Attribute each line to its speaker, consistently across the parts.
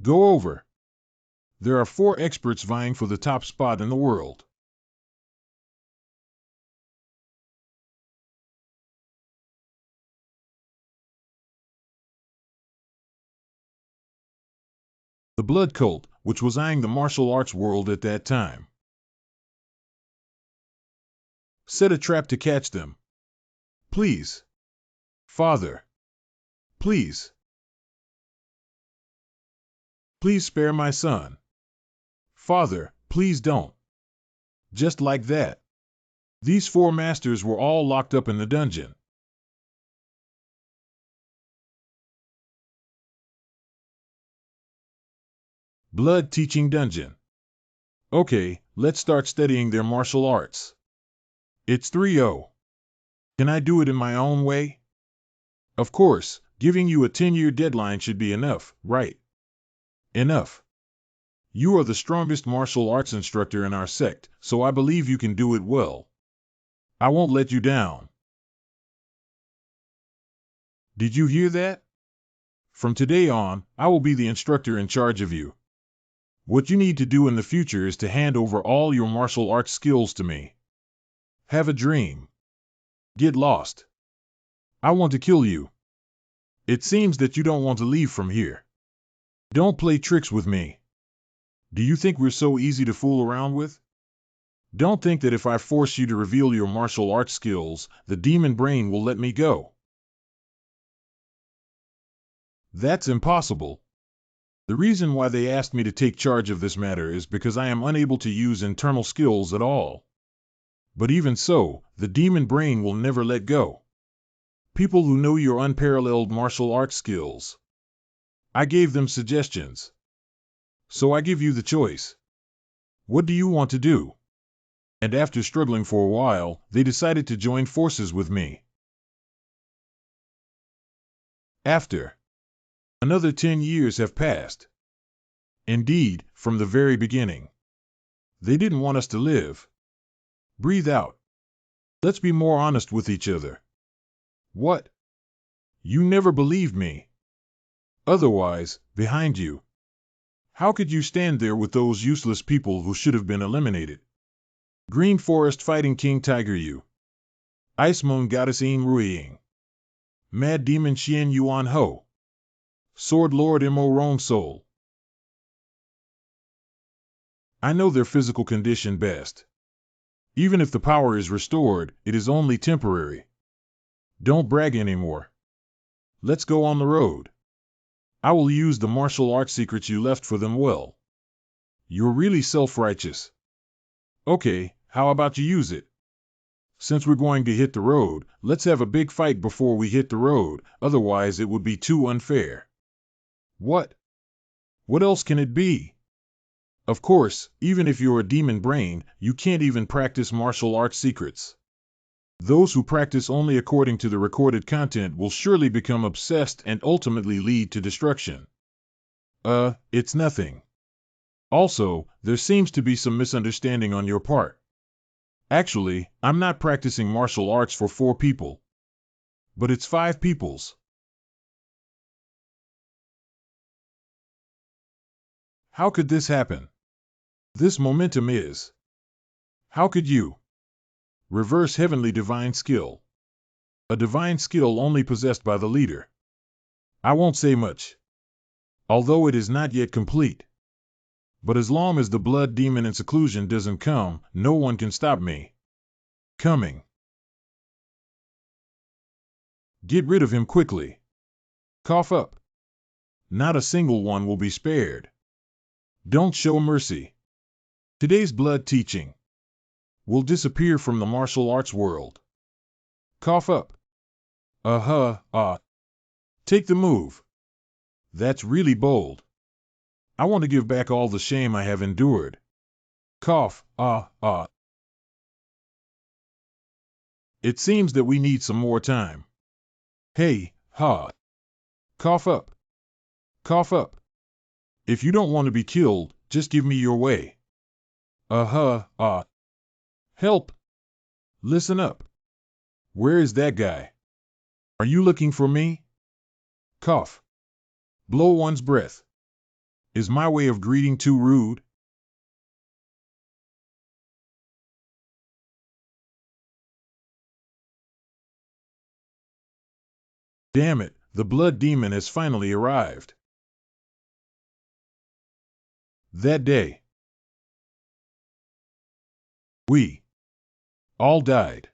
Speaker 1: Go over. There are 4 experts vying for the top spot in the world. The blood cult, which was eyeing the martial arts world at that time, set a trap to catch them. Please. Father. Please. Please spare my son. Father, please don't. Just like that. These 4 masters were all locked up in the dungeon. Blood Teaching Dungeon. Okay, let's start studying their martial arts. It's 3-0. Can I do it in my own way? Of course, giving you a 10-year deadline should be enough, right? Enough. You are the strongest martial arts instructor in our sect, so I believe you can do it well. I won't let you down. Did you hear that? From today on, I will be the instructor in charge of you. What you need to do in the future is to hand over all your martial arts skills to me. Have a dream. Get lost. I want to kill you. It seems that you don't want to leave from here. Don't play tricks with me. Do you think we're so easy to fool around with? Don't think that if I force you to reveal your martial arts skills, the demon brain will let me go. That's impossible. The reason why they asked me to take charge of this matter is because I am unable to use internal skills at all. But even so, the demon brain will never let go. People who know your unparalleled martial arts skills. I gave them suggestions. So I give you the choice. What do you want to do? And after struggling for a while, they decided to join forces with me. After another 10 years have passed. Indeed, from the very beginning. They didn't want us to live. Breathe out. Let's be more honest with each other. What? You never believed me. Otherwise, behind you. How could you stand there with those useless people who should have been eliminated? Green Forest Fighting King Tiger Yu. Ice Moon Goddess Im Ruiying. Mad Demon Xian Yuan Ho. Sword Lord Mo Rong Soul. I know their physical condition best. Even if the power is restored, it is only temporary. Don't brag anymore. Let's go on the road. I will use the martial arts secrets you left for them well. You're really self-righteous. Okay, how about you use it? Since we're going to hit the road, let's have a big fight before we hit the road, otherwise it would be too unfair. What? What else can it be? Of course, even if you're a demon brain, you can't even practice martial arts secrets. Those who practice only according to the recorded content will surely become obsessed and ultimately lead to destruction. It's nothing. Also, there seems to be some misunderstanding on your part. Actually, I'm not practicing martial arts for 4 people. But it's 5 peoples. How could this happen? This momentum is. How could you? Reverse heavenly divine skill. A divine skill only possessed by the leader. I won't say much. Although it is not yet complete. But as long as the blood demon in seclusion doesn't come, no one can stop me. Coming. Get rid of him quickly. Cough up. Not a single one will be spared. Don't show mercy. Today's blood teaching will disappear from the martial arts world. Cough up. Take the move. That's really bold. I want to give back all the shame I have endured. Cough, It seems that we need some more time. Hey, Cough up. Cough up. If you don't want to be killed, just give me your way. Help. Listen up. Where is that guy? Are you looking for me? Cough. Blow one's breath. Is my way of greeting too rude? Damn it, the blood demon has finally arrived. That day, we all died.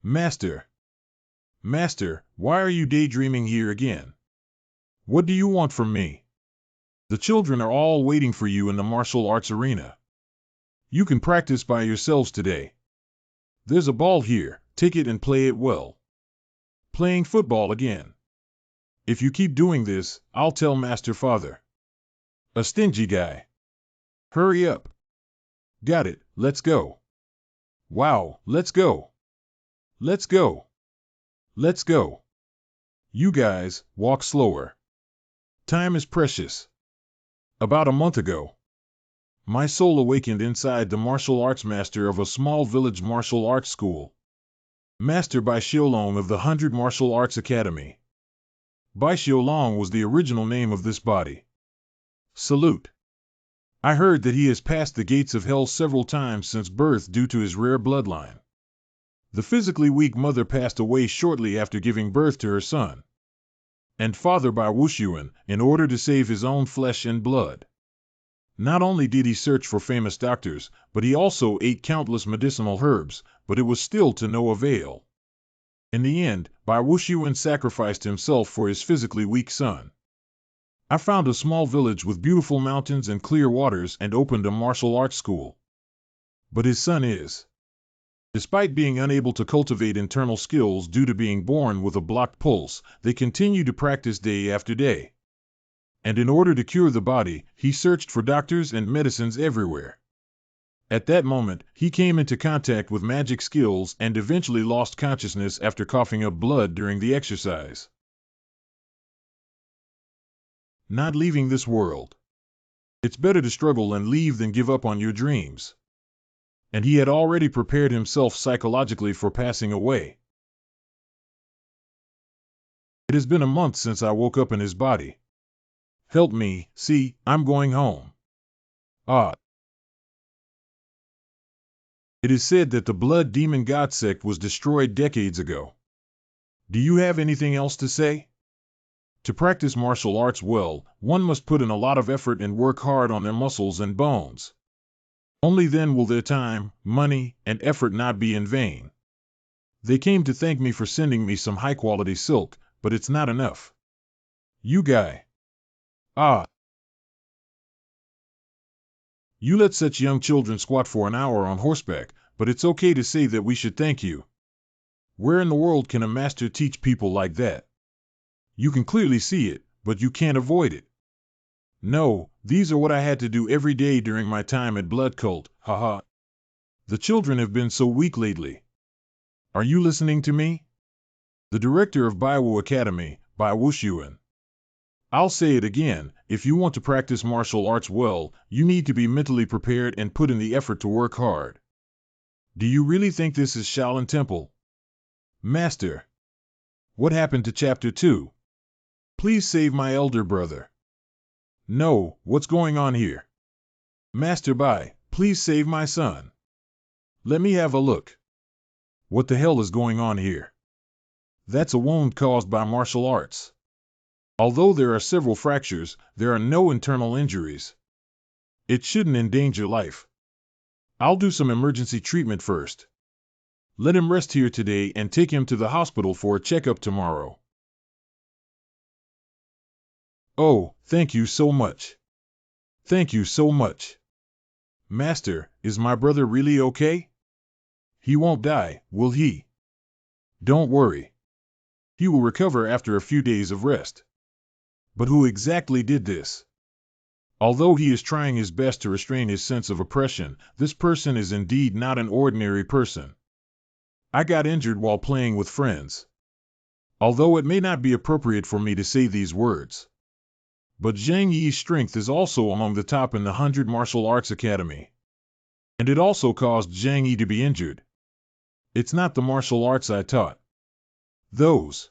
Speaker 1: Master, Master, why are you daydreaming here again? What do you want from me? The children are all waiting for you in the martial arts arena. You can practice by yourselves today. There's a ball here, take it and play it well. Playing football again. If you keep doing this, I'll tell Master Father. A stingy guy. Hurry up. Got it, let's go. Wow, let's go. Let's go. Let's go. You guys, walk slower. Time is precious. About a month ago, my soul awakened inside the martial arts master of a small village martial arts school. Master Bai Xiaolong of the 100 Martial Arts Academy. Bai Xiaolong was the original name of this body. Salute. I heard that he has passed the gates of hell several times since birth due to his rare bloodline. The physically weak mother passed away shortly after giving birth to her son. And father Bai Wuxuan, in order to save his own flesh and blood. Not only did he search for famous doctors, but he also ate countless medicinal herbs, but it was still to no avail. In the end, Bai Wuxuan sacrificed himself for his physically weak son. I found a small village with beautiful mountains and clear waters and opened a martial arts school. But his son is. Despite being unable to cultivate internal skills due to being born with a blocked pulse, they continue to practice day after day. And in order to cure the body, he searched for doctors and medicines everywhere. At that moment, he came into contact with magic skills and eventually lost consciousness after coughing up blood during the exercise. Not leaving this world. It's better to struggle and leave than give up on your dreams. And he had already prepared himself psychologically for passing away. It has been a month since I woke up in his body. Help me, see, I'm going home. Ah. It is said that the blood demon god sect was destroyed decades ago. Do you have anything else to say? To practice martial arts well, one must put in a lot of effort and work hard on their muscles and bones. Only then will their time, money, and effort not be in vain. They came to thank me for sending me some high-quality silk, but it's not enough. You guy. Ah. You let such young children squat for an hour on horseback, but it's okay to say that we should thank you. Where in the world can a master teach people like that? You can clearly see it, but you can't avoid it. No, these are what I had to do every day during my time at Blood Cult, haha. The children have been so weak lately. Are you listening to me? The director of Baiwu Academy, Bai Wuxuan. I'll say it again, if you want to practice martial arts well, you need to be mentally prepared and put in the effort to work hard. Do you really think this is Shaolin Temple? Master. What happened to Chapter 2? Please save my elder brother. No, what's going on here? Master Bai, please save my son. Let me have a look. What the hell is going on here? That's a wound caused by martial arts. Although there are several fractures, there are no internal injuries. It shouldn't endanger life. I'll do some emergency treatment first. Let him rest here today and take him to the hospital for a checkup tomorrow. Oh, thank you so much. Thank you so much. Master, is my brother really okay? He won't die, will he? Don't worry. He will recover after a few days of rest. But who exactly did this? Although he is trying his best to restrain his sense of oppression, this person is indeed not an ordinary person. I got injured while playing with friends. Although it may not be appropriate for me to say these words. But Zhang Yi's strength is also among the top in the 100 Martial Arts Academy. And it also caused Zhang Yi to be injured. It's not the martial arts I taught. Those.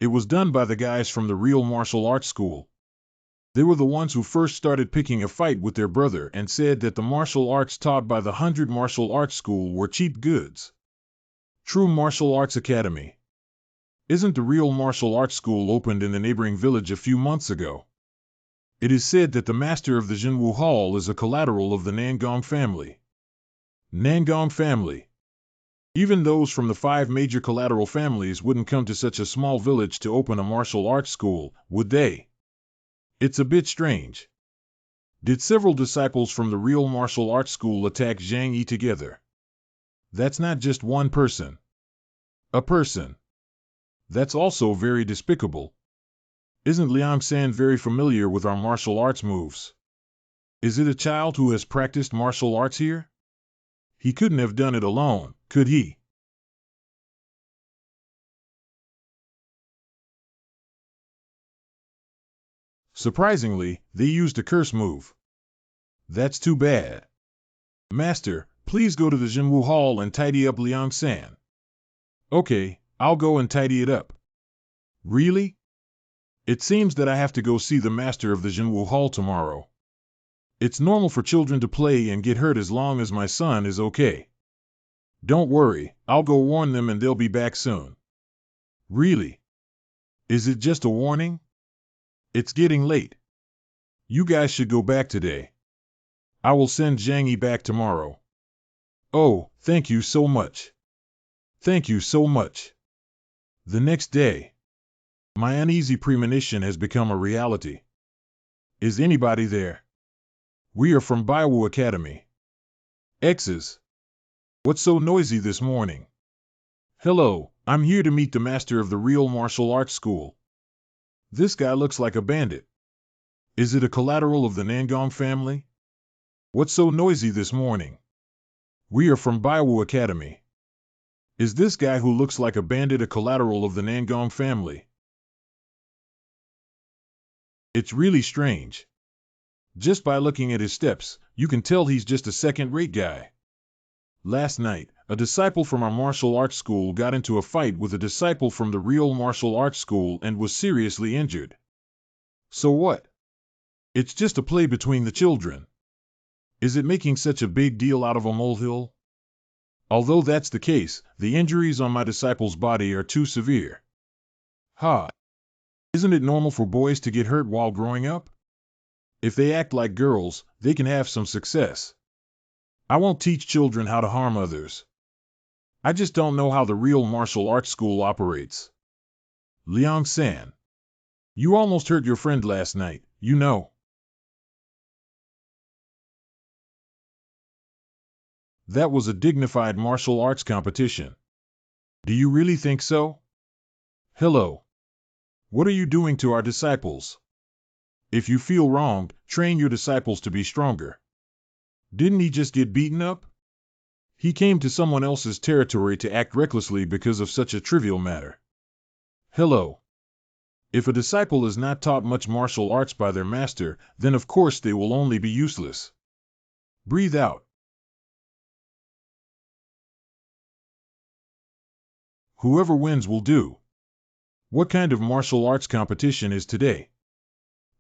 Speaker 1: It was done by the guys from the real martial arts school. They were the ones who first started picking a fight with their brother and said that the martial arts taught by the 100 Martial Arts School were cheap goods. True Martial Arts Academy. Isn't the real martial arts school opened in the neighboring village a few months ago? It is said that the master of the Jinwu Hall is a collateral of the Nangong family. Nangong family. Even those from the 5 major collateral families wouldn't come to such a small village to open a martial arts school, would they? It's a bit strange. Did several disciples from the real martial arts school attack Zhang Yi together? That's not just one person. A person. That's also very despicable. Isn't Liang San very familiar with our martial arts moves? Is it a child who has practiced martial arts here? He couldn't have done it alone, could he? Surprisingly, they used a curse move. That's too bad. Master, please go to the Jinwu Hall and tidy up Liang San. Okay, I'll go and tidy it up. Really? It seems that I have to go see the master of the Jinwu Hall tomorrow. It's normal for children to play and get hurt as long as my son is okay. Don't worry, I'll go warn them and they'll be back soon. Really? Is it just a warning? It's getting late. You guys should go back today. I will send Zhang Yi back tomorrow. Oh, thank you so much. Thank you so much. The next day. My uneasy premonition has become a reality. Is anybody there? We are from Baiwu Academy. X's. What's so noisy this morning? Hello, I'm here to meet the master of the real martial arts school. This guy looks like a bandit. Is it a collateral of the Nangong family? What's so noisy this morning? We are from Baiwu Academy. Is this guy who looks like a bandit a collateral of the Nangong family? It's really strange. Just by looking at his steps, you can tell he's just a second-rate guy. Last night, a disciple from our martial arts school got into a fight with a disciple from the real martial arts school and was seriously injured. So what? It's just a play between the children. Is it making such a big deal out of a molehill? Although that's the case, the injuries on my disciple's body are too severe. Ha! Isn't it normal for boys to get hurt while growing up? If they act like girls, they can have some success. I won't teach children how to harm others. I just don't know how the real martial arts school operates. Liang San. You almost hurt your friend last night, you know. That was a dignified martial arts competition. Do you really think so? Hello. What are you doing to our disciples? If you feel wronged, train your disciples to be stronger. Didn't he just get beaten up? He came to someone else's territory to act recklessly because of such a trivial matter. Hello. If a disciple is not taught much martial arts by their master, then of course they will only be useless. Breathe out. Whoever wins will do. What kind of martial arts competition is today?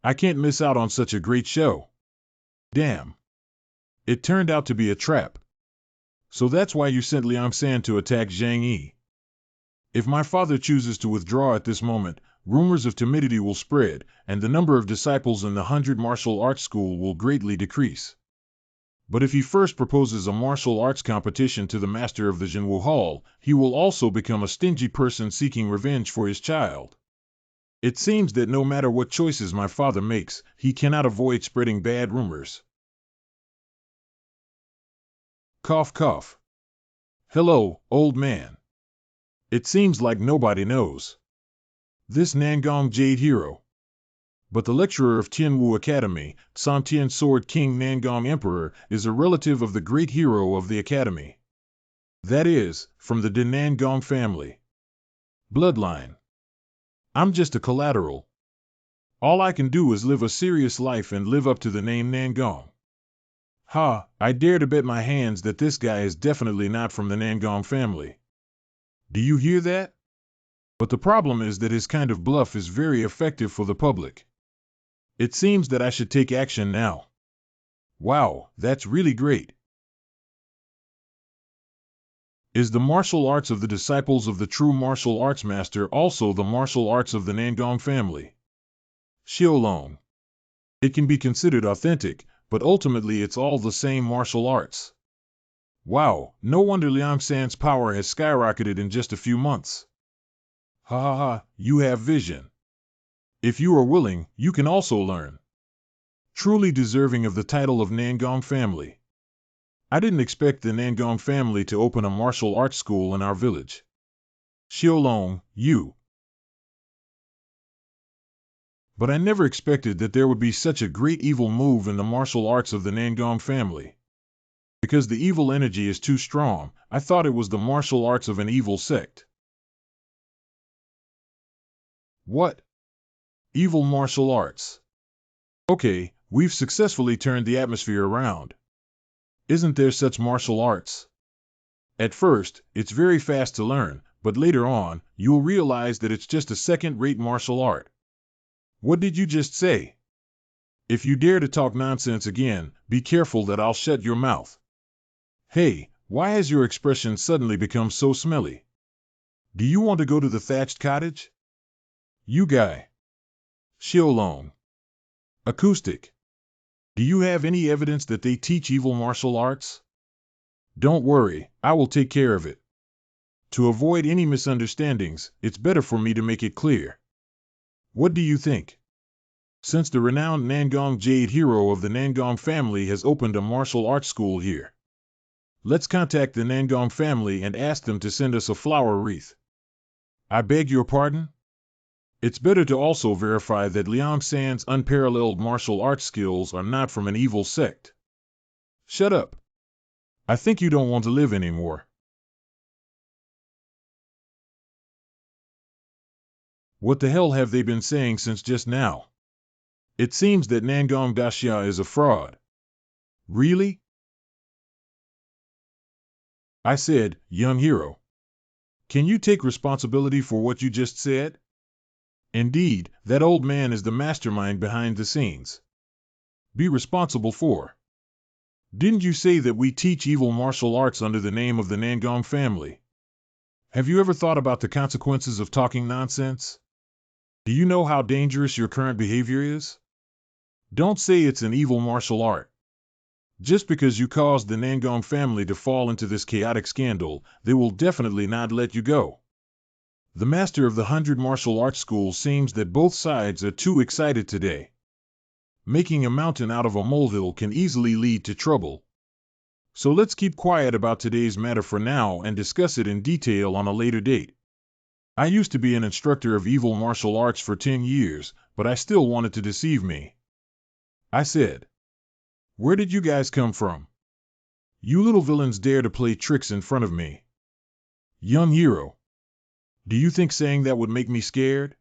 Speaker 1: I can't miss out on such a great show. Damn. It turned out to be a trap. So that's why you sent Liang San to attack Zhang Yi. If my father chooses to withdraw at this moment, rumors of timidity will spread, and the number of disciples in the 100 martial arts school will greatly decrease. But if he first proposes a martial arts competition to the master of the Jinwu Hall, he will also become a stingy person seeking revenge for his child. It seems that no matter what choices my father makes, he cannot avoid spreading bad rumors. Cough cough. Hello, old man. It seems like nobody knows this Nangong Jade Hero. But the lecturer of Tianwu Academy, Santian Sword King Nangong Emperor, is a relative of the great hero of the academy. That is, from the Nangong family bloodline. I'm just a collateral. All I can do is live a serious life and live up to the name Nangong. Ha, I dare to bet my hands that this guy is definitely not from the Nangong family. Do you hear that? But the problem is that his kind of bluff is very effective for the public. It seems that I should take action now. Wow, that's really great. Is the martial arts of the disciples of the true martial arts master also the martial arts of the Nangong family? Xiaolong. It can be considered authentic, but ultimately it's all the same martial arts. Wow, no wonder Liang San's power has skyrocketed in just a few months. Ha ha ha, you have vision. If you are willing, you can also learn. Truly deserving of the title of Nangong family. I didn't expect the Nangong family to open a martial arts school in our village. Xiaolong, you. But I never expected that there would be such a great evil move in the martial arts of the Nangong family. Because the evil energy is too strong, I thought it was the martial arts of an evil sect. What? Evil martial arts. Okay, we've successfully turned the atmosphere around. Isn't there such martial arts? At first, it's very fast to learn, but later on, you'll realize that it's just a second-rate martial art. What did you just say? If you dare to talk nonsense again, be careful that I'll shut your mouth. Hey, why has your expression suddenly become so smelly? Do you want to go to the thatched cottage? You guy. Xiaolong. Acoustic. Do you have any evidence that they teach evil martial arts? Don't worry, I will take care of it. To avoid any misunderstandings, it's better for me to make it clear. What do you think? Since the renowned Nangong Jade hero of the Nangong family has opened a martial arts school here, let's contact the Nangong family and ask them to send us a flower wreath. I beg your pardon? It's better to also verify that Liang San's unparalleled martial arts skills are not from an evil sect. Shut up. I think you don't want to live anymore. What the hell have they been saying since just now? It seems that Nangong Daxia is a fraud. Really? I said, young hero. Can you take responsibility for what you just said? Indeed, that old man is the mastermind behind the scenes. Be responsible for. Didn't you say that we teach evil martial arts under the name of the Nangong family? Have you ever thought about the consequences of talking nonsense? Do you know how dangerous your current behavior is? Don't say it's an evil martial art. Just because you caused the Nangong family to fall into this chaotic scandal, they will definitely not let you go. The master of the 100 martial arts school seems that both sides are too excited today. Making a mountain out of a molehill can easily lead to trouble. So let's keep quiet about today's matter for now and discuss it in detail on a later date. I used to be an instructor of evil martial arts for 10 years, but I still wanted to deceive me. I said, where did you guys come from? You little villains dare to play tricks in front of me. Young hero. Do you think saying that would make me scared?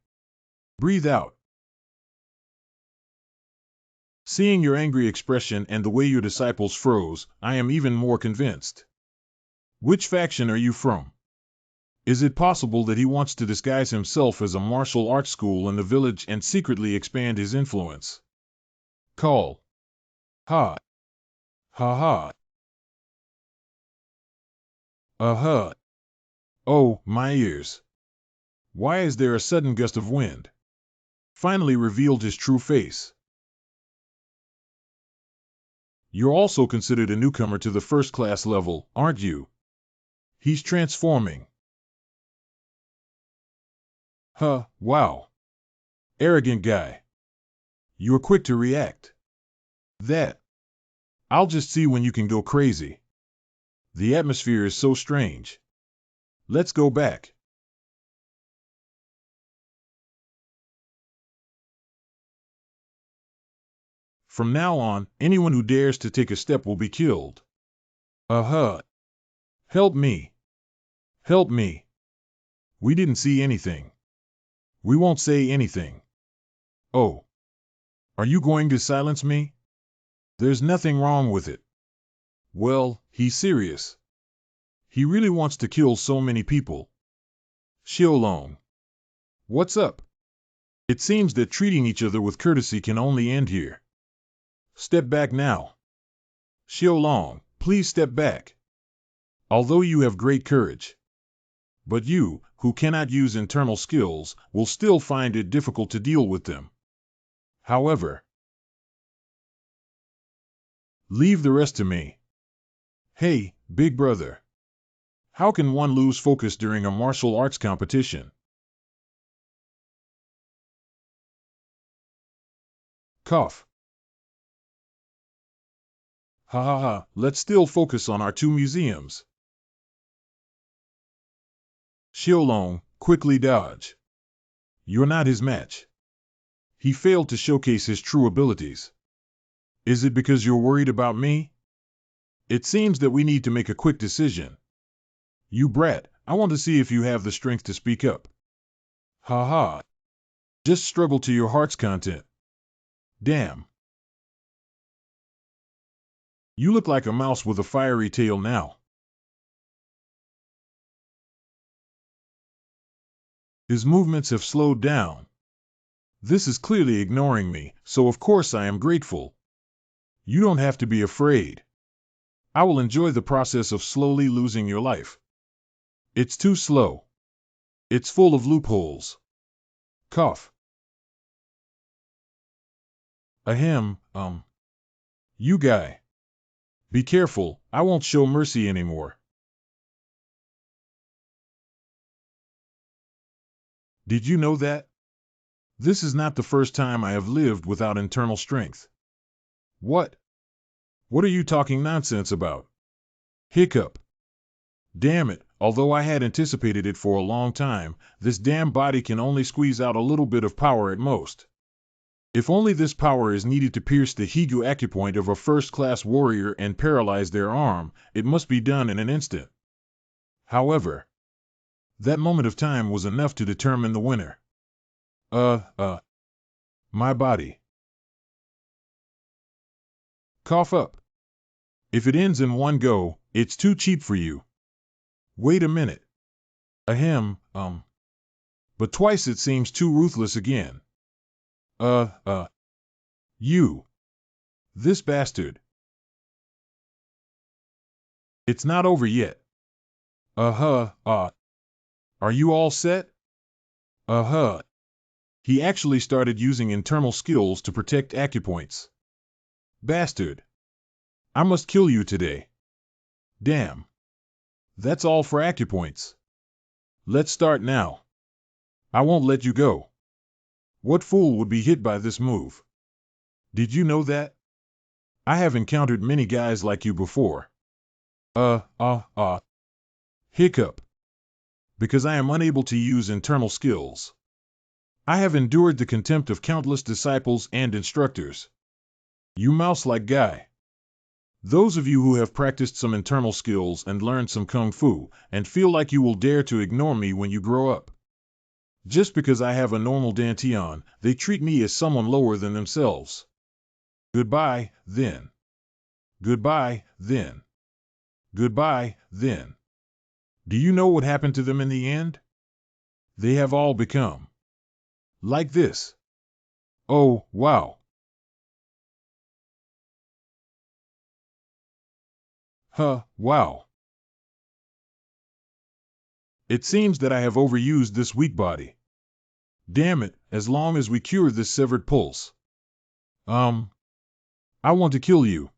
Speaker 1: Breathe out. Seeing your angry expression and the way your disciples froze, I am even more convinced. Which faction are you from? Is it possible that he wants to disguise himself as a martial arts school in the village and secretly expand his influence? Call. Ha. Ha ha. Uh-huh. Oh, my ears. Why is there a sudden gust of wind? Finally revealed his true face. You're also considered a newcomer to the first-class level, aren't you? He's transforming. Huh, wow. Arrogant guy. You're quick to react. That. I'll just see when you can go crazy. The atmosphere is so strange. Let's go back. From now on, anyone who dares to take a step will be killed. Uh-huh. Help me. Help me. We didn't see anything. We won't say anything. Oh. Are you going to silence me? There's nothing wrong with it. Well, he's serious. He really wants to kill so many people. Xiaolong. What's up? It seems that treating each other with courtesy can only end here. Step back now. Xiaolong, please step back. Although you have great courage. But you, who cannot use internal skills, will still find it difficult to deal with them. However, leave the rest to me. Hey, big brother. How can one lose focus during a martial arts competition? Cough. Ha ha ha, let's still focus on our two museums. Xiaolong, quickly dodge. You're not his match. He failed to showcase his true abilities. Is it because you're worried about me? It seems that we need to make a quick decision. You brat, I want to see if you have the strength to speak up. Ha ha. Just struggle to your heart's content. Damn. You look like a mouse with a fiery tail now. His movements have slowed down. This is clearly ignoring me, so of course I am grateful. You don't have to be afraid. I will enjoy the process of slowly losing your life. It's too slow. It's full of loopholes. Cough. Ahem, You guy. Be careful, I won't show mercy anymore. Did you know that? This is not the first time I have lived without internal strength. What? What are you talking nonsense about? Hiccup. Damn it, although I had anticipated it for a long time, this damn body can only squeeze out a little bit of power at most. If only this power is needed to pierce the Higu acupoint of a first-class warrior and paralyze their arm, it must be done in an instant. However, that moment of time was enough to determine the winner. My body. Cough up. If it ends in one go, it's too cheap for you. Wait a minute. Ahem, But twice it seems too ruthless again. You. This bastard. It's not over yet. Are you all set? He actually started using internal skills to protect acupoints. Bastard. I must kill you today. Damn. That's all for acupoints. Let's start now. I won't let you go. What fool would be hit by this move? Did you know that? I have encountered many guys like you before. Hiccup. Because I am unable to use internal skills. I have endured the contempt of countless disciples and instructors. You mouse-like guy. Those of you who have practiced some internal skills and learned some kung fu, and feel like you will dare to ignore me when you grow up. Just because I have a normal dantian, they treat me as someone lower than themselves. Goodbye, then. Goodbye, then. Goodbye, then. Do you know what happened to them in the end? They have all become like this. Oh, wow. Wow. It seems that I have overused this weak body. Damn it, as long as we cure this severed pulse. I want to kill you.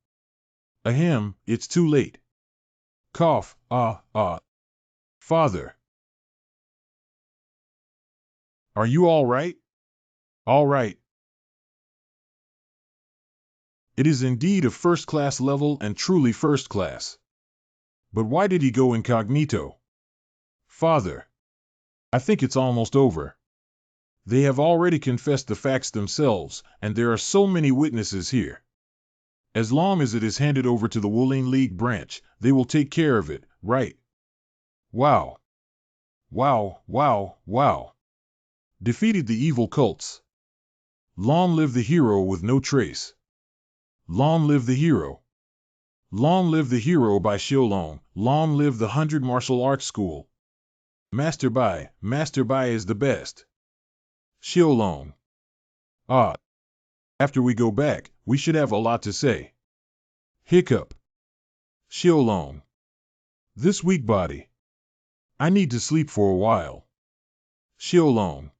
Speaker 1: Ahem, it's too late. Cough, Father. Are you all right? All right. It is indeed a first-class level and truly first class. But why did he go incognito? Father. I think it's almost over. They have already confessed the facts themselves, and there are so many witnesses here. As long as it is handed over to the Wuling League branch, they will take care of it, right? Wow. Wow, wow, wow. Defeated the evil cults. Long live the hero with no trace. Long live the hero. Long live the hero by Xiaolong. Long live the 100 Martial Arts School. Master Bai is the best. Xiaolong. Ah, after we go back, we should have a lot to say. Hiccup. Xiaolong. This weak body. I need to sleep for a while. Xiaolong.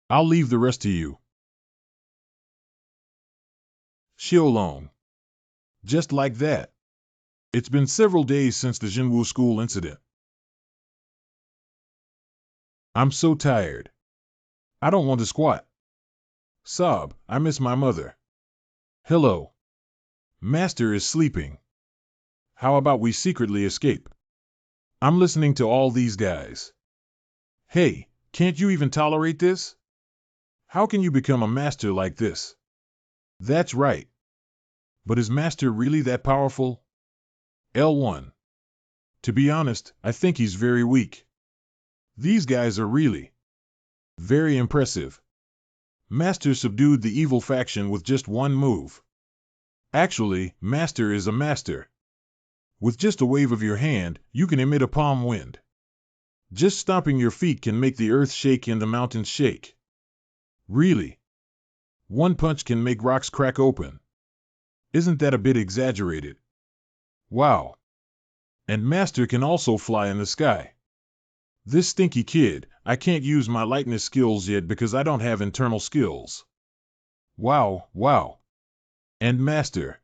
Speaker 1: I'll leave the rest to you. Xiaolong. Just like that. It's been several days since the Jinwu school incident. I'm so tired. I don't want to squat. Sob, I miss my mother. Hello. Master is sleeping. How about we secretly escape? I'm listening to all these guys. Hey, can't you even tolerate this? How can you become a master like this? That's right. But is Master really that powerful? L1. To be honest, I think he's very weak. These guys are really very impressive. Master subdued the evil faction with just one move. Actually, Master is a master. With just a wave of your hand, you can emit a palm wind. Just stomping your feet can make the earth shake and the mountains shake. Really? One punch can make rocks crack open. Isn't that a bit exaggerated? Wow. And Master can also fly in the sky. This stinky kid, I can't use my lightness skills yet because I don't have internal skills. Wow, wow. And Master.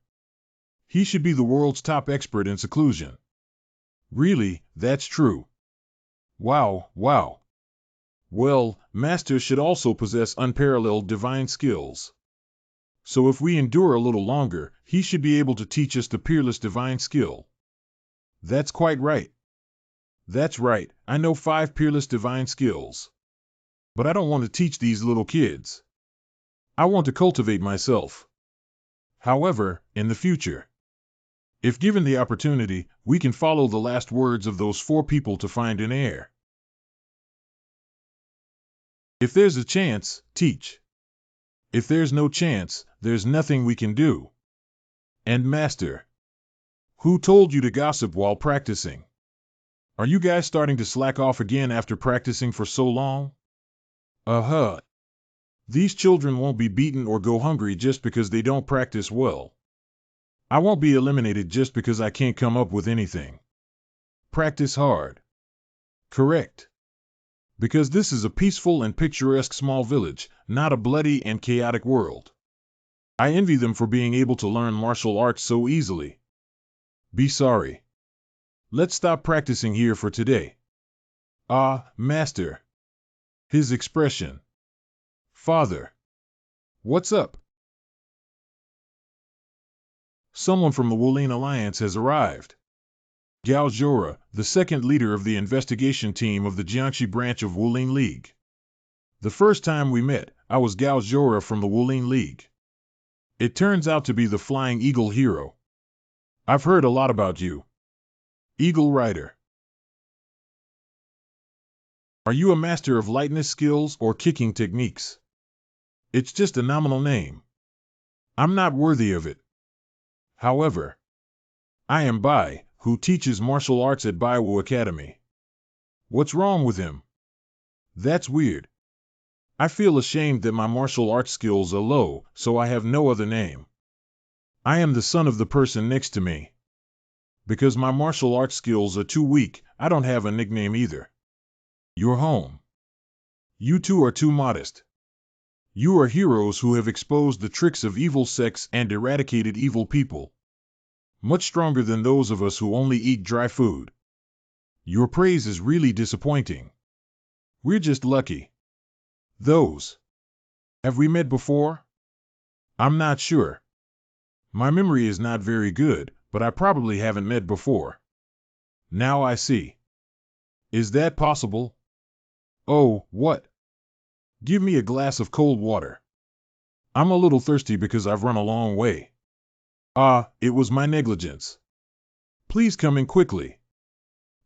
Speaker 1: He should be the world's top expert in seclusion. Really, that's true. Wow, wow. Well, Master should also possess unparalleled divine skills. So if we endure a little longer, he should be able to teach us the Peerless divine skill. That's quite right. That's right, I know 5 Peerless divine skills. But I don't want to teach these little kids. I want to cultivate myself. However, in the future, if given the opportunity, we can follow the last words of those 4 people to find an heir. If there's a chance, teach. If there's no chance, there's nothing we can do. And Master, who told you to gossip while practicing? Are you guys starting to slack off again after practicing for so long? Uh-huh. These children won't be beaten or go hungry just because they don't practice well. I won't be eliminated just because I can't come up with anything. Practice hard. Correct. Because this is a peaceful and picturesque small village, not a bloody and chaotic world. I envy them for being able to learn martial arts so easily. Be sorry. Let's stop practicing here for today. Ah, Master. His expression. Father. What's up? Someone from the Wulin Alliance has arrived. Gao Zhora, the second leader of the investigation team of the Jiangxi branch of Wulin League. The first time we met, I was Gao Zhora from the Wulin League. It turns out to be the Flying Eagle hero. I've heard a lot about you. Eagle Rider. Are you a master of lightness skills or kicking techniques? It's just a nominal name. I'm not worthy of it. However, I am Bai, who teaches martial arts at Baiwu Academy. What's wrong with him? That's weird. I feel ashamed that my martial arts skills are low, so I have no other name. I am the son of the person next to me. Because my martial arts skills are too weak, I don't have a nickname either. You're home. You two are too modest. You are heroes who have exposed the tricks of evil sects and eradicated evil people. Much stronger than those of us who only eat dry food. Your praise is really disappointing. We're just lucky. Those. Have we met before? I'm not sure. My memory is not very good, but I probably haven't met before. Now I see. Is that possible? Oh, what? Give me a glass of cold water. I'm a little thirsty because I've run a long way. Ah, it was my negligence. Please come in quickly.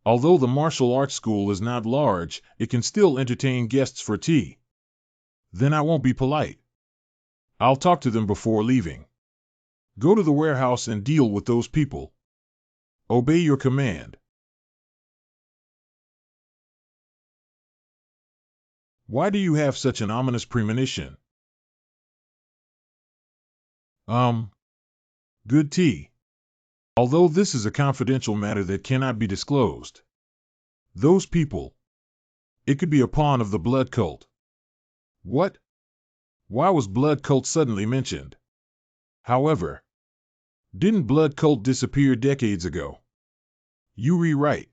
Speaker 1: Although the martial arts school is not large, it can still entertain guests for tea. Then I won't be polite. I'll talk to them before leaving. Go to the warehouse and deal with those people. Obey your command. Why do you have such an ominous premonition? Um, Good tea. Although this is a confidential matter that cannot be disclosed. Those people. It could be a pawn of the blood cult. What? Why was blood cult suddenly mentioned? However, didn't blood cult disappear decades ago? You rewrite.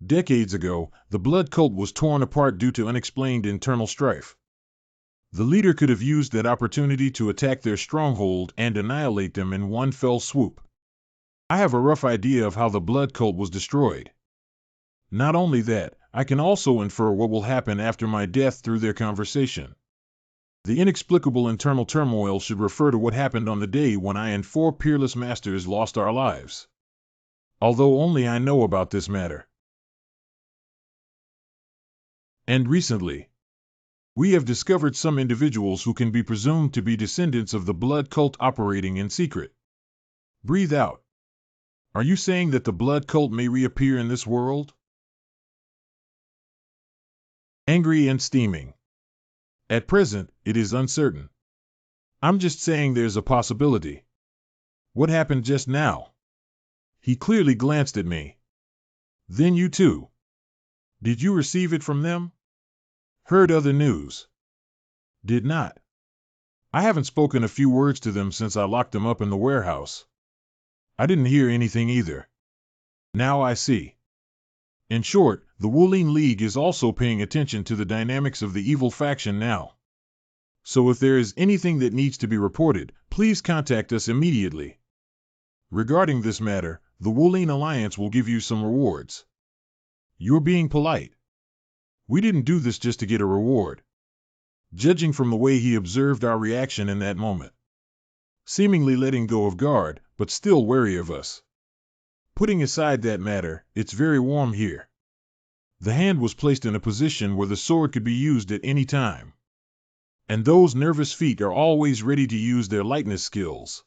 Speaker 1: Decades ago, the blood cult was torn apart due to unexplained internal strife. The leader could have used that opportunity to attack their stronghold and annihilate them in one fell swoop. I have a rough idea of how the blood cult was destroyed. Not only that, I can also infer what will happen after my death through their conversation. The inexplicable internal turmoil should refer to what happened on the day when I and 4 Peerless Masters lost our lives. Although only I know about this matter. And recently, we have discovered some individuals who can be presumed to be descendants of the blood cult operating in secret. Breathe out. Are you saying that the blood cult may reappear in this world? Angry and steaming. At present, it is uncertain. I'm just saying there's a possibility. What happened just now? He clearly glanced at me. Then you too. Did you receive it from them? Heard other news? Did not. I haven't spoken a few words to them since I locked them up in the warehouse. I didn't hear anything either. Now I see. In short, the Wulin League is also paying attention to the dynamics of the evil faction now. So if there is anything that needs to be reported, please contact us immediately. Regarding this matter, the Wulin Alliance will give you some rewards. You're being polite. We didn't do this just to get a reward. Judging from the way he observed our reaction in that moment. Seemingly letting go of guard, but still wary of us. Putting aside that matter, it's very warm here. The hand was placed in a position where the sword could be used at any time. And those nervous feet are always ready to use their lightness skills.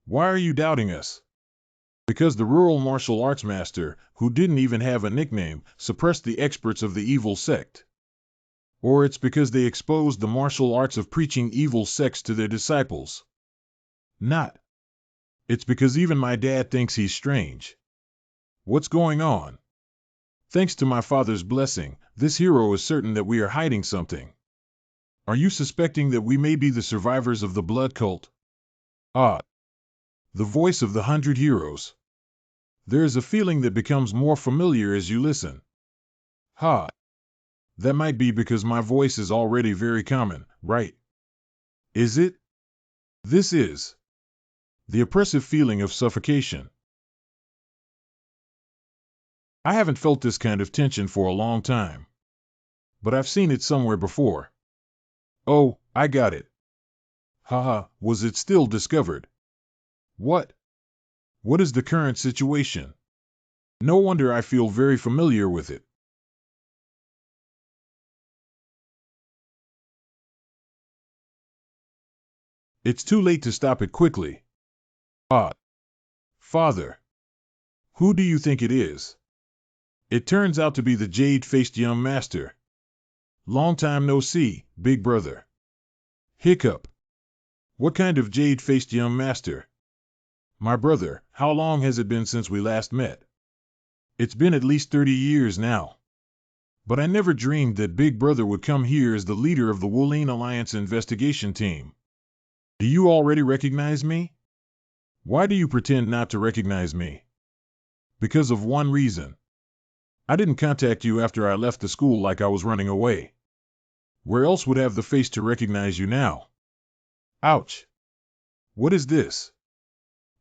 Speaker 1: Why are you doubting us? Because the rural martial arts master, who didn't even have a nickname, suppressed the experts of the evil sect. Or it's because they exposed the martial arts of preaching evil sects to their disciples. Not. It's because even my dad thinks he's strange. What's going on? Thanks to my father's blessing, this hero is certain that we are hiding something. Are you suspecting that we may be the survivors of the blood cult? Ah. The voice of the 100 heroes. There is a feeling that becomes more familiar as you listen. Ha. That might be because my voice is already very common, right? Is it? This is. The oppressive feeling of suffocation. I haven't felt this kind of tension for a long time. But I've seen it somewhere before. Oh, I got it. Haha, was it still discovered? What? What is the current situation? No wonder I feel very familiar with it. It's too late to stop it quickly. Ah. Father. Who do you think it is? It turns out to be the jade-faced young master. Long time no see, big brother. Hiccup. What kind of jade-faced young master? My brother, how long has it been since we last met? It's been at least 30 years now. But I never dreamed that Big Brother would come here as the leader of the Wulin Alliance investigation team. Do you already recognize me? Why do you pretend not to recognize me? Because of one reason. I didn't contact you after I left the school like I was running away. Where else would have the face to recognize you now? Ouch. What is this?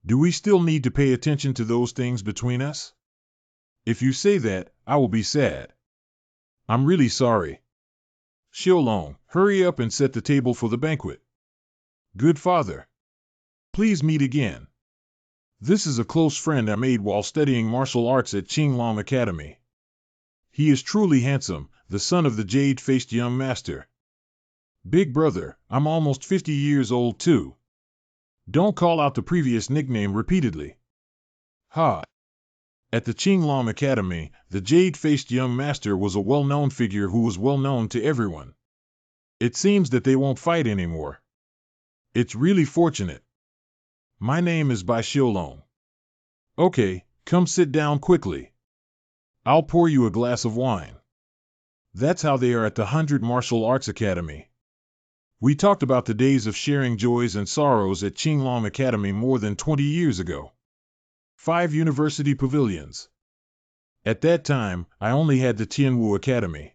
Speaker 1: Do we still need to pay attention to those things between us? If you say that, I will be sad. I'm really sorry. Xiaolong, hurry up and set the table for the banquet. Good father. Please meet again. This is a close friend I made while studying martial arts at Qinglong Academy. He is truly handsome, the son of the jade-faced young master. Big brother, I'm almost 50 years old too. Don't call out the previous nickname repeatedly. Ha. At the Qinglam Academy, the jade-faced young master was a well-known figure who was well-known to everyone. It seems that they won't fight anymore. It's really fortunate. My name is Bai Xiaolong. Okay, come sit down quickly. I'll pour you a glass of wine. That's how they are at the 100 Martial Arts Academy. We talked about the days of sharing joys and sorrows at Qinglam Academy more than 20 years ago. 5 university pavilions. At that time, I only had the Tianwu Academy.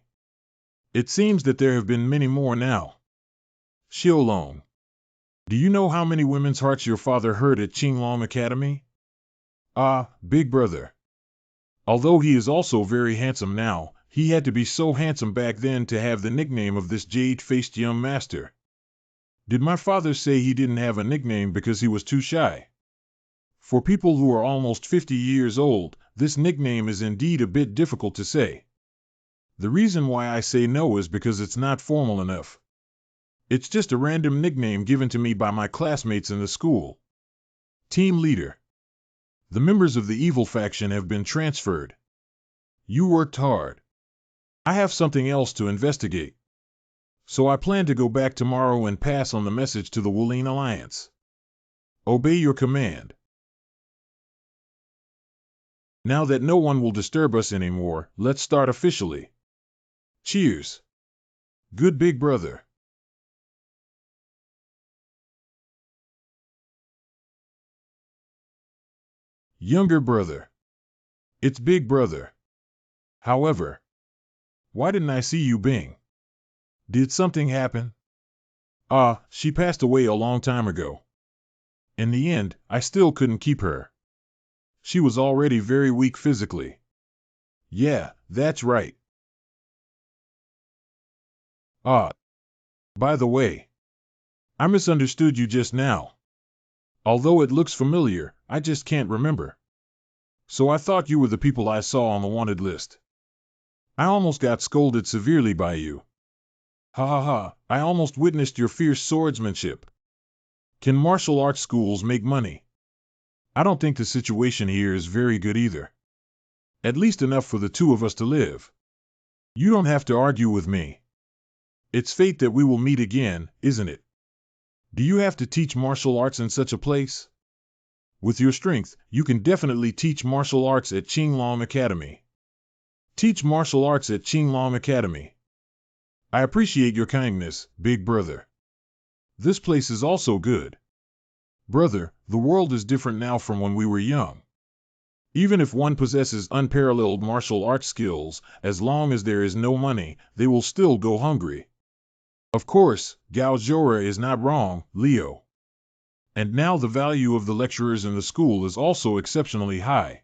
Speaker 1: It seems that there have been many more now. Xiaolong, do you know how many women's hearts your father hurt at Qinglam Academy? Ah, big brother. Although he is also very handsome now, he had to be so handsome back then to have the nickname of this jade-faced young master. Did my father say he didn't have a nickname because he was too shy? For people who are almost 50 years old, this nickname is indeed a bit difficult to say. The reason why I say no is because it's not formal enough. It's just a random nickname given to me by my classmates in the school. Team leader. The members of the evil faction have been transferred. You worked hard. I have something else to investigate. So I plan to go back tomorrow and pass on the message to the Wulin Alliance. Obey your command. Now that no one will disturb us anymore, let's start officially. Cheers. Good big brother. Younger brother. It's big brother. However, why didn't I see you, Bing? Did something happen? Ah, she passed away a long time ago. In the end, I still couldn't keep her. She was already very weak physically. Yeah, that's right. Ah, by the way, I misunderstood you just now. Although it looks familiar, I just can't remember. So I thought you were the people I saw on the wanted list. I almost got scolded severely by you. Ha ha ha, I almost witnessed your fierce swordsmanship. Can martial arts schools make money? I don't think the situation here is very good either. At least enough for the two of us to live. You don't have to argue with me. It's fate that we will meet again, isn't it? Do you have to teach martial arts in such a place? With your strength, you can definitely teach martial arts at Qinglam Academy. Teach martial arts at Qinglam Academy. I appreciate your kindness, big brother. This place is also good. Brother, the world is different now from when we were young. Even if one possesses unparalleled martial arts skills, as long as there is no money, they will still go hungry. Of course, Gao Zhora is not wrong, Leo. And now the value of the lecturers in the school is also exceptionally high.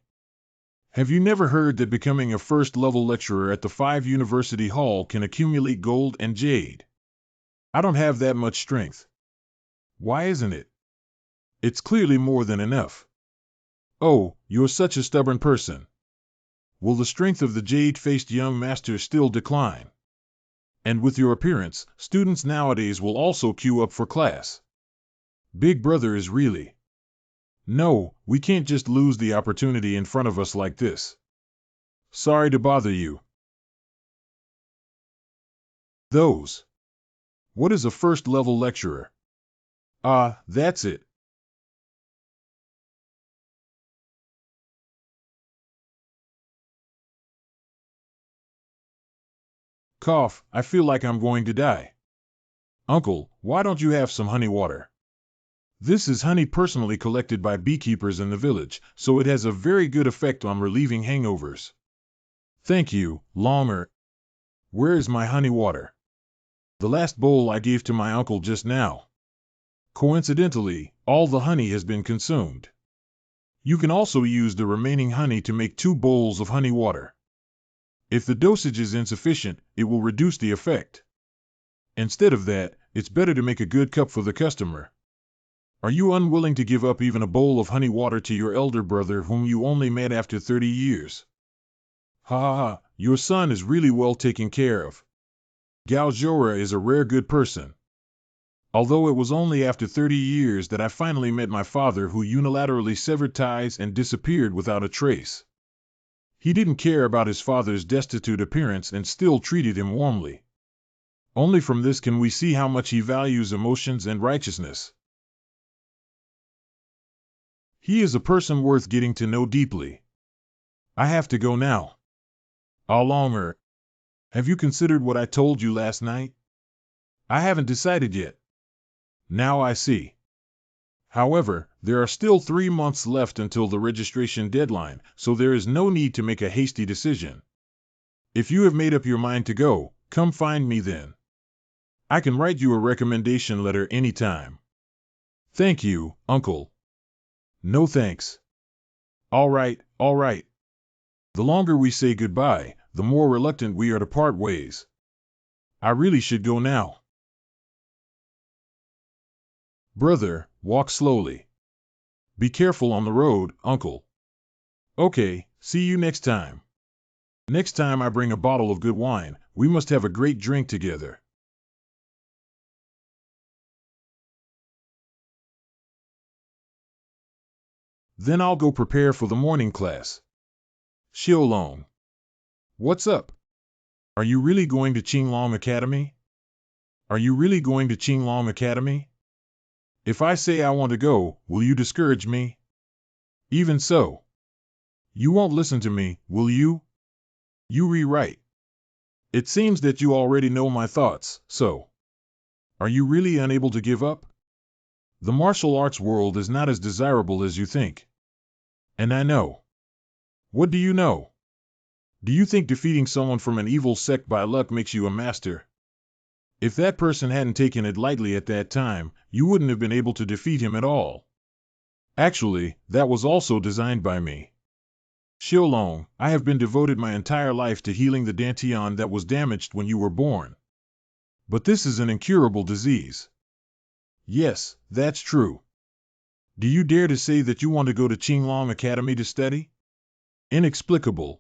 Speaker 1: Have you never heard that becoming a first-level lecturer at the 5 University Hall can accumulate gold and jade? I don't have that much strength. Why isn't it? It's clearly more than enough. Oh, you're such a stubborn person. Will the strength of the jade-faced young master still decline? And with your appearance, students nowadays will also queue up for class. Big brother is really... No, we can't just lose the opportunity in front of us like this. Sorry to bother you. Those. What is a first-level lecturer? Ah, that's it. Cough, I feel like I'm going to die. Uncle, why don't you have some honey water? This is honey personally collected by beekeepers in the village, so it has a very good effect on relieving hangovers. Thank you, Longer. Where is my honey water? The last bowl I gave to my uncle just now. Coincidentally, all the honey has been consumed. You can also use the remaining honey to make 2 bowls of honey water. If the dosage is insufficient, it will reduce the effect. Instead of that, it's better to make a good cup for the customer. Are you unwilling to give up even a bowl of honey water to your elder brother whom you only met after 30 years? Ha ha ha, your son is really well taken care of. Gao Zhora is a rare good person. Although it was only after 30 years that I finally met my father who unilaterally severed ties and disappeared without a trace. He didn't care about his father's destitute appearance and still treated him warmly. Only from this can we see how much he values emotions and righteousness. He is a person worth getting to know deeply. I have to go now. How longer? Have you considered what I told you last night? I haven't decided yet. Now I see. However, there are still 3 months left until the registration deadline, so there is no need to make a hasty decision. If you have made up your mind to go, come find me then. I can write you a recommendation letter anytime. Thank you, Uncle. No thanks. All right, all right. The longer we say goodbye, the more reluctant we are to part ways. I really should go now. Brother, walk slowly. Be careful on the road, Uncle. Okay, see you next time. Next time I bring a bottle of good wine, we must have a great drink together. Then I'll go prepare for the morning class. Xiaolong. What's up? Are you really going to Qinglong Academy? Are you really going to Qinglong Academy? If I say I want to go, will you discourage me? Even so. You won't listen to me, will you? You rewrite. It seems that you already know my thoughts, so. Are you really unable to give up? The martial arts world is not as desirable as you think. And I know. What do you know? Do you think defeating someone from an evil sect by luck makes you a master? If that person hadn't taken it lightly at that time, you wouldn't have been able to defeat him at all. Actually, that was also designed by me. Xiaolong, I have been devoted my entire life to healing the dantian that was damaged when you were born. But this is an incurable disease. Yes, that's true. Do you dare to say that you want to go to Qinglong Academy to study? Inexplicable.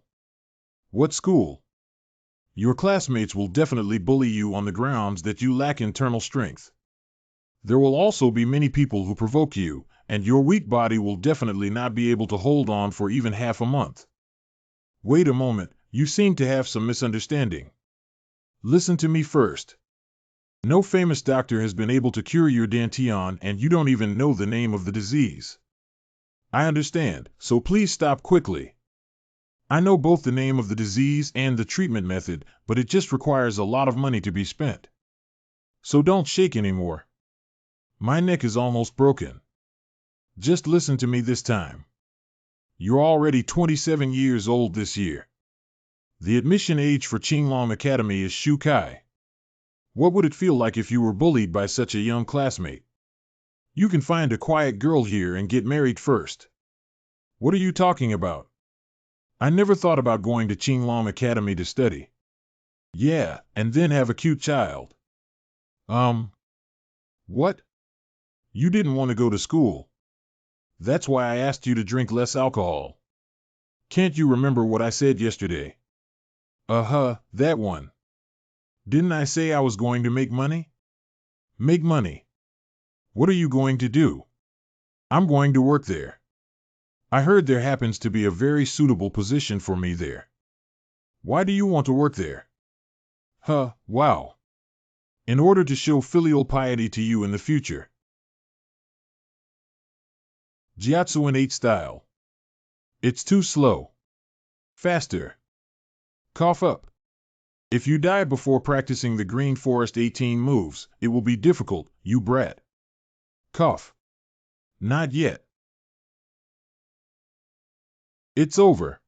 Speaker 1: What school? Your classmates will definitely bully you on the grounds that you lack internal strength. There will also be many people who provoke you, and your weak body will definitely not be able to hold on for even half a month. Wait a moment, you seem to have some misunderstanding. Listen to me first. No famous doctor has been able to cure your dantian, and you don't even know the name of the disease. I understand, so please stop quickly. I know both the name of the disease and the treatment method, but it just requires a lot of money to be spent. So don't shake anymore. My neck is almost broken. Just listen to me this time. You're already 27 years old this year. The admission age for Qinglong Academy is Shukai. What would it feel like if you were bullied by such a young classmate? You can find a quiet girl here and get married first. What are you talking about? I never thought about going to Qinglong Academy to study. Yeah, and then have a cute child. What? You didn't want to go to school. That's why I asked you to drink less alcohol. Can't you remember what I said yesterday? That one. Didn't I say I was going to make money? Make money. What are you going to do? I'm going to work there. I heard there happens to be a very suitable position for me there. Why do you want to work there? Wow. In order to show filial piety to you in the future. Jiatsu in 8 style. It's too slow. Faster. Cough up. If you die before practicing the Green Forest 18 moves, it will be difficult, you brat. Cough. Not yet. It's over.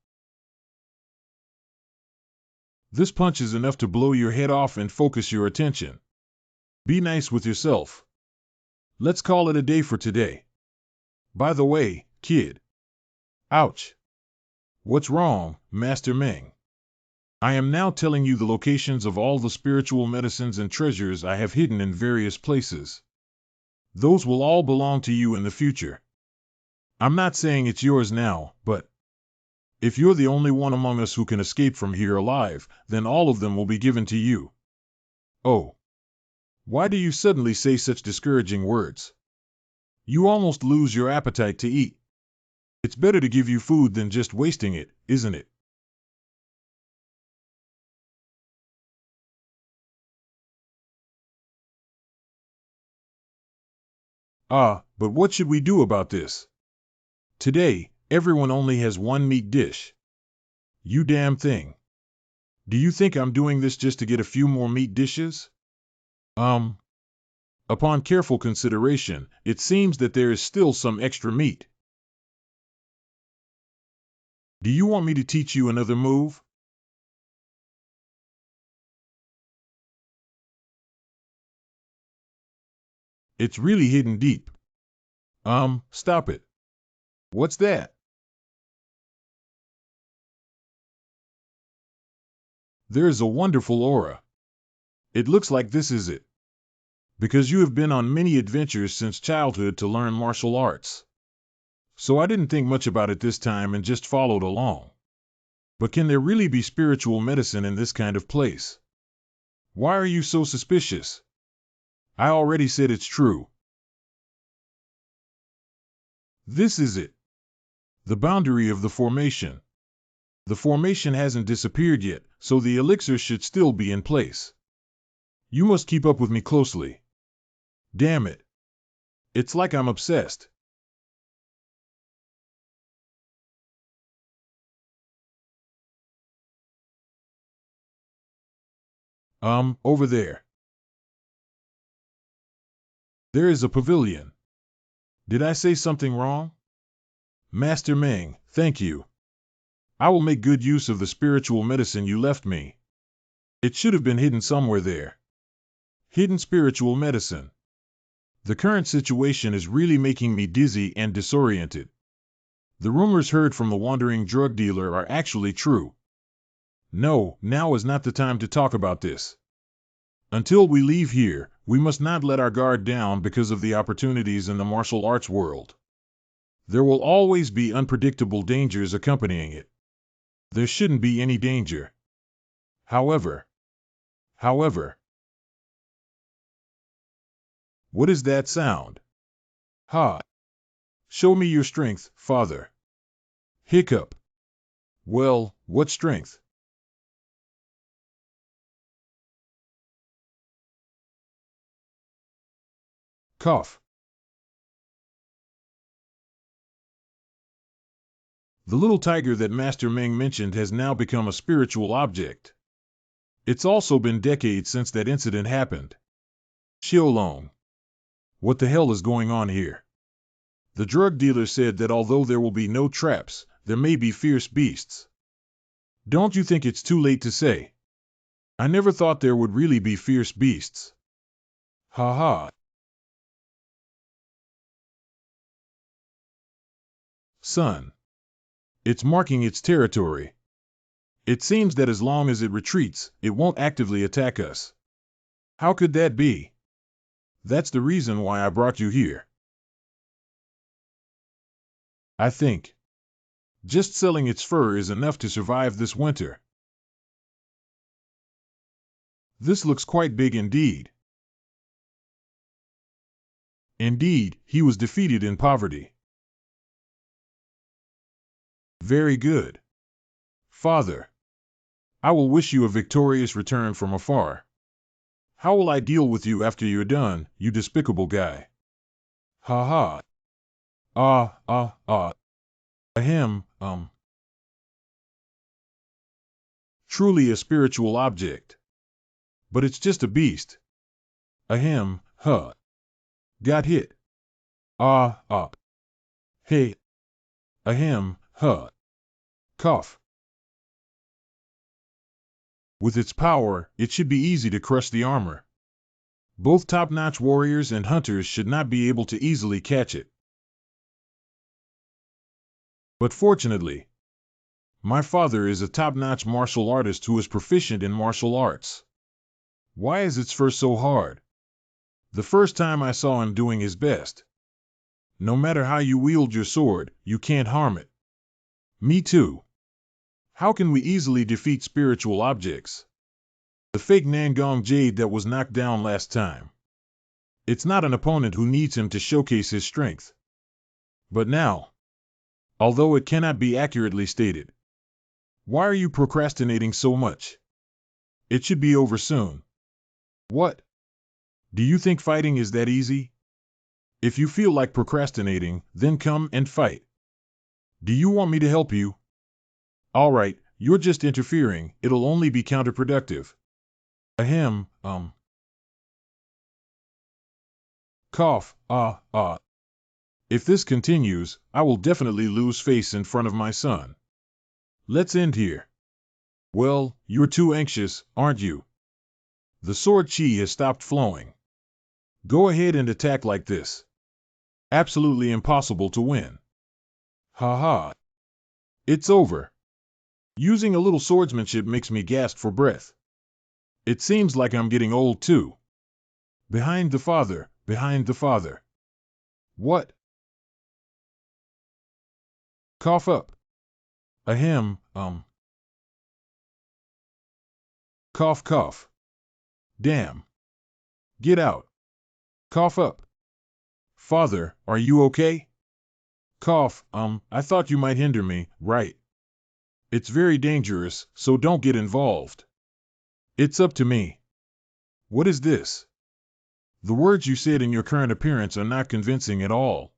Speaker 1: This punch is enough to blow your head off and focus your attention. Be nice with yourself. Let's call it a day for today. By the way, kid. Ouch. What's wrong, Master Meng? I am now telling you the locations of all the spiritual medicines and treasures I have hidden in various places. Those will all belong to you in the future. I'm not saying it's yours now, but if you're the only one among us who can escape from here alive, then all of them will be given to you. Oh. Why do you suddenly say such discouraging words? You almost lose your appetite to eat. It's better to give you food than just wasting it, isn't it? But what should we do about this? Today, everyone only has one meat dish. You damn thing. Do you think I'm doing this just to get a few more meat dishes? Upon careful consideration, it seems that there is still some extra meat. Do you want me to teach you another move? It's really hidden deep. Stop it. What's that? There's a wonderful aura. It looks like this is it. Because you have been on many adventures since childhood to learn martial arts. So I didn't think much about it this time and just followed along. But can there really be spiritual medicine in this kind of place? Why are you so suspicious? I already said it's true. This is it. The boundary of the formation. The formation hasn't disappeared yet, so the elixir should still be in place. You must keep up with me closely. Damn it. It's like I'm obsessed. Over there. There is a pavilion. Did I say something wrong? Master Ming, thank you. I will make good use of the spiritual medicine you left me. It should have been hidden somewhere there. Hidden spiritual medicine. The current situation is really making me dizzy and disoriented. The rumors heard from the wandering drug dealer are actually true. No, now is not the time to talk about this. Until we leave here, we must not let our guard down because of the opportunities in the martial arts world. There will always be unpredictable dangers accompanying it. There shouldn't be any danger. However, what is that sound? Ha! Show me your strength, father. Hiccup. Well, what strength? Cough. The little tiger that Master Ming mentioned has now become a spiritual object. It's also been decades since that incident happened. Xiaolong. What the hell is going on here? The drug dealer said that although there will be no traps, there may be fierce beasts. Don't you think it's too late to say? I never thought there would really be fierce beasts. Ha ha. Son. It's marking its territory. It seems that as long as it retreats, it won't actively attack us. How could that be? That's the reason why I brought you here. I think just selling its fur is enough to survive this winter. This looks quite big indeed. Indeed, he was defeated in poverty. Very good. Father, I will wish you a victorious return from afar. How will I deal with you after you're done, you despicable guy? Ha ha. Ahem, Truly a spiritual object. But it's just a beast. Ahem, huh. Got hit. Hey. Ahem, huh. Cough. With its power, it should be easy to crush the armor. Both top-notch warriors and hunters should not be able to easily catch it. But fortunately, my father is a top-notch martial artist who is proficient in martial arts. Why is its fur so hard? The first time I saw him doing his best. No matter how you wield your sword, you can't harm it. Me too. How can we easily defeat spiritual objects? The fake Nangong Jade that was knocked down last time. It's not an opponent who needs him to showcase his strength. But now, although it cannot be accurately stated, why are you procrastinating so much? It should be over soon. What? Do you think fighting is that easy? If you feel like procrastinating, then come and fight. Do you want me to help you? All right, you're just interfering. It'll only be counterproductive. Ahem, cough, If this continues, I will definitely lose face in front of my son. Let's end here. Well, you're too anxious, aren't you? The sword chi has stopped flowing. Go ahead and attack like this. Absolutely impossible to win. Ha ha. It's over. Using a little swordsmanship makes me gasp for breath. It seems like I'm getting old too. Behind the father, behind the father. What? Cough up. Ahem, Cough, cough. Damn. Get out. Cough up. Father, are you okay? Cough, I thought you might hinder me, right? It's very dangerous, so don't get involved. It's up to me. What is this? The words you said in your current appearance are not convincing at all.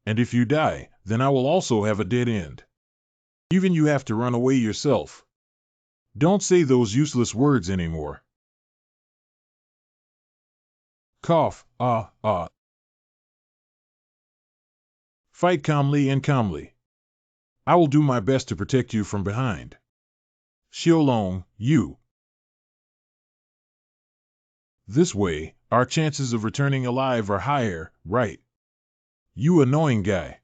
Speaker 1: And if you die, then I will also have a dead end. Even you have to run away yourself. Don't say those useless words anymore. Cough, Fight calmly and calmly. I will do my best to protect you from behind. Xiaolong, you. This way, our chances of returning alive are higher, right? You annoying guy.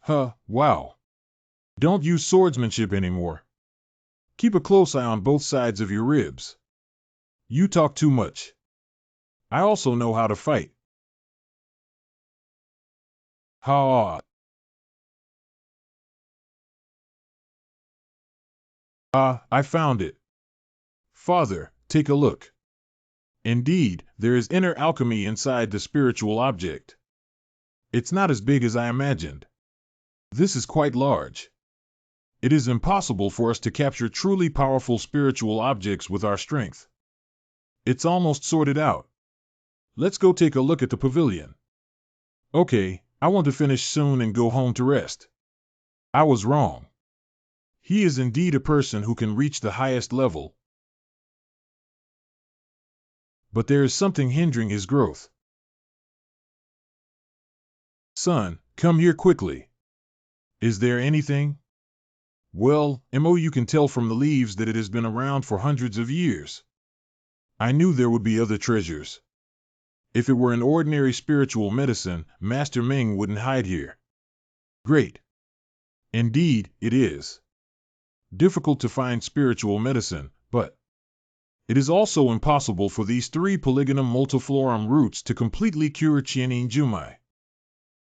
Speaker 1: Huh, wow. Don't use swordsmanship anymore. Keep a close eye on both sides of your ribs. You talk too much. I also know how to fight. Ha! I found it. Father, take a look. Indeed, there is inner alchemy inside the spiritual object. It's not as big as I imagined. This is quite large. It is impossible for us to capture truly powerful spiritual objects with our strength. It's almost sorted out. Let's go take a look at the pavilion. Okay, I want to finish soon and go home to rest. I was wrong. He is indeed a person who can reach the highest level. But there is something hindering his growth. Son, come here quickly. Is there anything? Well, you can tell from the leaves that it has been around for hundreds of years. I knew there would be other treasures. If it were an ordinary spiritual medicine, Master Ming wouldn't hide here. Great. Indeed, it is. Difficult to find spiritual medicine, but it is also impossible for these 3 polygonum multiflorum roots to completely cure Qianin Jumai.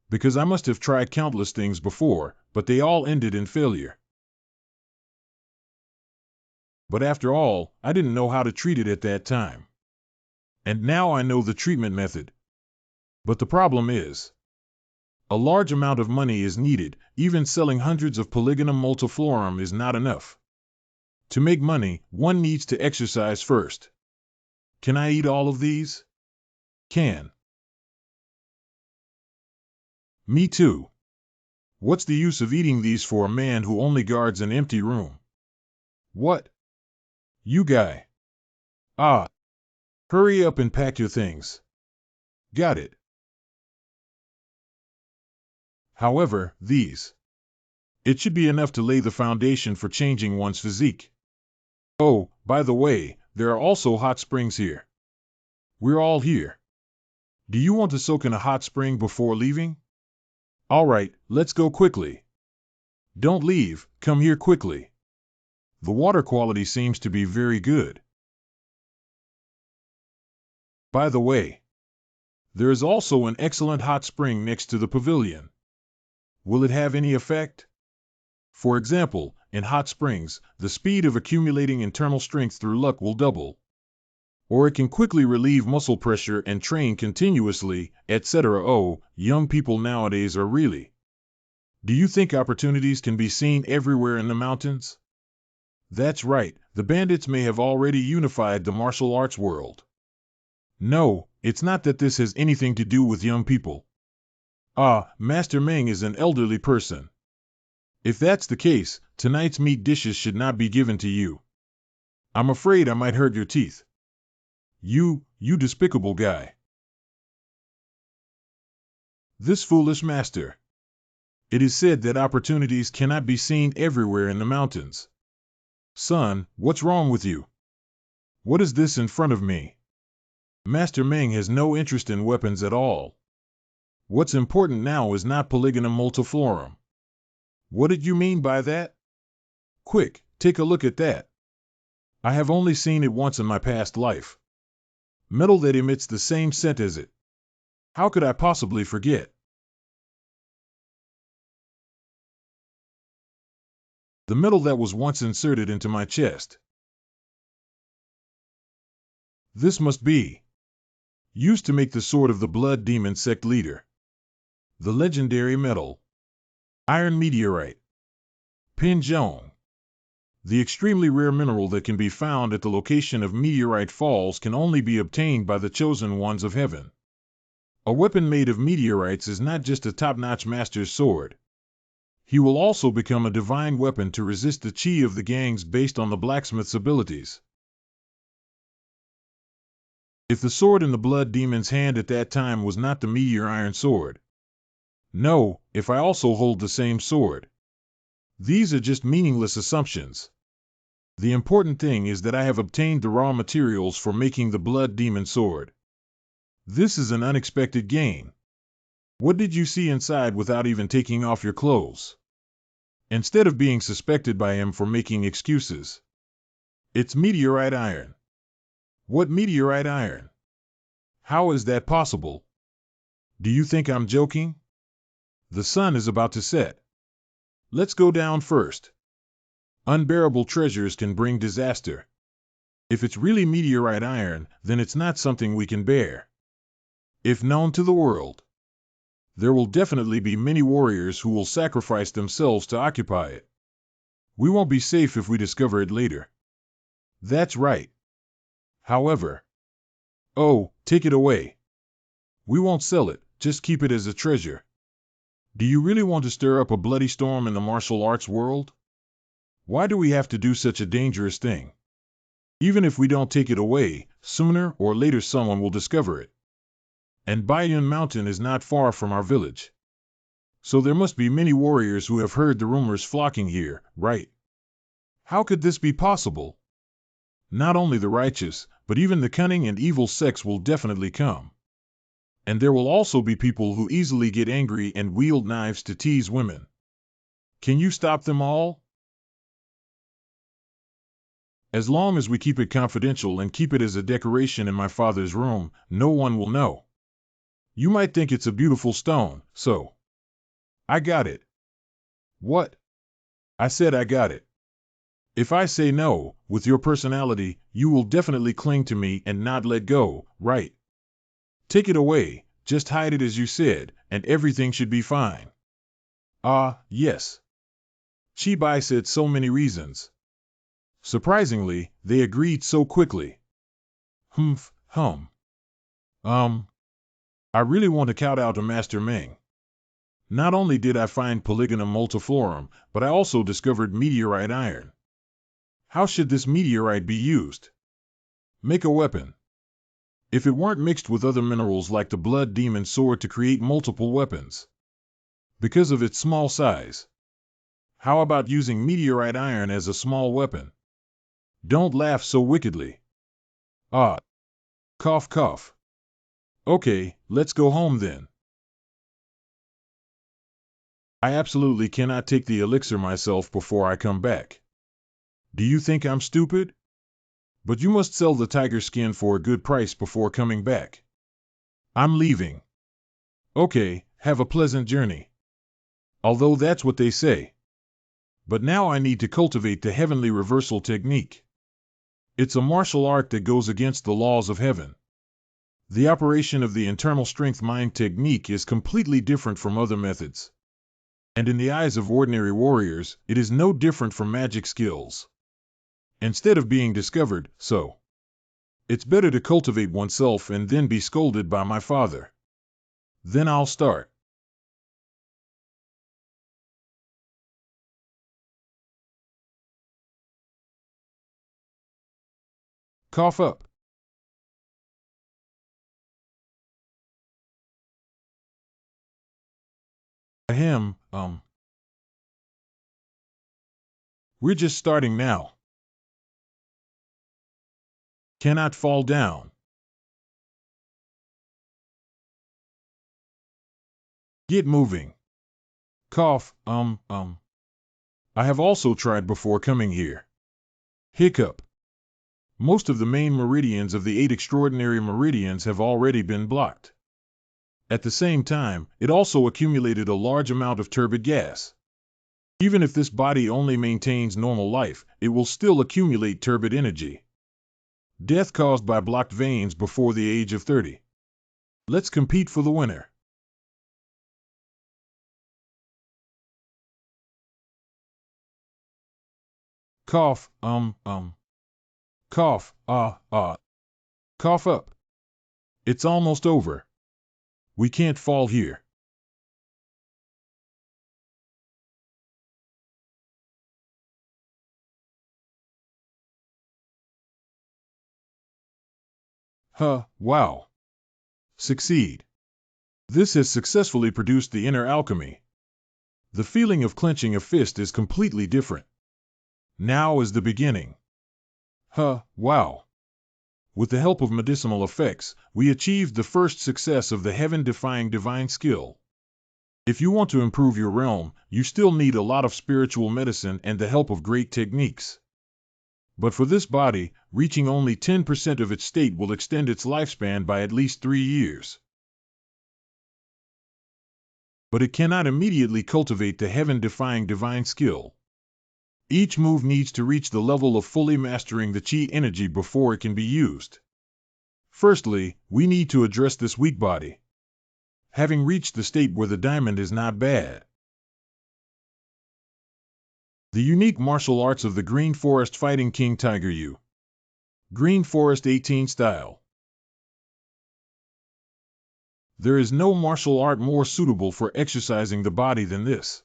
Speaker 1: Because I must have tried countless things before, but they all ended in failure. But after all, I didn't know how to treat it at that time. And now I know the treatment method. But the problem is, a large amount of money is needed. Even selling hundreds of polygonum multiflorum is not enough. To make money, one needs to exercise first. Can I eat all of these? Can. Me too. What's the use of eating these for a man who only guards an empty room? What? You guy. Hurry up and pack your things. Got it. However, these. It should be enough to lay the foundation for changing one's physique. Oh, by the way, there are also hot springs here. We're all here. Do you want to soak in a hot spring before leaving? All right, let's go quickly. Don't leave, come here quickly. The water quality seems to be very good. By the way, there is also an excellent hot spring next to the pavilion. Will it have any effect? For example, in hot springs, the speed of accumulating internal strength through luck will double. Or it can quickly relieve muscle pressure and train continuously, etc. Oh, young people nowadays are really. Do you think opportunities can be seen everywhere in the mountains? That's right, the bandits may have already unified the martial arts world. No, It's not that this has anything to do with young people. Ah, Master Meng is an elderly person. If that's the case, tonight's meat dishes should not be given to you. I'm afraid I might hurt your teeth. You despicable guy. This foolish master. It is said that opportunities cannot be seen everywhere in the mountains. Son, what's wrong with you? What is this in front of me? Master Meng has no interest in weapons at all. What's important now is not Polygonum multiflorum. What did you mean by that? Quick, take a look at that. I have only seen it once in my past life. Metal that emits the same scent as it. How could I possibly forget? The metal that was once inserted into my chest. This must be used to make the sword of the blood demon sect leader. The legendary metal. Iron meteorite. Pinjong. The extremely rare mineral that can be found at the location of meteorite falls can only be obtained by the chosen ones of heaven. A weapon made of meteorites is not just a top-notch master's sword. He will also become a divine weapon to resist the chi of the gangs based on the blacksmith's abilities. If the sword in the blood demon's hand at that time was not the meteor iron sword. No, if I also hold the same sword. These are just meaningless assumptions. The important thing is that I have obtained the raw materials for making the blood demon sword. This is an unexpected gain. What did you see inside without even taking off your clothes? Instead of being suspected by him for making excuses. It's meteorite iron. What meteorite iron? How is that possible? Do you think I'm joking? The sun is about to set. Let's go down first. Unbearable treasures can bring disaster. If it's really meteorite iron, then it's not something we can bear. If known to the world, there will definitely be many warriors who will sacrifice themselves to occupy it. We won't be safe if we discover it later. That's right. However, oh, take it away. We won't sell it, just keep it as a treasure. Do you really want to stir up a bloody storm in the martial arts world? Why do we have to do such a dangerous thing? Even if we don't take it away, sooner or later someone will discover it. And Baiyun Mountain is not far from our village. So there must be many warriors who have heard the rumors flocking here, right? How could this be possible? Not only the righteous, but even the cunning and evil sects will definitely come. And there will also be people who easily get angry and wield knives to tease women. Can you stop them all? As long as we keep it confidential and keep it as a decoration in my father's room, no one will know. You might think it's a beautiful stone, so. I got it. What? I said I got it. If I say no, with your personality, you will definitely cling to me and not let go, right? Take it away, just hide it as you said, and everything should be fine. Ah, yes. Chibai said so many reasons. Surprisingly, they agreed so quickly. Humph, hum. I really want to kowtow to Master Meng. Not only did I find Polygonum multiflorum, but I also discovered meteorite iron. How should this meteorite be used? Make a weapon. If it weren't mixed with other minerals like the blood demon sword to create multiple weapons. Because of its small size. How about using meteorite iron as a small weapon? Don't laugh so wickedly. Ah. Cough cough. Okay, let's go home then. I absolutely cannot take the elixir myself before I come back. Do you think I'm stupid? But you must sell the tiger skin for a good price before coming back. I'm leaving. Okay, have a pleasant journey. Although that's what they say. But now I need to cultivate the heavenly reversal technique. It's a martial art that goes against the laws of heaven. The operation of the internal strength mind technique is completely different from other methods. And in the eyes of ordinary warriors, it is no different from magic skills. Instead of being discovered, so. It's better to cultivate oneself and then be scolded by my father. Then I'll start. Cough up. Ahem, we're just starting now. Cannot fall down. Get moving. Cough, I have also tried before coming here. Hiccup. Most of the main meridians of the 8 extraordinary meridians have already been blocked. At the same time, it also accumulated a large amount of turbid gas. Even if this body only maintains normal life, it will still accumulate turbid energy. Death caused by blocked veins before the age of 30. Let's compete for the winner. Cough, cough, cough up. It's almost over. We can't fall here. Wow. Succeed. This has successfully produced the inner alchemy. The feeling of clenching a fist is completely different. Now is the beginning. Wow. With the help of medicinal effects, we achieved the first success of the heaven-defying divine skill. If you want to improve your realm, you still need a lot of spiritual medicine and the help of great techniques. But for this body, reaching only 10% of its state will extend its lifespan by at least 3 years. But it cannot immediately cultivate the heaven-defying divine skill. Each move needs to reach the level of fully mastering the chi energy before it can be used. Firstly, we need to address this weak body. Having reached the state where the diamond is not bad. The unique martial arts of the Green Forest Fighting King Tiger U. Green Forest 18 style. There is no martial art more suitable for exercising the body than this.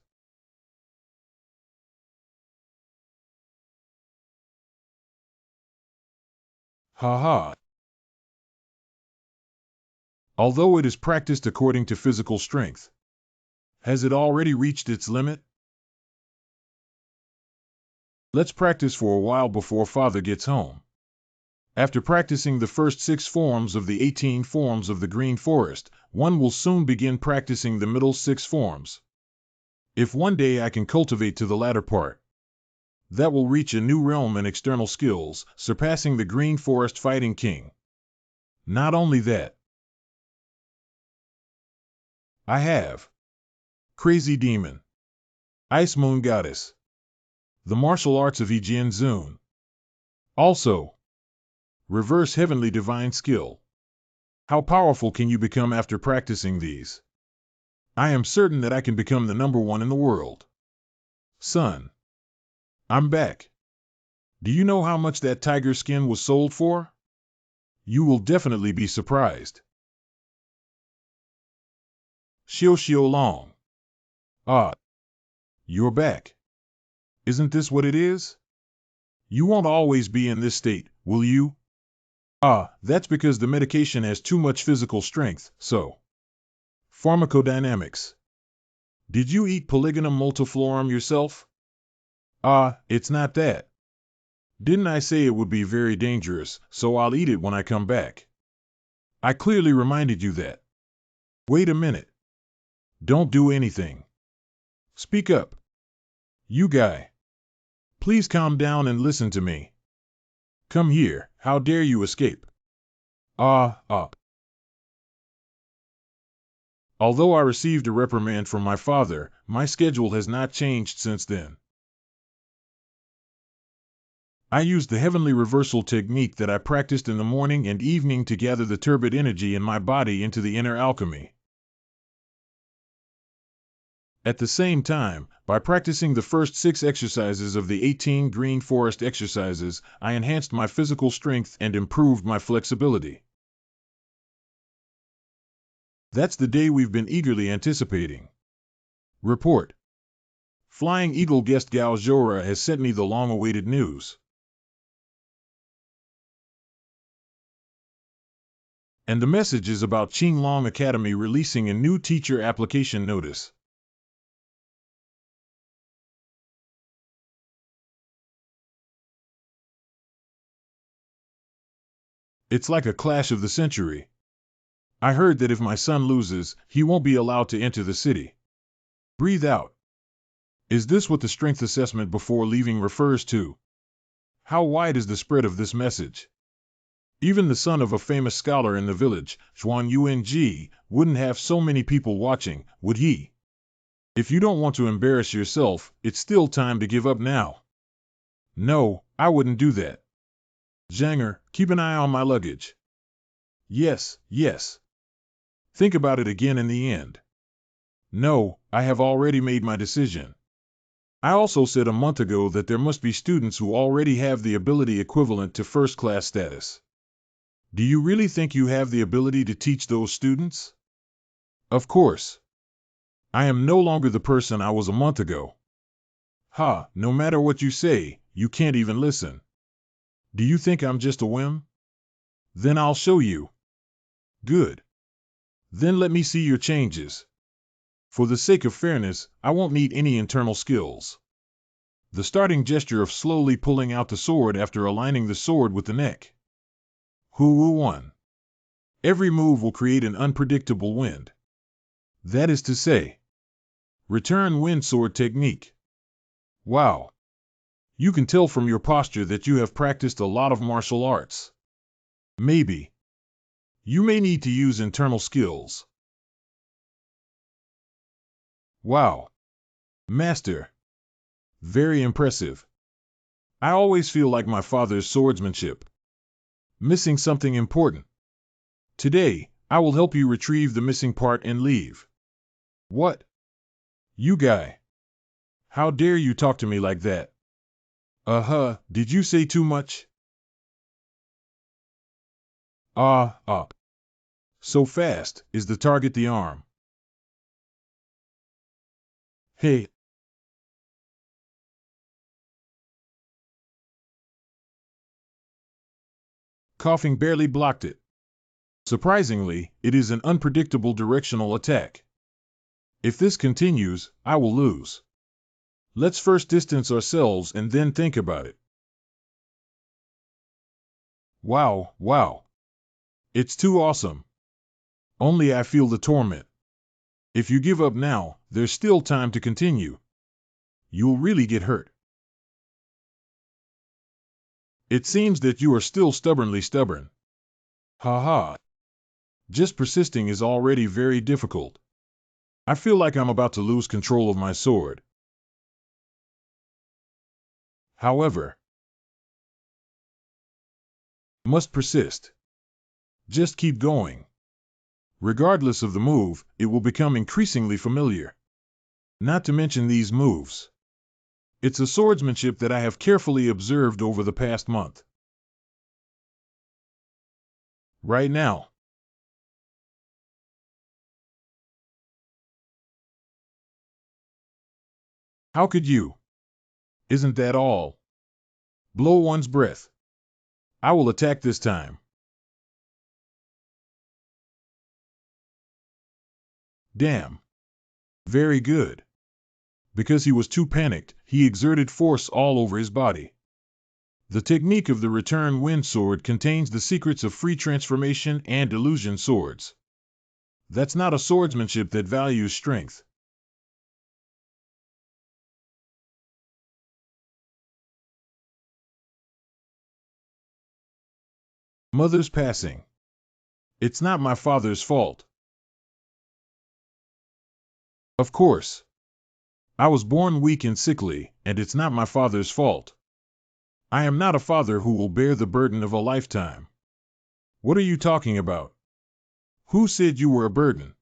Speaker 1: Haha. Although it is practiced according to physical strength, has it already reached its limit? Let's practice for a while before Father gets home. After practicing the first 6 forms of the 18 forms of the Green Forest, one will soon begin practicing the middle 6 forms. If one day I can cultivate to the latter part, that will reach a new realm in external skills, surpassing the Green Forest Fighting King. Not only that, I have Crazy Demon, Ice Moon Goddess, the martial arts of Ijin Zun. Also, Reverse Heavenly Divine Skill. How powerful can you become after practicing these? I am certain that I can become the #1 in the world. Son, I'm back. Do you know how much that tiger skin was sold for? You will definitely be surprised. Xiao Long. Ah, you're back. Isn't this what it is? You won't always be in this state, will you? Ah, that's because the medication has too much physical strength, so. Pharmacodynamics. Did you eat Polygonum multiflorum yourself? Ah, it's not that. Didn't I say it would be very dangerous, so I'll eat it when I come back. I clearly reminded you that. Wait a minute. Don't do anything. Speak up. You guy. Please calm down and listen to me. Come here, how dare you escape? Although I received a reprimand from my father, my schedule has not changed since then. I used the heavenly reversal technique that I practiced in the morning and evening to gather the turbid energy in my body into the inner alchemy. At the same time, by practicing the first 6 exercises of the 18 Green Forest exercises, I enhanced my physical strength and improved my flexibility. That's the day we've been eagerly anticipating. Report. Flying Eagle guest Gao Zhora has sent me the long-awaited news. And the message is about Qinglong Academy releasing a new teacher application notice. It's like a clash of the century. I heard that if my son loses, he won't be allowed to enter the city. Breathe out. Is this what the strength assessment before leaving refers to? How wide is the spread of this message? Even the son of a famous scholar in the village, Zhuan Yuanji, wouldn't have so many people watching, would he? If you don't want to embarrass yourself, it's still time to give up now. No, I wouldn't do that. Zhanger, keep an eye on my luggage. Yes, yes. Think about it again in the end. No, I have already made my decision. I also said a month ago that there must be students who already have the ability equivalent to first-class status. Do you really think you have the ability to teach those students? Of course. I am no longer the person I was a month ago. Ha, no matter what you say, you can't even listen. Do you think I'm just a whim? Then I'll show you. Good. Then let me see your changes. For the sake of fairness, I won't need any internal skills. The starting gesture of slowly pulling out the sword after aligning the sword with the neck. Who won? Every move will create an unpredictable wind. That is to say, return wind sword technique. Wow. You can tell from your posture that you have practiced a lot of martial arts. Maybe. You may need to use internal skills. Wow. Master. Very impressive. I always feel like my father's swordsmanship. Missing something important. Today, I will help you retrieve the missing part and leave. What? You guy. How dare you talk to me like that? Did you say too much? So fast, is the target the arm? Hey. Coughing barely blocked it. Surprisingly, it is an unpredictable directional attack. If this continues, I will lose. Let's first distance ourselves and then think about it. Wow. It's too awesome. Only I feel the torment. If you give up now, there's still time to continue. You'll really get hurt. It seems that you are still stubbornly stubborn. Ha. Just persisting is already very difficult. I feel like I'm about to lose control of my sword. However, must persist. Just keep going. Regardless of the move, it will become increasingly familiar. Not to mention these moves. It's a swordsmanship that I have carefully observed over the past month. Right now. How could you? Isn't that all? Blow one's breath. I will attack this time. Damn. Very good. Because he was too panicked, he exerted force all over his body. The technique of the return wind sword contains the secrets of free transformation and illusion swords. That's not a swordsmanship that values strength. Mother's passing. It's not my father's fault. Of course. I was born weak and sickly, and it's not my father's fault. I am not a father who will bear the burden of a lifetime. What are you talking about? Who said you were a burden?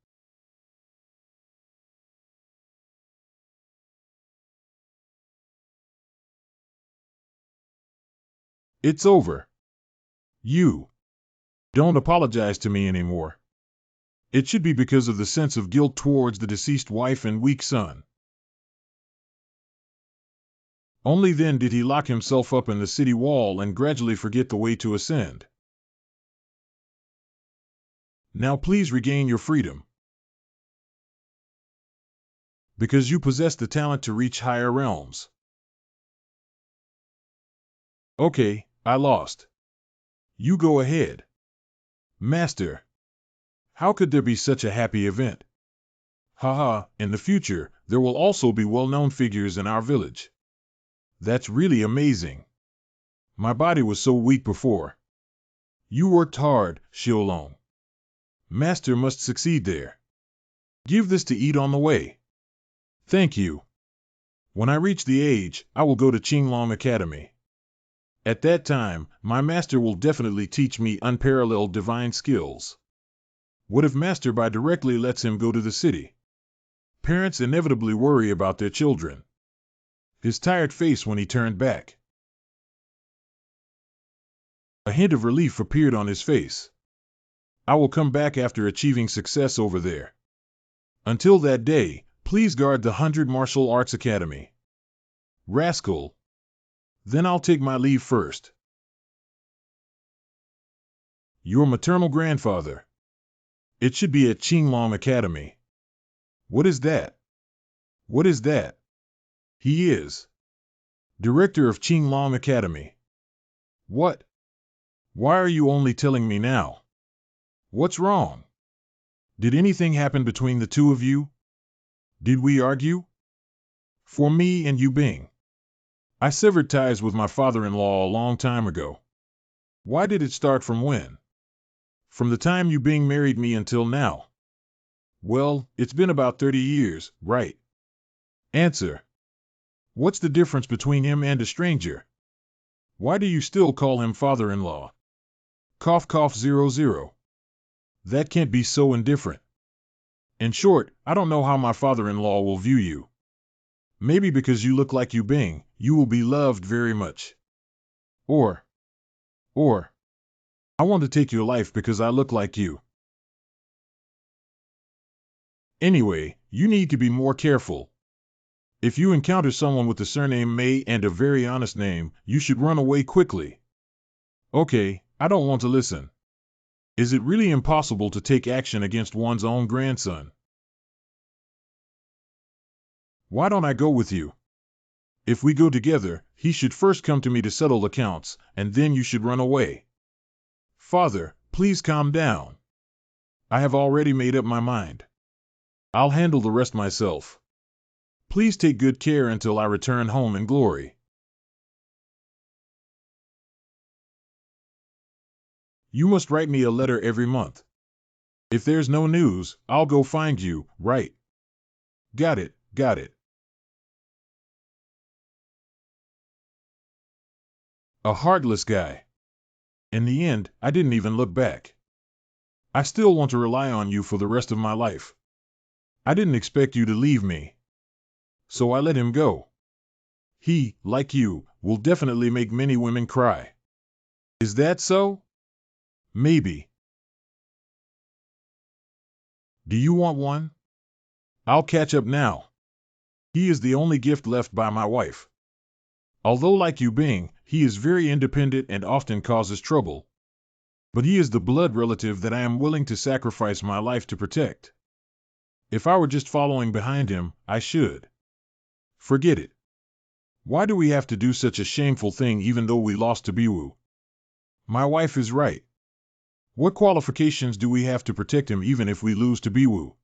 Speaker 1: It's over. You don't apologize to me anymore. It should be because of the sense of guilt towards the deceased wife and weak son. Only then did he lock himself up in the city wall and gradually forget the way to ascend. Now please regain your freedom. Because you possess the talent to reach higher realms. Okay, I lost. You go ahead. Master. How could there be such a happy event? Haha, in the future, there will also be well-known figures in our village. That's really amazing. My body was so weak before. You worked hard, Xiaolong. Master must succeed there. Give this to eat on the way. Thank you. When I reach the age, I will go to Qinglong Academy. At that time, my master will definitely teach me unparalleled divine skills. What if Master Bai directly lets him go to the city? Parents inevitably worry about their children. His tired face when he turned back. A hint of relief appeared on his face. I will come back after achieving success over there. Until that day, please guard the 100 Martial Arts Academy. Rascal. Then I'll take my leave first. Your maternal grandfather. It should be at Qinglong Academy. What is that? What is that? He is director of Qinglong Academy. What? Why are you only telling me now? What's wrong? Did anything happen between the two of you? Did we argue? For me and Yu Bing. I severed ties with my father-in-law a long time ago. Why did it start from when? From the time Yu Bing married me until now. Well, it's been about 30 years, right? Answer. What's the difference between him and a stranger? Why do you still call him father-in-law? Cough cough 00. That can't be so indifferent. In short, I don't know how my father-in-law will view you. Maybe because you look like Yu Bing, you will be loved very much. Or, I want to take your life because I look like you. Anyway, you need to be more careful. If you encounter someone with the surname Mei and a very honest name, you should run away quickly. Okay, I don't want to listen. Is it really impossible to take action against one's own grandson? Why don't I go with you? If we go together, he should first come to me to settle accounts, and then you should run away. Father, please calm down. I have already made up my mind. I'll handle the rest myself. Please take good care until I return home in glory. You must write me a letter every month. If there's no news, I'll go find you, right? Got it, got it. A heartless guy. In the end, I didn't even look back. I still want to rely on you for the rest of my life. I didn't expect you to leave me. So I let him go. He, like you, will definitely make many women cry. Is that so? Maybe. Do you want one? I'll catch up now. He is the only gift left by my wife. Although like Yu Bing, he is very independent and often causes trouble. But he is the blood relative that I am willing to sacrifice my life to protect. If I were just following behind him, I should. Forget it. Why do we have to do such a shameful thing even though we lost to Biwu? My wife is right. What qualifications do we have to protect him even if we lose to Biwu?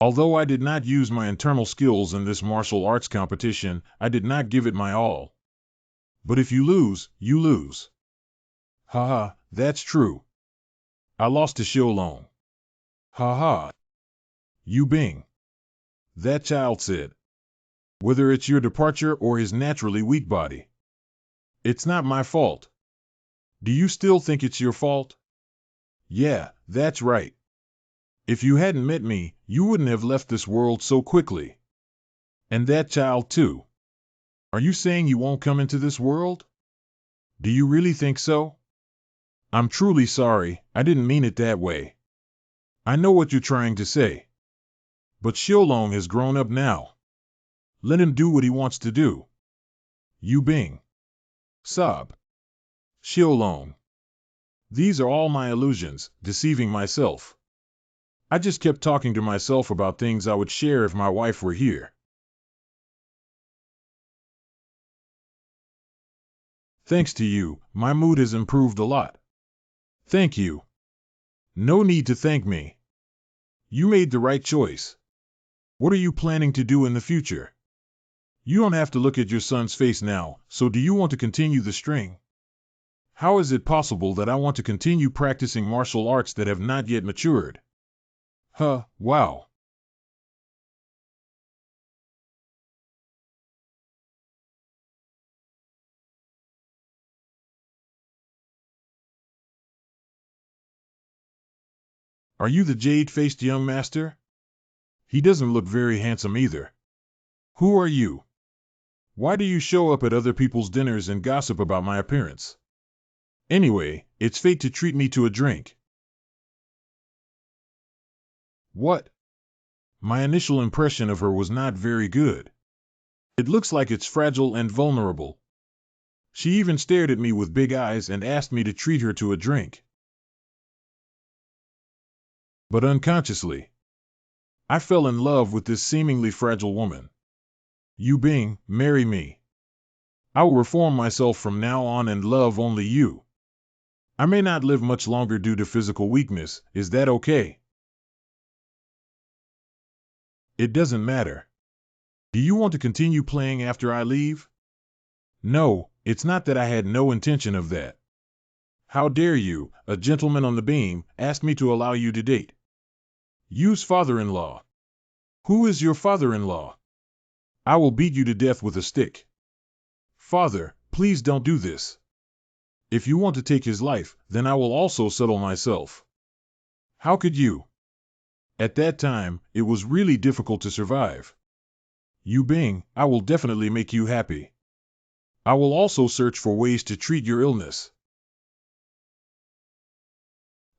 Speaker 1: Although I did not use my internal skills in this martial arts competition, I did not give it my all. But if you lose, you lose. Haha, that's true. I lost to Xiaolong. Haha. Yu Bing. That child said. Whether it's your departure or his naturally weak body. It's not my fault. Do you still think it's your fault? Yeah, that's right. If you hadn't met me, you wouldn't have left this world so quickly. And that child too. Are you saying you won't come into this world? Do you really think so? I'm truly sorry, I didn't mean it that way. I know what you're trying to say. But Xiaolong has grown up now. Let him do what he wants to do. Yu Bing. Sob. Xiaolong. These are all my illusions, deceiving myself. I just kept talking to myself about things I would share if my wife were here. Thanks to you, my mood has improved a lot. Thank you. No need to thank me. You made the right choice. What are you planning to do in the future? You don't have to look at your son's face now, so do you want to continue the string? How is it possible that I want to continue practicing martial arts that have not yet matured? Wow. Are you the jade-faced young master? He doesn't look very handsome either. Who are you? Why do you show up at other people's dinners and gossip about my appearance? Anyway, it's fate to treat me to a drink. What? My initial impression of her was not very good. It looks like it's fragile and vulnerable. She even stared at me with big eyes and asked me to treat her to a drink. But unconsciously, I fell in love with this seemingly fragile woman. Yu Bing, marry me. I will reform myself from now on and love only you. I may not live much longer due to physical weakness, is that okay? It doesn't matter. Do you want to continue playing after I leave? No, it's not that I had no intention of that. How dare you, a gentleman on the beam, ask me to allow you to date? Yu's father-in-law. Who is your father-in-law? I will beat you to death with a stick. Father, please don't do this. If you want to take his life, then I will also settle myself. How could you? At that time, it was really difficult to survive. Yu Bing, I will definitely make you happy. I will also search for ways to treat your illness.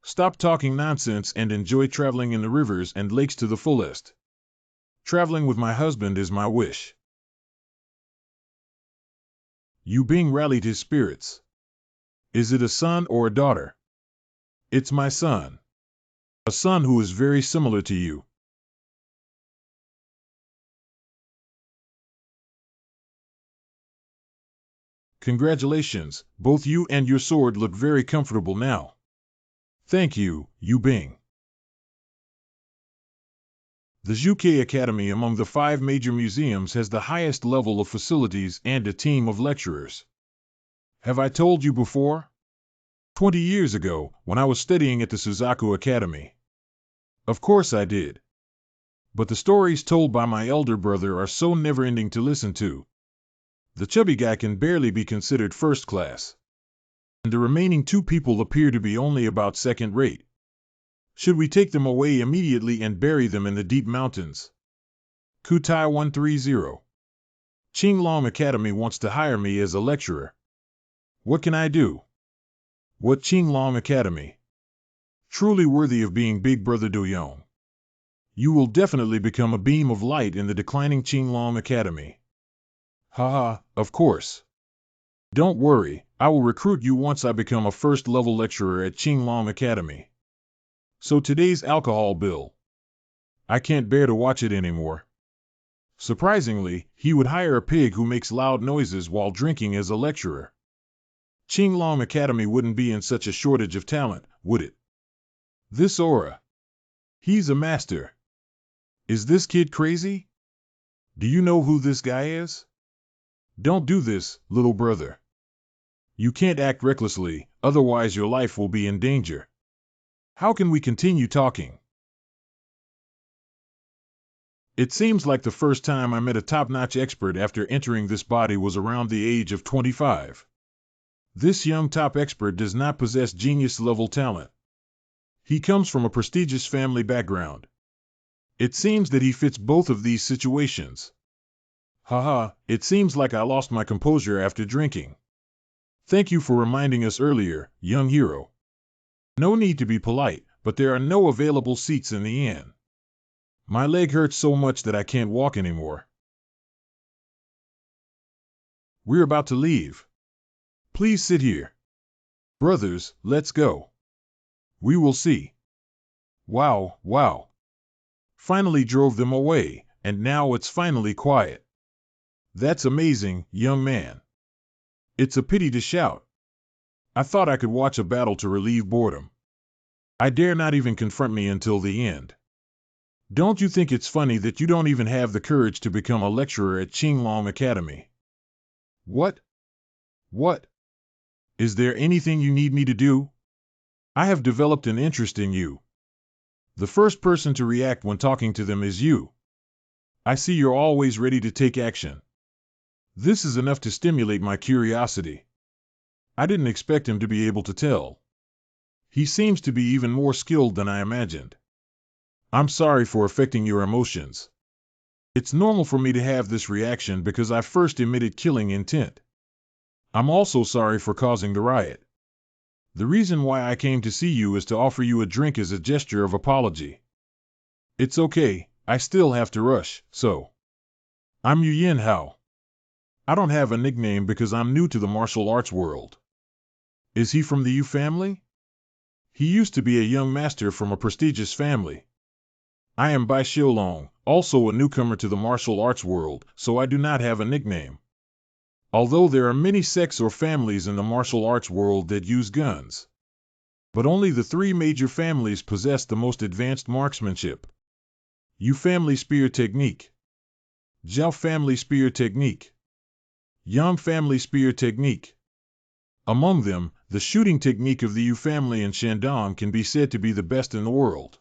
Speaker 1: Stop talking nonsense and enjoy traveling in the rivers and lakes to the fullest. Traveling with my husband is my wish. Yu Bing rallied his spirits. Is it a son or a daughter? It's my son. A son who is very similar to you. Congratulations, both you and your sword look very comfortable now. Thank you, Yu Bing. The Zhuke Academy among the 5 major museums has the highest level of facilities and a team of lecturers. Have I told you before? 20 years ago, when I was studying at the Suzaku Academy. Of course I did. But the stories told by my elder brother are so never-ending to listen to. The chubby guy can barely be considered first class. And the remaining 2 people appear to be only about second rate. Should we take them away immediately and bury them in the deep mountains? Kutai 130. Qinglong Academy wants to hire me as a lecturer. What can I do? What Qinglong Academy? Truly worthy of being Big Brother Doyong. You will definitely become a beam of light in the declining Qinglong Academy. Haha, of course. Don't worry, I will recruit you once I become a first-level lecturer at Qinglong Academy. So today's alcohol bill. I can't bear to watch it anymore. Surprisingly, he would hire a pig who makes loud noises while drinking as a lecturer. Qinglong Academy wouldn't be in such a shortage of talent, would it? This aura. He's a master. Is this kid crazy? Do you know who this guy is? Don't do this, little brother. You can't act recklessly, otherwise your life will be in danger. How can we continue talking? It seems like the first time I met a top-notch expert after entering this body was around the age of 25. This young top expert does not possess genius-level talent. He comes from a prestigious family background. It seems that he fits both of these situations. Haha, it seems like I lost my composure after drinking. Thank you for reminding us earlier, young hero. No need to be polite, but there are no available seats in the inn. My leg hurts so much that I can't walk anymore. We're about to leave. Please sit here. Brothers, let's go. We will see. Wow, wow. Finally drove them away, and now it's finally quiet. That's amazing, young man. It's a pity to shout. I thought I could watch a battle to relieve boredom. I dare not even confront me until the end. Don't you think it's funny that you don't even have the courage to become a lecturer at Qinglong Academy? What? What? Is there anything you need me to do? I have developed an interest in you. The first person to react when talking to them is you. I see you're always ready to take action. This is enough to stimulate my curiosity. I didn't expect him to be able to tell. He seems to be even more skilled than I imagined. I'm sorry for affecting your emotions. It's normal for me to have this reaction because I first emitted killing intent. I'm also sorry for causing the riot. The reason why I came to see you is to offer you a drink as a gesture of apology. It's okay, I still have to rush, so. I'm Yu Yin Hao. I don't have a nickname because I'm new to the martial arts world. Is he from the Yu family? He used to be a young master from a prestigious family. I am Bai Xiaolong, also a newcomer to the martial arts world, so I do not have a nickname. Although there are many sects or families in the martial arts world that use guns. But only the three major families possess the most advanced marksmanship. Yu family spear technique. Zhao family spear technique. Yang family spear technique. Among them, the shooting technique of the Yu family in Shandong can be said to be the best in the world.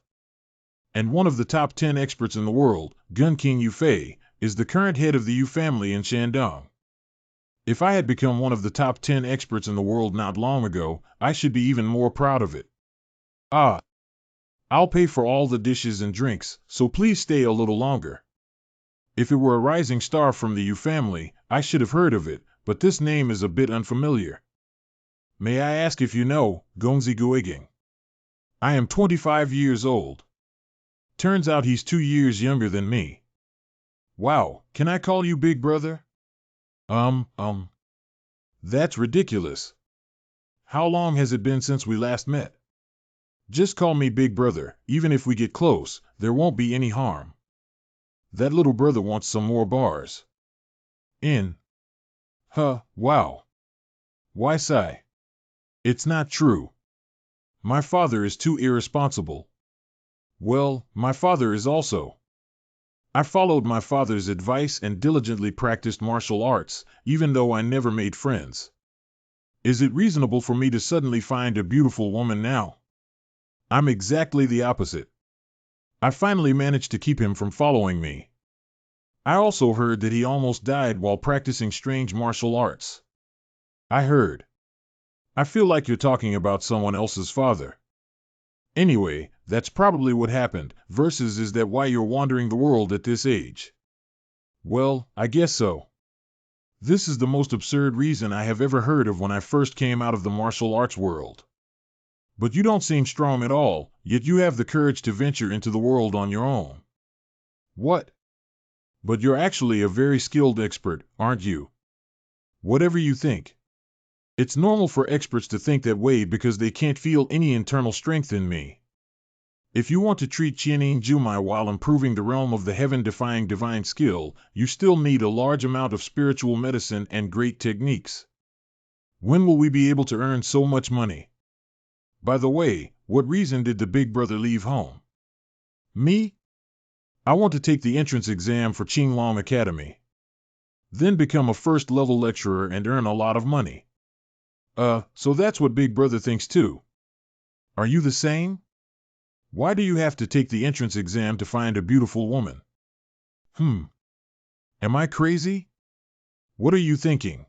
Speaker 1: And one of the top 10 experts in the world, Gun King Yu Fei, is the current head of the Yu family in Shandong. If I had become one of the top 10 experts in the world not long ago, I should be even more proud of it. Ah, I'll pay for all the dishes and drinks, so please stay a little longer. If it were a rising star from the Yu family, I should have heard of it, but this name is a bit unfamiliar. May I ask if you know Gongzi Guiging? I am 25 years old. Turns out he's 2 years younger than me. Wow, can I call you big brother? That's ridiculous. How long has it been since we last met? Just call me big brother, even if we get close, there won't be any harm. That little brother wants some more bars. Wow. Why sigh? It's not true. My father is too irresponsible. Well, my father is also. I followed my father's advice and diligently practiced martial arts, even though I never made friends. Is it reasonable for me to suddenly find a beautiful woman now? I'm exactly the opposite. I finally managed to keep him from following me. I also heard that he almost died while practicing strange martial arts. I heard. I feel like you're talking about someone else's father. Anyway, that's probably what happened, versus is that why you're wandering the world at this age? Well, I guess so. This is the most absurd reason I have ever heard of when I first came out of the martial arts world. But you don't seem strong at all, yet you have the courage to venture into the world on your own. What? But you're actually a very skilled expert, aren't you? Whatever you think. It's normal for experts to think that way because they can't feel any internal strength in me. If you want to treat Qianing Jumai while improving the realm of the heaven-defying divine skill, you still need a large amount of spiritual medicine and great techniques. When will we be able to earn so much money? By the way, what reason did the big brother leave home? Me? I want to take the entrance exam for Qinglong Academy. Then become a first-level lecturer and earn a lot of money. So that's what Big Brother thinks too. Are you the same? Why do you have to take the entrance exam to find a beautiful woman? Am I crazy? What are you thinking?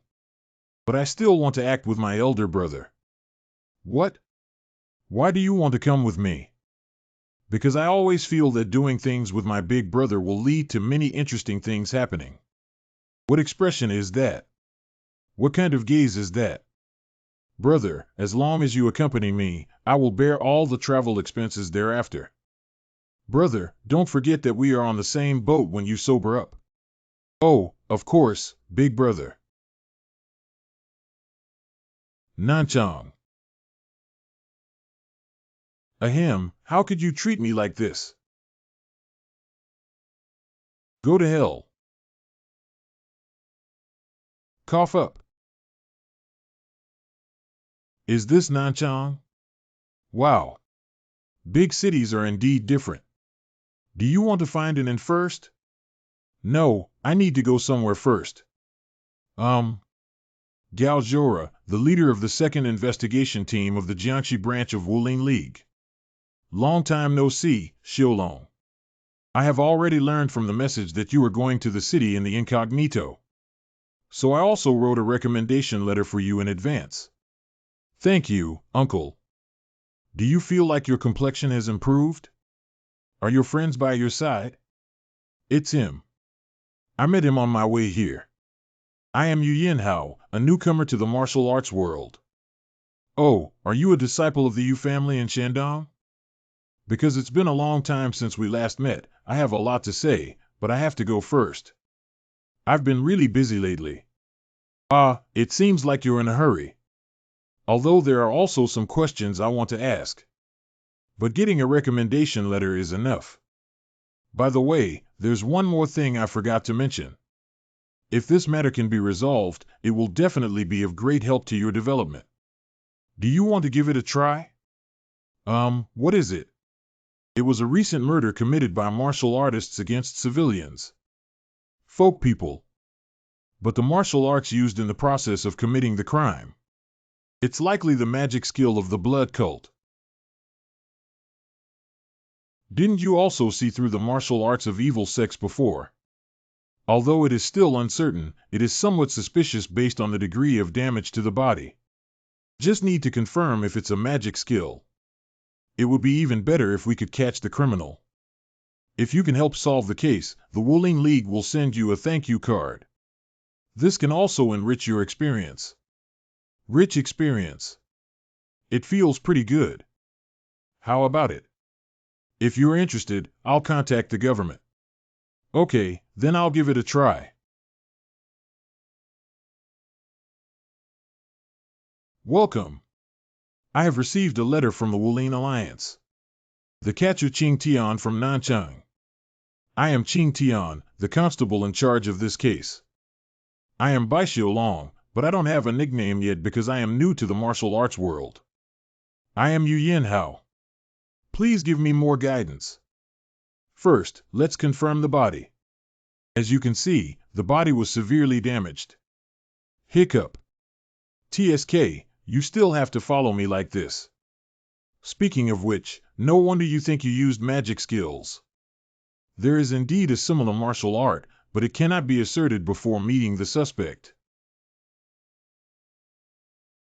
Speaker 1: But I still want to act with my elder brother. What? Why do you want to come with me? Because I always feel that doing things with my big brother will lead to many interesting things happening. What expression is that? What kind of gaze is that? Brother, as long as you accompany me, I will bear all the travel expenses thereafter. Brother, don't forget that we are on the same boat when you sober up. Oh, of course, big brother. Nanchang. Ahem, how could you treat me like this? Go to hell. Cough up. Is this Nanchang? Wow. Big cities are indeed different. Do you want to find an inn first? No, I need to go somewhere first. Gao Zhora, the leader of the second investigation team of the Jiangxi branch of Wulin League. Long time no see, Xiaolong. I have already learned from the message that you were going to the city in the incognito. So I also wrote a recommendation letter for you in advance. Thank you, uncle. Do you feel like your complexion has improved? Are your friends by your side? It's him. I met him on my way here. I am Yu Yinhao, a newcomer to the martial arts world. Oh, are you a disciple of the Yu family in Shandong? Because it's been a long time since we last met, I have a lot to say, but I have to go first. I've been really busy lately. It seems like you're in a hurry. Although there are also some questions I want to ask. But getting a recommendation letter is enough. By the way, there's one more thing I forgot to mention. If this matter can be resolved, it will definitely be of great help to your development. Do you want to give it a try? What is it? It was a recent murder committed by martial artists against civilians. Folk people. But the martial arts used in the process of committing the crime. It's likely the magic skill of the blood cult. Didn't you also see through the martial arts of evil sects before? Although it is still uncertain, it is somewhat suspicious based on the degree of damage to the body. Just need to confirm if it's a magic skill. It would be even better if we could catch the criminal. If you can help solve the case, the Wulin League will send you a thank you card. This can also enrich your experience. Rich experience. It feels pretty good. How about it? If you're interested, I'll contact the government. Okay, then I'll give it a try. Welcome. I have received a letter from the Wulin Alliance. The catcher Qing Tian from Nanchang. I am Qing Tian, the constable in charge of this case. I am Bai Xiaolong, but I don't have a nickname yet because I am new to the martial arts world. I am Yu Yinhao. Please give me more guidance. First, let's confirm the body. As you can see, the body was severely damaged. Hiccup. TSK, you still have to follow me like this. Speaking of which, no wonder you think you used magic skills. There is indeed a similar martial art, but it cannot be asserted before meeting the suspect.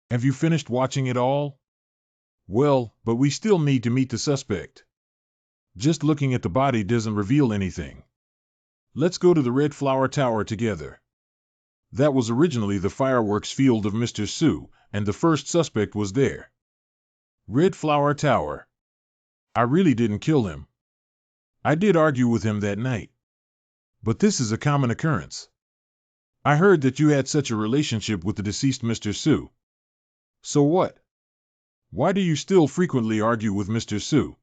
Speaker 1: Have you finished watching it all? Well, but we still need to meet the suspect. Just looking at the body doesn't reveal anything. Let's go to the Red Flower Tower together. That was originally the fireworks field of Mr. Su, and the first suspect was there. Red Flower Tower. I really didn't kill him. I did argue with him that night. But this is a common occurrence. I heard that you had such a relationship with the deceased Mr. Su. So what? Why do you still frequently argue with Mr. Su?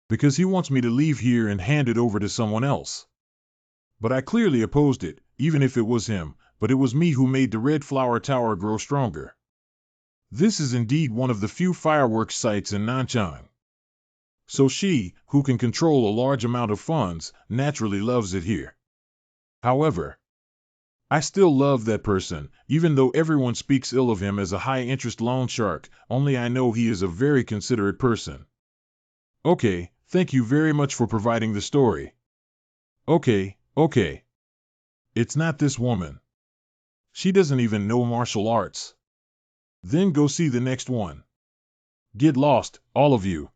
Speaker 1: Because he wants me to leave here and hand it over to someone else. But I clearly opposed it, even if it was him, but it was me who made the Red Flower Tower grow stronger. This is indeed one of the few fireworks sites in Nanchang. So she, who can control a large amount of funds, naturally loves it here. However, I still love that person, even though everyone speaks ill of him as a high-interest loan shark, only I know he is a very considerate person. Okay, thank you very much for providing the story. Okay. It's not this woman. She doesn't even know martial arts. Then go see the next one. Get lost, all of you.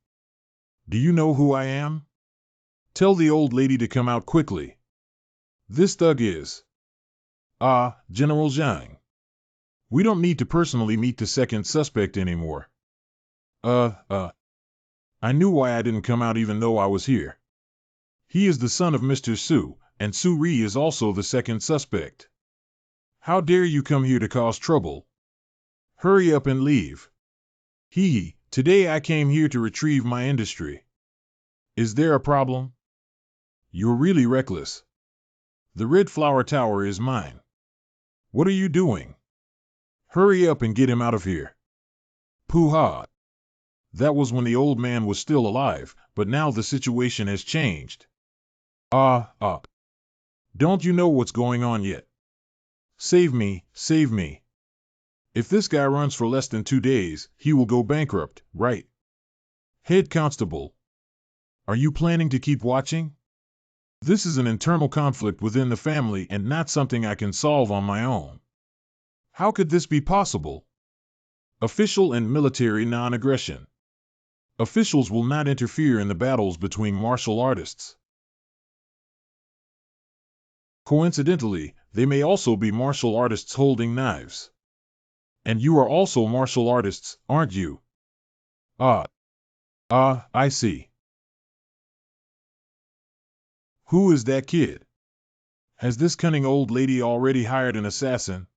Speaker 1: Do you know who I am? Tell the old lady to come out quickly. This thug is... General Zhang. We don't need to personally meet the second suspect anymore. I knew why I didn't come out even though I was here. He is the son of Mr. Su, and Su Ri is also the second suspect. How dare you come here to cause trouble? Hurry up and leave. Today I came here to retrieve my industry. Is there a problem? You're really reckless. The Red Flower Tower is mine. What are you doing? Hurry up and get him out of here. Pooh-ha. That was when the old man was still alive, but now the situation has changed. Don't you know what's going on yet? Save me, save me. If this guy runs for less than 2 days, he will go bankrupt, right? Head Constable. Are you planning to keep watching? This is an internal conflict within the family and not something I can solve on my own. How could this be possible? Official and military non-aggression. Officials will not interfere in the battles between martial artists. Coincidentally, they may also be martial artists holding knives. And you are also martial artists, aren't you? I see. Who is that kid? Has this cunning old lady already hired an assassin?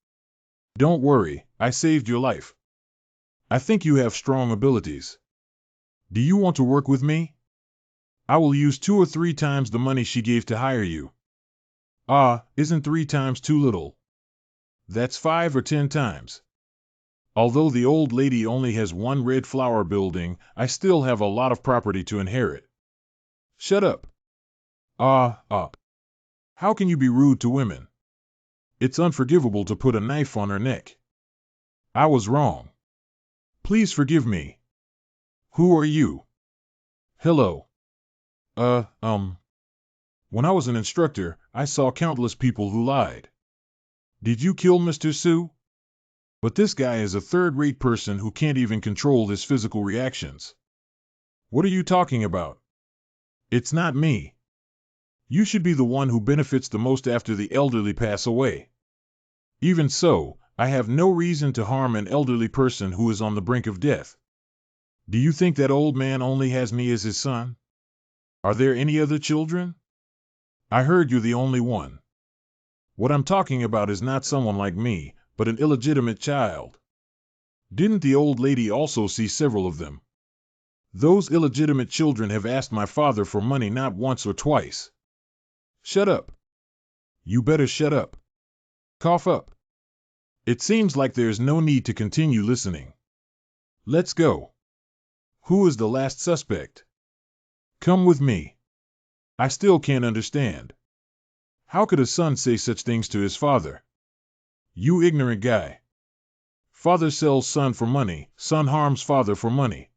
Speaker 1: Don't worry, I saved your life. I think you have strong abilities. Do you want to work with me? I will use 2 or 3 times the money she gave to hire you. Isn't 3 times too little? That's 5 or 10 times. Although the old lady only has 1 red flower building, I still have a lot of property to inherit. Shut up. How can you be rude to women? It's unforgivable to put a knife on her neck. I was wrong. Please forgive me. Who are you? Hello. When I was an instructor, I saw countless people who lied. Did you kill Mr. Su? But this guy is a third-rate person who can't even control his physical reactions. What are you talking about? It's not me. You should be the one who benefits the most after the elderly pass away. Even so, I have no reason to harm an elderly person who is on the brink of death. Do you think that old man only has me as his son? Are there any other children? I heard you're the only one. What I'm talking about is not someone like me, but an illegitimate child. Didn't the old lady also see several of them? Those illegitimate children have asked my father for money not once or twice. Shut up. You better shut up. Cough up. It seems like there's no need to continue listening. Let's go. Who is the last suspect? Come with me. I still can't understand. How could a son say such things to his father? You ignorant guy. Father sells son for money, son harms father for money.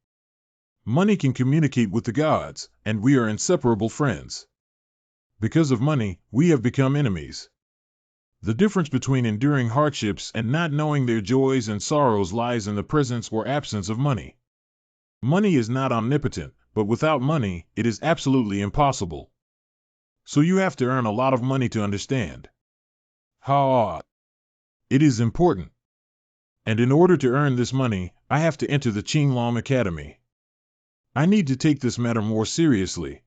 Speaker 1: Money can communicate with the gods, and we are inseparable friends. Because of money, we have become enemies. The difference between enduring hardships and not knowing their joys and sorrows lies in the presence or absence of money. Money is not omnipotent, but without money, it is absolutely impossible. So you have to earn a lot of money to understand. It is important. And in order to earn this money, I have to enter the Qinglong Academy. I need to take this matter more seriously.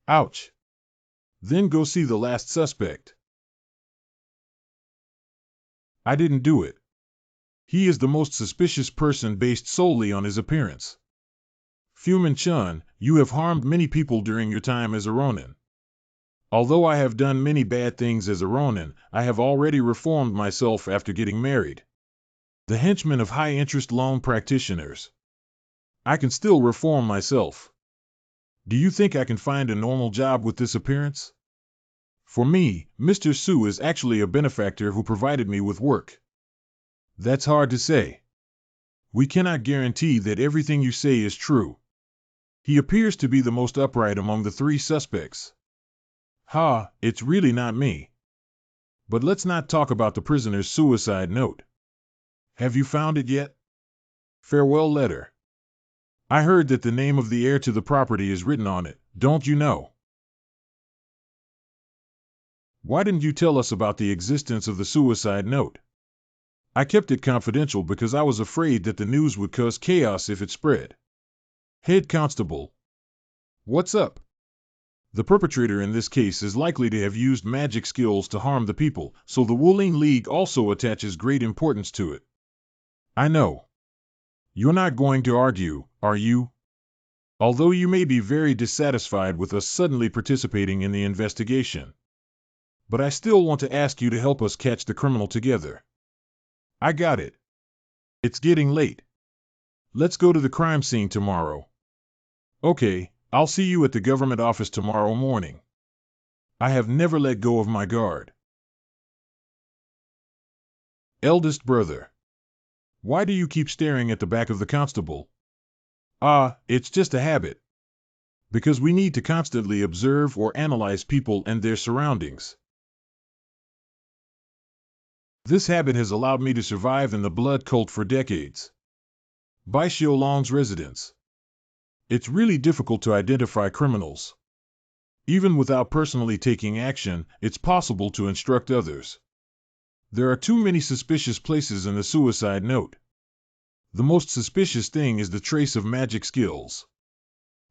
Speaker 1: Ouch. Then go see the last suspect. I didn't do it. He is the most suspicious person based solely on his appearance. Fumin-chun, you have harmed many people during your time as a Ronin. Although I have done many bad things as a Ronin, I have already reformed myself after getting married. The henchmen of high-interest loan practitioners. I can still reform myself. Do you think I can find a normal job with this appearance? For me, Mr. Su is actually a benefactor who provided me with work. That's hard to say. We cannot guarantee that everything you say is true. He appears to be the most upright among the 3 suspects. It's really not me. But let's not talk about the prisoner's suicide note. Have you found it yet? Farewell letter. I heard that the name of the heir to the property is written on it, don't you know? Why didn't you tell us about the existence of the suicide note? I kept it confidential because I was afraid that the news would cause chaos if it spread. Head Constable. What's up? The perpetrator in this case is likely to have used magic skills to harm the people, so the Wuling League also attaches great importance to it. I know. You're not going to argue, are you? Although you may be very dissatisfied with us suddenly participating in the investigation. But I still want to ask you to help us catch the criminal together. I got it. It's getting late. Let's go to the crime scene tomorrow. Okay, I'll see you at the government office tomorrow morning. I have never let go of my guard. Eldest brother. Why do you keep staring at the back of the constable? It's just a habit. Because we need to constantly observe or analyze people and their surroundings. This habit has allowed me to survive in the blood cult for decades. Bai Xiaolong's residence. It's really difficult to identify criminals. Even without personally taking action, it's possible to instruct others. There are too many suspicious places in the suicide note. The most suspicious thing is the trace of magic skills.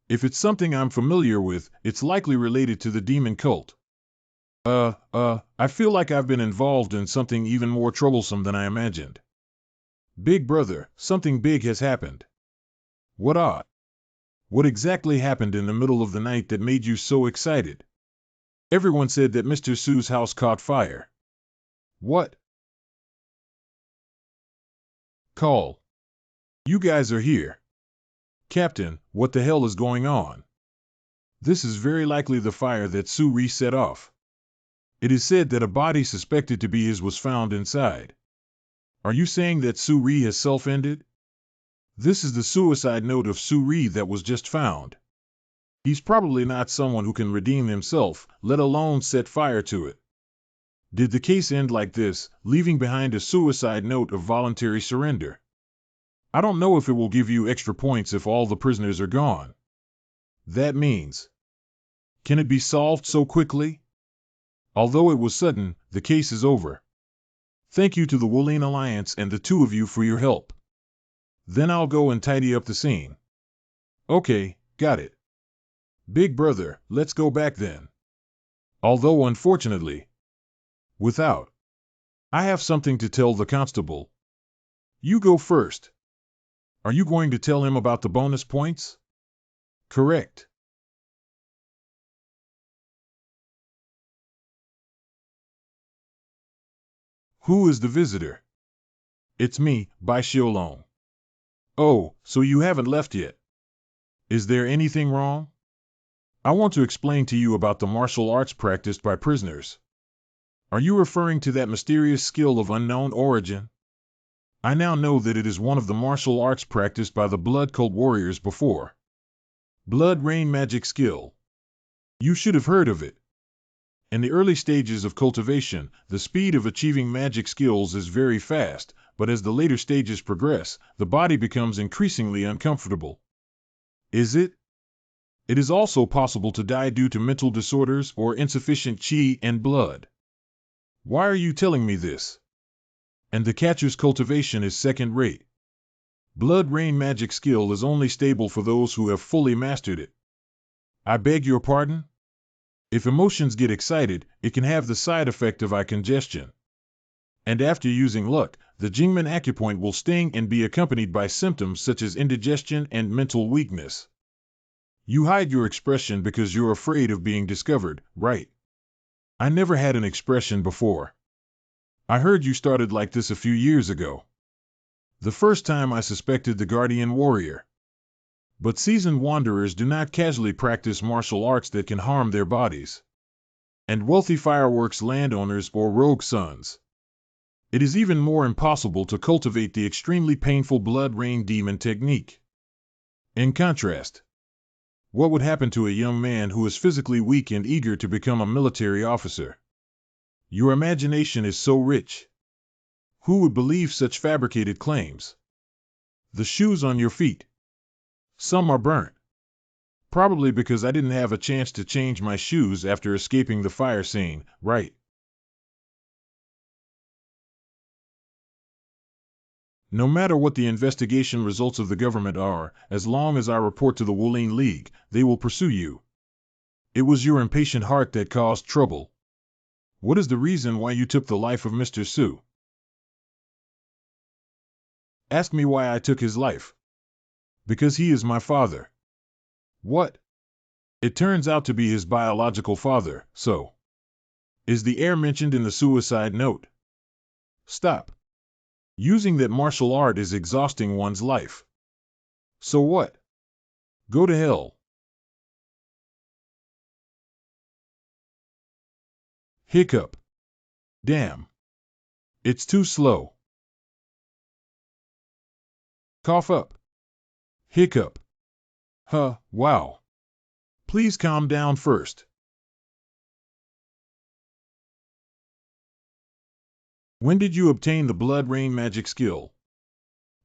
Speaker 1: If it's something I'm familiar with, it's likely related to the demon cult. I feel like I've been involved in something even more troublesome than I imagined. Big brother, something big has happened. What exactly happened in the middle of the night that made you so excited? Everyone said that Mr. Su's house caught fire. What? Call. You guys are here. Captain, what the hell is going on? This is very likely the fire that Su Ri set off. It is said that a body suspected to be his was found inside. Are you saying that Su Ri has self-ended? This is the suicide note of Su Ri that was just found. He's probably not someone who can redeem himself, let alone set fire to it. Did the case end like this, leaving behind a suicide note of voluntary surrender? I don't know if it will give you extra points if all the prisoners are gone. That means. Can it be solved so quickly? Although it was sudden, the case is over. Thank you to the Wuling Alliance and the two of you for your help. Then I'll go and tidy up the scene. Okay, got it. Big brother, let's go back then. Although unfortunately, without. I have something to tell the constable. You go first. Are you going to tell him about the bonus points? Correct. Who is the visitor? It's me, Bai Xiaolong. Oh, so you haven't left yet. Is there anything wrong? I want to explain to you about the martial arts practiced by prisoners. Are you referring to that mysterious skill of unknown origin? I now know that it is one of the martial arts practiced by the blood cult warriors before. Blood rain magic skill. You should have heard of it. In the early stages of cultivation, the speed of achieving magic skills is very fast, but as the later stages progress, the body becomes increasingly uncomfortable. Is it? It is also possible to die due to mental disorders or insufficient qi and blood. Why are you telling me this? And the catcher's cultivation is second-rate. Blood rain magic skill is only stable for those who have fully mastered it. I beg your pardon? If emotions get excited, it can have the side effect of eye congestion. And after using luck, the Jingmen acupoint will sting and be accompanied by symptoms such as indigestion and mental weakness. You hide your expression because you're afraid of being discovered, right? I never had an expression before. I heard you started like this a few years ago. The first time I suspected the guardian warrior. But seasoned wanderers do not casually practice martial arts that can harm their bodies. And wealthy fireworks landowners or rogue sons. It is even more impossible to cultivate the extremely painful blood rain demon technique. In contrast, what would happen to a young man who is physically weak and eager to become a military officer? Your imagination is so rich. Who would believe such fabricated claims? The shoes on your feet. Some are burnt. Probably because I didn't have a chance to change my shoes after escaping the fire scene, right? No matter what the investigation results of the government are, as long as I report to the Wolene League, they will pursue you. It was your impatient heart that caused trouble. What is the reason why you took the life of Mr. Su? Ask me why I took his life. Because he is my father. What? It turns out to be his biological father, so. Is the heir mentioned in the suicide note? Stop. Using that martial art is exhausting one's life. So what? Go to hell. Hiccup. Damn. It's too slow. Cough up. Hiccup. Huh, wow. Please calm down first. When did you obtain the blood rain magic skill?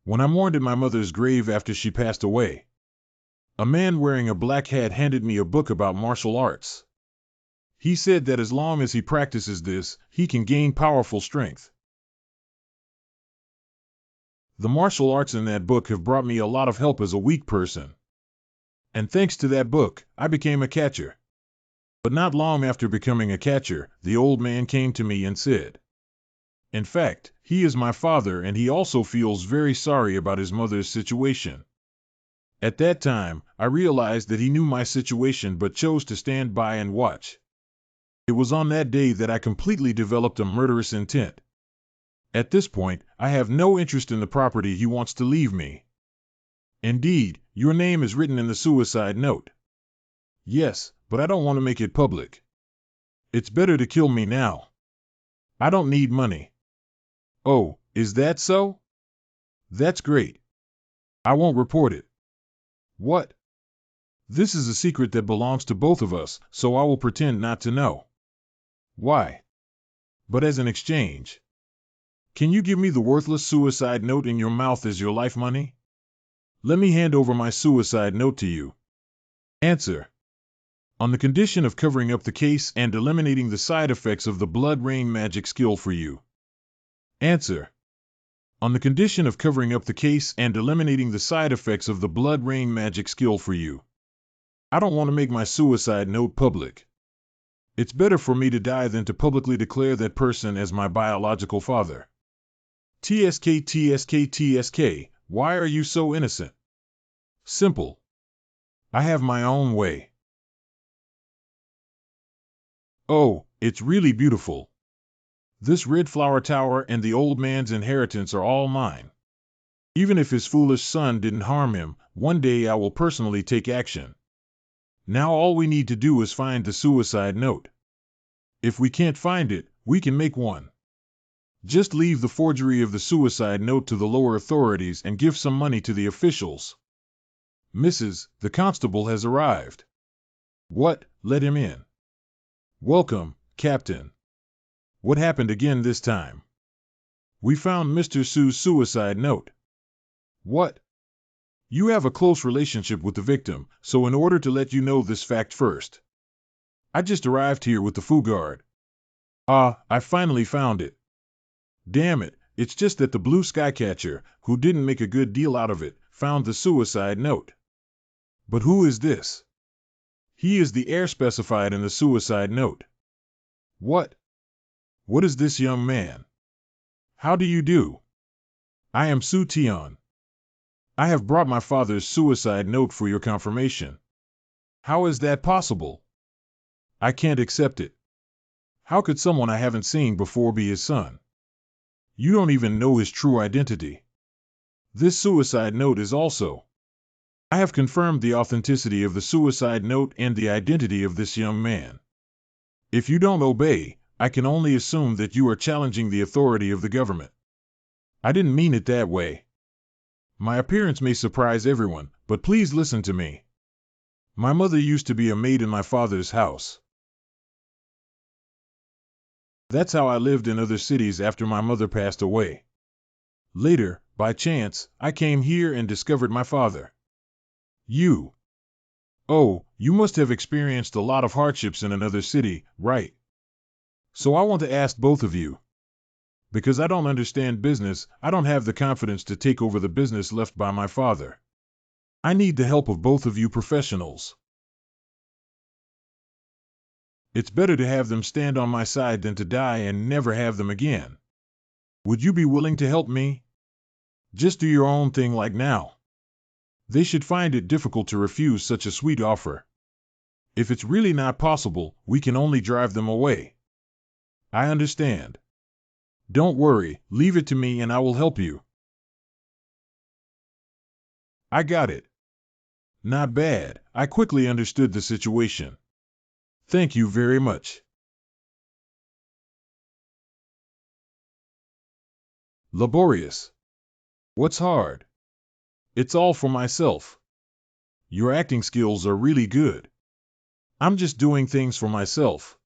Speaker 1: When I mourned at my mother's grave after she passed away. A man wearing a black hat handed me a book about martial arts. He said that as long as he practices this, he can gain powerful strength. The martial arts in that book have brought me a lot of help as a weak person. And thanks to that book, I became a catcher. But not long after becoming a catcher, the old man came to me and said, in fact, he is my father and he also feels very sorry about his mother's situation. At that time, I realized that he knew my situation but chose to stand by and watch. It was on that day that I completely developed a murderous intent. At this point, I have no interest in the property he wants to leave me. Indeed, your name is written in the suicide note. Yes, but I don't want to make it public. It's better to kill me now. I don't need money. Oh, is that so? That's great. I won't report it. What? This is a secret that belongs to both of us, so I will pretend not to know. Why? But as an exchange. Can you give me the worthless suicide note in your mouth as your life money? Let me hand over my suicide note to you. Answer. On the condition of covering up the case and eliminating the side effects of the blood rain magic skill for you. Answer. On the condition of covering up the case and eliminating the side effects of the blood rain magic skill for you. I don't want to make my suicide note public. It's better for me to die than to publicly declare that person as my biological father. TSK, TSK, TSK, why are you so innocent? Simple. I have my own way. Oh, it's really beautiful. This red flower tower and the old man's inheritance are all mine. Even if his foolish son didn't harm him, one day I will personally take action. Now all we need to do is find the suicide note. If we can't find it, we can make one. Just leave the forgery of the suicide note to the lower authorities and give some money to the officials. Mrs., the constable has arrived. What? Let him in. Welcome, Captain. What happened again this time? We found Mr. Su's suicide note. What? You have a close relationship with the victim, so in order to let you know this fact first. I just arrived here with the Fugard. I finally found it. Damn it, it's just that the blue skycatcher, who didn't make a good deal out of it, found the suicide note. But who is this? He is the heir specified in the suicide note. What? What is this young man? How do you do? I am Su Tion. I have brought my father's suicide note for your confirmation. How is that possible? I can't accept it. How could someone I haven't seen before be his son? You don't even know his true identity. This suicide note is also. I have confirmed the authenticity of the suicide note and the identity of this young man. If you don't obey, I can only assume that you are challenging the authority of the government. I didn't mean it that way. My appearance may surprise everyone, but please listen to me. My mother used to be a maid in my father's house. That's how I lived in other cities after my mother passed away. Later, by chance, I came here and discovered my father. You. Oh, you must have experienced a lot of hardships in another city, right? So I want to ask both of you. Because I don't understand business, I don't have the confidence to take over the business left by my father. I need the help of both of you professionals. It's better to have them stand on my side than to die and never have them again. Would you be willing to help me? Just do your own thing like now. They should find it difficult to refuse such a sweet offer. If it's really not possible, we can only drive them away. I understand. Don't worry, leave it to me and I will help you. I got it. Not bad. I quickly understood the situation. Thank you very much. Laborious. What's hard? It's all for myself. Your acting skills are really good. I'm just doing things for myself.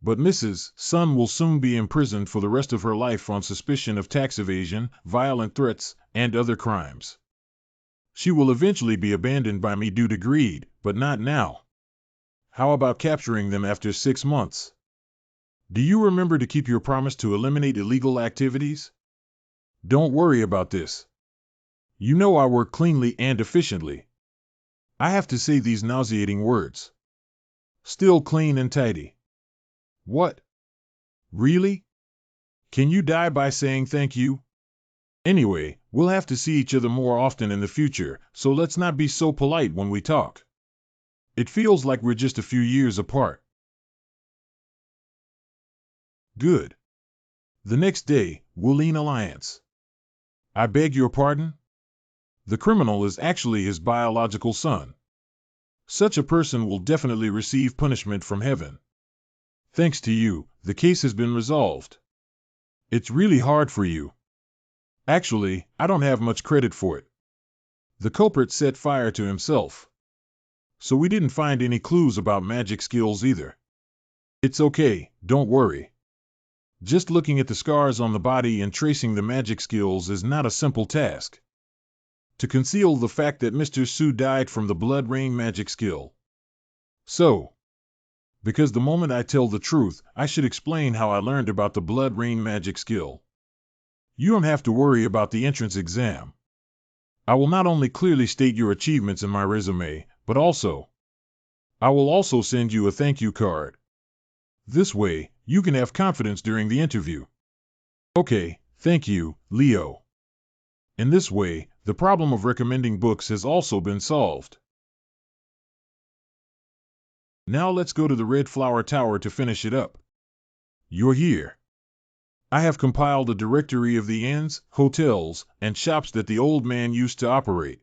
Speaker 1: But Mrs. Sun will soon be imprisoned for the rest of her life on suspicion of tax evasion, violent threats, and other crimes. She will eventually be abandoned by me due to greed, but not now. How about capturing them after 6 months? Do you remember to keep your promise to eliminate illegal activities? Don't worry about this. You know I work cleanly and efficiently. I have to say these nauseating words. Still clean and tidy. What? Really? Can you die by saying thank you? Anyway, we'll have to see each other more often in the future, so let's not be so polite when we talk. It feels like we're just a few years apart. Good. The next day, Wooleen Alliance. I beg your pardon? The criminal is actually his biological son. Such a person will definitely receive punishment from heaven. Thanks to you, the case has been resolved. It's really hard for you. Actually, I don't have much credit for it. The culprit set fire to himself. So we didn't find any clues about magic skills either. It's okay, don't worry. Just looking at the scars on the body and tracing the magic skills is not a simple task. To conceal the fact that Mr. Su died from the blood rain magic skill. So, because the moment I tell the truth, I should explain how I learned about the blood rain magic skill. You don't have to worry about the entrance exam. I will not only clearly state your achievements in my resume, but also, I will also send you a thank you card. This way, you can have confidence during the interview. Okay, thank you, Leo. In this way, the problem of recommending books has also been solved. Now let's go to the Red Flower Tower to finish it up. You're here. I have compiled a directory of the inns, hotels, and shops that the old man used to operate.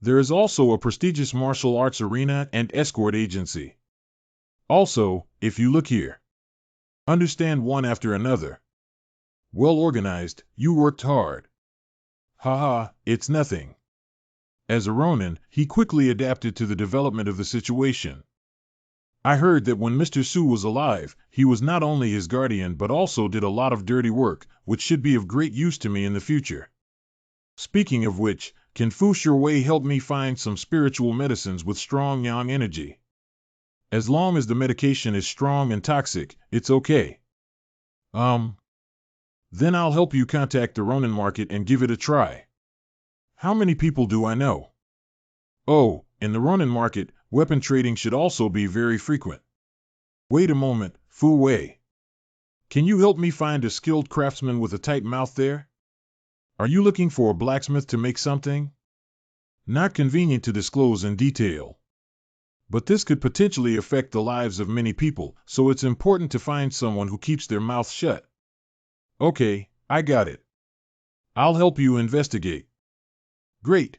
Speaker 1: There is also a prestigious martial arts arena and escort agency. Also, if you look here, understand one after another. Well organized, you worked hard. Haha, it's nothing. As a Ronin, he quickly adapted to the development of the situation. I heard that when Mr. Su was alive, he was not only his guardian but also did a lot of dirty work, which should be of great use to me in the future. Speaking of which, can Fu Shui help me find some spiritual medicines with strong yang energy? As long as the medication is strong and toxic, it's okay. Then I'll help you contact the Ronin market and give it a try. How many people do I know? Oh, in the Ronin market, weapon trading should also be very frequent. Wait a moment, Fu Wei. Can you help me find a skilled craftsman with a tight mouth there? Are you looking for a blacksmith to make something? Not convenient to disclose in detail. But this could potentially affect the lives of many people, so it's important to find someone who keeps their mouth shut. Okay, I got it. I'll help you investigate. Great.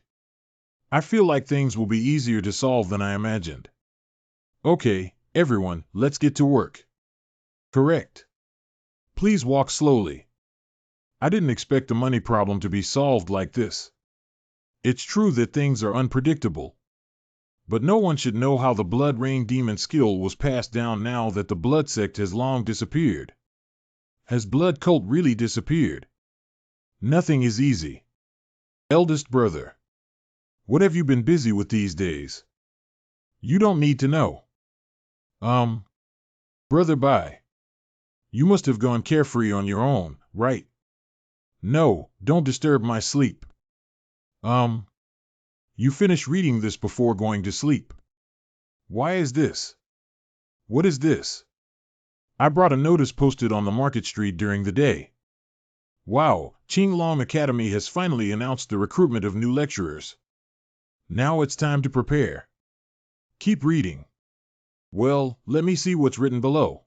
Speaker 1: I feel like things will be easier to solve than I imagined. Okay, everyone, let's get to work. Correct. Please walk slowly. I didn't expect the money problem to be solved like this. It's true that things are unpredictable. But no one should know how the Blood Rain Demon skill was passed down now that the Blood Sect has long disappeared. Has Blood Cult really disappeared? Nothing is easy. Eldest brother. What have you been busy with these days? You don't need to know. Brother, bye. You must have gone carefree on your own, right? No, don't disturb my sleep. You finished reading this before going to sleep. Why is this? What is this? I brought a notice posted on the market street during the day. Wow, Qinglong Academy has finally announced the recruitment of new lecturers. Now it's time to prepare. Keep reading. Well, let me see what's written below.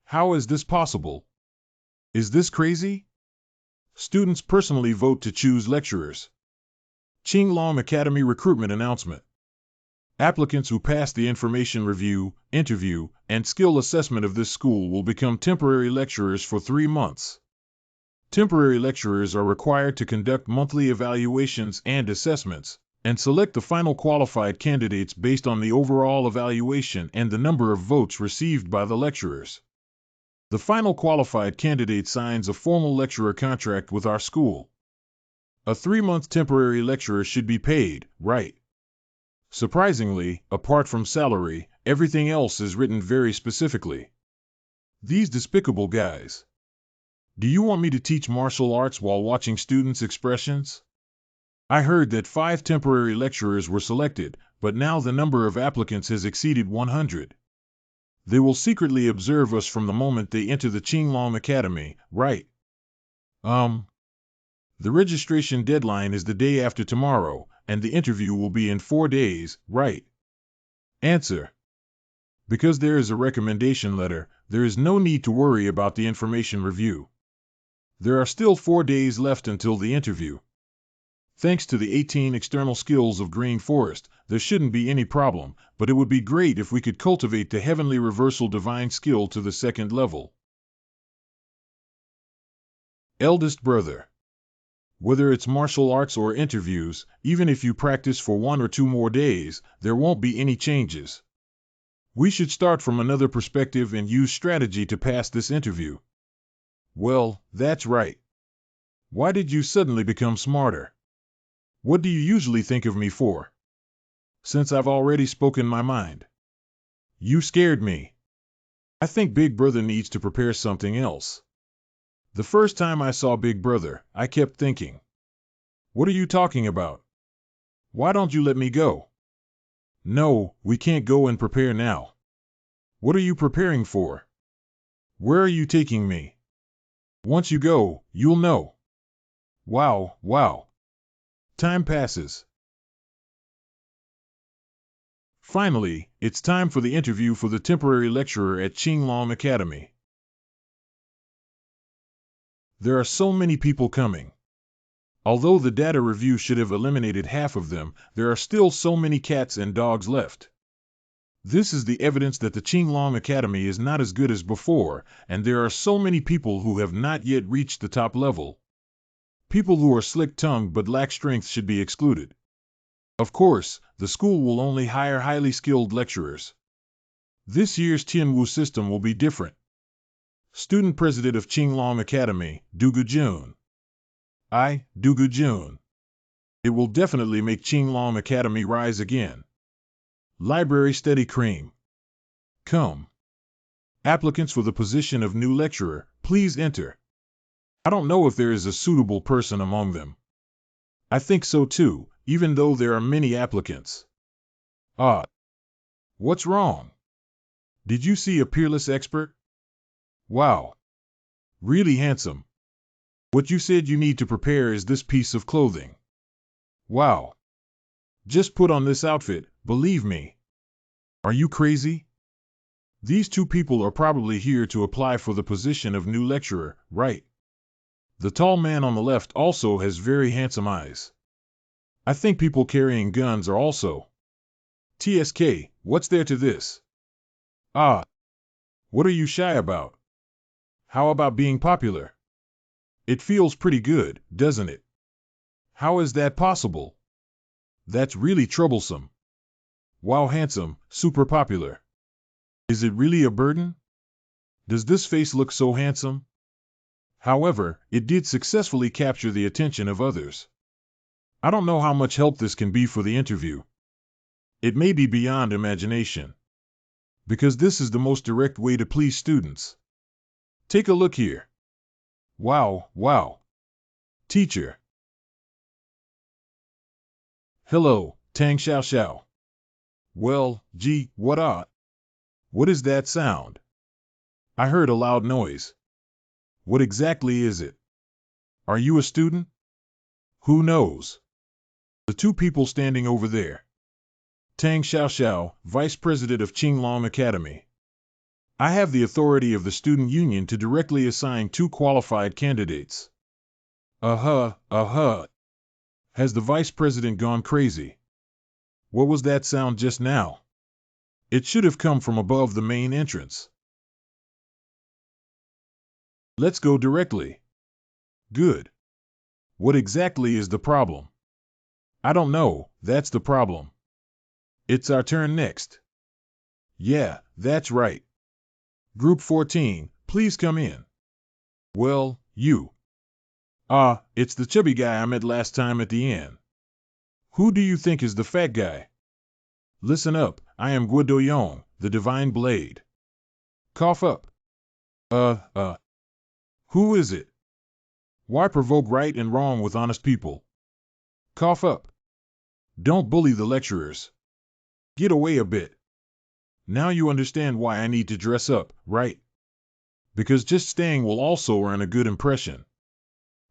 Speaker 1: How is this possible? Is this crazy? Students personally vote to choose lecturers. Qinglong Academy recruitment announcement. Applicants who pass the information review, interview, and skill assessment of this school will become temporary lecturers for 3 months. Temporary lecturers are required to conduct monthly evaluations and assessments, and select the final qualified candidates based on the overall evaluation and the number of votes received by the lecturers. The final qualified candidate signs a formal lecturer contract with our school. A 3-month temporary lecturer should be paid, right? Surprisingly, apart from salary, everything else is written very specifically. These despicable guys. Do you want me to teach martial arts while watching students' expressions? I heard that 5 temporary lecturers were selected, but now the number of applicants has exceeded 100. They will secretly observe us from the moment they enter the Qinglong Academy, right? The registration deadline is the day after tomorrow, and the interview will be in 4 days, right? Answer. Because there is a recommendation letter, there is no need to worry about the information review. There are still 4 days left until the interview. Thanks to the 18 external skills of Green Forest, there shouldn't be any problem, but it would be great if we could cultivate the heavenly reversal divine skill to the 2nd level. Eldest brother. Whether it's martial arts or interviews, even if you practice for 1 or 2 more days, there won't be any changes. We should start from another perspective and use strategy to pass this interview. Well, that's right. Why did you suddenly become smarter? What do you usually think of me for? Since I've already spoken my mind. You scared me. I think Big Brother needs to prepare something else. The first time I saw Big Brother, I kept thinking, what are you talking about? Why don't you let me go? No, we can't go and prepare now. What are you preparing for? Where are you taking me? Once you go, you'll know. Wow. Time passes. Finally, it's time for the interview for the temporary lecturer at Qinglong Academy. There are so many people coming. Although the data review should have eliminated half of them, there are still so many cats and dogs left. This is the evidence that the Qinglong Academy is not as good as before, and there are so many people who have not yet reached the top level. People who are slick-tongued but lack strength should be excluded. Of course, the school will only hire highly skilled lecturers. This year's Tianwu system will be different. Student President of Qinglong Academy, Dugu Jun. Dugu Jun. It will definitely make Qinglong Academy rise again. Library Steady Cream. Come. Applicants for the position of new lecturer, please enter. I don't know if there is a suitable person among them. I think so too, even though there are many applicants. What's wrong? Did you see a Peerless expert? Wow. Really handsome. What you said you need to prepare is this piece of clothing. Wow. Just put on this outfit, believe me. Are you crazy? These 2 people are probably here to apply for the position of new lecturer, right? The tall man on the left also has very handsome eyes. I think people carrying guns are also. TSK, what's there to this? What are you shy about? How about being popular? It feels pretty good, doesn't it? How is that possible? That's really troublesome. Wow, handsome, super popular. Is it really a burden? Does this face look so handsome? However, it did successfully capture the attention of others. I don't know how much help this can be for the interview. It may be beyond imagination. Because this is the most direct way to please students. Take a look here. Wow, wow. Teacher. Hello, Tang Xiao Xiao. Well, gee, what is that sound? I heard a loud noise. What exactly is it? Are you a student? Who knows? The two people standing over there. Tang Xiao Xiao, Vice President of Qinglong Academy. I have the authority of the student union to directly assign two qualified candidates. Has the vice president gone crazy? What was that sound just now? It should have come from above the main entrance. Let's go directly. Good. What exactly is the problem? I don't know, that's the problem. It's our turn next. Yeah, that's right. Group 14, please come in. Well, you. It's the chubby guy I met last time at the inn. Who do you think is the fat guy? Listen up, I am Guo Doyong, the Divine Blade. Cough up. Who is it? Why provoke right and wrong with honest people? Cough up. Don't bully the lecturers. Get away a bit. Now you understand why I need to dress up, right? Because just staying will also earn a good impression.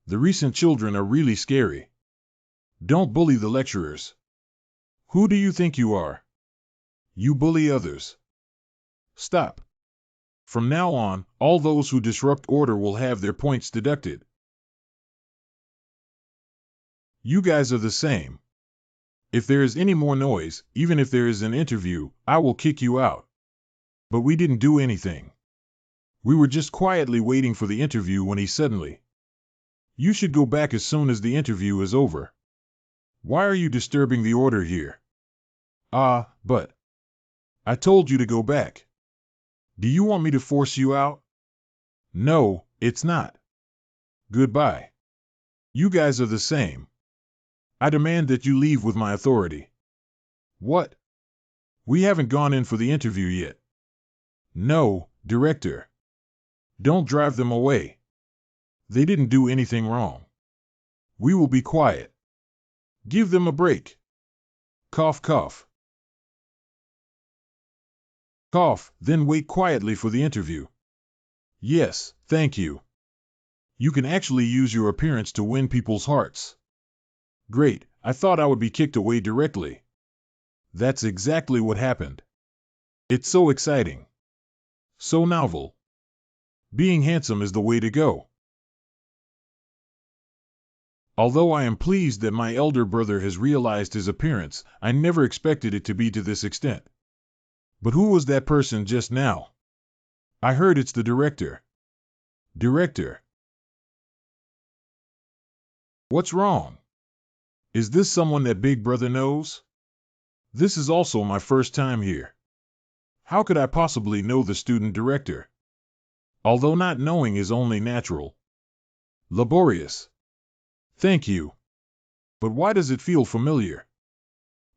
Speaker 1: The recent children are really scary. Don't bully the lecturers. Who do you think you are? You bully others. Stop. From now on, all those who disrupt order will have their points deducted. You guys are the same. If there is any more noise, even if there is an interview, I will kick you out. But we didn't do anything. We were just quietly waiting for the interview when he suddenly. You should go back as soon as the interview is over. Why are you disturbing the order here? But. I told you to go back. Do you want me to force you out? No, it's not. Goodbye. You guys are the same. I demand that you leave with my authority. What? We haven't gone in for the interview yet. No, Director. Don't drive them away. They didn't do anything wrong. We will be quiet. Give them a break. Cough, cough. Cough, then wait quietly for the interview. Yes, thank you. You can actually use your appearance to win people's hearts. Great, I thought I would be kicked away directly. That's exactly what happened. It's so exciting. So novel. Being handsome is the way to go. Although I am pleased that my elder brother has realized his appearance, I never expected it to be to this extent. But who was that person just now? I heard it's the director. Director. What's wrong? Is this someone that Big Brother knows? This is also my first time here. How could I possibly know the student director? Although not knowing is only natural. Laborious. Thank you. But why does it feel familiar?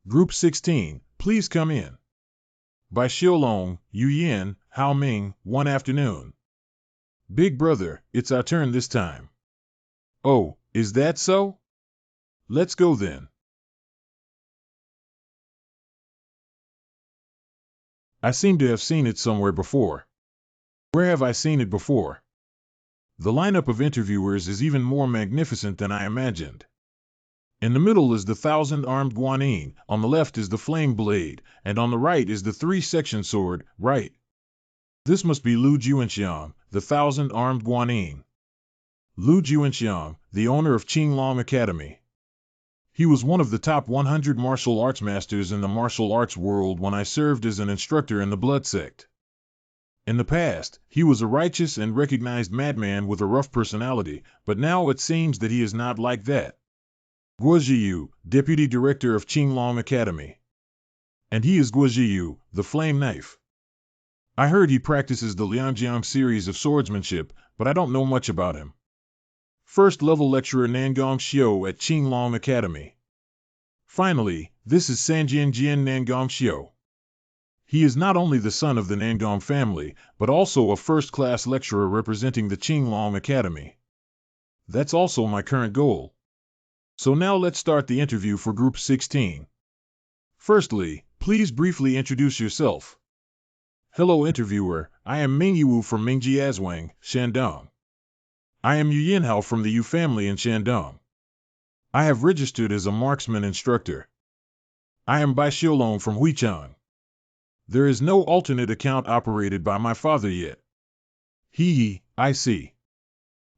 Speaker 1: Group 16, please come in. By Xiaolong, Yu Yin, Hao Ming, one afternoon. Big Brother, it's our turn this time. Oh, is that so? Let's go then. I seem to have seen it somewhere before. Where have I seen it before? The lineup of interviewers is even more magnificent than I imagined. In the middle is the 1,000-armed Guanyin, on the left is the flame blade, and on the right is the 3-section sword, right. This must be Lu Juanxiang, the 1,000-armed Guanyin. Lu Juanxiang, the owner of Qinglong Academy. He was one of the top 100 martial arts masters in the martial arts world when I served as an instructor in the blood sect. In the past, he was a righteous and recognized madman with a rough personality, but now it seems that he is not like that. Guo Ziyu, Deputy Director of Qinglong Academy. And he is Guo Ziyu, the Flame Knife. I heard he practices the Liangjiang series of swordsmanship, but I don't know much about him. First level lecturer Nangong Xiu at Qinglong Academy. Finally, this is Sanjian Jian Nangong Xiu. He is not only the son of the Nangong family, but also a first-class lecturer representing the Qinglong Academy. That's also my current goal. So now let's start the interview for Group 16. Firstly, please briefly introduce yourself. Hello interviewer, I am Ming Yiwu from Mingjiazwang, Shandong. I am Yu Yinhao from the Yu family in Shandong. I have registered as a marksman instructor. I am Bai Xiaolong from Huichang. There is no alternate account operated by my father yet. I see.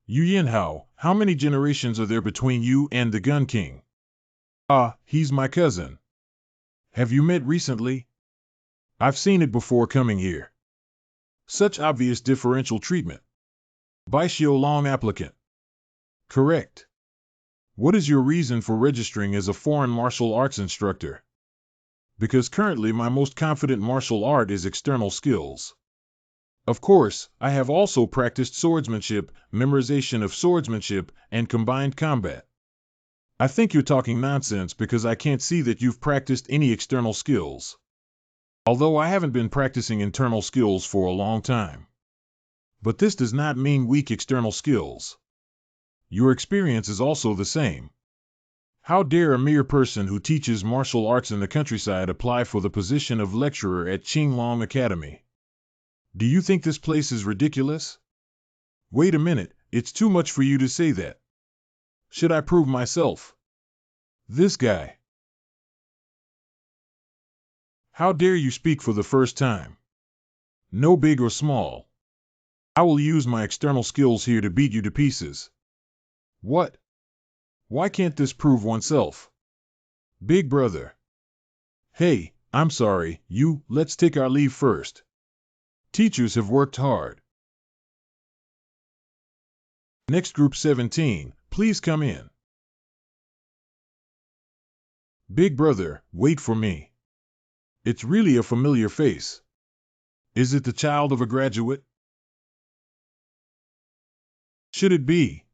Speaker 1: Yu Yinhao, how many generations are there between you and the Gun King? He's my cousin. Have you met recently? I've seen it before coming here. Such obvious differential treatment. Bai Xiaolong applicant. Correct. What is your reason for registering as a foreign martial arts instructor? Because currently my most confident martial art is external skills. Of course, I have also practiced swordsmanship, memorization of swordsmanship, and combined combat. I think you're talking nonsense because I can't see that you've practiced any external skills. Although I haven't been practicing internal skills for a long time. But this does not mean weak external skills. Your experience is also the same. How dare a mere person who teaches martial arts in the countryside apply for the position of lecturer at Qinglong Academy? Do you think this place is ridiculous? Wait a minute, it's too much for you to say that. Should I prove myself? This guy. How dare you speak for the first time? No big or small. I will use my external skills here to beat you to pieces. What? Why can't this prove oneself? Big brother. Hey, I'm sorry, let's take our leave first. Teachers have worked hard. Next group 17, please come in. Big brother, wait for me. It's really a familiar face. Is it the child of a graduate? Should it be?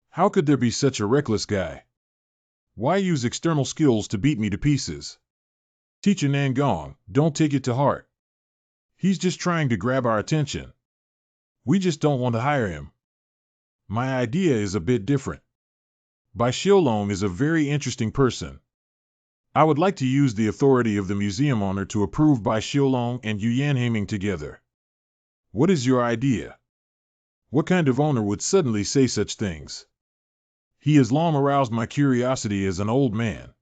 Speaker 1: How could there be such a reckless guy? Why use external skills to beat me to pieces? Teacher Nangong, don't take it to heart. He's just trying to grab our attention. We just don't want to hire him. My idea is a bit different. Bai Xiaolong is a very interesting person. I would like to use the authority of the museum owner to approve Bai Xiaolong and Yu Yanhaming together. What is your idea? What kind of owner would suddenly say such things? He has long aroused my curiosity as an old man.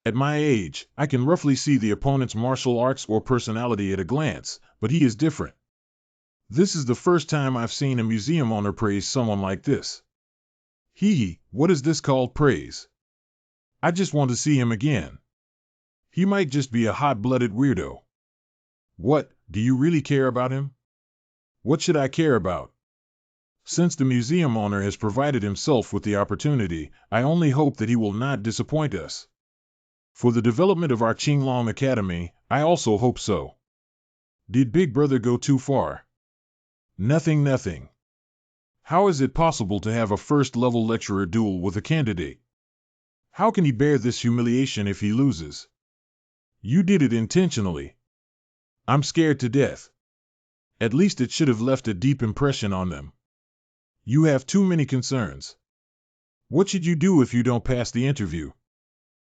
Speaker 1: At my age, I can roughly see the opponent's martial arts or personality at a glance, but he is different. This is the first time I've seen a museum owner praise someone like this. What is this called praise? I just want to see him again. He might just be a hot-blooded weirdo. What, do you really care about him? What should I care about? Since the museum owner has provided himself with the opportunity, I only hope that he will not disappoint us. For the development of our Qinglong Academy, I also hope so. Did Big Brother go too far? Nothing. How is it possible to have a first-level lecturer duel with a candidate? How can he bear this humiliation if he loses? You did it intentionally. I'm scared to death. At least it should have left a deep impression on them. You have too many concerns. What should you do if you don't pass the interview?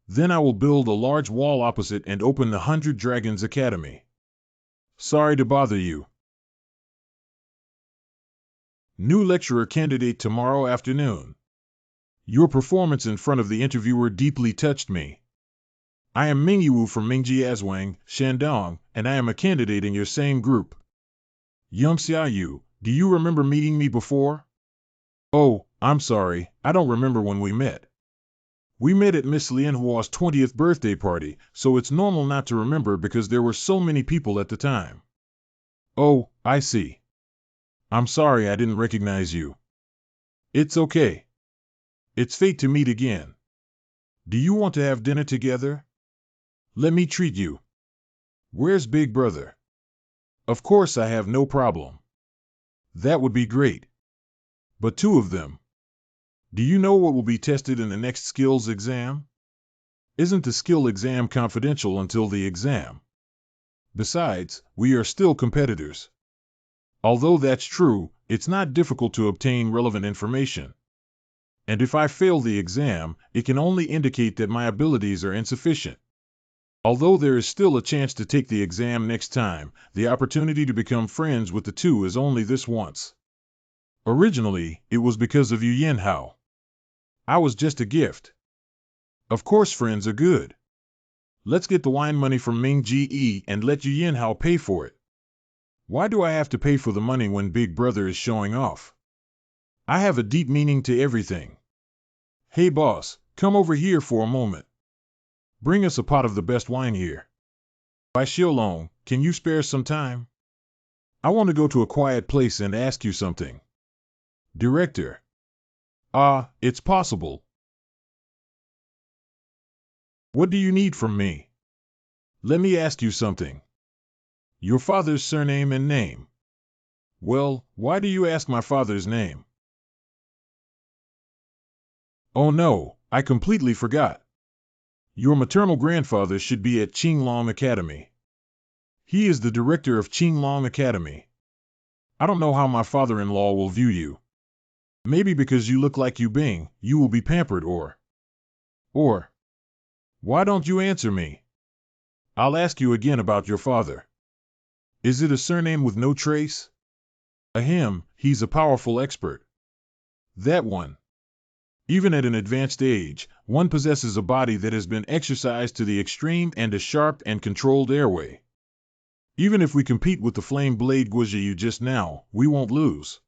Speaker 1: Then I will build a large wall opposite and open the 100 Dragons Academy. Sorry to bother you. New lecturer candidate tomorrow afternoon. Your performance in front of the interviewer deeply touched me. I am Ming Yiwu from Mingjiazwang, Shandong, and I am a candidate in your same group. Yu, do you remember meeting me before? Oh, I'm sorry, I don't remember when we met. We met at Miss Lianhua's 20th birthday party, so it's normal not to remember because there were so many people at the time. Oh, I see. I'm sorry I didn't recognize you. It's okay. It's fate to meet again. Do you want to have dinner together? Let me treat you. Where's Big Brother? Of course I have no problem. That would be great. But two of them. Do you know what will be tested in the next skills exam? Isn't the skill exam confidential until the exam? Besides, we are still competitors. Although that's true, it's not difficult to obtain relevant information. And if I fail the exam, it can only indicate that my abilities are insufficient. Although there is still a chance to take the exam next time, the opportunity to become friends with the two is only this once. Originally, it was because of Yu Yanhao. I was just a gift. Of course friends are good. Let's get the wine money from Ming Ge and let Yu Yanhao pay for it. Why do I have to pay for the money when Big Brother is showing off? I have a deep meaning to everything. Hey boss, come over here for a moment. Bring us a pot of the best wine here. Bai Xiaolong, can you spare some time? I want to go to a quiet place and ask you something. Director. It's possible. What do you need from me? Let me ask you something. Your father's surname and name. Well, why do you ask my father's name? Oh no, I completely forgot. Your maternal grandfather should be at Qinglong Academy. He is the director of Qinglong Academy. I don't know how my father-in-law will view you. Maybe because you look like Yu Bing, you will be pampered or... Why don't you answer me? I'll ask you again about your father. Is it a surname with no trace? Ahem, he's a powerful expert. That one. Even at an advanced age, one possesses a body that has been exercised to the extreme and a sharp and controlled airway. Even if we compete with the flame blade Guizhiyu just now, we won't lose.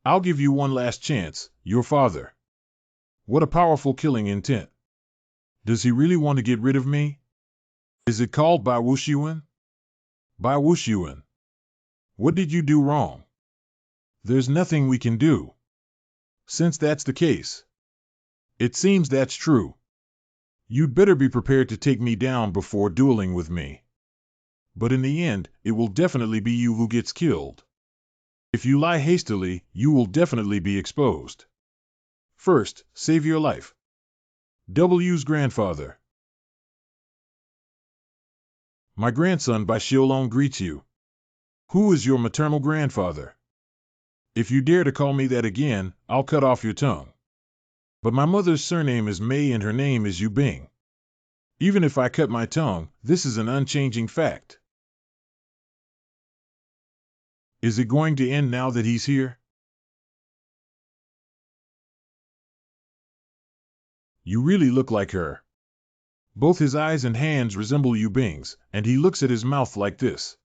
Speaker 1: I'll give you one last chance, your father. What a powerful killing intent. Does he really want to get rid of me? Is it called Bai Wuxuan? Bai Wuxuan. What did you do wrong? There's nothing we can do. Since that's the case. It seems that's true. You'd better be prepared to take me down before dueling with me. But in the end, it will definitely be you who gets killed. If you lie hastily, you will definitely be exposed. First, save your life. W's grandfather. My grandson Bai Xiaolong greets you. Who is your maternal grandfather? If you dare to call me that again, I'll cut off your tongue. But my mother's surname is Mei and her name is Yu Bing. Even if I cut my tongue, this is an unchanging fact. Is it going to end now that he's here? You really look like her. Both his eyes and hands resemble Yu Bing's, and he looks at his mouth like this.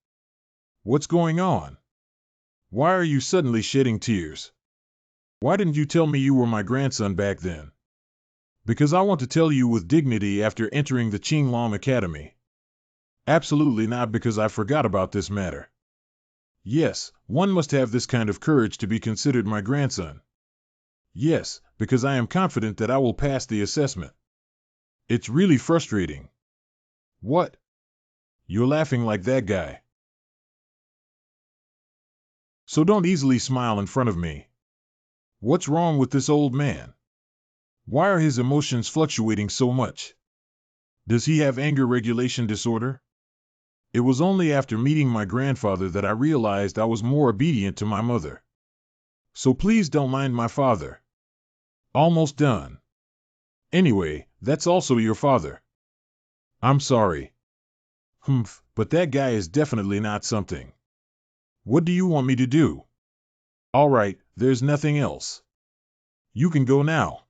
Speaker 1: What's going on? Why are you suddenly shedding tears? Why didn't you tell me you were my grandson back then? Because I want to tell you with dignity after entering the Qinglong Academy. Absolutely not because I forgot about this matter. Yes, one must have this kind of courage to be considered my grandson. Yes, because I am confident that I will pass the assessment. It's really frustrating. What? You're laughing like that guy. So don't easily smile in front of me. What's wrong with this old man? Why are his emotions fluctuating so much? Does he have anger regulation disorder? It was only after meeting my grandfather that I realized I was more obedient to my mother. So please don't mind my father. Almost done. Anyway, that's also your father. I'm sorry. But that guy is definitely not something. What do you want me to do? All right, there's nothing else. You can go now.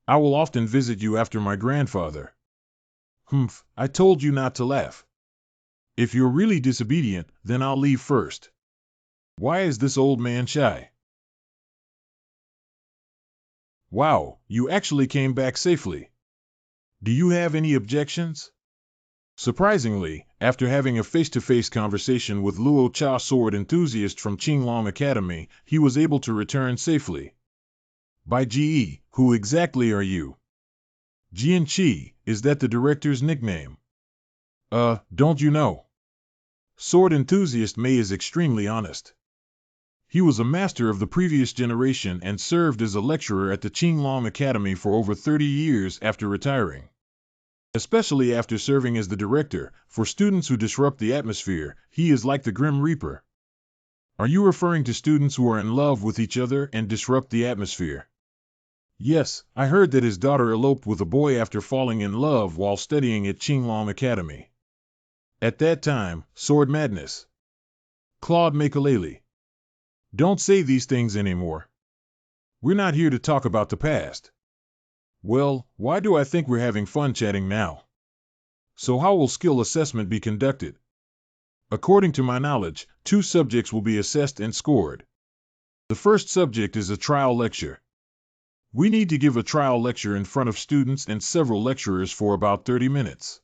Speaker 1: I will often visit you after my grandfather. I told you not to laugh. If you're really disobedient, then I'll leave first. Why is this old man shy? Wow, you actually came back safely. Do you have any objections? Surprisingly, after having a face-to-face conversation with Luo Cha sword enthusiast from Qinglong Academy, he was able to return safely. By Ge, who exactly are you? Jian Qi, is that the director's nickname? Don't you know? Sword enthusiast Mei is extremely honest. He was a master of the previous generation and served as a lecturer at the Qinglong Academy for over 30 years after retiring. especially after serving as the director. For students who disrupt the atmosphere, he is like the Grim Reaper. Are you referring to students who are in love with each other and disrupt the atmosphere? Yes, I heard that his daughter eloped with a boy after falling in love while studying at Qinglong Academy. At that time, sword madness. Claude Makalele. Don't say these things anymore. We're not here to talk about the past. Well, why do I think we're having fun chatting now? So how will skill assessment be conducted? According to my knowledge, 2 subjects will be assessed and scored. The first subject is a trial lecture. We need to give a trial lecture in front of students and several lecturers for about 30 minutes.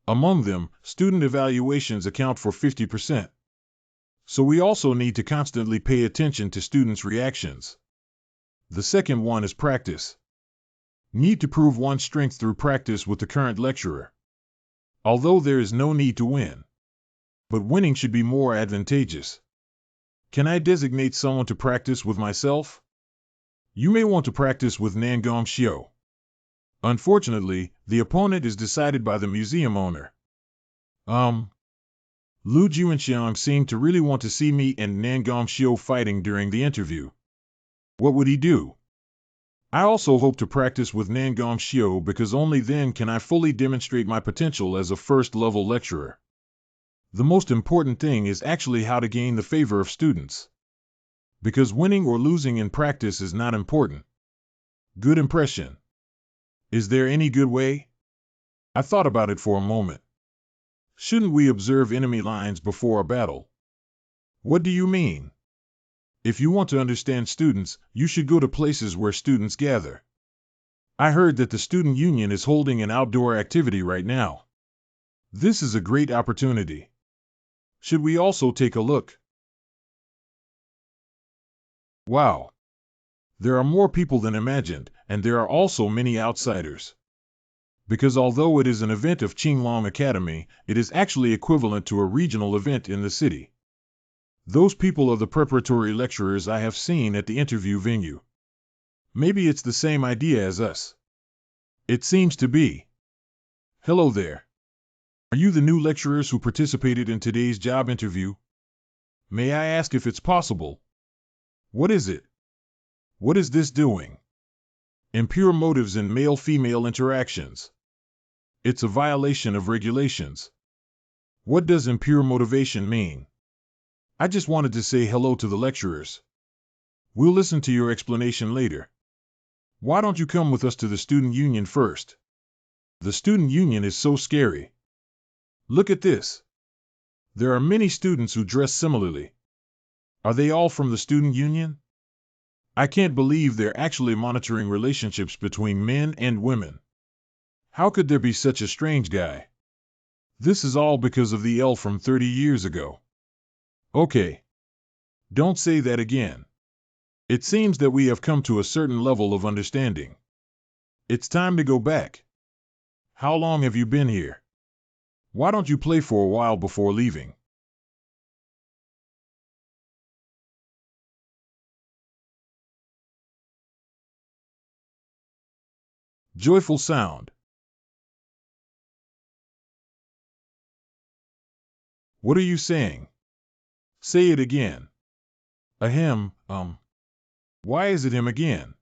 Speaker 1: Among them, student evaluations account for 50%. So we also need to constantly pay attention to students' reactions. The second one is practice. Need to prove one's strength through practice with the current lecturer. Although there is no need to win. But winning should be more advantageous. Can I designate someone to practice with myself? You may want to practice with Nangong Xiao. Unfortunately, the opponent is decided by the museum owner. Lu Juanxiang seemed to really want to see me and Nangong Xiao fighting during the interview. What would he do? I also hope to practice with Nangong Xiao because only then can I fully demonstrate my potential as a first-level lecturer. The most important thing is actually how to gain the favor of students. Because winning or losing in practice is not important. Good impression. Is there any good way? I thought about it for a moment. Shouldn't we observe enemy lines before a battle? What do you mean? If you want to understand students, you should go to places where students gather. I heard that the student union is holding an outdoor activity right now. This is a great opportunity. Should we also take a look? Wow. There are more people than imagined, and there are also many outsiders. Because although it is an event of Qinglong Academy, it is actually equivalent to a regional event in the city. Those people are the preparatory lecturers I have seen at the interview venue. Maybe it's the same idea as us. It seems to be. Hello there. Are you the new lecturers who participated in today's job interview? May I ask if it's possible? What is it? What is this doing? Impure motives in male-female interactions. It's a violation of regulations. What does impure motivation mean? I just wanted to say hello to the lecturers. We'll listen to your explanation later. Why don't you come with us to the student union first? The student union is so scary. Look at this. There are many students who dress similarly. Are they all from the student union? I can't believe they're actually monitoring relationships between men and women. How could there be such a strange guy? This is all because of the L from 30 years ago. Okay. Don't say that again. It seems that we have come to a certain level of understanding. It's time to go back. How long have you been here? Why don't you play for a while before leaving? Joyful sound. What are you saying? Say it again. Ahem, Why is it him again?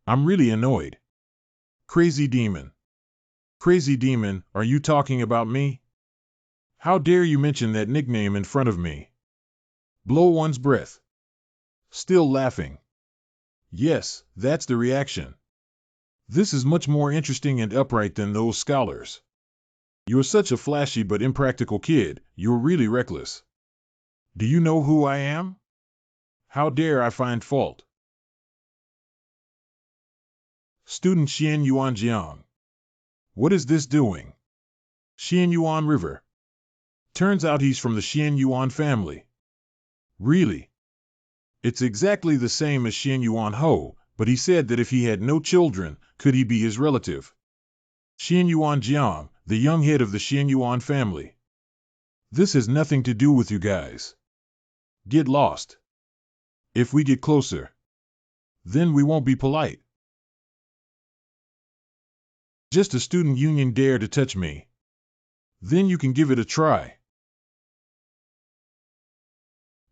Speaker 1: I'm really annoyed. Crazy demon. Crazy demon, are you talking about me? How dare you mention that nickname in front of me? Blow one's breath. Still laughing. Yes, that's the reaction. This is much more interesting and upright than those scholars. You're such a flashy but impractical kid, you're really reckless. Do you know who I am? How dare I find fault? Student Xian Yuan Jiang. What is this doing? Xian Yuan River. Turns out he's from the Xian Yuan family. Really? It's exactly the same as Xian Yuan Ho, but he said that if he had no children, could he be his relative? Xian Yuan Jiang, the young head of the Xian Yuan family. This has nothing to do with you guys. Get lost. If we get closer, then we won't be polite. Just a student union dare to touch me. Then you can give it a try.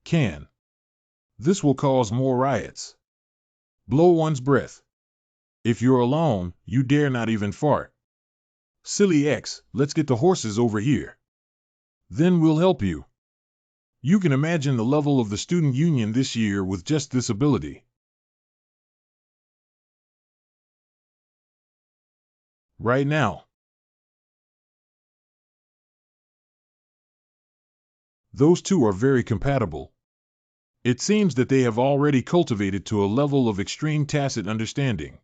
Speaker 1: Can. This will cause more riots. Blow one's breath. If you're alone, you dare not even fart. Silly X, let's get the horses over here. Then we'll help you. You can imagine the level of the student union this year with just this ability. Right now. Those two are very compatible. It seems that they have already cultivated to a level of extreme tacit understanding.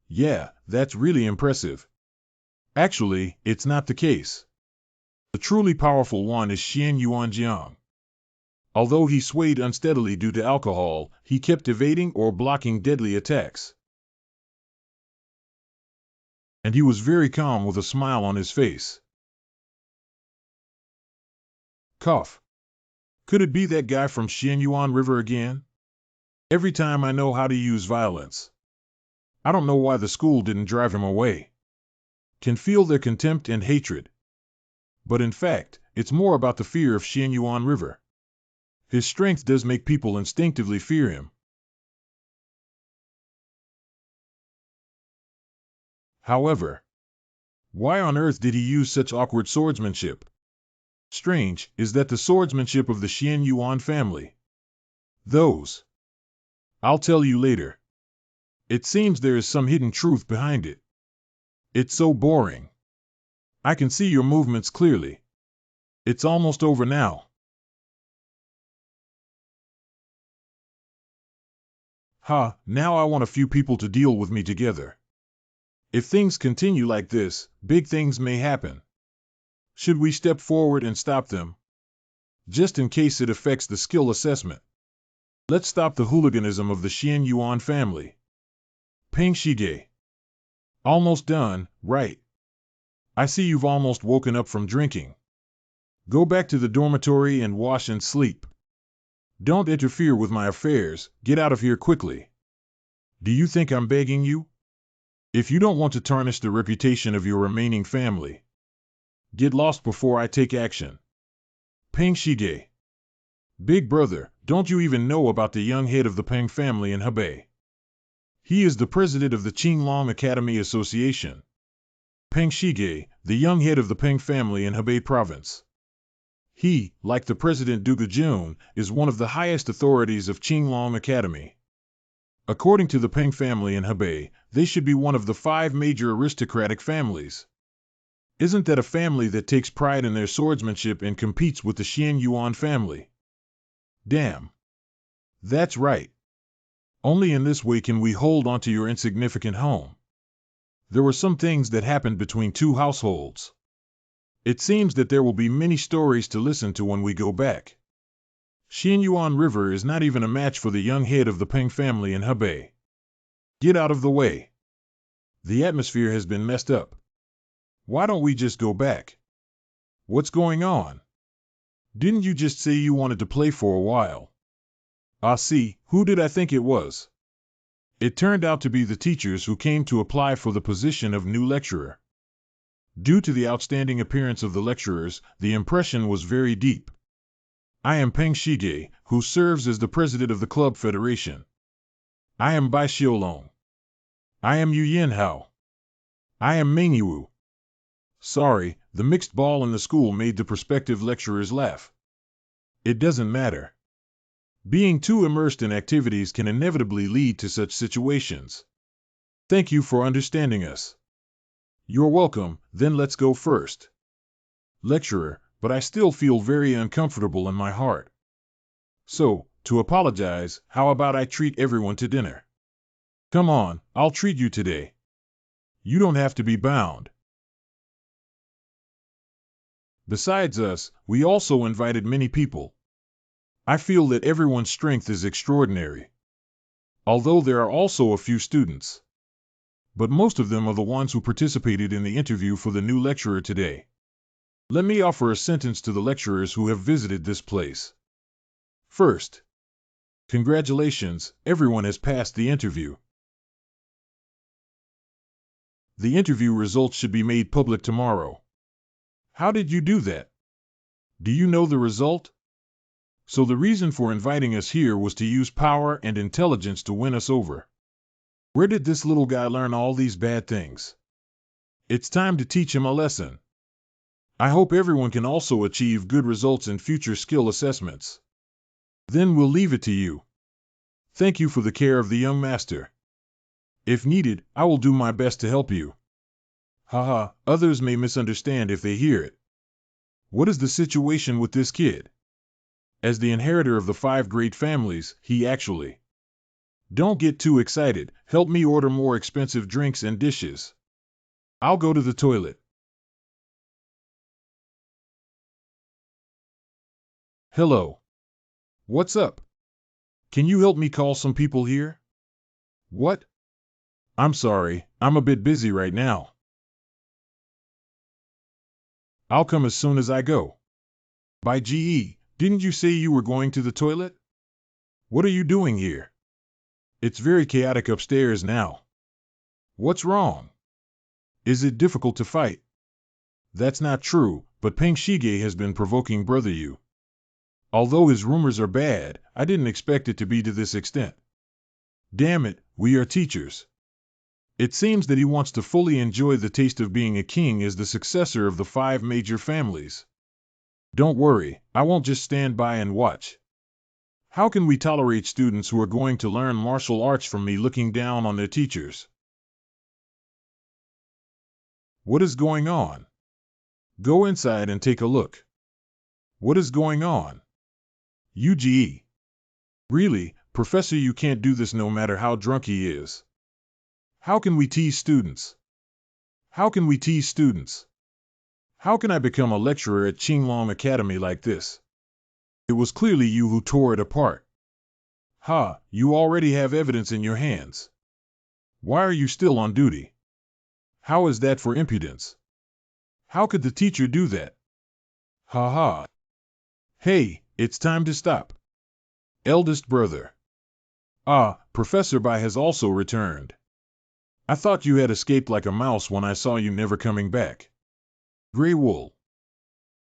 Speaker 1: Yeah, that's really impressive. Actually, it's not the case. The truly powerful one is Xian Yuanjiang. Although he swayed unsteadily due to alcohol, he kept evading or blocking deadly attacks. And he was very calm with a smile on his face. Cough. Could it be that guy from Xianyuan River again? Every time I know how to use violence. I don't know why the school didn't drive him away. Can feel their contempt and hatred. But in fact, it's more about the fear of Xianyuan River. His strength does make people instinctively fear him. However, why on earth did he use such awkward swordsmanship? Strange is that the swordsmanship of the Xianyuan family. Those. I'll tell you later. It seems there is some hidden truth behind it. It's so boring. I can see your movements clearly. It's almost over now. Ha, now I want a few people to deal with me together. If things continue like this, big things may happen. Should we step forward and stop them? Just in case it affects the skill assessment. Let's stop the hooliganism of the Xianyuan family. Peng Shige. Almost done, right? I see you've almost woken up from drinking. Go back to the dormitory and wash and sleep. Don't interfere with my affairs, get out of here quickly. Do you think I'm begging you? If you don't want to tarnish the reputation of your remaining family, get lost before I take action. Peng Shige. Big brother, don't you even know about the young head of the Peng family in Hebei? He is the president of the Qinglong Academy Association. Peng Shige, the young head of the Peng family in Hebei province. He, like the president Duga Jun, is one of the highest authorities of Qinglong Academy. According to the Peng family in Hebei, they should be one of the 5 major aristocratic families. Isn't that a family that takes pride in their swordsmanship and competes with the Xianyuan family? Damn. That's right. Only in this way can we hold on to your insignificant home. There were some things that happened between 2 households. It seems that there will be many stories to listen to when we go back. Xianyuan River is not even a match for the young head of the Peng family in Hebei. Get out of the way. The atmosphere has been messed up. Why don't we just go back? What's going on? Didn't you just say you wanted to play for a while? Ah, see, who did I think it was? It turned out to be the teachers who came to apply for the position of new lecturer. Due to the outstanding appearance of the lecturers, the impression was very deep. I am Peng Shige, who serves as the president of the club federation. I am Bai Xiaolong. I am Yu Yanhao. I am Mengyu. Sorry, the mixed ball in the school made the prospective lecturers laugh. It doesn't matter. Being too immersed in activities can inevitably lead to such situations. Thank you for understanding us. You're welcome, then let's go first. Lecturer, but I still feel very uncomfortable in my heart. So, to apologize, how about I treat everyone to dinner? Come on, I'll treat you today. You don't have to be bound. Besides us, we also invited many people. I feel that everyone's strength is extraordinary. Although there are also a few students. But most of them are the ones who participated in the interview for the new lecturer today. Let me offer a sentence to the lecturers who have visited this place. First, congratulations, everyone has passed the interview. The interview results should be made public tomorrow. How did you do that? Do you know the result? So the reason for inviting us here was to use power and intelligence to win us over. Where did this little guy learn all these bad things? It's time to teach him a lesson. I hope everyone can also achieve good results in future skill assessments. Then we'll leave it to you. Thank you for the care of the young master. If needed, I will do my best to help you. Haha, others may misunderstand if they hear it. What is the situation with this kid? As the inheritor of the 5 great families, he actually... Don't get too excited. Help me order more expensive drinks and dishes. I'll go to the toilet. Hello. What's up? Can you help me call some people here? What? I'm sorry, I'm a bit busy right now. I'll come as soon as I go. By GE, didn't you say you were going to the toilet? What are you doing here? It's very chaotic upstairs now. What's wrong? Is it difficult to fight? That's not true, but Peng Shige has been provoking Brother Yu. Although his rumors are bad, I didn't expect it to be to this extent. Damn it, we are teachers. It seems that he wants to fully enjoy the taste of being a king as the successor of the 5 major families. Don't worry, I won't just stand by and watch. How can we tolerate students who are going to learn martial arts from me looking down on their teachers? What is going on? Go inside and take a look. What is going on? UGE. Really, Professor, you can't do this no matter how drunk he is. How can we tease students? How can we tease students? How can I become a lecturer at Qinglong Academy like this? It was clearly you who tore it apart. Ha, you already have evidence in your hands. Why are you still on duty? How is that for impudence? How could the teacher do that? Ha ha. Hey, it's time to stop. Eldest brother. Ah, Professor Bai has also returned. I thought you had escaped like a mouse when I saw you never coming back. Grey Wool.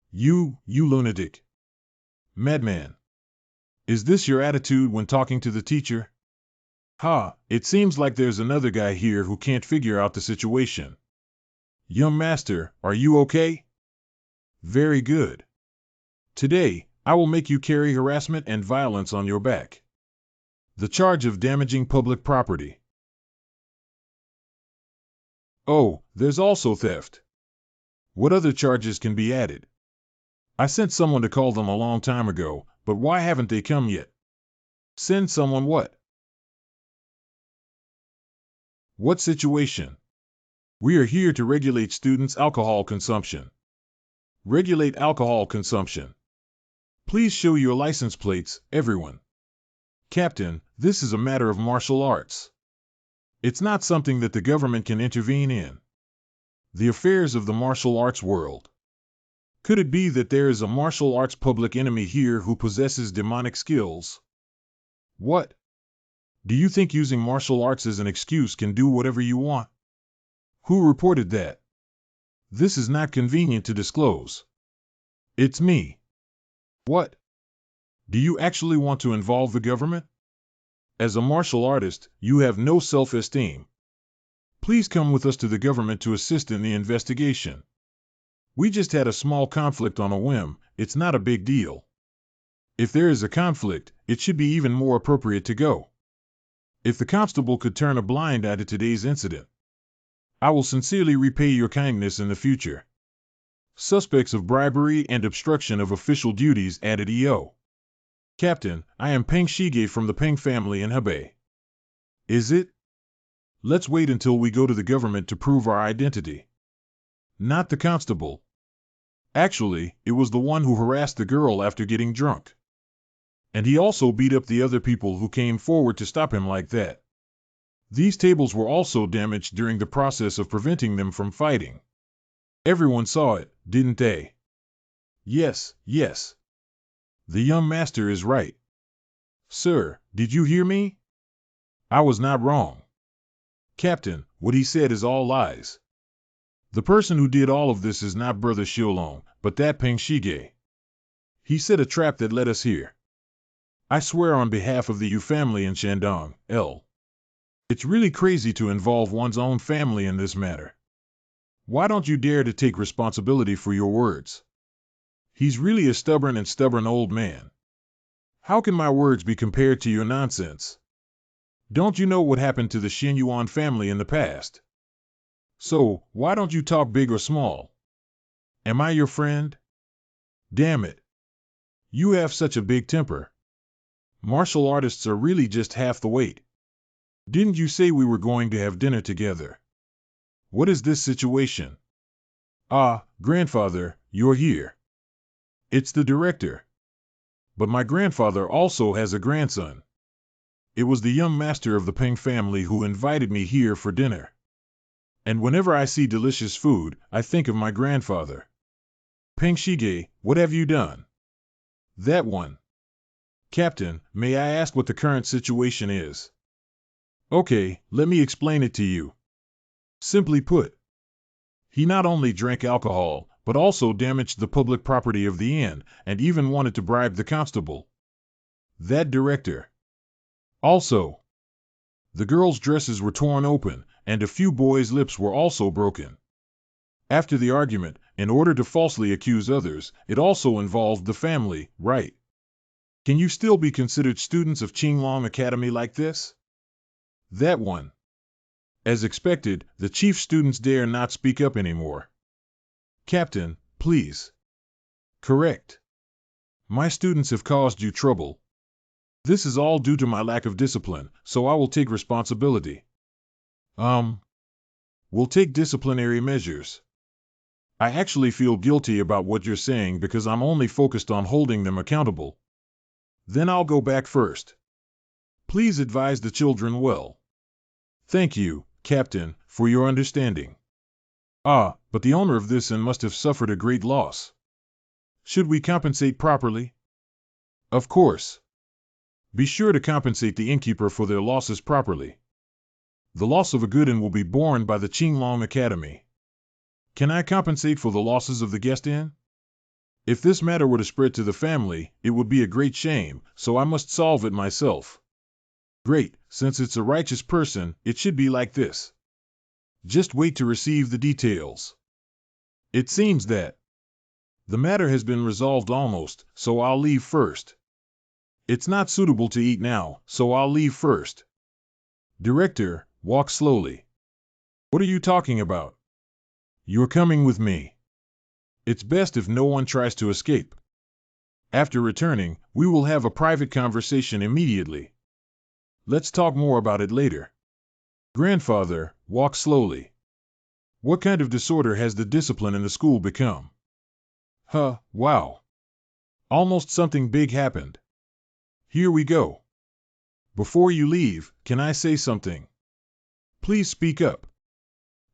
Speaker 1: You lunatic. Madman. Is this your attitude when talking to the teacher? Ha, it seems like there's another guy here who can't figure out the situation. Young master, are you okay? Very good. Today, I will make you carry harassment and violence on your back. The charge of damaging public property. Oh, there's also theft. What other charges can be added? I sent someone to call them a long time ago, but why haven't they come yet? Send someone what? What situation? We are here to regulate students' alcohol consumption. Regulate alcohol consumption. Please show your license plates, everyone. Captain, this is a matter of martial arts. It's not something that the government can intervene in. The affairs of the martial arts world. Could it be that there is a martial arts public enemy here who possesses demonic skills? What? Do you think using martial arts as an excuse can do whatever you want? Who reported that? This is not convenient to disclose. It's me. What? Do you actually want to involve the government? As a martial artist, you have no self-esteem. Please come with us to the government to assist in the investigation. We just had a small conflict on a whim, it's not a big deal. If there is a conflict, it should be even more appropriate to go. If the constable could turn a blind eye to today's incident, I will sincerely repay your kindness in the future. Suspects of bribery and obstruction of official duties added EO. Captain, I am Peng Shige from the Peng family in Hebei. Is it? Let's wait until we go to the government to prove our identity. Not the constable. Actually, it was the one who harassed the girl after getting drunk. And he also beat up the other people who came forward to stop him like that. These tables were also damaged during the process of preventing them from fighting. Everyone saw it, didn't they? Yes, yes. The young master is right. Sir, did you hear me? I was not wrong. Captain, what he said is all lies. The person who did all of this is not Brother Xiaolong, but that Peng Shige. He set a trap that led us here. I swear on behalf of the Yu family in Shandong, L. It's really crazy to involve one's own family in this matter. Why don't you dare to take responsibility for your words? He's really a stubborn old man. How can my words be compared to your nonsense? Don't you know what happened to the Xinyuan family in the past? So, why don't you talk big or small? Am I your friend? Damn it. You have such a big temper. Martial artists are really just half the weight. Didn't you say we were going to have dinner together? What is this situation? Ah, grandfather, you're here. It's the director. But my grandfather also has a grandson. It was the young master of the Peng family who invited me here for dinner. And whenever I see delicious food, I think of my grandfather. Peng Shige, what have you done? That one. Captain, may I ask what the current situation is? Okay, let me explain it to you. Simply put, he not only drank alcohol, but also damaged the public property of the inn, and even wanted to bribe the constable. That director. Also, the girls' dresses were torn open, and a few boys' lips were also broken. After the argument, in order to falsely accuse others, it also involved the family, right? Can you still be considered students of Qinglong Academy like this? That one. As expected, the chief students dare not speak up anymore. Captain, please. Correct. My students have caused you trouble. This is all due to my lack of discipline, so I will take responsibility. We'll take disciplinary measures. I actually feel guilty about what you're saying because I'm only focused on holding them accountable. Then I'll go back first. Please advise the children well. Thank you, Captain, for your understanding. Ah, but the owner of this inn must have suffered a great loss. Should we compensate properly? Of course. Be sure to compensate the innkeeper for their losses properly. The loss of a good inn will be borne by the Qinglong Academy. Can I compensate for the losses of the guest inn? If this matter were to spread to the family, it would be a great shame, so I must solve it myself. Great, since it's a righteous person, it should be like this. Just wait to receive the details. It seems that the matter has been resolved almost, so I'll leave first. It's not suitable to eat now, so I'll leave first. Director, walk slowly. What are you talking about? You're coming with me. It's best if no one tries to escape. After returning, we will have a private conversation immediately. Let's talk more about it later. Grandfather, walk slowly. What kind of disorder has the discipline in the school become? Wow. Almost something big happened. Here we go. Before you leave, can I say something? Please speak up.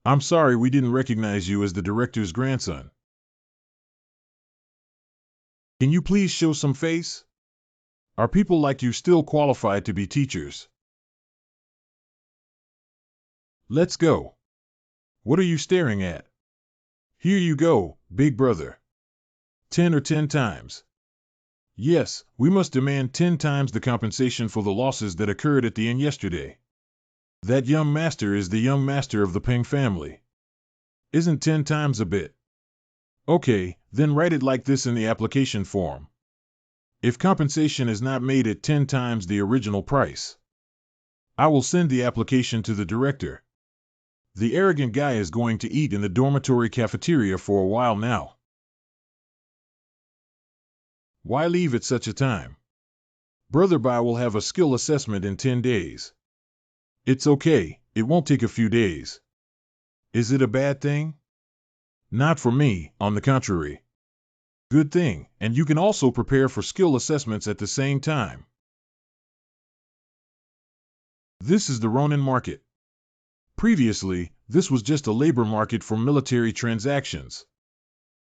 Speaker 1: I'm sorry we didn't recognize you as the director's grandson. Can you please show some face? Are people like you still qualified to be teachers? Let's go. What are you staring at? Here you go, big brother. 10 or 10 times. Yes, we must demand 10 times the compensation for the losses that occurred at the inn yesterday. That young master is the young master of the Peng family. Isn't 10 times a bit? Okay, then write it like this in the application form. If compensation is not made at 10 times the original price, I will send the application to the director. The arrogant guy is going to eat in the dormitory cafeteria for a while now. Why leave at such a time? Brother Bai will have a skill assessment in 10 days. It's okay, it won't take a few days. Is it a bad thing? Not for me, on the contrary. Good thing, and you can also prepare for skill assessments at the same time. This is the Ronin market. Previously, this was just a labor market for military transactions.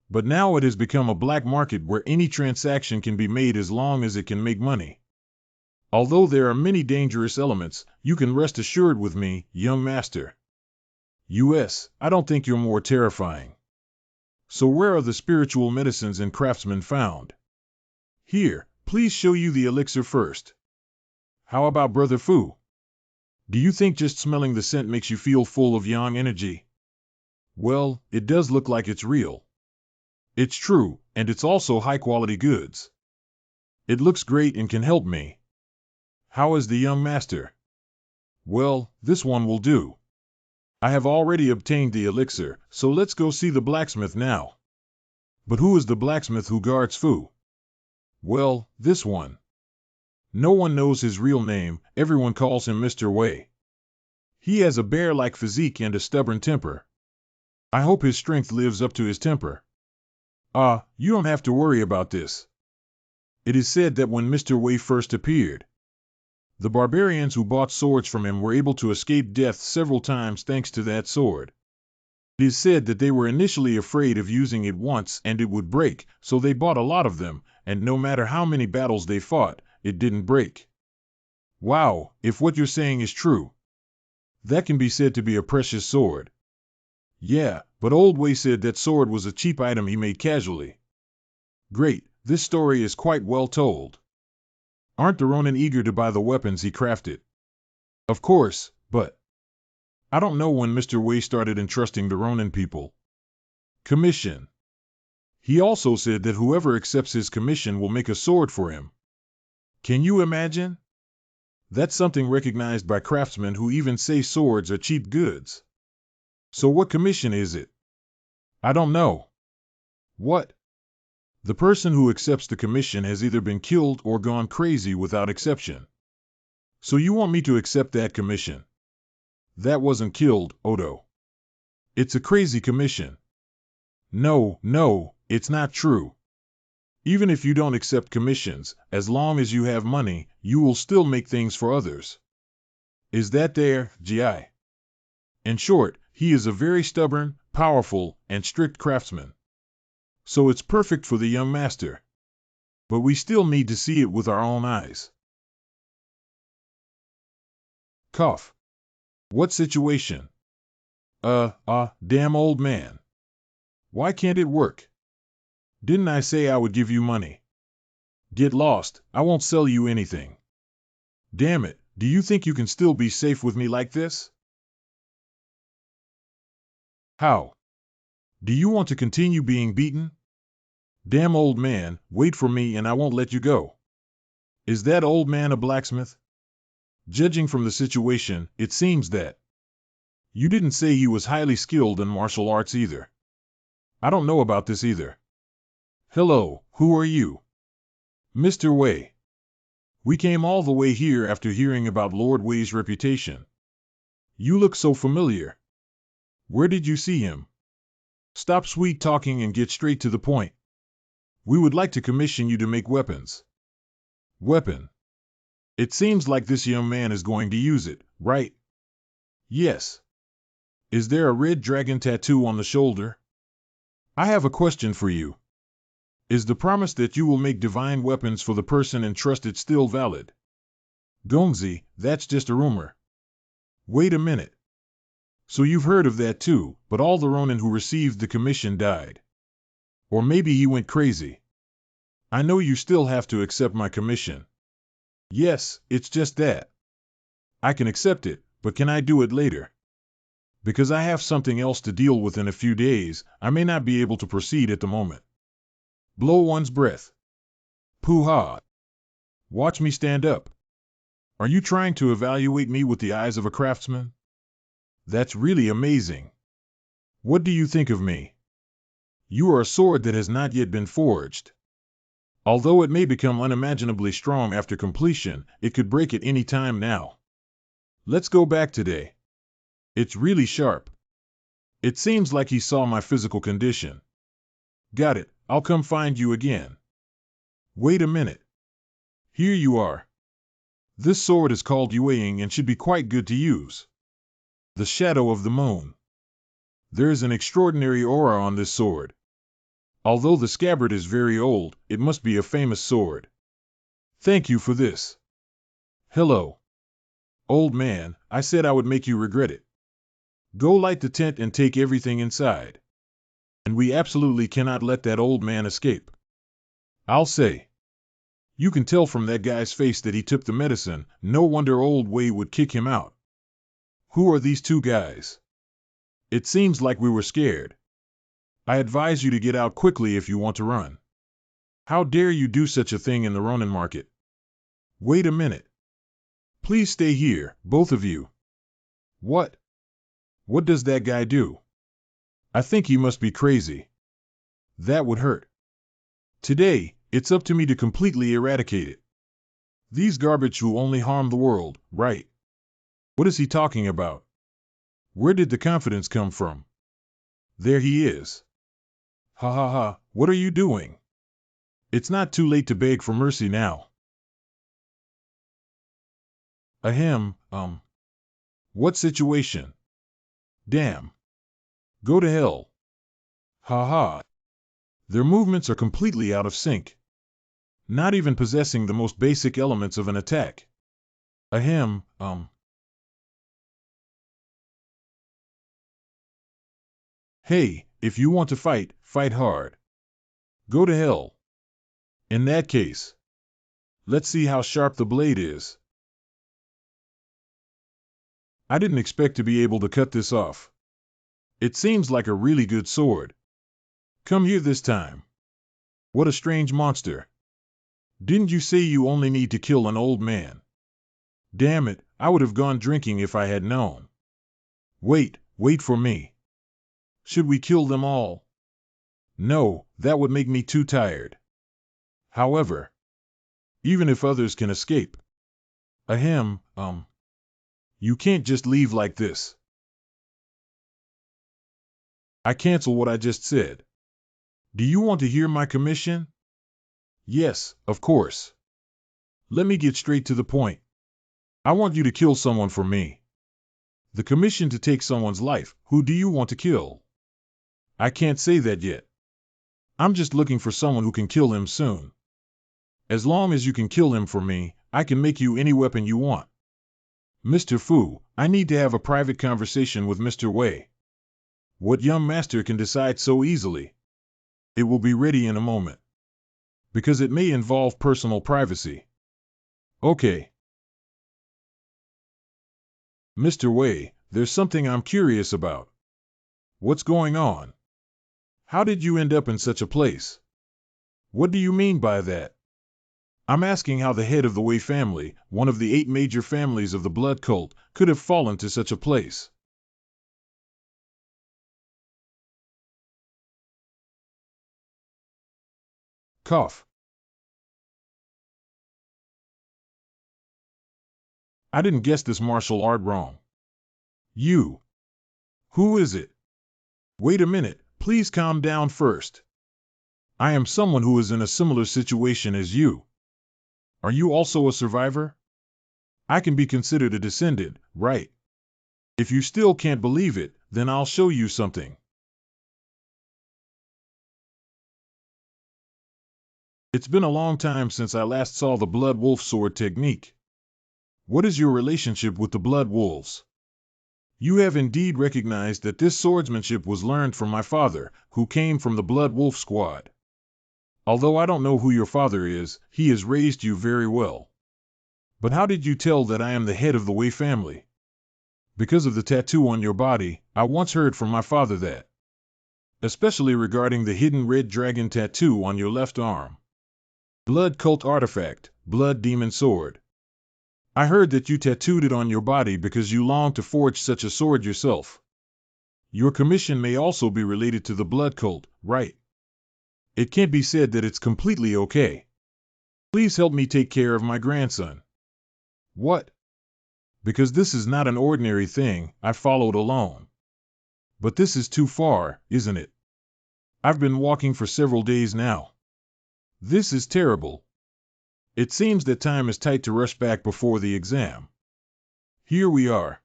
Speaker 1: But now it has become a black market where any transaction can be made as long as it can make money. Although there are many dangerous elements, you can rest assured with me, young master. US, I don't think you're more terrifying. So where are the spiritual medicines and craftsmen found? Here, please show you the elixir first. How about Brother Fu? Do you think just smelling the scent makes you feel full of yang energy? Well, it does look like it's real. It's true, and it's also high-quality goods. It looks great and can help me. How is the young master? Well, this one will do. I have already obtained the elixir, so let's go see the blacksmith now. But who is the blacksmith who guards Fu? Well, this one. No one knows his real name, everyone calls him Mr. Wei. He has a bear-like physique and a stubborn temper. I hope his strength lives up to his temper. You don't have to worry about this. It is said that when Mr. Wei first appeared, the barbarians who bought swords from him were able to escape death several times thanks to that sword. It is said that they were initially afraid of using it once and it would break, so they bought a lot of them, and no matter how many battles they fought, it didn't break. Wow, if what you're saying is true. That can be said to be a precious sword. Yeah, but Old Wei said that sword was a cheap item he made casually. Great, this story is quite well told. Aren't the Ronin eager to buy the weapons he crafted? Of course, but I don't know when Mr. Wei started entrusting the Ronin people. Commission. He also said that whoever accepts his commission will make a sword for him. Can you imagine? That's something recognized by craftsmen who even say swords are cheap goods. So what commission is it? I don't know. What? The person who accepts the commission has either been killed or gone crazy without exception. So you want me to accept that commission? That wasn't killed, Odo. It's a crazy commission. No, it's not true. Even if you don't accept commissions, as long as you have money, you will still make things for others. Is that there, Gi? In short, he is a very stubborn, powerful, and strict craftsman. So it's perfect for the young master. But we still need to see it with our own eyes. Cough. What situation? Damn old man. Why can't it work? Didn't I say I would give you money? Get lost, I won't sell you anything. Damn it, do you think you can still be safe with me like this? How? Do you want to continue being beaten? Damn old man, wait for me and I won't let you go. Is that old man a blacksmith? Judging from the situation, it seems that. You didn't say he was highly skilled in martial arts either. I don't know about this either. Hello, who are you? Mr. Wei. We came all the way here after hearing about Lord Wei's reputation. You look so familiar. Where did you see him? Stop sweet talking and get straight to the point. We would like to commission you to make weapons. Weapon. It seems like this young man is going to use it, right? Yes. Is there a red dragon tattoo on the shoulder? I have a question for you. Is the promise that you will make divine weapons for the person entrusted still valid? Gongzi, that's just a rumor. Wait a minute. So you've heard of that too, but all the Ronin who received the commission died. Or maybe he went crazy. I know you still have to accept my commission. Yes, it's just that. I can accept it, but can I do it later? Because I have something else to deal with in a few days, I may not be able to proceed at the moment. Blow one's breath. Poo-ha. Watch me stand up. Are you trying to evaluate me with the eyes of a craftsman? That's really amazing. What do you think of me? You are a sword that has not yet been forged. Although it may become unimaginably strong after completion, it could break at any time now. Let's go back today. It's really sharp. It seems like he saw my physical condition. Got it, I'll come find you again. Wait a minute. Here you are. This sword is called Yueying and should be quite good to use. The shadow of the moon. There is an extraordinary aura on this sword. Although the scabbard is very old, it must be a famous sword. Thank you for this. Hello. Old man, I said I would make you regret it. Go light the tent and take everything inside. And we absolutely cannot let that old man escape. I'll say. You can tell from that guy's face that he took the medicine. No wonder old Wei would kick him out. Who are these two guys? It seems like we were scared. I advise you to get out quickly if you want to run. How dare you do such a thing in the Ronin market? Wait a minute. Please stay here, both of you. What? What does that guy do? I think he must be crazy. That would hurt. Today, it's up to me to completely eradicate it. These garbage who only harm the world, right? What is he talking about? Where did the confidence come from? There he is. Ha ha ha, what are you doing? It's not too late to beg for mercy now. Ahem, what situation? Damn. Go to hell. Ha ha. Their movements are completely out of sync. Not even possessing the most basic elements of an attack. Ahem, Hey, if you want to fight, fight hard. Go to hell. In that case, let's see how sharp the blade is. I didn't expect to be able to cut this off. It seems like a really good sword. Come here this time. What a strange monster. Didn't you say you only need to kill an old man? Damn it, I would have gone drinking if I had known. Wait for me. Should we kill them all? No, that would make me too tired. However, even if others can escape. Ahem, you can't just leave like this. I cancel what I just said. Do you want to hear my commission? Yes, of course. Let me get straight to the point. I want you to kill someone for me. The commission to take someone's life. Who do you want to kill? I can't say that yet. I'm just looking for someone who can kill him soon. As long as you can kill him for me, I can make you any weapon you want. Mr. Fu, I need to have a private conversation with Mr. Wei. What young master can decide so easily? It will be ready in a moment. Because it may involve personal privacy. Okay. Mr. Wei, there's something I'm curious about. What's going on? How did you end up in such a place? What do you mean by that? I'm asking how the head of the Wei family, one of the 8 major families of the blood cult, could have fallen to such a place. Cough. I didn't guess this martial art wrong. You. Who is it? Wait a minute, please calm down first. I am someone who is in a similar situation as you. Are you also a survivor? I can be considered a descendant, right? If you still can't believe it, then I'll show you something. It's been a long time since I last saw the Blood Wolf sword technique. What is your relationship with the Blood Wolves? You have indeed recognized that this swordsmanship was learned from my father, who came from the Blood Wolf squad. Although I don't know who your father is, he has raised you very well. But how did you tell that I am the head of the Wei family? Because of the tattoo on your body, I once heard from my father that. Especially regarding the hidden red dragon tattoo on your left arm. Blood cult artifact, blood demon sword. I heard that you tattooed it on your body because you long to forge such a sword yourself. Your commission may also be related to the blood cult, right? It can't be said that it's completely okay. Please help me take care of my grandson. What? Because this is not an ordinary thing, I followed alone. But this is too far, isn't it? I've been walking for several days now. This is terrible. It seems that time is tight to rush back before the exam. Here we are.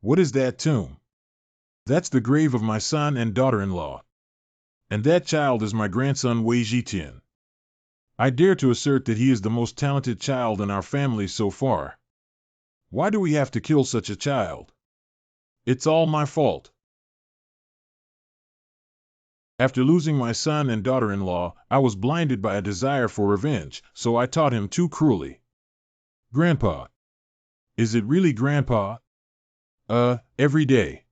Speaker 1: What is that tomb? That's the grave of my son and daughter-in-law. And that child is my grandson Wei Jitian. I dare to assert that he is the most talented child in our family so far. Why do we have to kill such a child? It's all my fault. After losing my son and daughter-in-law, I was blinded by a desire for revenge, so I taught him too cruelly. Grandpa. Is it really Grandpa? Every day.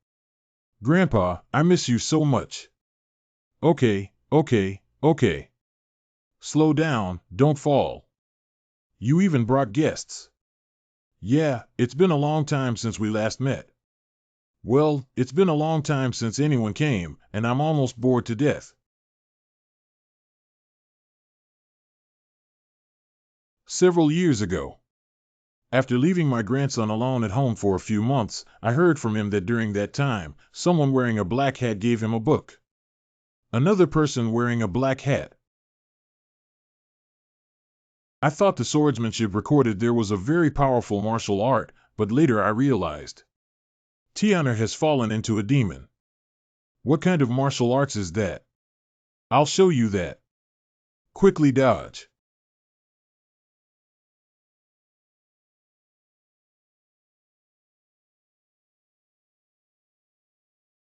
Speaker 1: Grandpa, I miss you so much. Okay. Slow down, don't fall. You even brought guests. Yeah, it's been a long time since we last met. Well, it's been a long time since anyone came, and I'm almost bored to death. Several years ago, after leaving my grandson alone at home for a few months, I heard from him that during that time, someone wearing a black hat gave him a book. Another person wearing a black hat. I thought the swordsmanship recorded there was a very powerful martial art, but later I realized Tiana has fallen into a demon. What kind of martial arts is that? I'll show you that. Quickly dodge.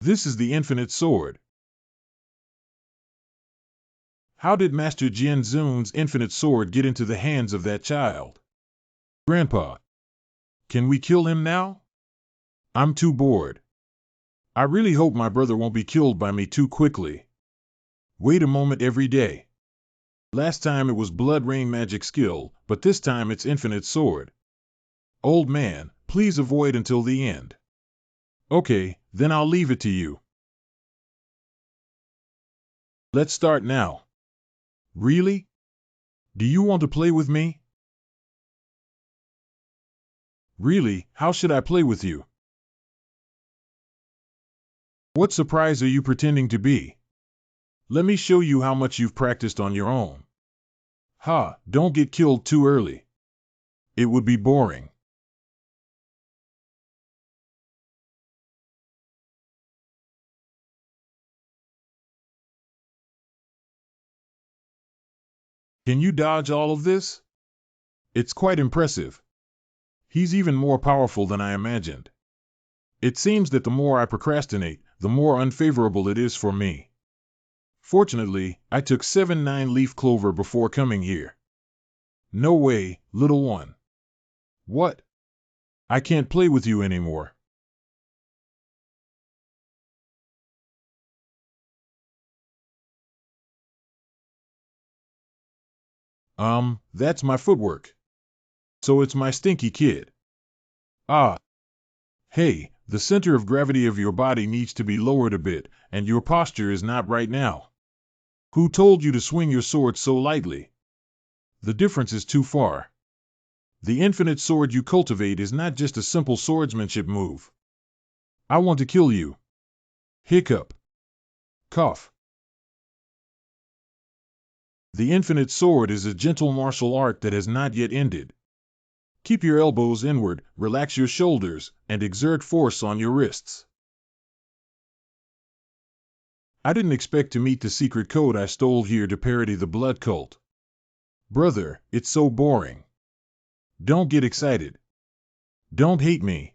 Speaker 1: This is the infinite sword. How did Master Jian Zun's infinite sword get into the hands of that child? Grandpa. Can we kill him now? I'm too bored. I really hope my brother won't be killed by me too quickly. Wait a moment every day. Last time it was blood rain magic skill, but this time it's infinite sword. Old man, please avoid until the end. Okay, then I'll leave it to you. Let's start now. Really? Do you want to play with me? Really, how should I play with you? What surprise are you pretending to be? Let me show you how much you've practiced on your own. Ha, don't get killed too early. It would be boring. Can you dodge all of this? It's quite impressive. He's even more powerful than I imagined. It seems that the more I procrastinate, the more unfavorable it is for me. Fortunately, I took 7 9-leaf clover before coming here. No way, little one. What? I can't play with you anymore. That's my footwork. So it's my stinky kid. Ah. Hey, the center of gravity of your body needs to be lowered a bit, and your posture is not right now. Who told you to swing your sword so lightly? The difference is too far. The infinite sword you cultivate is not just a simple swordsmanship move. I want to kill you. Hiccup. Cough. The infinite sword is a gentle martial art that has not yet ended. Keep your elbows inward, relax your shoulders, and exert force on your wrists. I didn't expect to meet the secret code I stole here to parody the blood cult. Brother, it's so boring. Don't get excited. Don't hate me.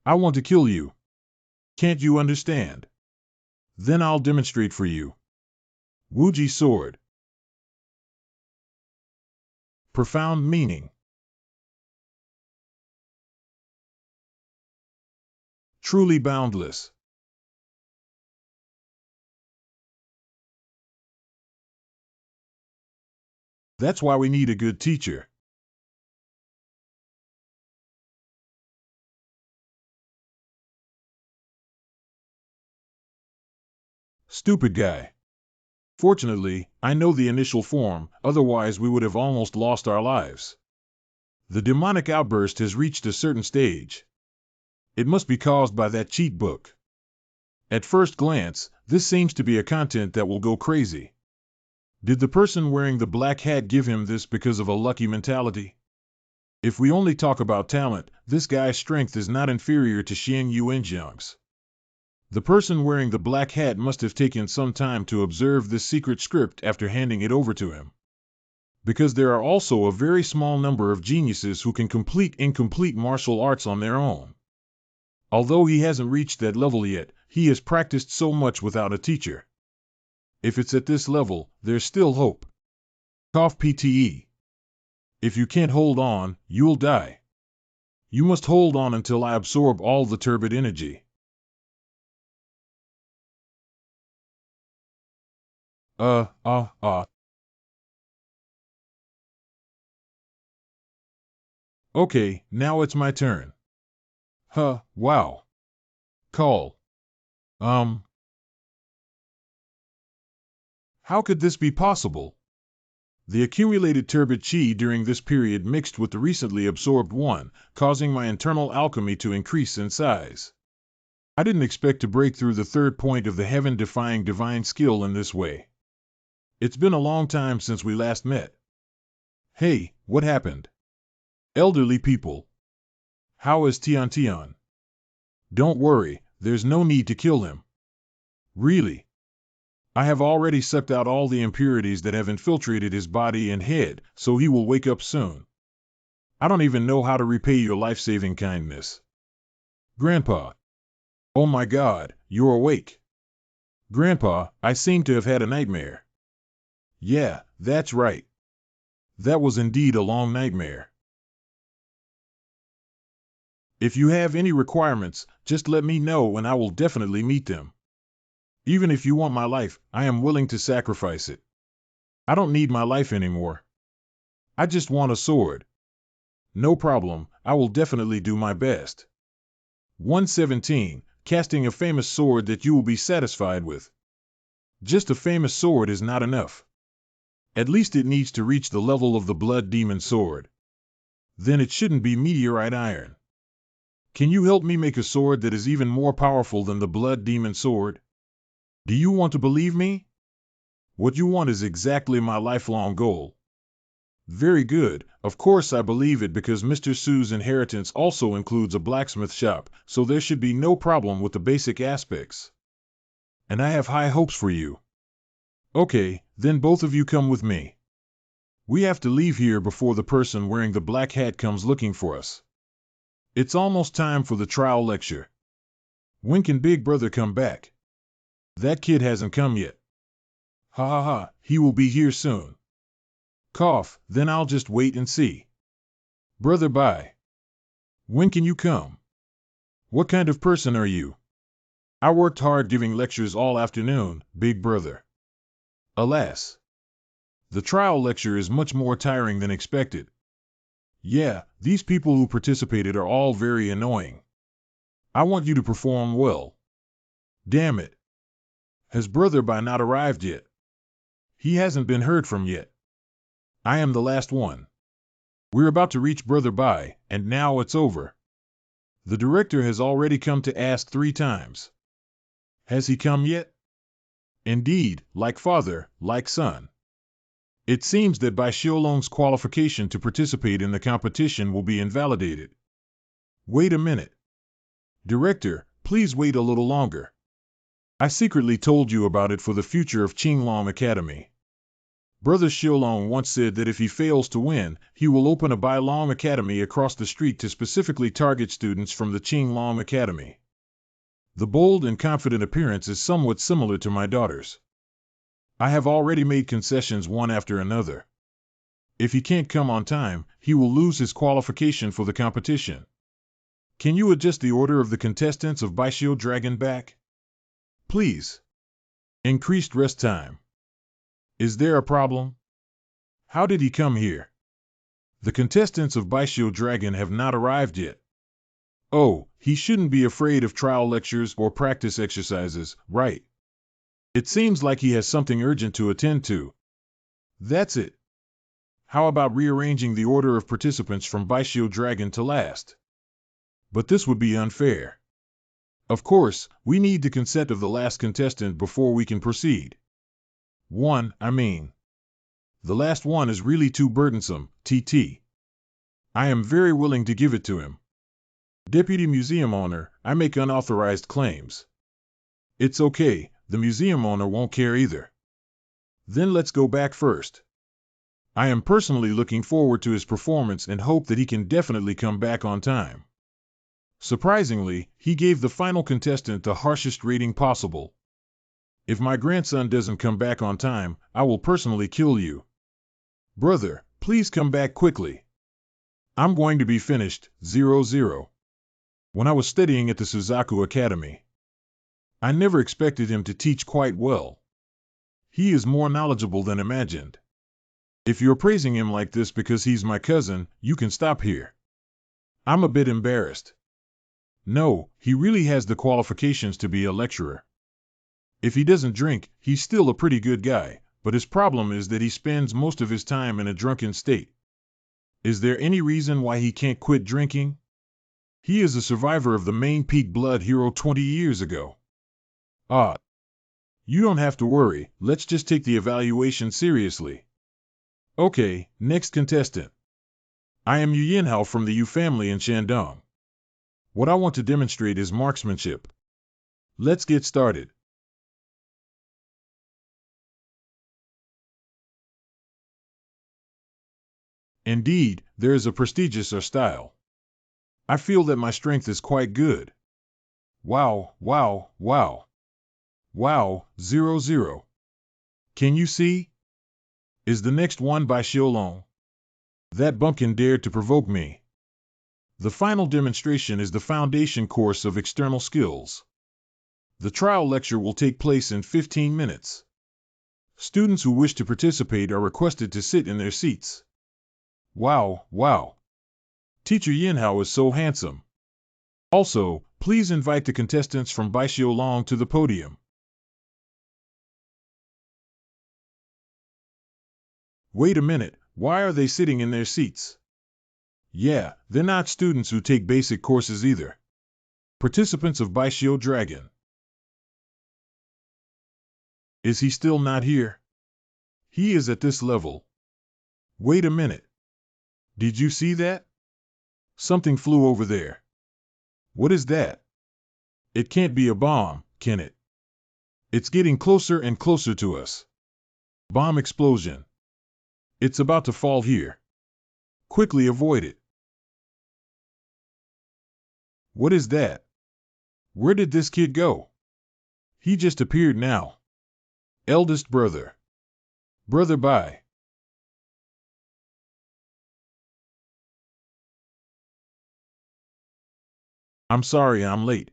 Speaker 1: I want to kill you. Can't you understand? Then I'll demonstrate for you. Wuji sword. Profound meaning. Truly boundless. That's why we need a good teacher. Stupid guy. Fortunately, I know the initial form, otherwise we would have almost lost our lives. The demonic outburst has reached a certain stage. It must be caused by that cheat book. At first glance, this seems to be a content that will go crazy. Did the person wearing the black hat give him this because of a lucky mentality? If we only talk about talent, this guy's strength is not inferior to Xiang Yuanjiang's. The person wearing the black hat must have taken some time to observe this secret script after handing it over to him. Because there are also a very small number of geniuses who can complete incomplete martial arts on their own. Although he hasn't reached that level yet, he has practiced so much without a teacher. If it's at this level, there's still hope. Cough PTE. If you can't hold on, you'll die. You must hold on until I absorb all the turbid energy. Okay, now it's my turn. Wow. Call. How could this be possible? The accumulated turbid chi during this period mixed with the recently absorbed one, causing my internal alchemy to increase in size. I didn't expect to break through the third point of the heaven-defying divine skill in this way. It's been a long time since we last met. Hey, what happened? Elderly people. How is Tian Tian? Don't worry, there's no need to kill him. Really? I have already sucked out all the impurities that have infiltrated his body and head, so he will wake up soon. I don't even know how to repay your life-saving kindness. Grandpa. Oh my God, you're awake. Grandpa, I seem to have had a nightmare. Yeah, that's right. That was indeed a long nightmare. If you have any requirements, just let me know and I will definitely meet them. Even if you want my life, I am willing to sacrifice it. I don't need my life anymore. I just want a sword. No problem, I will definitely do my best. 117. Casting a famous sword that you will be satisfied with. Just a famous sword is not enough. At least it needs to reach the level of the Blood Demon sword. Then it shouldn't be meteorite iron. Can you help me make a sword that is even more powerful than the Blood Demon sword? Do you want to believe me? What you want is exactly my lifelong goal. Very good, of course I believe it because Mr. Su's inheritance also includes a blacksmith shop, so there should be no problem with the basic aspects. And I have high hopes for you. Okay, then both of you come with me. We have to leave here before the person wearing the black hat comes looking for us. It's almost time for the trial lecture. When can Big Brother come back? That kid hasn't come yet. Ha ha ha, he will be here soon. Cough, then I'll just wait and see. Brother, bye. When can you come? What kind of person are you? I worked hard giving lectures all afternoon, Big Brother. Alas. The trial lecture is much more tiring than expected. Yeah, these people who participated are all very annoying. I want you to perform well. Damn it. Has Brother Bai not arrived yet? He hasn't been heard from yet. I am the last one. We're about to reach Brother Bai, and now it's over. The director has already come to ask 3 times. Has he come yet? Indeed, like father, like son. It seems that Bai Xiaolong's qualification to participate in the competition will be invalidated. Wait a minute. Director, please wait a little longer. I secretly told you about it for the future of Qinglong Academy. Brother Xiaolong once said that if he fails to win, he will open a Bai Long Academy across the street to specifically target students from the Qinglong Academy. The bold and confident appearance is somewhat similar to my daughter's. I have already made concessions one after another. If he can't come on time, he will lose his qualification for the competition. Can you adjust the order of the contestants of Baishio Dragon back? Please. Increased rest time. Is there a problem? How did he come here? The contestants of Baishio Dragon have not arrived yet. Oh, he shouldn't be afraid of trial lectures or practice exercises, right? It seems like he has something urgent to attend to. That's it. How about rearranging the order of participants from Baishio Dragon to last? But this would be unfair. Of course, we need the consent of the last contestant before we can proceed. The last one is really too burdensome, TT. I am very willing to give it to him. Deputy Museum Owner, I make unauthorized claims. It's okay, the museum owner won't care either. Then let's go back first. I am personally looking forward to his performance and hope that he can definitely come back on time. Surprisingly, he gave the final contestant the harshest rating possible. If my grandson doesn't come back on time, I will personally kill you. Brother, please come back quickly. I'm going to be finished, 0-0. When I was studying at the Suzaku Academy, I never expected him to teach quite well. He is more knowledgeable than imagined. If you're praising him like this because he's my cousin, you can stop here. I'm a bit embarrassed. No, he really has the qualifications to be a lecturer. If he doesn't drink, he's still a pretty good guy, but his problem is that he spends most of his time in a drunken state. Is there any reason why he can't quit drinking? He is a survivor of the main peak blood hero 20 years ago. Ah, you don't have to worry, let's just take the evaluation seriously. Okay, next contestant. I am Yu Yinhao from the Yu family in Shandong. What I want to demonstrate is marksmanship. Let's get started. Indeed, there is a prestigious style. I feel that my strength is quite good. Wow, wow, wow. Wow, 0-0. Can you see? Is the next one by Xiaolong? That bumpkin dared to provoke me. The final demonstration is the foundation course of external skills. The trial lecture will take place in 15 minutes. Students who wish to participate are requested to sit in their seats. Wow, wow. Teacher Yinhao is so handsome. Also, please invite the contestants from Baixiolong to the podium. Wait a minute, why are they sitting in their seats? Yeah, they're not students who take basic courses either. Participants of Baixio Dragon. Is he still not here? He is at this level. Wait a minute. Did you see that? Something flew over there. What is that? It can't be a bomb, can it? It's getting closer and closer to us. Bomb explosion. It's about to fall here. Quickly avoid it. What is that? Where did this kid go? He just appeared now. Eldest brother. Brother bye. I'm sorry I'm late.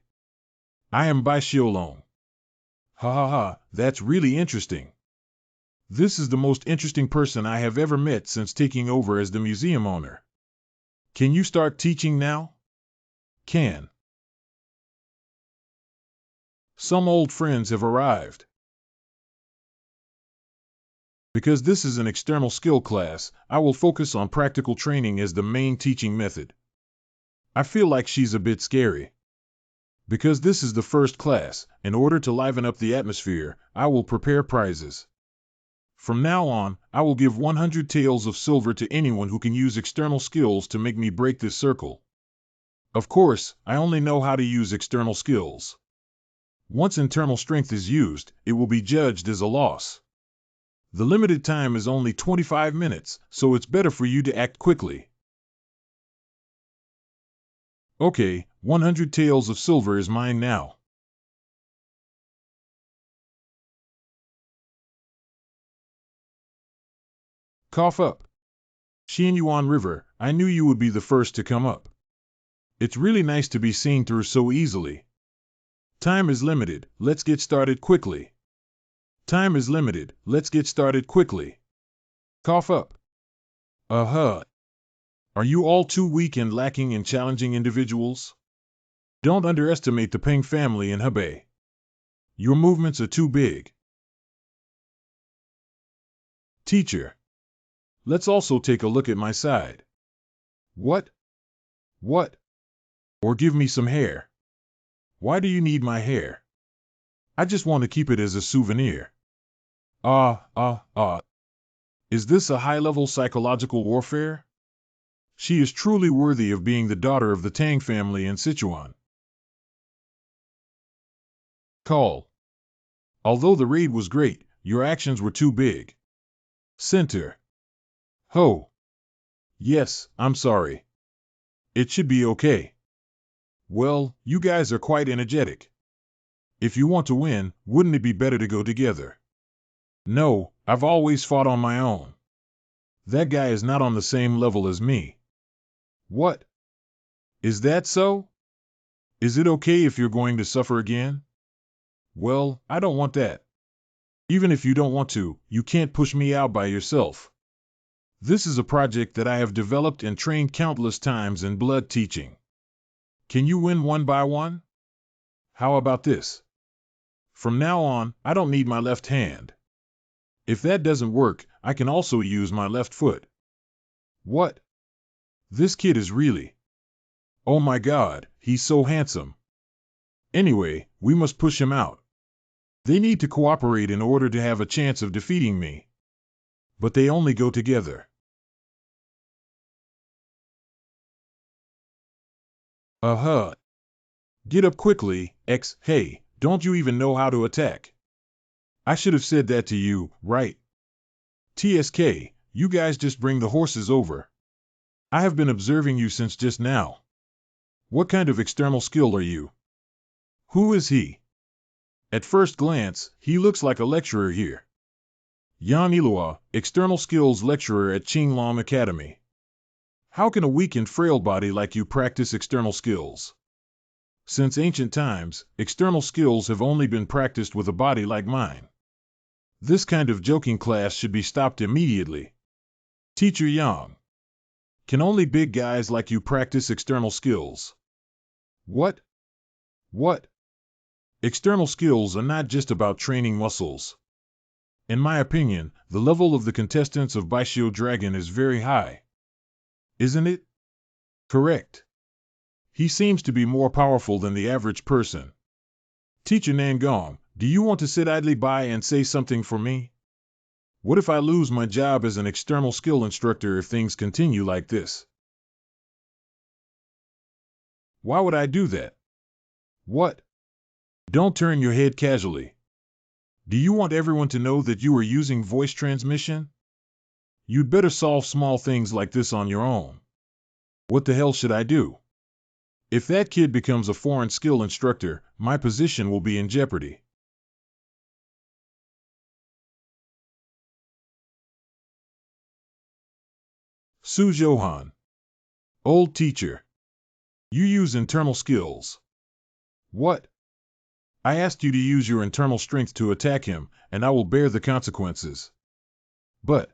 Speaker 1: I am Bai Xiaolong. Ha ha ha, that's really interesting. This is the most interesting person I have ever met since taking over as the museum owner. Can you start teaching now? Can. Some old friends have arrived. Because this is an external skill class, I will focus on practical training as the main teaching method. I feel like she's a bit scary. Because this is the first class, in order to liven up the atmosphere, I will prepare prizes. From now on, I will give 100 taels of silver to anyone who can use external skills to make me break this circle. Of course, I only know how to use external skills. Once internal strength is used, it will be judged as a loss. The limited time is only 25 minutes, so it's better for you to act quickly. Okay, 100 taels of silver is mine now. Cough up. Xianyuan River, I knew you would be the first to come up. It's really nice to be seen through so easily. Time is limited, let's get started quickly. Time is limited, let's get started quickly. Cough up. Uh-huh. Are you all too weak and lacking in challenging individuals? Don't underestimate the Peng family in Hebei. Your movements are too big. Teacher. Let's also take a look at my side. What? What? Or give me some hair. Why do you need my hair? I just want to keep it as a souvenir. Is this a high-level psychological warfare? She is truly worthy of being the daughter of the Tang family in Sichuan. Call. Although the raid was great, your actions were too big. Center. Ho. Yes, I'm sorry. It should be okay. Well, you guys are quite energetic. If you want to win, wouldn't it be better to go together? No, I've always fought on my own. That guy is not on the same level as me. What? Is that so? Is it okay if you're going to suffer again? Well, I don't want that. Even if you don't want to, you can't push me out by yourself. This is a project that I have developed and trained countless times in blood teaching. Can you win one by one? How about this? From now on, I don't need my left hand. If that doesn't work, I can also use my left foot. What? This kid is really... Oh my God, he's so handsome. Anyway, we must push him out. They need to cooperate in order to have a chance of defeating me. But they only go together. Uh-huh. Get up quickly, X. Hey, don't you even know how to attack? I should have said that to you, right? TSK, you guys just bring the horses over. I have been observing you since just now. What kind of external skill are you? Who is he? At first glance, he looks like a lecturer here. Yan Ilua, external skills lecturer at Qinglong Academy. How can a weak and frail body like you practice external skills? Since ancient times, external skills have only been practiced with a body like mine. This kind of joking class should be stopped immediately. Teacher Yang. Can only big guys like you practice external skills? What? What? External skills are not just about training muscles. In my opinion, the level of the contestants of Baishio Dragon is very high. Isn't it? Correct. He seems to be more powerful than the average person. Teacher Nangong, do you want to sit idly by and say something for me? What if I lose my job as an external skill instructor if things continue like this? Why would I do that? What? Don't turn your head casually. Do you want everyone to know that you are using voice transmission? You'd better solve small things like this on your own. What the hell should I do? If that kid becomes a foreign skill instructor, my position will be in jeopardy. Su Johan. Old teacher. You use internal skills. What? I asked you to use your internal strength to attack him, and I will bear the consequences. But,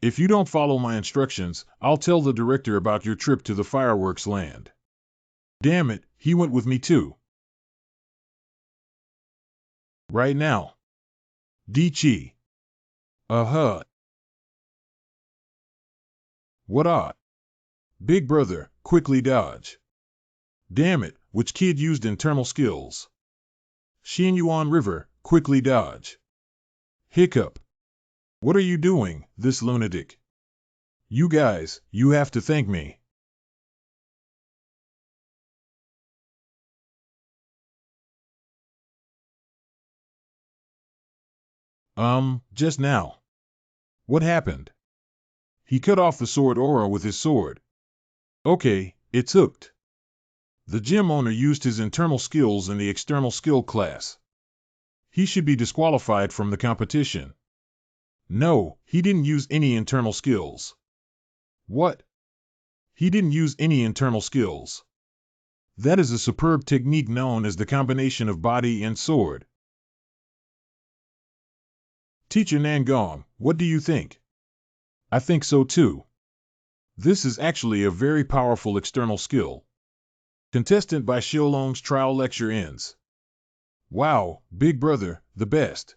Speaker 1: if you don't follow my instructions, I'll tell the director about your trip to the fireworks land. Damn it, he went with me too. Right now. Di-chi. Uh-huh. What odd? Big brother, quickly dodge. Damn it, which kid used internal skills? Xinyuan River, quickly dodge. Hiccup. What are you doing, this lunatic? You guys, you have to thank me. Just now. What happened? He cut off the sword aura with his sword. Okay, it's hooked. The gym owner used his internal skills in the external skill class. He should be disqualified from the competition. No, he didn't use any internal skills. What? He didn't use any internal skills. That is a superb technique known as the combination of body and sword. Teacher Nangong, what do you think? I think so too. This is actually a very powerful external skill. Contestant by Xiaolong's trial lecture ends. Wow, big brother, the best.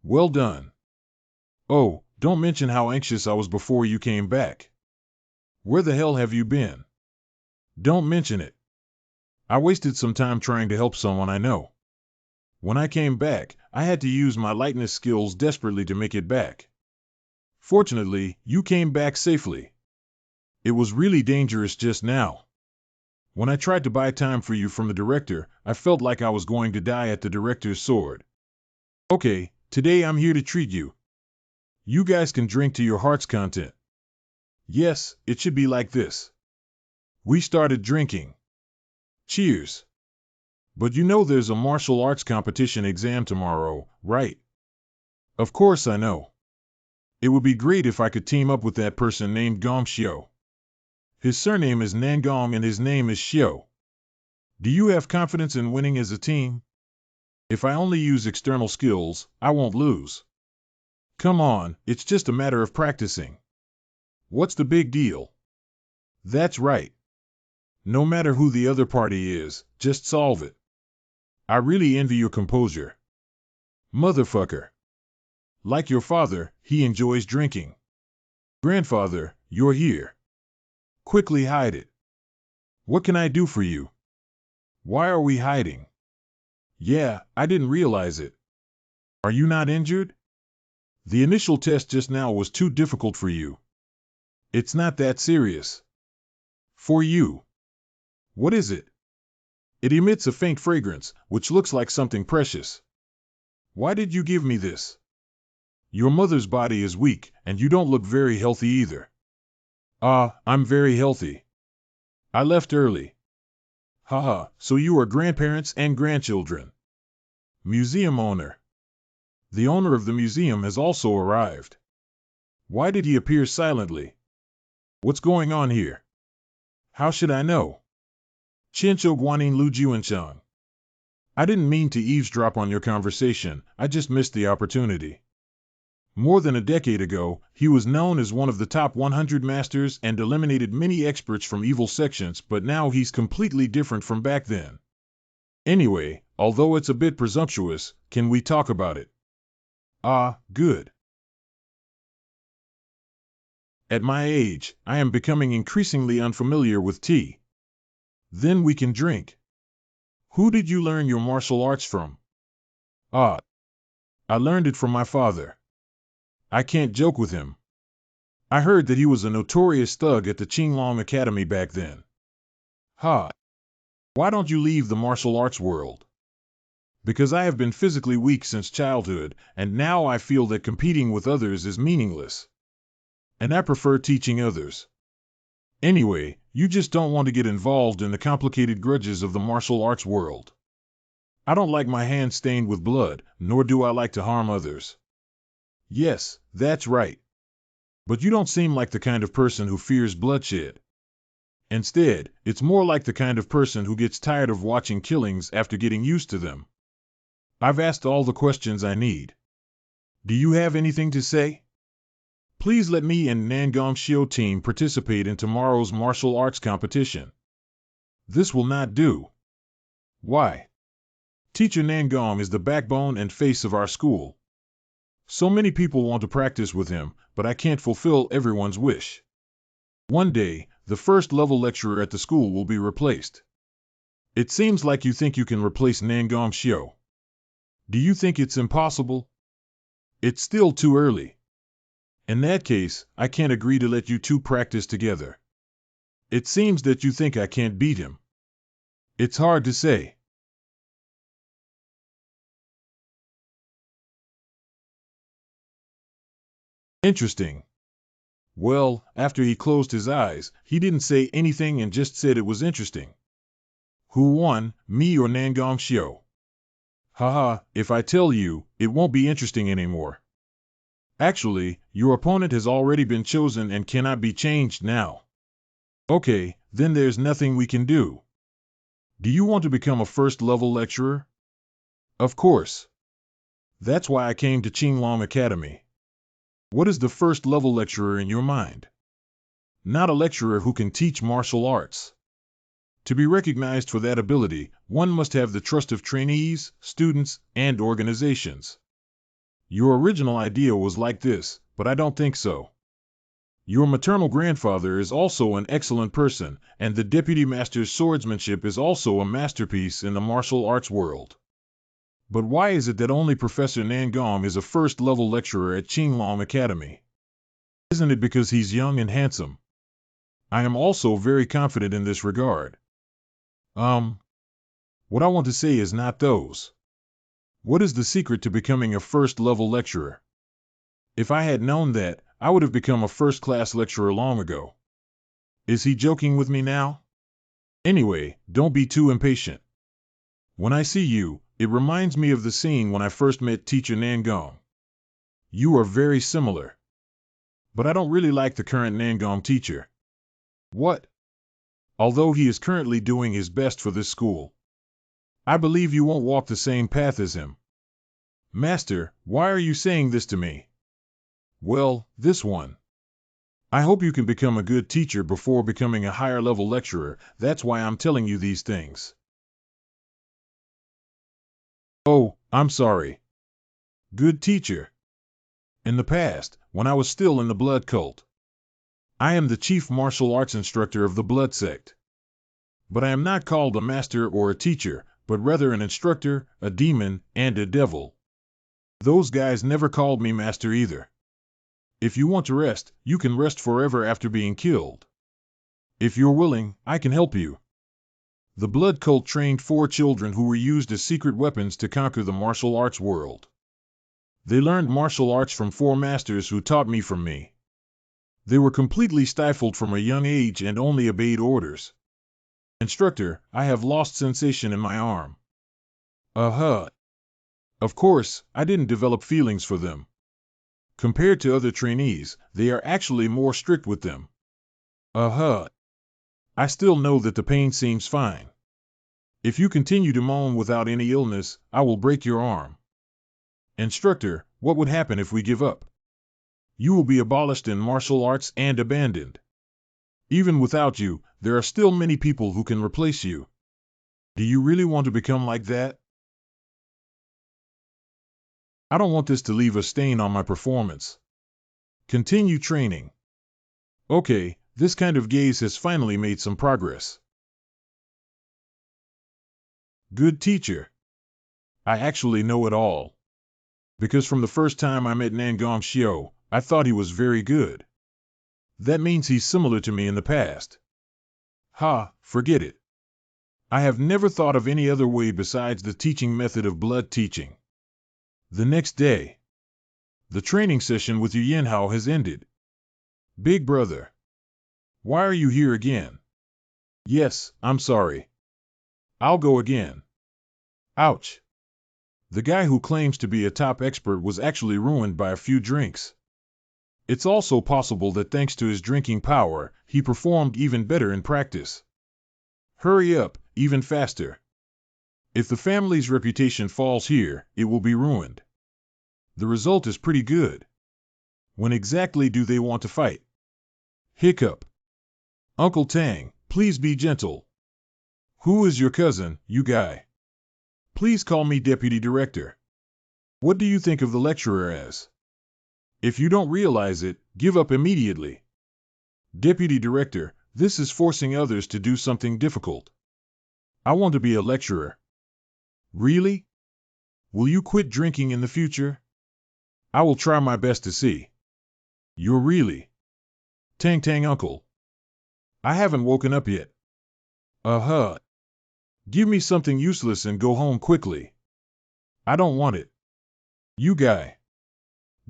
Speaker 1: Well done. Oh, don't mention how anxious I was before you came back. Where the hell have you been? Don't mention it. I wasted some time trying to help someone I know. When I came back, I had to use my lightness skills desperately to make it back. Fortunately, you came back safely. It was really dangerous just now. When I tried to buy time for you from the director, I felt like I was going to die at the director's sword. Okay, today I'm here to treat you. You guys can drink to your heart's content. Yes, it should be like this. We started drinking. Cheers. But you know there's a martial arts competition exam tomorrow, right? Of course I know. It would be great if I could team up with that person named Gong Xiu. His surname is Nangong and his name is Xiu. Do you have confidence in winning as a team? If I only use external skills, I won't lose. Come on, it's just a matter of practicing. What's the big deal? That's right. No matter who the other party is, just solve it. I really envy your composure. Motherfucker. Like your father, he enjoys drinking. Grandfather, you're here. Quickly hide it. What can I do for you? Why are we hiding? Yeah, I didn't realize it. Are you not injured? The initial test just now was too difficult for you. It's not that serious. For you. What is it? It emits a faint fragrance, which looks like something precious. Why did you give me this? Your mother's body is weak, and you don't look very healthy either. I'm very healthy. I left early. Haha, so you are grandparents and grandchildren. Museum owner. The owner of the museum has also arrived. Why did he appear silently? What's going on here? How should I know? Qianqiu Guanin Lu Juanchang. I didn't mean to eavesdrop on your conversation, I just missed the opportunity. More than a decade ago, he was known as one of the top 100 masters and eliminated many experts from evil sections, but now he's completely different from back then. Anyway, although it's a bit presumptuous, can we talk about it? Good. At my age, I am becoming increasingly unfamiliar with tea. Then we can drink. Who did you learn your martial arts from? I learned it from my father. I can't joke with him. I heard that he was a notorious thug at the Qinglong Academy back then. Why don't you leave the martial arts world? Because I have been physically weak since childhood, and now I feel that competing with others is meaningless. And I prefer teaching others. Anyway, you just don't want to get involved in the complicated grudges of the martial arts world. I don't like my hands stained with blood, nor do I like to harm others. Yes, that's right. But you don't seem like the kind of person who fears bloodshed. Instead, it's more like the kind of person who gets tired of watching killings after getting used to them. I've asked all the questions I need. Do you have anything to say? Please let me and Nangong Xiu team participate in tomorrow's martial arts competition. This will not do. Why? Teacher Nangong is the backbone and face of our school. So many people want to practice with him, but I can't fulfill everyone's wish. One day, the first level lecturer at the school will be replaced. It seems like you think you can replace Nangong Xiu. Do you think it's impossible? It's still too early. In that case, I can't agree to let you two practice together. It seems that you think I can't beat him. It's hard to say. Interesting. Well, after he closed his eyes, he didn't say anything and just said it was interesting. Who won, me or Nangong Xiu? Haha, if I tell you, it won't be interesting anymore. Actually, your opponent has already been chosen and cannot be changed now. Okay, then there's nothing we can do. Do you want to become a first-level lecturer? Of course. That's why I came to Qinglong Academy. What is the first-level lecturer in your mind? Not a lecturer who can teach martial arts. To be recognized for that ability, one must have the trust of trainees, students, and organizations. Your original idea was like this, but I don't think so. Your maternal grandfather is also an excellent person, and the deputy master's swordsmanship is also a masterpiece in the martial arts world. But why is it that only Professor Nangong is a first-level lecturer at Qinglong Academy? Isn't it because he's young and handsome? I am also very confident in this regard. What I want to say is not those. What is the secret to becoming a first-level lecturer? If I had known that, I would have become a first-class lecturer long ago. Is he joking with me now? Anyway, don't be too impatient. When I see you, it reminds me of the scene when I first met Teacher Nangong. You are very similar. But I don't really like the current Nangong teacher. What? Although he is currently doing his best for this school. I believe you won't walk the same path as him. Master, why are you saying this to me? Well, this one. I hope you can become a good teacher before becoming a higher level lecturer. That's why I'm telling you these things. Oh, I'm sorry. Good teacher. In the past, when I was still in the blood cult, I am the chief martial arts instructor of the blood sect. But I am not called a master or a teacher, but rather an instructor, a demon, and a devil. Those guys never called me master either. If you want to rest, you can rest forever after being killed. If you're willing, I can help you. The blood cult trained 4 children who were used as secret weapons to conquer the martial arts world. They learned martial arts from 4 masters who taught me from me. They were completely stifled from a young age and only obeyed orders. Instructor, I have lost sensation in my arm. Of course, I didn't develop feelings for them. Compared to other trainees, they are actually more strict with them. I still know that the pain seems fine. If you continue to moan without any illness, I will break your arm. Instructor, what would happen if we give up? You will be abolished in martial arts and abandoned. Even without you, there are still many people who can replace you. Do you really want to become like that? I don't want this to leave a stain on my performance. Continue training. Okay, this kind of gaze has finally made some progress. Good teacher. I actually know it all. Because from the first time I met Nangong Xiao, I thought he was very good. That means he's similar to me in the past. Forget it. I have never thought of any other way besides the teaching method of blood teaching. The next day, the training session with Yu Yanhao has ended. Big brother. Why are you here again? Yes, I'm sorry. I'll go again. Ouch. The guy who claims to be a top expert was actually ruined by a few drinks. It's also possible that thanks to his drinking power, he performed even better in practice. Hurry up, even faster. If the family's reputation falls here, it will be ruined. The result is pretty good. When exactly do they want to fight? Hiccup. Uncle Tang, please be gentle. Who is your cousin, you guy? Please call me Deputy Director. What do you think of the lecturer as? If you don't realize it, give up immediately. Deputy Director, this is forcing others to do something difficult. I want to be a lecturer. Really? Will you quit drinking in the future? I will try my best to see. You're really? Tang Tang Uncle. I haven't woken up yet. Give me something useless and go home quickly. I don't want it. You guy.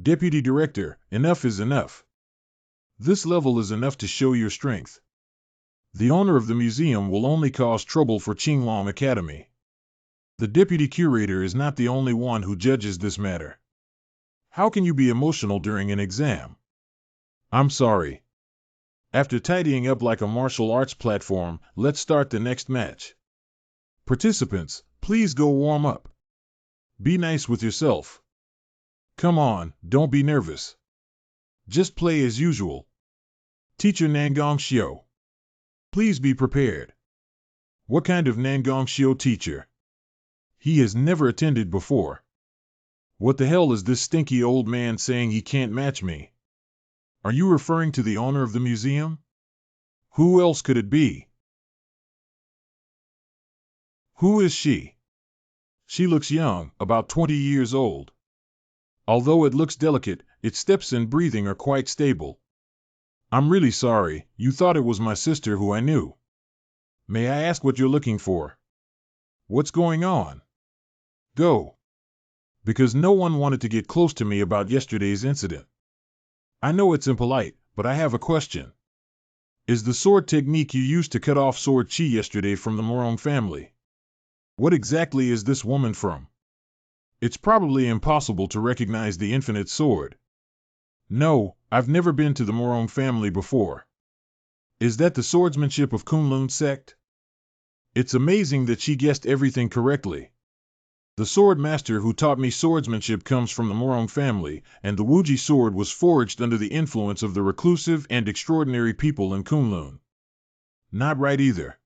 Speaker 1: Deputy Director, enough is enough. This level is enough to show your strength. The owner of the museum will only cause trouble for Qinglong Academy. The deputy curator is not the only one who judges this matter. How can you be emotional during an exam? I'm sorry. After tidying up like a martial arts platform, let's start the next match. Participants, please go warm up. Be nice with yourself. Come on, don't be nervous. Just play as usual. Teacher Nangong Xiao. Please be prepared. What kind of Nangong Xiao teacher? He has never attended before. What the hell is this stinky old man saying he can't match me? Are you referring to the owner of the museum? Who else could it be? Who is she? She looks young, about 20 years old. Although it looks delicate, its steps and breathing are quite stable. I'm really sorry, you thought it was my sister who I knew. May I ask what you're looking for? What's going on? Go. Because no one wanted to get close to me about yesterday's incident. I know it's impolite, but I have a question. Is the sword technique you used to cut off sword chi yesterday from the Morong family? What exactly is this woman from? It's probably impossible to recognize the infinite sword. No, I've never been to the Morong family before. Is that the swordsmanship of Kunlun sect? It's amazing that she guessed everything correctly. The sword master who taught me swordsmanship comes from the Morong family, and the Wuji sword was forged under the influence of the reclusive and extraordinary people in Kunlun. Not right either.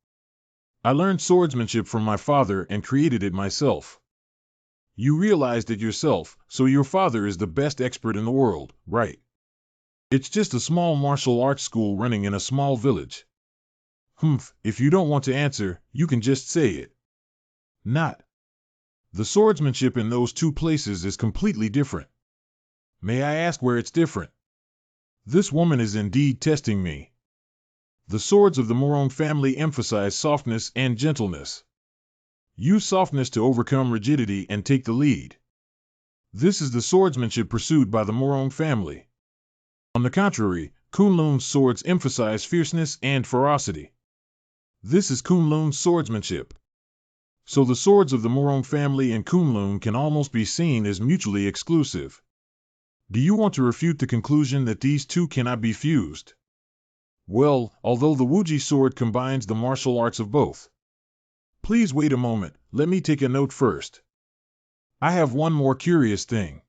Speaker 1: I learned swordsmanship from my father and created it myself. You realized it yourself, so your father is the best expert in the world, right? It's just a small martial arts school running in a small village. If you don't want to answer, you can just say it. Not. The swordsmanship in those two places is completely different. May I ask where it's different? This woman is indeed testing me. The swords of the Morong family emphasize softness and gentleness. Use softness to overcome rigidity and take the lead. This is the swordsmanship pursued by the Morong family. On the contrary, Kunlun's swords emphasize fierceness and ferocity. This is Kunlun's swordsmanship. So the swords of the Morong family and Kunlun can almost be seen as mutually exclusive. Do you want to refute the conclusion that these two cannot be fused? Well, although the Wuji sword combines the martial arts of both. Please wait a moment, let me take a note first. I have one more curious thing.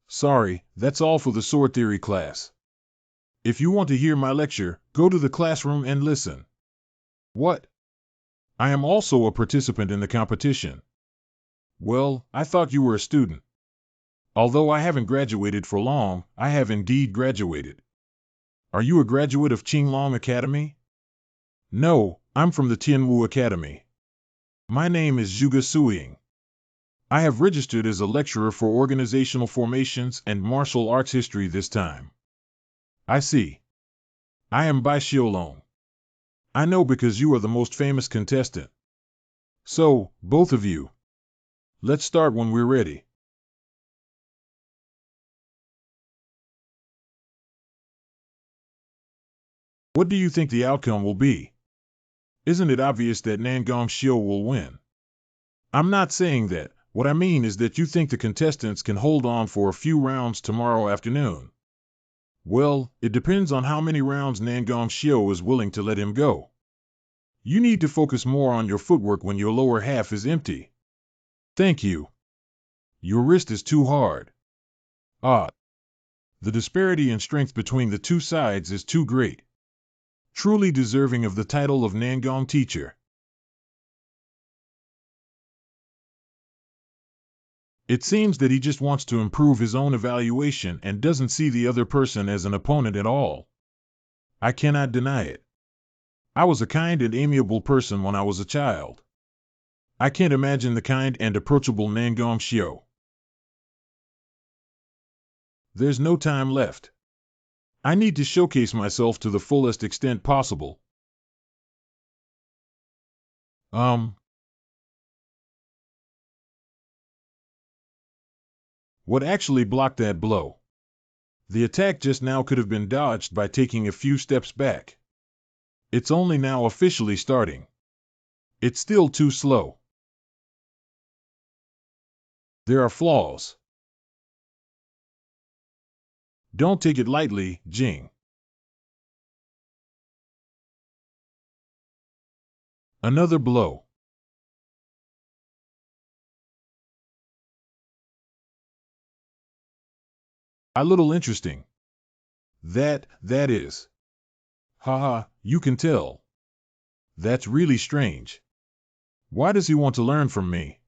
Speaker 1: Sorry, that's all for the sword theory class. If you want to hear my lecture, go to the classroom and listen. What? I am also a participant in the competition. Well, I thought you were a student. Although I haven't graduated for long, I have indeed graduated. Are you a graduate of Qinglong Academy? No, I'm from the Tianwu Academy. My name is Zhuge Suiying. I have registered as a lecturer for organizational formations and martial arts history this time. I see. I am Bai Xiaolong. I know because you are the most famous contestant. So, both of you. Let's start when we're ready. What do you think the outcome will be? Isn't it obvious that Nangong Xiu will win? I'm not saying that. What I mean is that you think the contestants can hold on for a few rounds tomorrow afternoon. Well, it depends on how many rounds Nangong Xiu is willing to let him go. You need to focus more on your footwork when your lower half is empty. Thank you. Your wrist is too hard. Ah. The disparity in strength between the two sides is too great. Truly deserving of the title of Nangong teacher. It seems that he just wants to improve his own evaluation and doesn't see the other person as an opponent at all. I cannot deny it. I was a kind and amiable person when I was a child. I can't imagine the kind and approachable Nangong Xiu. There's no time left. I need to showcase myself to the fullest extent possible. What actually blocked that blow? The attack just now could have been dodged by taking a few steps back. It's only now officially starting. It's still too slow. There are flaws. Don't take it lightly, Jing. Another blow. A little interesting. That is. Haha, you can tell. That's really strange. Why does he want to learn from me?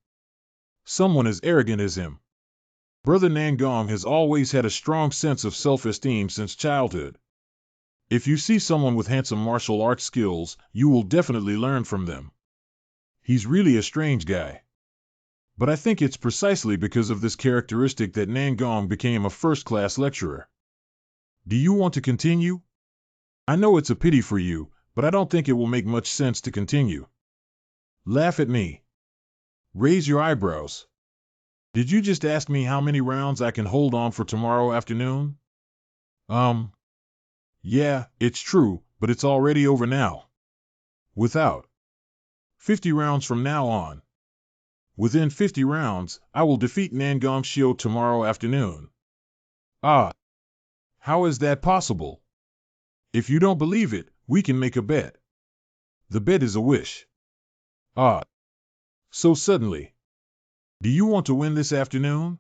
Speaker 1: Someone as arrogant as him. Brother Nangong has always had a strong sense of self-esteem since childhood. If you see someone with handsome martial arts skills, you will definitely learn from them. He's really a strange guy. But I think it's precisely because of this characteristic that Nangong became a first-class lecturer. Do you want to continue? I know it's a pity for you, but I don't think it will make much sense to continue. Laugh at me. Raise your eyebrows. Did you just ask me how many rounds I can hold on for tomorrow afternoon? Yeah, it's true, but it's already over now. Without 50 rounds from now on. Within 50 rounds, I will defeat Nangong Shio tomorrow afternoon. Ah, how is that possible? If you don't believe it, we can make a bet. The bet is a wish. Ah, so suddenly. Do you want to win this afternoon?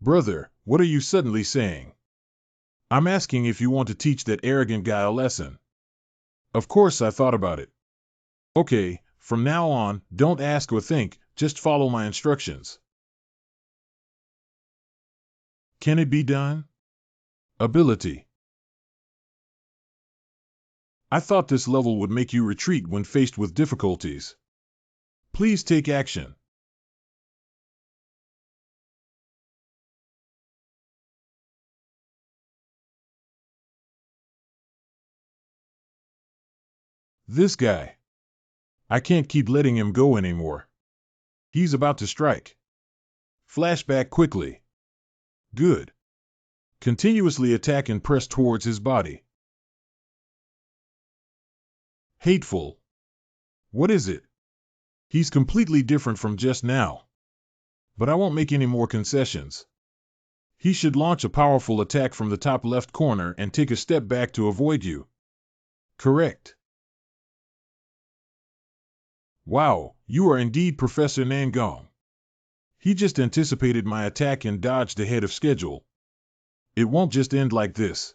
Speaker 1: Brother, what are you suddenly saying? I'm asking if you want to teach that arrogant guy a lesson. Of course I thought about it. Okay, from now on, don't ask or think, just follow my instructions. Can it be done? Ability. I thought this level would make you retreat when faced with difficulties. Please take action. This guy. I can't keep letting him go anymore. He's about to strike. Flashback quickly. Good. Continuously attack and press towards his body. Hateful. What is it? He's completely different from just now. But I won't make any more concessions. He should launch a powerful attack from the top left corner and take a step back to avoid you. Correct. Wow, you are indeed Professor Nangong. He just anticipated my attack and dodged ahead of schedule. It won't just end like this.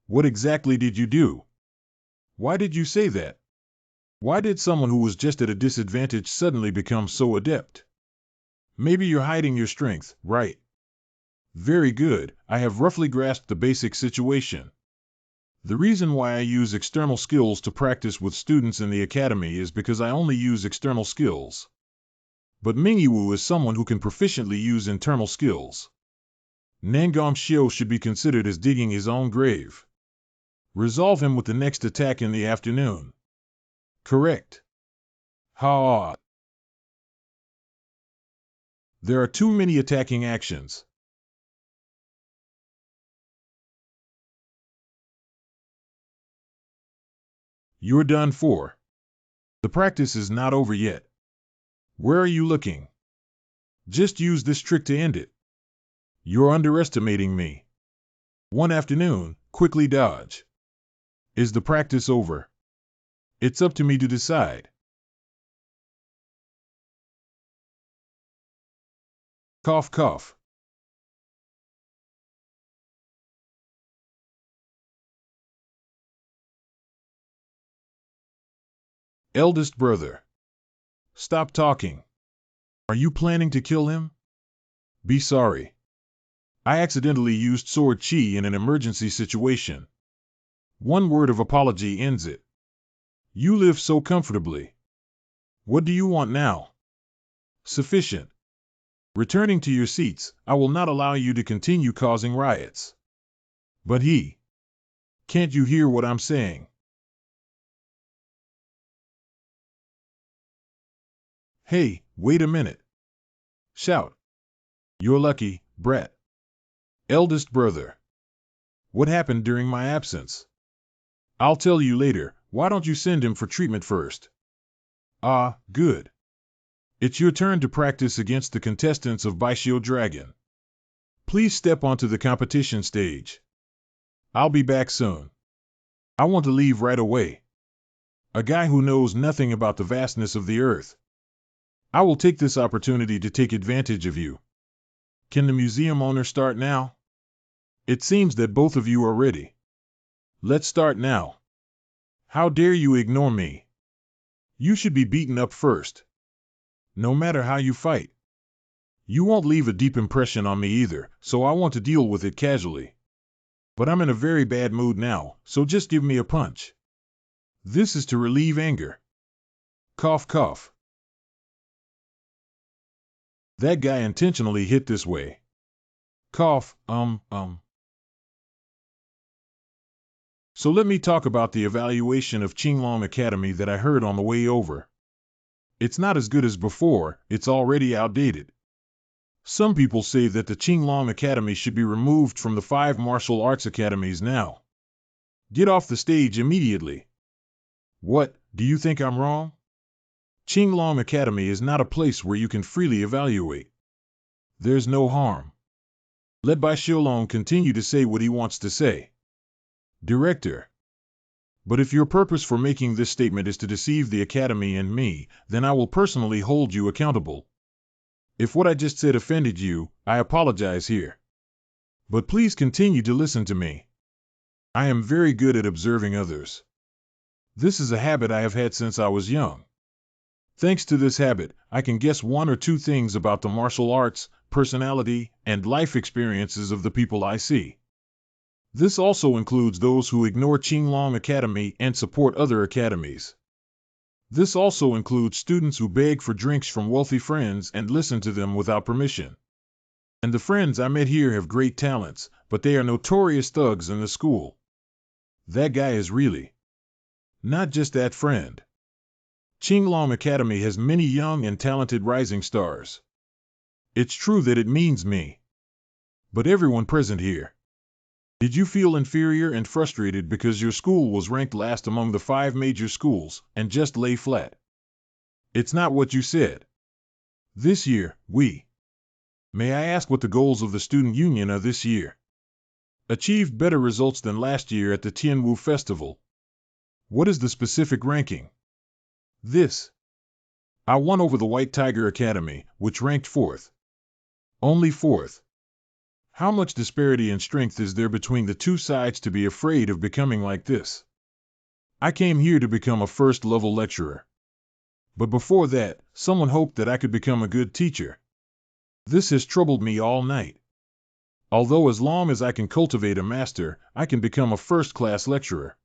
Speaker 1: What exactly did you do? Why did you say that? Why did someone who was just at a disadvantage suddenly become so adept? Maybe you're hiding your strength, right? Very good, I have roughly grasped the basic situation. The reason why I use external skills to practice with students in the academy is because I only use external skills. But Mingyu is someone who can proficiently use internal skills. Nangong Shio should be considered as digging his own grave. Resolve him with the next attack in the afternoon. Correct. Ha! There are too many attacking actions. You're done for. The practice is not over yet. Where are you looking? Just use this trick to end it. You're underestimating me. One afternoon, quickly dodge. Is the practice over? It's up to me to decide. Cough, cough. Eldest brother. Stop talking. Are you planning to kill him? Be sorry. I accidentally used sword chi in an emergency situation. One word of apology ends it. You live so comfortably. What do you want now? Sufficient. Returning to your seats, I will not allow you to continue causing riots. But he. Can't you hear what I'm saying? Hey, wait a minute. Shout. You're lucky, brat. Eldest brother. What happened during my absence? I'll tell you later. Why don't you send him for treatment first? Ah, good. It's your turn to practice against the contestants of Baishio Dragon. Please step onto the competition stage. I'll be back soon. I want to leave right away. A guy who knows nothing about the vastness of the earth. I will take this opportunity to take advantage of you. Can the museum owner start now? It seems that both of you are ready. Let's start now. How dare you ignore me? You should be beaten up first. No matter how you fight. You won't leave a deep impression on me either, so I want to deal with it casually. But I'm in a very bad mood now, so just give me a punch. This is to relieve anger. Cough, cough. That guy intentionally hit this way. Cough, So let me talk about the evaluation of Qinglong Academy that I heard on the way over. It's not as good as before, it's already outdated. Some people say that the Qinglong Academy should be removed from the 5 martial arts academies now. Get off the stage immediately. What, do you think I'm wrong? Qinglong Academy is not a place where you can freely evaluate. There's no harm. Let Bai Xiulong continue to say what he wants to say. Director. But if your purpose for making this statement is to deceive the Academy and me, then I will personally hold you accountable. If what I just said offended you, I apologize here. But please continue to listen to me. I am very good at observing others. This is a habit I have had since I was young. Thanks to this habit, I can guess one or two things about the martial arts, personality, and life experiences of the people I see. This also includes those who ignore Qinglong Academy and support other academies. This also includes students who beg for drinks from wealthy friends and listen to them without permission. And the friends I met here have great talents, but they are notorious thugs in the school. That guy is really not just that friend. Qinglong Academy has many young and talented rising stars. It's true that it means me. But everyone present here. Did you feel inferior and frustrated because your school was ranked last among the 5 major schools and just lay flat? It's not what you said. This year, May I ask what the goals of the student union are this year? Achieved better results than last year at the Tianwu Festival. What is the specific ranking? This. I won over the White Tiger Academy, which ranked 4th. Only 4th. How much disparity in strength is there between the two sides to be afraid of becoming like this? I came here to become a first-level lecturer. But before that, someone hoped that I could become a good teacher. This has troubled me all night. Although as long as I can cultivate a master, I can become a first-class lecturer.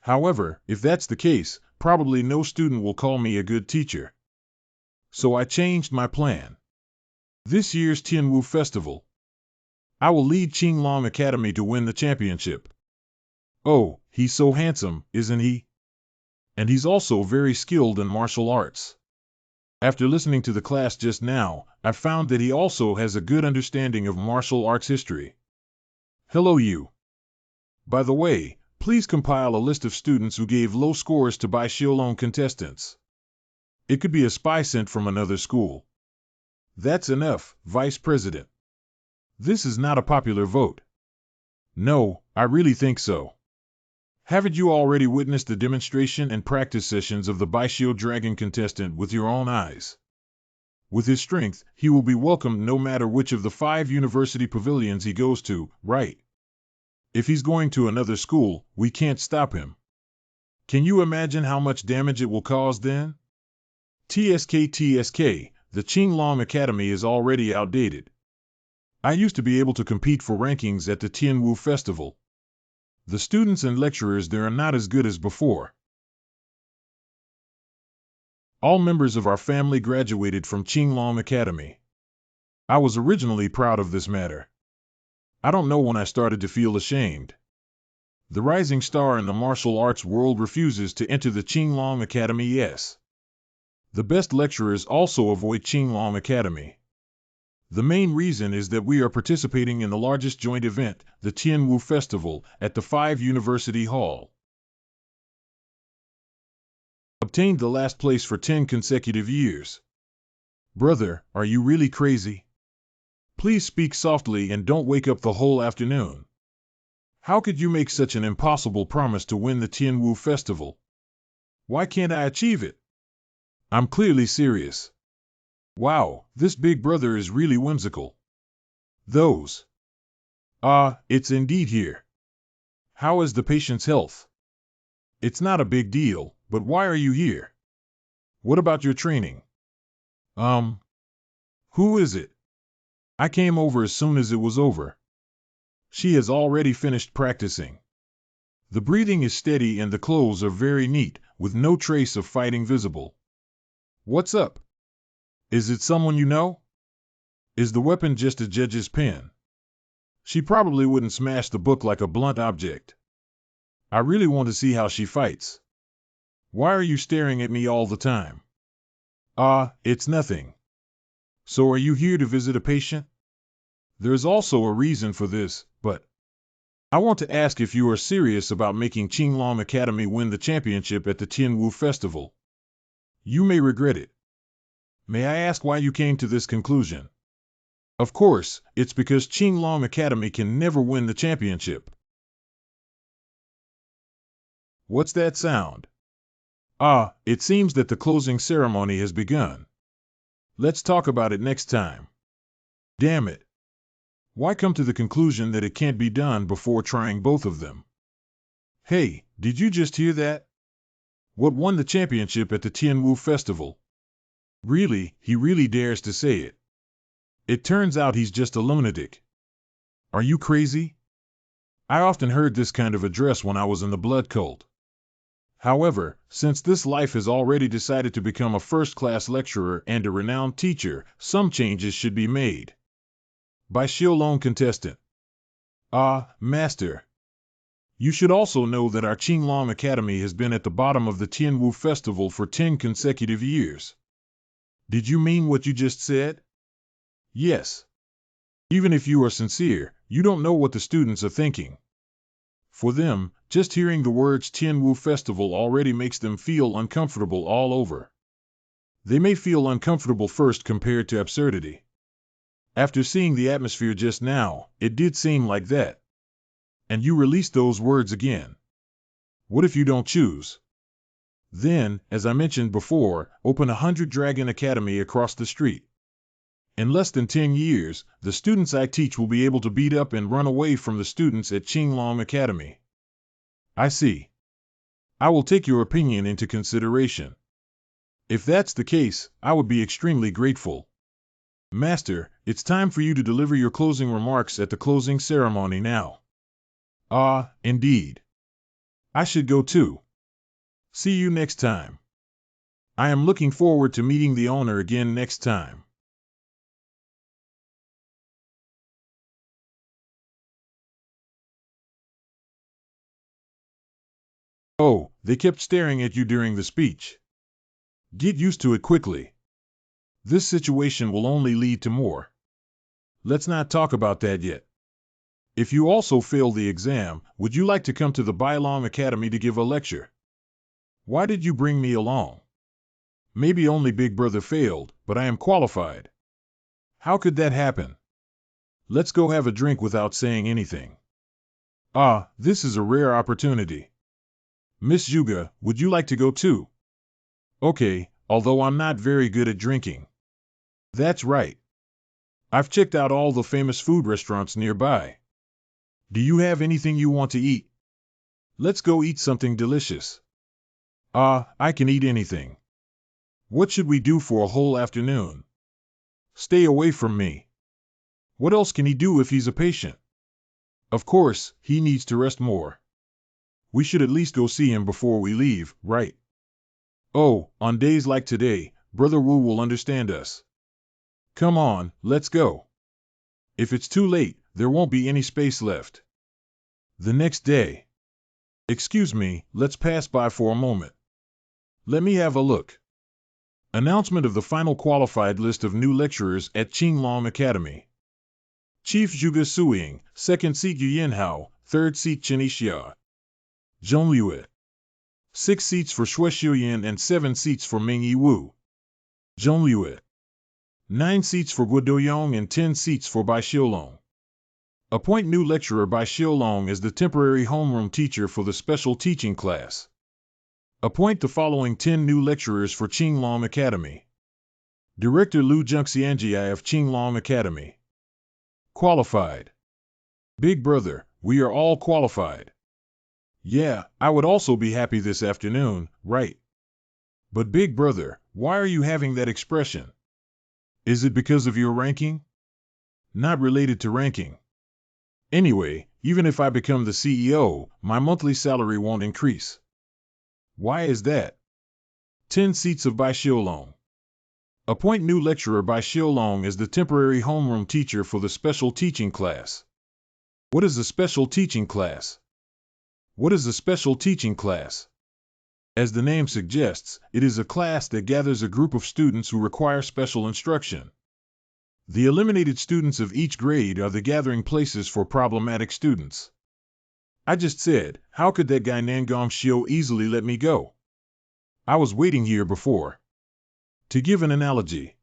Speaker 1: However, if that's the case, probably no student will call me a good teacher. So I changed my plan. This year's Tianwu Festival, I will lead Qinglong Academy to win the championship. Oh, he's so handsome, isn't he? And he's also very skilled in martial arts. After listening to the class just now, I found that he also has a good understanding of martial arts history. Hello you. By the way, please compile a list of students who gave low scores to Bai Xiulong contestants. It could be a spy sent from another school. That's enough, Vice President. This is not a popular vote. No, I really think so. Haven't you already witnessed the demonstration and practice sessions of the Baishio Dragon contestant with your own eyes? With his strength, he will be welcomed no matter which of the 5 university pavilions he goes to, right? If he's going to another school, we can't stop him. Can you imagine how much damage it will cause then? TSK, the Qinglong Academy is already outdated. I used to be able to compete for rankings at the Tianwu Festival. The students and lecturers there are not as good as before. All members of our family graduated from Qinglong Academy. I was originally proud of this matter. I don't know when I started to feel ashamed. The rising star in the martial arts world refuses to enter the Qinglong Academy, yes. The best lecturers also avoid Qinglong Academy. The main reason is that we are participating in the largest joint event, the Tianwu Festival, at the 5 University Hall. Obtained the last place for 10 consecutive years. Brother, are you really crazy? Please speak softly and don't wake up the whole afternoon. How could you make such an impossible promise to win the Tianwu Festival? Why can't I achieve it? I'm clearly serious. Wow, this big brother is really whimsical. Those. It's indeed here. How is the patient's health? It's not a big deal, but why are you here? What about your training? Who is it? I came over as soon as it was over. She has already finished practicing. The breathing is steady and the clothes are very neat, with no trace of fighting visible. What's up? Is it someone you know? Is the weapon just a judge's pen? She probably wouldn't smash the book like a blunt object. I really want to see how she fights. Why are you staring at me all the time? It's nothing. So are you here to visit a patient? There's also a reason for this, but I want to ask if you are serious about making Qinglong Academy win the championship at the Tianwu Festival. You may regret it. May I ask why you came to this conclusion? Of course, it's because Qinglong Academy can never win the championship. What's that sound? Ah, it seems that the closing ceremony has begun. Let's talk about it next time. Damn it. Why come to the conclusion that it can't be done before trying both of them? Hey, did you just hear that? What won the championship at the Tianwu Festival? Really, he really dares to say it. It turns out he's just a lunatic. Are you crazy? I often heard this kind of address when I was in the blood cult. However, since this life has already decided to become a first-class lecturer and a renowned teacher, some changes should be made. By Xiaolong contestant. Ah, master. You should also know that our Qinglong Academy has been at the bottom of the Tianwu Festival for 10 consecutive years. Did you mean what you just said? Yes. Even if you are sincere, you don't know what the students are thinking. For them, just hearing the words Tianwu Festival already makes them feel uncomfortable all over. They may feel uncomfortable first compared to absurdity. After seeing the atmosphere just now, it did seem like that. And you released those words again. What if you don't choose? Then, as I mentioned before, open 100 Dragon Academy across the street. In less than 10 years, the students I teach will be able to beat up and run away from the students at Qinglong Academy. I see. I will take your opinion into consideration. If that's the case, I would be extremely grateful. Master, it's time for you to deliver your closing remarks at the closing ceremony now. Ah, indeed. I should go too. See you next time. I am looking forward to meeting the owner again next time. Oh, they kept staring at you during the speech. Get used to it quickly. This situation will only lead to more. Let's not talk about that yet. If you also fail the exam, would you like to come to the Bailong Academy to give a lecture? Why did you bring me along? Maybe only Big Brother failed, but I am qualified. How could that happen? Let's go have a drink without saying anything. Ah, this is a rare opportunity. Miss Yuga, would you like to go too? Okay, although I'm not very good at drinking. That's right. I've checked out all the famous food restaurants nearby. Do you have anything you want to eat? Let's go eat something delicious. Ah, I can eat anything. What should we do for a whole afternoon? Stay away from me. What else can he do if he's a patient? Of course, he needs to rest more. We should at least go see him before we leave, right? Oh, on days like today, Brother Wu will understand us. Come on, let's go. If it's too late, there won't be any space left. The next day. Excuse me, let's pass by for a moment. Let me have a look. Announcement of the final qualified list of new lecturers at Qinglong Academy. Chief Zhuge Suiying, 2nd seat Yu Yinhao, 3rd seat Chen Yixia. Zhong Yue. 6 seats for Shui Xiuyan and 7 seats for Ming Yiwu. Zhong Yue. 9 seats for Guo Doyong and 10 seats for Bai Xiaolong. Appoint new lecturer Bai Xiaolong as the temporary homeroom teacher for the special teaching class. Appoint the following 10 new lecturers for Qinglong Academy. Director Lu Zhengxianjia of Qinglong Academy. Qualified. Big brother, we are all qualified. Yeah, I would also be happy this afternoon, right? But big brother, why are you having that expression? Is it because of your ranking? Not related to ranking. Anyway, even if I become the CEO, my monthly salary won't increase. Why is that? 10 seats of Bai Xiaolong. Appoint new lecturer Bai Xiaolong as the temporary homeroom teacher for the special teaching class. What is a special teaching class? What is a special teaching class? As the name suggests, it is a class that gathers a group of students who require special instruction. The eliminated students of each grade are the gathering places for problematic students. I just said, how could that guy Nangong Shio easily let me go? I was waiting here before. To give an analogy,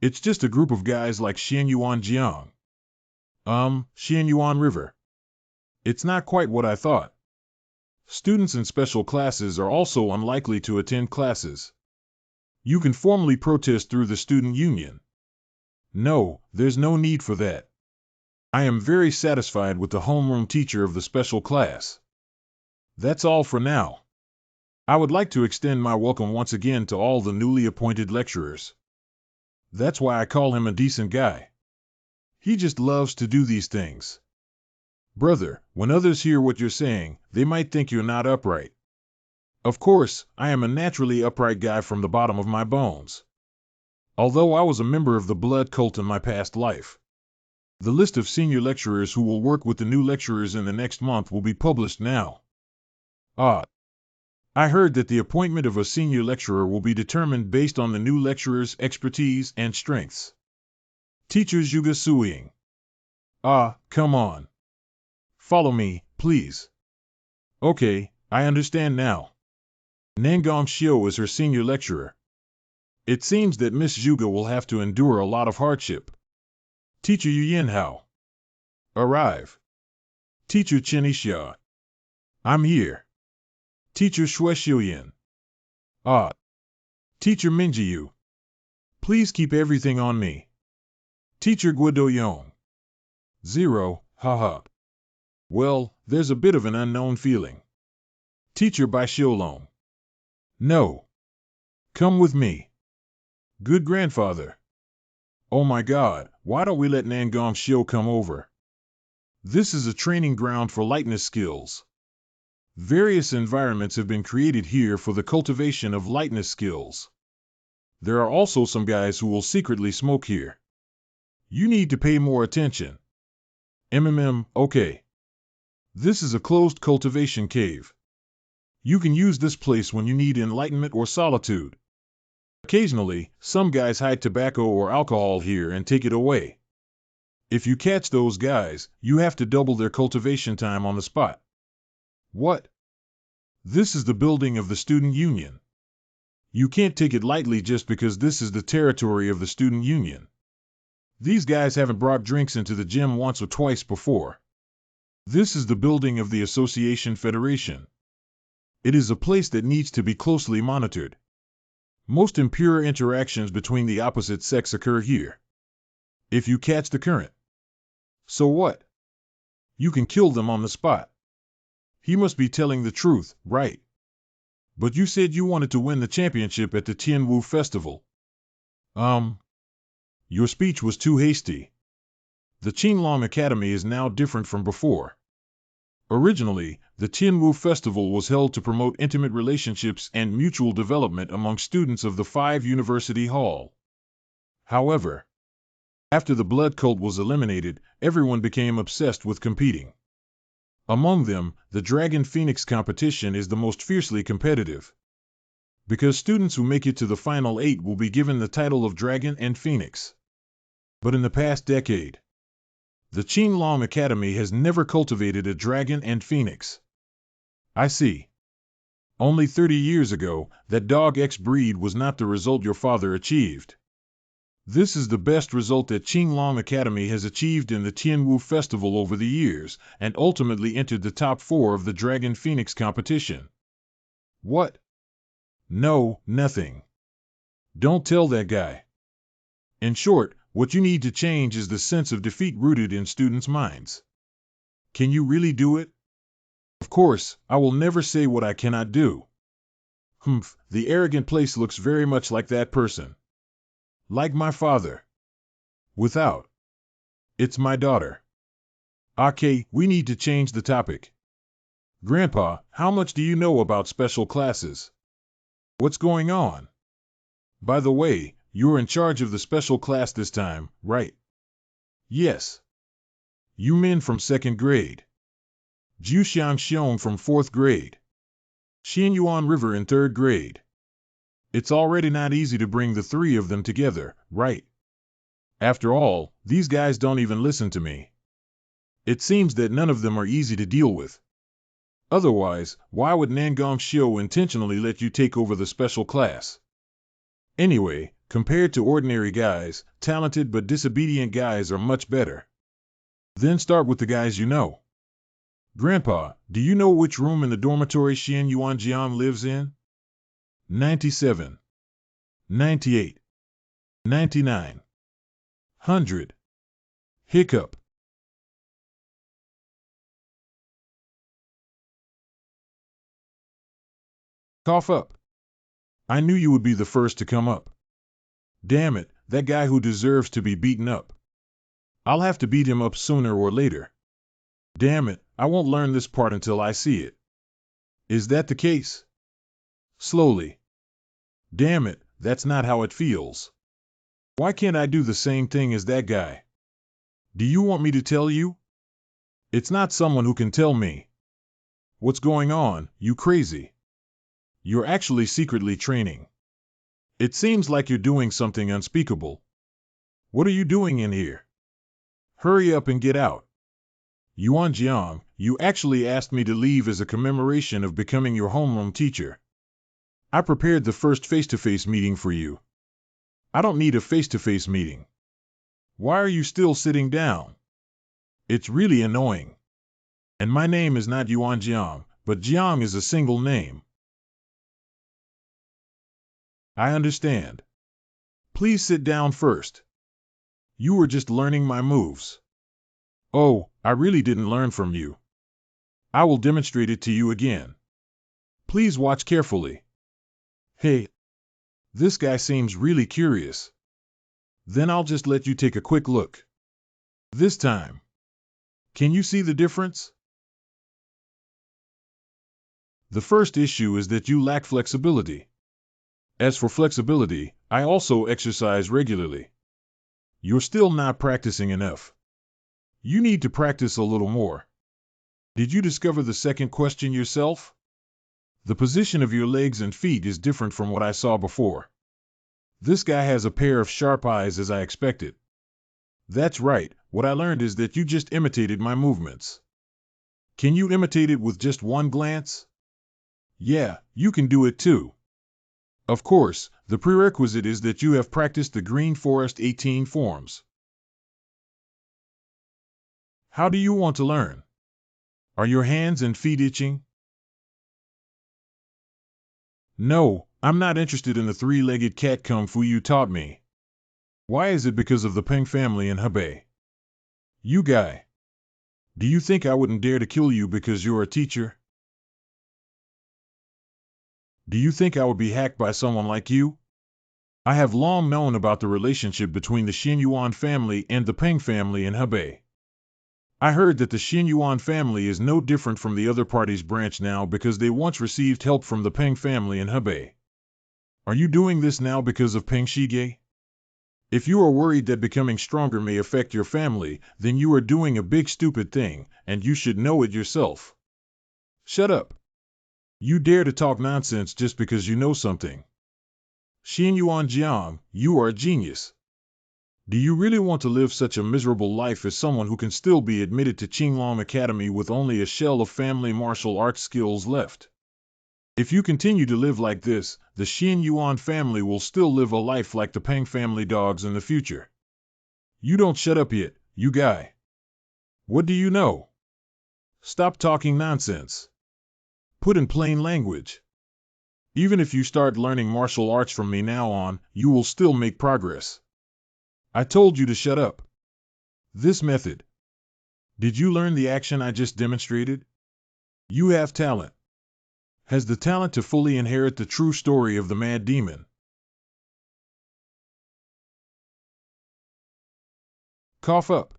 Speaker 1: it's just a group of guys like Xianyuan Jiang. Xianyuan River. It's not quite what I thought. Students in special classes are also unlikely to attend classes. You can formally protest through the student union. No, there's no need for that. I am very satisfied with the homeroom teacher of the special class. That's all for now. I would like to extend my welcome once again to all the newly appointed lecturers. That's why I call him a decent guy. He just loves to do these things. Brother, when others hear what you're saying, they might think you're not upright. Of course, I am a naturally upright guy from the bottom of my bones. Although I was a member of the blood cult in my past life. The list of senior lecturers who will work with the new lecturers in the next month will be published now. I heard that the appointment of a senior lecturer will be determined based on the new lecturer's expertise and strengths. Teachers Yuga Suing. Come on. Follow me, please. Okay, I understand now. Nangong Shio is her senior lecturer. It seems that Miss Zhuge will have to endure a lot of hardship. Teacher Yu Yanhao. Arrive. Teacher Chen Xia. I'm here. Teacher Shui Xiuyan. Teacher Minjiyu. Please keep everything on me. Teacher Guido Yong. 0, haha. Well, there's a bit of an unknown feeling. Teacher Bai Xiulong. No. Come with me. Good grandfather. Oh my God, why don't we let Nangong Shio come over? This is a training ground for lightness skills. Various environments have been created here for the cultivation of lightness skills. There are also some guys who will secretly smoke here. You need to pay more attention. Okay. This is a closed cultivation cave. You can use this place when you need enlightenment or solitude. Occasionally, some guys hide tobacco or alcohol here and take it away. If you catch those guys, you have to double their cultivation time on the spot. What? This is the building of the student union. You can't take it lightly just because this is the territory of the student union. These guys haven't brought drinks into the gym once or twice before. This is the building of the Association Federation. It is a place that needs to be closely monitored. Most impure interactions between the opposite sex occur here. If you catch the current. So what? You can kill them on the spot. He must be telling the truth, right? But you said you wanted to win the championship at the Tianwu Festival. Your speech was too hasty. The Qinglong Academy is now different from before. Originally, the Tianwu Festival was held to promote intimate relationships and mutual development among students of the 5 University Hall. However, after the blood cult was eliminated, everyone became obsessed with competing. Among them, the Dragon Phoenix competition is the most fiercely competitive. Because students who make it to the final 8 will be given the title of Dragon and Phoenix. But in the past decade, the Qinglong Academy has never cultivated a Dragon and Phoenix. I see. Only 30 years ago, that dog X breed was not the result your father achieved. This is the best result that Qinglong Academy has achieved in the Tianwu Festival over the years, and ultimately entered the top 4 of the Dragon Phoenix competition. What? No, nothing. Don't tell that guy. In short, what you need to change is the sense of defeat rooted in students' minds. Can you really do it? Of course, I will never say what I cannot do. The arrogant place looks very much like that person. Like my father. Without. It's my daughter. Okay, we need to change the topic. Grandpa, how much do you know about special classes? What's going on? By the way, you're in charge of the special class this time, right? Yes. You men from 2nd grade. Jiu Xiang from 4th grade. Xianyuan River in 3rd grade. It's already not easy to bring the 3 of them together, right? After all, these guys don't even listen to me. It seems that none of them are easy to deal with. Otherwise, why would Nangong Shio intentionally let you take over the special class? Anyway, compared to ordinary guys, talented but disobedient guys are much better. Then start with the guys you know. Grandpa, do you know which room in the dormitory Xian Yuanjiang lives in? 97, 98, 99, 100. Hiccup. Cough up. I knew you would be the first to come up. Damn it, that guy who deserves to be beaten up. I'll have to beat him up sooner or later. Damn it, I won't learn this part until I see it. Is that the case? Slowly. Damn it, that's not how it feels. Why can't I do the same thing as that guy? Do you want me to tell you? It's not someone who can tell me. What's going on, you crazy? You're actually secretly training. It seems like you're doing something unspeakable. What are you doing in here? Hurry up and get out. Yuan Jiang, you actually asked me to leave as a commemoration of becoming your homeroom teacher. I prepared the first face-to-face meeting for you. I don't need a face-to-face meeting. Why are you still sitting down? It's really annoying. And my name is not Yuan Jiang, but Jiang is a single name. I understand. Please sit down first. You were just learning my moves. Oh, I really didn't learn from you. I will demonstrate it to you again. Please watch carefully. Hey, this guy seems really curious. Then I'll just let you take a quick look. This time. Can you see the difference? The first issue is that you lack flexibility. As for flexibility, I also exercise regularly. You're still not practicing enough. You need to practice a little more. Did you discover the second question yourself? The position of your legs and feet is different from what I saw before. This guy has a pair of sharp eyes as I expected. That's right, what I learned is that you just imitated my movements. Can you imitate it with just one glance? Yeah, you can do it too. Of course, the prerequisite is that you have practiced the Green Forest 18 forms. How do you want to learn? Are your hands and feet itching? No, I'm not interested in the three-legged cat kung fu you taught me. Why is it because of the Peng family in Hebei? You guy. Do you think I wouldn't dare to kill you because you're a teacher? Do you think I would be hacked by someone like you? I have long known about the relationship between the Xinyuan family and the Peng family in Hebei. I heard that the Xinyuan family is no different from the other party's branch now because they once received help from the Peng family in Hebei. Are you doing this now because of Peng Shige? If you are worried that becoming stronger may affect your family, then you are doing a big stupid thing, and you should know it yourself. Shut up. You dare to talk nonsense just because you know something. Xin Yuan Jiang, you are a genius. Do you really want to live such a miserable life as someone who can still be admitted to Qinglong Academy with only a shell of family martial arts skills left? If you continue to live like this, the Xin Yuan family will still live a life like the Peng family dogs in the future. You don't shut up yet, you guy. What do you know? Stop talking nonsense. Put in plain language. Even if you start learning martial arts from me now on, you will still make progress. I told you to shut up. This method. Did you learn the action I just demonstrated? You have talent. Has the talent to fully inherit the true story of the mad demon. Cough up.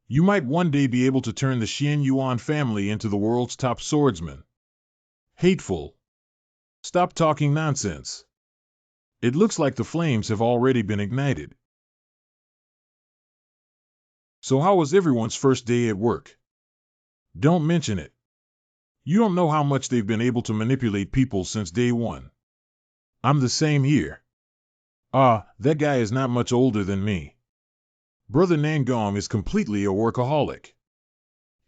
Speaker 1: You might one day be able to turn the Xian Yuan family into the world's top swordsman. Hateful. Stop talking nonsense. It looks like the flames have already been ignited. So how was everyone's first day at work? Don't mention it. You don't know how much they've been able to manipulate people since day one. I'm the same here. That guy is not much older than me. Brother Nangong is completely a workaholic.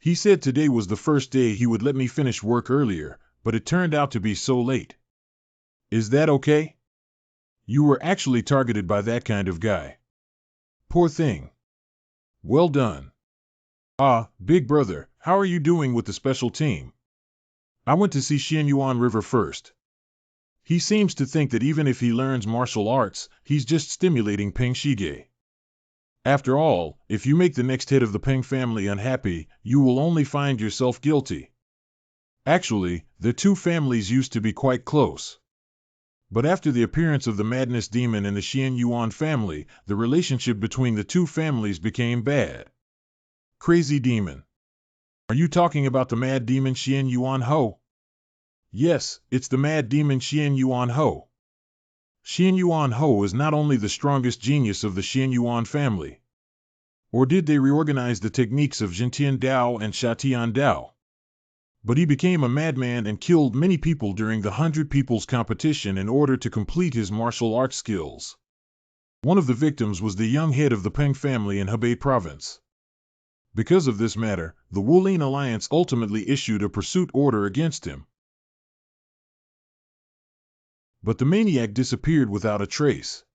Speaker 1: He said today was the first day he would let me finish work earlier, but it turned out to be so late. Is that okay? You were actually targeted by that kind of guy. Poor thing. Well done. Ah, big brother, how are you doing with the special team? I went to see Xianyuan River first. He seems to think that even if he learns martial arts, he's just stimulating Peng Shige. After all, if you make the next head of the Peng family unhappy, you will only find yourself guilty. Actually, the two families used to be quite close. But after the appearance of the Madness Demon in the Xianyuan family, the relationship between the two families became bad. Crazy Demon. Are you talking about the Mad Demon Xianyuan Ho? Yes, it's the Mad Demon Xianyuan Ho. Xianyuan Ho is not only the strongest genius of the Xianyuan family. Or did they reorganize the techniques of Jintian Dao and Shatian Dao? But he became a madman and killed many people during the 100 People's competition in order to complete his martial arts skills. One of the victims was the young head of the Peng family in Hebei province. Because of this matter, the Wulin Alliance ultimately issued a pursuit order against him. But the maniac disappeared without a trace.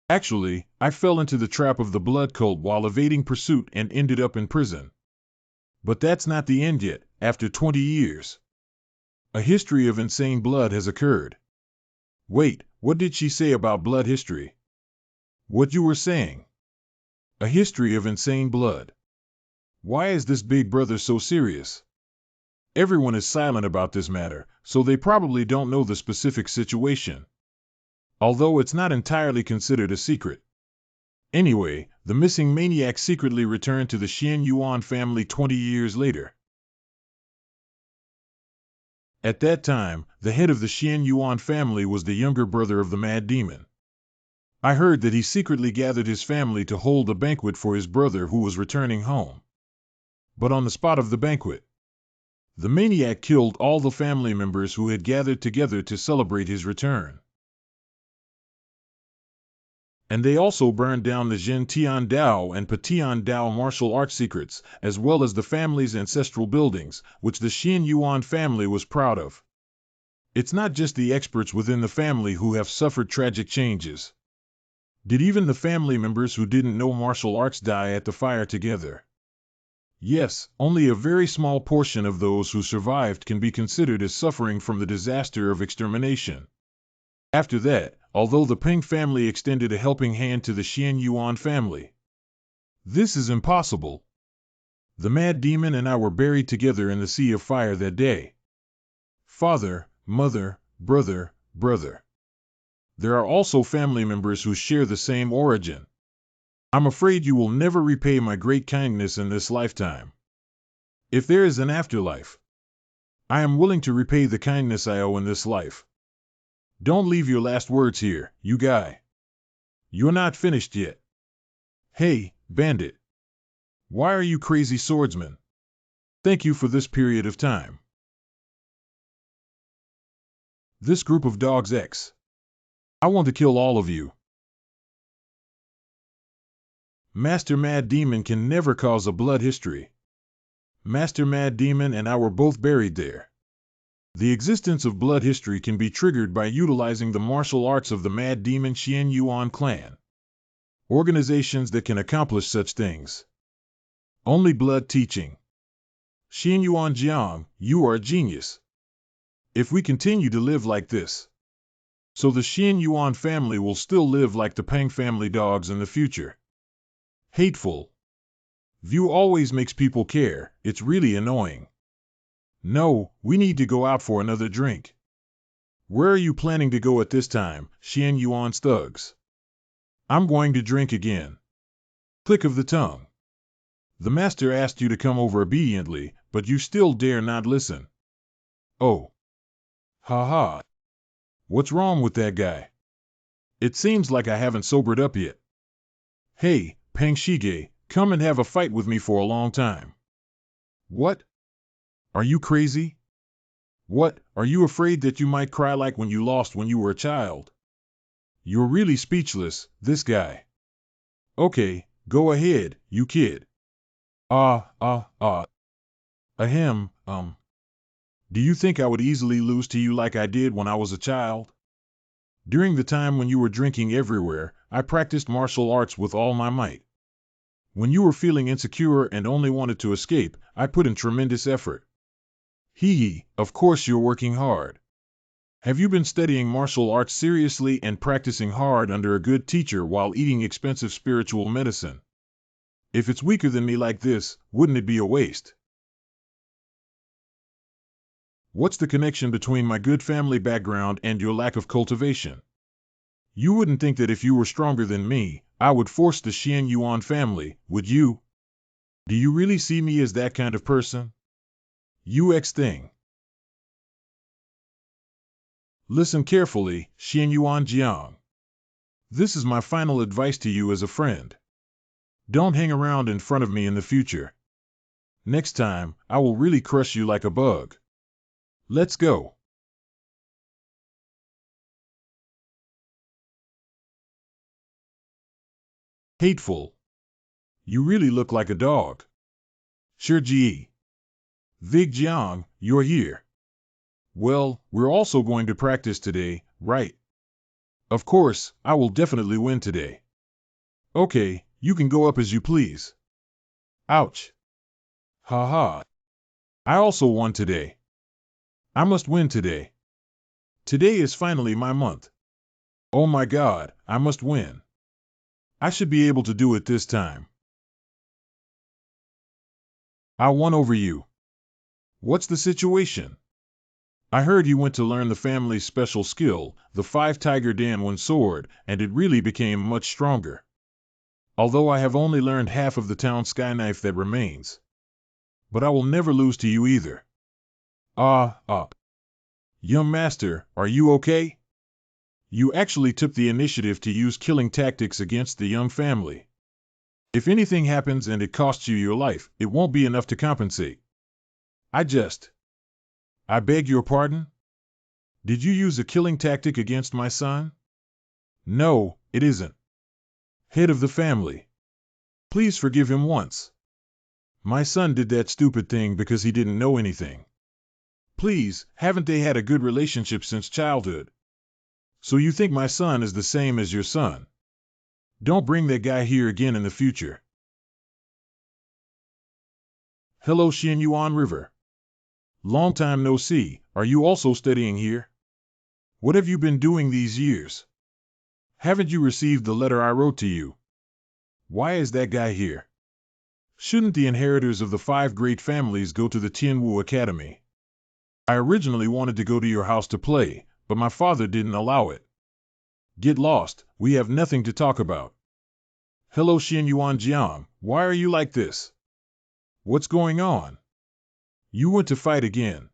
Speaker 1: Actually, I fell into the trap of the blood cult while evading pursuit and ended up in prison. But that's not the end yet. After 20 years, a history of insane blood has occurred. Wait, what did she say about blood history? What you were saying? A history of insane blood. Why is this big brother so serious? Everyone is silent about this matter, so they probably don't know the specific situation. Although it's not entirely considered a secret. Anyway, the missing maniac secretly returned to the Xianyuan family 20 years later. At that time, the head of the Xianyuan family was the younger brother of the Mad Demon. I heard that he secretly gathered his family to hold a banquet for his brother who was returning home. But on the spot of the banquet, the maniac killed all the family members who had gathered together to celebrate his return. And they also burned down the Jin Tian Dao and Patian Dao martial arts secrets, as well as the family's ancestral buildings, which the Xianyuan family was proud of. It's not just the experts within the family who have suffered tragic changes. Did even the family members who didn't know martial arts die at the fire together? Yes, only a very small portion of those who survived can be considered as suffering from the disaster of extermination. After that, although the Peng family extended a helping hand to the Xianyuan family, this is impossible. The Mad Demon and I were buried together in the sea of fire that day. Father, mother, brother, brother. There are also family members who share the same origin. I'm afraid you will never repay my great kindness in this lifetime. If there is an afterlife, I am willing to repay the kindness I owe in this life. Don't leave your last words here, you guy. You're not finished yet. Hey, bandit. Why are you crazy swordsman? Thank you for this period of time. This group of dogs X. I want to kill all of you. Master Mad Demon can never cause a blood history. Master Mad Demon and I were both buried there. The existence of blood history can be triggered by utilizing the martial arts of the Mad Demon Xianyuan clan. Organizations that can accomplish such things. Only blood teaching. Xianyuan Jiang, you are a genius. If we continue to live like this, so the Xianyuan family will still live like the Peng family dogs in the future. Hateful. View always makes people care, it's really annoying. No, we need to go out for another drink. Where are you planning to go at this time, Xianyuan's thugs? I'm going to drink again. Click of the tongue. The master asked you to come over obediently, but you still dare not listen. Oh. Ha ha. What's wrong with that guy? It seems like I haven't sobered up yet. Hey, Peng Shige, come and have a fight with me for a long time. What? Are you crazy? What, are you afraid that you might cry like when you lost when you were a child? You're really speechless, this guy. Okay, go ahead, you kid. Ah. Ahem, do you think I would easily lose to you like I did when I was a child? During the time when you were drinking everywhere, I practiced martial arts with all my might. When you were feeling insecure and only wanted to escape, I put in tremendous effort. Hee hee, of course you're working hard. Have you been studying martial arts seriously and practicing hard under a good teacher while eating expensive spiritual medicine? If it's weaker than me like this, wouldn't it be a waste? What's the connection between my good family background and your lack of cultivation? You wouldn't think that if you were stronger than me, I would force the Xian Yuan family, would you? Do you really see me as that kind of person? UX thing. Listen carefully, Xian Yuan Jiang. This is my final advice to you as a friend. Don't hang around in front of me in the future. Next time, I will really crush you like a bug. Let's go. Hateful. You really look like a dog. Shiji. Vig Jiang, you're here. Well, we're also going to practice today, right? Of course, I will definitely win today. Okay, you can go up as you please. Ouch. Ha ha. I also won today. I must win today. Today is finally my month. Oh my God, I must win. I should be able to do it this time. I won over you. What's the situation? I heard you went to learn the family's special skill, the 5-Tiger Danwen sword, and it really became much stronger. Although I have only learned half of the town sky knife that remains. But I will never lose to you either. Young master, are you okay? You actually took the initiative to use killing tactics against the young family. If anything happens and it costs you your life, it won't be enough to compensate. I beg your pardon? Did you use a killing tactic against my son? No, it isn't. Head of the family. Please forgive him once. My son did that stupid thing because he didn't know anything. Please, haven't they had a good relationship since childhood? So you think my son is the same as your son? Don't bring that guy here again in the future. Hello, Xian Yuan River. Long time no see, are you also studying here? What have you been doing these years? Haven't you received the letter I wrote to you? Why is that guy here? Shouldn't the inheritors of the 5 great families go to the Tianwu Academy? I originally wanted to go to your house to play, but my father didn't allow it. Get lost, we have nothing to talk about. Hello Xian Yuan Jiang, why are you like this? What's going on? You went to fight again.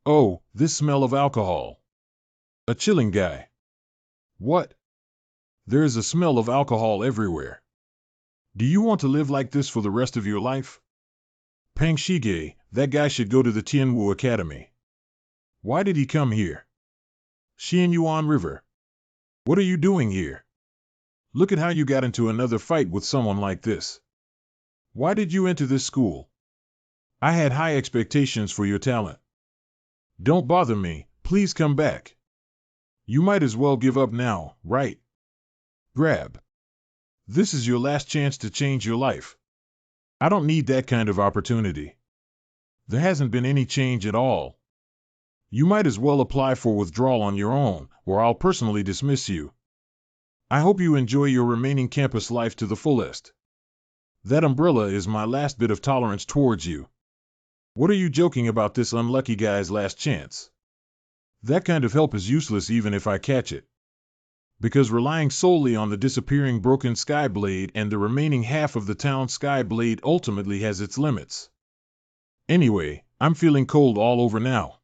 Speaker 1: Oh, this smell of alcohol. A chilling guy. What? There is a smell of alcohol everywhere. Do you want to live like this for the rest of your life? Peng Shige, that guy should go to the Tianwu Academy. Why did he come here? Xian Yuan River. What are you doing here? Look at how you got into another fight with someone like this. Why did you enter this school? I had high expectations for your talent. Don't bother me, please come back. You might as well give up now, right? Grab. This is your last chance to change your life. I don't need that kind of opportunity. There hasn't been any change at all. You might as well apply for withdrawal on your own, or I'll personally dismiss you. I hope you enjoy your remaining campus life to the fullest. That umbrella is my last bit of tolerance towards you. What are you joking about this unlucky guy's last chance? That kind of help is useless even if I catch it. Because relying solely on the disappearing broken sky blade and the remaining half of the town sky blade ultimately has its limits. Anyway, I'm feeling cold all over now.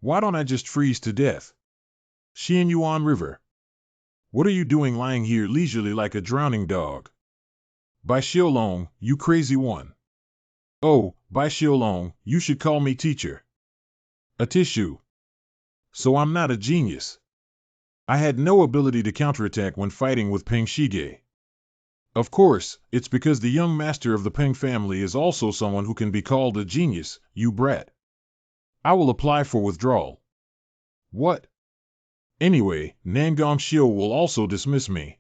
Speaker 1: Why don't I just freeze to death? Xian Yuan River. What are you doing lying here leisurely like a drowning dog? Bai Xiaolong, you crazy one. Oh, Bai Xiaolong, you should call me teacher. A tissue. So I'm not a genius. I had no ability to counterattack when fighting with Peng Shige. Of course, it's because the young master of the Peng family is also someone who can be called a genius, you brat. I will apply for withdrawal. What? Anyway, Nangam Shio will also dismiss me.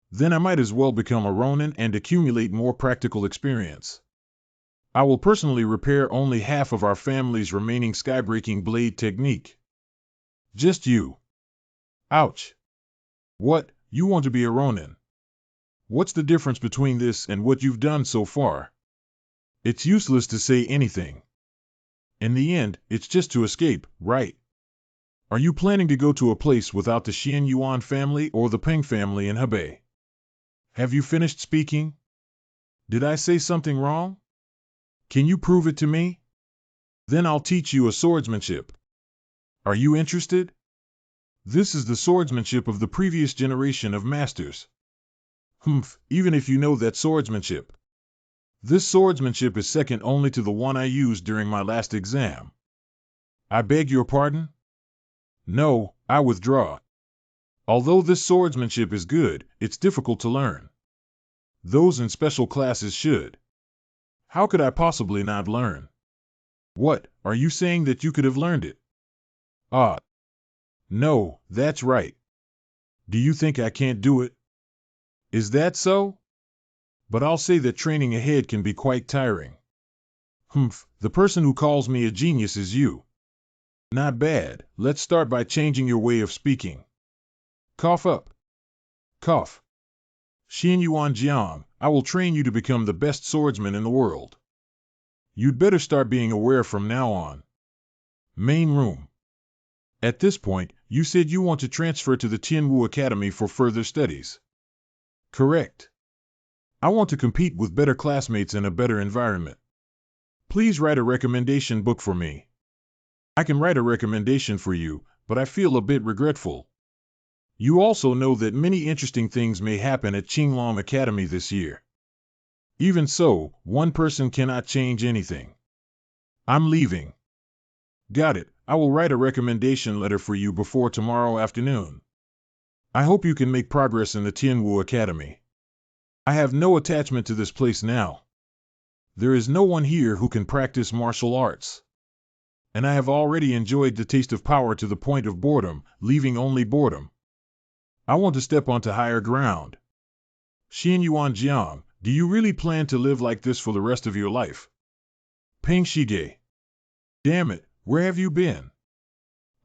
Speaker 1: Then I might as well become a Ronin and accumulate more practical experience. I will personally repair only half of our family's remaining skybreaking blade technique. Just you. Ouch. What, you want to be a Ronin? What's the difference between this and what you've done so far? It's useless to say anything. In the end, it's just to escape, right? Are you planning to go to a place without the Xian Yuan family or the Peng family in Hebei? Have you finished speaking? Did I say something wrong? Can you prove it to me? Then I'll teach you a swordsmanship. Are you interested? This is the swordsmanship of the previous generation of masters. Humph, even if you know that swordsmanship. This swordsmanship is second only to the one I used during my last exam. I beg your pardon? No, I withdraw. Although this swordsmanship is good, it's difficult to learn. Those in special classes should. How could I possibly not learn? What, are you saying that you could have learned it? Ah. No, that's right. Do you think I can't do it? Is that so? But I'll say that training ahead can be quite tiring. Humph, the person who calls me a genius is you. Not bad, let's start by changing your way of speaking. Cough up. Cough. Xian Yuan Jiang, I will train you to become the best swordsman in the world. You'd better start being aware from now on. Main room. At this point, you said you want to transfer to the Tianwu Academy for further studies. Correct. I want to compete with better classmates in a better environment. Please write a recommendation book for me. I can write a recommendation for you, but I feel a bit regretful. You also know that many interesting things may happen at Qinglong Academy this year. Even so, one person cannot change anything. I'm leaving. Got it. I will write a recommendation letter for you before tomorrow afternoon. I hope you can make progress in the Tianwu Academy. I have no attachment to this place now. There is no one here who can practice martial arts. And I have already enjoyed the taste of power to the point of boredom, leaving only boredom. I want to step onto higher ground. Xian Yuan Jiang, do you really plan to live like this for the rest of your life? Peng Shige. Damn it, where have you been?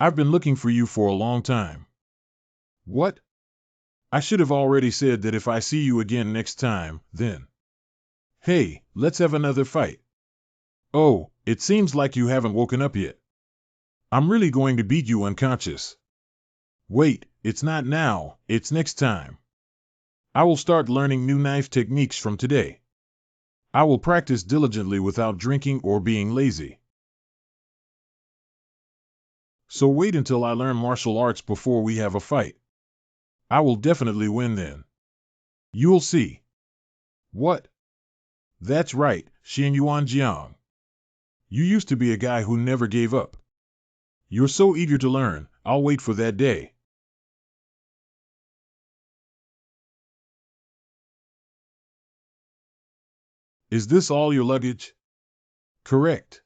Speaker 1: I've been looking for you for a long time. What? I should have already said that if I see you again next time, then. Hey, let's have another fight. Oh, it seems like you haven't woken up yet. I'm really going to beat you unconscious. Wait, it's not now, it's next time. I will start learning new knife techniques from today. I will practice diligently without drinking or being lazy. So wait until I learn martial arts before we have a fight. I will definitely win then. You'll see. What? That's right, Xian Yuan Jiang. You used to be a guy who never gave up. You're so eager to learn, I'll wait for that day. Is this all your luggage? Correct.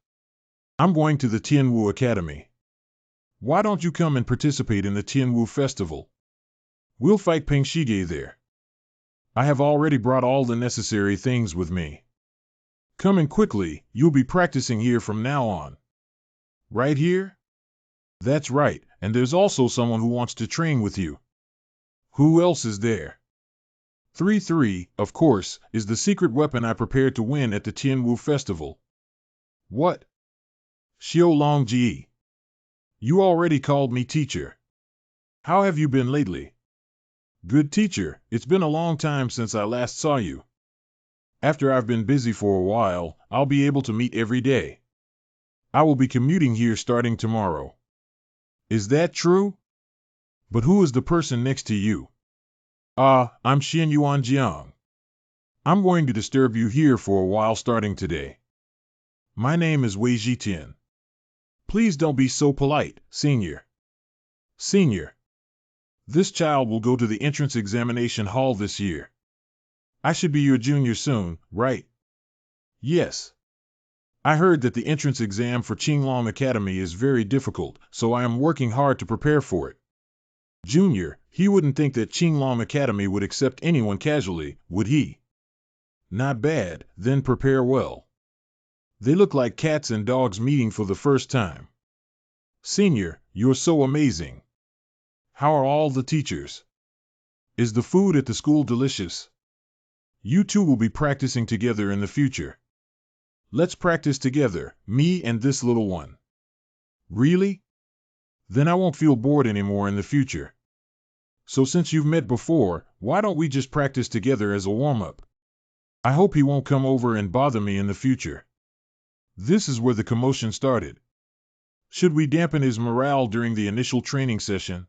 Speaker 1: I'm going to the Tianwu Academy. Why don't you come and participate in the Tianwu Festival? We'll fight Peng Shige there. I have already brought all the necessary things with me. Come in quickly, you'll be practicing here from now on. Right here? That's right, and there's also someone who wants to train with you. Who else is there? 3-3, of course, is the secret weapon I prepared to win at the Tianwu Festival. What? Xiao Longji. You already called me teacher. How have you been lately? Good teacher, it's been a long time since I last saw you. After I've been busy for a while, I'll be able to meet every day. I will be commuting here starting tomorrow. Is that true? But who is the person next to you? I'm Xian Yuan Jiang. I'm going to disturb you here for a while starting today. My name is Wei Jitian. Please don't be so polite, senior. Senior. This child will go to the entrance examination hall this year. I should be your junior soon, right? Yes. I heard that the entrance exam for Qinglong Academy is very difficult, so I am working hard to prepare for it. Junior, he wouldn't think that Qinglong Academy would accept anyone casually, would he? Not bad, then prepare well. They look like cats and dogs meeting for the first time. Senior, you're so amazing. How are all the teachers? Is the food at the school delicious? You two will be practicing together in the future. Let's practice together, me and this little one. Really? Then I won't feel bored anymore in the future. So since you've met before, why don't we just practice together as a warm-up? I hope he won't come over and bother me in the future. This is where the commotion started. Should we dampen his morale during the initial training session?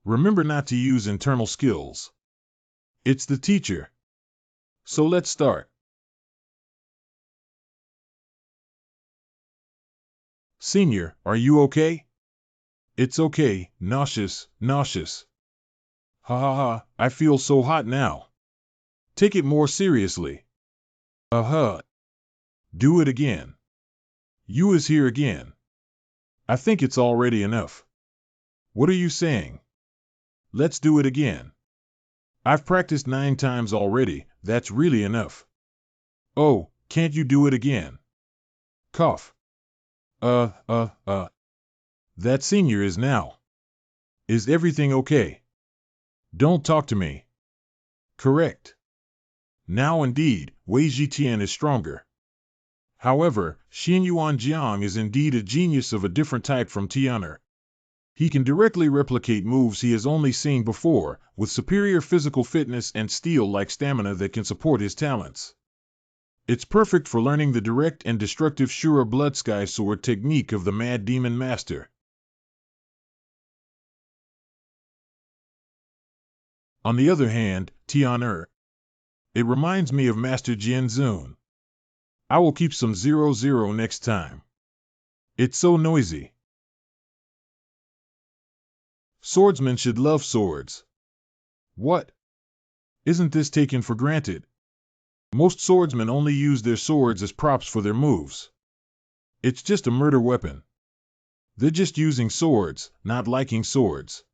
Speaker 1: Remember not to use internal skills. It's the teacher. So let's start. Senior, are you okay? It's okay, nauseous. Ha ha ha, I feel so hot now. Take it more seriously. Uh-huh. Do it again. You is here again. I think it's already enough. What are you saying? Let's do it again. I've practiced 9 times already, that's really enough. Oh, can't you do it again? Cough. That senior is now. Is everything okay? Don't talk to me. Correct. Now indeed, Wei Jitian is stronger. However, Xin Yuan Jiang is indeed a genius of a different type from Tianer. He can directly replicate moves he has only seen before, with superior physical fitness and steel-like stamina that can support his talents. It's perfect for learning the direct and destructive Shura Blood Sky Sword technique of the Mad Demon Master. On the other hand, Tianer. It reminds me of Master Jian Zun. I will keep some 0-0 next time. It's so noisy. Swordsmen should love swords. What? Isn't this taken for granted? Most swordsmen only use their swords as props for their moves. It's just a murder weapon. They're just using swords, not liking swords.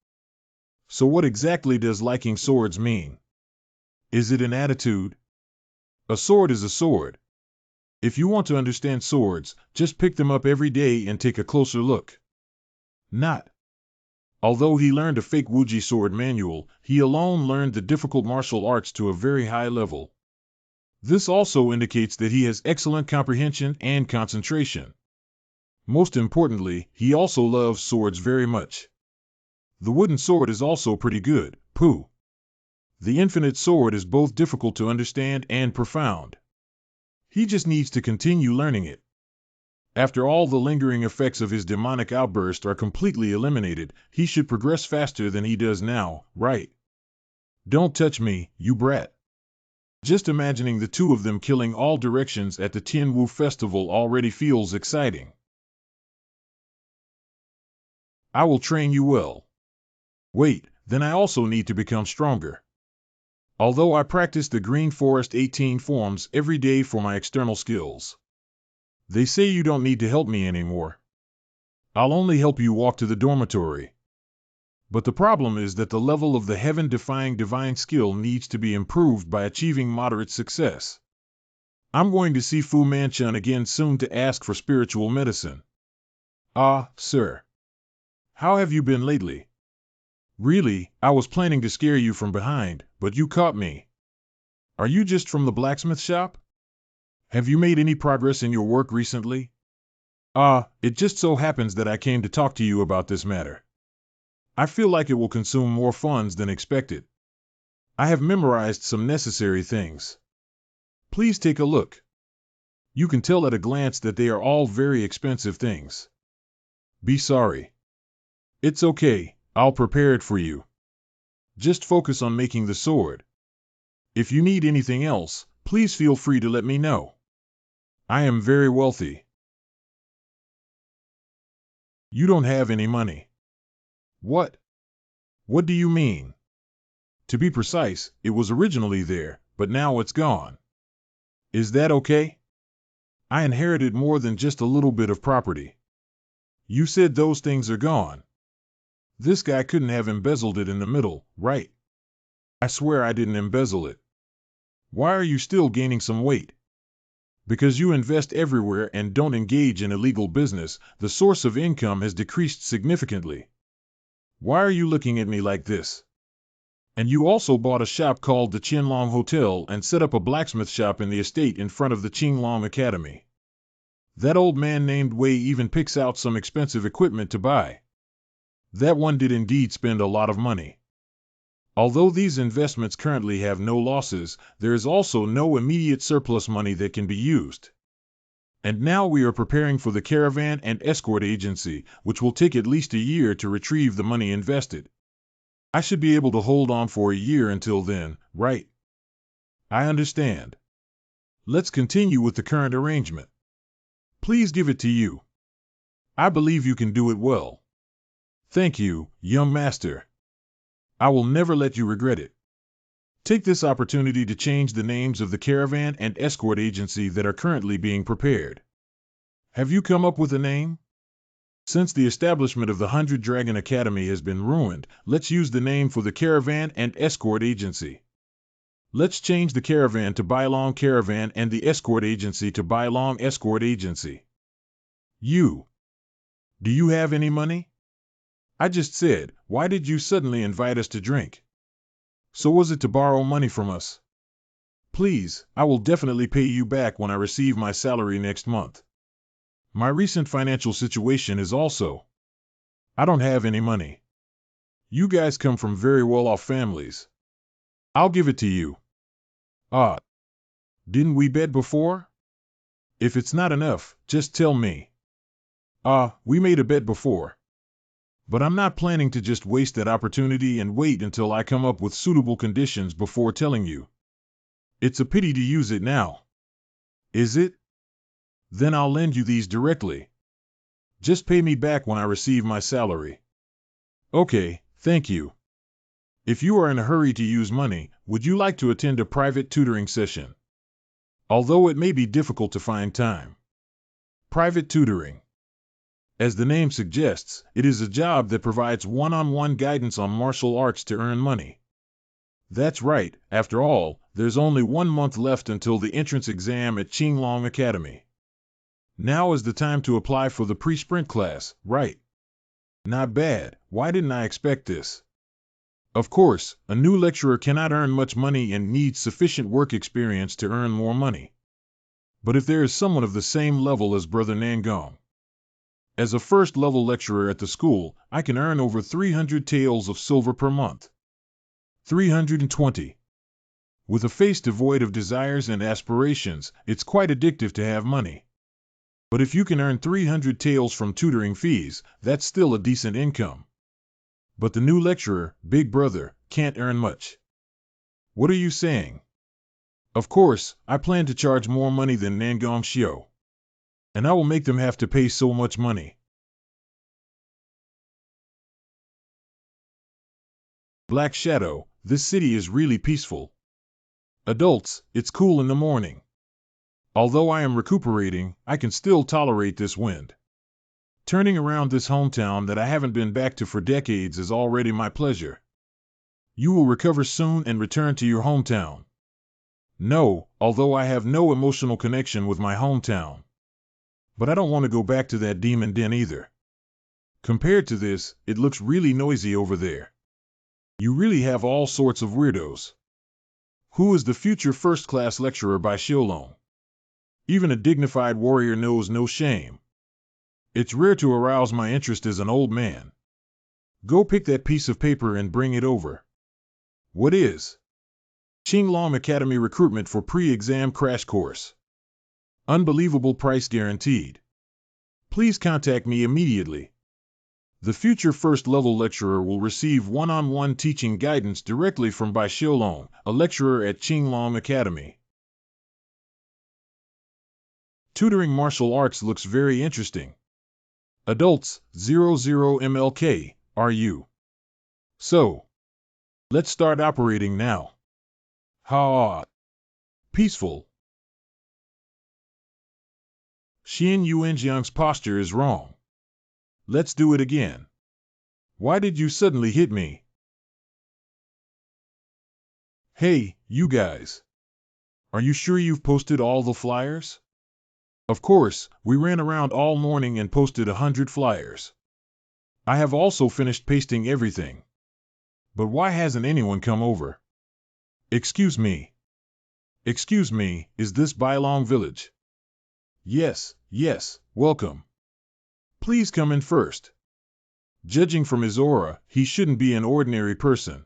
Speaker 1: So what exactly does liking swords mean? Is it an attitude? A sword is a sword. If you want to understand swords, just pick them up every day and take a closer look. Not. Although he learned a fake Wuji sword manual, he alone learned the difficult martial arts to a very high level. This also indicates that he has excellent comprehension and concentration. Most importantly, he also loves swords very much. The wooden sword is also pretty good, pooh. The infinite sword is both difficult to understand and profound. He just needs to continue learning it. After all the lingering effects of his demonic outburst are completely eliminated, he should progress faster than he does now, right? Don't touch me, you brat. Just imagining the two of them killing all directions at the Tianwu festival already feels exciting. I will train you well. Wait, then I also need to become stronger. Although I practice the Green Forest 18 forms every day for my external skills. They say you don't need to help me anymore. I'll only help you walk to the dormitory. But the problem is that the level of the heaven-defying divine skill needs to be improved by achieving moderate success. I'm going to see Fu Manchun again soon to ask for spiritual medicine. Ah, sir. How have you been lately? Really, I was planning to scare you from behind, but you caught me. Are you just from the blacksmith shop? Have you made any progress in your work recently? It just so happens that I came to talk to you about this matter. I feel like it will consume more funds than expected. I have memorized some necessary things. Please take a look. You can tell at a glance that they are all very expensive things. Be sorry. It's okay. I'll prepare it for you. Just focus on making the sword. If you need anything else, please feel free to let me know. I am very wealthy. You don't have any money. What? What do you mean? To be precise, it was originally there, but now it's gone. Is that okay? I inherited more than just a little bit of property. You said those things are gone. This guy couldn't have embezzled it in the middle, right? I swear I didn't embezzle it. Why are you still gaining some weight? Because you invest everywhere and don't engage in illegal business, the source of income has decreased significantly. Why are you looking at me like this? And you also bought a shop called the Qianlong Hotel and set up a blacksmith shop in the estate in front of the Qinglong Academy. That old man named Wei even picks out some expensive equipment to buy. That one did indeed spend a lot of money. Although these investments currently have no losses, there is also no immediate surplus money that can be used. And now we are preparing for the caravan and escort agency, which will take at least a year to retrieve the money invested. I should be able to hold on for a year until then, right? I understand. Let's continue with the current arrangement. Please give it to you. I believe you can do it well. Thank you, young master. I will never let you regret it. Take this opportunity to change the names of the caravan and escort agency that are currently being prepared. Have you come up with a name? Since the establishment of the 100 Dragon Academy has been ruined, let's use the name for the Caravan and Escort Agency. Let's change the Caravan to Bailong Caravan and the Escort Agency to Bailong Escort Agency. Do you have any money? I just said, why did you suddenly invite us to drink? So was it to borrow money from us? Please, I will definitely pay you back when I receive my salary next month. My recent financial situation is also. I don't have any money. You guys come from very well-off families. I'll give it to you. Didn't we bet before? If it's not enough, just tell me. We made a bet before. But I'm not planning to just waste that opportunity and wait until I come up with suitable conditions before telling you. It's a pity to use it now. Is it? Then I'll lend you these directly. Just pay me back when I receive my salary. Okay, thank you. If you are in a hurry to use money, would you like to attend a private tutoring session? Although it may be difficult to find time. Private tutoring. As the name suggests, it is a job that provides one-on-one guidance on martial arts to earn money. That's right, after all, there's only 1 month left until the entrance exam at Qinglong Academy. Now is the time to apply for the pre-sprint class, right? Not bad, why didn't I expect this? Of course, a new lecturer cannot earn much money and needs sufficient work experience to earn more money. But if there is someone of the same level as Brother Nangong, as a first-level lecturer at the school, I can earn over 300 taels of silver per month. 320. With a face devoid of desires and aspirations, it's quite addictive to have money. But if you can earn 300 taels from tutoring fees, that's still a decent income. But the new lecturer, Big Brother, can't earn much. What are you saying? Of course, I plan to charge more money than Nangong Xiao. And I will make them have to pay so much money. Black Shadow, this city is really peaceful. Adults, it's cool in the morning. Although I am recuperating, I can still tolerate this wind. Turning around this hometown that I haven't been back to for decades is already my pleasure. You will recover soon and return to your hometown. No, although I have no emotional connection with my hometown. But I don't want to go back to that demon den either. Compared to this, it looks really noisy over there. You really have all sorts of weirdos. Who is the future first-class lecturer by Xiaolong? Even a dignified warrior knows no shame. It's rare to arouse my interest as an old man. Go pick that piece of paper and bring it over. What is? Qinglong Academy recruitment for pre-exam crash course. Unbelievable price guaranteed. Please contact me immediately. The future first-level lecturer will receive one-on-one teaching guidance directly from Bai Xiaolong, a lecturer at Qinglong Academy. Tutoring martial arts looks very interesting. Adults, 00 MLK, are you? So, let's start operating now. Ha! peaceful. Xian Yuanjiang's posture is wrong. Let's do it again. Why did you suddenly hit me? Hey, you guys. Are you sure you've posted all the flyers? Of course, we ran around all morning and posted 100 flyers. I have also finished pasting everything. But why hasn't anyone come over? Excuse me. Excuse me, is this Bailong Village? Yes, welcome. Please come in first. Judging from his aura, he shouldn't be an ordinary person.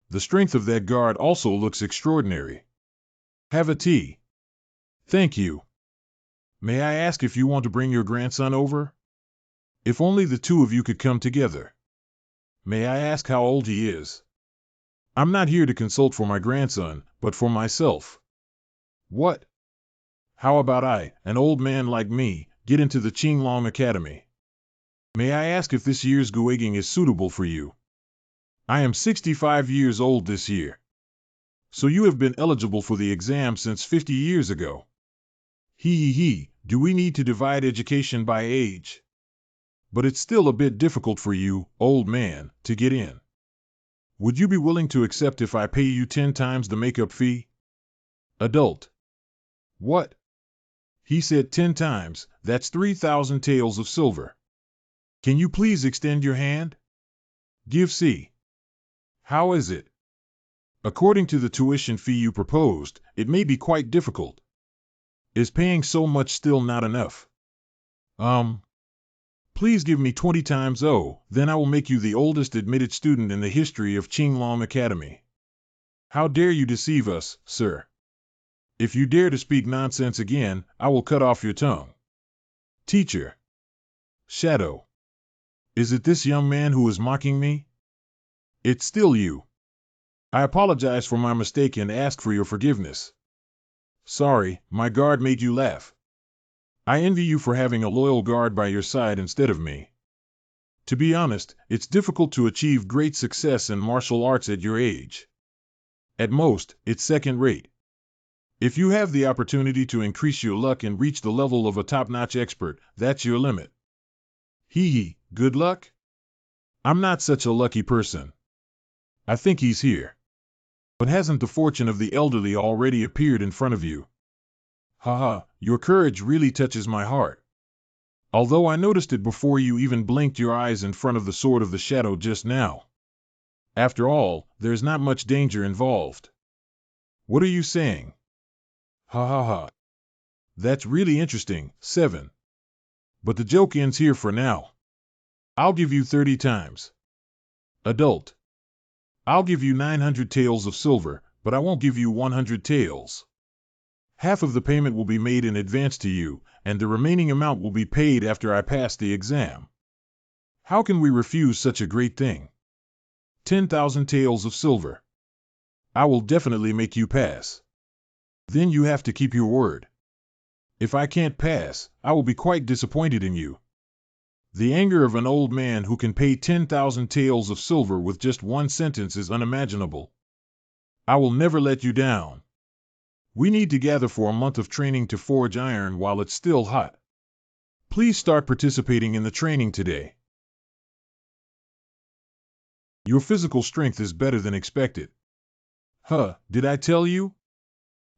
Speaker 1: The strength of that guard also looks extraordinary. Have a tea. Thank you. May I ask if you want to bring your grandson over? If only the two of you could come together. May I ask how old he is? I'm not here to consult for my grandson, but for myself. What? How about I, an old man like me, get into the Qinglong Academy? May I ask if this year's Guiging is suitable for you? I am 65 years old this year. So you have been eligible for the exam since 50 years ago. Do we need to divide education by age? But it's still a bit difficult for you, old man, to get in. Would you be willing to accept if I pay you 10 times the makeup fee? Adult. What? He said 10 times, that's 3,000 taels of silver. Can you please extend your hand? Give C. How is it? According to the tuition fee you proposed, it may be quite difficult. Is paying so much still not enough? Please give me 20 times O, then I will make you the oldest admitted student in the history of Qinglong Academy. How dare you deceive us, sir? If you dare to speak nonsense again, I will cut off your tongue. Teacher. Shadow. Is it this young man who is mocking me? It's still you. I apologize for my mistake and ask for your forgiveness. Sorry, my guard made you laugh. I envy you for having a loyal guard by your side instead of me. To be honest, it's difficult to achieve great success in martial arts at your age. At most, it's second rate. If you have the opportunity to increase your luck and reach the level of a top-notch expert, that's your limit. Good luck? I'm not such a lucky person. I think he's here. But hasn't the fortune of the elderly already appeared in front of you? Your courage really touches my heart. Although I noticed it before you even blinked your eyes in front of the sword of the shadow just now. After all, there's not much danger involved. What are you saying? That's really interesting, 7. But the joke ends here for now. I'll give you 30 times. Adult. I'll give you 900 taels of silver, but I won't give you 100 taels. Half of the payment will be made in advance to you, and the remaining amount will be paid after I pass the exam. How can we refuse such a great thing? 10,000 taels of silver. I will definitely make you pass. Then you have to keep your word. If I can't pass, I will be quite disappointed in you. The anger of an old man who can pay 10,000 taels of silver with just one sentence is unimaginable. I will never let you down. We need to gather for a month of training to forge iron while it's still hot. Please start participating in the training today. Your physical strength is better than expected. Did I tell you?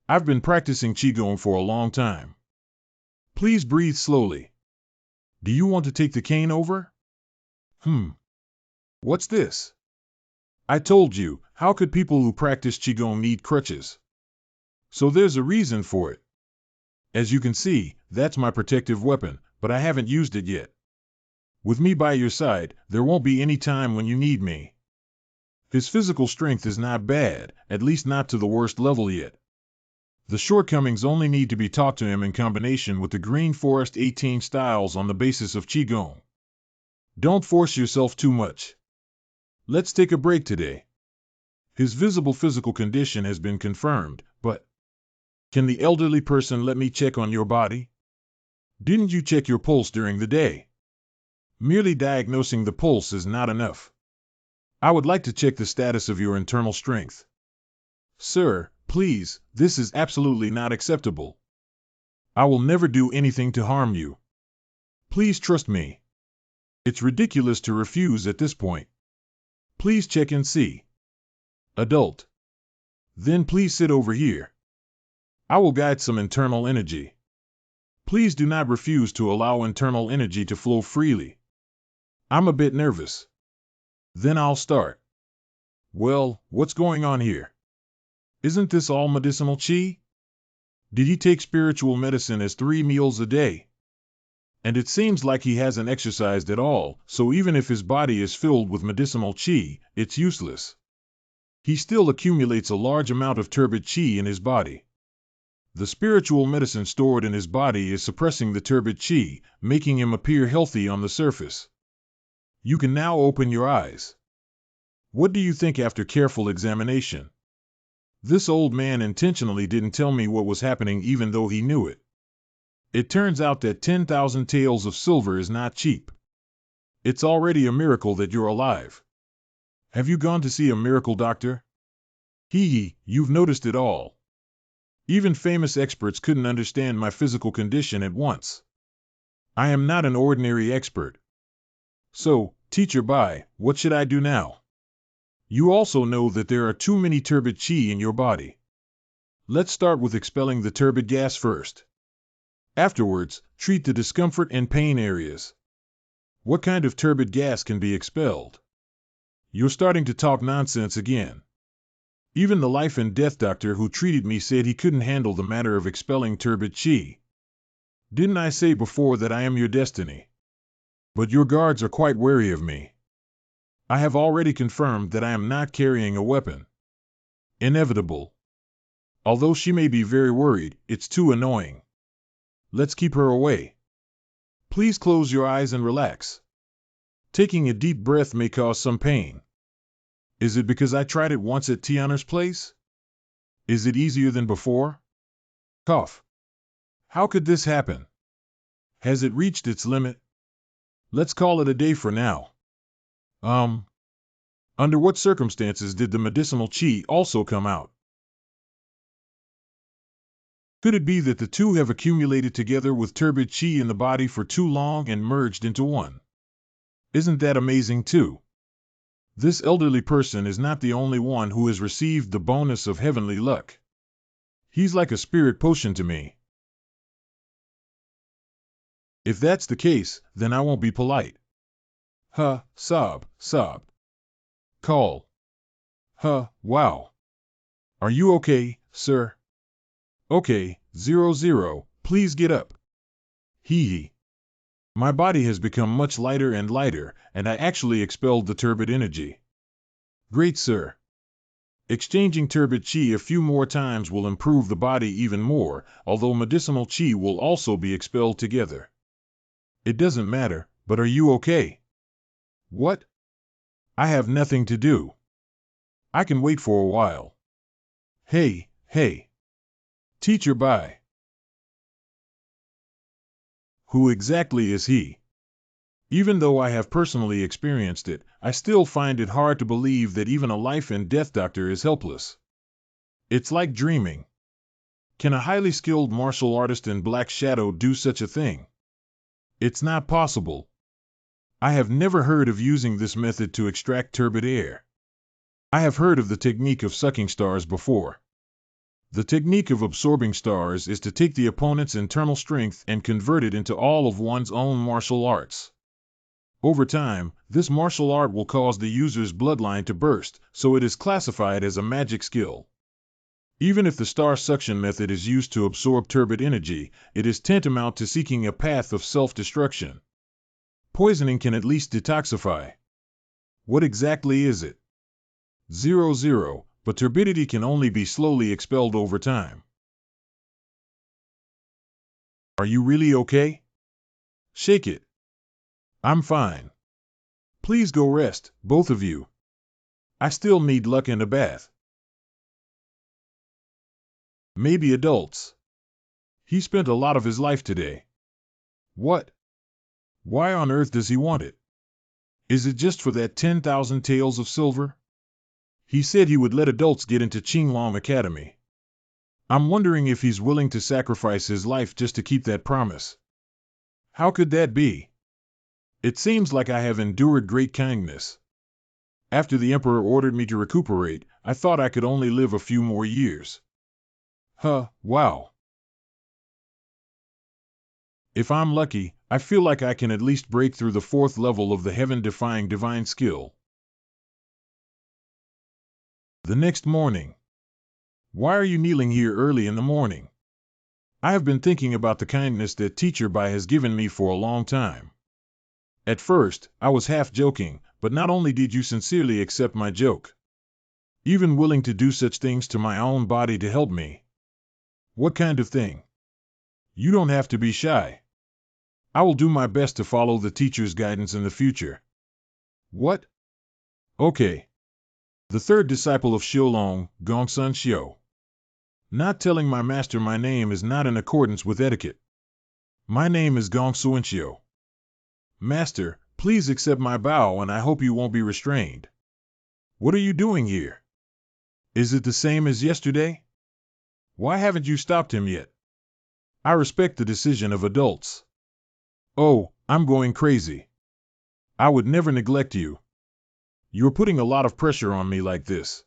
Speaker 1: I've been practicing Qigong for a long time. Please breathe slowly. Do you want to take the cane over? What's this? I told you, how could people who practice Qigong need crutches? So there's a reason for it. As you can see, that's my protective weapon, but I haven't used it yet. With me by your side, there won't be any time when you need me. His physical strength is not bad, at least not to the worst level yet. The shortcomings only need to be taught to him in combination with the Green Forest 18 styles on the basis of Qigong. Don't force yourself too much. Let's take a break today. His visible physical condition has been confirmed, but can the elderly person let me check on your body? Didn't you check your pulse during the day? Merely diagnosing the pulse is not enough. I would like to check the status of your internal strength. Sir, Please, this is absolutely not acceptable. I will never do anything to harm you. Please trust me. It's ridiculous to refuse at this point. Please check and see. Adult. Then please sit over here. I will guide some internal energy. Please do not refuse to allow internal energy to flow freely. I'm a bit nervous. Then I'll start. Well, what's going on here? Isn't this all medicinal chi? Did he take spiritual medicine as 3 meals a day? And it seems like he hasn't exercised at all, so even if his body is filled with medicinal chi, it's useless. He still accumulates a large amount of turbid chi in his body. The spiritual medicine stored in his body is suppressing the turbid chi, making him appear healthy on the surface. You can now open your eyes. What do you think after careful examination? This old man intentionally didn't tell me what was happening even though he knew it. It turns out that 10,000 taels of silver is not cheap. It's already a miracle that you're alive. Have you gone to see a miracle doctor? You've noticed it all. Even famous experts couldn't understand my physical condition at once. I am not an ordinary expert. So, Teacher Bai, what should I do now? You also know that there are too many turbid chi in your body. Let's start with expelling the turbid gas first. Afterwards, treat the discomfort and pain areas. What kind of turbid gas can be expelled? You're starting to talk nonsense again. Even the life and death doctor who treated me said he couldn't handle the matter of expelling turbid chi. Didn't I say before that I am your destiny? But your guards are quite wary of me. I have already confirmed that I am not carrying a weapon. Inevitable. Although she may be very worried, it's too annoying. Let's keep her away. Please close your eyes and relax. Taking a deep breath may cause some pain. Is it because I tried it once at Tiana's place? Is it easier than before? Cough. How could this happen? Has it reached its limit? Let's call it a day for now. Under what circumstances did the medicinal chi also come out? Could it be that the two have accumulated together with turbid chi in the body for too long and merged into one? Isn't that amazing too? This elderly person is not the only one who has received the bonus of heavenly luck. He's like a spirit potion to me. If that's the case, then I won't be polite. Sob. Call. Wow. Are you okay, sir? Okay, 00, please get up. My body has become much lighter, and I actually expelled the turbid energy. Great, sir. Exchanging turbid chi a few more times will improve the body even more, although medicinal chi will also be expelled together. It doesn't matter, but are you okay? What? I have nothing to do. I can wait for a while. Hey. Teacher Bai. Who exactly is he? Even though I have personally experienced it, I still find it hard to believe that even a life and death doctor is helpless. It's like dreaming. Can a highly skilled martial artist in Black Shadow do such a thing? It's not possible. I have never heard of using this method to extract turbid air. I have heard of the technique of sucking stars before. The technique of absorbing stars is to take the opponent's internal strength and convert it into all of one's own martial arts. Over time, this martial art will cause the user's bloodline to burst, so it is classified as a magic skill. Even if the star suction method is used to absorb turbid energy, it is tantamount to seeking a path of self-destruction. Poisoning can at least detoxify. What exactly is it? 00, but turbidity can only be slowly expelled over time. Are you really okay? Shake it. I'm fine. Please go rest, both of you. I still need luck and a bath. Maybe adults. He spent a lot of his life today. What? Why on earth does he want it? Is it just for that 10,000 taels of silver? He said he would let adults get into Qinglong Academy. I'm wondering if he's willing to sacrifice his life just to keep that promise. How could that be? It seems like I have endured great kindness. After the Emperor ordered me to recuperate, I thought I could only live a few more years. Wow. If I'm lucky, I feel like I can at least break through the 4th level of the heaven-defying divine skill. The next morning. Why are you kneeling here early in the morning? I have been thinking about the kindness that Teacher Bai has given me for a long time. At first, I was half joking, but not only did you sincerely accept my joke, even willing to do such things to my own body to help me. What kind of thing? You don't have to be shy. I will do my best to follow the teacher's guidance in the future. What? Okay. The 3rd disciple of Xiaolong, Gongsun Xiao. Not telling my master my name is not in accordance with etiquette. My name is Gongsun Xiao. Master, please accept my bow and I hope you won't be restrained. What are you doing here? Is it the same as yesterday? Why haven't you stopped him yet? I respect the decision of adults. Oh, I'm going crazy. I would never neglect you. You're putting a lot of pressure on me like this.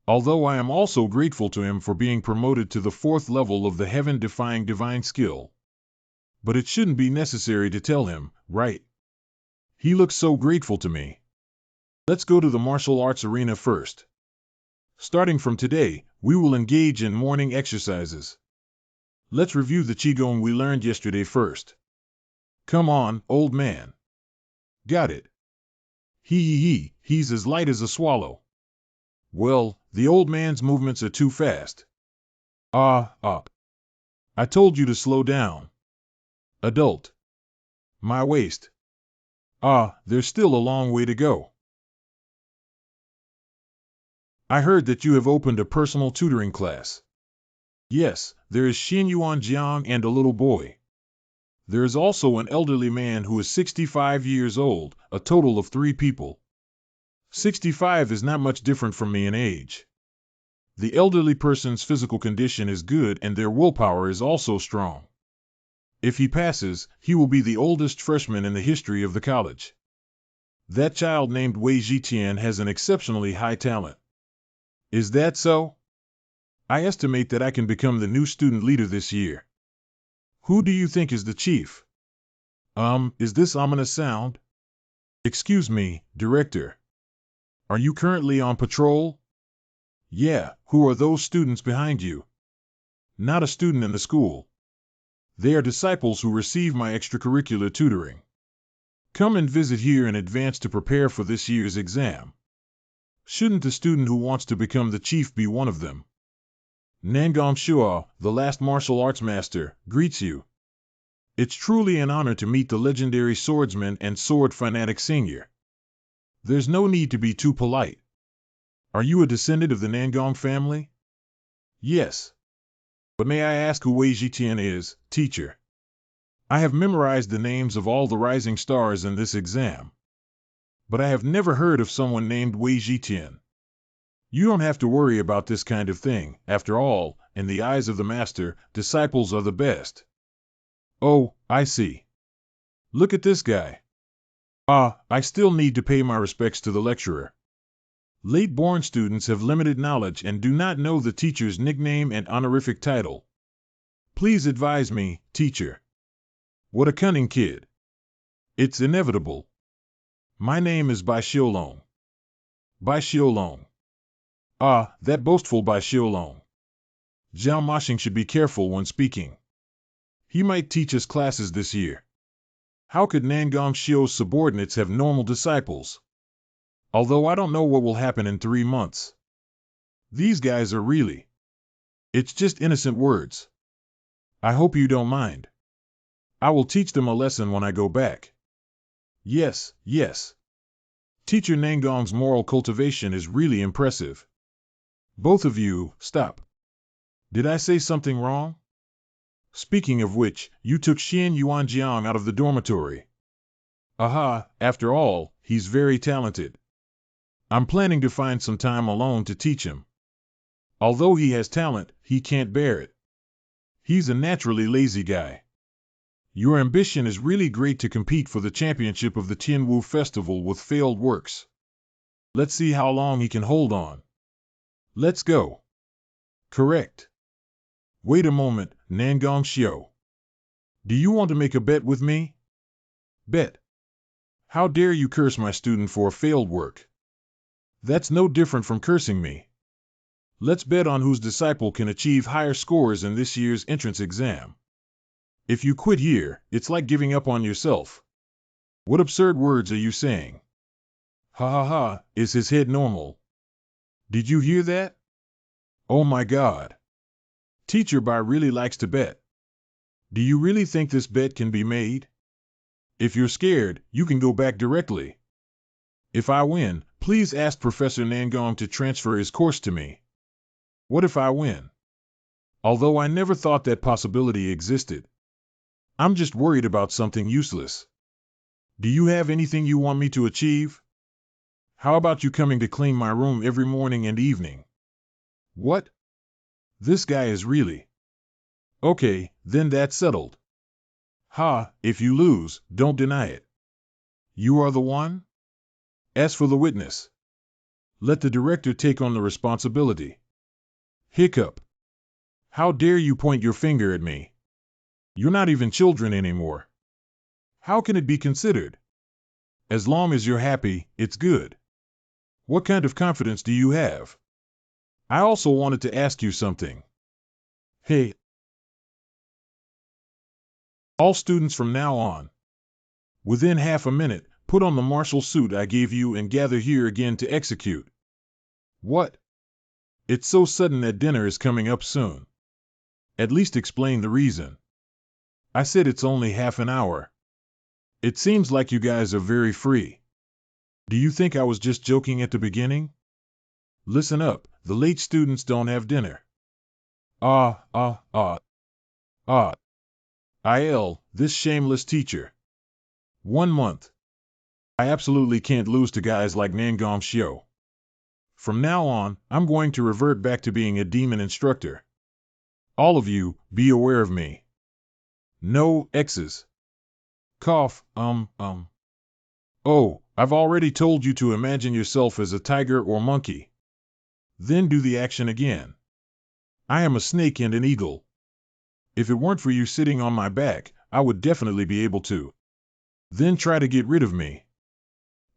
Speaker 1: Although I am also grateful to him for being promoted to the 4th level of the heaven-defying divine skill. But it shouldn't be necessary to tell him, right? He looks so grateful to me. Let's go to the martial arts arena first. Starting from today, we will engage in morning exercises. Let's review the Qigong we learned yesterday first. Come on, old man. Got it. He's as light as a swallow. Well, the old man's movements are too fast. I told you to slow down. Adult. My waist. There's still a long way to go. I heard that you have opened a personal tutoring class. Yes, there is Xin Yuan Jiang and a little boy. There is also an elderly man who is 65 years old, a total of 3 people. 65 is not much different from me in age. The elderly person's physical condition is good and their willpower is also strong. If he passes, he will be the oldest freshman in the history of the college. That child named Wei Zhitian has an exceptionally high talent. Is that so? I estimate that I can become the new student leader this year. Who do you think is the chief? Is this ominous sound? Excuse me, Director. Are you currently on patrol? Yeah, who are those students behind you? Not a student in the school. They are disciples who receive my extracurricular tutoring. Come and visit here in advance to prepare for this year's exam. Shouldn't the student who wants to become the chief be one of them? Nangong Shua, the last martial arts master, greets you. It's truly an honor to meet the legendary swordsman and sword fanatic Senior. There's no need to be too polite. Are you a descendant of the Nangong family? Yes. But may I ask who Wei Zhitian is, teacher? I have memorized the names of all the rising stars in this exam. But I have never heard of someone named Wei Zhitian. You don't have to worry about this kind of thing. After all, in the eyes of the master, disciples are the best. Oh, I see. Look at this guy. I still need to pay my respects to the lecturer. Late-born students have limited knowledge and do not know the teacher's nickname and honorific title. Please advise me, teacher. What a cunning kid. It's inevitable. My name is Bai Xiaolong. Bai Xiaolong. That boastful Bai Xiaolong. Zhao Mashing should be careful when speaking. He might teach us classes this year. How could Nangong Xiao's subordinates have normal disciples? Although I don't know what will happen in 3 months. These guys are really... It's just innocent words. I hope you don't mind. I will teach them a lesson when I go back. Yes. Teacher Nangong's moral cultivation is really impressive. Both of you, stop. Did I say something wrong? Speaking of which, you took Xian Yuanjiang out of the dormitory. After all, he's very talented. I'm planning to find some time alone to teach him. Although he has talent, he can't bear it. He's a naturally lazy guy. Your ambition is really great to compete for the championship of the Tianwu Festival with failed works. Let's see how long he can hold on. Let's go. Correct. Wait a moment, Nangong Xiu. Do you want to make a bet with me? Bet. How dare you curse my student for a failed work? That's no different from cursing me. Let's bet on whose disciple can achieve higher scores in this year's entrance exam. If you quit here, it's like giving up on yourself. What absurd words are you saying? Ha ha ha, is his head normal? Did you hear that? Oh my God. Teacher Bai really likes to bet. Do you really think this bet can be made? If you're scared, you can go back directly. If I win, please ask Professor Nangong to transfer his course to me. What if I win? Although I never thought that possibility existed. I'm just worried about something useless. Do you have anything you want me to achieve? How about you coming to clean my room every morning and evening? What? This guy is really... Okay, then that's settled. Ha, if you lose, don't deny it. You are the one? As for the witness, let the director take on the responsibility. Hiccup. How dare you point your finger at me? You're not even children anymore. How can it be considered? As long as you're happy, it's good. What kind of confidence do you have? I also wanted to ask you something. Hey. All students from now on. Within half a minute, put on the martial suit I gave you and gather here again to execute. What? It's so sudden that dinner is coming up soon. At least explain the reason. I said it's only half an hour. It seems like you guys are very free. Do you think I was just joking at the beginning? Listen up, the late students don't have dinner. This shameless teacher. 1 month. I absolutely can't lose to guys like Nangong Xiu. From now on, I'm going to revert back to being a demon instructor. All of you, be aware of me. No X's. Cough, Oh, I've already told you to imagine yourself as a tiger or monkey. Then do the action again. I am a snake and an eagle. If it weren't for you sitting on my back, I would definitely be able to. Then try to get rid of me.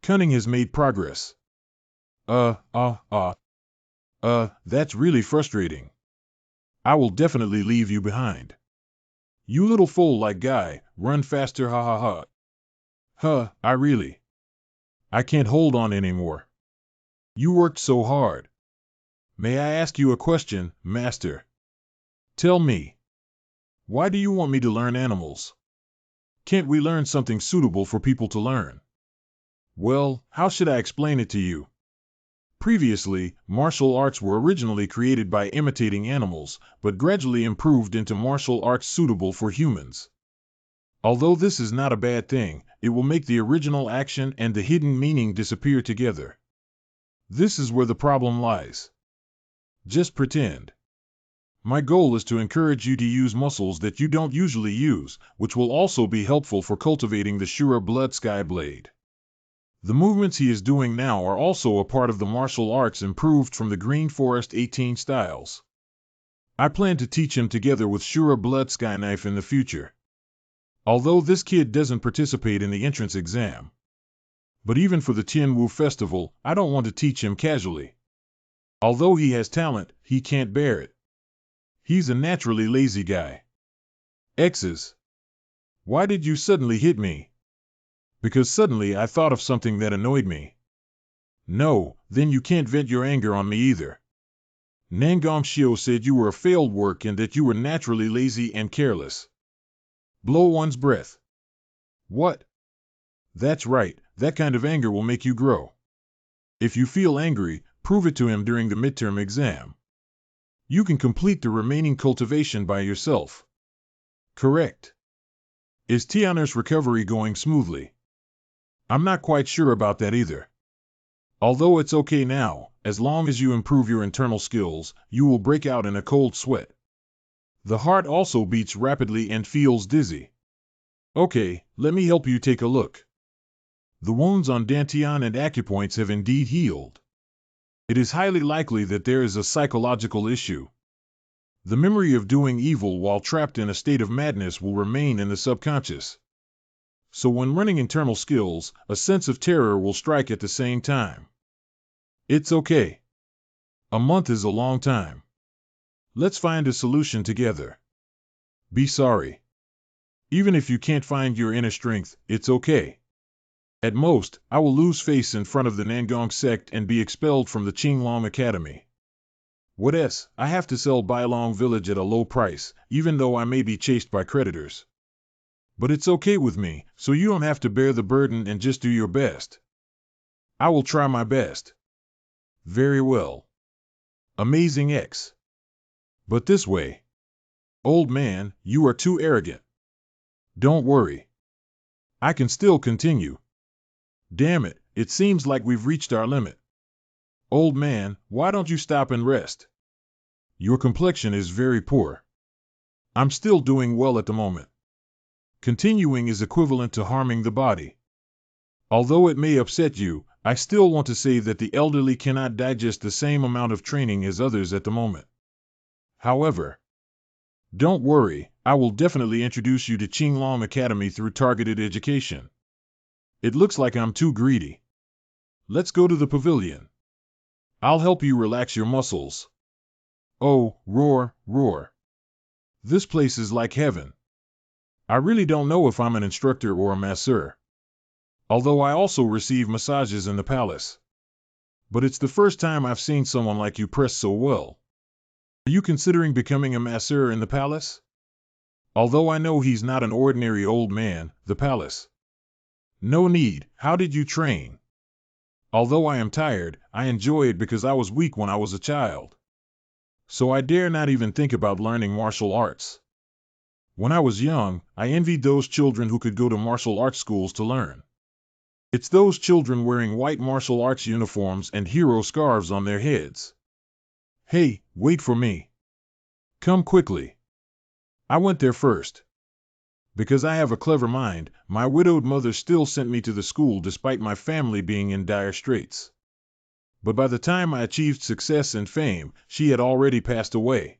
Speaker 1: Cunning has made progress. That's really frustrating. I will definitely leave you behind. You little fool-like guy, run faster, ha ha ha. I can't hold on anymore. You worked so hard. May I ask you a question, master? Tell me. Why do you want me to learn animals? Can't we learn something suitable for people to learn? Well, how should I explain it to you? Previously, martial arts were originally created by imitating animals, but gradually improved into martial arts suitable for humans. Although this is not a bad thing, it will make the original action and the hidden meaning disappear together. This is where the problem lies. Just pretend. My goal is to encourage you to use muscles that you don't usually use, which will also be helpful for cultivating the Shura Blood Sky Blade. The movements he is doing now are also a part of the martial arts improved from the Green Forest 18 styles. I plan to teach him together with Shura Blood Sky Knife in the future. Although this kid doesn't participate in the entrance exam. But even for the Tianwu Festival, I don't want to teach him casually. Although he has talent, he can't bear it. He's a naturally lazy guy. X's. Why did you suddenly hit me? Because suddenly I thought of something that annoyed me. No, then you can't vent your anger on me either. Nangong Xiu said you were a failed work and that you were naturally lazy and careless. Blow one's breath. What? That's right, that kind of anger will make you grow. If you feel angry, prove it to him during the midterm exam. You can complete the remaining cultivation by yourself. Correct. Is Tianer's recovery going smoothly? I'm not quite sure about that either. Although it's okay now, as long as you improve your internal skills, you will break out in a cold sweat. The heart also beats rapidly and feels dizzy. Okay, let me help you take a look. The wounds on Dantian and acupoints have indeed healed. It is highly likely that there is a psychological issue. The memory of doing evil while trapped in a state of madness will remain in the subconscious. So when running internal skills, a sense of terror will strike at the same time. It's okay. A month is a long time. Let's find a solution together. Be sorry. Even if you can't find your inner strength, it's okay. At most, I will lose face in front of the Nangong sect and be expelled from the Qinglong Academy. What else? I have to sell Bailong Village at a low price, even though I may be chased by creditors. But it's okay with me, so you don't have to bear the burden and just do your best. I will try my best. Very well. Amazing X. But this way. Old man, you are too arrogant. Don't worry. I can still continue. Damn it, it seems like we've reached our limit. Old man, why don't you stop and rest? Your complexion is very poor. I'm still doing well at the moment. Continuing is equivalent to harming the body. Although it may upset you, I still want to say that the elderly cannot digest the same amount of training as others at the moment. However, don't worry, I will definitely introduce you to Qinglong Academy through targeted education. It looks like I'm too greedy. Let's go to the pavilion. I'll help you relax your muscles. Oh, roar, roar. This place is like heaven. I really don't know if I'm an instructor or a masseur. Although I also receive massages in the palace. But it's the first time I've seen someone like you press so well. Are you considering becoming a masseur in the palace? Although I know he's not an ordinary old man, the palace. No need, how did you train? Although I am tired, I enjoy it because I was weak when I was a child. So I dare not even think about learning martial arts. When I was young, I envied those children who could go to martial arts schools to learn. It's those children wearing white martial arts uniforms and hero scarves on their heads. Hey, wait for me. Come quickly. I went there first. Because I have a clever mind, my widowed mother still sent me to the school despite my family being in dire straits. But by the time I achieved success and fame, she had already passed away.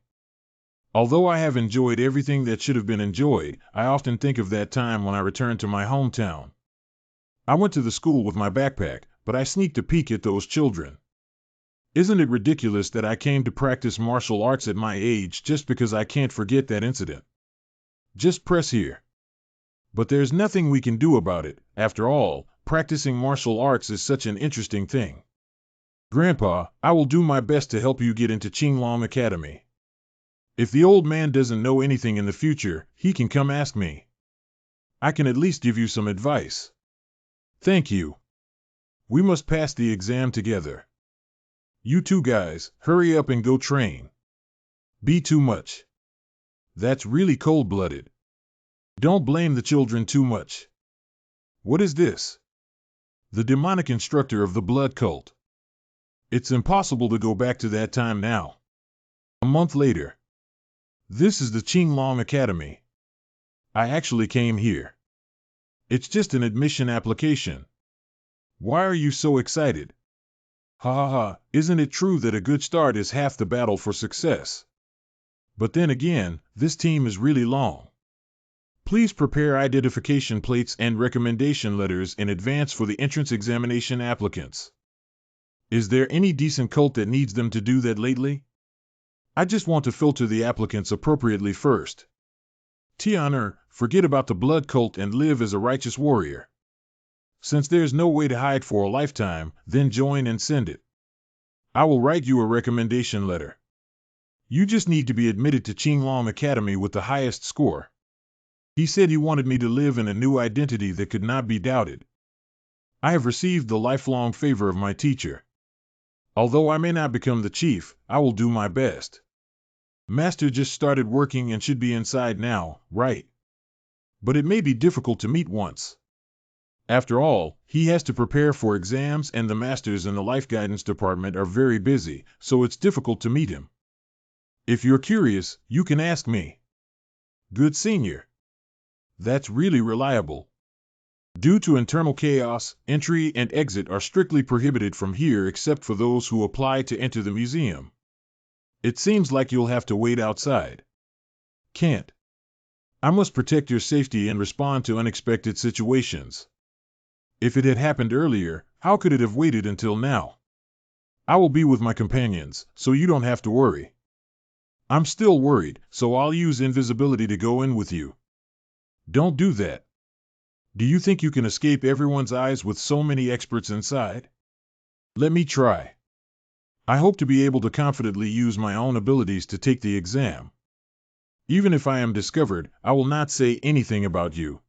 Speaker 1: Although I have enjoyed everything that should have been enjoyed, I often think of that time when I returned to my hometown. I went to the school with my backpack, but I sneaked a peek at those children. Isn't it ridiculous that I came to practice martial arts at my age just because I can't forget that incident? Just press here. But there's nothing we can do about it. After all, practicing martial arts is such an interesting thing. Grandpa, I will do my best to help you get into Qinglong Academy. If the old man doesn't know anything in the future, he can come ask me. I can at least give you some advice. Thank you. We must pass the exam together. You two guys, hurry up and go train. Be too much. That's really cold-blooded. Don't blame the children too much. What is this? The demonic instructor of the blood cult. It's impossible to go back to that time now. A month later. This is the Qinglong Academy. I actually came here. It's just an admission application. Why are you so excited? Ha ha ha, isn't it true that a good start is half the battle for success? But then again, this team is really long. Please prepare identification plates and recommendation letters in advance for the entrance examination applicants. Is there any decent cult that needs them to do that lately? I just want to filter the applicants appropriately first. Tianer, forget about the blood cult and live as a righteous warrior. Since there's no way to hide for a lifetime, then join and send it. I will write you a recommendation letter. You just need to be admitted to Qinglong Academy with the highest score. He said he wanted me to live in a new identity that could not be doubted. I have received the lifelong favor of my teacher. Although I may not become the chief, I will do my best. Master just started working and should be inside now, right? But it may be difficult to meet once. After all, he has to prepare for exams and the masters in the life guidance department are very busy, so it's difficult to meet him. If you're curious, you can ask me. Good senior. That's really reliable. Due to internal chaos, entry and exit are strictly prohibited from here except for those who apply to enter the museum. It seems like you'll have to wait outside. Can't. I must protect your safety and respond to unexpected situations. If it had happened earlier, how could it have waited until now? I will be with my companions, so you don't have to worry. I'm still worried, so I'll use invisibility to go in with you. Don't do that. Do you think you can escape everyone's eyes with so many experts inside? Let me try. I hope to be able to confidently use my own abilities to take the exam. Even if I am discovered, I will not say anything about you.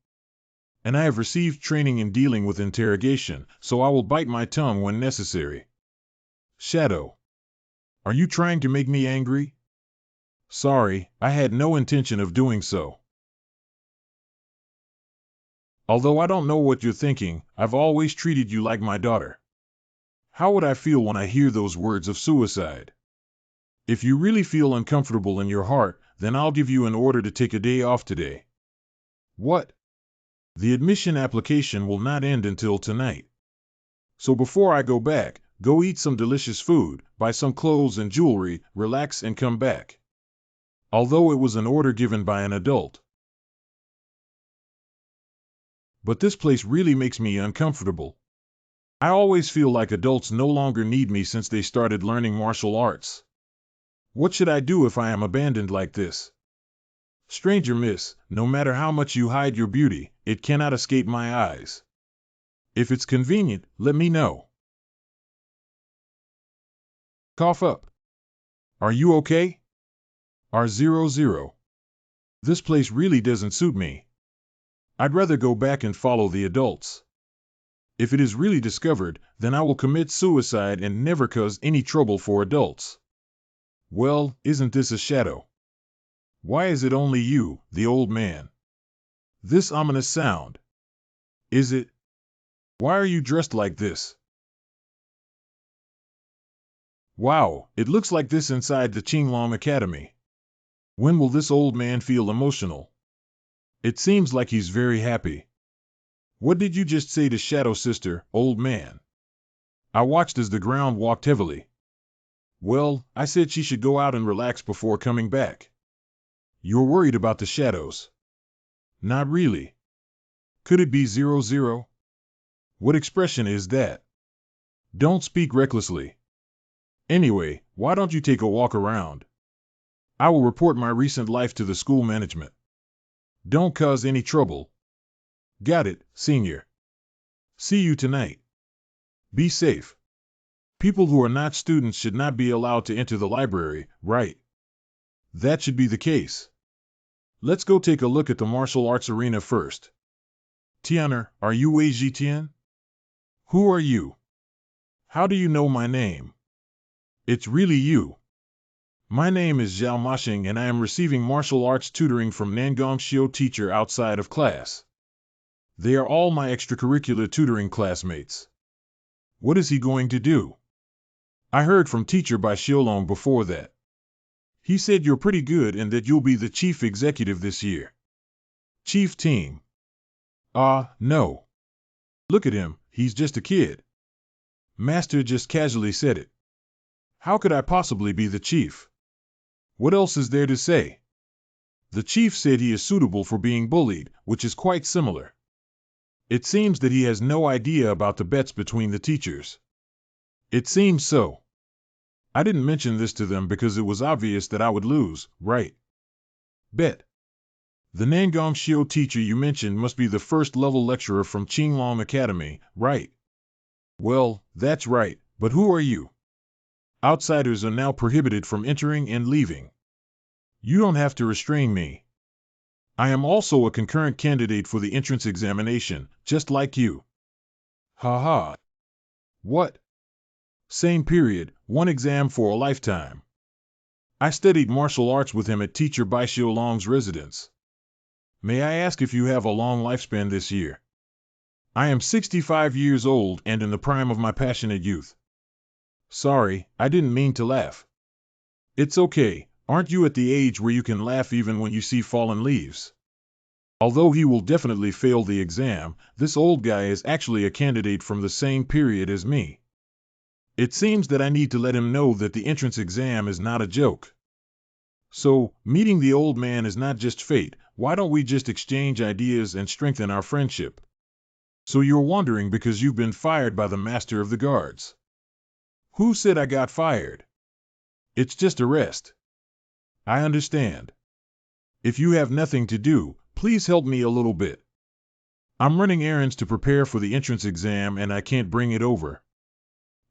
Speaker 1: And I have received training in dealing with interrogation, so I will bite my tongue when necessary. Shadow. Are you trying to make me angry? Sorry, I had no intention of doing so. Although I don't know what you're thinking, I've always treated you like my daughter. How would I feel when I hear those words of suicide? If you really feel uncomfortable in your heart, then I'll give you an order to take a day off today. What? The admission application will not end until tonight. So before I go back, go eat some delicious food, buy some clothes and jewelry, relax and come back. Although it was an order given by an adult. But this place really makes me uncomfortable. I always feel like adults no longer need me since they started learning martial arts. What should I do if I am abandoned like this? Stranger miss, no matter how much you hide your beauty, it cannot escape my eyes. If it's convenient, let me know. Cough up. Are you okay? R00. This place really doesn't suit me. I'd rather go back and follow the adults. If it is really discovered, then I will commit suicide and never cause any trouble for adults. Well, isn't this a shadow? Why is it only you, the old man? This ominous sound. Is it? Why are you dressed like this? Wow, it looks like this inside the Qinglong Academy. When will this old man feel emotional? It seems like he's very happy. What did you just say to Shadow Sister, old man? I watched as the ground walked heavily. Well, I said she should go out and relax before coming back. You're worried about the shadows. Not really. Could it be 00? What expression is that? Don't speak recklessly. Anyway, why don't you take a walk around? I will report my recent life to the school management. Don't cause any trouble. Got it, senior. See you tonight. Be safe. People who are not students should not be allowed to enter the library, right? That should be the case. Let's go take a look at the martial arts arena first. Tianer, are you Wei Jitian? Who are you? How do you know my name? It's really you. My name is Zhao Mashing and I am receiving martial arts tutoring from Nangong Shio teacher outside of class. They are all my extracurricular tutoring classmates. What is he going to do? I heard from teacher by Xiaolong before that. He said you're pretty good and that you'll be the chief executive this year. Chief team. No. Look at him, he's just a kid. Master just casually said it. How could I possibly be the chief? What else is there to say? The chief said he is suitable for being bullied, which is quite similar. It seems that he has no idea about the bets between the teachers. It seems so. I didn't mention this to them because it was obvious that I would lose, right? Bet. The Nangong Shio teacher you mentioned must be the first-level lecturer from Qinglong Academy, right? Well, that's right, but who are you? Outsiders are now prohibited from entering and leaving. You don't have to restrain me. I am also a concurrent candidate for the entrance examination, just like you. Ha ha. What? Same period, one exam for a lifetime. I studied martial arts with him at teacher Bai Xiaolong's residence. May I ask if you have a long lifespan this year? I am 65 years old and in the prime of my passionate youth. Sorry, I didn't mean to laugh. It's okay, aren't you at the age where you can laugh even when you see fallen leaves? Although he will definitely fail the exam, this old guy is actually a candidate from the same period as me. It seems that I need to let him know that the entrance exam is not a joke. So, meeting the old man is not just fate. Why don't we just exchange ideas and strengthen our friendship? So you're wondering because you've been fired by the master of the guards. Who said I got fired? It's just a rest. I understand. If you have nothing to do, please help me a little bit. I'm running errands to prepare for the entrance exam and I can't bring it over.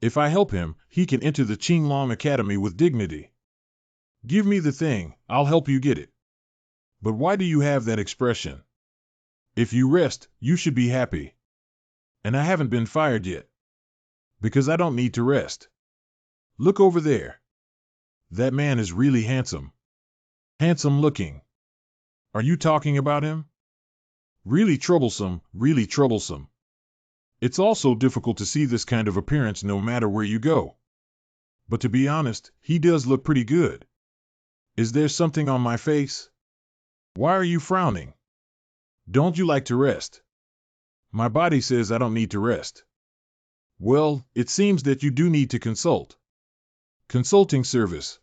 Speaker 1: If I help him, he can enter the Qinglong Academy with dignity. Give me the thing, I'll help you get it. But why do you have that expression? If you rest, you should be happy. And I haven't been fired yet. Because I don't need to rest. Look over there. That man is really handsome. Handsome looking. Are you talking about him? Really troublesome, really troublesome. It's also difficult to see this kind of appearance no matter where you go. But to be honest, he does look pretty good. Is there something on my face? Why are you frowning? Don't you like to rest? My body says I don't need to rest. Well, it seems that you do need to consult. Consulting service.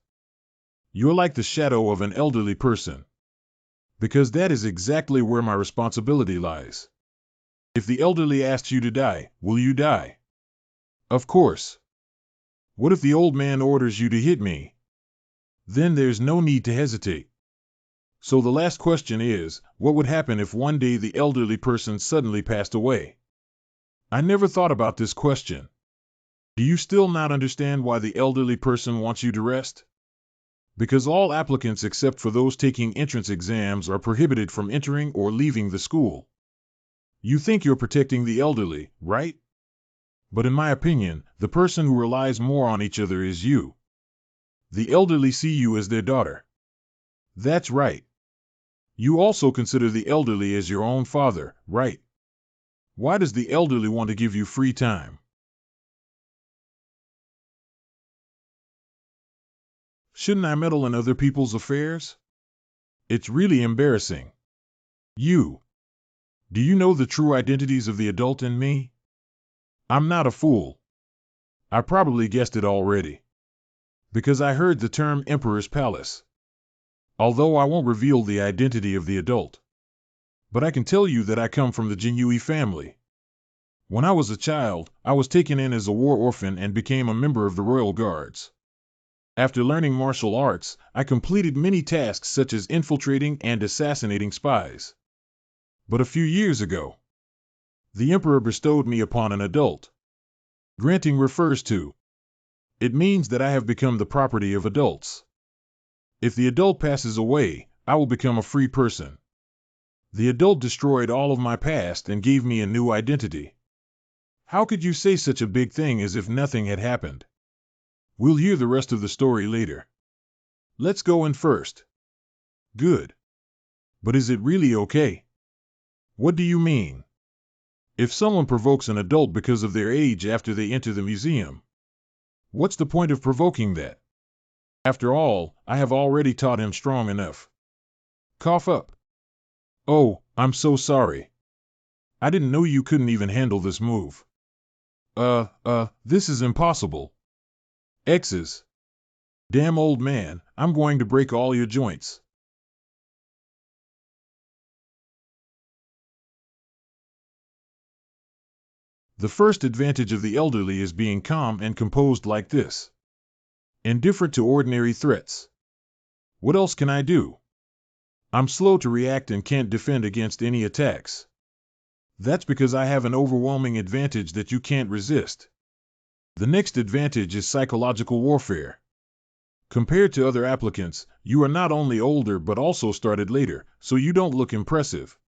Speaker 1: You're like the shadow of an elderly person. Because that is exactly where my responsibility lies. If the elderly asks you to die, will you die? Of course. What if the old man orders you to hit me? Then there's no need to hesitate. So the last question is, what would happen if one day the elderly person suddenly passed away? I never thought about this question. Do you still not understand why the elderly person wants you to rest? Because all applicants except for those taking entrance exams are prohibited from entering or leaving the school. You think you're protecting the elderly, right? But in my opinion, the person who relies more on each other is you. The elderly see you as their daughter. That's right. You also consider the elderly as your own father, right? Why does the elderly want to give you free time? Shouldn't I meddle in other people's affairs? It's really embarrassing. Do you know the true identities of the adult in me? I'm not a fool. I probably guessed it already. Because I heard the term Emperor's Palace. Although I won't reveal the identity of the adult. But I can tell you that I come from the Jinyui family. When I was a child, I was taken in as a war orphan and became a member of the Royal Guards. After learning martial arts, I completed many tasks such as infiltrating and assassinating spies. But a few years ago, the Emperor bestowed me upon an adult. Granting refers to. It means that I have become the property of adults. If the adult passes away, I will become a free person. The adult destroyed all of my past and gave me a new identity. How could you say such a big thing as if nothing had happened? We'll hear the rest of the story later. Let's go in first. Good. But is it really okay? What do you mean? If someone provokes an adult because of their age after they enter the museum, what's the point of provoking that? After all, I have already taught him strong enough. Cough up. Oh, I'm so sorry. I didn't know you couldn't even handle this move. This is impossible. X's. Damn old man, I'm going to break all your joints. The first advantage of the elderly is being calm and composed like this. Indifferent to ordinary threats. What else can I do? I'm slow to react and can't defend against any attacks. That's because I have an overwhelming advantage that you can't resist. The next advantage is psychological warfare. Compared to other applicants, you are not only older but also started later, so you don't look impressive.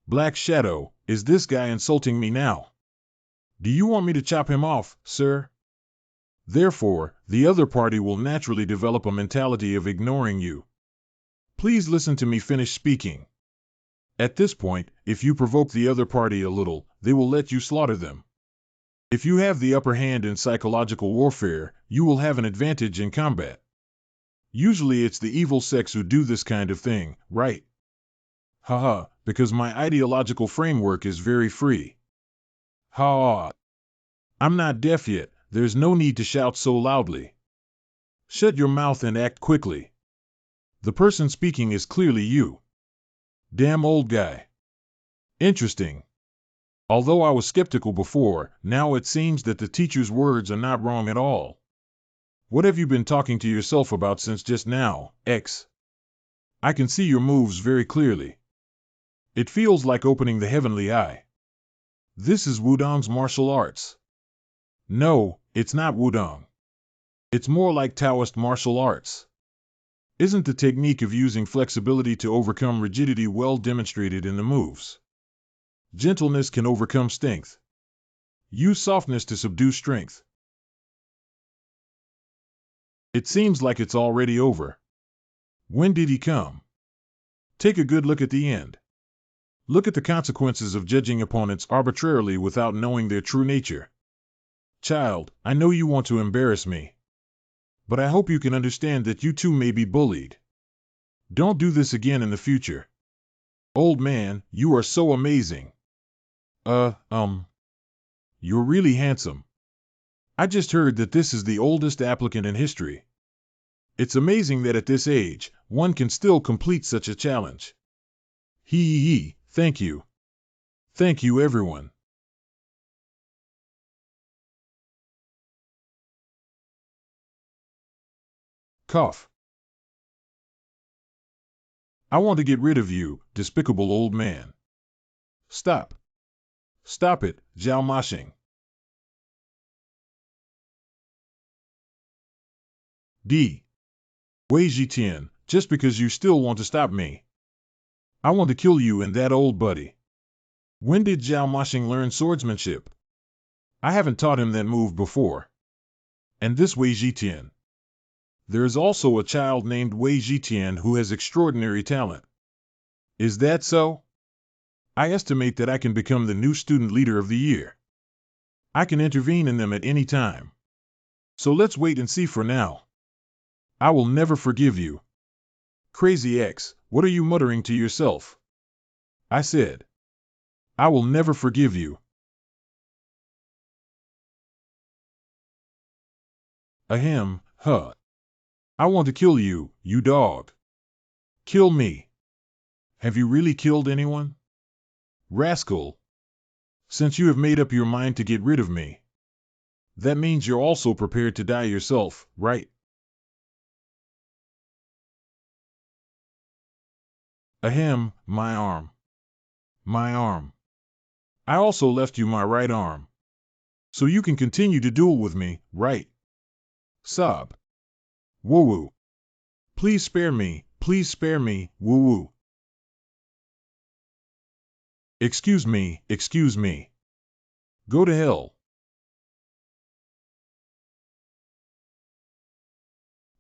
Speaker 1: Black Shadow, is this guy insulting me now? Do you want me to chop him off, sir? Therefore, the other party will naturally develop a mentality of ignoring you. Please listen to me finish speaking. At this point, if you provoke the other party a little, they will let you slaughter them. If you have the upper hand in psychological warfare, you will have an advantage in combat. Usually it's the evil sex who do this kind of thing, right? Haha, because my ideological framework is very free. Ha! I'm not deaf yet, there's no need to shout so loudly. Shut your mouth and act quickly. The person speaking is clearly you. Damn old guy. Interesting. Although I was skeptical before, now it seems that the teacher's words are not wrong at all. What have you been talking to yourself about since just now, X? I can see your moves very clearly. It feels like opening the heavenly eye. This is Wudong's martial arts. No, it's not Wudong. It's more like Taoist martial arts. Isn't the technique of using flexibility to overcome rigidity well demonstrated in the moves? Gentleness can overcome strength. Use softness to subdue strength. It seems like it's already over. When did he come? Take a good look at the end. Look at the consequences of judging opponents arbitrarily without knowing their true nature. Child, I know you want to embarrass me. But I hope you can understand that you too may be bullied. Don't do this again in the future. Old man, you are so amazing. You're really handsome. I just heard that this is the oldest applicant in history. It's amazing that at this age, one can still complete such a challenge. Hee, thank you. Thank you, everyone. Cough. I want to get rid of you, despicable old man. Stop. Stop it, Zhao Mashing. D. Wei Jitian, just because you still want to stop me. I want to kill you and that old buddy. When did Zhao Mashing learn swordsmanship? I haven't taught him that move before. And this Wei Jitian. There is also a child named Wei Jitian who has extraordinary talent. Is that so? I estimate that I can become the new student leader of the year. I can intervene in them at any time. So let's wait and see for now. I will never forgive you. Crazy X, what are you muttering to yourself? I said. I will never forgive you. Ahem, huh. I want to kill you, you dog. Kill me. Have you really killed anyone? Rascal. Since you have made up your mind to get rid of me, that means you're also prepared to die yourself, right? Ahem, my arm. My arm. I also left you my right arm. So you can continue to duel with me, right? Sob. Woo-woo. Please spare me, woo-woo. Excuse me. Go to hell.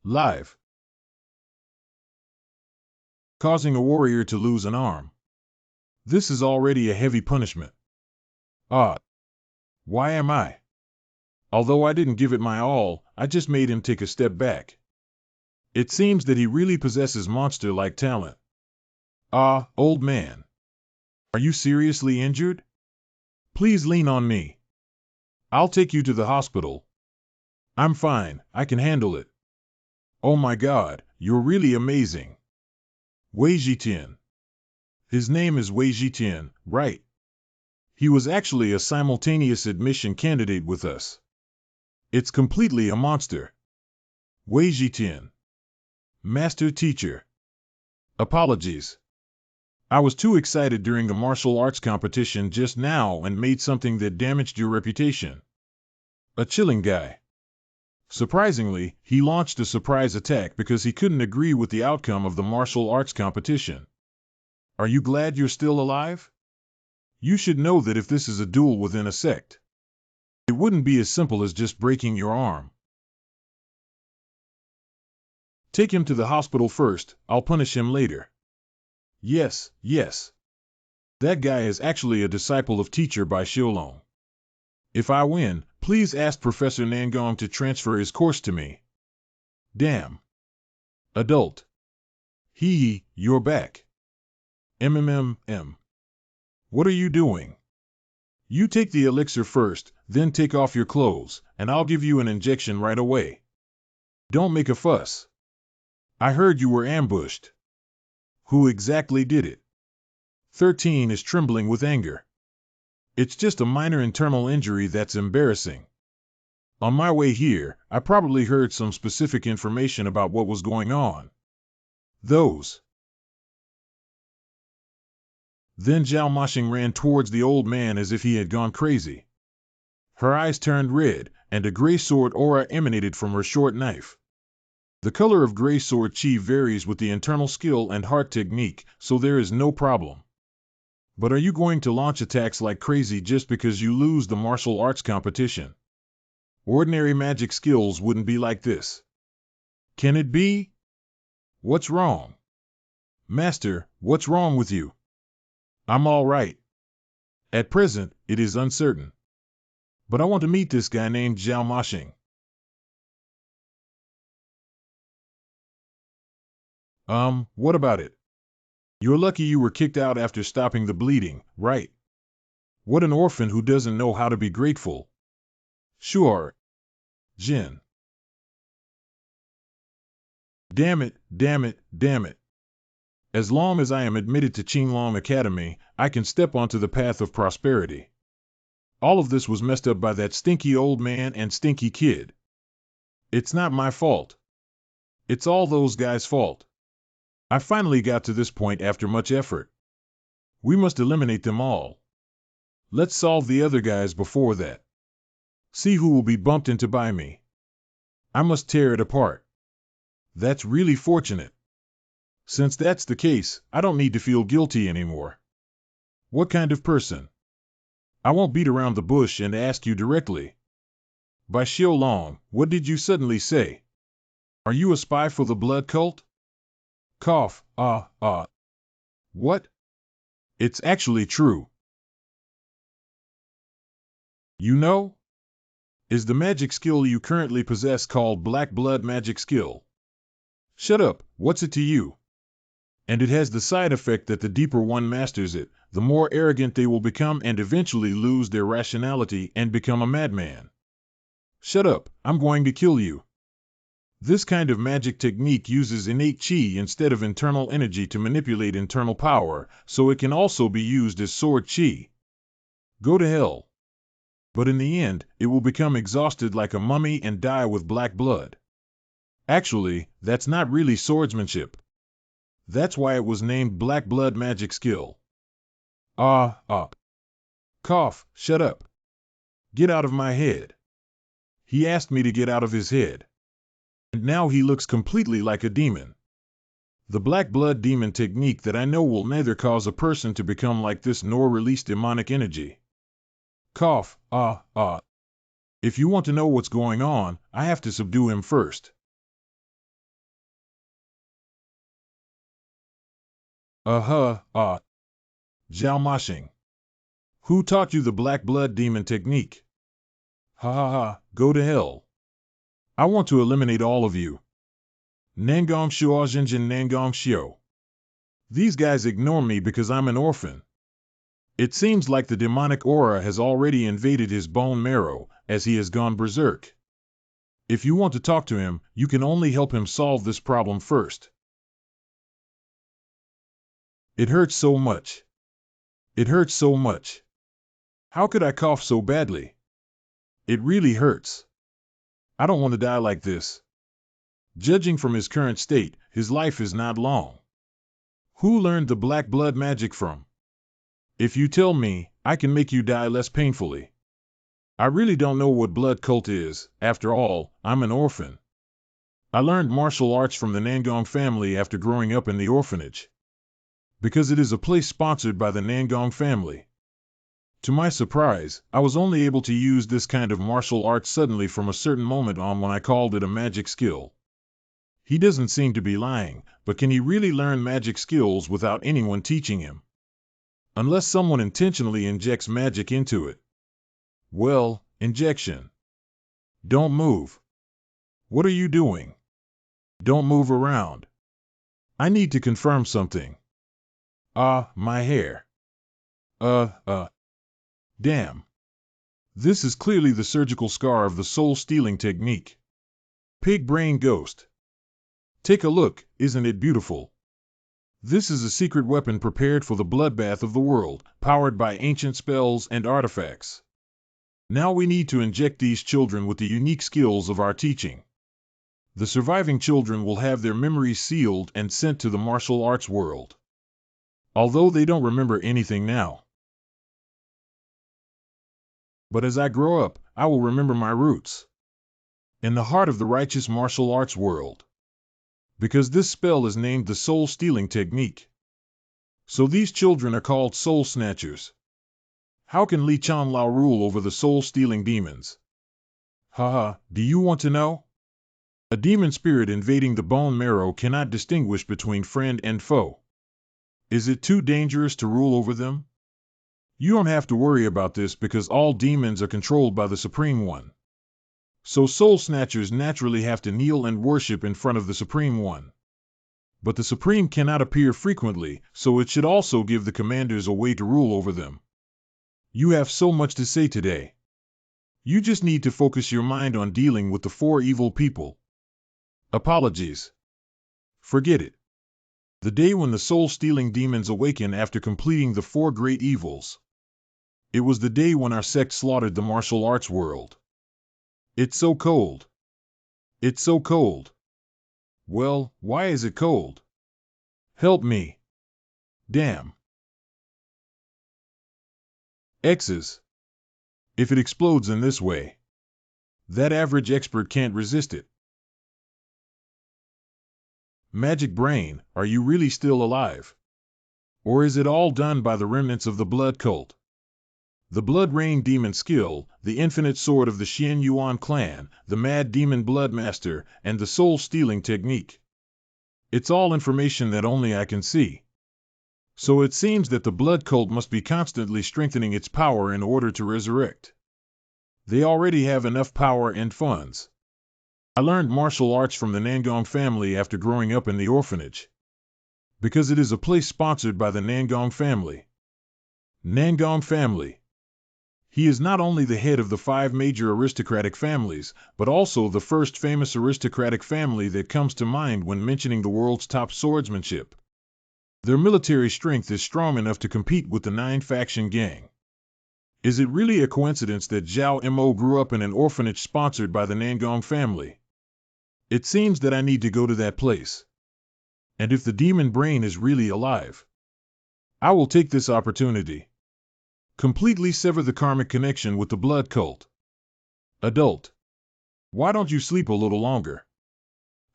Speaker 1: Live. Causing a warrior to lose an arm. This is already a heavy punishment. Ah. Why am I? Although I didn't give it my all, I just made him take a step back. It seems that he really possesses monster-like talent. Ah, old man. Are you seriously injured? Please lean on me. I'll take you to the hospital. I'm fine, I can handle it. Oh my God, you're really amazing. Wei Jitian. His name is Wei Jitian, right? He was actually a simultaneous admission candidate with us. It's completely a monster. Wei Jitian. Master teacher. Apologies. I was too excited during the martial arts competition just now and made something that damaged your reputation. A chilling guy. Surprisingly, he launched a surprise attack because he couldn't agree with the outcome of the martial arts competition. Are you glad you're still alive? You should know that if this is a duel within a sect, it wouldn't be as simple as just breaking your arm. Take him to the hospital first, I'll punish him later. Yes. That guy is actually a disciple of teacher by Xiaolong. If I win, please ask Professor Nangong to transfer his course to me. Damn. Adult. Hee, you're back. MMMM. What are you doing? You take the elixir first, then take off your clothes, and I'll give you an injection right away. Don't make a fuss. I heard you were ambushed. Who exactly did it? 13 is trembling with anger. It's just a minor internal injury that's embarrassing. On my way here, I probably heard some specific information about what was going on. Those. Then Zhao Mashing ran towards the old man as if he had gone crazy. Her eyes turned red, and a gray sword aura emanated from her short knife. The color of gray sword chi varies with the internal skill and heart technique, so there is no problem. But are you going to launch attacks like crazy just because you lose the martial arts competition? Ordinary magic skills wouldn't be like this. Can it be? What's wrong? Master, what's wrong with you? I'm all right. At present, it is uncertain. But I want to meet this guy named Zhao Mashing. What about it? You're lucky you were kicked out after stopping the bleeding, right? What an orphan who doesn't know how to be grateful. Sure. Jin. Damn it, damn it, damn it. As long as I am admitted to Qinglong Academy, I can step onto the path of prosperity. All of this was messed up by that stinky old man and stinky kid. It's not my fault. It's all those guys' fault. I finally got to this point after much effort. We must eliminate them all. Let's solve the other guys before that. See who will be bumped into by me. I must tear it apart. That's really fortunate. Since that's the case, I don't need to feel guilty anymore. What kind of person? I won't beat around the bush and ask you directly. By Xiaolong, what did you suddenly say? Are you a spy for the blood cult? Cough, What? It's actually true. You know? Is the magic skill you currently possess called Black Blood Magic Skill? Shut up, what's it to you? And it has the side effect that the deeper one masters it, the more arrogant they will become and eventually lose their rationality and become a madman. Shut up, I'm going to kill you. This kind of magic technique uses innate chi instead of internal energy to manipulate internal power, so it can also be used as sword chi. Go to hell. But in the end, it will become exhausted like a mummy and die with black blood. Actually, that's not really swordsmanship. That's why it was named Black Blood Magic Skill. Cough, shut up. Get out of my head. He asked me to get out of his head. And now he looks completely like a demon. The black blood demon technique that I know will neither cause a person to become like this nor release demonic energy. Cough, If you want to know what's going on, I have to subdue him first. Zhao Mashing. Who taught you the black blood demon technique? Go to hell. I want to eliminate all of you. Nangong Shuozhenjin Nangong Xiu. These guys ignore me because I'm an orphan. It seems like the demonic aura has already invaded his bone marrow, as he has gone berserk. If you want to talk to him, you can only help him solve this problem first. It hurts so much. It hurts so much. How could I cough so badly? It really hurts. I don't want to die like this. Judging from his current state, his life is not long. Who learned the black blood magic from? If you tell me, I can make you die less painfully. I really don't know what blood cult is. After all, I'm an orphan. I learned martial arts from the Nangong family after growing up in the orphanage. Because it is a place sponsored by the Nangong family. To my surprise, I was only able to use this kind of martial art suddenly from a certain moment on when I called it a magic skill. He doesn't seem to be lying, but can he really learn magic skills without anyone teaching him? Unless someone intentionally injects magic into it. Well, injection. Don't move. What are you doing? Don't move around. I need to confirm something. My hair. Damn. This is clearly the surgical scar of the soul-stealing technique. Pig brain ghost. Take a look, isn't it beautiful? This is a secret weapon prepared for the bloodbath of the world, powered by ancient spells and artifacts. Now we need to inject these children with the unique skills of our teaching. The surviving children will have their memories sealed and sent to the martial arts world. Although they don't remember anything now. But as I grow up, I will remember my roots. In the heart of the righteous martial arts world. Because this spell is named the soul-stealing technique. So these children are called soul snatchers. How can Li Chanlao rule over the soul-stealing demons? Haha, do you want to know? A demon spirit invading the bone marrow cannot distinguish between friend and foe. Is it too dangerous to rule over them? You don't have to worry about this because all demons are controlled by the Supreme One. So soul snatchers naturally have to kneel and worship in front of the Supreme One. But the Supreme cannot appear frequently, so it should also give the commanders a way to rule over them. You have so much to say today. You just need to focus your mind on dealing with the 4 evil people. Apologies. Forget it. The day when the soul-stealing demons awaken after completing the 4 great evils. It was the day when our sect slaughtered the martial arts world. It's so cold. It's so cold. Well, why is it cold? Help me. Damn. X's. If it explodes in this way, that average expert can't resist it. Magic brain, are you really still alive? Or is it all done by the remnants of the blood cult? The Blood Rain Demon skill, the infinite sword of the Xian Yuan clan, the Mad Demon Blood Master, and the soul-stealing technique. It's all information that only I can see. So it seems that the blood cult must be constantly strengthening its power in order to resurrect. They already have enough power and funds. I learned martial arts from the Nangong family after growing up in the orphanage. Because it is a place sponsored by the Nangong family. Nangong family. He is not only the head of the 5 major aristocratic families, but also the first famous aristocratic family that comes to mind when mentioning the world's top swordsmanship. Their military strength is strong enough to compete with the 9-faction gang. Is it really a coincidence that Zhao Mo grew up in an orphanage sponsored by the Nangong family? It seems that I need to go to that place. And if the demon brain is really alive, I will take this opportunity. Completely sever the karmic connection with the blood cult. Adult. Why don't you sleep a little longer?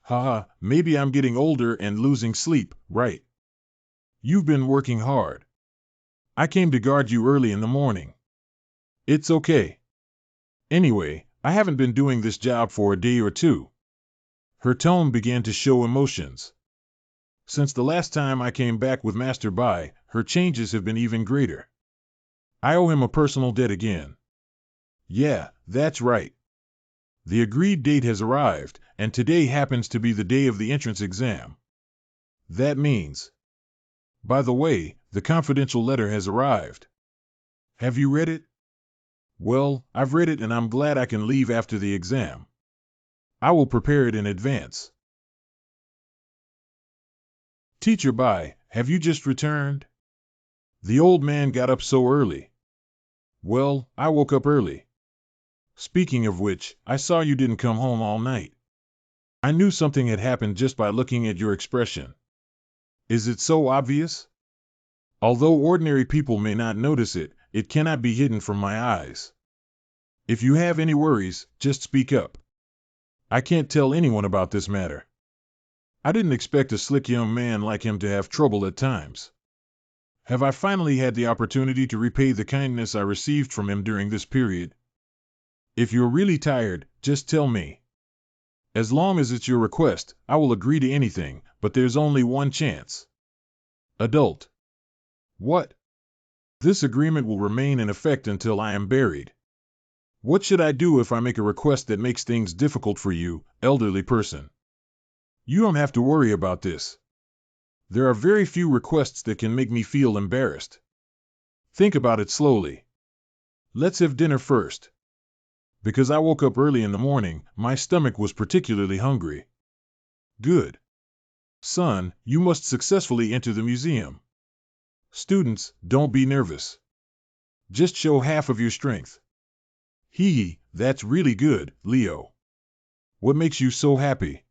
Speaker 1: Haha, maybe I'm getting older and losing sleep, right? You've been working hard. I came to guard you early in the morning. It's okay. Anyway, I haven't been doing this job for a day or 2. Her tone began to show emotions. Since the last time I came back with Master Bai, her changes have been even greater. I owe him a personal debt again. Yeah, that's right. The agreed date has arrived, and today happens to be the day of the entrance exam. That means... By the way, the confidential letter has arrived. Have you read it? Well, I've read it and I'm glad I can leave after the exam. I will prepare it in advance. Teacher Bai, have you just returned? The old man got up so early. Well, I woke up early. Speaking of which, I saw you didn't come home all night. I knew something had happened just by looking at your expression. Is it so obvious? Although ordinary people may not notice it, it cannot be hidden from my eyes. If you have any worries, just speak up. I can't tell anyone about this matter. I didn't expect a slick young man like him to have trouble at times. Have I finally had the opportunity to repay the kindness I received from him during this period? If you're really tired, just tell me. As long as it's your request, I will agree to anything, but there's only one chance. Adult. What? This agreement will remain in effect until I am buried. What should I do if I make a request that makes things difficult for you, elderly person? You don't have to worry about this. There are very few requests that can make me feel embarrassed. Think about it slowly. Let's have dinner first. Because I woke up early in the morning, my stomach was particularly hungry. Good. Son, you must successfully enter the museum. Students, don't be nervous. Just show half of your strength. Hee, that's really good, Leo. What makes you so happy?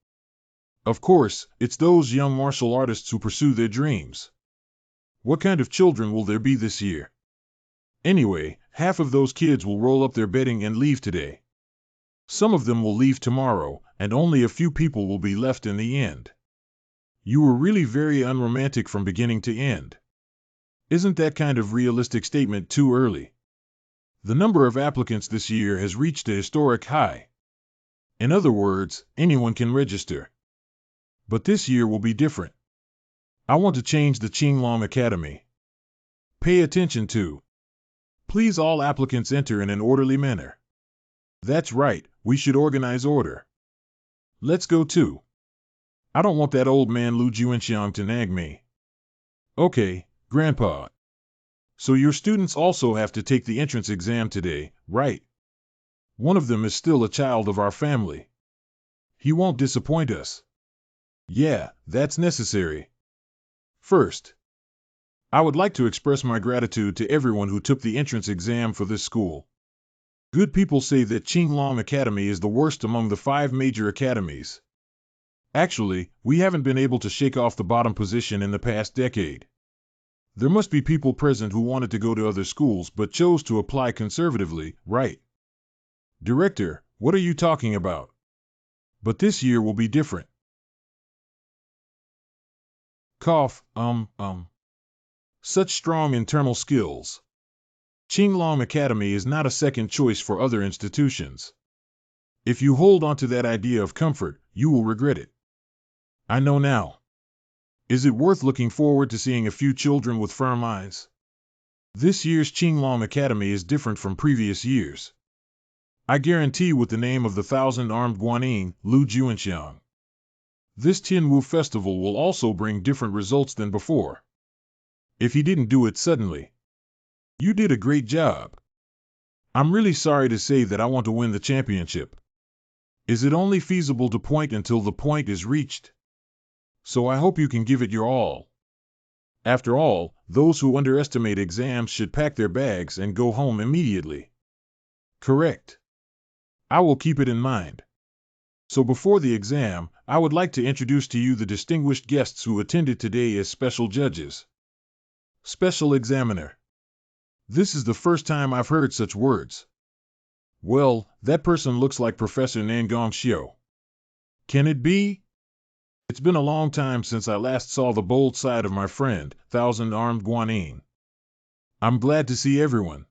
Speaker 1: Of course, it's those young martial artists who pursue their dreams. What kind of children will there be this year? Anyway, half of those kids will roll up their bedding and leave today. Some of them will leave tomorrow, and only a few people will be left in the end. You were really very unromantic from beginning to end. Isn't that kind of realistic statement too early? The number of applicants this year has reached a historic high. In other words, anyone can register. But this year will be different. I want to change the Qinglong Academy. Pay attention to. Please all applicants enter in an orderly manner. That's right, we should organize order. Let's go too. I don't want that old man Lu Juanxiang to nag me. Okay, Grandpa. So your students also have to take the entrance exam today, right? One of them is still a child of our family. He won't disappoint us. Yeah, that's necessary. First, I would like to express my gratitude to everyone who took the entrance exam for this school. Good people say that Qinglong Academy is the worst among the 5 major academies. Actually, we haven't been able to shake off the bottom position in the past decade. There must be people present who wanted to go to other schools but chose to apply conservatively, right? Director, what are you talking about? But this year will be different. Cough, Such strong internal skills. Qinglong Academy is not a second choice for other institutions. If you hold on to that idea of comfort, you will regret it. I know now. Is it worth looking forward to seeing a few children with firm eyes? This year's Qinglong Academy is different from previous years. I guarantee with the name of the 1,000-armed Guanyin, Lu Juanxiang. This Tianwu festival will also bring different results than before. If he didn't do it suddenly. You did a great job. I'm really sorry to say that I want to win the championship. Is it only feasible to point until the point is reached? So I hope you can give it your all. After all, those who underestimate exams should pack their bags and go home immediately. Correct. I will keep it in mind. So before the exam, I would like to introduce to you the distinguished guests who attended today as special judges. Special examiner. This is the first time I've heard such words. Well, that person looks like Professor Nangong Xiu. Can it be? It's been a long time since I last saw the bold side of my friend, 1,000-armed Guanyin. I'm glad to see everyone.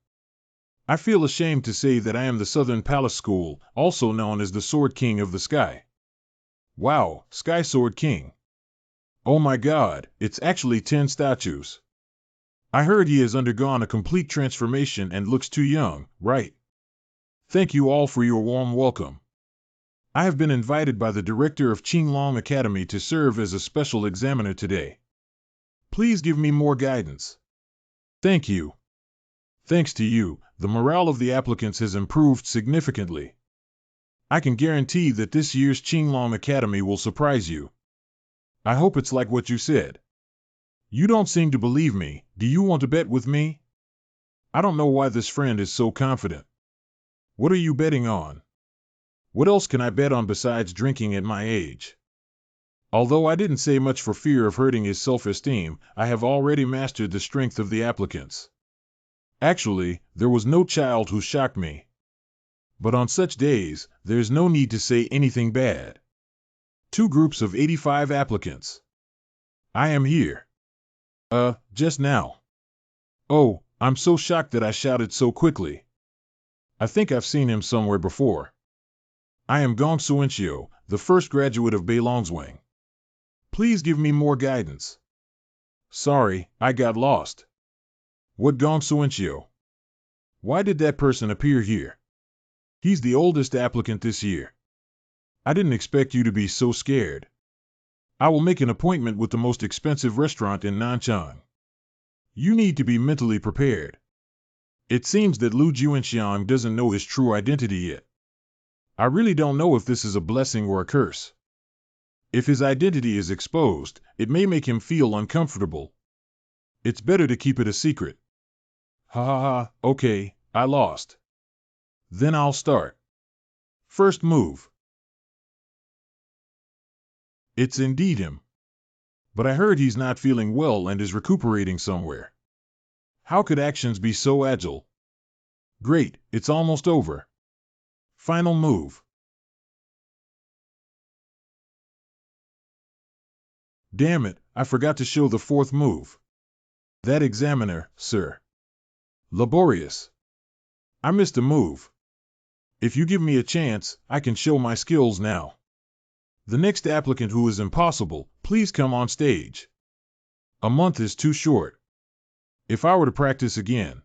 Speaker 1: I feel ashamed to say that I am the Southern Palace School, also known as the Sword King of the Sky. Wow, Sky Sword King. Oh my God, it's actually 10 statues. I heard he has undergone a complete transformation and looks too young, right? Thank you all for your warm welcome. I have been invited by the director of Qinglong Academy to serve as a special examiner today. Please give me more guidance. Thank you. Thanks to you, the morale of the applicants has improved significantly. I can guarantee that this year's Qinglong Academy will surprise you. I hope it's like what you said. You don't seem to believe me. Do you want to bet with me? I don't know why this friend is so confident. What are you betting on? What else can I bet on besides drinking at my age? Although I didn't say much for fear of hurting his self-esteem, I have already mastered the strength of the applicants. Actually, there was no child who shocked me. But on such days, there's no need to say anything bad. 2 groups of 85 applicants. I am here. Just now. Oh, I'm so shocked that I shouted so quickly. I think I've seen him somewhere before. I am Gong Suenxiu, the first graduate of Beilongzwang. Please give me more guidance. Sorry, I got lost. What gong Suencio? Why did that person appear here? He's the oldest applicant this year. I didn't expect you to be so scared. I will make an appointment with the most expensive restaurant in Nanchang. You need to be mentally prepared. It seems that Lu Juanxiang doesn't know his true identity yet. I really don't know if this is a blessing or a curse. If his identity is exposed, it may make him feel uncomfortable. It's better to keep it a secret. Ha ha ha, okay, I lost. Then I'll start. First move. It's indeed him. But I heard he's not feeling well and is recuperating somewhere. How could actions be so agile? Great, it's almost over. Final move. Damn it, I forgot to show the fourth move. That examiner, sir. Laborious. I missed a move. If you give me a chance, I can show my skills now. The next applicant who is impossible, please come on stage. A month is too short. If I were to practice again.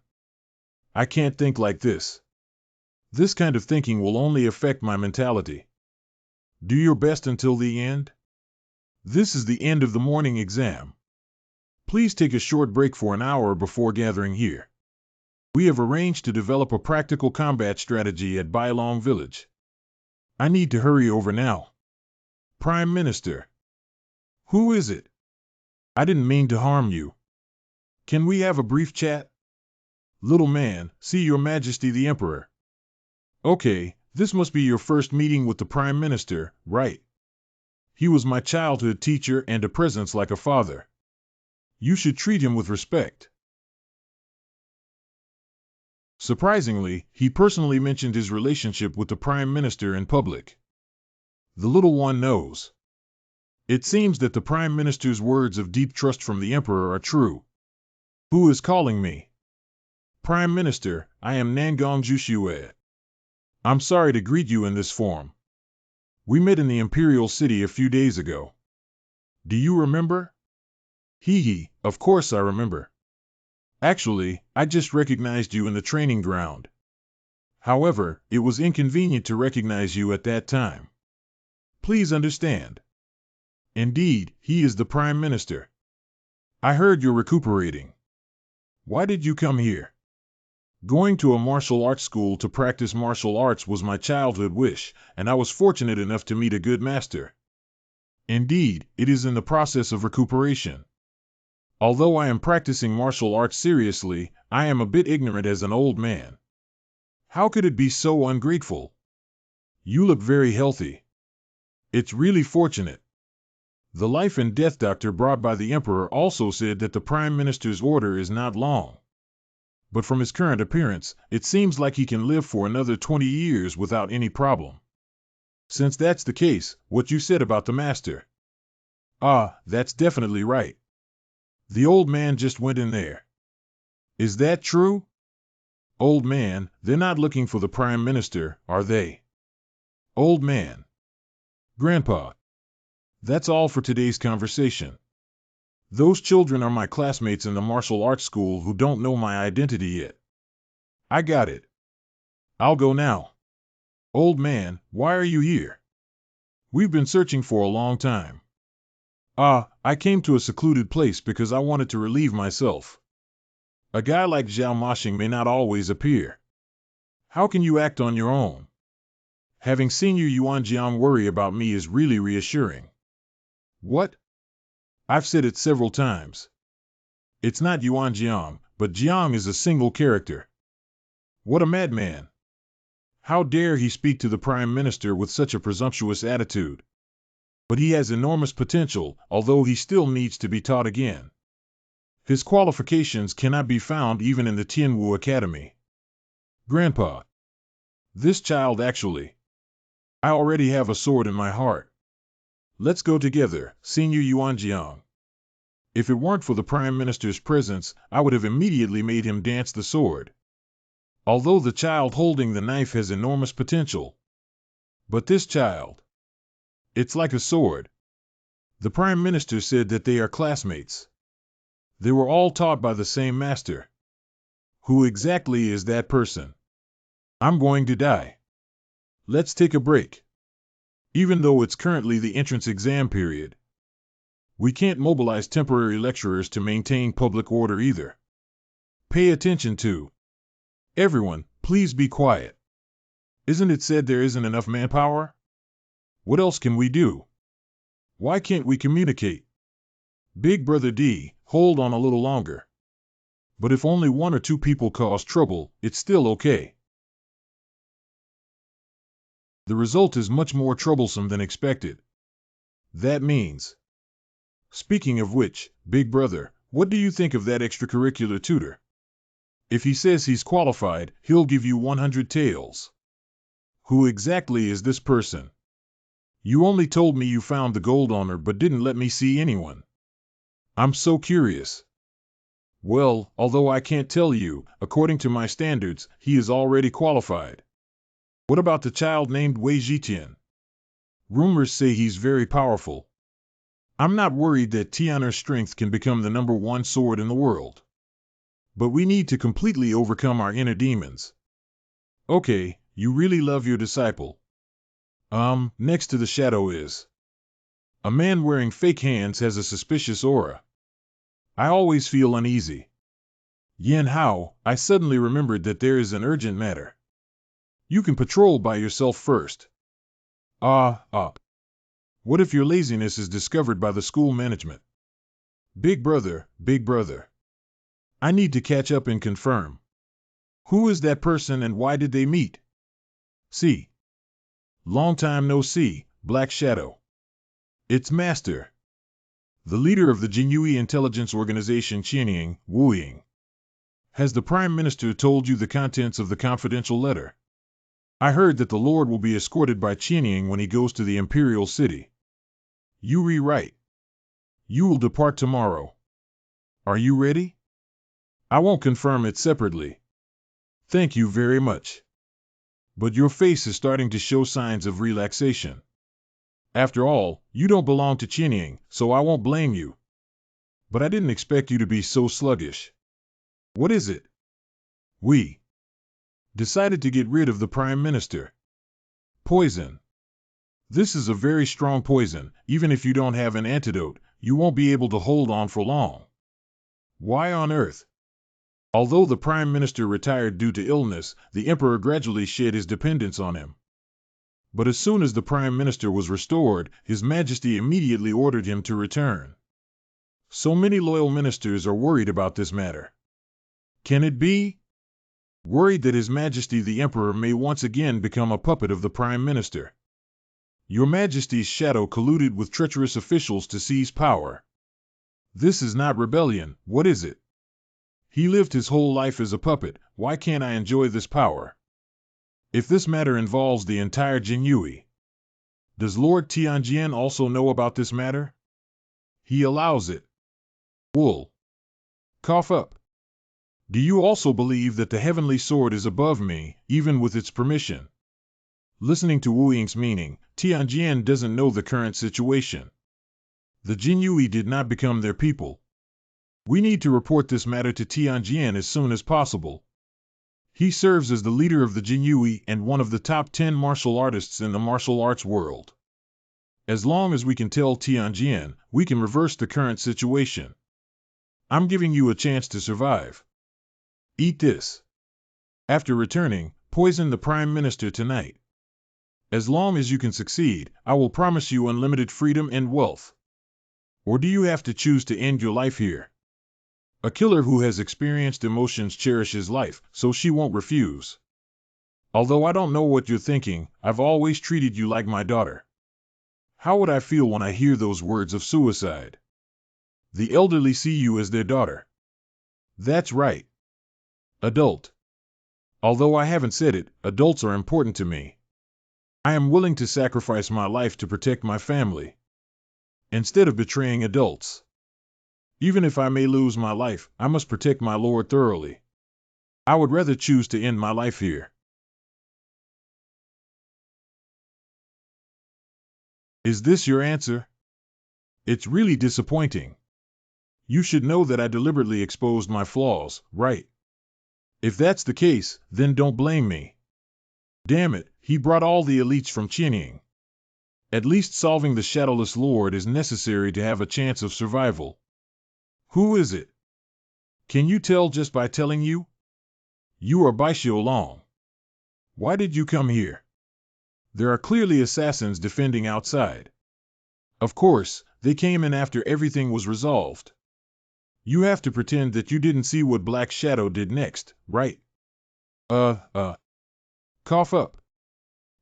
Speaker 1: I can't think like this. This kind of thinking will only affect my mentality. Do your best until the end. This is the end of the morning exam. Please take a short break for an hour before gathering here. We have arranged to develop a practical combat strategy at Bailong Village. I need to hurry over now. Prime Minister. Who is it? I didn't mean to harm you. Can we have a brief chat? Little man, see Your Majesty the Emperor. Okay, this must be your first meeting with the Prime Minister, right? He was my childhood teacher and a presence like a father. You should treat him with respect. Surprisingly, he personally mentioned his relationship with the Prime Minister in public. The little one knows. It seems that the Prime Minister's words of deep trust from the Emperor are true. Who is calling me? Prime Minister, I am Nangong Jushue. I'm sorry to greet you in this form. We met in the Imperial City a few days ago. Do you remember? Hee, of course I remember. Actually, I just recognized you in the training ground. However, it was inconvenient to recognize you at that time. Please understand. Indeed, he is the Prime Minister. I heard you're recuperating. Why did you come here? Going to a martial arts school to practice martial arts was my childhood wish, and I was fortunate enough to meet a good master. Indeed, it is in the process of recuperation. Although I am practicing martial arts seriously, I am a bit ignorant as an old man. How could it be so ungrateful? You look very healthy. It's really fortunate. The life and death doctor brought by the Emperor also said that the Prime Minister's order is not long. But from his current appearance, it seems like he can live for another 20 years without any problem. Since that's the case, what you said about the master. Ah, that's definitely right. The old man just went in there. Is that true? Old man, they're not looking for the Prime Minister, are they? Old man. Grandpa. That's all for today's conversation. Those children are my classmates in the martial arts school who don't know my identity yet. I got it. I'll go now. Old man, why are you here? We've been searching for a long time. I came to a secluded place because I wanted to relieve myself. A guy like Zhao Mashing may not always appear. How can you act on your own? Having seen you Yuan Jiang worry about me is really reassuring. What? I've said it several times. It's not Yuan Jiang, but Jiang is a single character. What a madman. How dare he speak to the Prime Minister with such a presumptuous attitude? But he has enormous potential, although he still needs to be taught again. His qualifications cannot be found even in the Tianwu Academy. Grandpa. This child actually. I already have a sword in my heart. Let's go together, Senior Yuan Jiang. If it weren't for the Prime Minister's presence, I would have immediately made him dance the sword. Although the child holding the knife has enormous potential. But this child. It's like a sword. The Prime Minister said that they are classmates. They were all taught by the same master. Who exactly is that person? I'm going to die. Let's take a break. Even though it's currently the entrance exam period, we can't mobilize temporary lecturers to maintain public order either. Pay attention to. Everyone, please be quiet. Isn't it said there isn't enough manpower? What else can we do? Why can't we communicate? Big Brother D, hold on a little longer. But if only one or two people cause trouble, it's still okay. The result is much more troublesome than expected. That means. Speaking of which, Big Brother, what do you think of that extracurricular tutor? If he says he's qualified, he'll give you 100 taels. Who exactly is this person? You only told me you found the gold on her but didn't let me see anyone. I'm so curious. Well, although I can't tell you, according to my standards, he is already qualified. What about the child named Wei Jitian? Rumors say he's very powerful. I'm not worried that Tianer's strength can become the #1 sword in the world. But we need to completely overcome our inner demons. Okay, you really love your disciple. Next to the shadow is. A man wearing fake hands has a suspicious aura. I always feel uneasy. Yin Hao, I suddenly remembered that there is an urgent matter. You can patrol by yourself first. What if your laziness is discovered by the school management? Big Brother, Big Brother. I need to catch up and confirm. Who is that person and why did they meet? See. Long time no see, Black Shadow. It's Master. The leader of the Jinyui intelligence organization Qianying, Wu Ying. Has the Prime Minister told you the contents of the confidential letter? I heard that the Lord will be escorted by Qianying when he goes to the Imperial City. You rewrite. You will depart tomorrow. Are you ready? I won't confirm it separately. Thank you very much. But your face is starting to show signs of relaxation. After all, you don't belong to Qianying, so I won't blame you. But I didn't expect you to be so sluggish. What is it? We decided to get rid of the Prime Minister. Poison. This is a very strong poison. Even if you don't have an antidote, you won't be able to hold on for long. Why on earth? Although the Prime Minister retired due to illness, the Emperor gradually shed his dependence on him. But as soon as the Prime Minister was restored, His Majesty immediately ordered him to return. So many loyal ministers are worried about this matter. Can it be? Worried that His Majesty the Emperor may once again become a puppet of the Prime Minister. Your Majesty's shadow colluded with treacherous officials to seize power. This is not rebellion, what is it? He lived his whole life as a puppet, why can't I enjoy this power? If this matter involves the entire Jinyui, does Lord Tianjian also know about this matter? He allows it. Wool. Cough up. Do you also believe that the heavenly sword is above me, even with its permission? Listening to Wu Ying's meaning, Tianjian doesn't know the current situation. The Jinyui did not become their people. We need to report this matter to Tianjian as soon as possible. He serves as the leader of the Jinyui and one of the top 10 martial artists in the martial arts world. As long as we can tell Tianjian, we can reverse the current situation. I'm giving you a chance to survive. Eat this. After returning, poison the Prime Minister tonight. As long as you can succeed, I will promise you unlimited freedom and wealth. Or do you have to choose to end your life here? A killer who has experienced emotions cherishes life, so she won't refuse. Although I don't know what you're thinking, I've always treated you like my daughter. How would I feel when I hear those words of suicide? The elderly see you as their daughter. That's right. Adult. Although I haven't said it, adults are important to me. I am willing to sacrifice my life to protect my family. Instead of betraying adults. Even if I may lose my life, I must protect my lord thoroughly. I would rather choose to end my life here. Is this your answer? It's really disappointing. You should know that I deliberately exposed my flaws, right? If that's the case, then don't blame me. Damn it, he brought all the elites from Qinying. At least solving the Shadowless Lord is necessary to have a chance of survival. Who is it? Can you tell just by telling you? You are Baixio Long. Why did you come here? There are clearly assassins defending outside. Of course, they came in after everything was resolved. You have to pretend that you didn't see what Black Shadow did next, right? Cough up.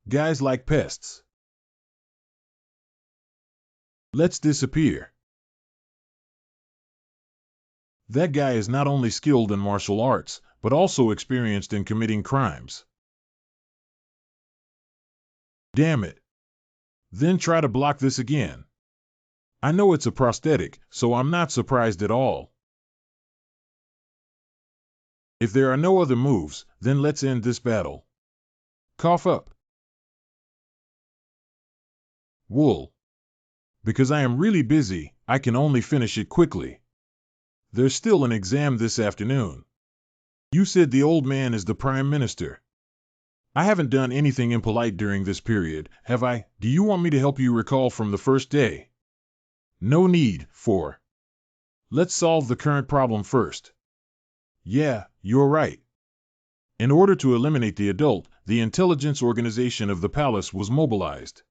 Speaker 1: Guys like pests. Let's disappear. That guy is not only skilled in martial arts, but also experienced in committing crimes. Damn it. Then try to block this again. I know it's a prosthetic, so I'm not surprised at all. If there are no other moves, then let's end this battle. Cough up. Wool. Because I am really busy, I can only finish it quickly. There's still an exam this afternoon. You said the old man is the Prime Minister. I haven't done anything impolite during this period, have I? Do you want me to help you recall from the first day? No need for. Let's solve the current problem first. Yeah, you're right. In order to eliminate the adult, the intelligence organization of the palace was mobilized.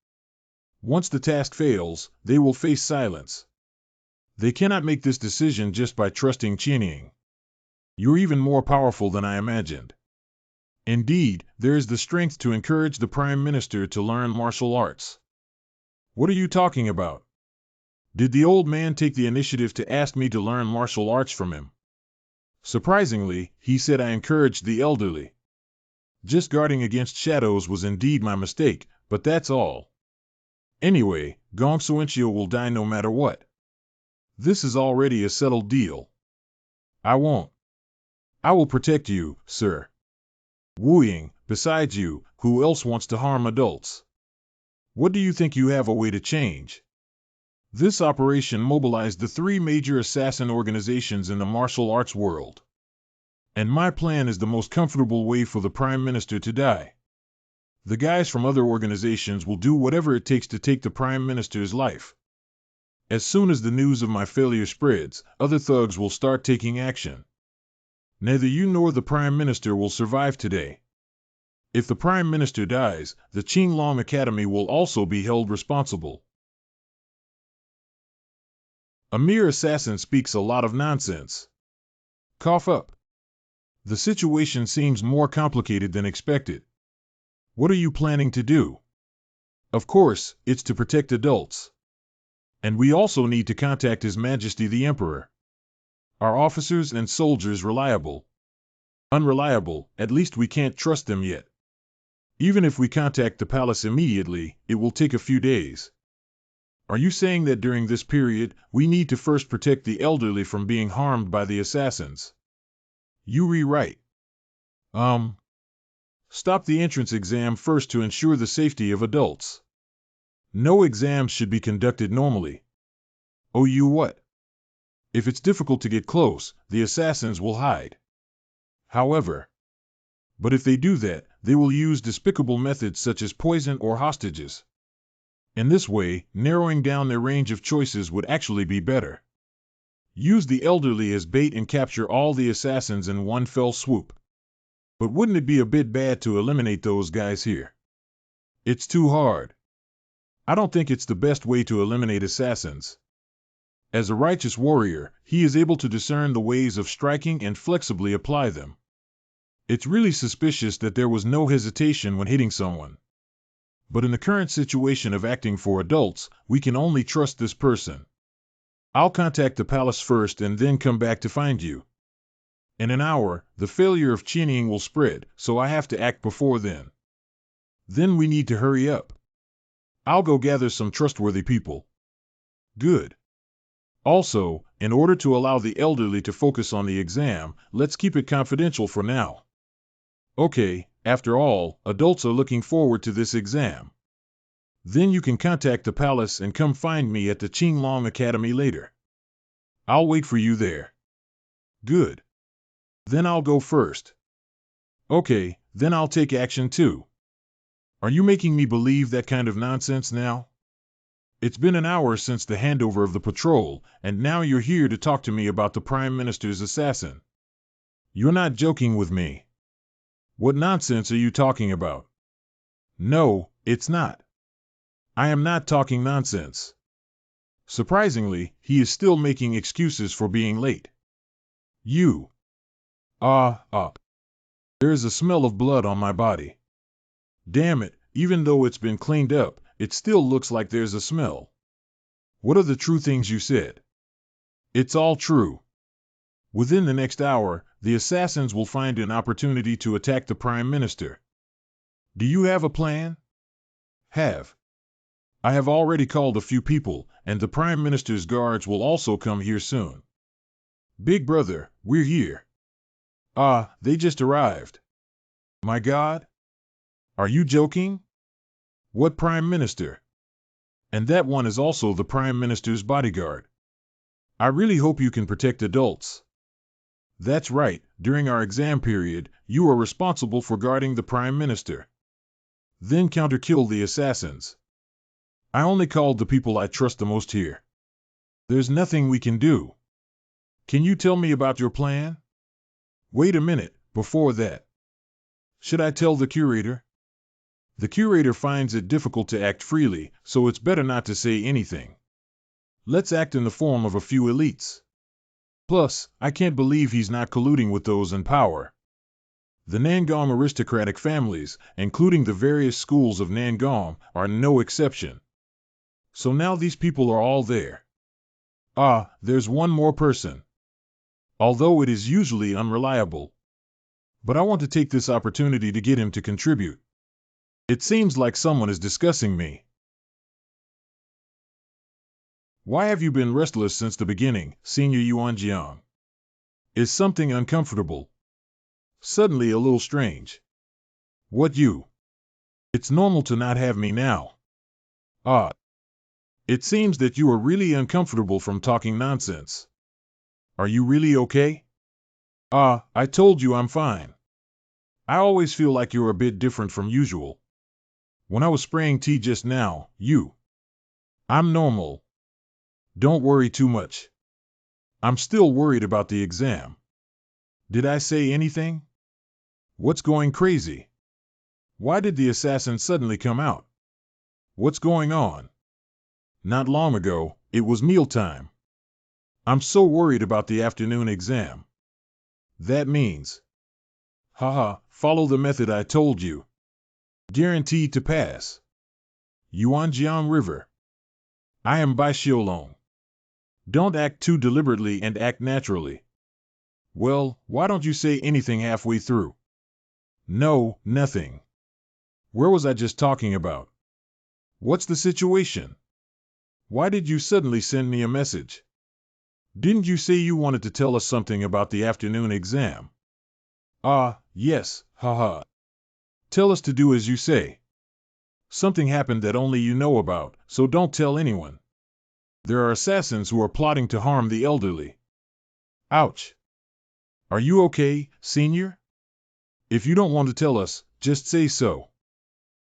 Speaker 1: Once the task fails, they will face silence. They cannot make this decision just by trusting Qinying. You're even more powerful than I imagined. Indeed, there is the strength to encourage the Prime Minister to learn martial arts. What are you talking about? Did the old man take the initiative to ask me to learn martial arts from him? Surprisingly, he said I encouraged the elderly. Just guarding against shadows was indeed my mistake, but that's all. Anyway, Gong Suencio will die no matter what. This is already a settled deal. I won't. I will protect you, sir. Wu Ying, besides you, who else wants to harm adults? What do you think you have a way to change? This operation mobilized the three major assassin organizations in the martial arts world. And my plan is the most comfortable way for the Prime Minister to die. The guys from other organizations will do whatever it takes to take the Prime Minister's life. As soon as the news of my failure spreads, other thugs will start taking action. Neither you nor the Prime Minister will survive today. If the Prime Minister dies, the Qinglong Academy will also be held responsible. A mere assassin speaks a lot of nonsense. Cough up. The situation seems more complicated than expected. What are you planning to do? Of course, it's to protect adults. And we also need to contact His Majesty the Emperor. Are officers and soldiers reliable? Unreliable, at least we can't trust them yet. Even if we contact the palace immediately, it will take a few days. Are you saying that during this period, we need to first protect the elderly from being harmed by the assassins? You rewrite. Stop the entrance exam first to ensure the safety of adults. No exams should be conducted normally. Oh, you what? If it's difficult to get close, the assassins will hide. However, but if they do that, they will use despicable methods such as poison or hostages. In this way, narrowing down their range of choices would actually be better. Use the elderly as bait and capture all the assassins in one fell swoop. But wouldn't it be a bit bad to eliminate those guys here? It's too hard. I don't think it's the best way to eliminate assassins. As a righteous warrior, he is able to discern the ways of striking and flexibly apply them. It's really suspicious that there was no hesitation when hitting someone. But in the current situation of acting for adults, we can only trust this person. I'll contact the palace first and then come back to find you. In an hour, the failure of Qinying will spread, so I have to act before then. Then we need to hurry up. I'll go gather some trustworthy people. Good. Also, in order to allow the elderly to focus on the exam, let's keep it confidential for now. Okay, after all, adults are looking forward to this exam. Then you can contact the palace and come find me at the Qinglong Academy later. I'll wait for you there. Good. Then I'll go first. Okay, then I'll take action too. Are you making me believe that kind of nonsense now? It's been an hour since the handover of the patrol, and now you're here to talk to me about the Prime Minister's assassin. You're not joking with me. What nonsense are you talking about? No, it's not. I am not talking nonsense. Surprisingly, he is still making excuses for being late. You. There is a smell of blood on my body. Damn it, even though it's been cleaned up, it still looks like there's a smell. What are the true things you said? It's all true. Within the next hour, the assassins will find an opportunity to attack the Prime Minister. Do you have a plan? Have. I have already called a few people, and the Prime Minister's guards will also come here soon. Big brother, we're here. They just arrived. My God? Are you joking? What Prime Minister? And that one is also the Prime Minister's bodyguard. I really hope you can protect adults. That's right, during our exam period, you are responsible for guarding the Prime Minister. Then counter-kill the assassins. I only called the people I trust the most here. There's nothing we can do. Can you tell me about your plan? Wait a minute, before that. Should I tell the curator? The curator finds it difficult to act freely, so it's better not to say anything. Let's act in the form of a few elites. Plus, I can't believe he's not colluding with those in power. The Nangam aristocratic families, including the various schools of Nangam, are no exception. So now these people are all there. There's one more person. Although it is usually unreliable. But I want to take this opportunity to get him to contribute. It seems like someone is discussing me. Why have you been restless since the beginning, Senior Yuanjiang? Is something uncomfortable? Suddenly a little strange. What you? It's normal to not have me now. It seems that you are really uncomfortable from talking nonsense. Are you really okay? I told you I'm fine. I always feel like you're a bit different from usual. When I was spraying tea just now, I'm normal. Don't worry too much. I'm still worried about the exam. Did I say anything? What's going crazy? Why did the assassin suddenly come out? What's going on? Not long ago, it was mealtime. I'm so worried about the afternoon exam. That means, follow the method I told you. Guaranteed to pass. Yuanjiang River. I am Bai Xiaolong. Don't act too deliberately and act naturally. Well, why don't you say anything halfway through? No, nothing. Where was I just talking about? What's the situation? Why did you suddenly send me a message? Didn't you say you wanted to tell us something about the afternoon exam? Yes, Tell us to do as you say. Something happened that only you know about, so don't tell anyone. There are assassins who are plotting to harm the elderly. Ouch. Are you okay, Senior? If you don't want to tell us, just say so.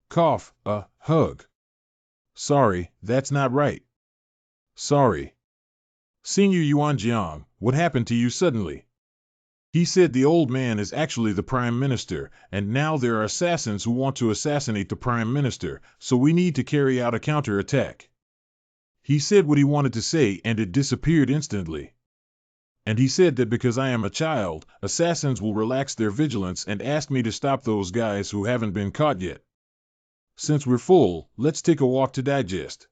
Speaker 1: Cough, hug. Sorry, that's not right. Sorry. Senior Yuanjiang, what happened to you suddenly? He said the old man is actually the Prime Minister, and now there are assassins who want to assassinate the Prime Minister, so we need to carry out a counterattack. He said what he wanted to say and it disappeared instantly. And he said that because I am a child, assassins will relax their vigilance and ask me to stop those guys who haven't been caught yet. Since we're full, let's take a walk to digest.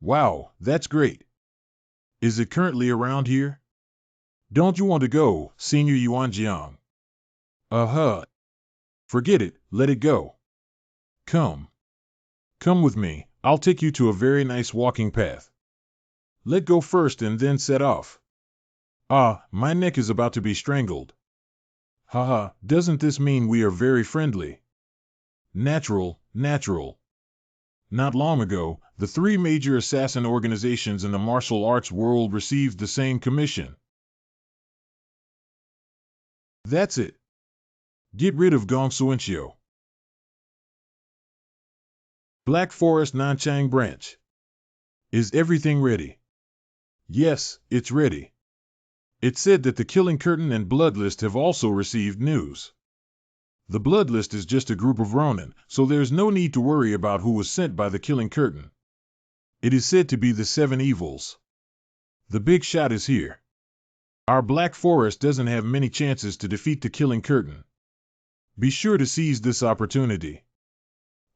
Speaker 1: Wow, that's great. Is it currently around here? Don't you want to go, Senior Yuanjiang? Forget it, let it go. Come. Come with me, I'll take you to a very nice walking path. Let go first and then set off. My neck is about to be strangled. Doesn't this mean we are very friendly? Natural. Not long ago, the three major assassin organizations in the martial arts world received the same commission. That's it. Get rid of Gong Suencio. Black Forest Nanchang Branch. Is everything ready? Yes, it's ready. It said that the Killing Curtain and Bloodlist have also received news. The Bloodlist is just a group of Ronin, so there's no need to worry about who was sent by the Killing Curtain. It is said to be the Seven Evils. The big shot is here. Our Black Forest doesn't have many chances to defeat the Killing Curtain. Be sure to seize this opportunity.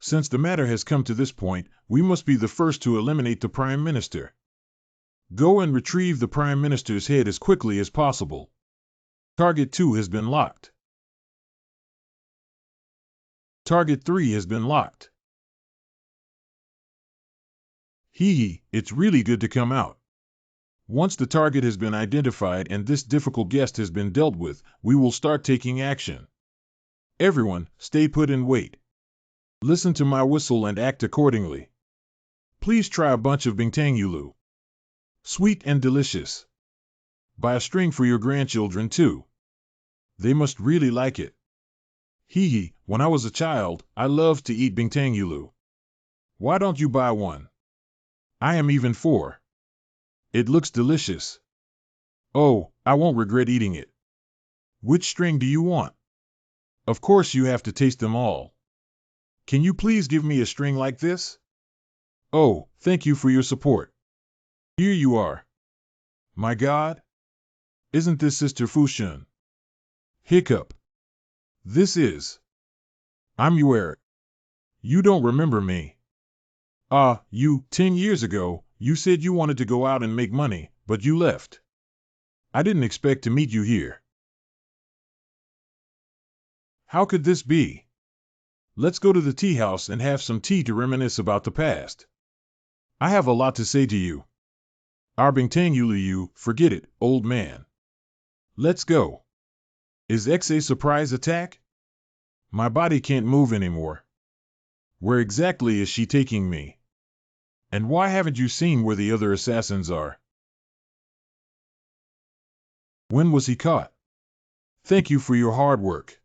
Speaker 1: Since the matter has come to this point, we must be the first to eliminate the Prime Minister. Go and retrieve the Prime Minister's head as quickly as possible. Target 2 has been locked. Target 3 has been locked. It's really good to come out. Once the target has been identified and this difficult guest has been dealt with, we will start taking action. Everyone, stay put and wait. Listen to my whistle and act accordingly. Please try a bunch of Bintang Yulu. Sweet and delicious. Buy a string for your grandchildren too. They must really like it. When I was a child, I loved to eat Bintang Yulu. Why don't you buy one? I am even 4. It looks delicious. Oh, I won't regret eating it. Which string do you want? Of course you have to taste them all. Can you please give me a string like this? Oh, thank you for your support. Here you are. My God! Isn't this Sister Fushun? Hiccup. This is. I'm Yuer. You don't remember me. 10 years ago, you said you wanted to go out and make money, but you left. I didn't expect to meet you here. How could this be? Let's go to the tea house and have some tea to reminisce about the past. I have a lot to say to you. Arbingtang Yulu, forget it, old man. Let's go. Is X a surprise attack? My body can't move anymore. Where exactly is she taking me? And why haven't you seen where the other assassins are? When was he caught? Thank you for your hard work.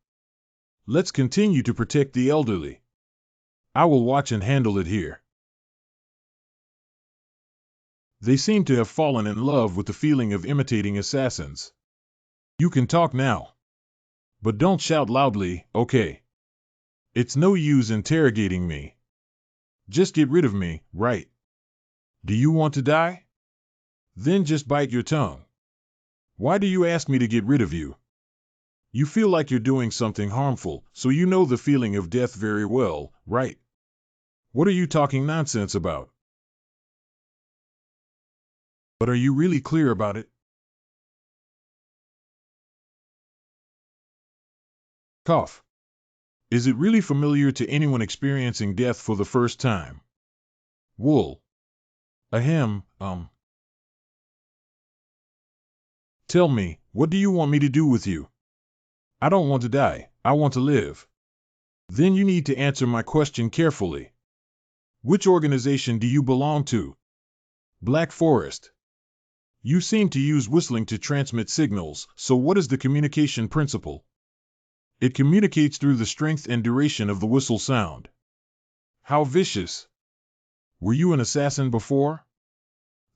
Speaker 1: Let's continue to protect the elderly. I will watch and handle it here. They seem to have fallen in love with the feeling of imitating assassins. You can talk now. But don't shout loudly, okay? It's no use interrogating me. Just get rid of me, right? Do you want to die? Then just bite your tongue. Why do you ask me to get rid of you? You feel like you're doing something harmful, so you know the feeling of death very well, right? What are you talking nonsense about? But are you really clear about it? Cough. Is it really familiar to anyone experiencing death for the first time? Wool. Ahem, Tell me, what do you want me to do with you? I don't want to die, I want to live. Then you need to answer my question carefully. Which organization do you belong to? Black Forest. You seem to use whistling to transmit signals, so what is the communication principle? It communicates through the strength and duration of the whistle sound. How vicious. Were you an assassin before?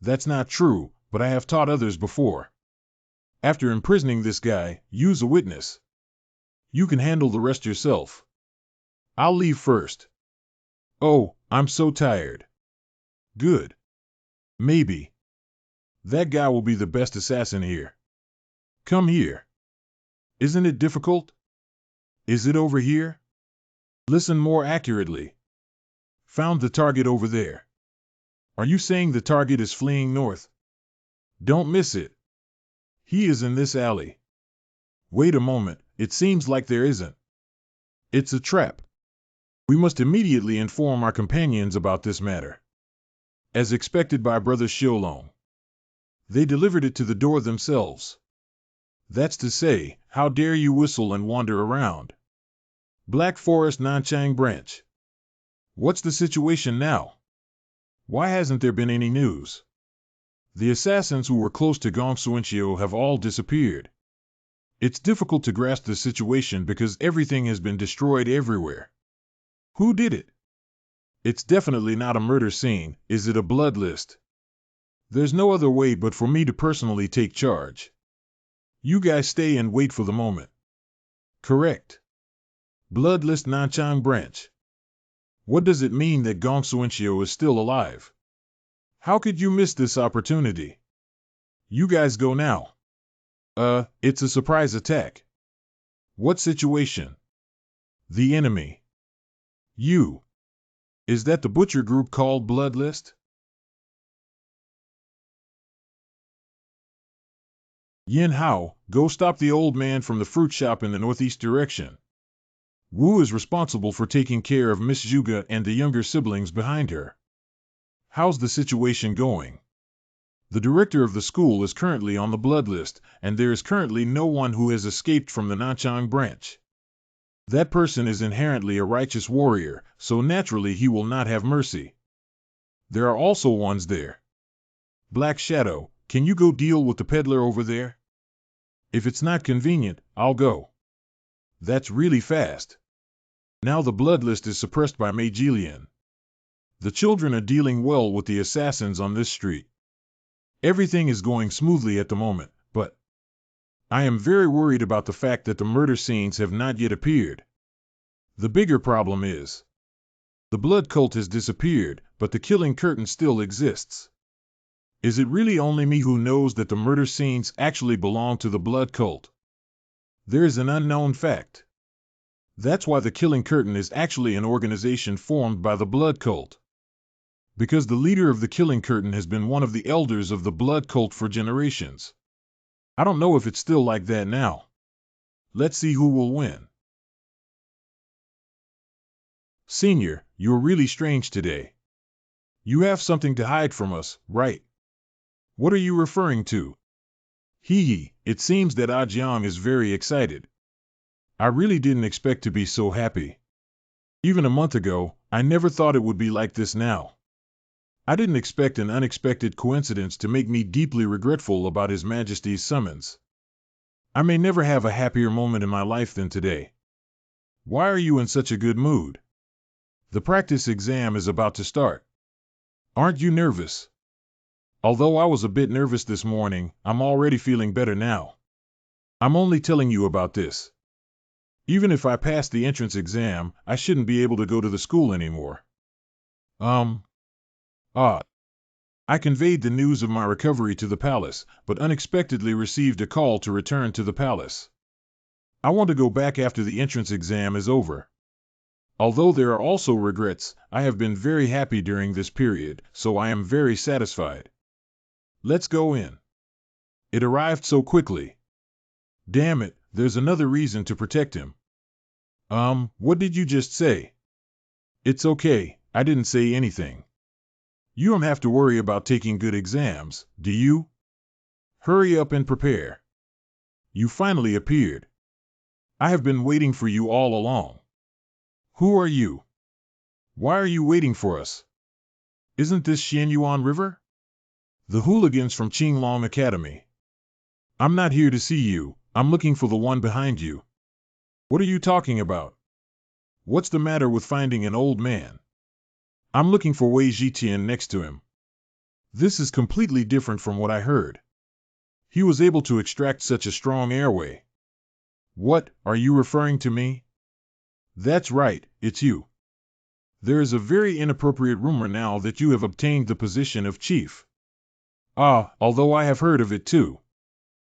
Speaker 1: That's not true, but I have taught others before. After imprisoning this guy, use a witness. You can handle the rest yourself. I'll leave first. Oh, I'm so tired. Good. Maybe. That guy will be the best assassin here. Come here. Isn't it difficult? Is it over here? Listen more accurately. Found the target over there. Are you saying the target is fleeing north? Don't miss it. He is in this alley. Wait a moment, it seems like there isn't. It's a trap. We must immediately inform our companions about this matter. As expected by Brother Xiaolong. They delivered it to the door themselves. That's to say, how dare you whistle and wander around? Black Forest Nanchang Branch. What's the situation now? Why hasn't there been any news? The assassins who were close to Gong Suencio have all disappeared. It's difficult to grasp the situation because everything has been destroyed everywhere. Who did it? It's definitely not a murder scene. Is it a blood list? There's no other way but for me to personally take charge. You guys stay and wait for the moment. Correct. Blood list Nanchang branch. What does it mean that Gong Suanxiu is still alive? How could you miss this opportunity? You guys go now. It's a surprise attack. What situation? The enemy. You. Is that the butcher group called Blood List? Yin Hao, go stop the old man from the fruit shop in the northeast direction. Wu is responsible for taking care of Miss Zhuge and the younger siblings behind her. How's the situation going? The director of the school is currently on the blood list, and there is currently no one who has escaped from the Nanchang branch. That person is inherently a righteous warrior, so naturally he will not have mercy. There are also ones there. Black Shadow, can you go deal with the peddler over there? If it's not convenient, I'll go. That's really fast. Now the blood list is suppressed by Mei Jilian. The children are dealing well with the assassins on this street. Everything is going smoothly at the moment, but I am very worried about the fact that the murder scenes have not yet appeared. The bigger problem is the blood cult has disappeared, but the killing curtain still exists. Is it really only me who knows that the murder scenes actually belong to the blood cult? There is an unknown fact. That's why the killing curtain is actually an organization formed by the blood cult. Because the leader of the killing curtain has been one of the elders of the blood cult for generations. I don't know if it's still like that now. Let's see who will win. Senior, you're really strange today. You have something to hide from us, right? What are you referring to? Hee, it seems that Ah Jiang is very excited. I really didn't expect to be so happy. Even a month ago, I never thought it would be like this now. I didn't expect an unexpected coincidence to make me deeply regretful about His Majesty's summons. I may never have a happier moment in my life than today. Why are you in such a good mood? The practice exam is about to start. Aren't you nervous? Although I was a bit nervous this morning, I'm already feeling better now. I'm only telling you about this. Even if I pass the entrance exam, I shouldn't be able to go to the school anymore. I conveyed the news of my recovery to the palace, but unexpectedly received a call to return to the palace. I want to go back after the entrance exam is over. Although there are also regrets, I have been very happy during this period, so I am very satisfied. Let's go in. It arrived so quickly. Damn it, there's another reason to protect him. What did you just say? It's okay, I didn't say anything. You don't have to worry about taking good exams, do you? Hurry up and prepare. You finally appeared. I have been waiting for you all along. Who are you? Why are you waiting for us? Isn't this Xianyuan River? The hooligans from Qinglong Academy. I'm not here to see you, I'm looking for the one behind you. What are you talking about? What's the matter with finding an old man? I'm looking for Wei Zhitian next to him. This is completely different from what I heard. He was able to extract such a strong airway. What, are you referring to me? That's right, it's you. There is a very inappropriate rumor now that you have obtained the position of chief. Although I have heard of it too.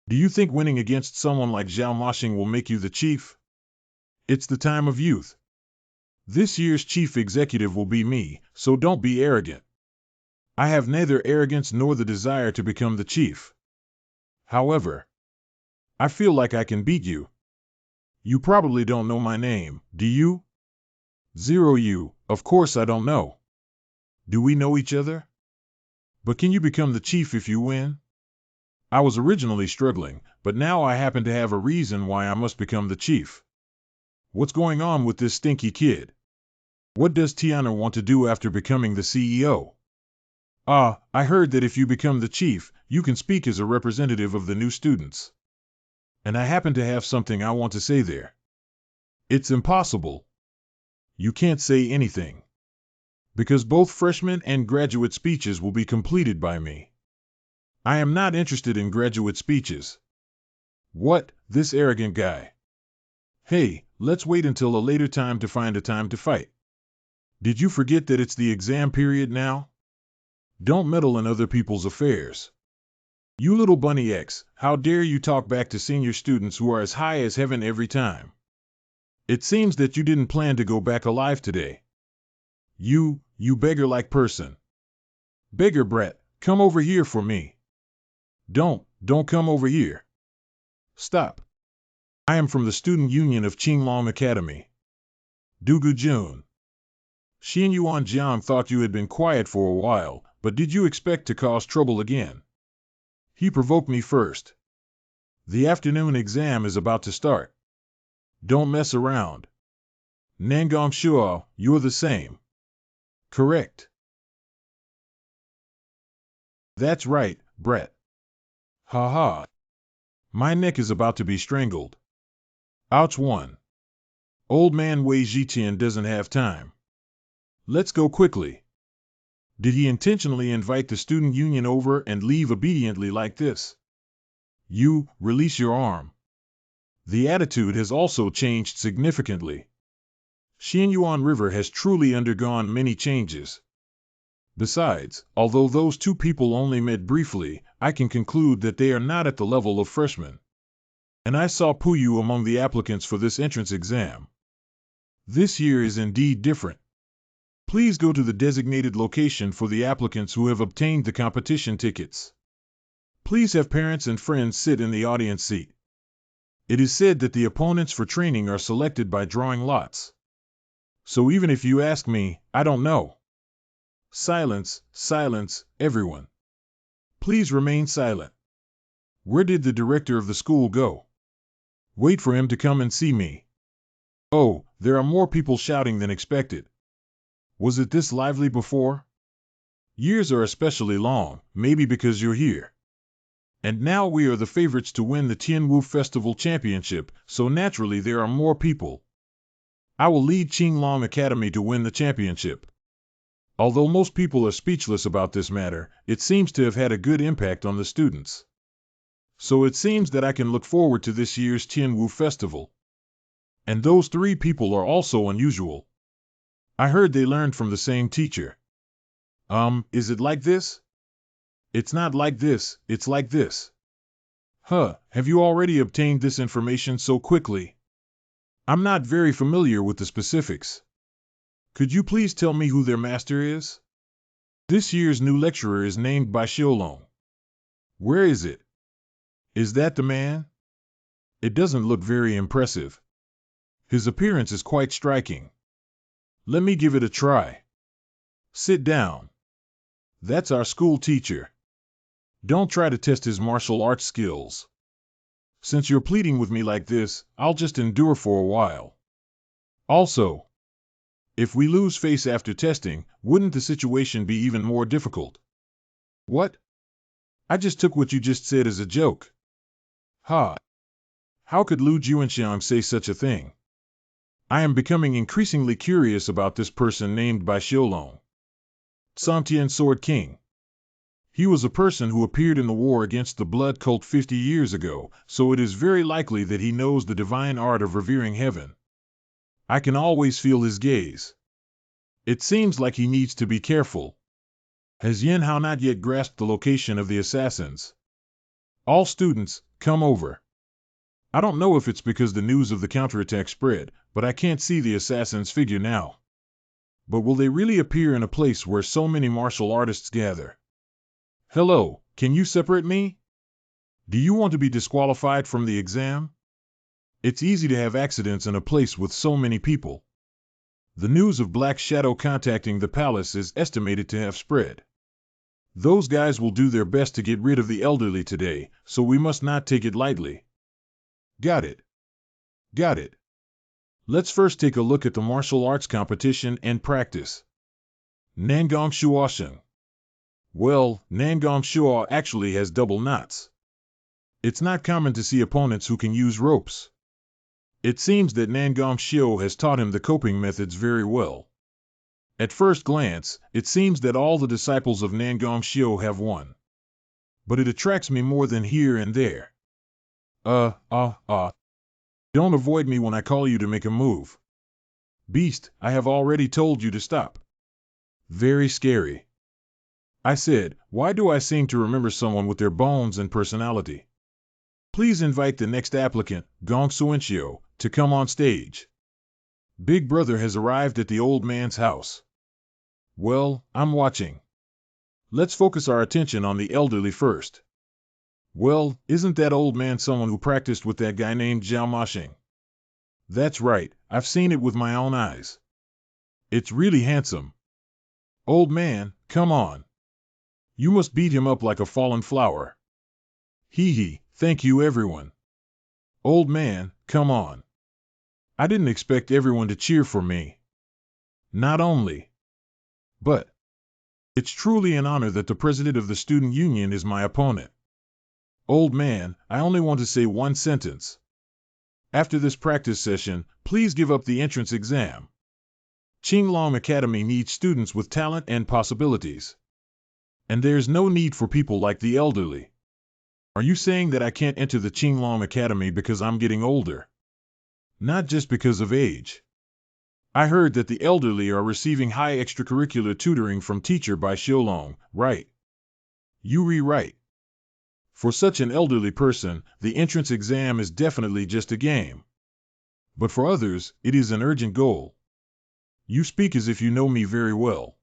Speaker 1: Do you think winning against someone like Zhao Moshing will make you the chief? It's the time of youth. This year's chief executive will be me, so don't be arrogant. I have neither arrogance nor the desire to become the chief. However, I feel like I can beat you. You probably don't know my name, do you? Zero you, of course I don't know. Do we know each other? But can you become the chief if you win? I was originally struggling, but now I happen to have a reason why I must become the chief. What's going on with this stinky kid? What does Tiana want to do after becoming the CEO? I heard that if you become the chief, you can speak as a representative of the new students. and I happen to have something I want to say there. It's impossible. You can't say anything. Because both freshman and graduate speeches will be completed by me. I am not interested in graduate speeches. What, this arrogant guy? Hey, let's wait until a later time to find a time to fight. Did you forget that it's the exam period now? Don't meddle in other people's affairs. You little bunny X, how dare you talk back to senior students who are as high as heaven every time? It seems that you didn't plan to go back alive today. You beggar-like person. Beggar brat, come over here for me. Don't come over here. Stop. I am from the Student Union of Qinglong Academy. Dugu Jun. Xin Yuan Jiang thought you had been quiet for a while, but did you expect to cause trouble again? He provoked me first. The afternoon exam is about to start. Don't mess around. Nangong Shuo, you're the same. Correct. That's right, Brett. Ha ha. My neck is about to be strangled. Ouch 1. Old man Wei Zhitian doesn't have time. Let's go quickly. Did he intentionally invite the student union over and leave obediently like this? You, release your arm. The attitude has also changed significantly. Xianyuan River has truly undergone many changes. Besides, although those two people only met briefly, I can conclude that they are not at the level of freshmen. And I saw Puyu among the applicants for this entrance exam. This year is indeed different. Please go to the designated location for the applicants who have obtained the competition tickets. Please have parents and friends sit in the audience seat. It is said that the opponents for training are selected by drawing lots. So even if you ask me, I don't know. Silence, silence, everyone. Please remain silent. Where did the director of the school go? Wait for him to come and see me. Oh, there are more people shouting than expected. Was it this lively before? Years are especially long, maybe because you're here. And now we are the favorites to win the Tianwu Festival Championship, so naturally there are more people. I will lead Qinglong Academy to win the championship. Although most people are speechless about this matter, it seems to have had a good impact on the students. So it seems that I can look forward to this year's Tianwu Festival. And those three people are also unusual. I heard they learned from the same teacher. Is it like this? It's not like this, it's like this. Huh, have you already obtained this information so quickly? I'm not very familiar with the specifics. Could you please tell me who their master is? This year's new lecturer is named Bai Xiaolong. Where is it? Is that the man? It doesn't look very impressive. His appearance is quite striking. Let me give it a try. Sit down. That's our school teacher. Don't try to test his martial arts skills. Since you're pleading with me like this, I'll just endure for a while. Also, if we lose face after testing, wouldn't the situation be even more difficult? What? I just took what you just said as a joke. Ha! How could Lu Juanxiang say such a thing? I am becoming increasingly curious about this person named Bai Xiaolong. Santian Sword King. He was a person who appeared in the war against the blood cult 50 years ago, so it is very likely that he knows the divine art of revering heaven. I can always feel his gaze. It seems like he needs to be careful. Has Yin Hao not yet grasped the location of the assassins? All students, come over. I don't know if it's because the news of the counterattack spread, but I can't see the assassin's figure now. But will they really appear in a place where so many martial artists gather? Hello, can you separate me? Do you want to be disqualified from the exam? It's easy to have accidents in a place with so many people. The news of Black Shadow contacting the palace is estimated to have spread. Those guys will do their best to get rid of the elderly today, so we must not take it lightly. Got it. Got it. Let's first take a look at the martial arts competition and practice. Nangong Shuosheng. Well, Nangong Shuo actually has double knots. It's not common to see opponents who can use ropes. It seems that Nangong Shio has taught him the coping methods very well. At first glance, it seems that all the disciples of Nangong Shio have won. But it attracts me more than here and there. Don't avoid me when I call you to make a move. Beast, I have already told you to stop. Very scary. I said, why do I seem to remember someone with their bones and personality? Please invite the next applicant, Gong Suencio, to come on stage. Big Brother has arrived at the old man's house. Well, I'm watching. Let's focus our attention on the elderly first. Well, isn't that old man someone who practiced with that guy named Zhao Mashing? That's right, I've seen it with my own eyes. It's really handsome. Old man, come on. You must beat him up like a fallen flower. Hee hee, thank you everyone. Old man, come on. I didn't expect everyone to cheer for me. Not only, but it's truly an honor that the president of the student union is my opponent. Old man, I only want to say one sentence. After this practice session, please give up the entrance exam. Qinglong Academy needs students with talent and possibilities. And there's no need for people like the elderly. Are you saying that I can't enter the Qinglong Academy because I'm getting older? Not just because of age. I heard that the elderly are receiving high extracurricular tutoring from teacher by Xiaolong, right? You rewrite. For such an elderly person, the entrance exam is definitely just a game. But for others, it is an urgent goal. You speak as if you know me very well.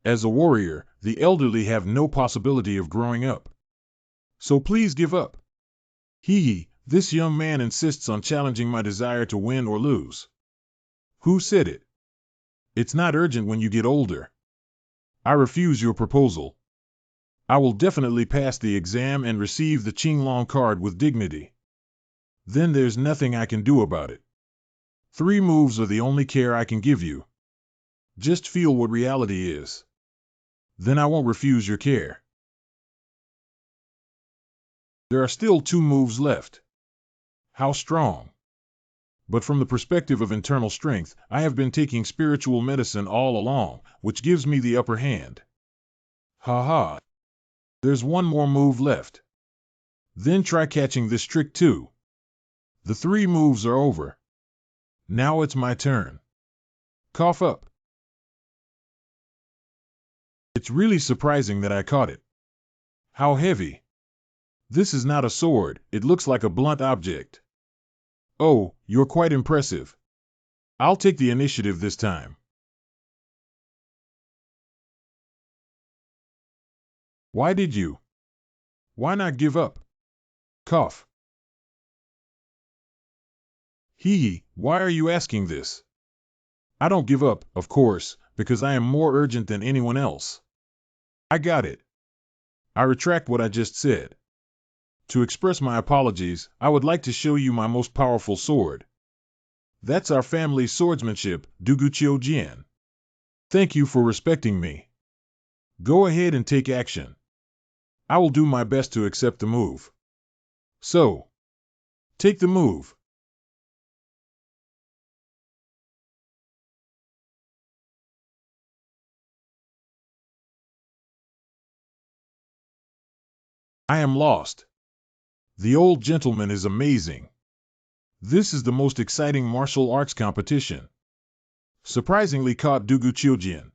Speaker 1: As a warrior, the elderly have no possibility of growing up. So please give up. Hee, this young man insists on challenging my desire to win or lose. Who said it? It's not urgent when you get older. I refuse your proposal. I will definitely pass the exam and receive the Qinglong card with dignity. Then there's nothing I can do about it. 3 moves are the only care I can give you. Just feel what reality is. Then I won't refuse your care. There are still 2 moves left. How strong. But from the perspective of internal strength, I have been taking spiritual medicine all along, which gives me the upper hand. Ha ha. There's 1 more move left. Then try catching this trick too. The 3 moves are over. Now it's my turn. Cough up. It's really surprising that I caught it. How heavy. This is not a sword, it looks like a blunt object. Oh, you're quite impressive. I'll take the initiative this time. Why did you? Why not give up? Cough. Hee, why are you asking this? I don't give up, of course, because I am more urgent than anyone else. I got it. I retract what I just said. To express my apologies, I would like to show you my most powerful sword. That's our family's swordsmanship, Duguqiu Jian. Thank you for respecting me. Go ahead and take action. I will do my best to accept the move. So, take the move. I am lost. The old gentleman is amazing. This is the most exciting martial arts competition. Surprisingly caught Duguqiu Jian.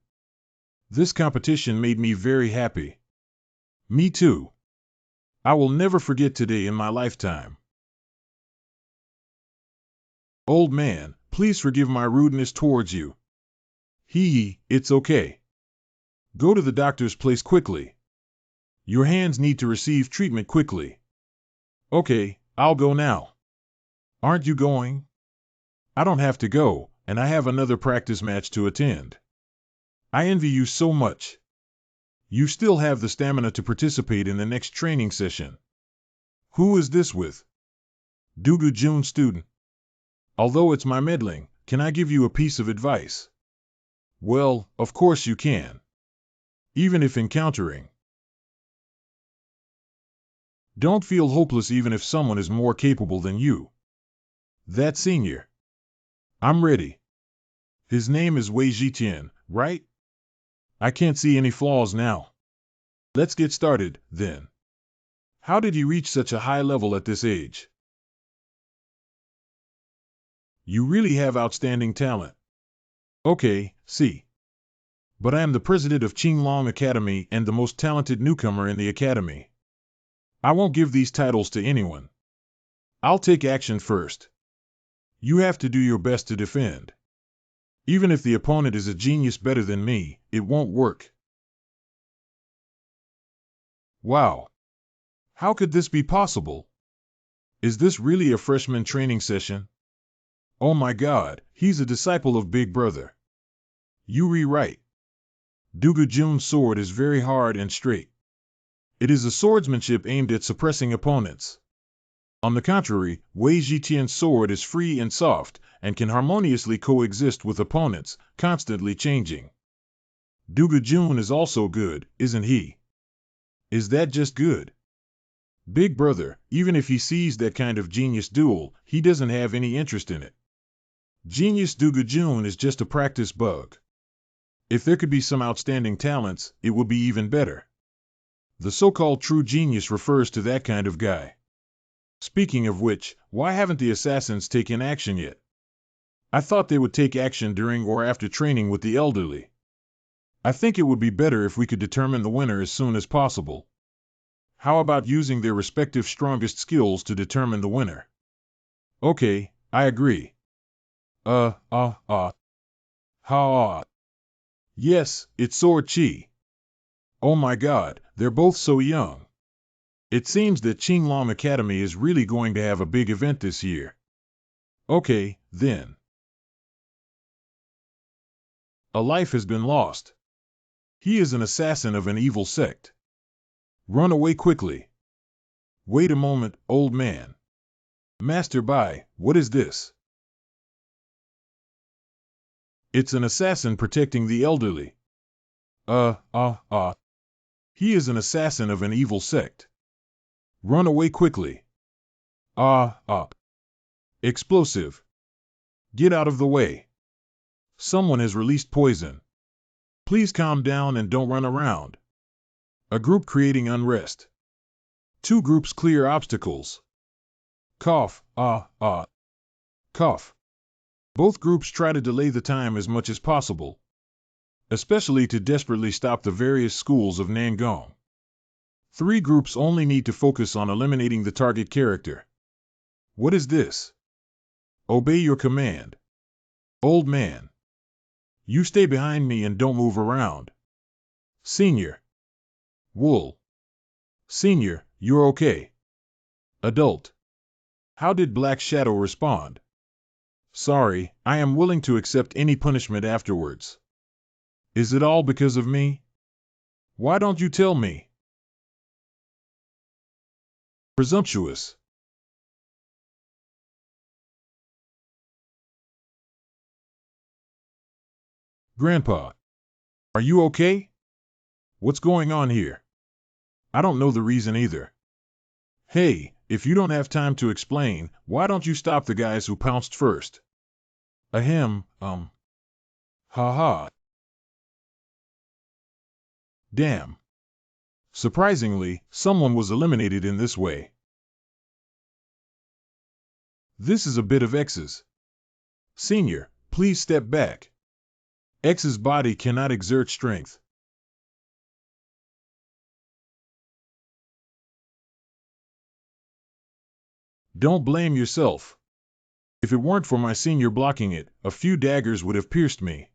Speaker 1: This competition made me very happy. Me too. I will never forget today in my lifetime. Old man, please forgive my rudeness towards you. Hee, it's okay. Go to the doctor's place quickly. Your hands need to receive treatment quickly. Okay, I'll go now. Aren't you going? I don't have to go, and I have another practice match to attend. I envy you so much. You still have the stamina to participate in the next training session. Who is this with? Dugu Jun student. Although it's my meddling, can I give you a piece of advice? Well, of course you can. Even if encountering Don't feel hopeless even if someone is more capable than you. That senior. I'm ready. His name is Wei Jitian, right? I can't see any flaws now. Let's get started, then. How did you reach such a high level at this age? You really have outstanding talent. Okay, see. But I am the president of Qinglong Academy and the most talented newcomer in the academy. I won't give these titles to anyone. I'll take action first. You have to do your best to defend. Even if the opponent is a genius better than me, it won't work. Wow. How could this be possible? Is this really a freshman training session? Oh my God, he's a disciple of Big Brother. You rewrite. Dugu Jun's sword is very hard and straight. It is a swordsmanship aimed at suppressing opponents. On the contrary, Wei Jitian's sword is free and soft, and can harmoniously coexist with opponents, constantly changing. Dugu Jun is also good, isn't he? Is that just good? Big Brother, even if he sees that kind of genius duel, he doesn't have any interest in it. Genius Dugu Jun is just a practice bug. If there could be some outstanding talents, it would be even better. The so-called true genius refers to that kind of guy. Speaking of which, why haven't the assassins taken action yet? I thought they would take action during or after training with the elderly. I think it would be better if we could determine the winner as soon as possible. How about using their respective strongest skills to determine the winner? Okay, I agree. Ha. Yes, it's Sword Chi. Oh my God, they're both so young. It seems that Qinglong Academy is really going to have a big event this year. Okay, then. A life has been lost. He is an assassin of an evil sect. Run away quickly. Wait a moment, old man. Master Bai, what is this? It's an assassin protecting the elderly. He is an assassin of an evil sect. Run away quickly. Explosive. Get out of the way. Someone has released poison. Please calm down and don't run around. A group creating unrest. Two groups clear obstacles. Cough, cough. Both groups try to delay the time as much as possible, especially to desperately stop the various schools of Nangong. Three groups only need to focus on eliminating the target character. What is this? Obey your command. Old man. You stay behind me and don't move around. Senior. Wool. Senior, you're okay. Adult. How did Black Shadow respond? Sorry, I am willing to accept any punishment afterwards. Is it all because of me? Why don't you tell me? Presumptuous. Grandpa. Are you okay? What's going on here? I don't know the reason either. Hey, if you don't have time to explain, why don't you stop the guys who pounced first? Ahem, haha. Damn. Surprisingly, someone was eliminated in this way. This is a bit of X's. Senior, please step back. X's body cannot exert strength. Don't blame yourself. If it weren't for my senior blocking it, a few daggers would have pierced me.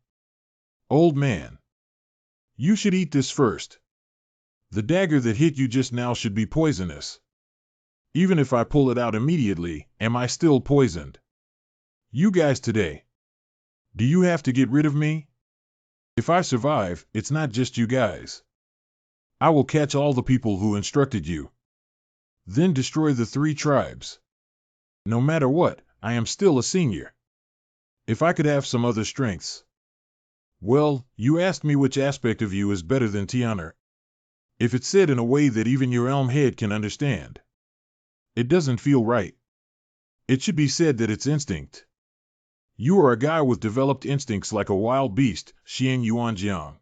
Speaker 1: Old man. You should eat this first. The dagger that hit you just now should be poisonous. Even if I pull it out immediately, am I still poisoned? You guys today. Do you have to get rid of me? If I survive, it's not just you guys. I will catch all the people who instructed you. Then destroy the 3 tribes. No matter what, I am still a senior. If I could have some other strengths. Well, you asked me which aspect of you is better than Tianer. If it's said in a way that even your elm head can understand. It doesn't feel right. It should be said that it's instinct. You are a guy with developed instincts like a wild beast, Xiang Yuanjiang.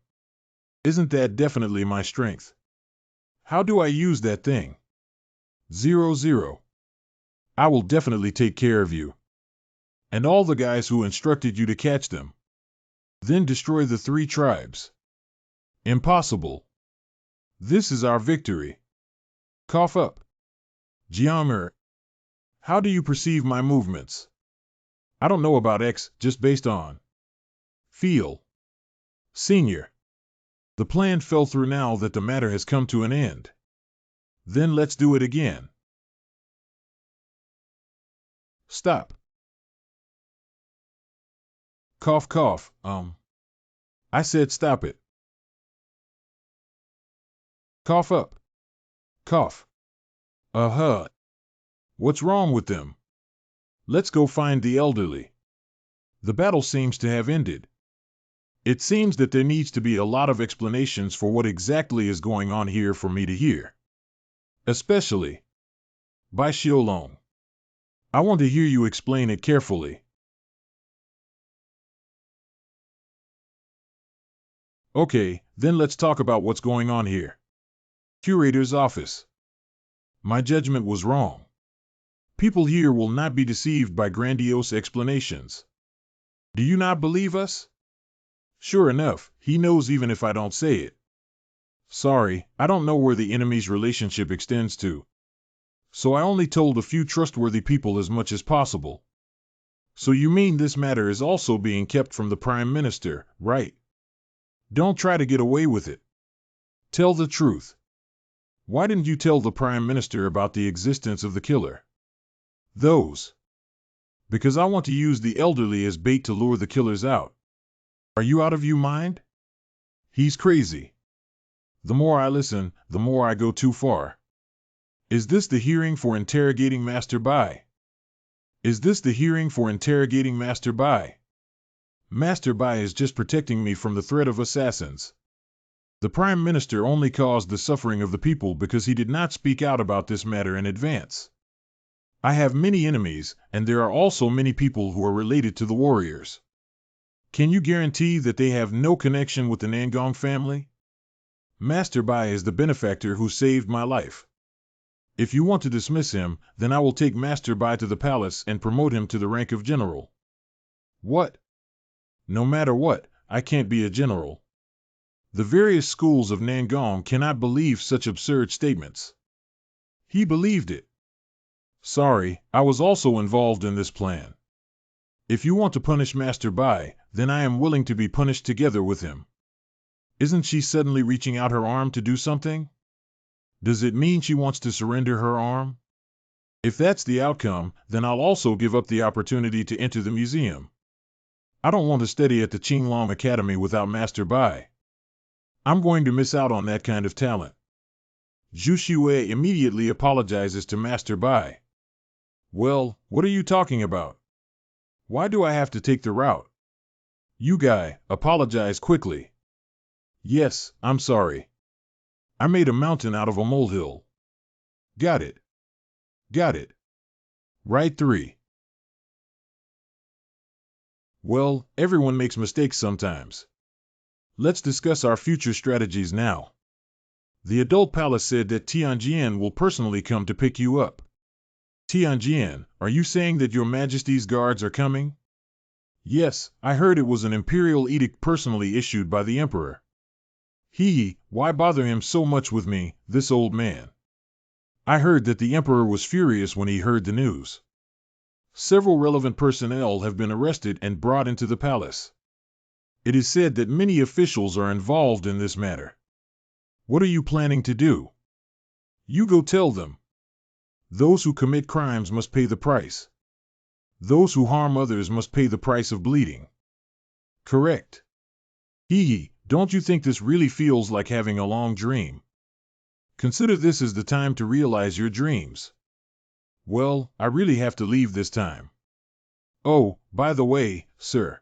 Speaker 1: Isn't that definitely my strength? How do I use that thing? 00. I will definitely take care of you. And all the guys who instructed you to catch them. Then destroy the 3 tribes. Impossible. This is our victory. Cough up. Jiamer. How do you perceive my movements? I don't know about X, just based on feel. Senior. The plan fell through now that the matter has come to an end. Then let's do it again. Stop. Cough, cough, I said stop it. Cough up. Cough. Uh-huh. What's wrong with them? Let's go find the elderly. The battle seems to have ended. It seems that there needs to be a lot of explanations for what exactly is going on here for me to hear. Especially by Xiaolong. I want to hear you explain it carefully. Okay, then let's talk about what's going on here. Curator's office. My judgment was wrong. People here will not be deceived by grandiose explanations. Do you not believe us? Sure enough, he knows even if I don't say it. Sorry, I don't know where the enemy's relationship extends to. So I only told a few trustworthy people as much as possible. So you mean this matter is also being kept from the Prime Minister, right? Don't try to get away with it. Tell the truth. Why didn't you tell the Prime Minister about the existence of the killer? Because I want to use the elderly as bait to lure the killers out. Are you out of your mind? He's crazy. The more I listen, the more I go too far. Is this the hearing for interrogating Master Bai? Is this the hearing for interrogating Master Bai? Master Bai is just protecting me from the threat of assassins. The Prime Minister only caused the suffering of the people because he did not speak out about this matter in advance. I have many enemies, and there are also many people who are related to the warriors. Can you guarantee that they have no connection with the Nangong family? Master Bai is the benefactor who saved my life. If you want to dismiss him, then I will take Master Bai to the palace and promote him to the rank of general. What? No matter what, I can't be a general. The various schools of Nangong cannot believe such absurd statements. He believed it. Sorry, I was also involved in this plan. If you want to punish Master Bai, then I am willing to be punished together with him. Isn't she suddenly reaching out her arm to do something? Does it mean she wants to surrender her arm? If that's the outcome, then I'll also give up the opportunity to enter the museum. I don't want to study at the Qinglong Academy without Master Bai. I'm going to miss out on that kind of talent. Zhu Xue immediately apologizes to Master Bai. Well, what are you talking about? Why do I have to take the route? You guy, apologize quickly. Yes, I'm sorry. I made a mountain out of a molehill. Got it. Got it. Right 3. Well, everyone makes mistakes sometimes. Let's discuss our future strategies now. The adult palace said that Tianjian will personally come to pick you up. Tianjian, are you saying that your Majesty's guards are coming? Yes, I heard it was an imperial edict personally issued by the emperor. Why bother him so much with me, this old man? I heard that the emperor was furious when he heard the news. Several relevant personnel have been arrested and brought into the palace. It is said that many officials are involved in this matter. What are you planning to do? You go tell them. Those who commit crimes must pay the price. Those who harm others must pay the price of bleeding. Correct. Don't you think this really feels like having a long dream? Consider this as the time to realize your dreams. Well, I really have to leave this time. Oh, by the way, sir.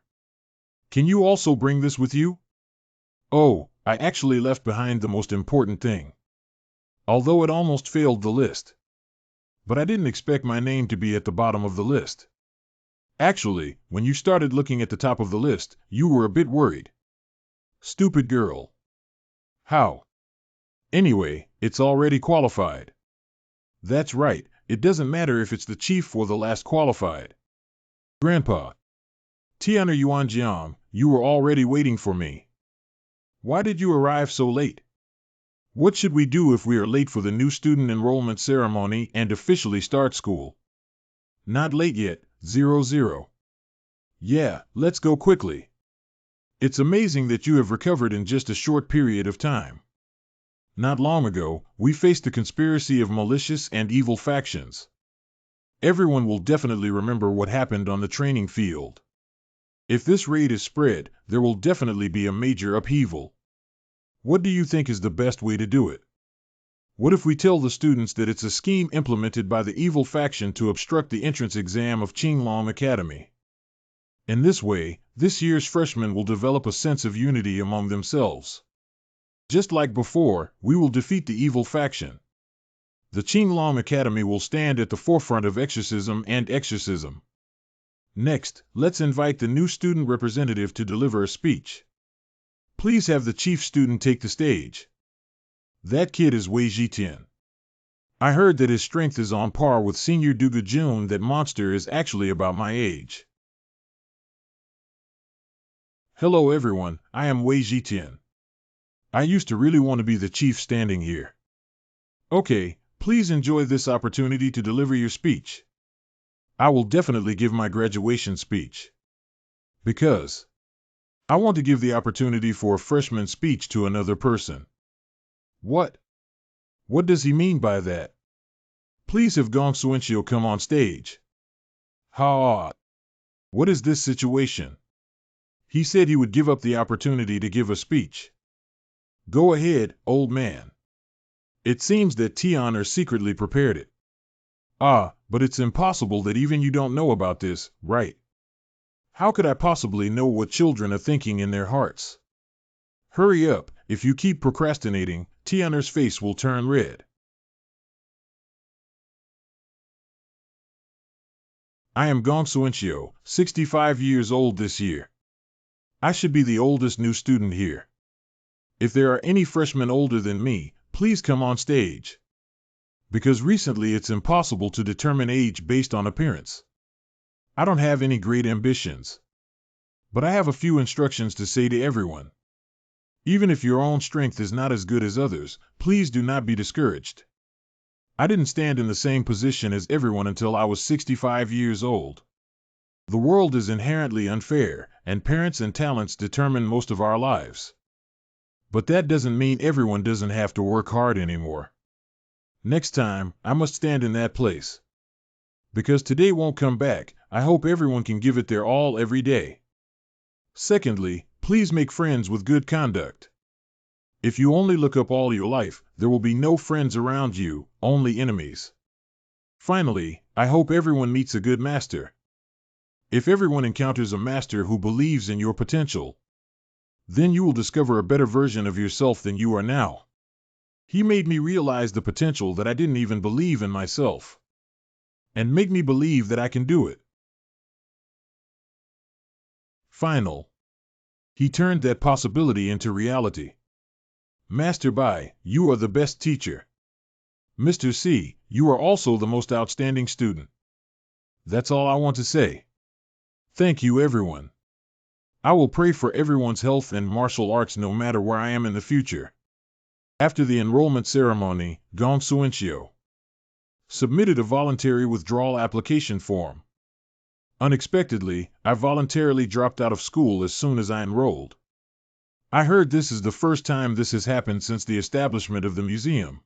Speaker 1: Can you also bring this with you? Oh, I actually left behind the most important thing. Although it almost failed the list. but I didn't expect my name to be at the bottom of the list. Actually, when you started looking at the top of the list, you were a bit worried. Stupid girl. How? Anyway, it's already qualified. That's right, it doesn't matter if it's the chief or the last qualified. Grandpa. Tian'er Yuanjiang, you were already waiting for me. Why did you arrive so late? What should we do if we are late for the new student enrollment ceremony and officially start school? Not late yet, 00. Yeah, let's go quickly. It's amazing that you have recovered in just a short period of time. Not long ago, we faced a conspiracy of malicious and evil factions. Everyone will definitely remember what happened on the training field. If this raid is spread, there will definitely be a major upheaval. What do you think is the best way to do it? What if we tell the students that it's a scheme implemented by the evil faction to obstruct the entrance exam of Qinglong Academy? In this way, this year's freshmen will develop a sense of unity among themselves. Just like before, we will defeat the evil faction. The Qinglong Academy will stand at the forefront of exorcism and exorcism. Next, let's invite the new student representative to deliver a speech. Please have the chief student take the stage. That kid is Wei Jitian. I heard that his strength is on par with Senior Duga Jun. That monster is actually about my age. Hello everyone, I am Wei Jitian. I used to really want to be the chief standing here. Okay, please enjoy this opportunity to deliver your speech. I will definitely give my graduation speech. Because I want to give the opportunity for a freshman speech to another person. What? What does he mean by that? Please have Gong Suencio come on stage. Ha! What is this situation? He said he would give up the opportunity to give a speech. Go ahead, old man. It seems that Tian'er secretly prepared it. Ah, but it's impossible that even you don't know about this, right? How could I possibly know what children are thinking in their hearts? Hurry up, if you keep procrastinating, Tian'er's face will turn red. I am Gong Suencio, 65 years old this year. I should be the oldest new student here. If there are any freshmen older than me, please come on stage. Because recently it's impossible to determine age based on appearance. I don't have any great ambitions. But I have a few instructions to say to everyone. Even if your own strength is not as good as others, please do not be discouraged. I didn't stand in the same position as everyone until I was 65 years old. The world is inherently unfair, and parents and talents determine most of our lives. But that doesn't mean everyone doesn't have to work hard anymore. Next time, I must stand in that place. Because today won't come back, I hope everyone can give it their all every day. Secondly, please make friends with good conduct. If you only look up all your life, there will be no friends around you, only enemies. Finally, I hope everyone meets a good master. If everyone encounters a master who believes in your potential, then you will discover a better version of yourself than you are now. He made me realize the potential that I didn't even believe in myself. And make me believe that I can do it. Final. He turned that possibility into reality. Master Bai, you are the best teacher. Mr. C, you are also the most outstanding student. That's all I want to say. Thank you everyone. I will pray for everyone's health and martial arts no matter where I am in the future. After the enrollment ceremony, Gong Suencio submitted a voluntary withdrawal application form. Unexpectedly, I voluntarily dropped out of school as soon as I enrolled. I heard this is the first time this has happened since the establishment of the museum.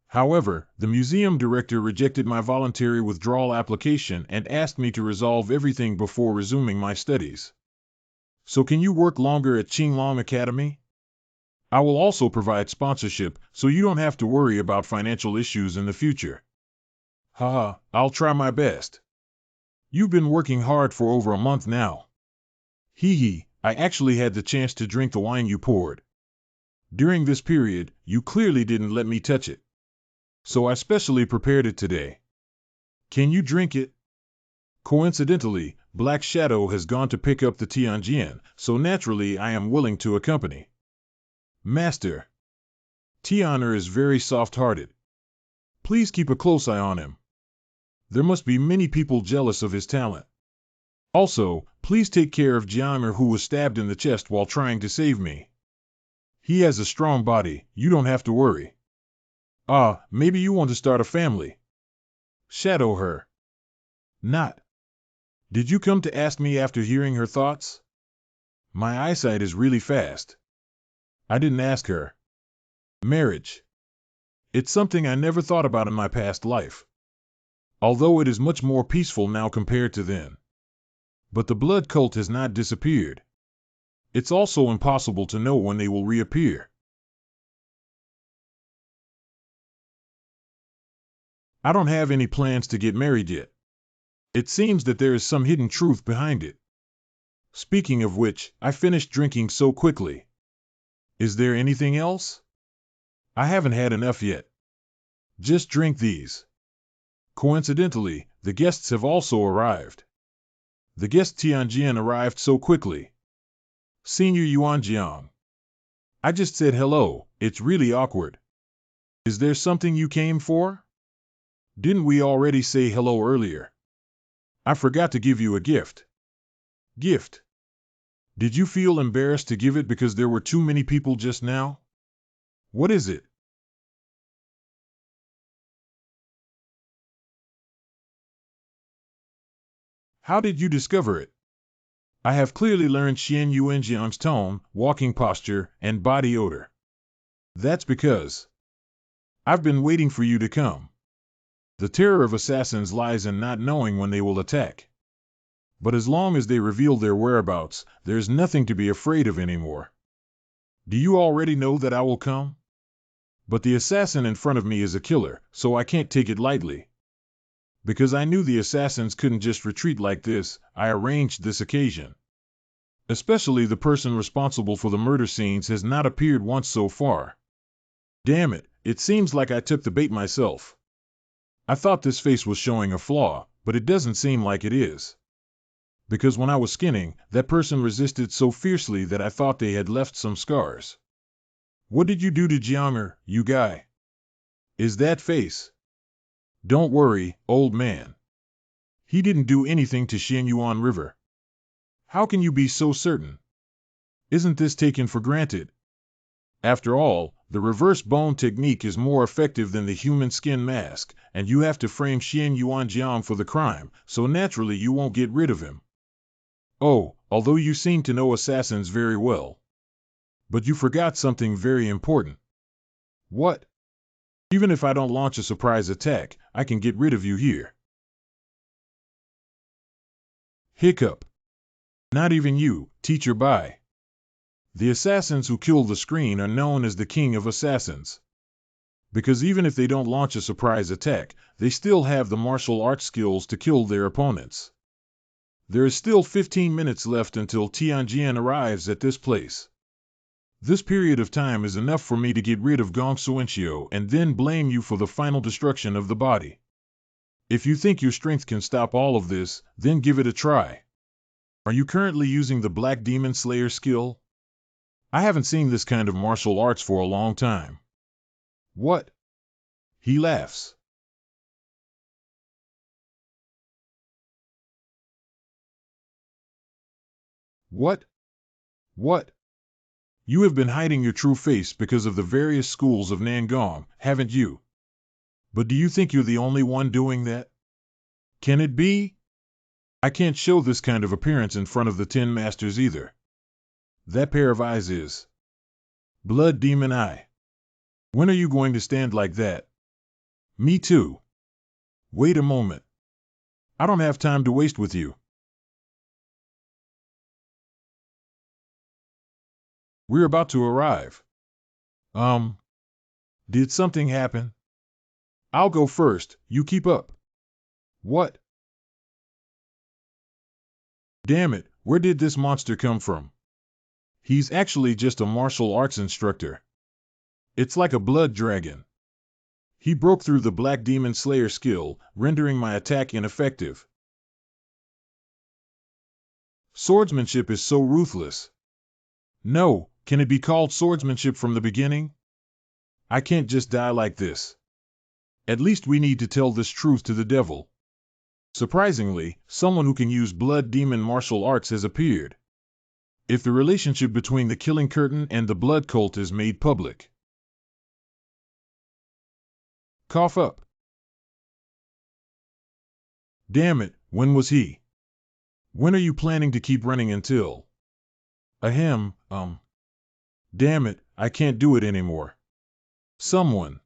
Speaker 1: However, the museum director rejected my voluntary withdrawal application and asked me to resolve everything before resuming my studies. So can you work longer at Qinglong Academy? I will also provide sponsorship, so you don't have to worry about financial issues in the future. Haha, I'll try my best. You've been working hard for over a month now. Hee hee, I actually had the chance to drink the wine you poured. During this period, you clearly didn't let me touch it. So I specially prepared it today. Can you drink it? Coincidentally, Black Shadow has gone to pick up the Tianjin, so naturally I am willing to accompany. Master. Tianer is very soft-hearted. Please keep a close eye on him. There must be many people jealous of his talent. Also, please take care of Jianger, who was stabbed in the chest while trying to save me. He has a strong body, you don't have to worry. Ah, maybe you want to start a family. Shadow her. Not. Did you come to ask me after hearing her thoughts? My eyesight is really fast. I didn't ask her. Marriage. It's something I never thought about in my past life. Although it is much more peaceful now compared to then. But the blood cult has not disappeared. It's also impossible to know when they will reappear. I don't have any plans to get married yet. It seems that there is some hidden truth behind it. Speaking of which, I finished drinking so quickly. Is there anything else? I haven't had enough yet. Just drink these. Coincidentally, the guests have also arrived. The guest Tianjin arrived so quickly. Senior Yuanjiang. I just said hello, it's really awkward. Is there something you came for? Didn't we already say hello earlier? I forgot to give you a gift. Gift? Did you feel embarrassed to give it because there were too many people just now? What is it? How did you discover it? I have clearly learned Xian Yuanjiang's tone, walking posture, and body odor. That's because I've been waiting for you to come. The terror of assassins lies in not knowing when they will attack. But as long as they reveal their whereabouts, there's nothing to be afraid of anymore. Do you already know that I will come? But the assassin in front of me is a killer, so I can't take it lightly. Because I knew the assassins couldn't just retreat like this, I arranged this occasion. Especially the person responsible for the murder scenes has not appeared once so far. Damn it, it seems like I took the bait myself. I thought this face was showing a flaw, but it doesn't seem like it is. Because when I was skinning, that person resisted so fiercely that I thought they had left some scars. What did you do to Jianger, you guy? Is that face? Don't worry, old man. He didn't do anything to Xianyuan River. How can you be so certain? Isn't this taken for granted? After all, the reverse bone technique is more effective than the human skin mask, and you have to frame Xian Yuanjiang for the crime, so naturally you won't get rid of him. Oh, although you seem to know assassins very well. But you forgot something very important. What? Even if I don't launch a surprise attack, I can get rid of you here. Hiccup. Not even you, Teacher Bai. The assassins who kill the screen are known as the King of Assassins. Because even if they don't launch a surprise attack, they still have the martial arts skills to kill their opponents. There is still 15 minutes left until Tianjin arrives at this place. This period of time is enough for me to get rid of Gong Suencio and then blame you for the final destruction of the body. If you think your strength can stop all of this, then give it a try. Are you currently using the Black Demon Slayer skill? I haven't seen this kind of martial arts for a long time. What? He laughs. What? What? You have been hiding your true face because of the various schools of Nangong, haven't you? But do you think you're the only one doing that? Can it be? I can't show this kind of appearance in front of the 10 masters either. That pair of eyes is Blood Demon Eye. When are you going to stand like that? Me too. Wait a moment. I don't have time to waste with you. We're about to arrive. Did something happen? I'll go first, you keep up. What? Damn it, where did this monster come from? He's actually just a martial arts instructor. It's like a blood dragon. He broke through the Black Demon Slayer skill, rendering my attack ineffective. Swordsmanship is so ruthless. No, can it be called swordsmanship from the beginning? I can't just die like this. At least we need to tell this truth to the devil. Surprisingly, someone who can use blood demon martial arts has appeared. If the relationship between the Killing Curtain and the Blood Cult is made public. Cough up. Damn it, when was he? When are you planning to keep running until? Ahem, Damn it, I can't do it anymore. Someone.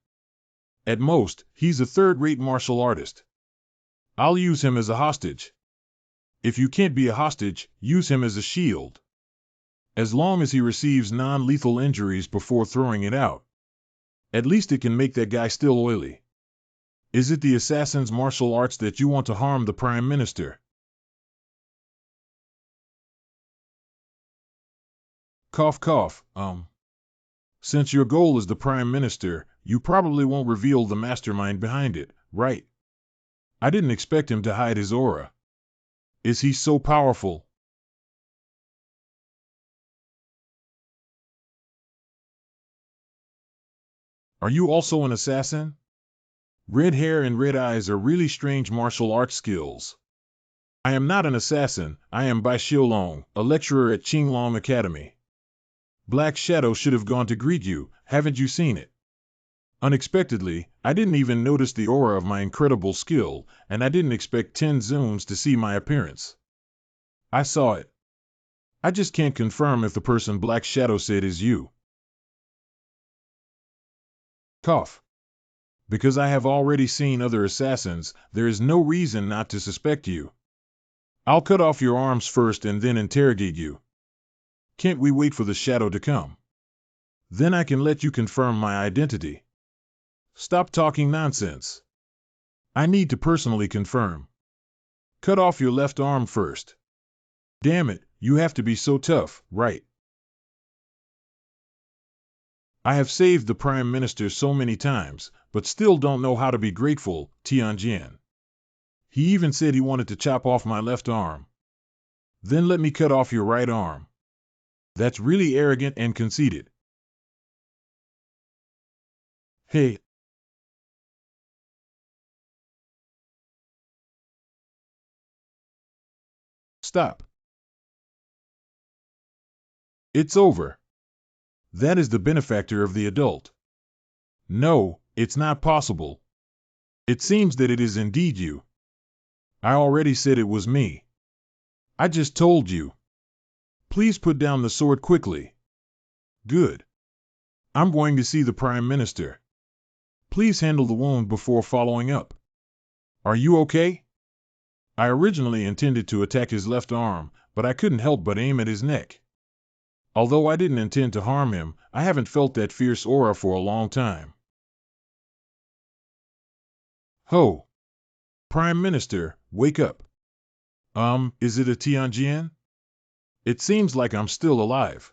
Speaker 1: At most, he's a third-rate martial artist. I'll use him as a hostage. If you can't be a hostage, use him as a shield. As long as he receives non-lethal injuries before throwing it out. At least it can make that guy still oily. Is it the assassin's martial arts that you want to harm the Prime Minister? Cough cough, Since your goal is the Prime Minister, you probably won't reveal the mastermind behind it, right? I didn't expect him to hide his aura. Is he so powerful? Are you also an assassin? Red hair and red eyes are really strange martial arts skills. I am not an assassin, I am Bai Xiaolong, a lecturer at Qinglong Academy. Black Shadow should have gone to greet you, haven't you seen it? Unexpectedly, I didn't even notice the aura of my incredible skill, and I didn't expect 10 Zuns to see my appearance. I saw it. I just can't confirm if the person Black Shadow said is you. Cough. Because I have already seen other assassins, there is no reason not to suspect you. I'll cut off your arms first and then interrogate you. Can't we wait for the shadow to come? Then I can let you confirm my identity. Stop talking nonsense. I need to personally confirm. Cut off your left arm first. Damn it, you have to be so tough, right? I have saved the Prime Minister so many times, but still don't know how to be grateful, Tianjian. He even said he wanted to chop off my left arm. Then let me cut off your right arm. That's really arrogant and conceited. Hey. Stop. It's over. That is the benefactor of the adult. No, it's not possible. It seems that it is indeed you. I already said it was me. I just told you. Please put down the sword quickly. Good. I'm going to see the Prime Minister. Please handle the wound before following up. Are you okay? I originally intended to attack his left arm, but I couldn't help but aim at his neck. Although I didn't intend to harm him, I haven't felt that fierce aura for a long time. Ho! Prime Minister, wake up. Is it a Tianjian? It seems like I'm still alive.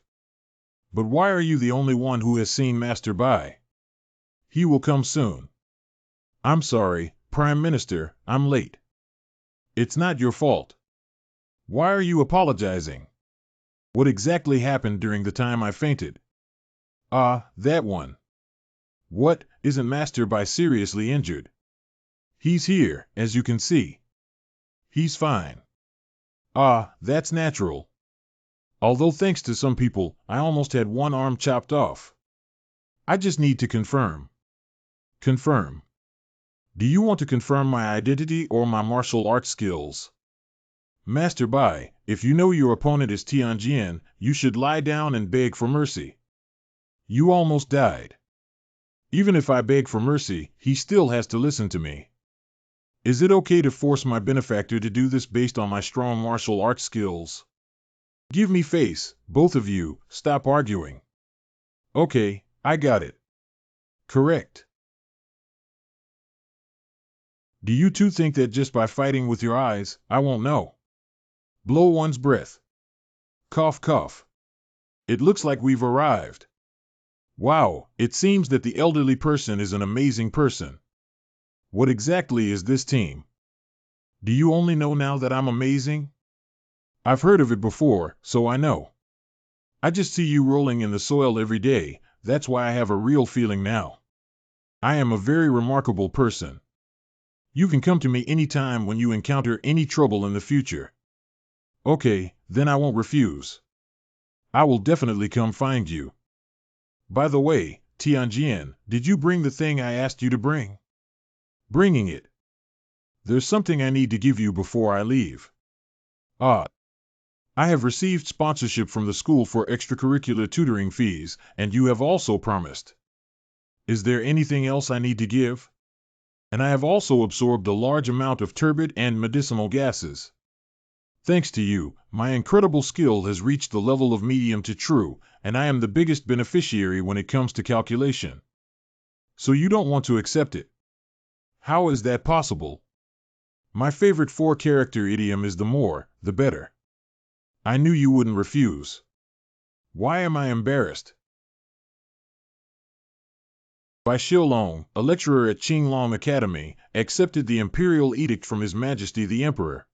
Speaker 1: But why are you the only one who has seen Master Bai? He will come soon. I'm sorry, Prime Minister, I'm late. It's not your fault. Why are you apologizing? What exactly happened during the time I fainted? That one. What, isn't Master Bai seriously injured? He's here, as you can see. He's fine. That's natural. Although thanks to some people, I almost had one arm chopped off. I just need to confirm. Confirm. Do you want to confirm my identity or my martial arts skills? Master Bai, if you know your opponent is Tianjian, you should lie down and beg for mercy. You almost died. Even if I beg for mercy, he still has to listen to me. Is it okay to force my benefactor to do this based on my strong martial arts skills? Give me face, both of you, stop arguing. Okay, I got it. Correct. Do you two think that just by fighting with your eyes, I won't know? Blow one's breath. Cough cough. It looks like we've arrived. Wow, it seems that the elderly person is an amazing person. What exactly is this team? Do you only know now that I'm amazing? I've heard of it before, so I know. I just see you rolling in the soil every day, that's why I have a real feeling now. I am a very remarkable person. You can come to me anytime when you encounter any trouble in the future. Okay, then I won't refuse. I will definitely come find you. By the way, Tianjian, did you bring the thing I asked you to bring? Bringing it. There's something I need to give you before I leave. Ah, I have received sponsorship from the school for extracurricular tutoring fees, and you have also promised. Is there anything else I need to give? And I have also absorbed a large amount of turbid and medicinal gases. Thanks to you, my incredible skill has reached the level of medium to true, and I am the biggest beneficiary when it comes to calculation. So you don't want to accept it. How is that possible? My favorite four-character idiom is the more, the better. I knew you wouldn't refuse. Why am I embarrassed? Bai Xiaolong, a lecturer at Qinglong Academy, accepted the imperial edict from His Majesty the Emperor.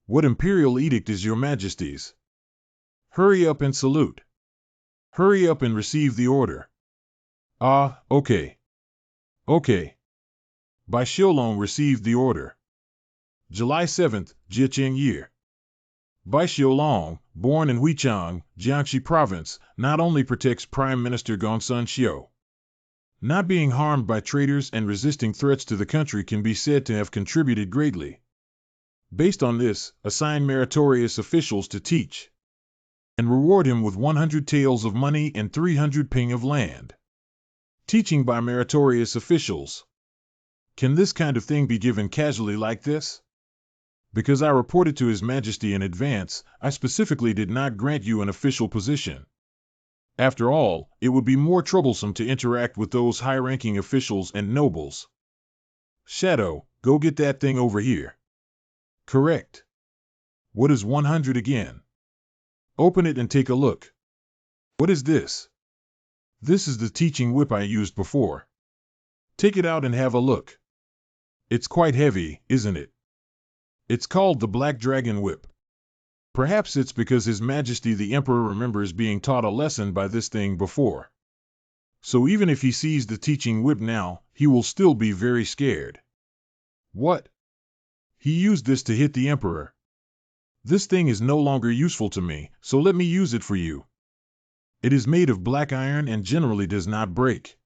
Speaker 1: What imperial edict is your Majesty's? Hurry up and salute. Hurry up and receive the order. Ah, okay. Okay. Bai Xiaolong received the order. July 7th, Jiaqing Year. Bai Xiaolong, born in Huichang, Jiangxi Province, not only protects Prime Minister Gongsun Xiu. Not being harmed by traitors and resisting threats to the country can be said to have contributed greatly. Based on this, assign meritorious officials to teach. And reward him with 100 taels of money and 300 ping of land. Teaching by meritorious officials. Can this kind of thing be given casually like this? Because I reported to His Majesty in advance, I specifically did not grant you an official position. After all, it would be more troublesome to interact with those high-ranking officials and nobles. Shadow, go get that thing over here. Correct. What is 100 again? Open it and take a look. What is this? This is the teaching whip I used before. Take it out and have a look. It's quite heavy, isn't it? It's called the Black Dragon Whip. Perhaps it's because His Majesty the Emperor remembers being taught a lesson by this thing before. So even if he sees the teaching whip now, he will still be very scared. What? He used this to hit the Emperor. This thing is no longer useful to me, so let me use it for you. It is made of black iron and generally does not break.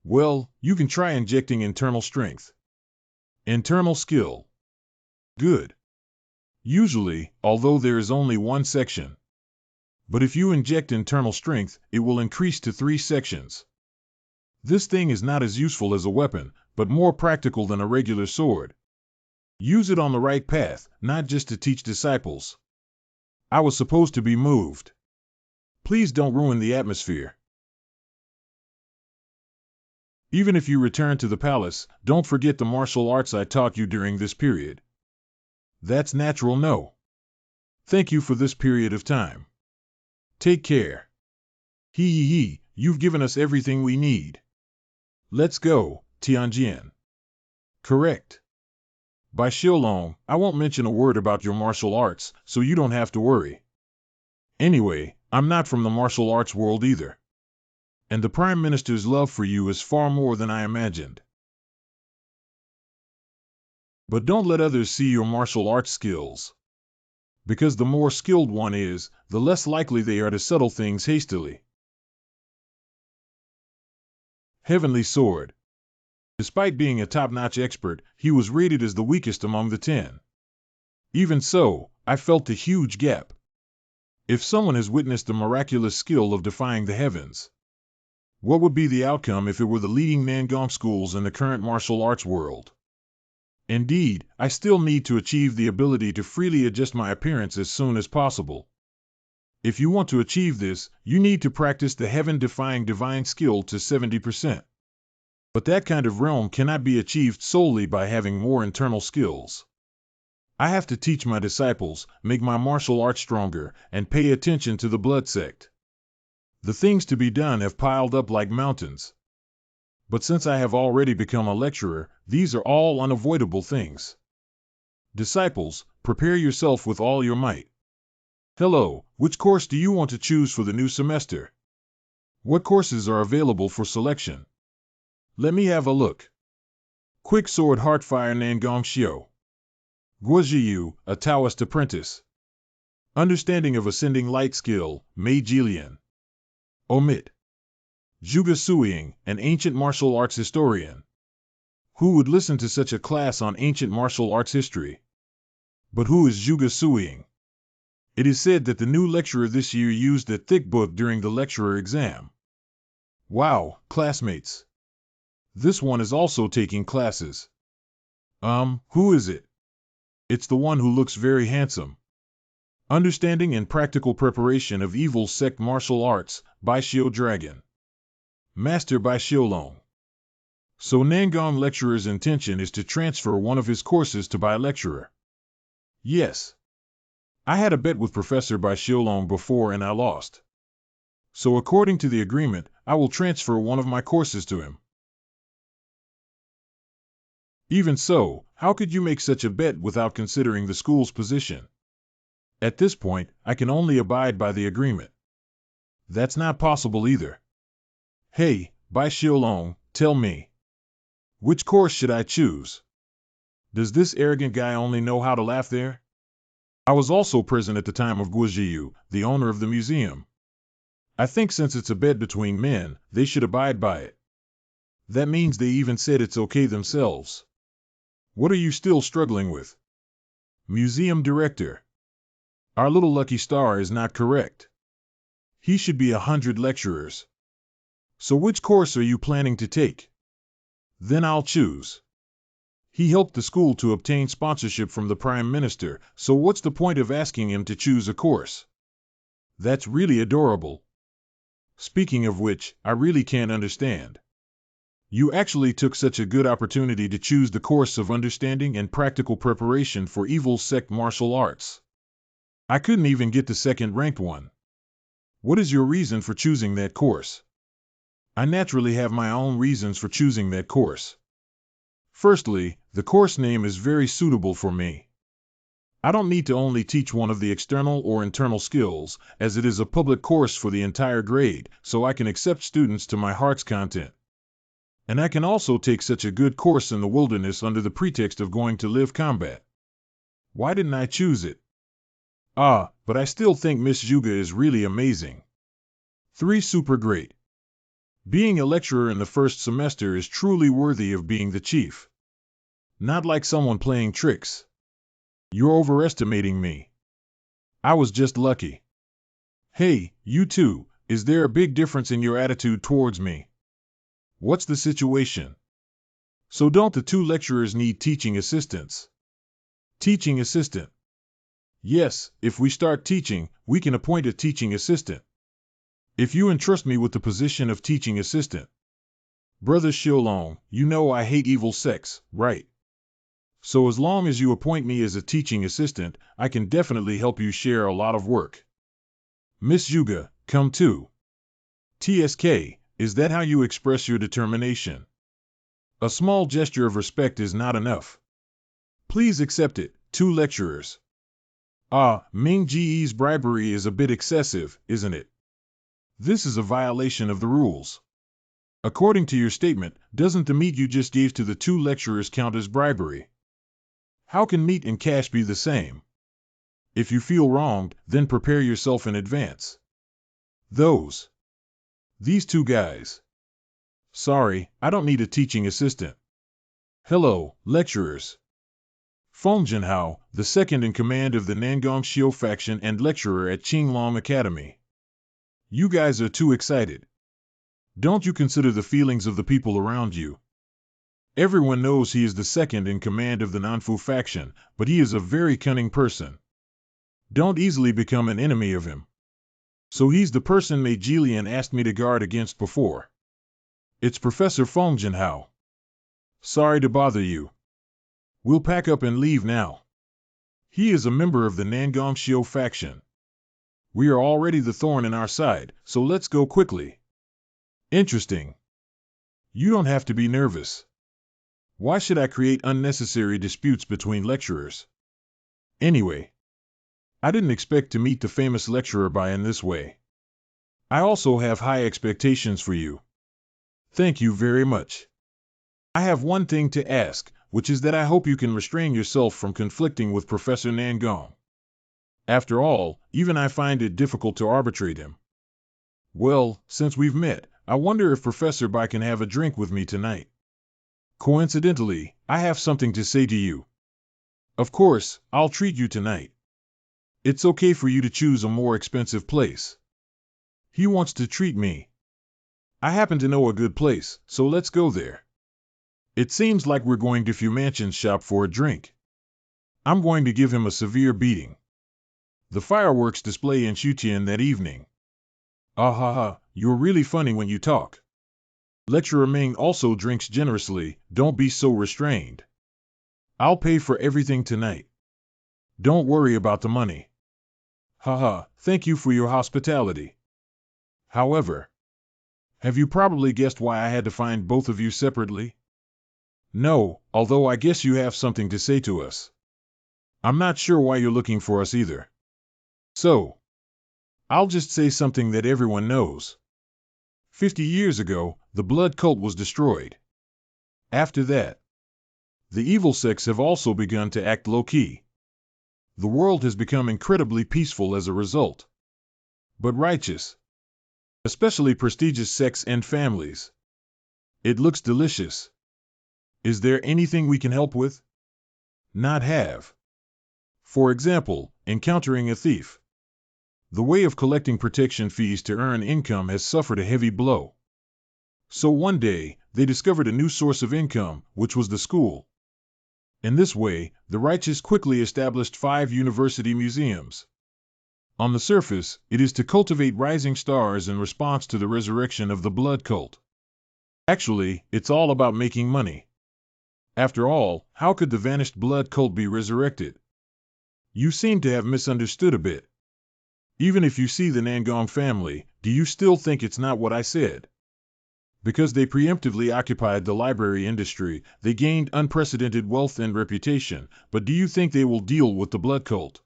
Speaker 1: Well, you can try injecting internal strength. Internal skill. Good. Usually, although there is only one section. But if you inject internal strength, it will increase to 3 sections. This thing is not as useful as a weapon, but more practical than a regular sword. Use it on the right path, not just to teach disciples. I was supposed to be moved. Please don't ruin the atmosphere. Even if you return to the palace, don't forget the martial arts I taught you during this period. That's natural, no. Thank you for this period of time. Take care. Hee, you've given us everything we need. Let's go, Tianjian. Correct. Bai Xiaolong, I won't mention a word about your martial arts, so you don't have to worry. Anyway, I'm not from the martial arts world either. And the Prime Minister's love for you is far more than I imagined. But don't let others see your martial arts skills. Because the more skilled one is, the less likely they are to settle things hastily. Heavenly Sword. Despite being a top-notch expert, he was rated as the weakest among the 10. Even so, I felt a huge gap. If someone has witnessed the miraculous skill of defying the heavens, what would be the outcome if it were the leading Nangong schools in the current martial arts world? Indeed, I still need to achieve the ability to freely adjust my appearance as soon as possible. If you want to achieve this, you need to practice the heaven-defying divine skill to 70%. But that kind of realm cannot be achieved solely by having more internal skills. I have to teach my disciples, make my martial arts stronger, and pay attention to the blood sect. The things to be done have piled up like mountains. But since I have already become a lecturer, these are all unavoidable things. Disciples, prepare yourself with all your might. Hello, which course do you want to choose for the new semester? What courses are available for selection? Let me have a look. Quick Sword Heartfire Nangong Shio. Guojiyu, a Taoist apprentice. Understanding of Ascending Light Skill, Mei Jilian. Omit. Zhuge Suiying, an ancient martial arts historian. Who would listen to such a class on ancient martial arts history? But who is Zhuge Suiying? It is said that the new lecturer this year used a thick book during the lecturer exam. Wow, classmates. This one is also taking classes. Who is it? It's the one who looks very handsome. Understanding and Practical Preparation of Evil Sect Martial Arts, by Xiao Dragon. Master by Xiaolong. So Nangong lecturer's intention is to transfer one of his courses to Bai lecturer. Yes. I had a bet with Professor Bai Xiaolong before and I lost. So according to the agreement, I will transfer one of my courses to him. Even so, how could you make such a bet without considering the school's position? At this point, I can only abide by the agreement. That's not possible either. Hey, Bai Xiaolong, tell me. Which course should I choose? Does this arrogant guy only know how to laugh there? I was also present at the time of Guojiyu, the owner of the museum. I think since it's a bet between men, they should abide by it. That means they even said it's okay themselves. What are you still struggling with? Museum director. Our little lucky star is not correct. He should be 100 lecturers. So which course are you planning to take? Then I'll choose. He helped the school to obtain sponsorship from the Prime Minister, so what's the point of asking him to choose a course? That's really adorable. Speaking of which, I really can't understand. You actually took such a good opportunity to choose the course of Understanding and Practical Preparation for Evil Sect Martial Arts. I couldn't even get the second-ranked one. What is your reason for choosing that course? I naturally have my own reasons for choosing that course. Firstly, the course name is very suitable for me. I don't need to only teach one of the external or internal skills, as it is a public course for the entire grade, so I can accept students to my heart's content. And I can also take such a good course in the wilderness under the pretext of going to live combat. Why didn't I choose it? But I still think Miss Zhuge is really amazing. 3 super great. Being a lecturer in the first semester is truly worthy of being the chief. Not like someone playing tricks. You're overestimating me. I was just lucky. Hey, you two, is there a big difference in your attitude towards me? What's the situation? So don't the 2 lecturers need teaching assistants? Teaching assistant. Yes, if we start teaching, we can appoint a teaching assistant. If you entrust me with the position of teaching assistant. Brother Xiaolong, you know I hate evil sects, right? So as long as you appoint me as a teaching assistant, I can definitely help you share a lot of work. Miss Zhuge, come too. TSK, is that how you express your determination? A small gesture of respect is not enough. Please accept it, 2 lecturers. Ming Ji's bribery is a bit excessive, isn't it? This is a violation of the rules. According to your statement, doesn't the meat you just gave to the 2 lecturers count as bribery? How can meat and cash be the same? If you feel wronged, then prepare yourself in advance. These 2 guys. Sorry, I don't need a teaching assistant. Hello, lecturers. Feng Jinhao, the second in command of the Nangong Xiu faction and lecturer at Qinglong Academy. You guys are too excited. Don't you consider the feelings of the people around you? Everyone knows he is the second in command of the Nanfu faction, but he is a very cunning person. Don't easily become an enemy of him. So he's the person Mei Jilian asked me to guard against before. It's Professor Feng Jinhao. Sorry to bother you. We'll pack up and leave now. He is a member of the Nangong Xiu faction. We are already the thorn in our side, so let's go quickly. Interesting. You don't have to be nervous. Why should I create unnecessary disputes between lecturers? Anyway, I didn't expect to meet the famous lecturer by in this way. I also have high expectations for you. Thank you very much. I have one thing to ask, which is that I hope you can restrain yourself from conflicting with Professor Nangong. After all, even I find it difficult to arbitrate him. Well, since we've met, I wonder if Professor Bai can have a drink with me tonight. Coincidentally, I have something to say to you. Of course, I'll treat you tonight. It's okay for you to choose a more expensive place. He wants to treat me. I happen to know a good place, so let's go there. It seems like we're going to Fu Mansion's shop for a drink. I'm going to give him a severe beating. The fireworks display in Shutian that evening. Ah ha ha, you're really funny when you talk. Lecturer Ming also drinks generously, don't be so restrained. I'll pay for everything tonight. Don't worry about the money. Haha, thank you for your hospitality. However, have you probably guessed why I had to find both of you separately? No, although I guess you have something to say to us. I'm not sure why you're looking for us either. So, I'll just say something that everyone knows. 50 years ago, the blood cult was destroyed. After that, the evil sects have also begun to act low-key. The world has become incredibly peaceful as a result. But righteous, especially prestigious sects and families. It looks delicious. Is there anything we can help with? Not have. For example, encountering a thief. The way of collecting protection fees to earn income has suffered a heavy blow. So one day, they discovered a new source of income, which was the school. In this way, the righteous quickly established 5 university museums. On the surface, it is to cultivate rising stars in response to the resurrection of the blood cult. Actually, it's all about making money. After all, how could the vanished blood cult be resurrected? You seem to have misunderstood a bit. Even if you see the Nangong family, do you still think it's not what I said? Because they preemptively occupied the library industry, they gained unprecedented wealth and reputation, but do you think they will deal with the blood cult?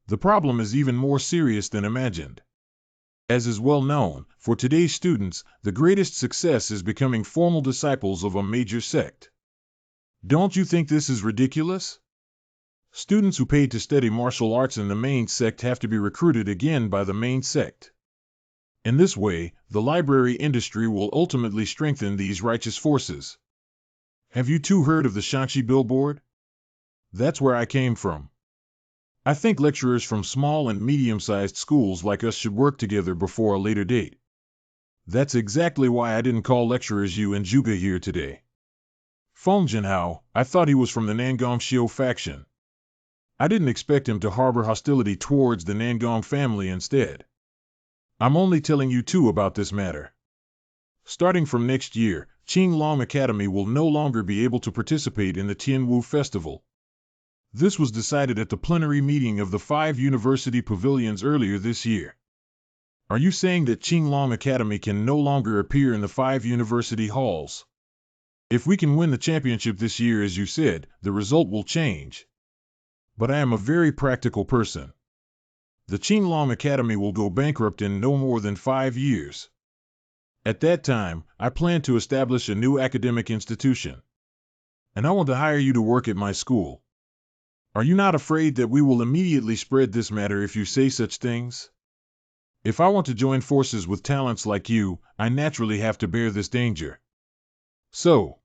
Speaker 1: The problem is even more serious than imagined. As is well known, for today's students, the greatest success is becoming formal disciples of a major sect. Don't you think this is ridiculous? Students who paid to study martial arts in the main sect have to be recruited again by the main sect. In this way, the library industry will ultimately strengthen these righteous forces. Have you too heard of the Shanxi billboard? That's where I came from. I think lecturers from small and medium-sized schools like us should work together before a later date. That's exactly why I didn't call lecturers Yu and Zhuge here today. Feng Jinhao, I thought he was from the Nangong Xiu faction. I didn't expect him to harbor hostility towards the Nangong family instead. I'm only telling you two about this matter. Starting from next year, Qinglong Academy will no longer be able to participate in the Tianwu Festival. This was decided at the plenary meeting of the 5 university pavilions earlier this year. Are you saying that Qinglong Academy can no longer appear in the 5 university halls? If we can win the championship this year, as you said, the result will change. But I am a very practical person. The Qinglong Academy will go bankrupt in no more than 5 years. At that time, I plan to establish a new academic institution. And I want to hire you to work at my school. Are you not afraid that we will immediately spread this matter if you say such things? If I want to join forces with talents like you, I naturally have to bear this danger. So,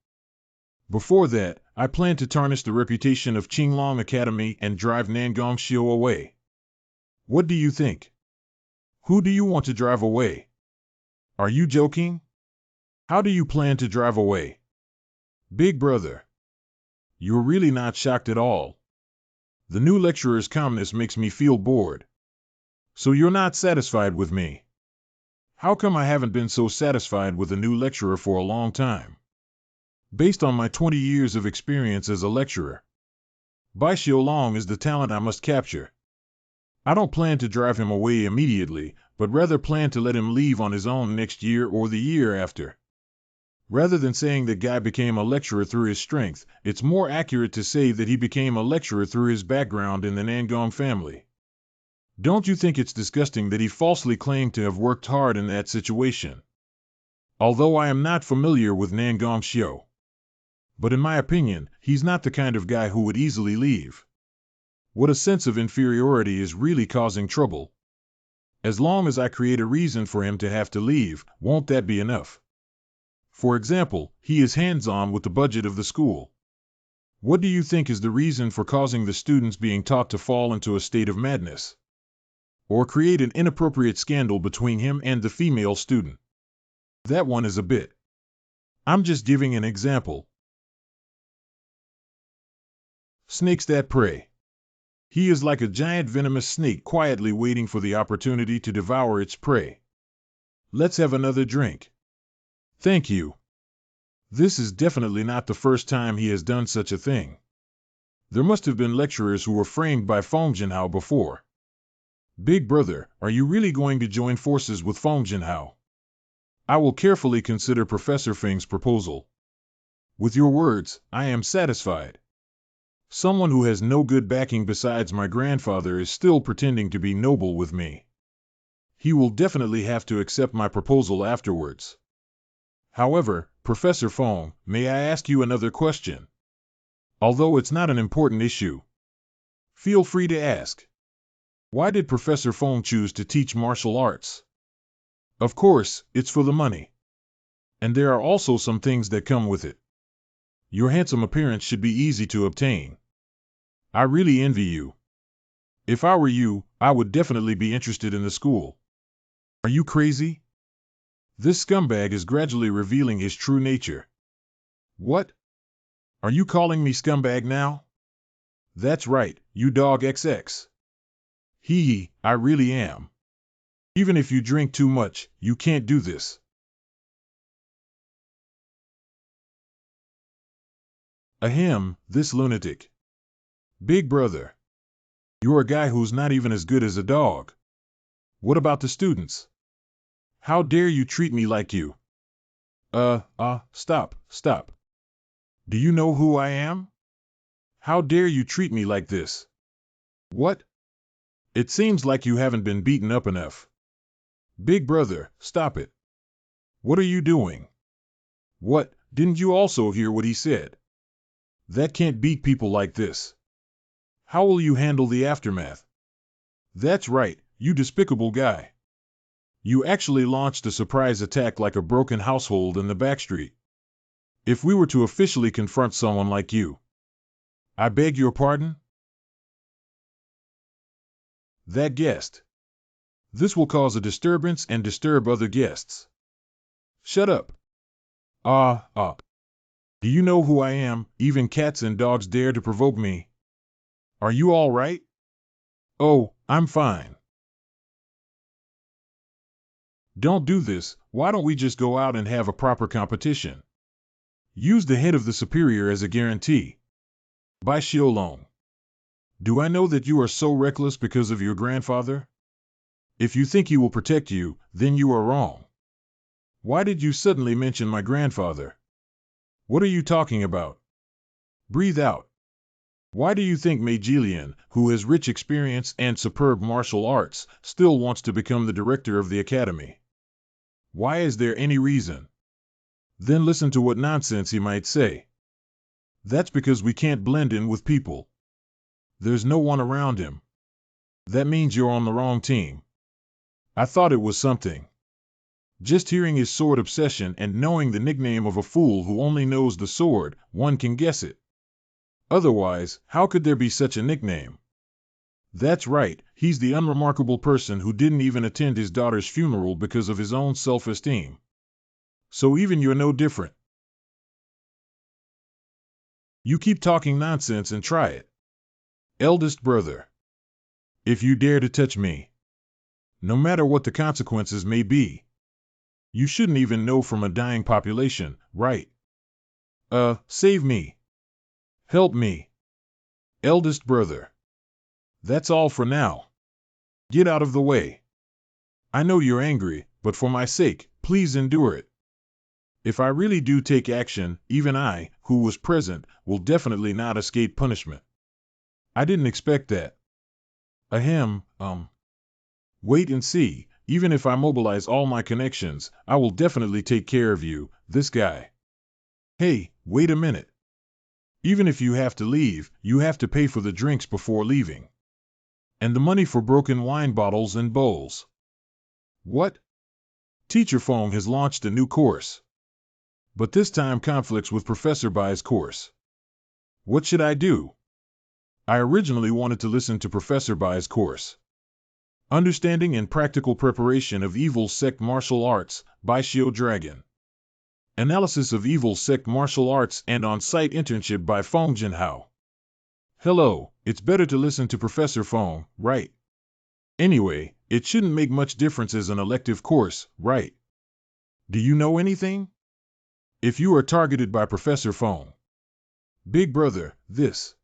Speaker 1: before that, I plan to tarnish the reputation of Qinglong Academy and drive Nangong Xiu away. What do you think? Who do you want to drive away? Are you joking? How do you plan to drive away? Big brother. You're really not shocked at all. The new lecturer's calmness makes me feel bored. So you're not satisfied with me. How come I haven't been so satisfied with a new lecturer for a long time? Based on my 20 years of experience as a lecturer, Bai Xiulong is the talent I must capture. I don't plan to drive him away immediately, but rather plan to let him leave on his own next year or the year after. Rather than saying that guy became a lecturer through his strength, it's more accurate to say that he became a lecturer through his background in the Nangong family. Don't you think it's disgusting that he falsely claimed to have worked hard in that situation? Although I am not familiar with Nangong Xiu. But in my opinion, he's not the kind of guy who would easily leave. What a sense of inferiority is really causing trouble. As long as I create a reason for him to have to leave, won't that be enough? For example, he is hands-on with the budget of the school. What do you think is the reason for causing the students being taught to fall into a state of madness? Or create an inappropriate scandal between him and the female student? That one is a bit. I'm just giving an example. Snakes that prey. He is like a giant venomous snake quietly waiting for the opportunity to devour its prey. Let's have another drink. Thank you. This is definitely not the first time he has done such a thing. There must have been lecturers who were framed by Feng Jinhao before. Big brother, are you really going to join forces with Feng Jinhao? I will carefully consider Professor Feng's proposal. With your words, I am satisfied. Someone who has no good backing besides my grandfather is still pretending to be noble with me. He will definitely have to accept my proposal afterwards. However, Professor Feng, may I ask you another question? Although it's not an important issue. Feel free to ask. Why did Professor Feng choose to teach martial arts? Of course, it's for the money. And there are also some things that come with it. Your handsome appearance should be easy to obtain. I really envy you. If I were you, I would definitely be interested in the school. Are you crazy? This scumbag is gradually revealing his true nature. What? Are you calling me scumbag now? That's right, you dog XX. Hee, I really am. Even if you drink too much, you can't do this. Ahem, this lunatic. Big brother. You're a guy who's not even as good as a dog. What about the students? How dare you treat me like you? Stop. Do you know who I am? How dare you treat me like this? What? It seems like you haven't been beaten up enough. Big brother, stop it. What are you doing? What, didn't you also hear what he said? That can't beat people like this. How will you handle the aftermath? That's right, you despicable guy. You actually launched a surprise attack like a broken household in the backstreet. If we were to officially confront someone like you. I beg your pardon? That guest. This will cause a disturbance and disturb other guests. Shut up. Do you know who I am? Even cats and dogs dare to provoke me. Are you all right? Oh, I'm fine. Don't do this. Why don't we just go out and have a proper competition? Use the head of the superior as a guarantee. By Xiaolong. Do I know that you are so reckless because of your grandfather? If you think he will protect you, then you are wrong. Why did you suddenly mention my grandfather? What are you talking about? Breathe out. Why do you think Mei Jilian, who has rich experience and superb martial arts, still wants to become the director of the academy? Why is there any reason? Then listen to what nonsense he might say. That's because we can't blend in with people. There's no one around him. That means you're on the wrong team. I thought it was something. Just hearing his sword obsession and knowing the nickname of a fool who only knows the sword, one can guess it. Otherwise, how could there be such a nickname? That's right, he's the unremarkable person who didn't even attend his daughter's funeral because of his own self-esteem. So even you're no different. You keep talking nonsense and try it. Eldest brother. If you dare to touch me, no matter what the consequences may be, you shouldn't even know from a dying population, right? Save me. Help me. Eldest brother. That's all for now. Get out of the way. I know you're angry, but for my sake, please endure it. If I really do take action, even I, who was present, will definitely not escape punishment. I didn't expect that. Ahem, wait and see. Even if I mobilize all my connections, I will definitely take care of you, this guy. Hey, wait a minute. Even if you have to leave, you have to pay for the drinks before leaving. And the money for broken wine bottles and bowls. What? Teacher Fong has launched a new course. But this time conflicts with Professor Bai's course. What should I do? I originally wanted to listen to Professor Bai's course. Understanding and Practical Preparation of Evil Sect Martial Arts by Shio Dragon. Analysis of Evil Sect Martial Arts and On-Site Internship by Fong Jinhao. Hello, it's better to listen to Professor Fong, right? Anyway, it shouldn't make much difference as an elective course, right? Do you know anything? If you are targeted by Professor Fong. Big brother, this.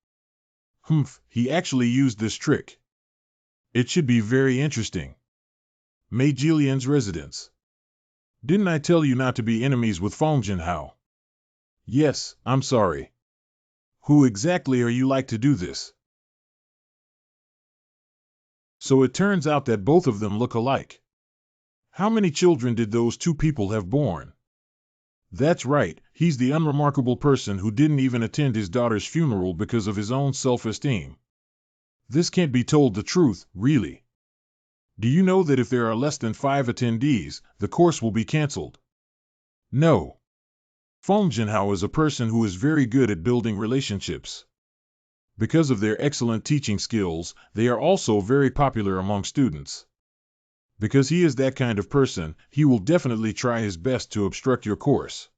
Speaker 1: He actually used this trick. It should be very interesting. Mei Jilian's residence. Didn't I tell you not to be enemies with Fong Jinhao? Yes, I'm sorry. Who exactly are you like to do this? So it turns out that both of them look alike. How many children did those two people have born? That's right, he's the unremarkable person who didn't even attend his daughter's funeral because of his own self-esteem. This can't be told the truth, really. Do you know that if there are less than 5 attendees, the course will be cancelled? No. Fong Jinhao is a person who is very good at building relationships. Because of their excellent teaching skills, they are also very popular among students. Because he is that kind of person, he will definitely try his best to obstruct your course.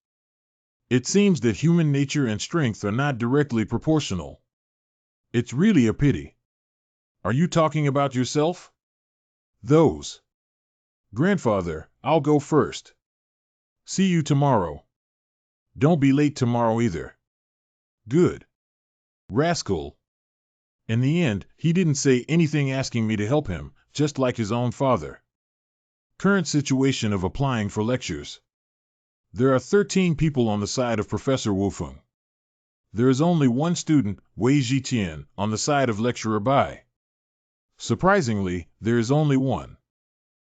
Speaker 1: It seems that human nature and strength are not directly proportional. It's really a pity. Are you talking about yourself? Those. Grandfather, I'll go first. See you tomorrow. Don't be late tomorrow either. Good. Rascal. In the end, he didn't say anything asking me to help him, just like his own father. Current situation of applying for lectures. There are 13 people on the side of Professor Wufeng. There is only one student, Wei Zhitian, on the side of Lecturer Bai. Surprisingly, there is only one.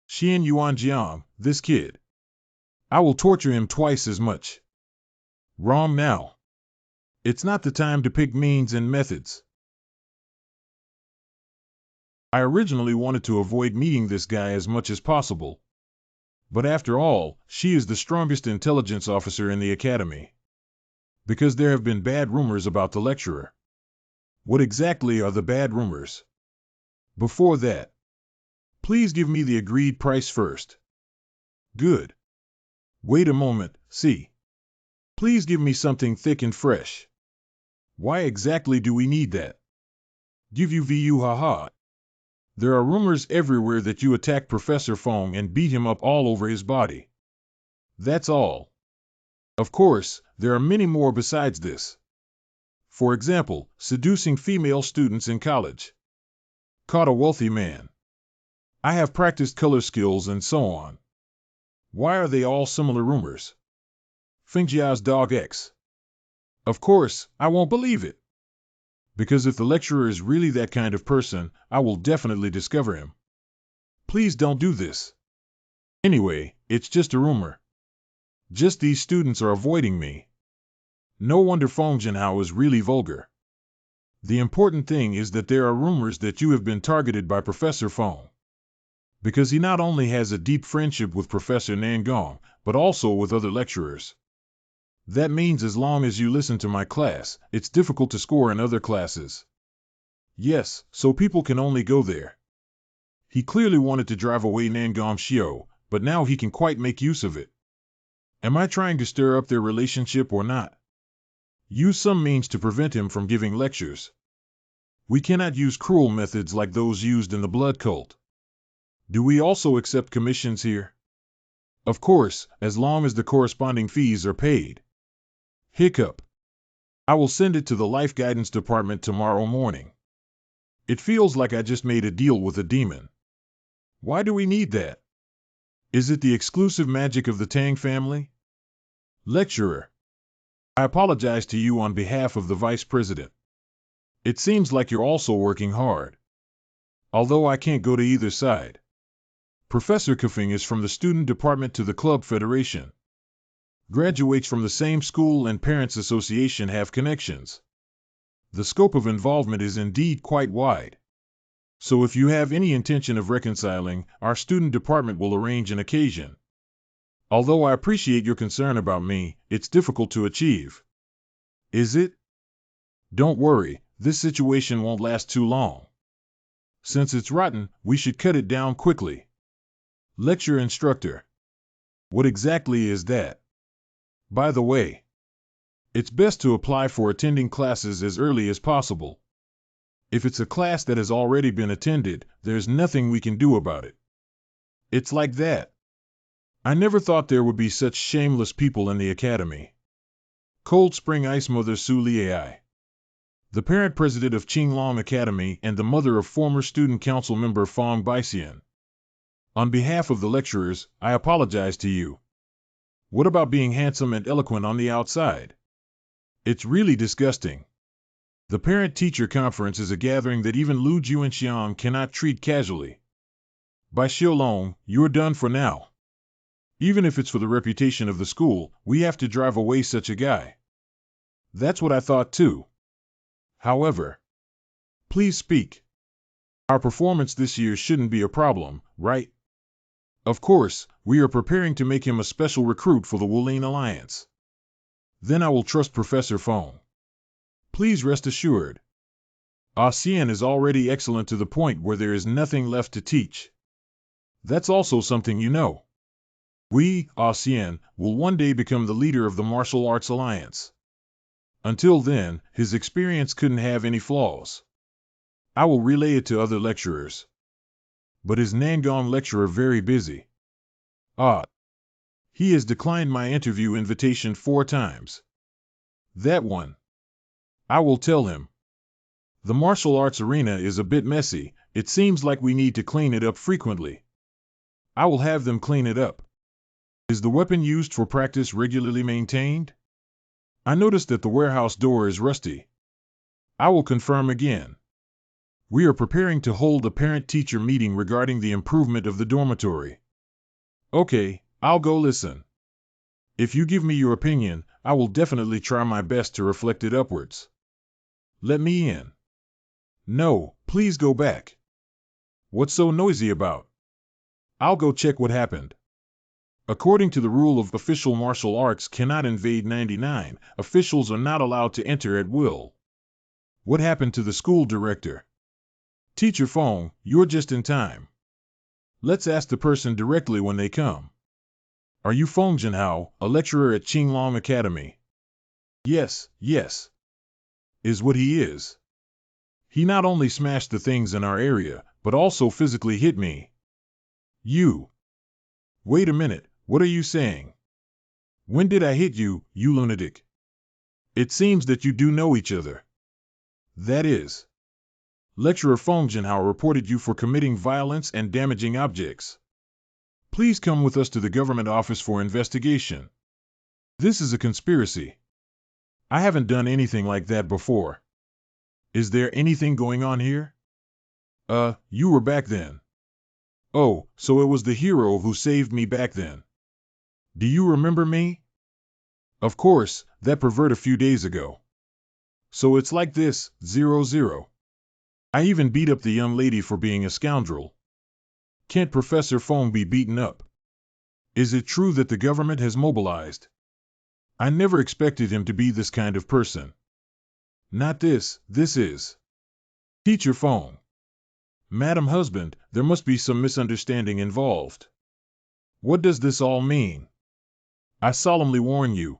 Speaker 1: Xian Yuanjiang, this kid. I will torture him twice as much. Wrong now. It's not the time to pick means and methods. I originally wanted to avoid meeting this guy as much as possible. But after all, she is the strongest intelligence officer in the academy. Because there have been bad rumors about the lecturer. What exactly are the bad rumors? Before that, please give me the agreed price first. Good. Wait a moment, see. Please give me something thick and fresh. Why exactly do we need that? Give you VU haha. There are rumors everywhere that you attacked Professor Fong and beat him up all over his body. That's all. Of course, there are many more besides this. For example, seducing female students in college. Caught a wealthy man. I have practiced color skills and so on. Why are they all similar rumors? Fengjiao's dog X. Of course, I won't believe it. Because if the lecturer is really that kind of person, I will definitely discover him. Please don't do this. Anyway, it's just a rumor. Just these students are avoiding me. No wonder Fong Jinhao is really vulgar. The important thing is that there are rumors that you have been targeted by Professor Fong. Because he not only has a deep friendship with Professor Nangong, but also with other lecturers. That means as long as you listen to my class, it's difficult to score in other classes. Yes, so people can only go there. He clearly wanted to drive away Nangong Xiao, but now he can quite make use of it. Am I trying to stir up their relationship or not? Use some means to prevent him from giving lectures. We cannot use cruel methods like those used in the blood cult. Do we also accept commissions here? Of course, as long as the corresponding fees are paid. Hiccup. I will send it to the Life Guidance Department tomorrow morning. It feels like I just made a deal with a demon. Why do we need that? Is it the exclusive magic of the Tang family? Lecturer, I apologize to you on behalf of the Vice President. It seems like you're also working hard. Although I can't go to either side. Professor Kufing is from the student department to the club federation. Graduates from the same school and parents association have connections. The scope of involvement is indeed quite wide. So if you have any intention of reconciling, our student department will arrange an occasion. Although I appreciate your concern about me, it's difficult to achieve. Is it? Don't worry, this situation won't last too long. Since it's rotten, we should cut it down quickly. Lecture instructor. What exactly is that? By the way, it's best to apply for attending classes as early as possible. If it's a class that has already been attended, there's nothing we can do about it. It's like that. I never thought there would be such shameless people in the academy. Cold Spring Ice Mother Su Liai, the parent president of Qinglong Academy and the mother of former student council member Fong Baixian. On behalf of the lecturers, I apologize to you. What about being handsome and eloquent on the outside? It's really disgusting. The parent-teacher conference is a gathering that even Lu Juanxiang cannot treat casually. By Xiaolong, you're done for now. Even if it's for the reputation of the school, we have to drive away such a guy. That's what I thought too. However, please speak. Our performance this year shouldn't be a problem, right? Of course, we are preparing to make him a special recruit for the Wulin Alliance. Then I will trust Professor Fong. Please rest assured. Ah Xian is already excellent to the point where there is nothing left to teach. That's also something you know. We, Ah Xian, will one day become the leader of the Martial Arts Alliance. Until then, his experience couldn't have any flaws. I will relay it to other lecturers. But is Nangong lecturer very busy? Ah. He has declined my interview invitation 4 times. That one. I will tell him. The martial arts arena is a bit messy. It seems like we need to clean it up frequently. I will have them clean it up. Is the weapon used for practice regularly maintained? I noticed that the warehouse door is rusty. I will confirm again. We are preparing to hold a parent-teacher meeting regarding the improvement of the dormitory. Okay, I'll go listen. If you give me your opinion, I will definitely try my best to reflect it upwards. Let me in. No, please go back. What's so noisy about? I'll go check what happened. According to the rule of official martial arts cannot invade 99, officials are not allowed to enter at will. What happened to the school director? Teacher Fong, you're just in time. Let's ask the person directly when they come. Are you Fong Jinhao, a lecturer at Qinglong Academy? Yes, yes. Is what he is. He not only smashed the things in our area, but also physically hit me. You. Wait a minute, what are you saying? When did I hit you, you lunatic? It seems that you do know each other. That is. Lecturer Fong Jinhao reported you for committing violence and damaging objects. Please come with us to the government office for investigation. This is a conspiracy. I haven't done anything like that before. Is there anything going on here? You were back then. Oh, so it was the hero who saved me back then. Do you remember me? Of course, that pervert a few days ago. So it's like this, 0-0. I even beat up the young lady for being a scoundrel. Can't Professor Fong be beaten up? Is it true that the government has mobilized? I never expected him to be this kind of person. Not this is. Teacher Fong. Madam Husband, there must be some misunderstanding involved. What does this all mean? I solemnly warn you.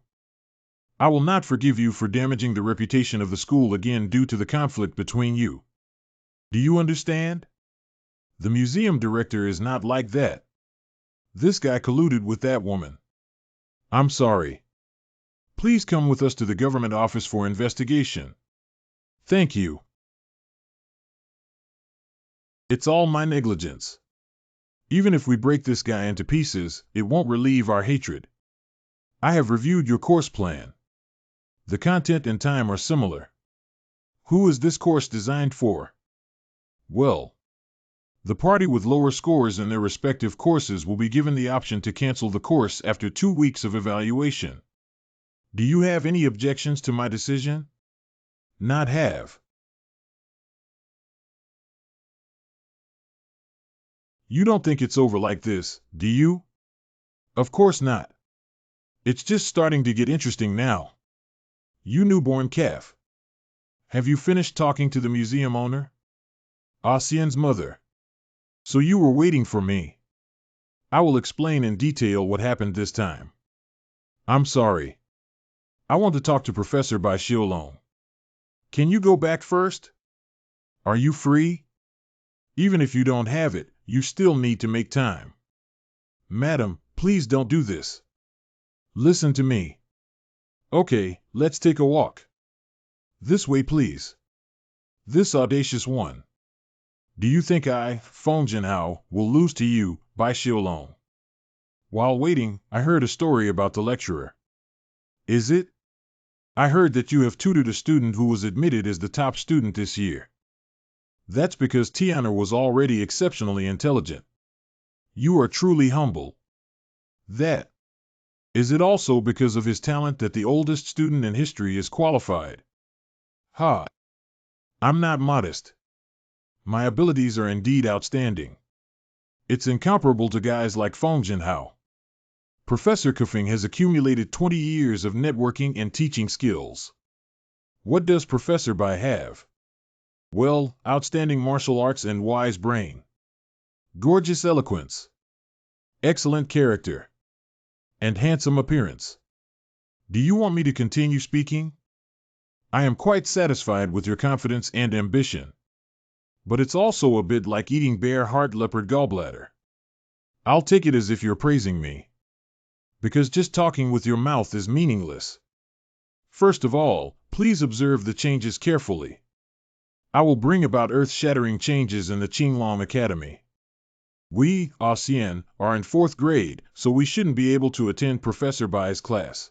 Speaker 1: I will not forgive you for damaging the reputation of the school again due to the conflict between you. Do you understand? The museum director is not like that. This guy colluded with that woman. I'm sorry. Please come with us to the government office for investigation. Thank you. It's all my negligence. Even if we break this guy into pieces, it won't relieve our hatred. I have reviewed your course plan. The content and time are similar. Who is this course designed for? Well, the party with lower scores in their respective courses will be given the option to cancel the course after 2 weeks of evaluation. Do you have any objections to my decision? Not have. You don't think it's over like this, do you? Of course not. It's just starting to get interesting now. You newborn calf. Have you finished talking to the museum owner? Asien's mother. So you were waiting for me. I will explain in detail what happened this time. I'm sorry. I want to talk to Professor Bai Xiaolong. Can you go back first? Are you free? Even if you don't have it, you still need to make time. Madam, please don't do this. Listen to me. Okay, let's take a walk. This way, please. This audacious one. Do you think I, Feng Jinhao, will lose to you, Bai Xiaolong? While waiting, I heard a story about the lecturer. Is it? I heard that you have tutored a student who was admitted as the top student this year. That's because Tiana was already exceptionally intelligent. You are truly humble. That. Is it also because of his talent that the oldest student in history is qualified? Ha! I'm not modest. My abilities are indeed outstanding. It's incomparable to guys like Feng Jinhao. Professor Kufeng has accumulated 20 years of networking and teaching skills. What does Professor Bai have? Well, outstanding martial arts and wise brain. Gorgeous eloquence. Excellent character. And handsome appearance. Do you want me to continue speaking? I am quite satisfied with your confidence and ambition. But it's also a bit like eating bear heart leopard gallbladder. I'll take it as if you're praising me. Because just talking with your mouth is meaningless. First of all, please observe the changes carefully. I will bring about earth-shattering changes in the Qinglong Academy. We, Asien, are in 4th grade, so we shouldn't be able to attend Professor Bai's class.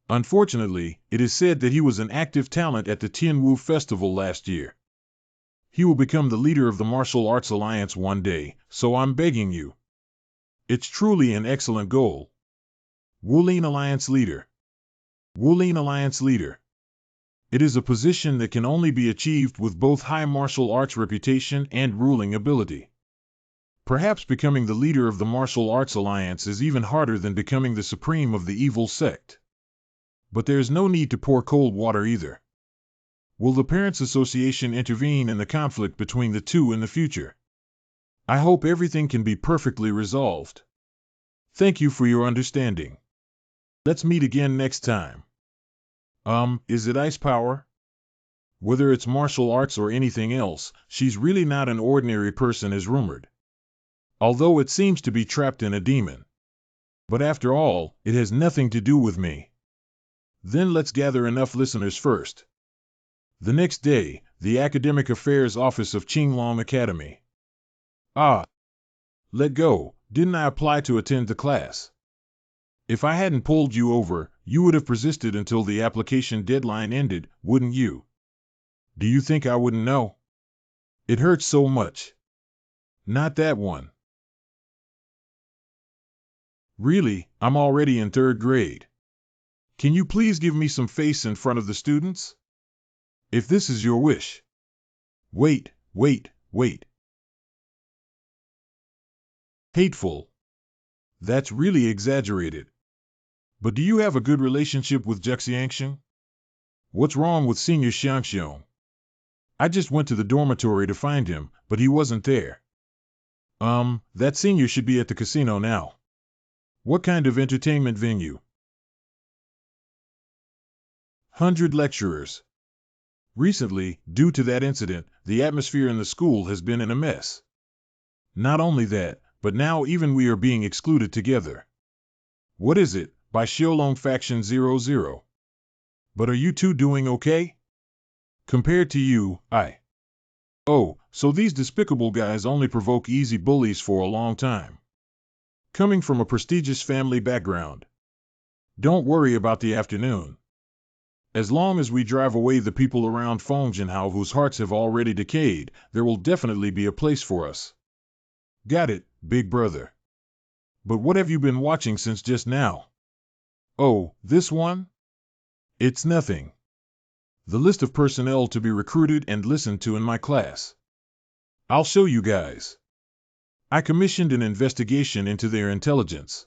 Speaker 1: Unfortunately, it is said that he was an active talent at the Tianwu Festival last year. He will become the leader of the Martial Arts Alliance one day, so I'm begging you. It's truly an excellent goal. Wulin Alliance Leader. Wulin Alliance Leader. It is a position that can only be achieved with both high martial arts reputation and ruling ability. Perhaps becoming the leader of the Martial Arts Alliance is even harder than becoming the supreme of the evil sect. But there's no need to pour cold water either. Will the Parents' Association intervene in the conflict between the two in the future? I hope everything can be perfectly resolved. Thank you for your understanding. Let's meet again next time. Is it ice power? Whether it's martial arts or anything else, she's really not an ordinary person as rumored. Although it seems to be trapped in a demon. But after all, it has nothing to do with me. Then let's gather enough listeners first. The next day, the Academic Affairs Office of Qinglong Academy. Ah! Let go, didn't I apply to attend the class? If I hadn't pulled you over, you would have persisted until the application deadline ended, wouldn't you? Do you think I wouldn't know? It hurts so much. Not that one. Really, I'm already in 3rd grade. Can you please give me some face in front of the students? If this is your wish. Wait. Hateful. That's really exaggerated. But do you have a good relationship with Jiaxiangxiang? What's wrong with Senior Xiangxiong? I just went to the dormitory to find him, but he wasn't there. That senior should be at the casino now. What kind of entertainment venue? 100 lecturers. Recently, due to that incident, the atmosphere in the school has been in a mess. Not only that, but now even we are being excluded together. What is it, by Xiaolong Faction 00? But are you two doing okay? Compared to you, Oh, So these despicable guys only provoke easy bullies for a long time. Coming from a prestigious family background, don't worry about the afternoon. As long as we drive away the people around Fengjianhao whose hearts have already decayed, there will definitely be a place for us. Got it, big brother. But what have you been watching since just now? Oh, this one? It's nothing. The list of personnel to be recruited and listened to in my class. I'll show you guys. I commissioned an investigation into their intelligence.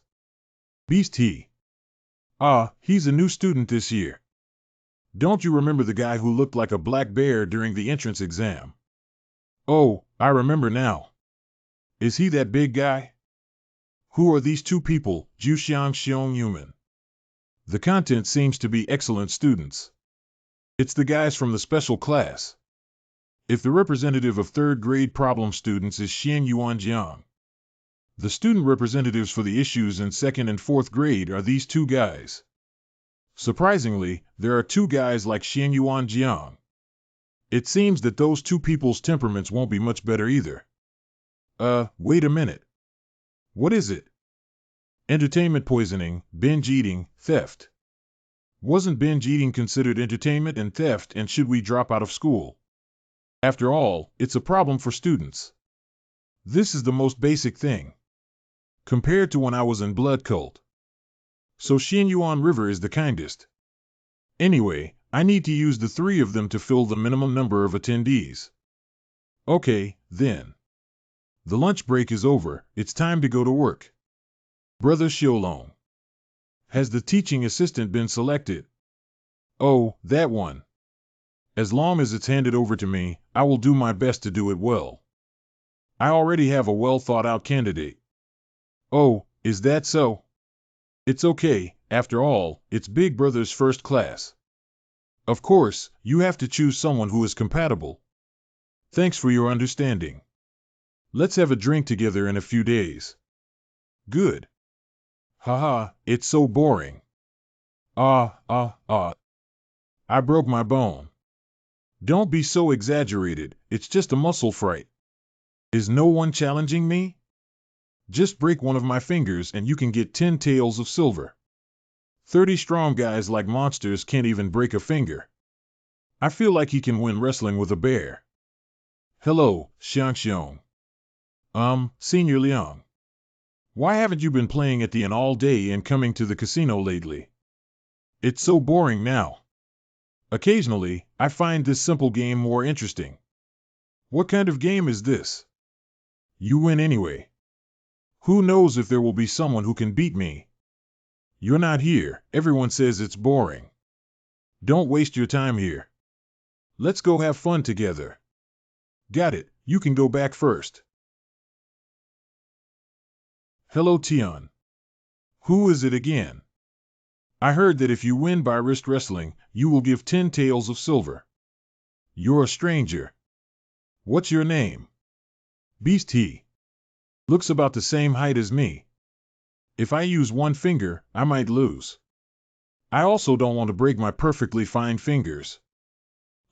Speaker 1: Beast he. Ah, he's a new student this year. Don't you remember the guy who looked like a black bear during the entrance exam? Oh, I remember now. Is he that big guy? Who are these two people, Juxiang Xiong Yuman? The content seems to be excellent students. It's the guys from the special class. If the representative of third grade problem students is Xian Yuanjiang, the student representatives for the issues in second and fourth grade are these two guys. Surprisingly, there are two guys like Xian Yuanjiang. It seems that those two people's temperaments won't be much better either. Wait a minute. What is it? Entertainment poisoning, binge eating, theft. Wasn't binge eating considered entertainment and theft, and should we drop out of school? After all, it's a problem for students. This is the most basic thing. Compared to when I was in blood cult. So Xianyuan River is the kindest. Anyway, I need to use the three of them to fill the minimum number of attendees. Okay, then. The lunch break is over, it's time to go to work. Brother Xiaolong. Has the teaching assistant been selected? Oh, that one. As long as it's handed over to me, I will do my best to do it well. I already have a well-thought-out candidate. Oh, is that so? It's okay, after all, it's Big Brother's first class. Of course, you have to choose someone who is compatible. Thanks for your understanding. Let's have a drink together in a few days. Good. Haha, it's so boring. I broke my bone. Don't be so exaggerated, it's just a muscle fright. Is no one challenging me? Just break one of my fingers and you can get 10 taels of silver. 30 strong guys like monsters can't even break a finger. I feel like he can win wrestling with a bear. Hello, Xiangxiong. Senior Liang. Why haven't you been playing at the inn all day and coming to the casino lately? It's so boring now. Occasionally, I find this simple game more interesting. What kind of game is this? You win anyway. Who knows if there will be someone who can beat me? You're not here, everyone says it's boring. Don't waste your time here. Let's go have fun together. Got it, you can go back first. Hello Tian. Who is it again? I heard that if you win by wrist wrestling, you will give 10 taels of silver. You're a stranger. What's your name? Beast he. Looks about the same height as me. If I use one finger, I might lose. I also don't want to break my perfectly fine fingers.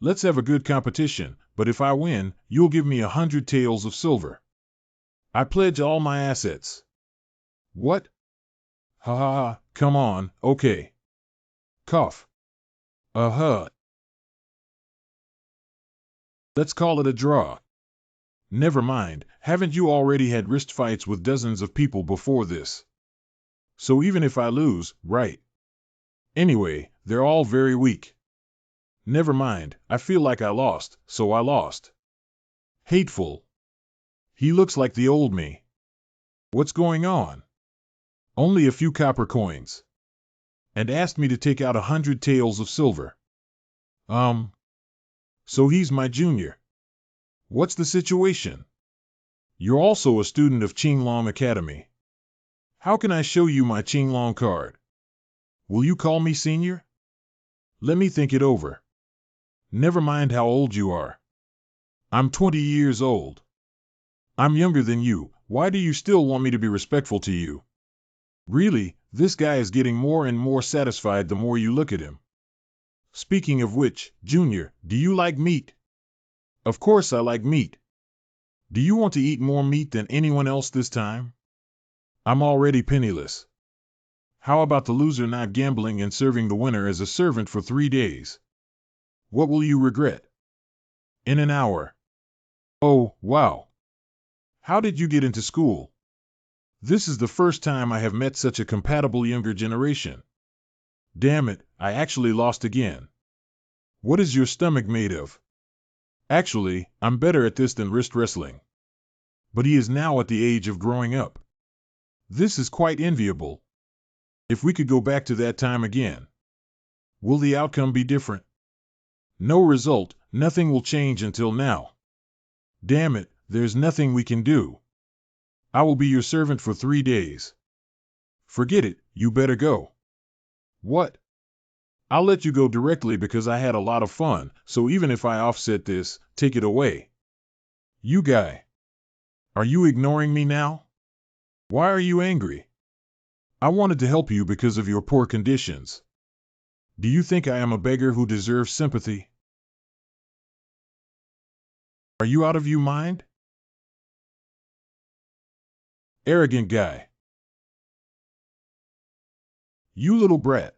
Speaker 1: Let's have a good competition, but if I win, you'll give me 100 taels of silver. I pledge all my assets. What? Ha ha ha, come on, okay. Cough. Let's call it a draw. Never mind, haven't you already had wrist fights with dozens of people before this? So even if I lose, right? Anyway, they're all very weak. Never mind, I feel like I lost, so I lost. Hateful. He looks like the old me. What's going on? Only a few copper coins. And asked me to take out 100 taels of silver. So he's my junior. What's the situation? You're also a student of Qinglong Academy. How can I show you my Qinglong card? Will you call me senior? Let me think it over. Never mind how old you are. I'm 20 years old. I'm younger than you, why do you still want me to be respectful to you? Really, this guy is getting more and more satisfied the more you look at him. Speaking of which, Junior, do you like meat? Of course I like meat. Do you want to eat more meat than anyone else this time? I'm already penniless. How about the loser not gambling and serving the winner as a servant for 3 days? What will you regret? In an hour. Oh, wow. How did you get into school? This is the first time I have met such a compatible younger generation. Damn it, I actually lost again. What is your stomach made of? Actually, I'm better at this than wrist wrestling. But he is now at the age of growing up. This is quite enviable. If we could go back to that time again, will the outcome be different? No result, nothing will change until now. Damn it, there's nothing we can do. I will be your servant for 3 days. Forget it, you better go. What? I'll let you go directly because I had a lot of fun, so even if I offset this, take it away. You guy. Are you ignoring me now? Why are you angry? I wanted to help you because of your poor conditions. Do you think I am a beggar who deserves sympathy? Are you out of your mind? Arrogant guy. You little brat.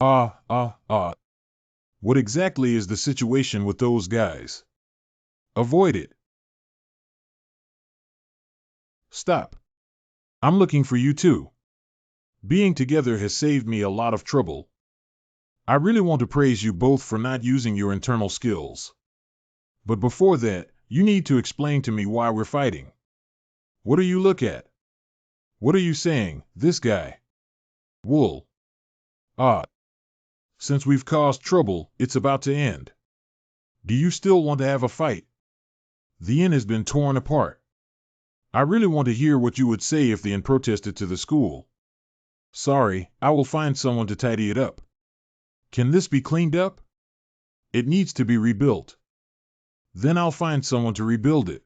Speaker 1: Ah, ah, ah. What exactly is the situation with those guys? Avoid it. Stop. I'm looking for you too. Being together has saved me a lot of trouble. I really want to praise you both for not using your internal skills. But before that, you need to explain to me why we're fighting. What do you look at? What are you saying, this guy? Wool. Ah. Since we've caused trouble, it's about to end. Do you still want to have a fight? The inn has been torn apart. I really want to hear what you would say if the inn protested to the school. Sorry, I will find someone to tidy it up. Can this be cleaned up? It needs to be rebuilt. Then I'll find someone to rebuild it.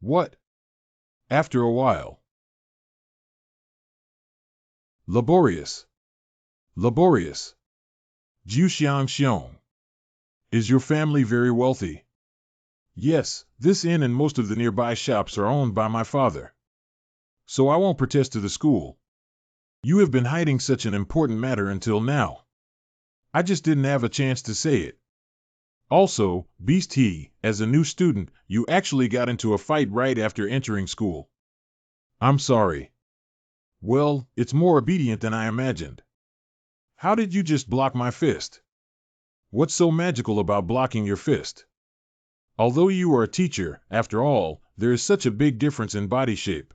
Speaker 1: What? After a while. Laborious. Laborious. Jiu Xiang Xiong. Is your family very wealthy? Yes, this inn and most of the nearby shops are owned by my father. So I won't protest to the school. You have been hiding such an important matter until now. I just didn't have a chance to say it. Also, Beast He, as a new student, you actually got into a fight right after entering school. I'm sorry. Well, it's more obedient than I imagined. How did you just block my fist? What's so magical about blocking your fist? Although you are a teacher, after all, there is such a big difference in body shape.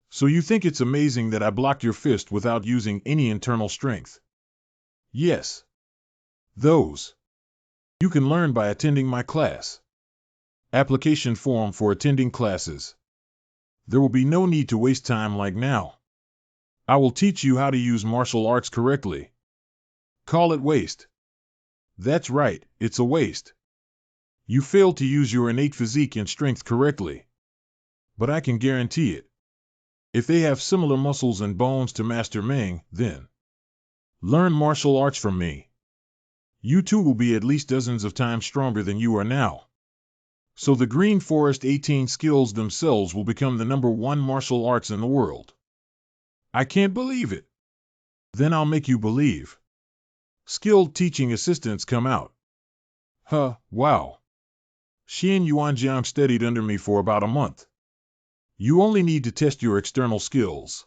Speaker 1: So you think it's amazing that I blocked your fist without using any internal strength? Yes. Those. You can learn by attending my class. Application form for attending classes. There will be no need to waste time like now. I will teach you how to use martial arts correctly. Call it waste. That's right, it's a waste. You failed to use your innate physique and strength correctly. But I can guarantee it. If they have similar muscles and bones to Master Ming, then learn martial arts from me. You too will be at least dozens of times stronger than you are now. So the Green Forest 18 skills themselves will become the #1 martial arts in the world. I can't believe it. Then I'll make you believe. Skilled teaching assistants come out. Huh, wow. Xian Yuanjiang studied under me for about a month. You only need to test your external skills.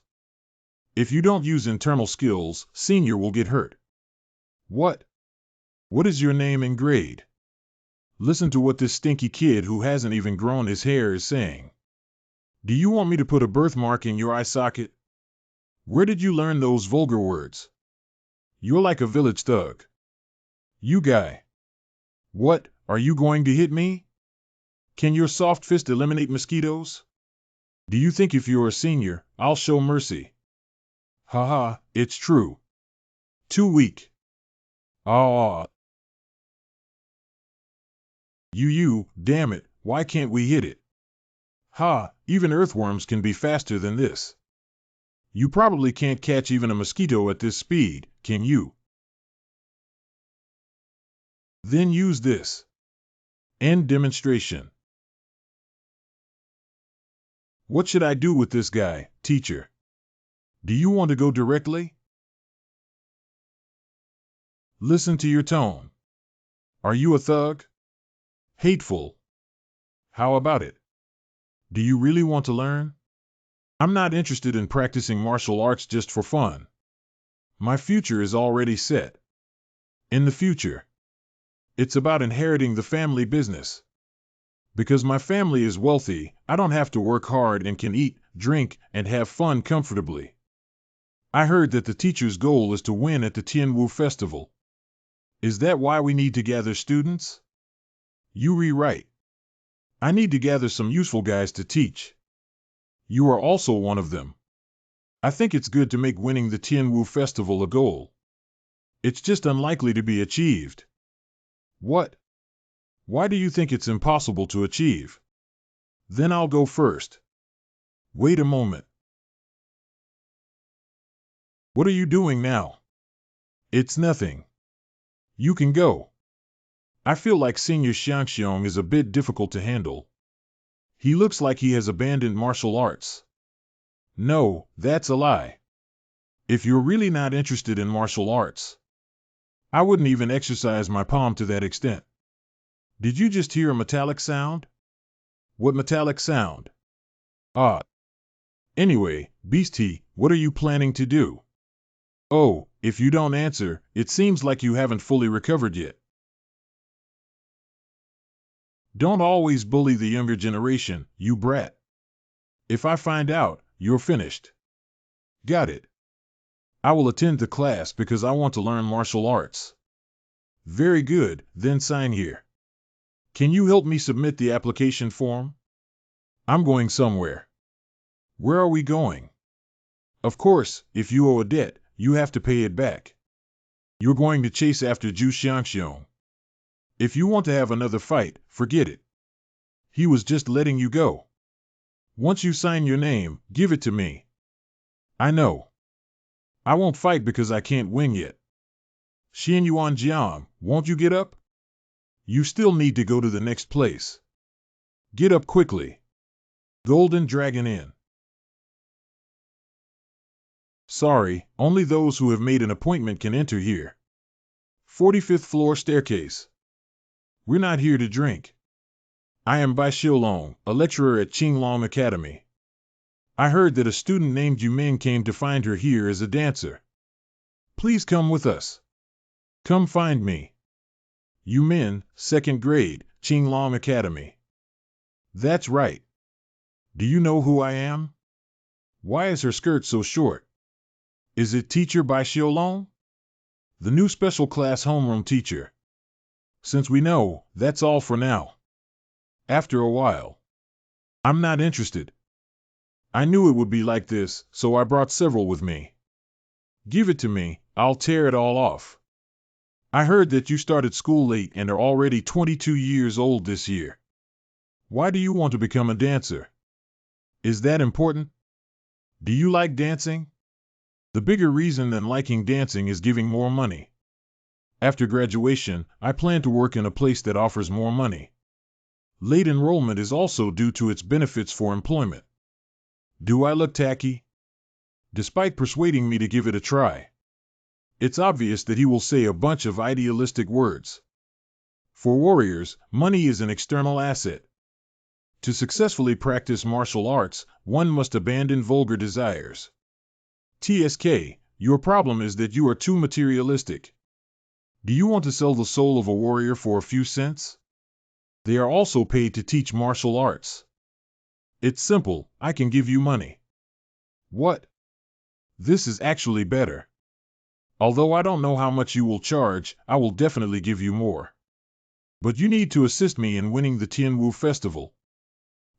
Speaker 1: If you don't use internal skills, senior will get hurt. What? What is your name and grade? Listen to what this stinky kid who hasn't even grown his hair is saying. Do you want me to put a birthmark in your eye socket? Where did you learn those vulgar words? You're like a village thug. You guy. What, are you going to hit me? Can your soft fist eliminate mosquitoes? Do you think if you're a senior, I'll show mercy? Haha, it's true. Too weak. Ah. You, damn it, why can't we hit it? Ha, even earthworms can be faster than this. You probably can't catch even a mosquito at this speed, can you? Then use this. End demonstration. What should I do with this guy, teacher? Do you want to go directly? Listen to your tone. Are you a thug? Hateful? How about it? Do you really want to learn? I'm not interested in practicing martial arts just for fun. My future is already set. In the future, it's about inheriting the family business. Because my family is wealthy, I don't have to work hard and can eat, drink, and have fun comfortably. I heard that the teacher's goal is to win at the Tianwu Festival. Is that why we need to gather students? You rewrite. I need to gather some useful guys to teach. You are also one of them. I think it's good to make winning the Tianwu Festival a goal. It's just unlikely to be achieved. What? Why do you think it's impossible to achieve? Then I'll go first. Wait a moment. What are you doing now? It's nothing. You can go. I feel like Senior Xiangxiong is a bit difficult to handle. He looks like he has abandoned martial arts. No, that's a lie. If you're really not interested in martial arts, I wouldn't even exercise my palm to that extent. Did you just hear a metallic sound? What metallic sound? Ah. Anyway, Beastie, what are you planning to do? Oh, if you don't answer, it seems like you haven't fully recovered yet. Don't always bully the younger generation, you brat. If I find out, you're finished. Got it. I will attend the class because I want to learn martial arts. Very good, then sign here. Can you help me submit the application form? I'm going somewhere. Where are we going? Of course, if you owe a debt, you have to pay it back. You're going to chase after Zhu Xiangxiong. If you want to have another fight, forget it. He was just letting you go. Once you sign your name, give it to me. I know. I won't fight because I can't win yet. Xian Yuan Jiang, won't you get up? You still need to go to the next place. Get up quickly. Golden Dragon Inn. Sorry, only those who have made an appointment can enter here. 45th floor staircase. We're not here to drink. I am Bai Xiulong, a lecturer at Qinglong Academy. I heard that a student named Yumin came to find her here as a dancer. Please come with us. Come find me. Yumin, 2nd grade, Qinglong Academy. That's right. Do you know who I am? Why is her skirt so short? Is it teacher Bai Xiulong? The new special class homeroom teacher. Since we know, that's all for now. After a while. I'm not interested. I knew it would be like this, so I brought several with me. Give it to me, I'll tear it all off. I heard that you started school late and are already 22 years old this year. Why do you want to become a dancer? Is that important? Do you like dancing? The bigger reason than liking dancing is giving more money. After graduation, I plan to work in a place that offers more money. Late enrollment is also due to its benefits for employment. Do I look tacky? Despite persuading me to give it a try. It's obvious that he will say a bunch of idealistic words. For warriors, money is an external asset. To successfully practice martial arts, one must abandon vulgar desires. TSK, your problem is that you are too materialistic. Do you want to sell the soul of a warrior for a few cents? They are also paid to teach martial arts. It's simple, I can give you money. What? This is actually better. Although I don't know how much you will charge, I will definitely give you more. But you need to assist me in winning the Tianwu Festival.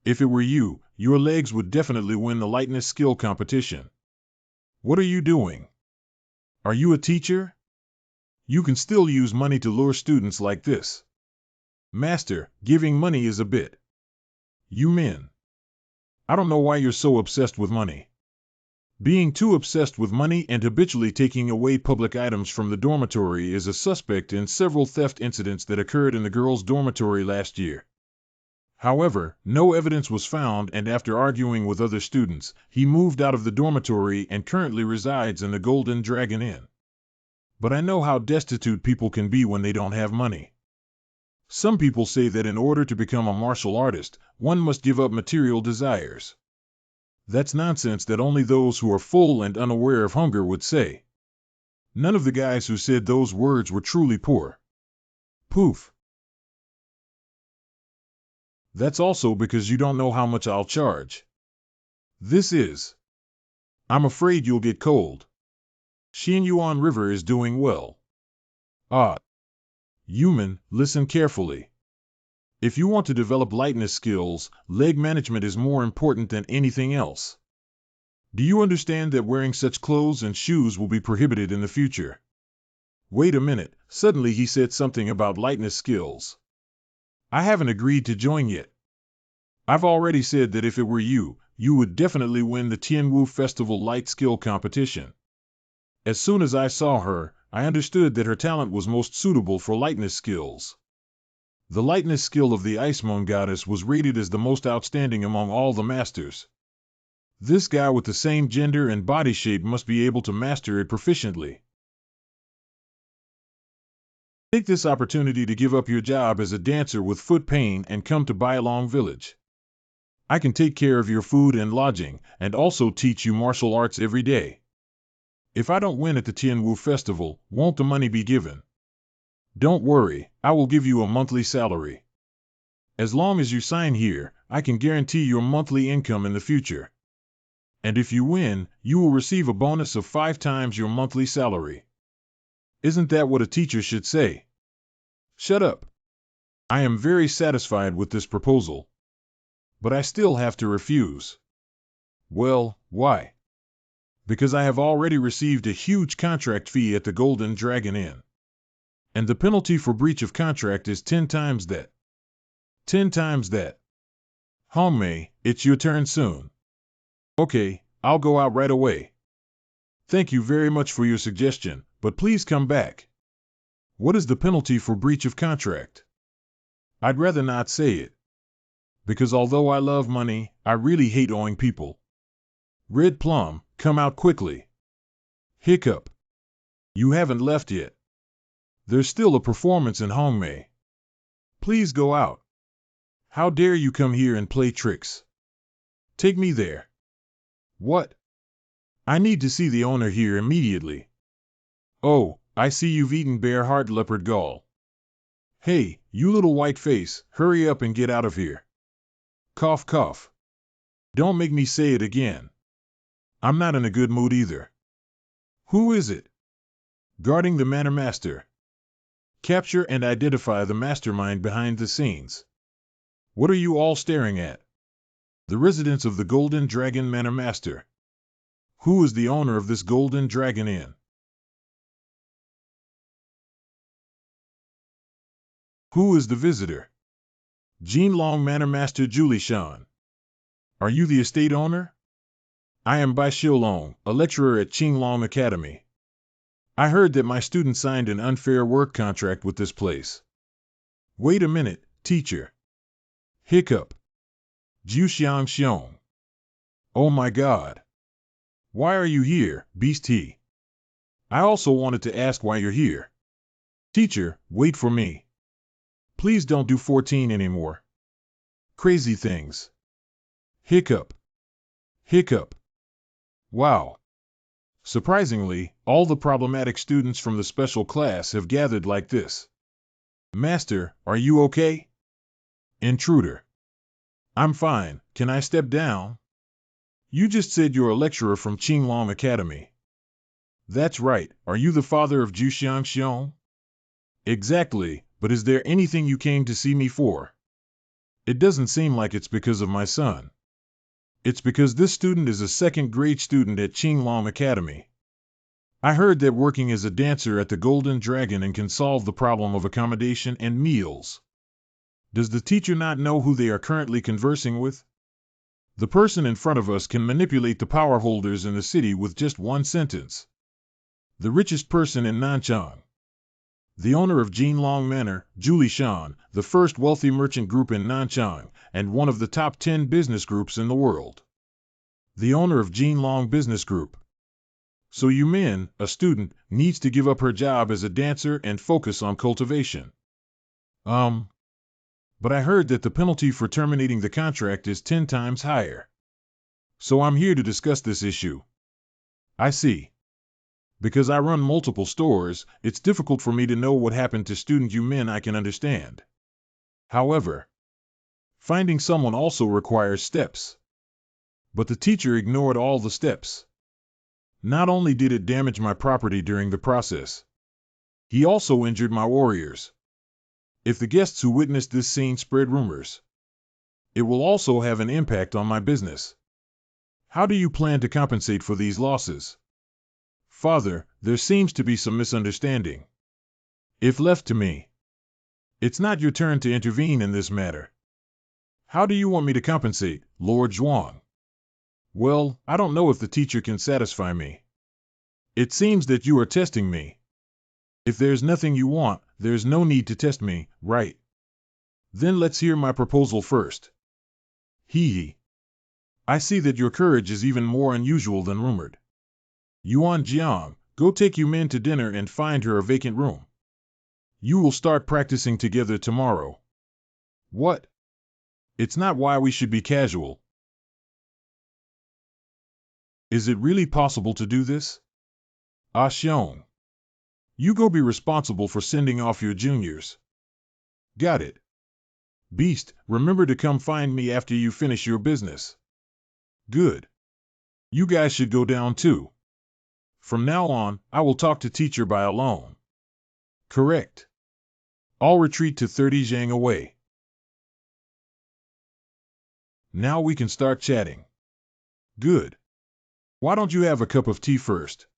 Speaker 1: If it were you, your legs would definitely win the lightness skill competition. What are you doing? Are you a teacher? You can still use money to lure students like this. Master, giving money is a bit. You men. I don't know why you're so obsessed with money. Being too obsessed with money and habitually taking away public items from the dormitory is a suspect in several theft incidents that occurred in the girls' dormitory last year. However, no evidence was found, and after arguing with other students, he moved out of the dormitory and currently resides in the Golden Dragon Inn. But I know how destitute people can be when they don't have money. Some people say that in order to become a martial artist, one must give up material desires. That's nonsense that only those who are full and unaware of hunger would say. None of the guys who said those words were truly poor. Poof. That's also because you don't know how much I'll charge. I'm afraid you'll get cold. Xianyuan River is doing well. Human, listen carefully. If you want to develop lightness skills, leg management is more important than anything else. Do you understand that wearing such clothes and shoes will be prohibited in the future? Wait a minute, suddenly he said something about lightness skills. I haven't agreed to join yet. I've already said that if it were you, you would definitely win the Tianwu Festival Light Skill Competition. As soon as I saw her, I understood that her talent was most suitable for lightness skills. The lightness skill of the Ice Moon Goddess was rated as the most outstanding among all the masters. This guy with the same gender and body shape must be able to master it proficiently. Take this opportunity to give up your job as a dancer with foot pain and come to Bailong Village. I can take care of your food and lodging, and also teach you martial arts every day. If I don't win at the Tianwu Festival, won't the money be given? Don't worry, I will give you a monthly salary. As long as you sign here, I can guarantee your monthly income in the future. And if you win, you will receive a bonus of 5 times your monthly salary. Isn't that what a teacher should say? Shut up. I am very satisfied with this proposal. But I still have to refuse. Well, why? Because I have already received a huge contract fee at the Golden Dragon Inn. And the penalty for breach of contract is 10 times that. 10 times that. Hongmei, it's your turn soon. Okay, I'll go out right away. Thank you very much for your suggestion, but please come back. What is the penalty for breach of contract? I'd rather not say it. Because although I love money, I really hate owing people. Red Plum, come out quickly. Hiccup. You haven't left yet. There's still a performance in Hongmei. Please go out. How dare you come here and play tricks? Take me there. What? I need to see the owner here immediately. Oh, I see you've eaten bear heart leopard gall. Hey, you little white face, hurry up and get out of here. Cough cough. Don't make me say it again. I'm not in a good mood either. Who is it? Guarding the Manor Master. Capture and identify the mastermind behind the scenes. What are you all staring at? The residence of the Golden Dragon Manor Master. Who is the owner of this Golden Dragon Inn? Who is the visitor? Jinlong Manor Master Julie Shan. Are you the estate owner? I am Bai Xiulong, a lecturer at Qinglong Academy. I heard that my student signed an unfair work contract with this place. Wait a minute, teacher. Hiccup. Jiuxiang Xiong. Oh my God. Why are you here, Beast He? I also wanted to ask why you're here. Teacher, wait for me. Please don't do 14 anymore. Crazy things. Hiccup. Hiccup. Wow. Surprisingly, all the problematic students from the special class have gathered like this. Master, are you okay? Intruder. I'm fine, can I step down? You just said you're a lecturer from Qinglong Academy. That's right, are you the father of Jiuxiang Xiong? Exactly, but is there anything you came to see me for? It doesn't seem like it's because of my son. It's because this student is a second-grade student at Qinglong Academy. I heard that working as a dancer at the Golden Dragon and can solve the problem of accommodation and meals. Does the teacher not know who they are currently conversing with? The person in front of us can manipulate the power holders in the city with just one sentence. The richest person in Nanchang. The owner of Jinlong Manor, Julie Shan, the first wealthy merchant group in Nanchang, and one of the top 10 business groups in the world. The owner of Jinlong Business Group. So Yumin, a student, needs to give up her job as a dancer and focus on cultivation. But I heard that the penalty for terminating the contract is 10 times higher. So I'm here to discuss this issue. I see. Because I run multiple stores, it's difficult for me to know what happened to student Yumin. I can understand. However, finding someone also requires steps. But the teacher ignored all the steps. Not only did it damage my property during the process, he also injured my warriors. If the guests who witnessed this scene spread rumors, it will also have an impact on my business. How do you plan to compensate for these losses? Father, there seems to be some misunderstanding. If left to me, it's not your turn to intervene in this matter. How do you want me to compensate, Lord Zhuang? Well, I don't know if the teacher can satisfy me. It seems that you are testing me. If there's nothing you want, there's no need to test me, right? Then let's hear my proposal first. Hee. I see that your courage is even more unusual than rumored. Yuan Jiang, go take Yumin to dinner and find her a vacant room. You will start practicing together tomorrow. What? It's not why we should be casual. Is it really possible to do this? Ah Xiong. You go be responsible for sending off your juniors. Got it. Beast, remember to come find me after you finish your business. Good. You guys should go down too. From now on, I will talk to teacher by alone. Correct. I'll retreat to 30 zhang away. Now we can start chatting. Good. Why don't you have a cup of tea first?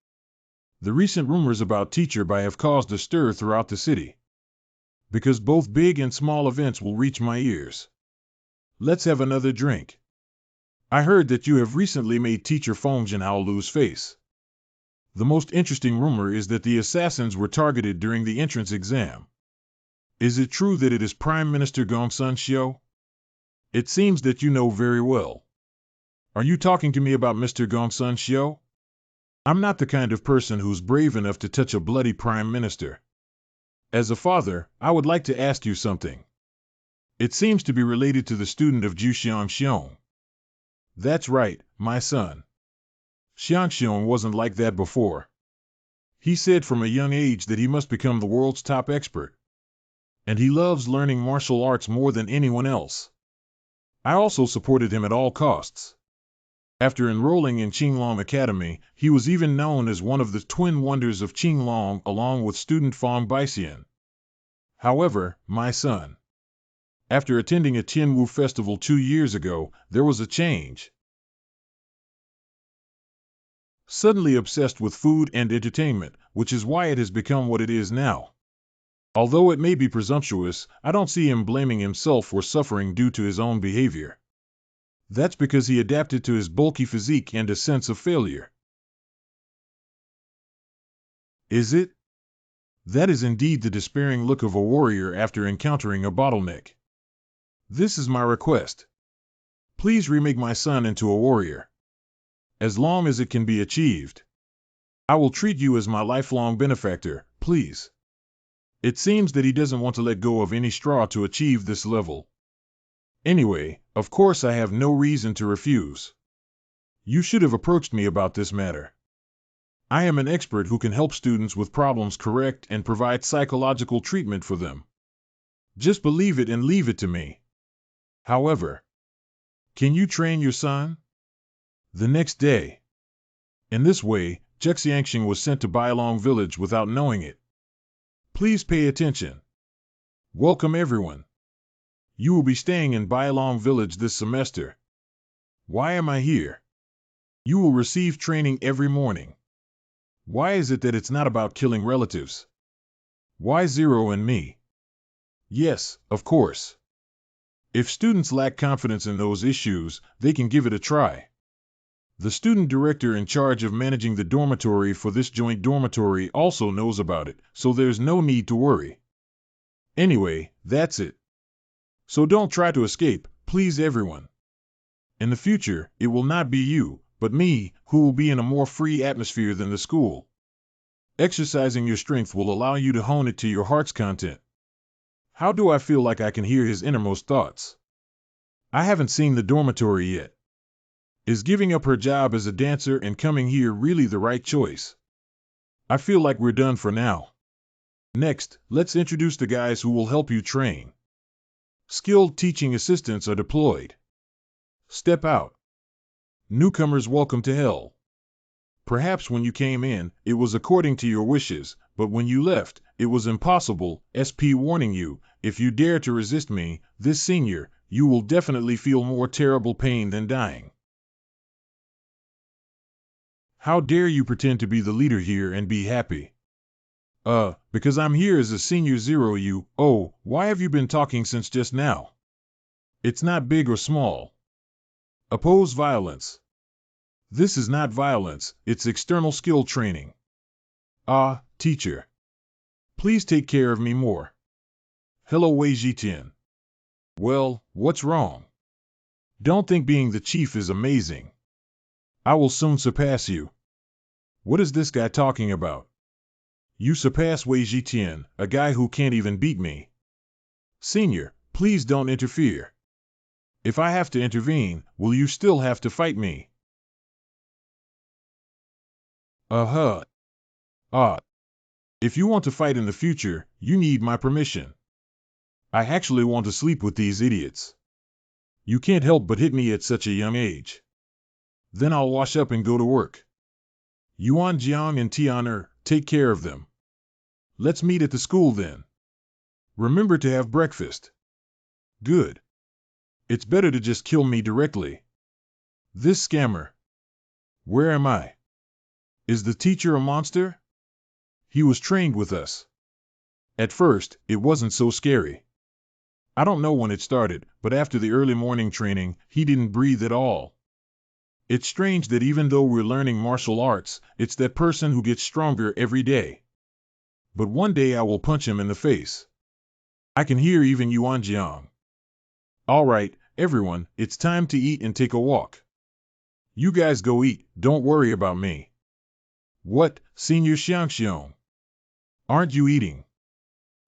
Speaker 1: The recent rumors about Teacher Bai have caused a stir throughout the city. Because both big and small events will reach my ears. Let's have another drink. I heard that you have recently made Teacher Feng Jinhao lose face. The most interesting rumor is that the assassins were targeted during the entrance exam. Is it true that it is Prime Minister Gongsun Xiu? It seems that you know very well. Are you talking to me about Mr. Gongsun Xiu? I'm not the kind of person who's brave enough to touch a bloody prime minister. As a father, I would like to ask you something. It seems to be related to the student of Juxiang Xiong. That's right, my son. Xiang Xiong wasn't like that before. He said from a young age that he must become the world's top expert. And he loves learning martial arts more than anyone else. I also supported him at all costs. After enrolling in Qinglong Academy, he was even known as one of the twin wonders of Qinglong along with student Fang Baixian. However, my son, after attending a Tianwu festival 2 years ago, there was a change. Suddenly obsessed with food and entertainment, which is why it has become what it is now. Although it may be presumptuous, I don't see him blaming himself or suffering due to his own behavior. That's because he adapted to his bulky physique and a sense of failure. Is it? That is indeed the despairing look of a warrior after encountering a bottleneck. This is my request. Please remake my son into a warrior. As long as it can be achieved. I will treat you as my lifelong benefactor, please. It seems that he doesn't want to let go of any straw to achieve this level. Anyway, of course I have no reason to refuse. You should have approached me about this matter. I am an expert who can help students with problems correct and provide psychological treatment for them. Just believe it and leave it to me. However, can you train your son? The next day. In this way, Zhexiangxing was sent to Bailong village without knowing it. Please pay attention. Welcome everyone. You will be staying in Bailong village this semester. Why am I here? You will receive training every morning. Why is it that it's not about killing relatives? Why Zero and me? Yes, of course. If students lack confidence in those issues, they can give it a try. The student director in charge of managing the dormitory for this joint dormitory also knows about it, so there's no need to worry. Anyway, that's it. So don't try to escape, please everyone. In the future, it will not be you, but me, who will be in a more free atmosphere than the school. Exercising your strength will allow you to hone it to your heart's content. How do I feel like I can hear his innermost thoughts? I haven't seen the dormitory yet. Is giving up her job as a dancer and coming here really the right choice? I feel like we're done for now. Next, let's introduce the guys who will help you train. Skilled teaching assistants are deployed. Step out. Newcomers welcome to hell. Perhaps when you came in, it was according to your wishes, but when you left, it was impossible. SP warning you, if you dare to resist me, this senior, you will definitely feel more terrible pain than dying. How dare you pretend to be the leader here and be happy? Because I'm here as a senior zero why have you been talking since just now? It's not big or small. Oppose violence. This is not violence, it's external skill training. Teacher. Please take care of me more. Hello Wei Jitian. Well, what's wrong? Don't think being the chief is amazing. I will soon surpass you. What is this guy talking about? You surpass Wei Jitian, a guy who can't even beat me. Senior, please don't interfere. If I have to intervene, will you still have to fight me? If you want to fight in the future, you need my permission. I actually want to sleep with these idiots. You can't help but hit me at such a young age. Then I'll wash up and go to work. Yuan Jiang and Tianer, take care of them. Let's meet at the school then. Remember to have breakfast. Good. It's better to just kill me directly. This scammer. Where am I? Is the teacher a monster? He was trained with us. At first, it wasn't so scary. I don't know when it started, but after the early morning training, he didn't breathe at all. It's strange that even though we're learning martial arts, it's that person who gets stronger every day. But one day I will punch him in the face. I can hear even Yuan Jiang. All right, everyone, it's time to eat and take a walk. You guys go eat, don't worry about me. What, Senior Xiangxiong? Aren't you eating?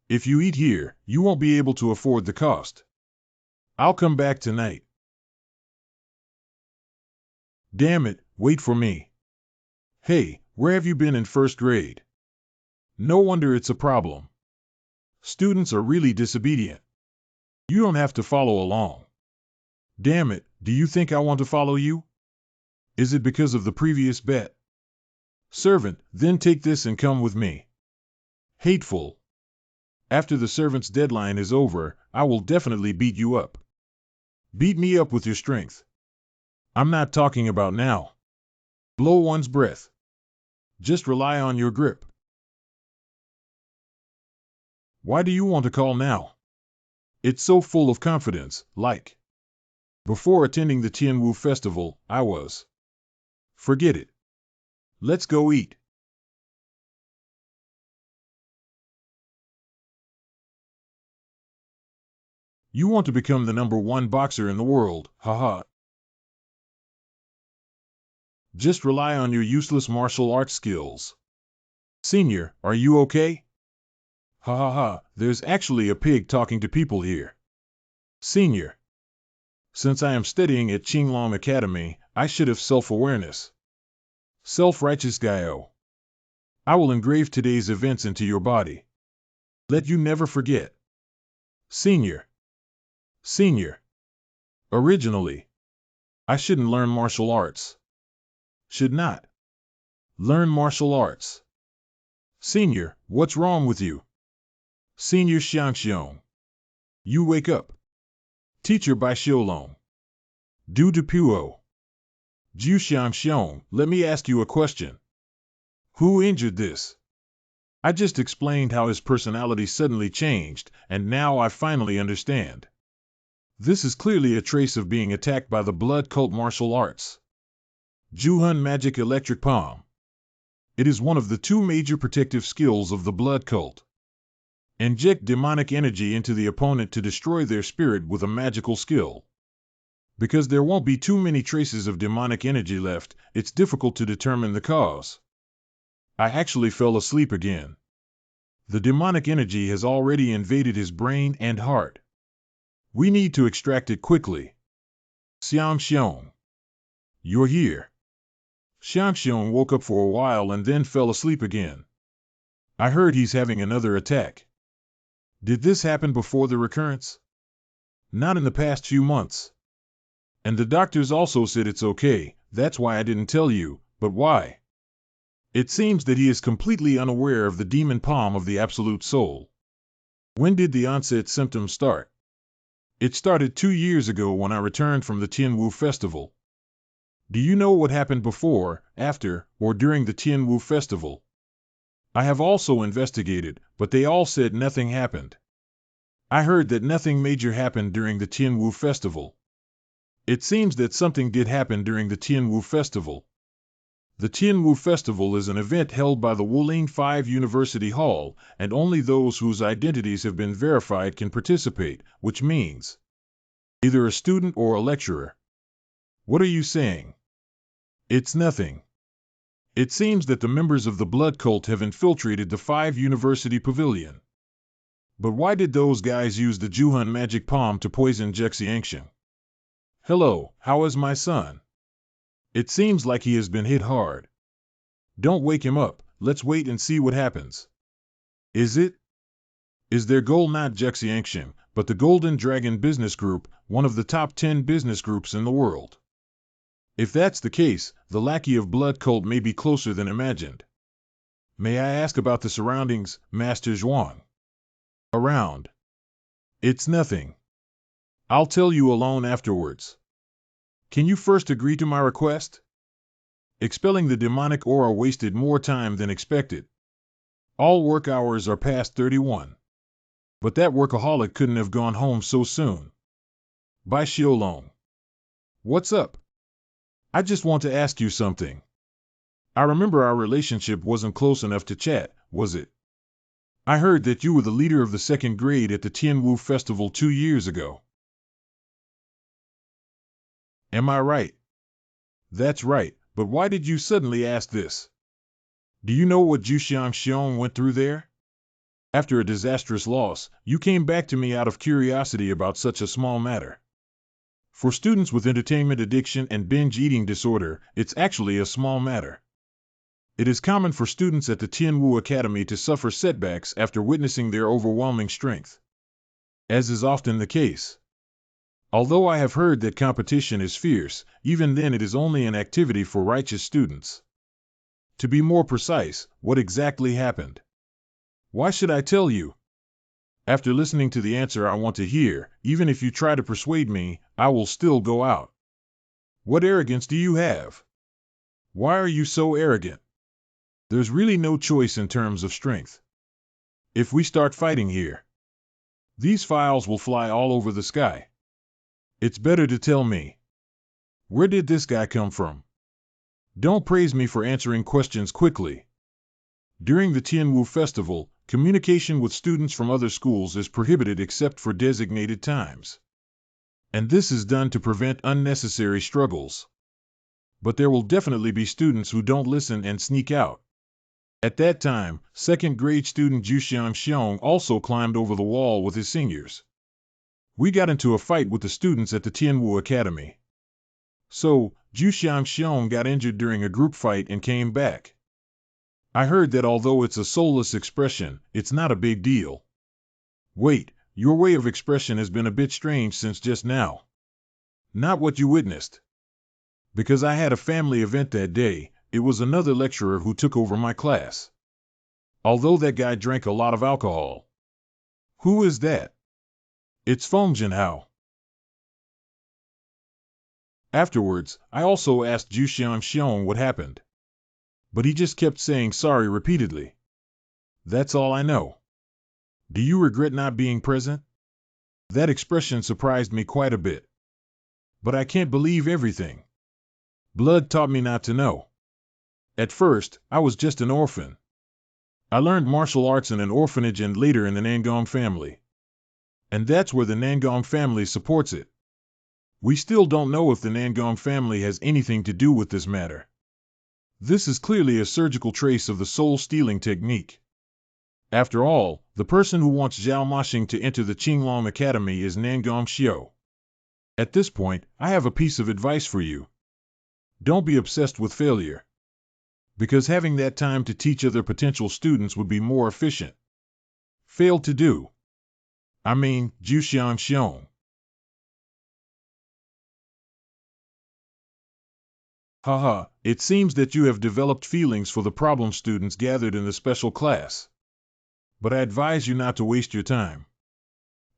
Speaker 1: If you eat here, you won't be able to afford the cost. I'll come back tonight. Damn it, wait for me. Hey, where have you been in first grade? No wonder it's a problem. Students are really disobedient. You don't have to follow along. Damn it, do you think I want to follow you? Is it because of the previous bet? Servant, then take this and come with me. Hateful. After the servant's deadline is over, I will definitely beat you up. Beat me up with your strength. I'm not talking about now. Blow one's breath. Just rely on your grip. Why do you want to call now? It's so full of confidence, like. Before attending the Tianwu festival, I was. Forget it. Let's go eat. You want to become the #1 boxer in the world, haha. Just rely on your useless martial arts skills. Senior, are you okay? Ha ha ha, there's actually a pig talking to people here. Senior. Since I am studying at Qinglong Academy, I should have self-awareness. Self-righteous Gaio. I will engrave today's events into your body. Let you never forget. Senior. Senior. Originally. I shouldn't learn martial arts. Should not. Learn martial arts. Senior, what's wrong with you? Senior Xiangxiong. You wake up. Teacher Bai Xiaolong. Du de Puo. Ju Xiangxiong, let me ask you a question. Who injured this? I just explained how his personality suddenly changed, and now I finally understand. This is clearly a trace of being attacked by the blood cult martial arts. Juhun Magic Electric Palm. It is one of the two major protective skills of the blood cult. Inject demonic energy into the opponent to destroy their spirit with a magical skill. Because there won't be too many traces of demonic energy left, it's difficult to determine the cause. I actually fell asleep again. The demonic energy has already invaded his brain and heart. We need to extract it quickly. Xiang Xiong. You're here. Xiang Xiong woke up for a while and then fell asleep again. I heard he's having another attack. Did this happen before the recurrence? Not in the past few months. And the doctors also said it's okay, that's why I didn't tell you, but why? It seems that he is completely unaware of the demon palm of the Absolute Soul. When did the onset symptoms start? It started 2 years ago when I returned from the Tianwu Festival. Do you know what happened before, after, or during the Tianwu Festival? I have also investigated, but they all said nothing happened. I heard that nothing major happened during the Tianwu Festival. It seems that something did happen during the Tianwu Festival. The Tianwu Festival is an event held by the Wuling 5 University Hall, and only those whose identities have been verified can participate, which means either a student or a lecturer. What are you saying? It's nothing. It seems that the members of the blood cult have infiltrated the 5 University Pavilion. But why did those guys use the Juhun Magic Palm to poison Jexiangsheng? Hello, how is my son? It seems like he has been hit hard. Don't wake him up, let's wait and see what happens. Is their goal not Jexiangsheng, but the Golden Dragon Business Group, one of the top 10 business groups in the world? If that's the case, the lackey of blood cult may be closer than imagined. May I ask about the surroundings, Master Zhuang? Around. It's nothing. I'll tell you alone afterwards. Can you first agree to my request? Expelling the demonic aura wasted more time than expected. All work hours are past 31. But that workaholic couldn't have gone home so soon. Bai Xiaolong. What's up? I just want to ask you something. I remember our relationship wasn't close enough to chat, was it? I heard that you were the leader of the second grade at the Tianwu Festival 2 years ago. Am I right? That's right, but why did you suddenly ask this? Do you know what Zhu Xiang went through there? After a disastrous loss, you came back to me out of curiosity about such a small matter. For students with entertainment addiction and binge eating disorder, it's actually a small matter. It is common for students at the Tianwu Academy to suffer setbacks after witnessing their overwhelming strength. As is often the case. Although I have heard that competition is fierce, even then it is only an activity for righteous students. To be more precise, what exactly happened? Why should I tell you? After listening to the answer I want to hear, even if you try to persuade me, I will still go out. What arrogance do you have? Why are you so arrogant? There's really no choice in terms of strength. If we start fighting here, these files will fly all over the sky. It's better to tell me. Where did this guy come from? Don't praise me for answering questions quickly. During the Tianwu Festival, communication with students from other schools is prohibited except for designated times. And this is done to prevent unnecessary struggles. But there will definitely be students who don't listen and sneak out. At that time, second grade student Zhu Xiang also climbed over the wall with his seniors. We got into a fight with the students at the Tianwu Academy. So, Zhu Xiang got injured during a group fight and came back. I heard that although it's a soulless expression, it's not a big deal. Wait, your way of expression has been a bit strange since just now. Not what you witnessed. Because I had a family event that day, it was another lecturer who took over my class. Although that guy drank a lot of alcohol. Who is that? It's Feng Jinhao. Afterwards, I also asked Zhu Xiang what happened. But he just kept saying sorry repeatedly. That's all I know. Do you regret not being present? That expression surprised me quite a bit. But I can't believe everything. Blood taught me not to know. At first, I was just an orphan. I learned martial arts in an orphanage and later in the Nangong family. And that's where the Nangong family supports it. We still don't know if the Nangong family has anything to do with this matter. This is clearly a surgical trace of the soul-stealing technique. After all, the person who wants Zhao Mashing to enter the Qinglong Academy is Nangong Xiao. At this point, I have a piece of advice for you. Don't be obsessed with failure. Because having that time to teach other potential students would be more efficient. Fail to do. I mean, Juxian Xiong. Haha, it seems that you have developed feelings for the problem students gathered in the special class. But I advise you not to waste your time.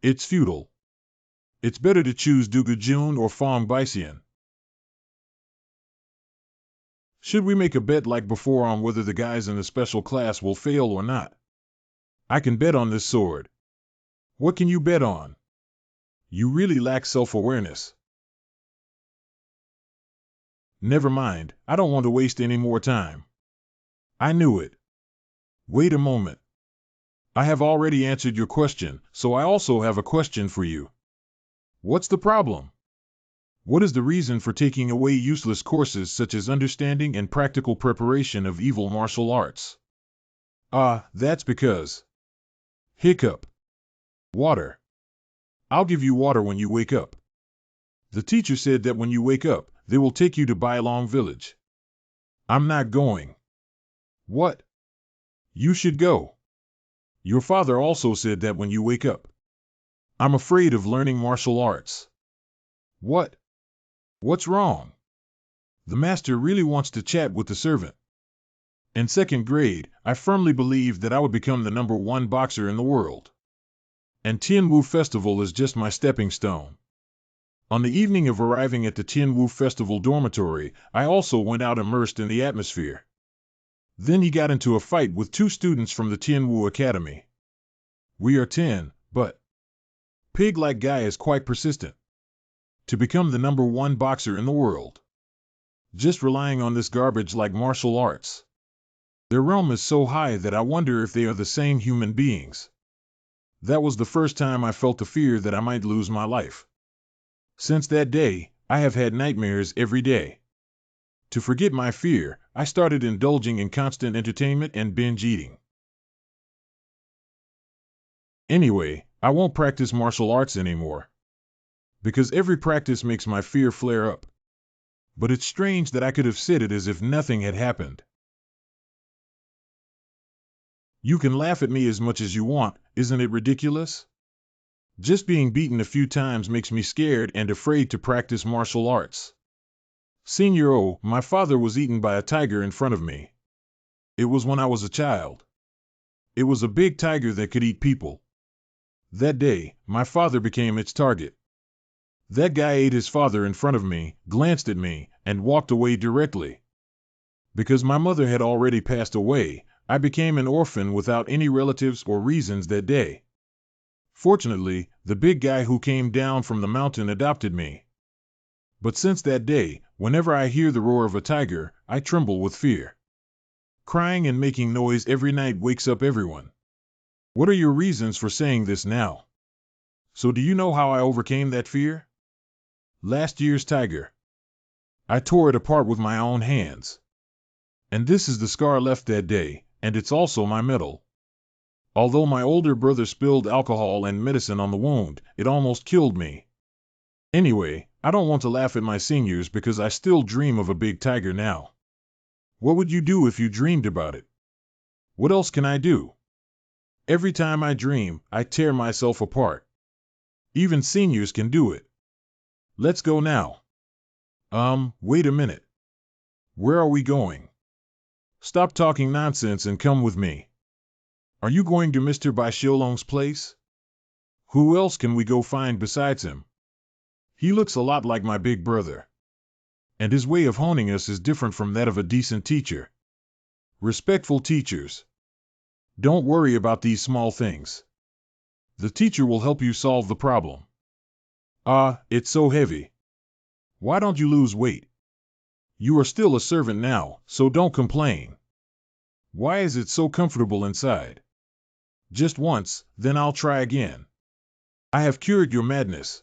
Speaker 1: It's futile. It's better to choose Dugu Jun or Fong Baixian. Should we make a bet like before on whether the guys in the special class will fail or not? I can bet on this sword. What can you bet on? You really lack self-awareness. Never mind, I don't want to waste any more time. I knew it. Wait a moment. I have already answered your question, so I also have a question for you. What's the problem? What is the reason for taking away useless courses such as understanding and practical preparation of evil martial arts? That's because. Hiccup. Water. I'll give you water when you wake up. The teacher said that when you wake up, they will take you to Bailong Village. I'm not going. What? You should go. Your father also said that when you wake up. I'm afraid of learning martial arts. What? What's wrong? The master really wants to chat with the servant. In second grade, I firmly believed that I would become the #1 boxer in the world. And Tianwu Festival is just my stepping stone. On the evening of arriving at the Tianwu Festival dormitory, I also went out immersed in the atmosphere. Then he got into a fight with 2 students from the Tianwu Academy. We are 10, but pig-like guy is quite persistent. To become the #1 boxer in the world. Just relying on this garbage like martial arts. Their realm is so high that I wonder if they are the same human beings. That was the first time I felt the fear that I might lose my life. Since that day, I have had nightmares every day. To forget my fear, I started indulging in constant entertainment and binge eating. Anyway, I won't practice martial arts anymore. Because every practice makes my fear flare up. But it's strange that I could have said it as if nothing had happened. You can laugh at me as much as you want, isn't it ridiculous? Just being beaten a few times makes me scared and afraid to practice martial arts. Senior O, my father was eaten by a tiger in front of me. It was when I was a child. It was a big tiger that could eat people. That day, my father became its target. That guy ate his father in front of me, glanced at me, and walked away directly. Because my mother had already passed away, I became an orphan without any relatives or reasons that day. Fortunately, the big guy who came down from the mountain adopted me. But since that day, whenever I hear the roar of a tiger, I tremble with fear. Crying and making noise every night wakes up everyone. What are your reasons for saying this now? So do you know how I overcame that fear? Last year's tiger. I tore it apart with my own hands. And this is the scar left that day, and it's also my medal. Although my older brother spilled alcohol and medicine on the wound, it almost killed me. Anyway, I don't want to laugh at my seniors because I still dream of a big tiger now. What would you do if you dreamed about it? What else can I do? Every time I dream, I tear myself apart. Even seniors can do it. Let's go now. Wait a minute. Where are we going? Stop talking nonsense and come with me. Are you going to Mr. Baixiolong's place? Who else can we go find besides him? He looks a lot like my big brother. And his way of honing us is different from that of a decent teacher. Respectful teachers. Don't worry about these small things. The teacher will help you solve the problem. Ah, it's so heavy. Why don't you lose weight? You are still a servant now, so don't complain. Why is it so comfortable inside? Just once, then I'll try again. I have cured your madness.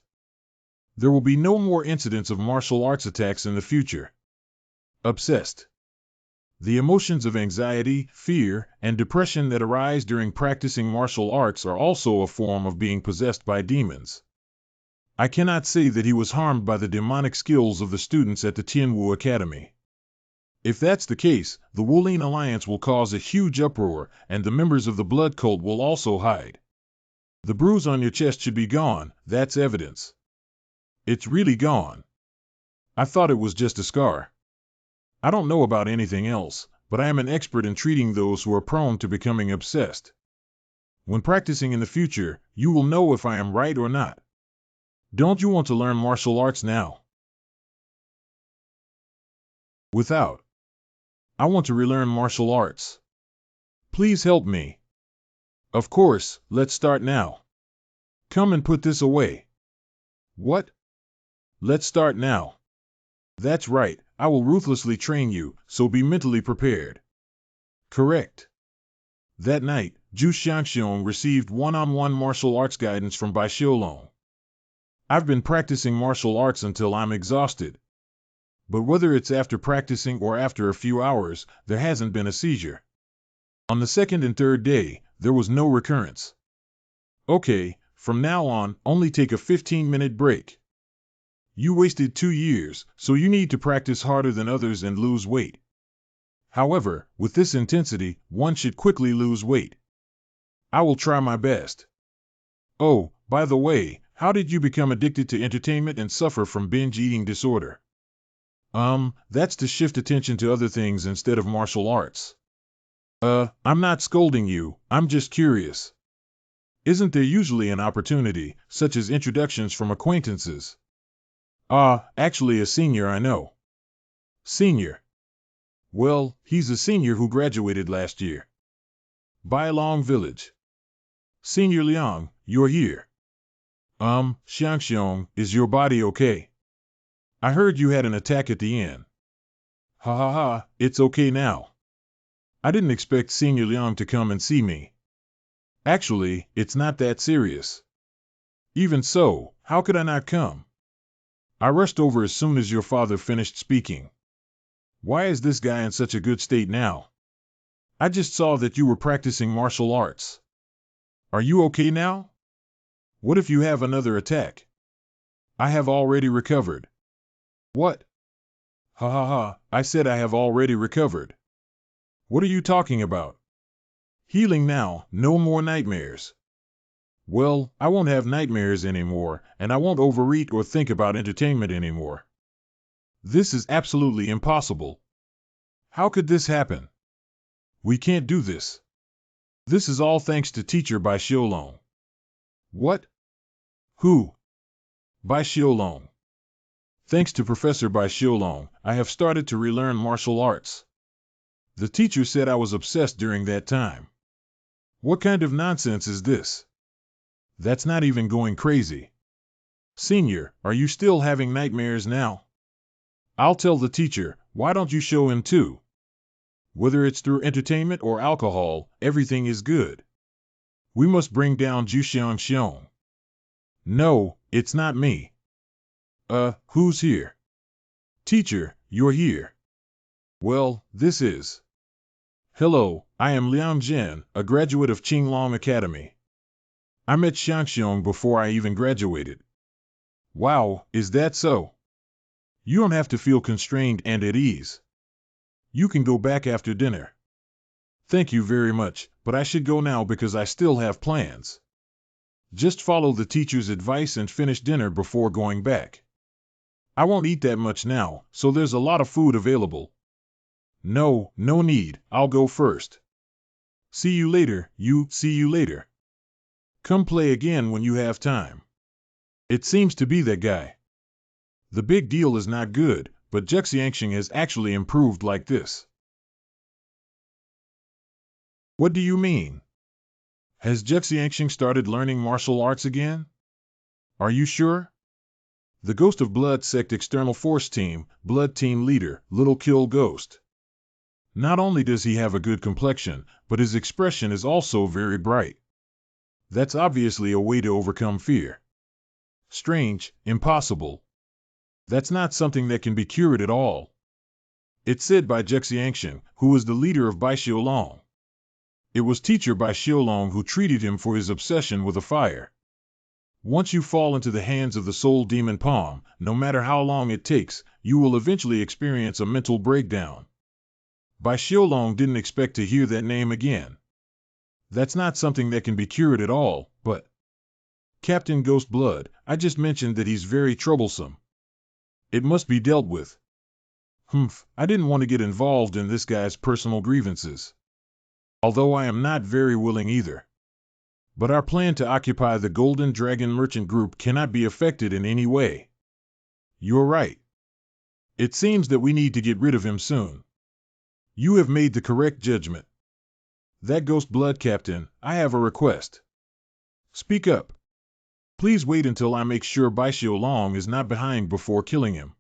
Speaker 1: There will be no more incidents of martial arts attacks in the future. Obsessed. The emotions of anxiety, fear, and depression that arise during practicing martial arts are also a form of being possessed by demons. I cannot say that he was harmed by the demonic skills of the students at the Tianwu Academy. If that's the case, the Wulin Alliance will cause a huge uproar, and the members of the blood cult will also hide. The bruise on your chest should be gone, that's evidence. It's really gone. I thought it was just a scar. I don't know about anything else, but I am an expert in treating those who are prone to becoming obsessed. When practicing in the future, you will know if I am right or not. Don't you want to learn martial arts now? Without. I want to relearn martial arts. Please help me. Of course, let's start now. Come and put this away. What? Let's start now. That's right, I will ruthlessly train you, so be mentally prepared. Correct. That night, Zhu Xiangxiong received one-on-one martial arts guidance from Bai Xiaolong. I've been practicing martial arts until I'm exhausted. But whether it's after practicing or after a few hours, there hasn't been a seizure. On the second and third day, there was no recurrence. Okay, from now on, only take a 15-minute break. You wasted 2 years, so you need to practice harder than others and lose weight. However, with this intensity, one should quickly lose weight. I will try my best. Oh, by the way, how did you become addicted to entertainment and suffer from binge eating disorder? That's to shift attention to other things instead of martial arts. I'm not scolding you, I'm just curious. Isn't there usually an opportunity, such as introductions from acquaintances? Actually a senior I know. Senior? Well, he's a senior who graduated last year. Bailong Village. Senior Liang, you're here. Xiangxiong, is your body okay? I heard you had an attack at the inn. Ha ha ha, it's okay now. I didn't expect Senior Liang to come and see me. Actually, it's not that serious. Even so, how could I not come? I rushed over as soon as your father finished speaking. Why is this guy in such a good state now? I just saw that you were practicing martial arts. Are you okay now? What if you have another attack? I have already recovered. What? Ha ha ha, I said I have already recovered. What are you talking about? Healing now, no more nightmares. Well, I won't have nightmares anymore, and I won't overeat or think about entertainment anymore. This is absolutely impossible. How could this happen? We can't do this. This is all thanks to teacher Bai Xiaolong. What? Who? Bai Xiaolong. Thanks to Professor Bai Xiaolong, I have started to relearn martial arts. The teacher said I was obsessed during that time. What kind of nonsense is this? That's not even going crazy. Senior, are you still having nightmares now? I'll tell the teacher, why don't you show him too? Whether it's through entertainment or alcohol, everything is good. We must bring down Zhu Xiangxiong. No, it's not me. Who's here? Teacher, you're here. Well, this is. Hello, I am Liang Zhen, a graduate of Qinglong Academy. I met Xiangxiong before I even graduated. Wow, is that so? You don't have to feel constrained and at ease. You can go back after dinner. Thank you very much, but I should go now because I still have plans. Just follow the teacher's advice and finish dinner before going back. I won't eat that much now, so there's a lot of food available. No need, I'll go first. See you later, see you later. Come play again when you have time. It seems to be that guy. The big deal is not good, but Zhexiangxing has actually improved like this. What do you mean? Has Juxiangxing started learning martial arts again? Are you sure? The Ghost of Blood Sect External Force Team, Blood Team Leader, Little Kill Ghost. Not only does he have a good complexion, but his expression is also very bright. That's obviously a way to overcome fear. Strange, impossible. That's not something that can be cured at all. It's said by Juxiangxing, who was the leader of Bai Xiaolong. It was teacher Bai Xiaolong who treated him for his obsession with a fire. Once you fall into the hands of the soul demon palm, no matter how long it takes, you will eventually experience a mental breakdown. Bai Xiaolong didn't expect to hear that name again. That's not something that can be cured at all, but... Captain Ghost Blood, I just mentioned that he's very troublesome. It must be dealt with. I didn't want to get involved in this guy's personal grievances. Although I am not very willing either. But our plan to occupy the Golden Dragon Merchant Group cannot be affected in any way. You're right. It seems that we need to get rid of him soon. You have made the correct judgment. That Ghost Blood Captain, I have a request. Speak up. Please wait until I make sure Bai Xiaolong is not behind before killing him.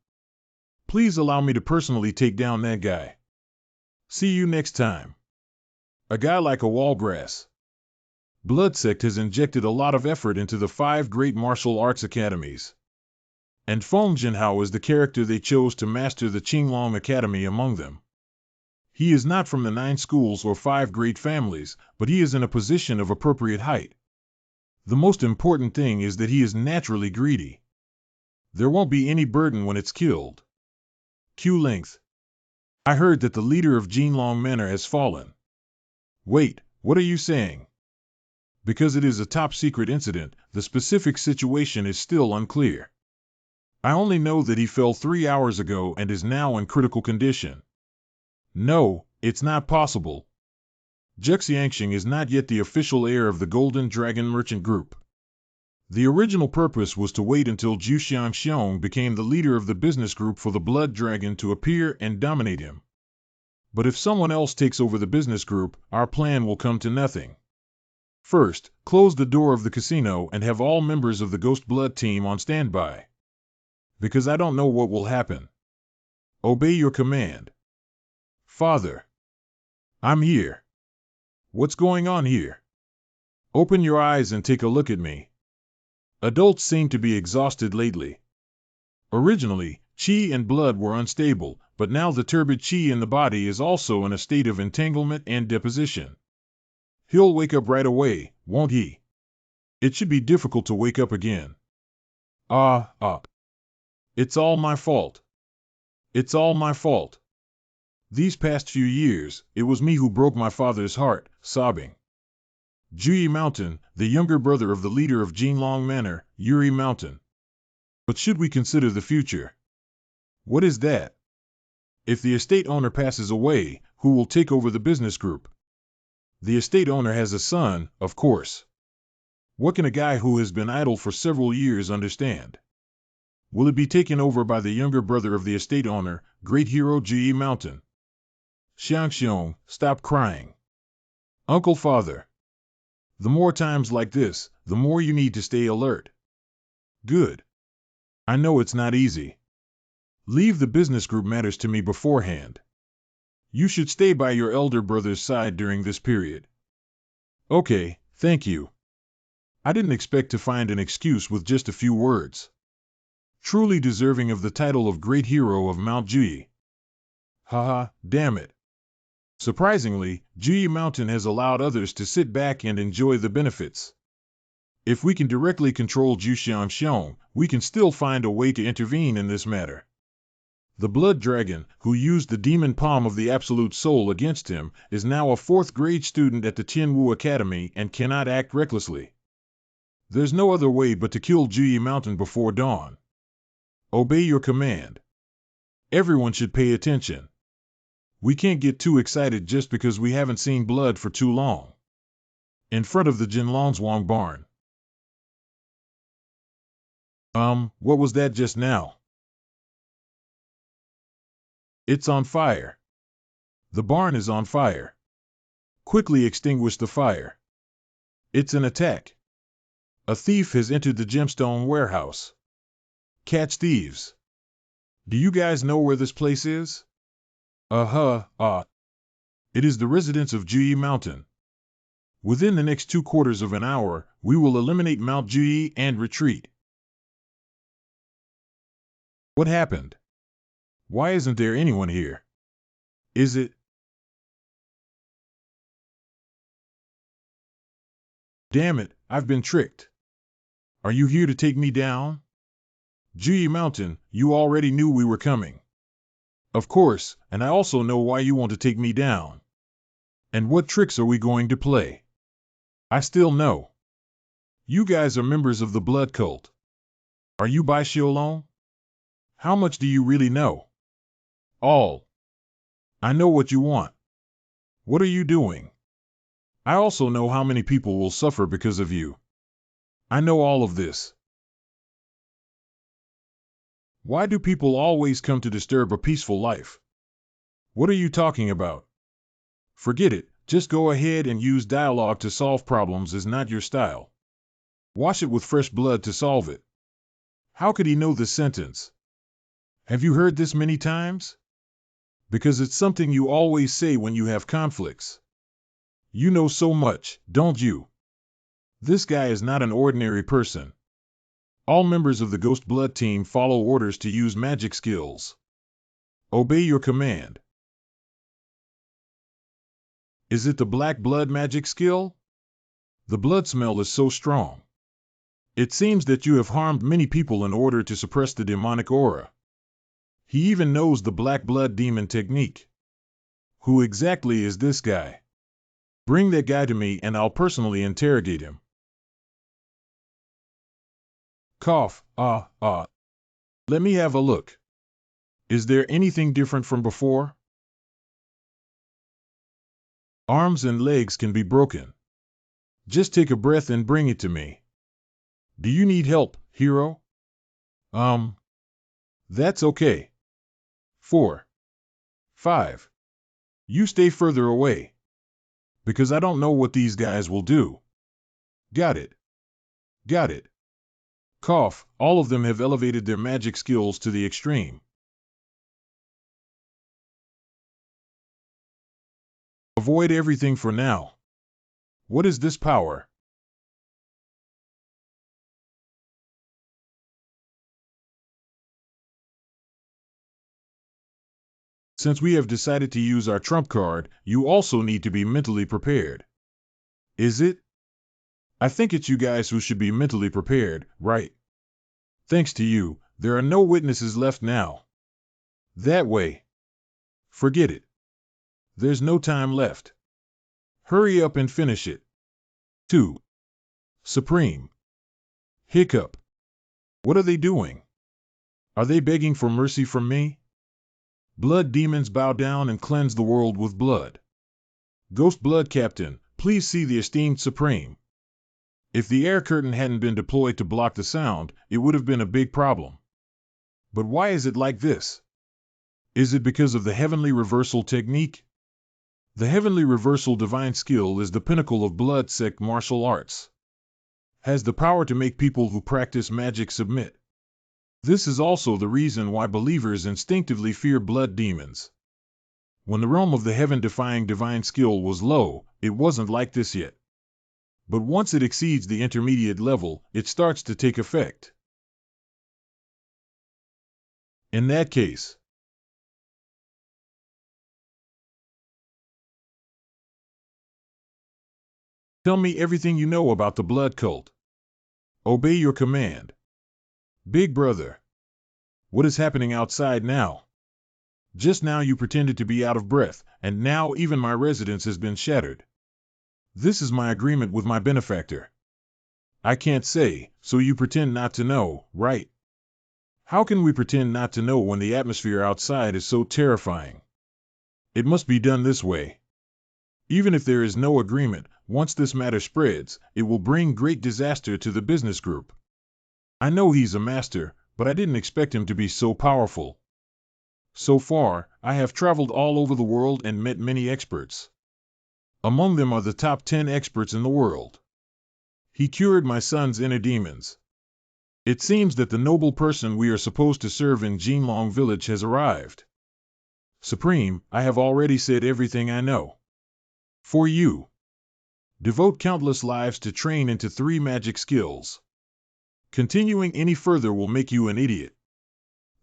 Speaker 1: Please allow me to personally take down that guy. See you next time. A guy like a wallgrass. Blood Sect has injected a lot of effort into the 5 great martial arts academies. And Feng Jinhao is the character they chose to master the Qinglong Academy among them. He is not from the 9 schools or 5 great families, but he is in a position of appropriate height. The most important thing is that he is naturally greedy. There won't be any burden when it's killed. Q length. I heard that the leader of Jinlong Manor has fallen. Wait, what are you saying? Because it is a top-secret incident, the specific situation is still unclear. I only know that he fell 3 hours ago and is now in critical condition. No, it's not possible. Juxiangxing is not yet the official heir of the Golden Dragon Merchant Group. The original purpose was to wait until Zhu Xiangxiong became the leader of the business group for the Blood Dragon to appear and dominate him. But if someone else takes over the business group, our plan will come to nothing. First, close the door of the casino and have all members of the Ghost Blood team on standby. Because I don't know what will happen. Obey your command. Father. I'm here. What's going on here? Open your eyes and take a look at me. Adults seem to be exhausted lately. Originally, qi and blood were unstable, but now the turbid qi in the body is also in a state of entanglement and deposition. He'll wake up right away, won't he? It should be difficult to wake up again. It's all my fault. It's all my fault. These past few years, it was me who broke my father's heart, sobbing. Juyi Mountain, the younger brother of the leader of Jinlong Manor, Yuri Mountain. But should we consider the future? What is that? If the estate owner passes away, who will take over the business group? The estate owner has a son, of course. What can a guy who has been idle for several years understand? Will it be taken over by the younger brother of the estate owner, great hero Juyi Mountain? Xiangxiong, stop crying. Uncle Father. The more times like this, the more you need to stay alert. Good. I know it's not easy. Leave the business group matters to me beforehand. You should stay by your elder brother's side during this period. Okay, thank you. I didn't expect to find an excuse with just a few words. Truly deserving of the title of Great Hero of Mount Juyi. Haha, damn it. Surprisingly, Juyi Mountain has allowed others to sit back and enjoy the benefits. If we can directly control Zhu Xiangxiong, we can still find a way to intervene in this matter. The Blood Dragon, who used the demon palm of the Absolute Soul against him, is now a 4th grade student at the Tianwu Academy and cannot act recklessly. There's no other way but to kill Juyi Mountain before dawn. Obey your command. Everyone should pay attention. We can't get too excited just because we haven't seen blood for too long. In front of the Jinlongzhuang barn. What was that just now? It's on fire. The barn is on fire. Quickly extinguish the fire. It's an attack. A thief has entered the gemstone warehouse. Catch thieves. Do you guys know where this place is? It is the residence of Juyi Mountain. Within the next 2/4 of an hour, we will eliminate Mount Juyi and retreat. What happened? Why isn't there anyone here? Is it? Damn it, I've been tricked. Are you here to take me down? Juyi Mountain, you already knew we were coming. Of course, and I also know why you want to take me down. And what tricks are we going to play? I still know. You guys are members of the blood cult. Are you Bai Xiaolong? How much do you really know? All. I know what you want. What are you doing? I also know how many people will suffer because of you. I know all of this. Why do people always come to disturb a peaceful life? What are you talking about? Forget it, just go ahead and use dialogue to solve problems is not your style. Wash it with fresh blood to solve it. How could he know this sentence? Have you heard this many times? Because it's something you always say when you have conflicts. You know so much, don't you? This guy is not an ordinary person. All members of the Ghost Blood team follow orders to use magic skills. Obey your command. Is it the black blood magic skill? The blood smell is so strong. It seems that you have harmed many people in order to suppress the demonic aura. He even knows the black blood demon technique. Who exactly is this guy? Bring that guy to me and I'll personally interrogate him. Cough, Let me have a look. Is there anything different from before? Arms and legs can be broken. Just take a breath and bring it to me. Do you need help, hero? That's okay. 4. 5. You stay further away. Because I don't know what these guys will do. Got it. Got it. Cough, all of them have elevated their magic skills to the extreme. Avoid everything for now. What is this power? Since we have decided to use our trump card, you also need to be mentally prepared. Is it? I think it's you guys who should be mentally prepared, right? Thanks to you, there are no witnesses left now. That way. Forget it. There's no time left. Hurry up and finish it. 2. Supreme. Hiccup. What are they doing? Are they begging for mercy from me? Blood demons bow down and cleanse the world with blood. Ghost Blood Captain, please see the esteemed Supreme. If the air curtain hadn't been deployed to block the sound, it would have been a big problem. But why is it like this? Is it because of the heavenly reversal technique? The heavenly reversal divine skill is the pinnacle of blood sect martial arts. Has the power to make people who practice magic submit. This is also the reason why believers instinctively fear blood demons. When the realm of the heaven-defying divine skill was low, it wasn't like this yet. But once it exceeds the intermediate level, it starts to take effect. In that case, tell me everything you know about the blood cult. Obey your command. Big brother. What is happening outside now? Just now you pretended to be out of breath, and now even my residence has been shattered. This is my agreement with my benefactor. I can't say, so you pretend not to know, right? How can we pretend not to know when the atmosphere outside is so terrifying? It must be done this way. Even if there is no agreement, once this matter spreads, it will bring great disaster to the business group. I know he's a master, but I didn't expect him to be so powerful. So far, I have traveled all over the world and met many experts. Among them are the top 10 experts in the world. He cured my son's inner demons. It seems that the noble person we are supposed to serve in Jinlong village has arrived. Supreme, I have already said everything I know. For you, devote countless lives to train into 3 magic skills. Continuing any further will make you an idiot.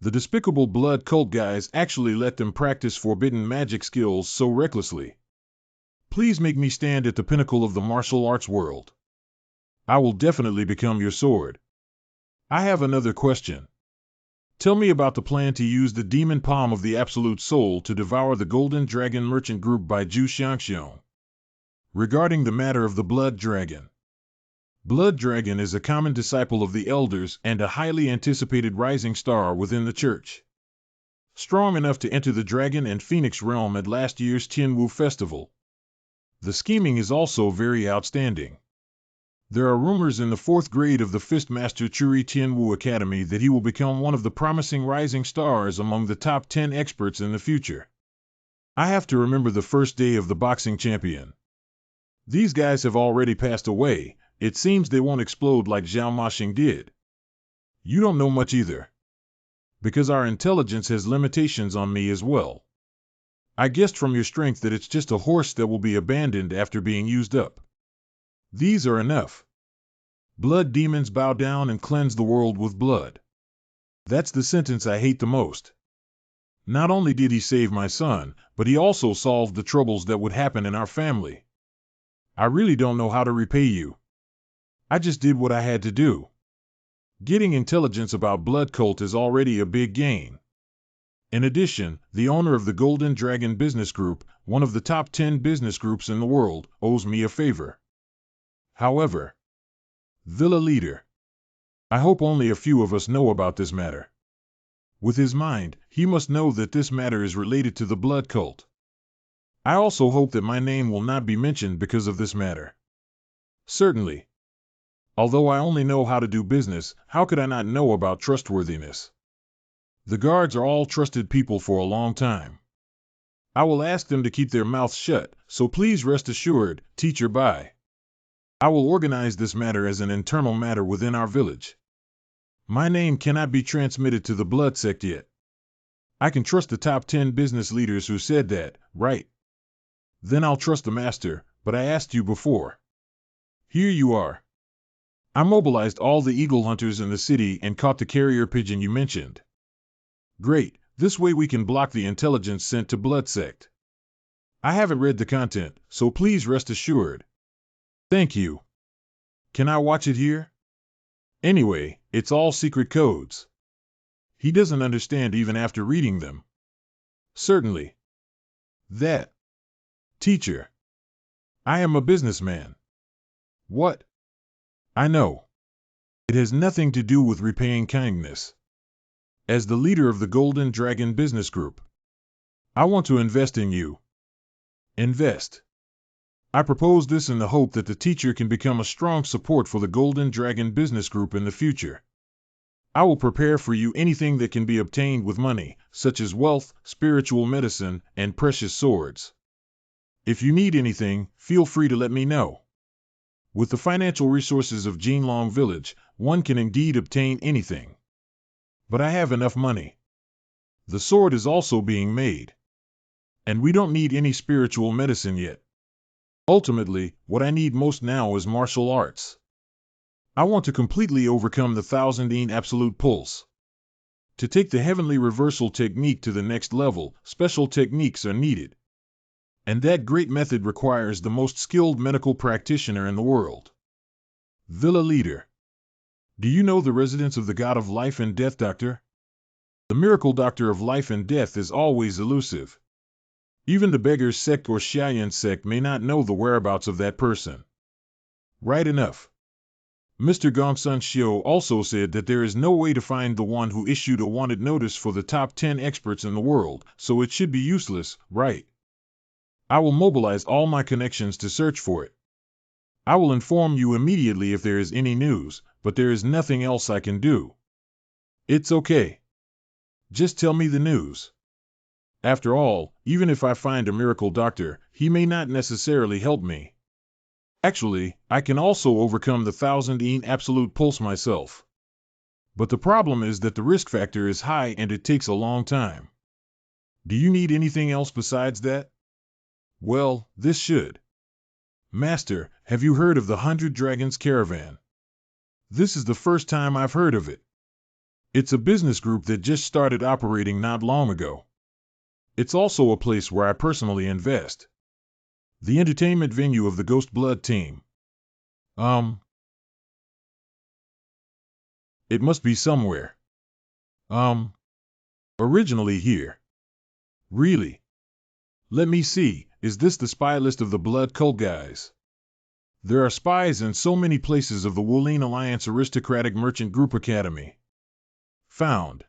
Speaker 1: The despicable blood cult guys actually let them practice forbidden magic skills so recklessly. Please make me stand at the pinnacle of the martial arts world. I will definitely become your sword. I have another question. Tell me about the plan to use the demon palm of the Absolute Soul to devour the Golden Dragon Merchant Group by Zhu Xiangxiong. Regarding the matter of the Blood Dragon. Blood Dragon is a common disciple of the Elders and a highly anticipated rising star within the church. Strong enough to enter the Dragon and Phoenix realm at last year's Tianwu Festival. The scheming is also very outstanding. There are rumors in the 4th grade of the Fist Master Churi Tianwu Academy that he will become one of the promising rising stars among the top 10 experts in the future. I have to remember the first day of the boxing champion. These guys have already passed away. It seems they won't explode like Zhao Mashing did. You don't know much either. Because our intelligence has limitations on me as well. I guessed from your strength that it's just a horse that will be abandoned after being used up. These are enough. Blood demons bow down and cleanse the world with blood. That's the sentence I hate the most. Not only did he save my son, but he also solved the troubles that would happen in our family. I really don't know how to repay you. I just did what I had to do. Getting intelligence about blood cult is already a big gain. In addition, the owner of the Golden Dragon Business Group, one of the top 10 business groups in the world, owes me a favor. However, Villa leader, I hope only a few of us know about this matter. With his mind, he must know that this matter is related to the blood cult. I also hope that my name will not be mentioned because of this matter. Certainly. Although I only know how to do business, how could I not know about trustworthiness? The guards are all trusted people for a long time. I will ask them to keep their mouths shut, so please rest assured, teacher Bai. I will organize this matter as an internal matter within our village. My name cannot be transmitted to the blood sect yet. I can trust the top 10 business leaders who said that, right? Then I'll trust the master, but I asked you before. Here you are. I mobilized all the eagle hunters in the city and caught the carrier pigeon you mentioned. Great, this way we can block the intelligence sent to blood sect. I haven't read the content, so please rest assured. Thank you. Can I watch it here? Anyway, it's all secret codes. He doesn't understand even after reading them. Certainly. That. Teacher. I am a businessman. What? I know. It has nothing to do with repaying kindness. As the leader of the Golden Dragon Business Group, I want to invest in you. Invest. I propose this in the hope that the teacher can become a strong support for the Golden Dragon Business Group in the future. I will prepare for you anything that can be obtained with money, such as wealth, spiritual medicine, and precious swords. If you need anything, feel free to let me know. With the financial resources of Jinlong Village, one can indeed obtain anything. But I have enough money. The sword is also being made. And we don't need any spiritual medicine yet. Ultimately, what I need most now is martial arts. I want to completely overcome the Thousandine Absolute Pulse. To take the Heavenly Reversal technique to the next level, special techniques are needed. And that great method requires the most skilled medical practitioner in the world. Villa leader. Do you know the residence of the God of Life and Death Doctor? The miracle doctor of life and death is always elusive. Even the beggar's sect or Xiaoyan sect may not know the whereabouts of that person. Right enough. Mr. Gongsun Xiu also said that there is no way to find the one who issued a wanted notice for the top 10 experts in the world, so it should be useless, right? I will mobilize all my connections to search for it. I will inform you immediately if there is any news, but there is nothing else I can do. It's okay. Just tell me the news. After all, even if I find a miracle doctor, he may not necessarily help me. Actually, I can also overcome the 1000 absolute pulse myself. But the problem is that the risk factor is high and it takes a long time. Do you need anything else besides that? Well, this should. Master, have you heard of the 100 Dragons Caravan? This is the first time I've heard of it. It's a business group that just started operating not long ago. It's also a place where I personally invest. The entertainment venue of the Ghost Blood team. It must be somewhere. Originally here. Really? Let me see, is this the spy list of the Blood Cult guys? There are spies in so many places of the Wolene Alliance Aristocratic Merchant Group Academy. Found.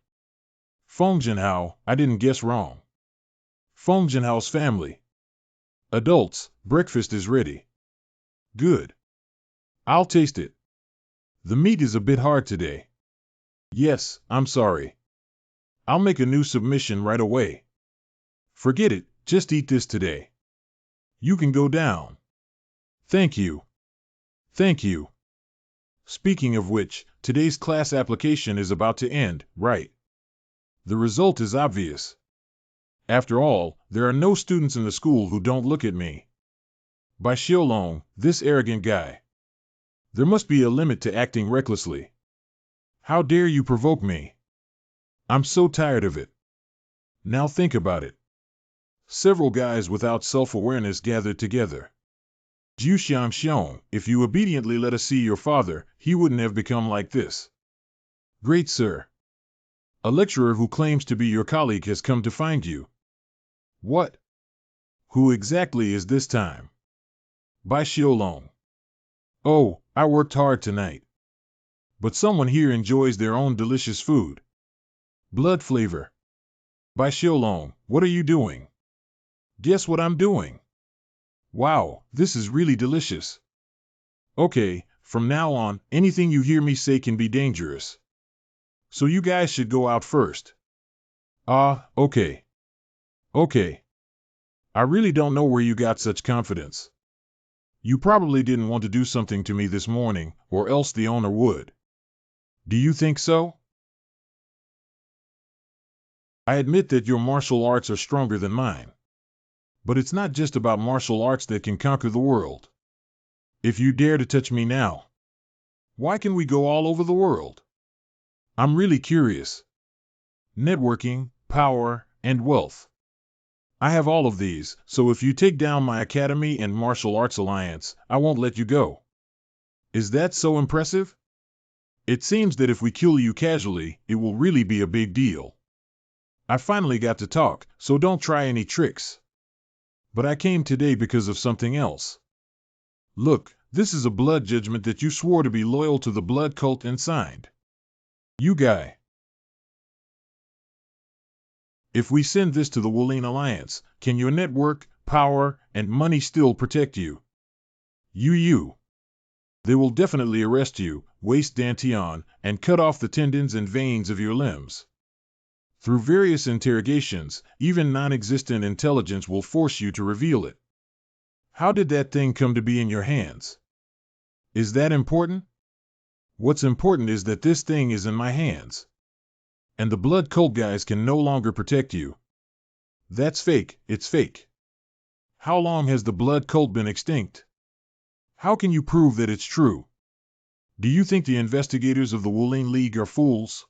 Speaker 1: Feng Jinhao, I didn't guess wrong. Feng Jinhao's family. Adults, breakfast is ready. Good. I'll taste it. The meat is a bit hard today. Yes, I'm sorry. I'll make a new submission right away. Forget it, just eat this today. You can go down. Thank you. Thank you. Speaking of which, today's class application is about to end, right? The result is obvious. After all, there are no students in the school who don't look at me. By Xiaolong, this arrogant guy. There must be a limit to acting recklessly. How dare you provoke me? I'm so tired of it. Now think about it. Several guys without self-awareness gathered together. Jiu Xiang, if you obediently let us see your father, he wouldn't have become like this. Great sir. A lecturer who claims to be your colleague has come to find you. What? Who exactly is this time? Bai Xiaolong. Oh, I worked hard tonight. But someone here enjoys their own delicious food. Blood flavor. Bai Xiaolong, what are you doing? Guess what I'm doing? Wow, this is really delicious. Okay, from now on, anything you hear me say can be dangerous. So you guys should go out first. Okay. Okay. I really don't know where you got such confidence. You probably didn't want to do something to me this morning, or else the owner would. Do you think so? I admit that your martial arts are stronger than mine. But it's not just about martial arts that can conquer the world. If you dare to touch me now, why can we go all over the world? I'm really curious. Networking, power, and wealth. I have all of these, so if you take down my academy and martial arts alliance, I won't let you go. Is that so impressive? It seems that if we kill you casually, it will really be a big deal. I finally got to talk, so don't try any tricks. But I came today because of something else. Look, this is a blood judgment that you swore to be loyal to the blood cult and signed. You guy. If we send this to the Wolene Alliance, can your network, power, and money still protect you? You. They will definitely arrest you, waste Dantian, and cut off the tendons and veins of your limbs. Through various interrogations, even non-existent intelligence will force you to reveal it. How did that thing come to be in your hands? Is that important? What's important is that this thing is in my hands. And the blood cult guys can no longer protect you. That's fake, it's fake. How long has the blood cult been extinct? How can you prove that it's true? Do you think the investigators of the Wolene League are fools?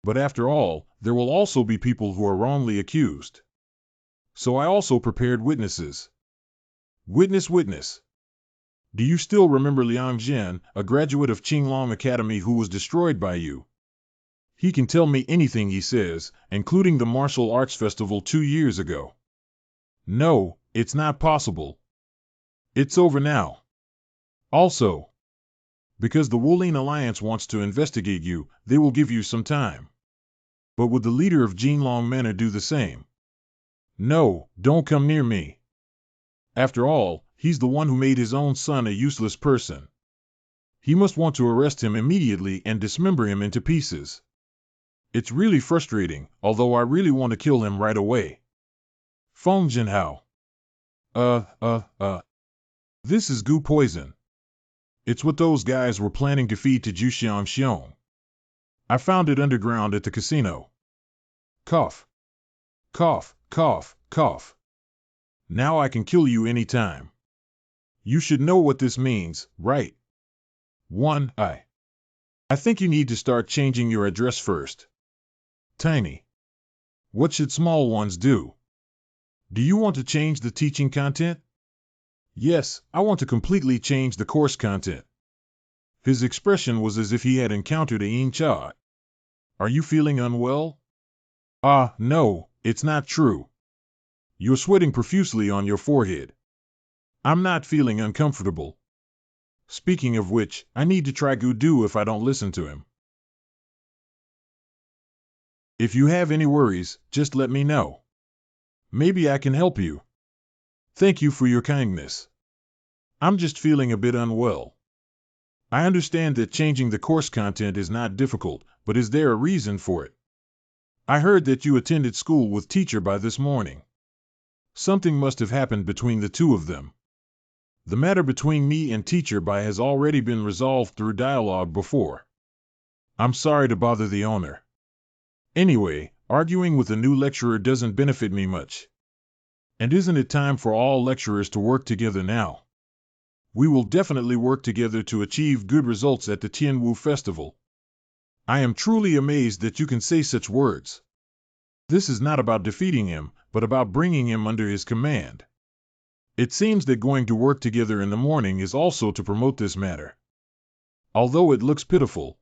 Speaker 1: But after all, there will also be people who are wrongly accused. So I also prepared witnesses. Witness. Do you still remember Liang Zhen, a graduate of Qinglong Academy who was destroyed by you? He can tell me anything he says, including the martial arts festival 2 years ago. No, it's not possible. It's over now. Also, because the Wolene Alliance wants to investigate you, they will give you some time. But would the leader of Jinlong Manor do the same? No, don't come near me. After all, he's the one who made his own son a useless person. He must want to arrest him immediately and dismember him into pieces. It's really frustrating, although I really want to kill him right away. Feng Jinhao. This is goo poison. It's what those guys were planning to feed to Juxiang Xiong. I found it underground at the casino. Cough. Cough, cough, cough. Now I can kill you any time. You should know what this means, right? 1. I think you need to start changing your address first. Tiny. What should small ones do? Do you want to change the teaching content? Yes, I want to completely change the course content. His expression was as if he had encountered a yin cha. Are you feeling unwell? No, it's not true. You're sweating profusely on your forehead. I'm not feeling uncomfortable. Speaking of which, I need to try Gudu if I don't listen to him. If you have any worries, just let me know. Maybe I can help you. Thank you for your kindness. I'm just feeling a bit unwell. I understand that changing the course content is not difficult, but is there a reason for it? I heard that you attended school with teacher by this morning. Something must have happened between the two of them. The matter between me and teacher Bai has already been resolved through dialogue before. I'm sorry to bother the owner. Anyway, arguing with a new lecturer doesn't benefit me much. And isn't it time for all lecturers to work together now? We will definitely work together to achieve good results at the Tianwu Festival. I am truly amazed that you can say such words. This is not about defeating him, but about bringing him under his command. It seems that going to work together in the morning is also to promote this matter. Although it looks pitiful.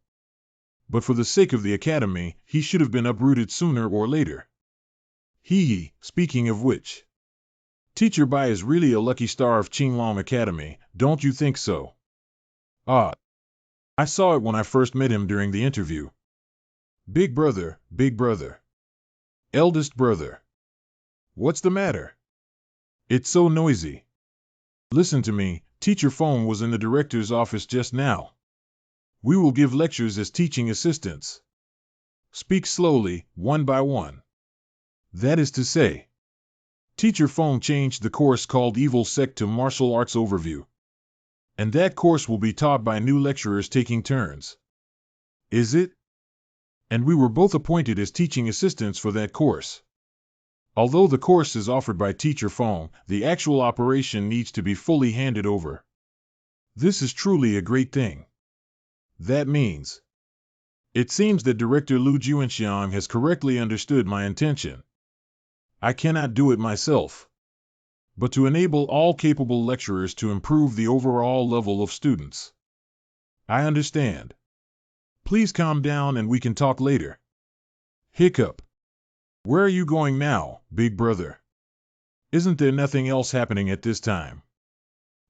Speaker 1: But for the sake of the academy, he should have been uprooted sooner or later. Speaking of which. Teacher Bai is really a lucky star of Qinglong Academy, don't you think so? I saw it when I first met him during the interview. Big brother, big brother. Eldest brother. What's the matter? It's so noisy. Listen to me, Teacher Feng was in the director's office just now. We will give lectures as teaching assistants. Speak slowly, one by one. That is to say, Teacher Feng changed the course called Evil Sect to Martial Arts Overview. And that course will be taught by new lecturers taking turns. Is it? And we were both appointed as teaching assistants for that course. Although the course is offered by Teacher Feng, the actual operation needs to be fully handed over. This is truly a great thing. That means. It seems that Director Lu Juanxiang has correctly understood my intention. I cannot do it myself. But to enable all capable lecturers to improve the overall level of students. I understand. Please calm down and we can talk later. Hiccup. Where are you going now, big brother? Isn't there nothing else happening at this time?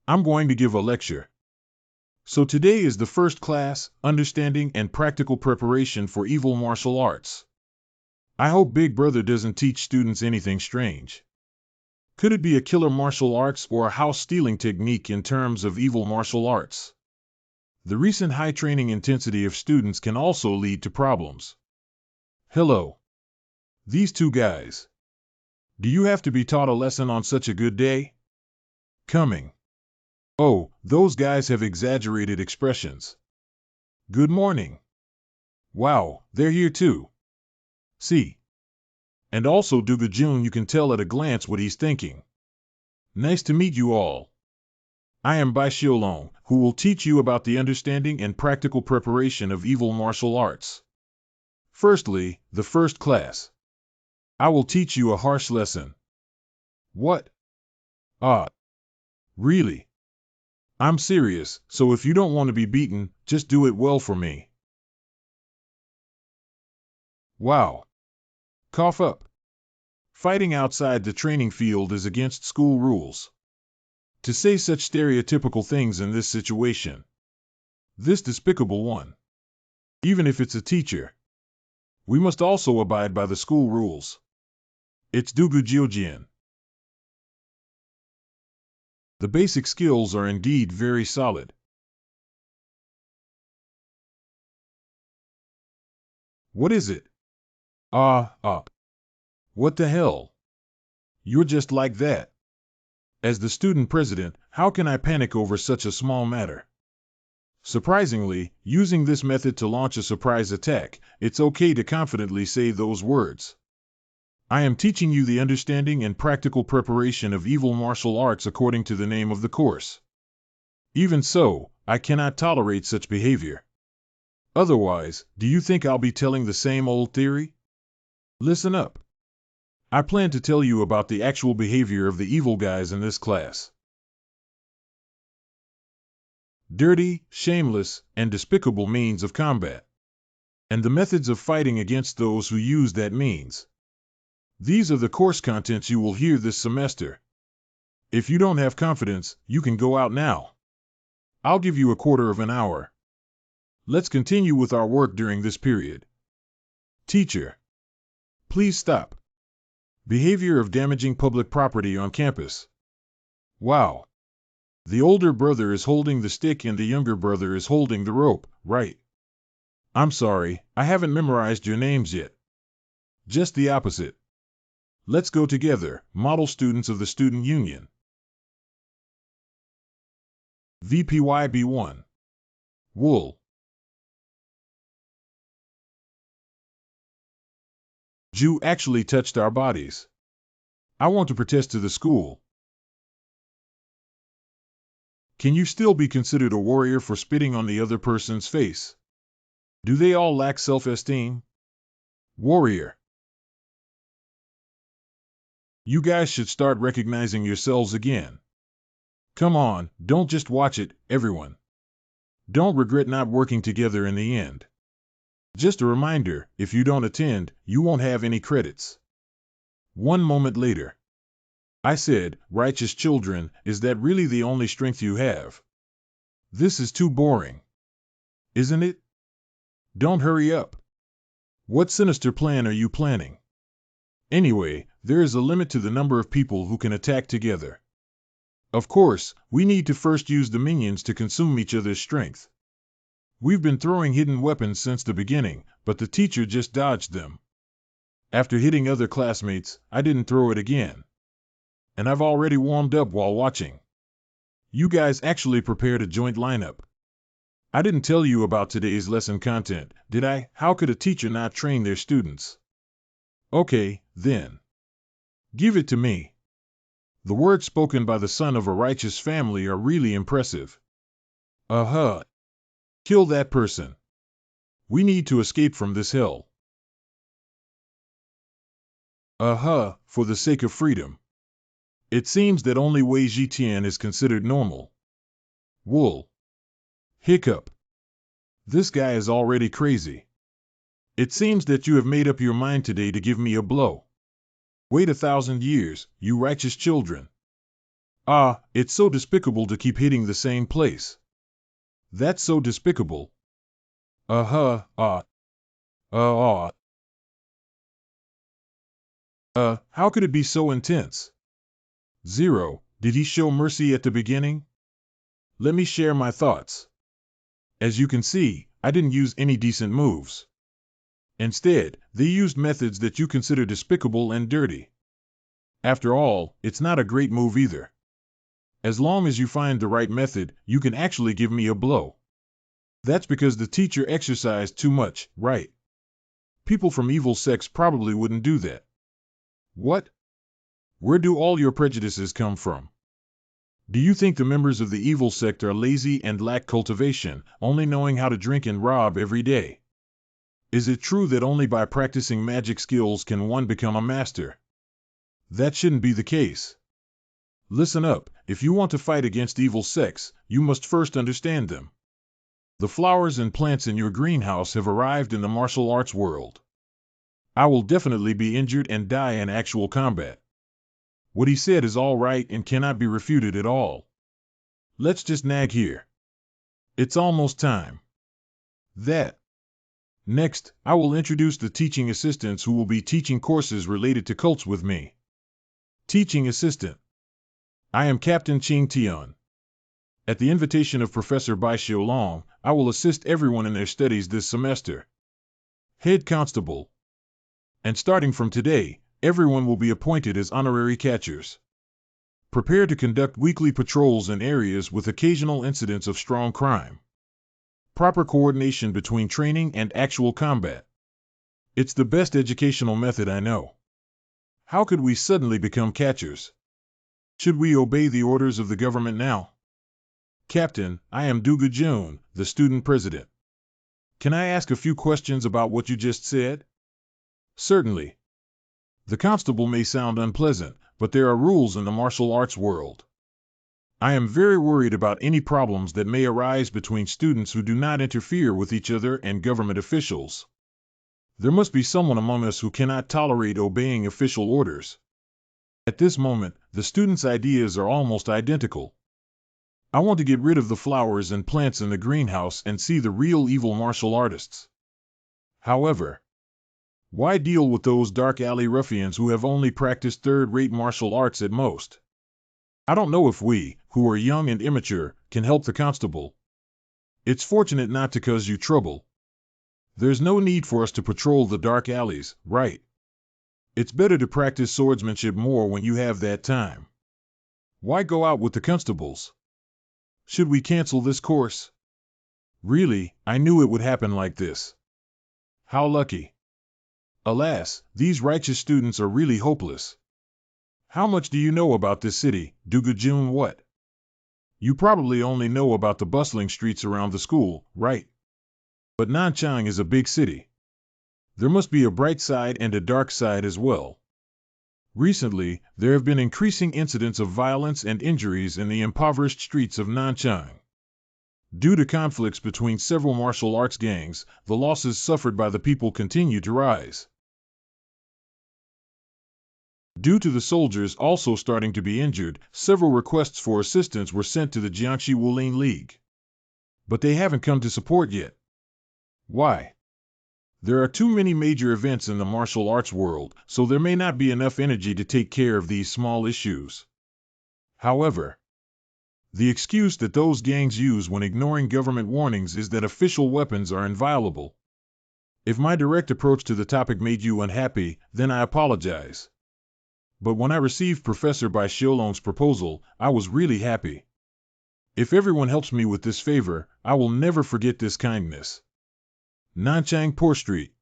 Speaker 1: I'm going to give a lecture. So today is the first class, Understanding and Practical Preparation for Evil Martial Arts. I hope Big Brother doesn't teach students anything strange. Could it be a killer martial arts or a house-stealing technique in terms of evil martial arts? The recent high training intensity of students can also lead to problems. Hello. These two guys. Do you have to be taught a lesson on such a good day? Coming. Oh, those guys have exaggerated expressions. Good morning. Wow, they're here too. See. And also Duga Jun, you can tell at a glance what he's thinking. Nice to meet you all. I am Bai Xiaolong, who will teach you about the understanding and practical preparation of evil martial arts. Firstly, the first class. I will teach you a harsh lesson. What? Really? I'm serious, so if you don't want to be beaten, just do it well for me. Wow. Cough up. Fighting outside the training field is against school rules. To say such stereotypical things in this situation. This despicable one. Even if it's a teacher. We must also abide by the school rules. It's Dugu Jiujian. The basic skills are indeed very solid. What is it? What the hell? You're just like that. As the student president, how can I panic over such a small matter? Surprisingly, using this method to launch a surprise attack, it's okay to confidently say those words. I am teaching you the understanding and practical preparation of evil martial arts according to the name of the course. Even so, I cannot tolerate such behavior. Otherwise, do you think I'll be telling the same old theory? Listen up. I plan to tell you about the actual behavior of the evil guys in this class. Dirty, shameless, and despicable means of combat. And the methods of fighting against those who use that means. These are the course contents you will hear this semester. If you don't have confidence, you can go out now. I'll give you a quarter of an hour. Let's continue with our work during this period. Teacher. Please stop. Behavior of damaging public property on campus. Wow. The older brother is holding the stick and the younger brother is holding the rope, right? I'm sorry, I haven't memorized your names yet. Just the opposite. Let's go together, model students of the student union. VPYB1. Wool. Jew actually touched our bodies. I want to protest to the school. Can you still be considered a warrior for spitting on the other person's face? Do they all lack self-esteem? Warrior. You guys should start recognizing yourselves again. Come on, don't just watch it, everyone. Don't regret not working together in the end. Just a reminder, if you don't attend, you won't have any credits. 1 moment later. I said, righteous children, is that really the only strength you have? This is too boring. Isn't it? Don't hurry up. What sinister plan are you planning? Anyway, there is a limit to the number of people who can attack together. Of course, we need to first use the minions to consume each other's strength. We've been throwing hidden weapons since the beginning, but the teacher just dodged them. After hitting other classmates, I didn't throw it again. And I've already warmed up while watching. You guys actually prepared a joint lineup. I didn't tell you about today's lesson content, did I? How could a teacher not train their students? Okay, then. Give it to me. The words spoken by the son of a righteous family are really impressive. Kill that person. We need to escape from this hell. For the sake of freedom. It seems that only Wei Jitian is considered normal. Wool. Hiccup. This guy is already crazy. It seems that you have made up your mind today to give me a blow. Wait 1,000 years, you righteous children. It's so despicable to keep hitting the same place. That's so despicable. How could it be so intense? 0. Did he show mercy at the beginning? Let me share my thoughts. As you can see, I didn't use any decent moves. Instead, they used methods that you consider despicable and dirty. After all, it's not a great move either. As long as you find the right method, you can actually give me a blow. That's because the teacher exercised too much, right? People from evil sects probably wouldn't do that. What? Where do all your prejudices come from? Do you think the members of the evil sect are lazy and lack cultivation, only knowing how to drink and rob every day? Is it true that only by practicing magic skills can one become a master? That shouldn't be the case. Listen up, if you want to fight against evil sects, you must first understand them. The flowers and plants in your greenhouse have arrived in the martial arts world. I will definitely be injured and die in actual combat. What he said is all right and cannot be refuted at all. Let's just nag here. It's almost time. Next, I will introduce the teaching assistants who will be teaching courses related to cults with me. Teaching assistant. I am Captain Qing Tian. At the invitation of Professor Bai Xiaolong, I will assist everyone in their studies this semester. Head Constable. And starting from today, everyone will be appointed as honorary catchers. Prepare to conduct weekly patrols in areas with occasional incidents of strong crime. Proper coordination between training and actual combat. It's the best educational method I know. How could we suddenly become catchers? Should we obey the orders of the government now? Captain, I am Duga Jun, the student president. Can I ask a few questions about what you just said? Certainly. The constable may sound unpleasant, but there are rules in the martial arts world. I am very worried about any problems that may arise between students who do not interfere with each other and government officials. There must be someone among us who cannot tolerate obeying official orders. At this moment, the students' ideas are almost identical. I want to get rid of the flowers and plants in the greenhouse and see the real evil martial artists. However, why deal with those dark alley ruffians who have only practiced third-rate martial arts at most? I don't know if we, who are young and immature, can help the constable. It's fortunate not to cause you trouble. There's no need for us to patrol the dark alleys, right? It's better to practice swordsmanship more when you have that time. Why go out with the constables? Should we cancel this course? Really, I knew it would happen like this. How lucky. Alas, these righteous students are really hopeless. How much do you know about this city, Dugajun? What? You probably only know about the bustling streets around the school, right? But Nanchang is a big city. There must be a bright side and a dark side as well. Recently, there have been increasing incidents of violence and injuries in the impoverished streets of Nanchang. Due to conflicts between several martial arts gangs, the losses suffered by the people continue to rise. Due to the soldiers also starting to be injured, several requests for assistance were sent to the Jiangxi Wulin League. But they haven't come to support yet. Why? There are too many major events in the martial arts world, so there may not be enough energy to take care of these small issues. However, the excuse that those gangs use when ignoring government warnings is that official weapons are inviolable. If my direct approach to the topic made you unhappy, then I apologize. But when I received Professor Bai Xiaolong's proposal, I was really happy. If everyone helps me with this favor, I will never forget this kindness. Nanchang Poor Street.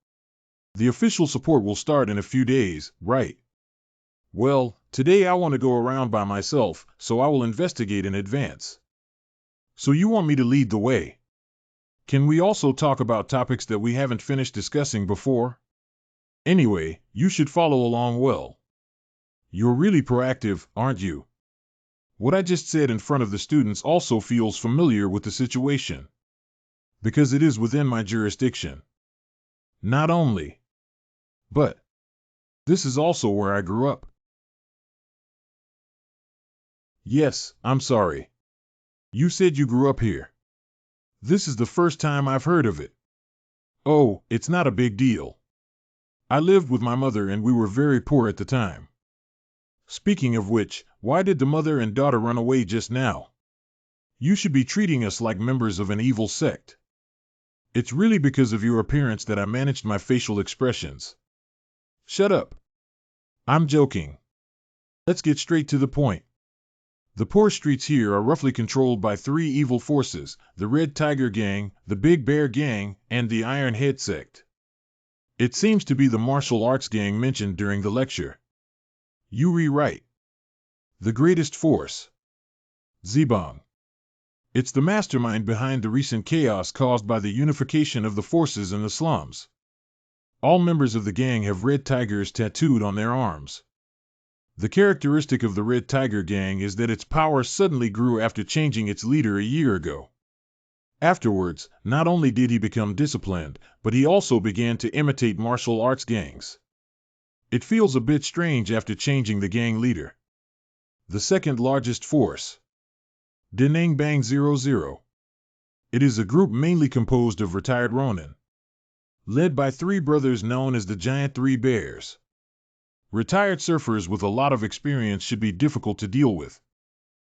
Speaker 1: The official support will start in a few days, right? Well, today I want to go around by myself, so I will investigate in advance. So you want me to lead the way? Can we also talk about topics that we haven't finished discussing before? Anyway, you should follow along well. You're really proactive, aren't you? What I just said in front of the students also feels familiar with the situation. Because it is within my jurisdiction. Not only, but this is also where I grew up. Yes, I'm sorry. You said you grew up here. This is the first time I've heard of it. Oh, it's not a big deal. I lived with my mother and we were very poor at the time. Speaking of which, why did the mother and daughter run away just now? You should be treating us like members of an evil sect. It's really because of your appearance that I managed my facial expressions. Shut up. I'm joking. Let's get straight to the point. The poor streets here are roughly controlled by three evil forces, the Red Tiger Gang, the Big Bear Gang, and the Iron Head Sect. It seems to be the martial arts gang mentioned during the lecture. You rewrite. The greatest force. Zibang. It's the mastermind behind the recent chaos caused by the unification of the forces in the slums. All members of the gang have red tigers tattooed on their arms. The characteristic of the Red Tiger Gang is that its power suddenly grew after changing its leader a year ago. Afterwards, not only did he become disciplined, but he also began to imitate martial arts gangs. It feels a bit strange after changing the gang leader. The second largest force. Denang Bang 00. It is a group mainly composed of retired Ronin. Led by three brothers known as the Giant Three Bears. Retired surfers with a lot of experience should be difficult to deal with.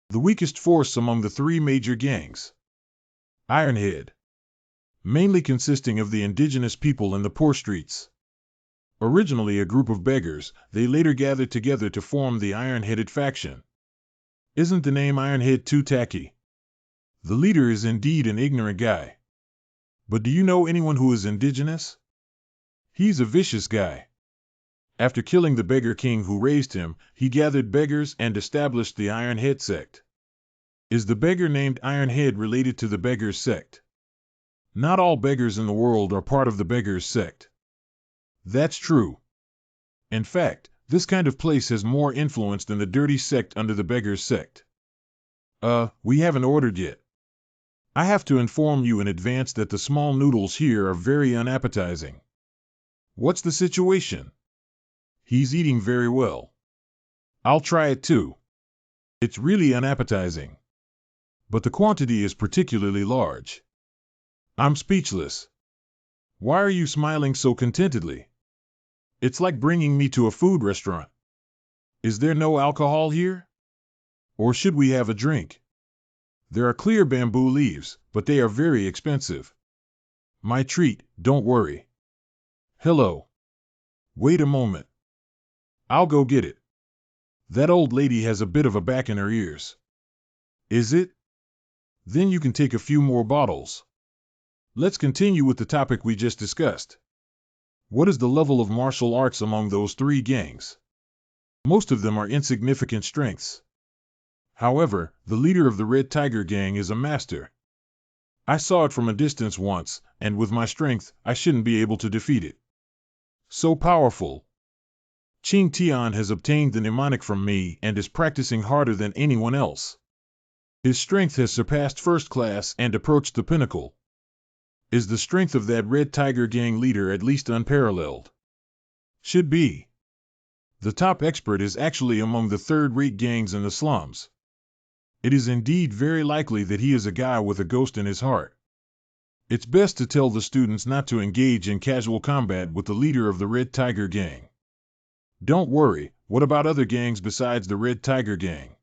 Speaker 1: The weakest force among the three major gangs. Ironhead. Mainly consisting of the indigenous people in the poor streets. Originally a group of beggars, they later gathered together to form the Iron-Headed faction. Isn't the name Ironhead too tacky? The leader is indeed an ignorant guy. But do you know anyone who is indigenous? He's a vicious guy. After killing the beggar king who raised him, he gathered beggars and established the Ironhead sect. Is the beggar named Ironhead related to the beggars sect? Not all beggars in the world are part of the beggars sect. That's true. In fact, this kind of place has more influence than the dirty sect under the beggars sect. We haven't ordered yet. I have to inform you in advance that the small noodles here are very unappetizing. What's the situation? He's eating very well. I'll try it too. It's really unappetizing. But the quantity is particularly large. I'm speechless. Why are you smiling so contentedly? It's like bringing me to a food restaurant. Is there no alcohol here? Or should we have a drink? There are clear bamboo leaves, but they are very expensive. My treat, don't worry. Hello. Wait a moment. I'll go get it. That old lady has a bit of a back in her ears. Is it? Then you can take a few more bottles. Let's continue with the topic we just discussed. What is the level of martial arts among those three gangs? Most of them are insignificant strengths. However, the leader of the Red Tiger Gang is a master. I saw it from a distance once, and with my strength, I shouldn't be able to defeat it. So powerful. Qing Tian has obtained the mnemonic from me and is practicing harder than anyone else. His strength has surpassed first class and approached the pinnacle. Is the strength of that Red Tiger Gang leader at least unparalleled? Should be. The top expert is actually among the third-rate gangs in the slums. It is indeed very likely that he is a guy with a ghost in his heart. It's best to tell the students not to engage in casual combat with the leader of the Red Tiger Gang. Don't worry, what about other gangs besides the Red Tiger Gang?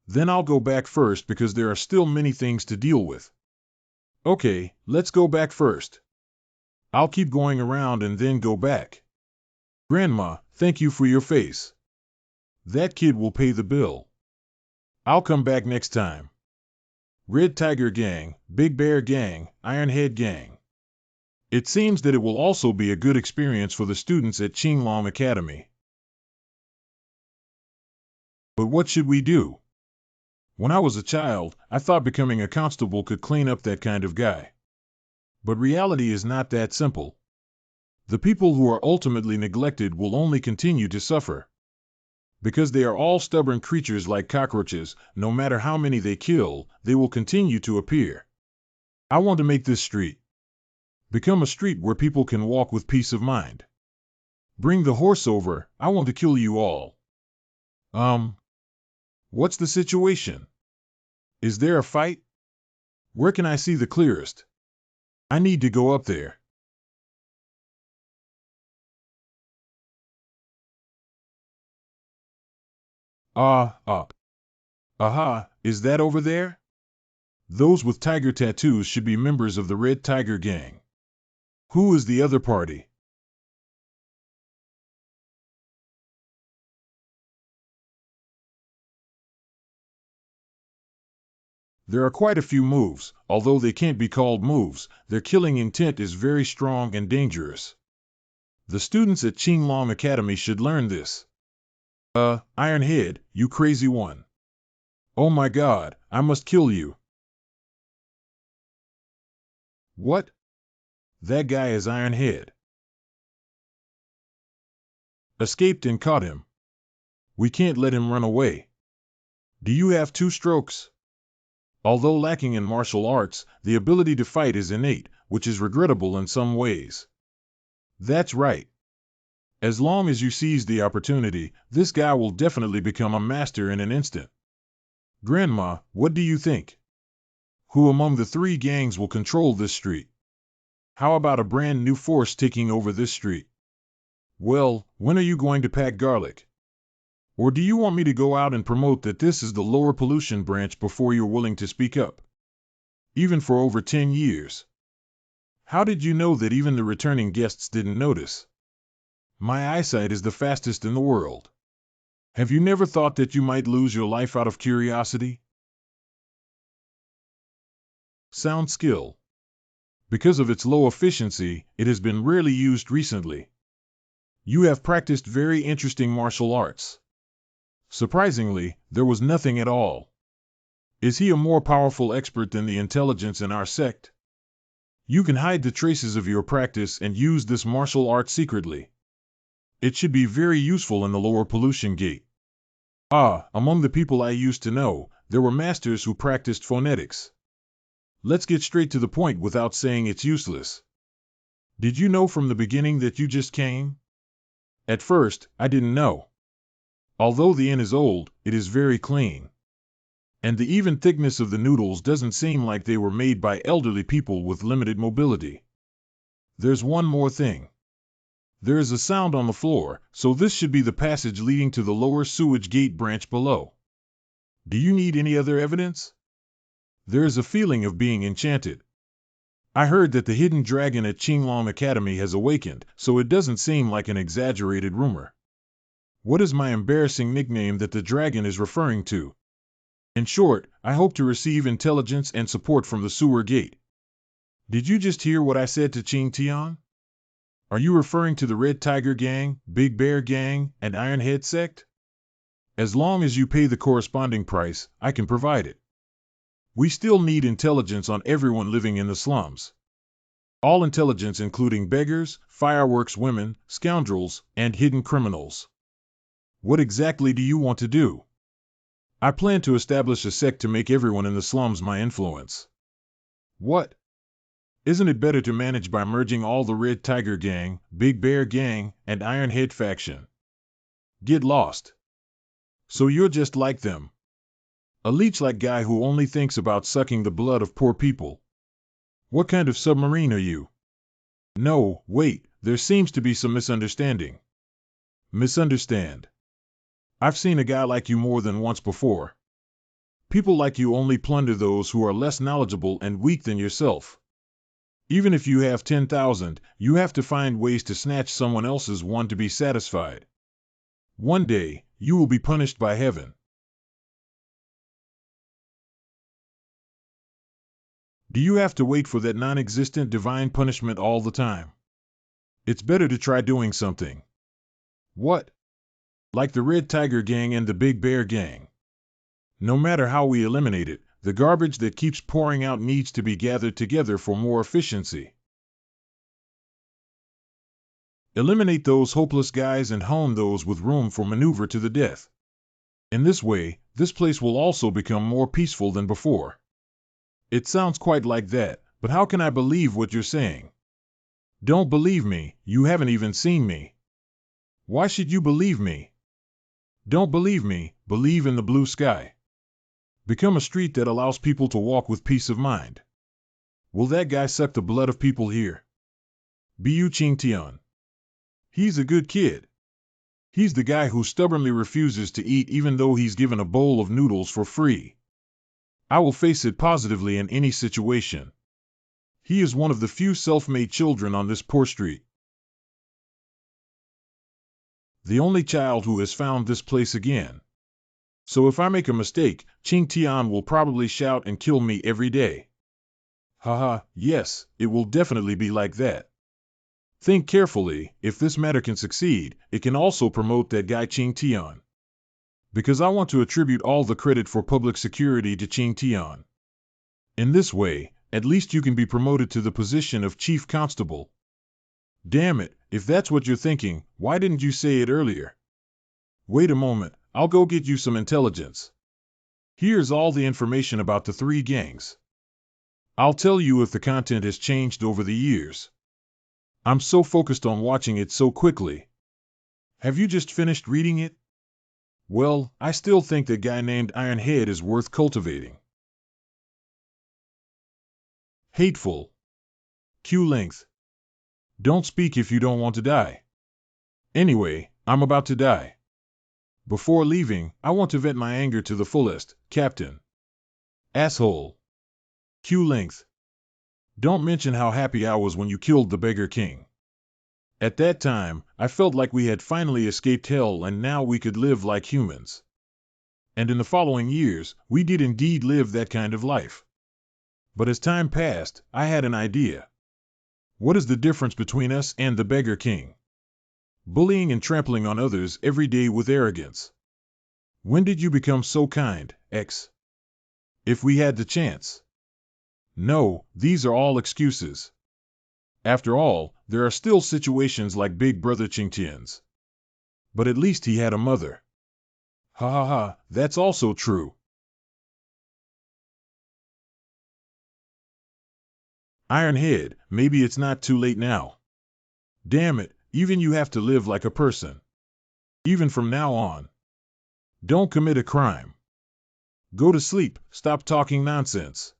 Speaker 1: Then I'll go back first because there are still many things to deal with. Okay, let's go back first. I'll keep going around and then go back. Grandma, thank you for your face. That kid will pay the bill. I'll come back next time. Red Tiger Gang, Big Bear Gang, Ironhead Gang. It seems that it will also be a good experience for the students at Qinglong Academy. But what should we do? When I was a child, I thought becoming a constable could clean up that kind of guy. But reality is not that simple. The people who are ultimately neglected will only continue to suffer. Because they are all stubborn creatures like cockroaches, no matter how many they kill, they will continue to appear. I want to make this street become a street where people can walk with peace of mind. Bring the horse over, I want to kill you all. What's the situation? Is there a fight? Where can I see the clearest? I need to go up there. Aha, is that over there? Those with tiger tattoos should be members of the Red Tiger Gang. Who is the other party? There are quite a few moves, although they can't be called moves, their killing intent is very strong and dangerous. The students at Qinglong Academy should learn this. Ironhead, you crazy one. Oh my god, I must kill you. What? That guy is Ironhead. Escaped and caught him. We can't let him run away. Do you have 2 strokes? Although lacking in martial arts, the ability to fight is innate, which is regrettable in some ways. That's right. As long as you seize the opportunity, this guy will definitely become a master in an instant. Grandma, what do you think? Who among the 3 gangs will control this street? How about a brand new force taking over this street? Well, when are you going to pack garlic? Or do you want me to go out and promote that this is the lower pollution branch before you're willing to speak up? Even for over 10 years. How did you know that even the returning guests didn't notice? My eyesight is the fastest in the world. Have you never thought that you might lose your life out of curiosity? Sound skill. Because of its low efficiency, it has been rarely used recently. You have practiced very interesting martial arts. Surprisingly, there was nothing at all. Is he a more powerful expert than the intelligence in our sect? You can hide the traces of your practice and use this martial art secretly. It should be very useful in the lower pollution gate. Among the people I used to know, there were masters who practiced phonetics. Let's get straight to the point without saying it's useless. Did you know from the beginning that you just came? At first, I didn't know. Although the inn is old, it is very clean. And the even thickness of the noodles doesn't seem like they were made by elderly people with limited mobility. There's one more thing. There is a sound on the floor, so this should be the passage leading to the lower sewage gate branch below. Do you need any other evidence? There is a feeling of being enchanted. I heard that the hidden dragon at Qinglong Academy has awakened, so it doesn't seem like an exaggerated rumor. What is my embarrassing nickname that the dragon is referring to? In short, I hope to receive intelligence and support from the sewer gate. Did you just hear what I said to Qing Tian? Are you referring to the Red Tiger Gang, Big Bear Gang, and Ironhead sect? As long as you pay the corresponding price, I can provide it. We still need intelligence on everyone living in the slums. All intelligence including beggars, fireworks women, scoundrels, and hidden criminals. What exactly do you want to do? I plan to establish a sect to make everyone in the slums my influence. What? Isn't it better to manage by merging all the Red Tiger Gang, Big Bear Gang, and Ironhead faction? Get lost. So you're just like them. A leech-like guy who only thinks about sucking the blood of poor people. What kind of submarine are you? No, wait, there seems to be some misunderstanding. Misunderstand. I've seen a guy like you more than once before. People like you only plunder those who are less knowledgeable and weak than yourself. Even if you have 10,000, you have to find ways to snatch someone else's one to be satisfied. One day, you will be punished by heaven. Do you have to wait for that non-existent divine punishment all the time? It's better to try doing something. What? Like the Red Tiger Gang and the Big Bear Gang. No matter how we eliminate it, the garbage that keeps pouring out needs to be gathered together for more efficiency. Eliminate those hopeless guys and hone those with room for maneuver to the death. In this way, this place will also become more peaceful than before. It sounds quite like that, but how can I believe what you're saying? Don't believe me, you haven't even seen me. Why should you believe me? Don't believe me, believe in the blue sky. Become a street that allows people to walk with peace of mind. Will that guy suck the blood of people here? Bu Qing Tian. He's a good kid. He's the guy who stubbornly refuses to eat even though he's given a bowl of noodles for free. I will face it positively in any situation. He is one of the few self-made children on this poor street. The only child who has found this place again. So if I make a mistake, Qing Tian will probably shout and kill me every day. Haha, yes, it will definitely be like that. Think carefully, if this matter can succeed, it can also promote that guy Qing Tian. Because I want to attribute all the credit for public security to Qing Tian. In this way, at least you can be promoted to the position of chief constable. Damn it, if that's what you're thinking, why didn't you say it earlier? Wait a moment, I'll go get you some intelligence. Here's all the information about the three gangs. I'll tell you if the content has changed over the years. I'm so focused on watching it so quickly. Have you just finished reading it? Well, I still think that guy named Ironhead is worth cultivating. Hateful. Q length. Don't speak if you don't want to die. Anyway, I'm about to die. Before leaving, I want to vent my anger to the fullest, Captain. Asshole. Q length. Don't mention how happy I was when you killed the Beggar King. At that time, I felt like we had finally escaped hell and now we could live like humans. And in the following years, we did indeed live that kind of life. But as time passed, I had an idea. What is the difference between us and the Beggar King? Bullying and trampling on others every day with arrogance. When did you become so kind, X? If we had the chance. No, these are all excuses. After all, there are still situations like Big Brother Chingtian's. But at least he had a mother. Ha ha ha, that's also true. Ironhead, maybe it's not too late now. Damn it, even you have to live like a person. Even from now on. Don't commit a crime. Go to sleep, stop talking nonsense.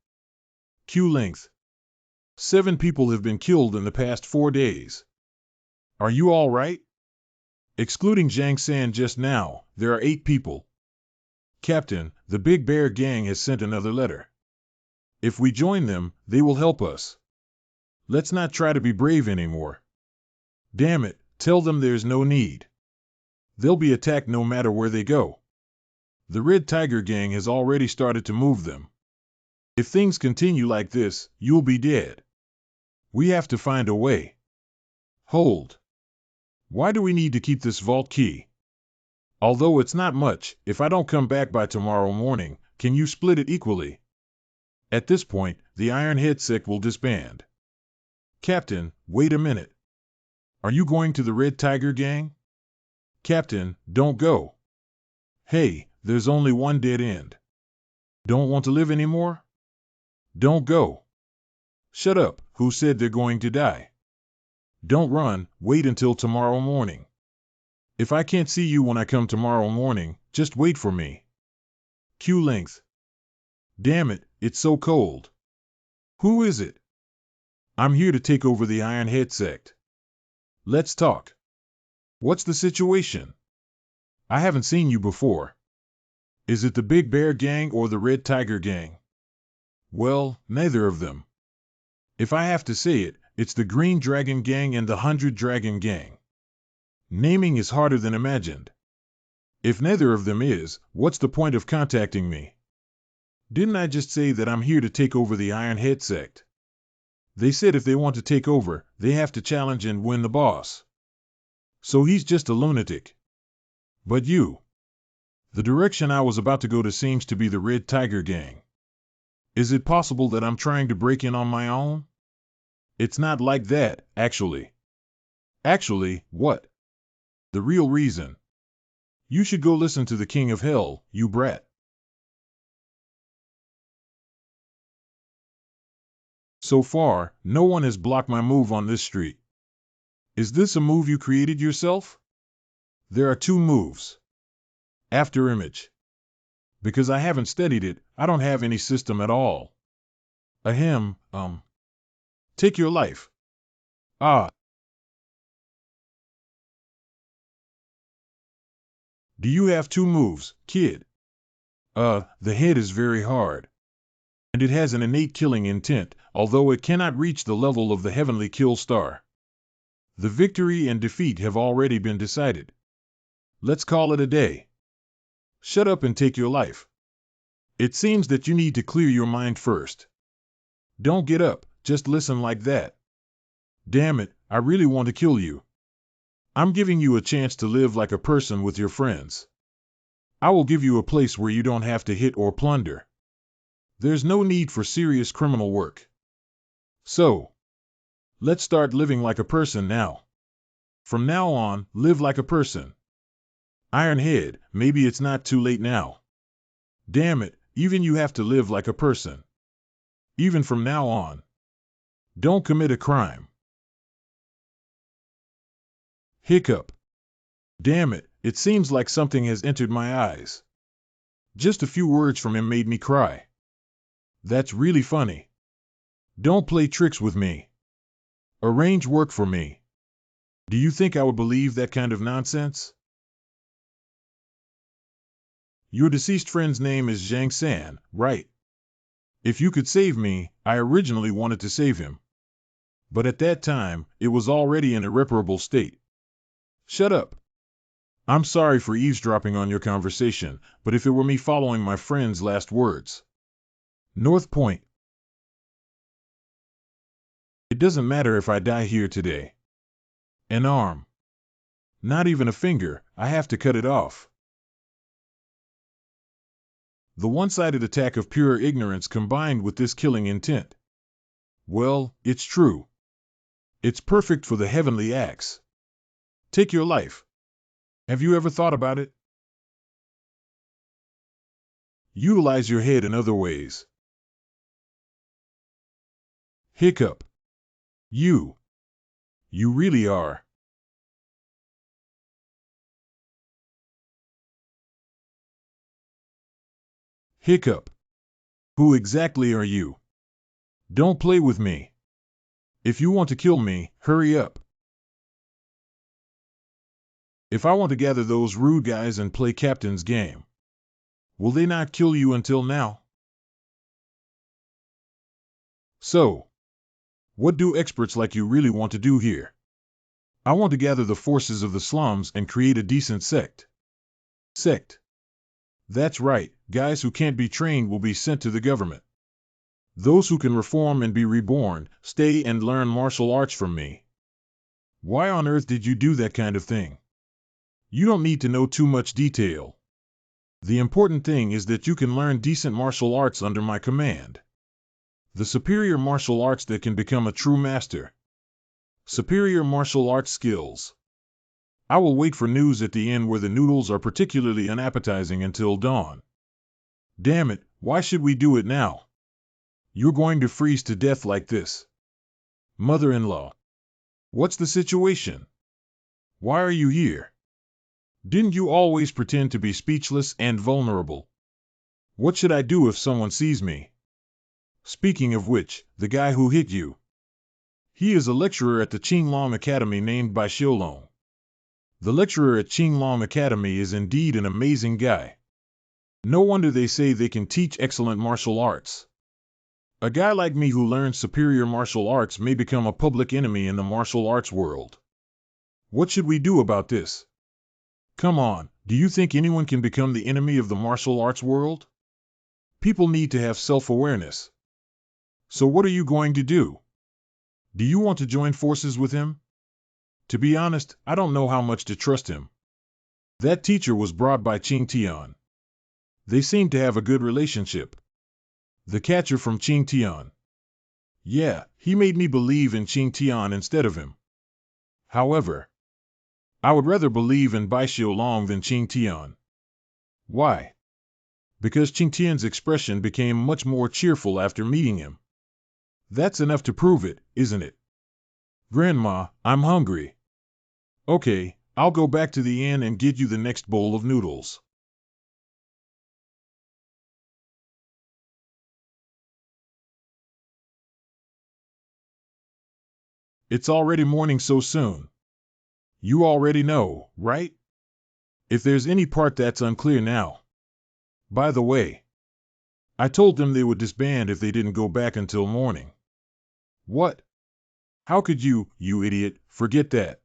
Speaker 1: Q length. 7 people have been killed in the past 4 days. Are you all right? Excluding Zhang San just now, there are 8 people. Captain, the Big Bear Gang has sent another letter. If we join them, they will help us. Let's not try to be brave anymore. Damn it, tell them there's no need. They'll be attacked no matter where they go. The Red Tiger Gang has already started to move them. If things continue like this, you'll be dead. We have to find a way. Hold. Why do we need to keep this vault key? Although it's not much, if I don't come back by tomorrow morning, can you split it equally? At this point, the Ironhead sect will disband. Captain, wait a minute. Are you going to the Red Tiger Gang? Captain, don't go. Hey, there's only one dead end. Don't want to live anymore? Don't go. Shut up, who said they're going to die? Don't run, wait until tomorrow morning. If I can't see you when I come tomorrow morning, just wait for me. Q length. Damn it, it's so cold. Who is it? I'm here to take over the Ironhead sect. Let's talk. What's the situation? I haven't seen you before. Is it the Big Bear Gang or the Red Tiger Gang? Well, neither of them. If I have to say it, it's the Green Dragon Gang and the 100 Dragon Gang. Naming is harder than imagined. If neither of them is, what's the point of contacting me? Didn't I just say that I'm here to take over the Ironhead sect? They said if they want to take over, they have to challenge and win the boss. So he's just a lunatic. But you. The direction I was about to go to seems to be the Red Tiger Gang. Is it possible that I'm trying to break in on my own? It's not like that, actually. Actually, what? The real reason. You should go listen to the King of Hell, you brat. So far, no one has blocked my move on this street. Is this a move you created yourself? There are 2 moves. After image. Because I haven't studied it, I don't have any system at all. Ahem, Take your life. Ah. Do you have 2 moves, kid? The head is very hard. And it has an innate killing intent, although it cannot reach the level of the heavenly kill star. The victory and defeat have already been decided. Let's call it a day. Shut up and take your life. It seems that you need to clear your mind first. Don't get up, just listen like that. Damn it, I really want to kill you. I'm giving you a chance to live like a person with your friends. I will give you a place where you don't have to hit or plunder. There's no need for serious criminal work. So, let's start living like a person now. From now on, live like a person. Ironhead, maybe it's not too late now. Damn it, even you have to live like a person. Even from now on. Don't commit a crime. Hiccup. Damn it, it seems like something has entered my eyes. Just a few words from him made me cry. That's really funny. Don't play tricks with me. Arrange work for me. Do you think I would believe that kind of nonsense? Your deceased friend's name is Zhang San, right? If you could save me, I originally wanted to save him. But at that time, it was already in irreparable state. Shut up. I'm sorry for eavesdropping on your conversation, but if it were me following my friend's last words. North Point. It doesn't matter if I die here today. An arm. Not even a finger, I have to cut it off. The one-sided attack of pure ignorance combined with this killing intent. Well, it's true. It's perfect for the heavenly acts. Take your life. Have you ever thought about it? Utilize your head in other ways. Hiccup. You really are. Hiccup. Who exactly are you? Don't play with me. If you want to kill me, hurry up. If I want to gather those rude guys and play captain's game, will they not kill you until now? So, what do experts like you really want to do here? I want to gather the forces of the slums and create a decent sect. Sect. That's right, guys who can't be trained will be sent to the government. Those who can reform and be reborn, stay and learn martial arts from me. Why on earth did you do that kind of thing? You don't need to know too much detail. The important thing is that you can learn decent martial arts under my command. The superior martial arts that can become a true master. Superior martial arts skills. I will wait for news at the inn where the noodles are particularly unappetizing until dawn. Damn it, why should we do it now? You're going to freeze to death like this. Mother-in-law. What's the situation? Why are you here? Didn't you always pretend to be speechless and vulnerable? What should I do if someone sees me? Speaking of which, the guy who hit you. He is a lecturer at the Qinglong Academy named Bai Xiaolong. The lecturer at Qinglong Academy is indeed an amazing guy. No wonder they say they can teach excellent martial arts. A guy like me who learns superior martial arts may become a public enemy in the martial arts world. What should we do about this? Come on, do you think anyone can become the enemy of the martial arts world? People need to have self-awareness. So what are you going to do? Do you want to join forces with him? To be honest, I don't know how much to trust him. That teacher was brought by Qing Tian. They seem to have a good relationship. The catcher from Qing Tian. Yeah, he made me believe in Qing Tian instead of him. However, I would rather believe in Bai Xiaolong than Qing Tian. Why? Because Qing Tian's expression became much more cheerful after meeting him. That's enough to prove it, isn't it? Grandma, I'm hungry. Okay, I'll go back to the inn and get you the next bowl of noodles. It's already morning so soon. You already know, right? If there's any part that's unclear now. By the way, I told them they would disband if they didn't go back until morning. What? How could you, you idiot, forget that?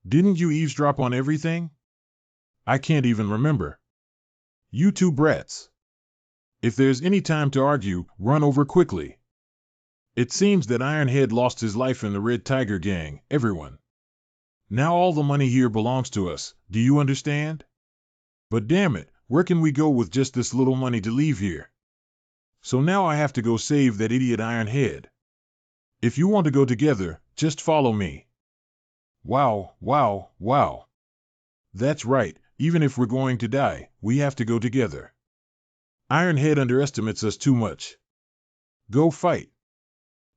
Speaker 1: Didn't you eavesdrop on everything? I can't even remember. You two brats. If there's any time to argue, run over quickly. It seems that Ironhead lost his life in the Red Tiger Gang, everyone. Now all the money here belongs to us, do you understand? But damn it, where can we go with just this little money to leave here? So now I have to go save that idiot Ironhead. If you want to go together, just follow me. Wow, wow, wow. That's right, even if we're going to die, we have to go together. Ironhead underestimates us too much. Go fight.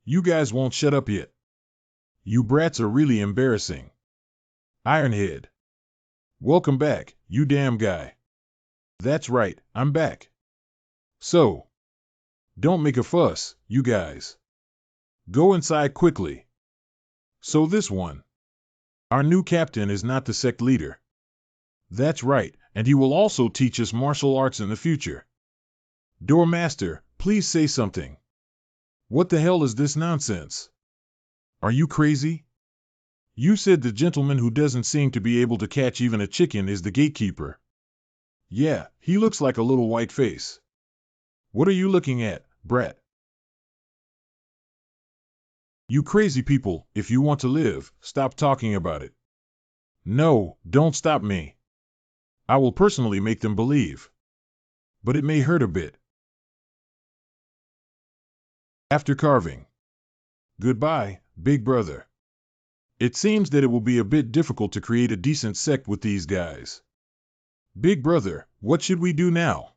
Speaker 1: You guys won't shut up yet. You brats are really embarrassing. Ironhead. Welcome back, you damn guy. That's right, I'm back. So, don't make a fuss, you guys. Go inside quickly. So this one. Our new captain is not the sect leader. That's right, and he will also teach us martial arts in the future. Doormaster, please say something. What the hell is this nonsense? Are you crazy? You said the gentleman who doesn't seem to be able to catch even a chicken is the gatekeeper. Yeah, he looks like a little white face. What are you looking at, brat? You crazy people, if you want to live, stop talking about it. No, don't stop me. I will personally make them believe. But it may hurt a bit. After carving. Goodbye, big brother. It seems that it will be a bit difficult to create a decent sect with these guys. Big brother, what should we do now?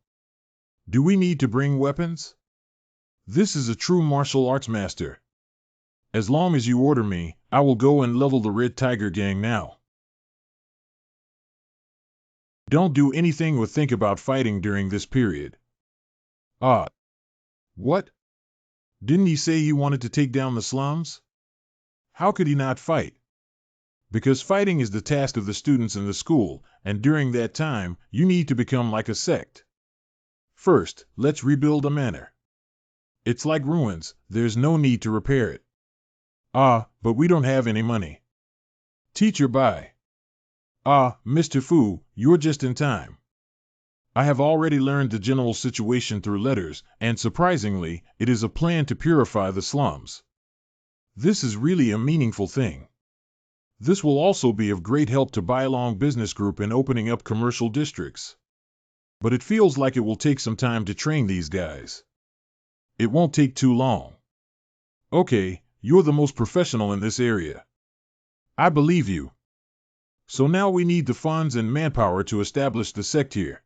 Speaker 1: Do we need to bring weapons? This is a true martial arts master. As long as you order me, I will go and level the Red Tiger gang now. Don't do anything or think about fighting during this period. Ah. What? Didn't he say he wanted to take down the slums? How could he not fight? Because fighting is the task of the students in the school, and during that time, you need to become like a sect. First, let's rebuild a manor. It's like ruins, there's no need to repair it. Ah, but we don't have any money. Teacher, bye. Ah, Mr. Fu, you're just in time. I have already learned the general situation through letters, and surprisingly, it is a plan to purify the slums. This is really a meaningful thing. This will also be of great help to Bylong Business Group in opening up commercial districts. But it feels like it will take some time to train these guys. It won't take too long. Okay, you're the most professional in this area. I believe you. So now we need the funds and manpower to establish the sect here.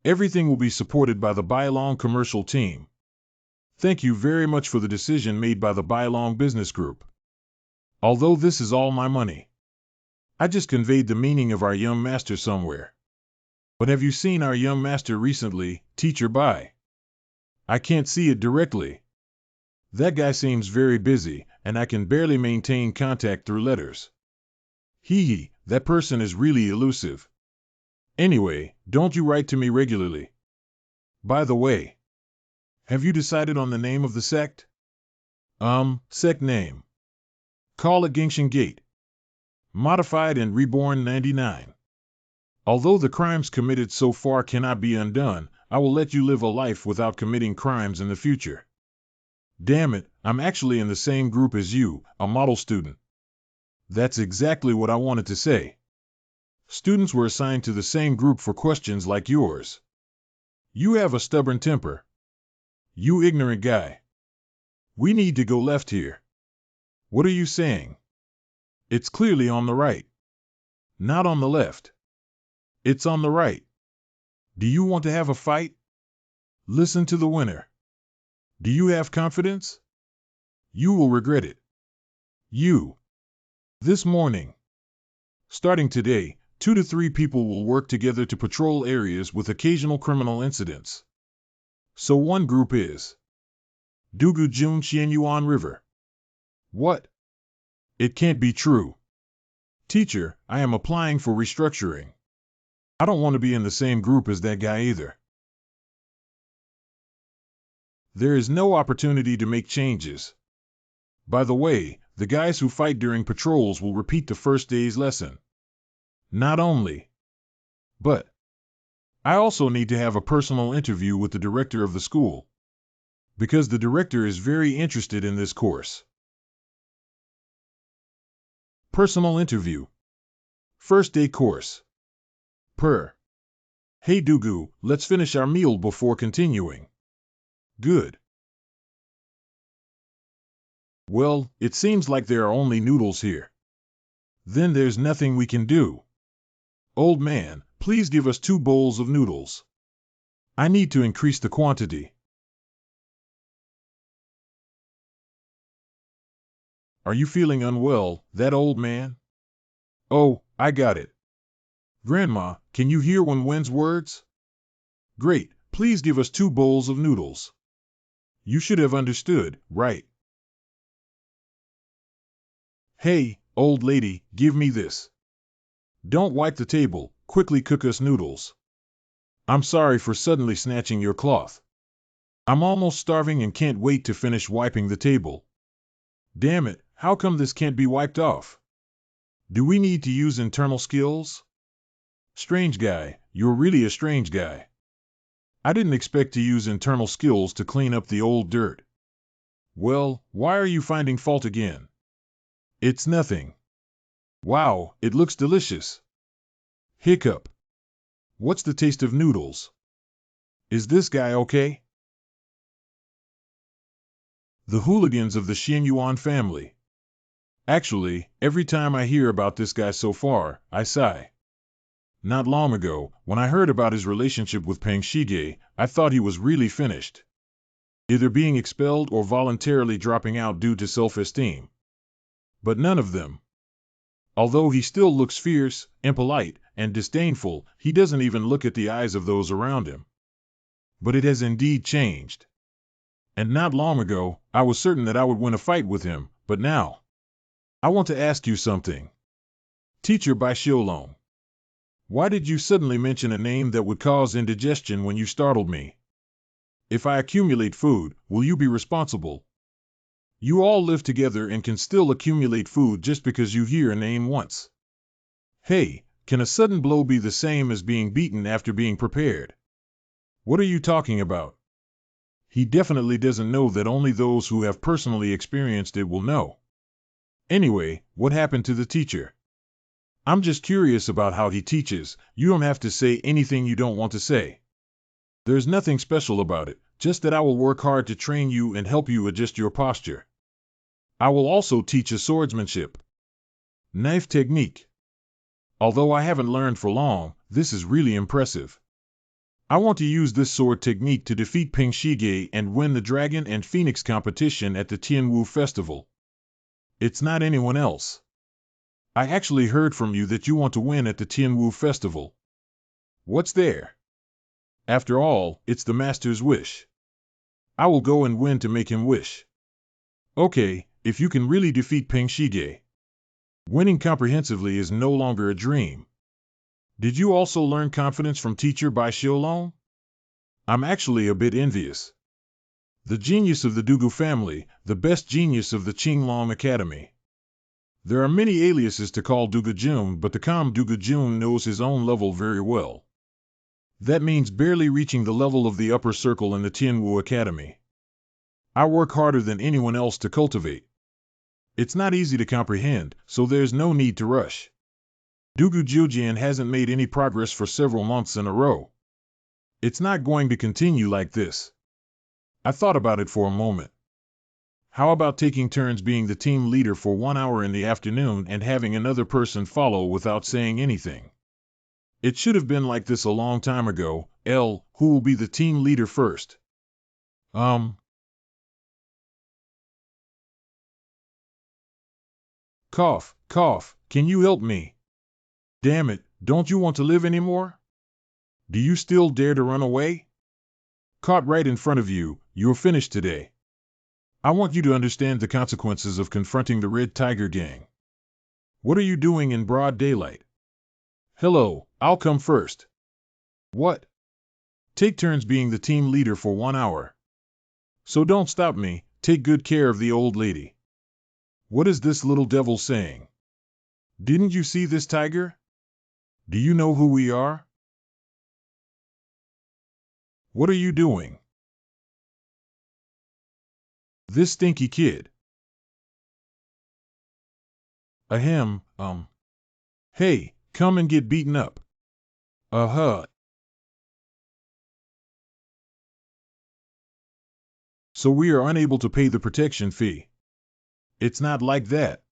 Speaker 1: Everything will be supported by the Bylong commercial team. Thank you very much for the decision made by the Bylong Business Group. Although this is all my money. I just conveyed the meaning of our young master somewhere. But have you seen our young master recently, Teacher Bai? I can't see it directly. That guy seems very busy, and I can barely maintain contact through letters. Hee, that person is really elusive. Anyway, don't you write to me regularly? By the way, have you decided on the name of the sect? Sect name. Call it Genshin Gate. Modified and Reborn 99. Although the crimes committed so far cannot be undone, I will let you live a life without committing crimes in the future. Damn it, I'm actually in the same group as you, a model student. That's exactly what I wanted to say. Students were assigned to the same group for questions like yours. You have a stubborn temper. You ignorant guy. We need to go left here. What are you saying? It's clearly on the right. Not on the left. It's on the right. Do you want to have a fight? Listen to the winner. Do you have confidence? You will regret it. You. This morning. Starting today, 2 to 3 people will work together to patrol areas with occasional criminal incidents. So one group is Dugu Jun Xianyuan River. What? It can't be true. Teacher, I am applying for restructuring. I don't want to be in the same group as that guy either. There is no opportunity to make changes. By the way, the guys who fight during patrols will repeat the first day's lesson. Not only, but I also need to have a personal interview with the director of the school. Because the director is very interested in this course. Personal interview. First day course. Hey Dugu, let's finish our meal before continuing. Good. Well, it seems like there are only noodles here. Then there's nothing we can do. Old man, please give us 2 bowls of noodles. I need to increase the quantity. Are you feeling unwell, that old man? Oh, I got it. Grandma, can you hear Wen's words? Great, please give us 2 bowls of noodles. You should have understood, right? Hey, old lady, give me this. Don't wipe the table, quickly cook us noodles. I'm sorry for suddenly snatching your cloth. I'm almost starving and can't wait to finish wiping the table. Damn it, How come this can't be wiped off? Do we need to use internal skills? Strange guy, you're really a strange guy. I didn't expect to use internal skills to clean up the old dirt. Well, why are you finding fault again? It's nothing. Wow, it looks delicious. Hiccup. What's the taste of noodles? Is this guy okay? The hooligans of the Xinyuan family. Actually, every time I hear about this guy so far, I sigh. Not long ago, when I heard about his relationship with Peng Shige, I thought he was really finished. Either being expelled or voluntarily dropping out due to self-esteem. But none of them. Although he still looks fierce, impolite, and disdainful, he doesn't even look at the eyes of those around him. But it has indeed changed. And not long ago, I was certain that I would win a fight with him, but now. I want to ask you something. Teacher Bai Xiaolong. Why did you suddenly mention a name that would cause indigestion when you startled me? If I accumulate food, will you be responsible? You all live together and can still accumulate food just because you hear a name once. Hey, can a sudden blow be the same as being beaten after being prepared? What are you talking about? He definitely doesn't know that only those who have personally experienced it will know. Anyway, what happened to the teacher? I'm just curious about how he teaches. You don't have to say anything you don't want to say. There's nothing special about it, just that I will work hard to train you and help you adjust your posture. I will also teach a swordsmanship. Knife technique. Although I haven't learned for long, this is really impressive. I want to use this sword technique to defeat Peng Shige and win the Dragon and Phoenix competition at the Tianwu Festival. It's not anyone else. I actually heard from you that you want to win at the Tianwu Festival. What's there? After all, it's the master's wish. I will go and win to make him wish. Okay, if you can really defeat Peng Shige. Winning comprehensively is no longer a dream. Did you also learn confidence from teacher Bai Xiaolong? I'm actually a bit envious. The genius of the Dugu family, the best genius of the Qinglong Academy. There are many aliases to call Dugu Jun, but the calm Dugu Jun knows his own level very well. That means barely reaching the level of the upper circle in the Tianwu Academy. I work harder than anyone else to cultivate. It's not easy to comprehend, so there's no need to rush. Dugu Jujian hasn't made any progress for several months in a row. It's not going to continue like this. I thought about it for a moment. How about taking turns being the team leader for 1 hour in the afternoon and having another person follow without saying anything? It should have been like this a long time ago. Who will be the team leader first? Cough, cough, can you help me? Damn it, don't you want to live anymore? Do you still dare to run away? Caught right in front of you, you're finished today. I want you to understand the consequences of confronting the Red Tiger Gang. What are you doing in broad daylight? Hello, I'll come first. What? Take turns being the team leader for 1 hour. So don't stop me, take good care of the old lady. What is this little devil saying? Didn't you see this tiger? Do you know who we are? What are you doing? This stinky kid. Ahem, Hey, come and get beaten up. Uh-huh. So we are unable to pay the protection fee. It's not like that.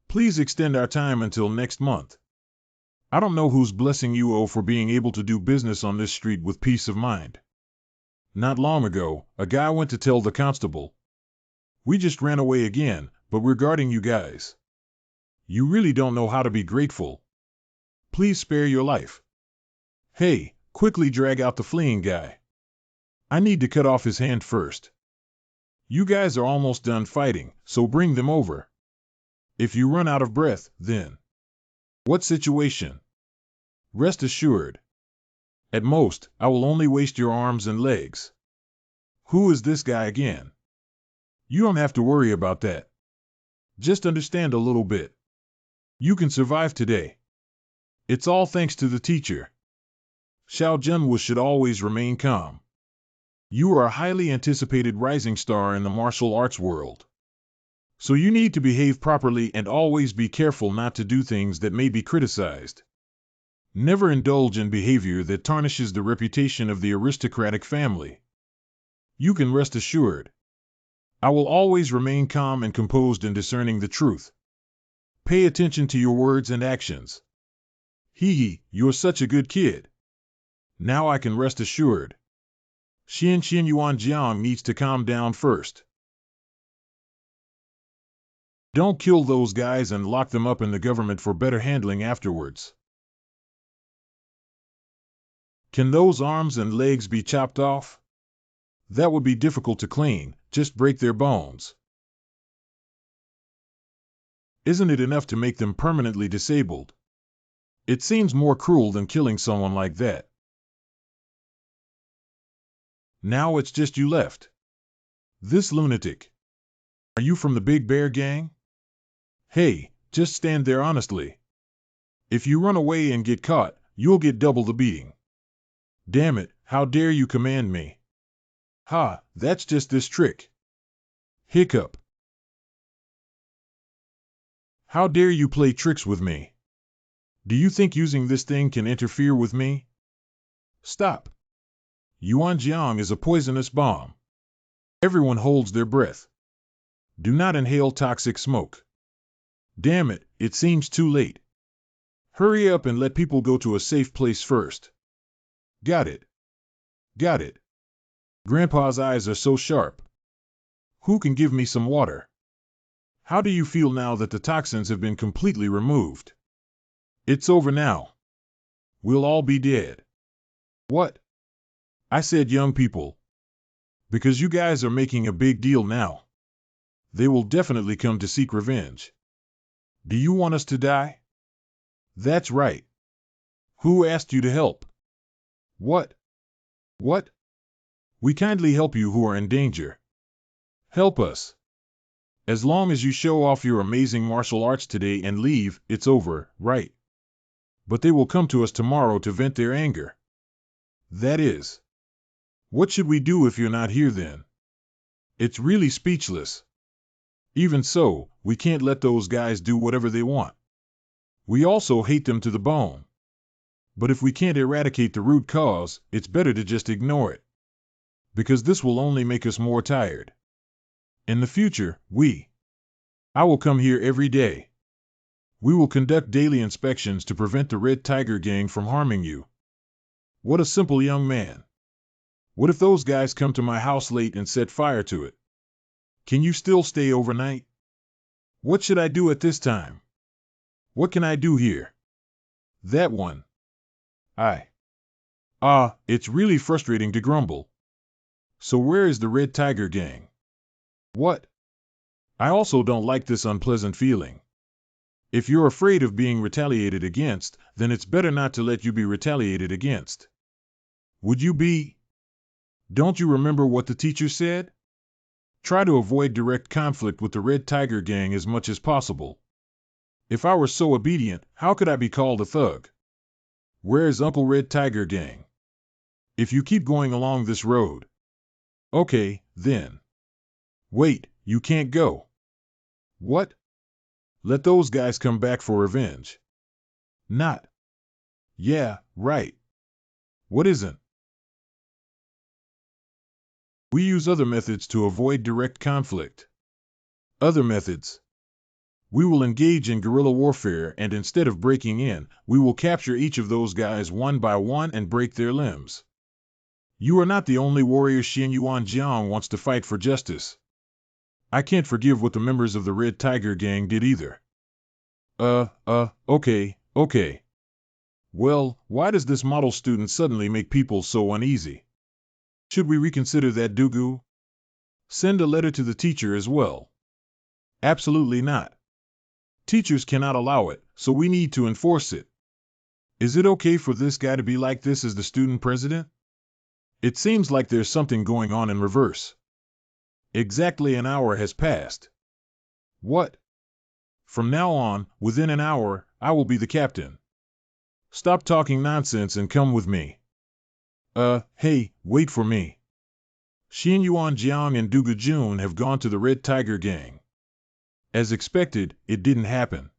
Speaker 1: Please extend our time until next month. I don't know whose blessing you owe for being able to do business on this street with peace of mind. Not long ago, a guy went to tell the constable. We just ran away again, but we're guarding you guys. You really don't know how to be grateful. Please spare your life. Hey, quickly drag out the fleeing guy. I need to cut off his hand first. You guys are almost done fighting, so bring them over. If you run out of breath, then. What situation? Rest assured. At most, I will only waste your arms and legs. Who is this guy again? You don't have to worry about that. Just understand a little bit. You can survive today. It's all thanks to the teacher. Xiao Junwu should always remain calm. You are a highly anticipated rising star in the martial arts world. So you need to behave properly and always be careful not to do things that may be criticized. Never indulge in behavior that tarnishes the reputation of the aristocratic family. You can rest assured. I will always remain calm and composed in discerning the truth. Pay attention to your words and actions. Hee, you're such a good kid. Now I can rest assured. Xian Yuan Jiang needs to calm down first. Don't kill those guys and lock them up in the government for better handling afterwards. Can those arms and legs be chopped off? That would be difficult to clean, just break their bones. Isn't it enough to make them permanently disabled? It seems more cruel than killing someone like that. Now it's just you left. This lunatic. Are you from the Big Bear Gang? Hey, just stand there honestly. If you run away and get caught, you'll get double the beating. Damn it, how dare you command me? Ha, that's just this trick. Hiccup. How dare you play tricks with me? Do you think using this thing can interfere with me? Stop. Yuan Jiang is a poisonous bomb. Everyone holds their breath. Do not inhale toxic smoke. Damn it, it seems too late. Hurry up and let people go to a safe place first. Got it. Got it. Grandpa's eyes are so sharp. Who can give me some water? How do you feel now that the toxins have been completely removed? It's over now. We'll all be dead. What? I said young people. Because you guys are making a big deal now. They will definitely come to seek revenge. Do you want us to die? That's right. Who asked you to help? What? What? We kindly help you who are in danger. Help us. As long as you show off your amazing martial arts today and leave, it's over, right? But they will come to us tomorrow to vent their anger. That is. What should we do if you're not here then? It's really speechless. Even so, we can't let those guys do whatever they want. We also hate them to the bone. But if we can't eradicate the root cause, it's better to just ignore it. Because this will only make us more tired. In the future, I will come here every day. We will conduct daily inspections to prevent the Red Tiger Gang from harming you. What a simple young man. What if those guys come to my house late and set fire to it? Can you still stay overnight? What should I do at this time? What can I do here? That one. It's really frustrating to grumble. So where is the Red Tiger Gang? What? I also don't like this unpleasant feeling. If you're afraid of being retaliated against, then it's better not to let you be retaliated against. Would you be? Don't you remember what the teacher said? Try to avoid direct conflict with the Red Tiger Gang as much as possible. If I were so obedient, how could I be called a thug? Where's Uncle Red Tiger Gang? If you keep going along this road. Okay, then. Wait, you can't go. What? Let those guys come back for revenge. Not. Yeah, right. What isn't? We use other methods to avoid direct conflict. Other methods. We will engage in guerrilla warfare and instead of breaking in, we will capture each of those guys one by one and break their limbs. You are not the only warrior Xin Yuan Jiang wants to fight for justice. I can't forgive what the members of the Red Tiger Gang did either. Okay. Well, why does this model student suddenly make people so uneasy? Should we reconsider that, Dugu? Send a letter to the teacher as well. Absolutely not. Teachers cannot allow it, so we need to enforce it. Is it okay for this guy to be like this as the student president? It seems like there's something going on in reverse. Exactly an hour has passed. What? From now on, within an hour, I will be the captain. Stop talking nonsense and come with me. Hey, wait for me. Xian Yuan Jiang and Dugu Jun have gone to the Red Tiger Gang. As expected, it didn't happen.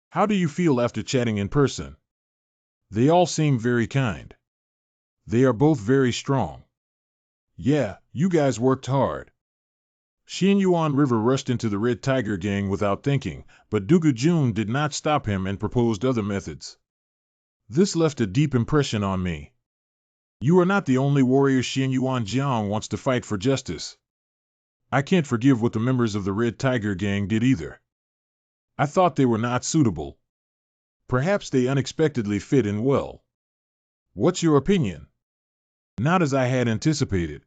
Speaker 1: How do you feel after chatting in person? They all seem very kind. They are both very strong. Yeah, you guys worked hard. Xian Yuan River rushed into the Red Tiger Gang without thinking, but Dugu Jun did not stop him and proposed other methods. This left a deep impression on me. You are not the only warrior Xian Yuan Jiang wants to fight for justice. I can't forgive what the members of the Red Tiger Gang did either. I thought they were not suitable. Perhaps they unexpectedly fit in well. What's your opinion? Not as I had anticipated.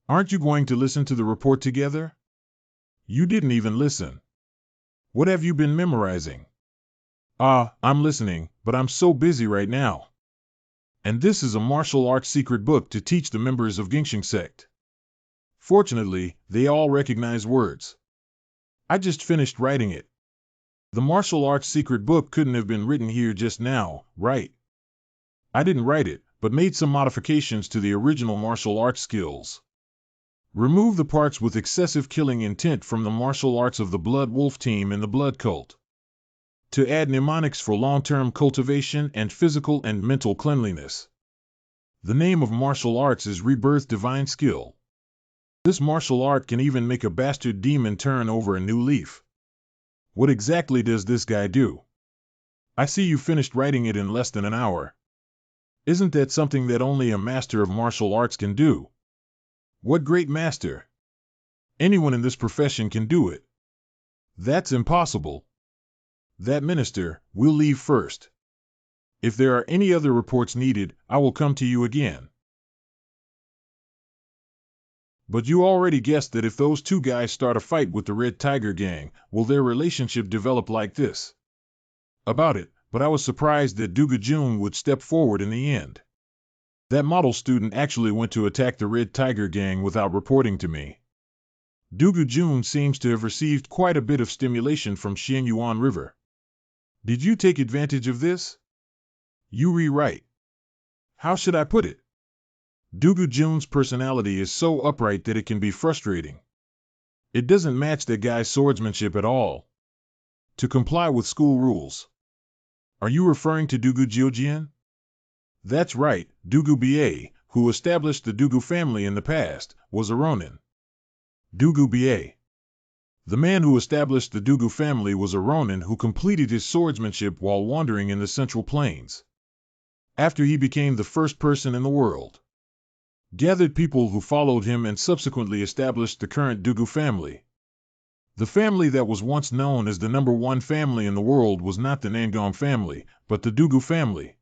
Speaker 1: Aren't you going to listen to the report together? You didn't even listen. What have you been memorizing? I'm listening, but I'm so busy right now. And this is a martial arts secret book to teach the members of Gingxing sect. Fortunately, they all recognize words. I just finished writing it. The martial arts secret book couldn't have been written here just now, right? I didn't write it, but made some modifications to the original martial arts skills. Remove the parts with excessive killing intent from the martial arts of the Blood Wolf team in the Blood Cult. To add mnemonics for long-term cultivation and physical and mental cleanliness. The name of martial arts is Rebirth Divine Skill. This martial art can even make a bastard demon turn over a new leaf. What exactly does this guy do? I see you finished writing it in less than an hour. Isn't that something that only a master of martial arts can do? What great master? Anyone in this profession can do it. That's impossible. That minister, we'll leave first. If there are any other reports needed, I will come to you again. But you already guessed that if those two guys start a fight with the Red Tiger Gang, will their relationship develop like this? About it, but I was surprised that Dugu Jun would step forward in the end. That model student actually went to attack the Red Tiger Gang without reporting to me. Dugu Jun seems to have received quite a bit of stimulation from Xian Yuan River. Did you take advantage of this? You rewrite. How should I put it? Dugu Jun's personality is so upright that it can be frustrating. It doesn't match that guy's swordsmanship at all. To comply with school rules. Are you referring to Dugu Jiujian? That's right, Dugu Ba, who established the Dugu family in the past, was a Ronin. Dugu Ba. The man who established the Dugu family was a Ronin who completed his swordsmanship while wandering in the Central Plains. After he became the first person in the world. Gathered people who followed him and subsequently established the current Dugu family. The family that was once known as the #1 family in the world was not the Nangong family, but the Dugu family.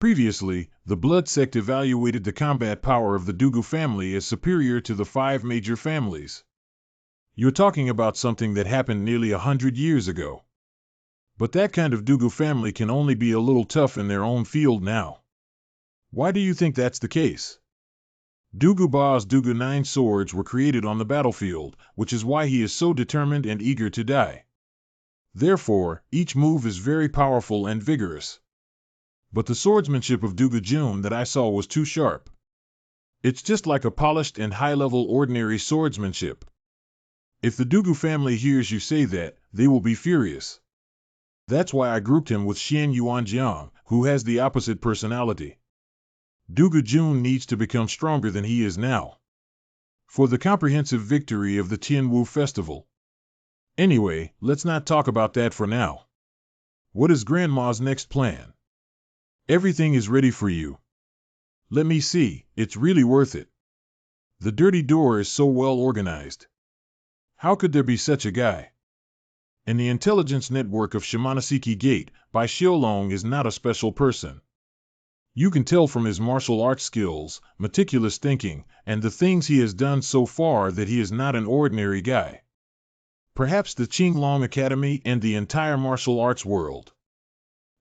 Speaker 1: Previously, the Blood sect evaluated the combat power of the Dugu family as superior to the 5 major families. You're talking about something that happened nearly 100 years ago. But that kind of Dugu family can only be a little tough in their own field now. Why do you think that's the case? Dugu Ba's Dugu 9 swords were created on the battlefield, which is why he is so determined and eager to die. Therefore, each move is very powerful and vigorous. But the swordsmanship of Dugu Jun that I saw was too sharp. It's just like a polished and high-level ordinary swordsmanship. If the Dugu family hears you say that, they will be furious. That's why I grouped him with Xian Yuan Jiang, who has the opposite personality. Dugu Jun needs to become stronger than he is now. For the comprehensive victory of the Tianwu festival. Anyway, let's not talk about that for now. What is Grandma's next plan? Everything is ready for you. Let me see, it's really worth it. The dirty door is so well organized. How could there be such a guy? And the intelligence network of Shimonoseki Gate by Xiaolong is not a special person. You can tell from his martial arts skills, meticulous thinking, and the things he has done so far that he is not an ordinary guy. Perhaps the Qinglong Academy and the entire martial arts world.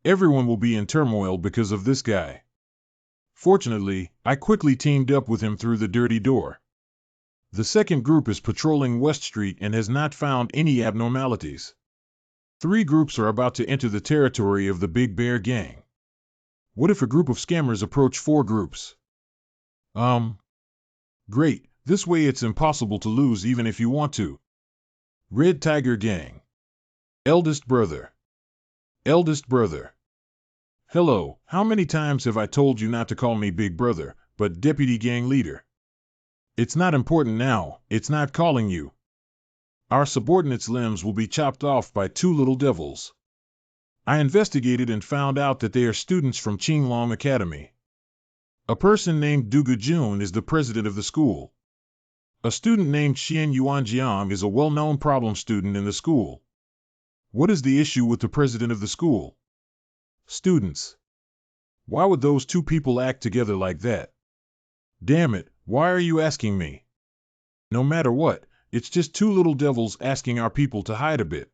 Speaker 1: Everyone will be in turmoil because of this guy. Fortunately, I quickly teamed up with him through the dirty door. The second group is patrolling West Street and has not found any abnormalities. Three groups are about to enter the territory of the Big Bear Gang. What if a group of scammers approach four groups? Great. This way it's impossible to lose even if you want to. Red Tiger Gang. Eldest brother. Eldest brother. Hello, how many times have I told you not to call me Big Brother, but Deputy Gang Leader? It's not important now, it's not calling you. Our subordinates' limbs will be chopped off by two little devils. I investigated and found out that they are students from Qinglong Academy. A person named Du Gujun is the president of the school. A student named Xian Yuanjiang is a well-known problem student in the school. What is the issue with the president of the school? Students. Why would those two people act together like that? Damn it, why are you asking me? No matter what, it's just two little devils asking our people to hide a bit.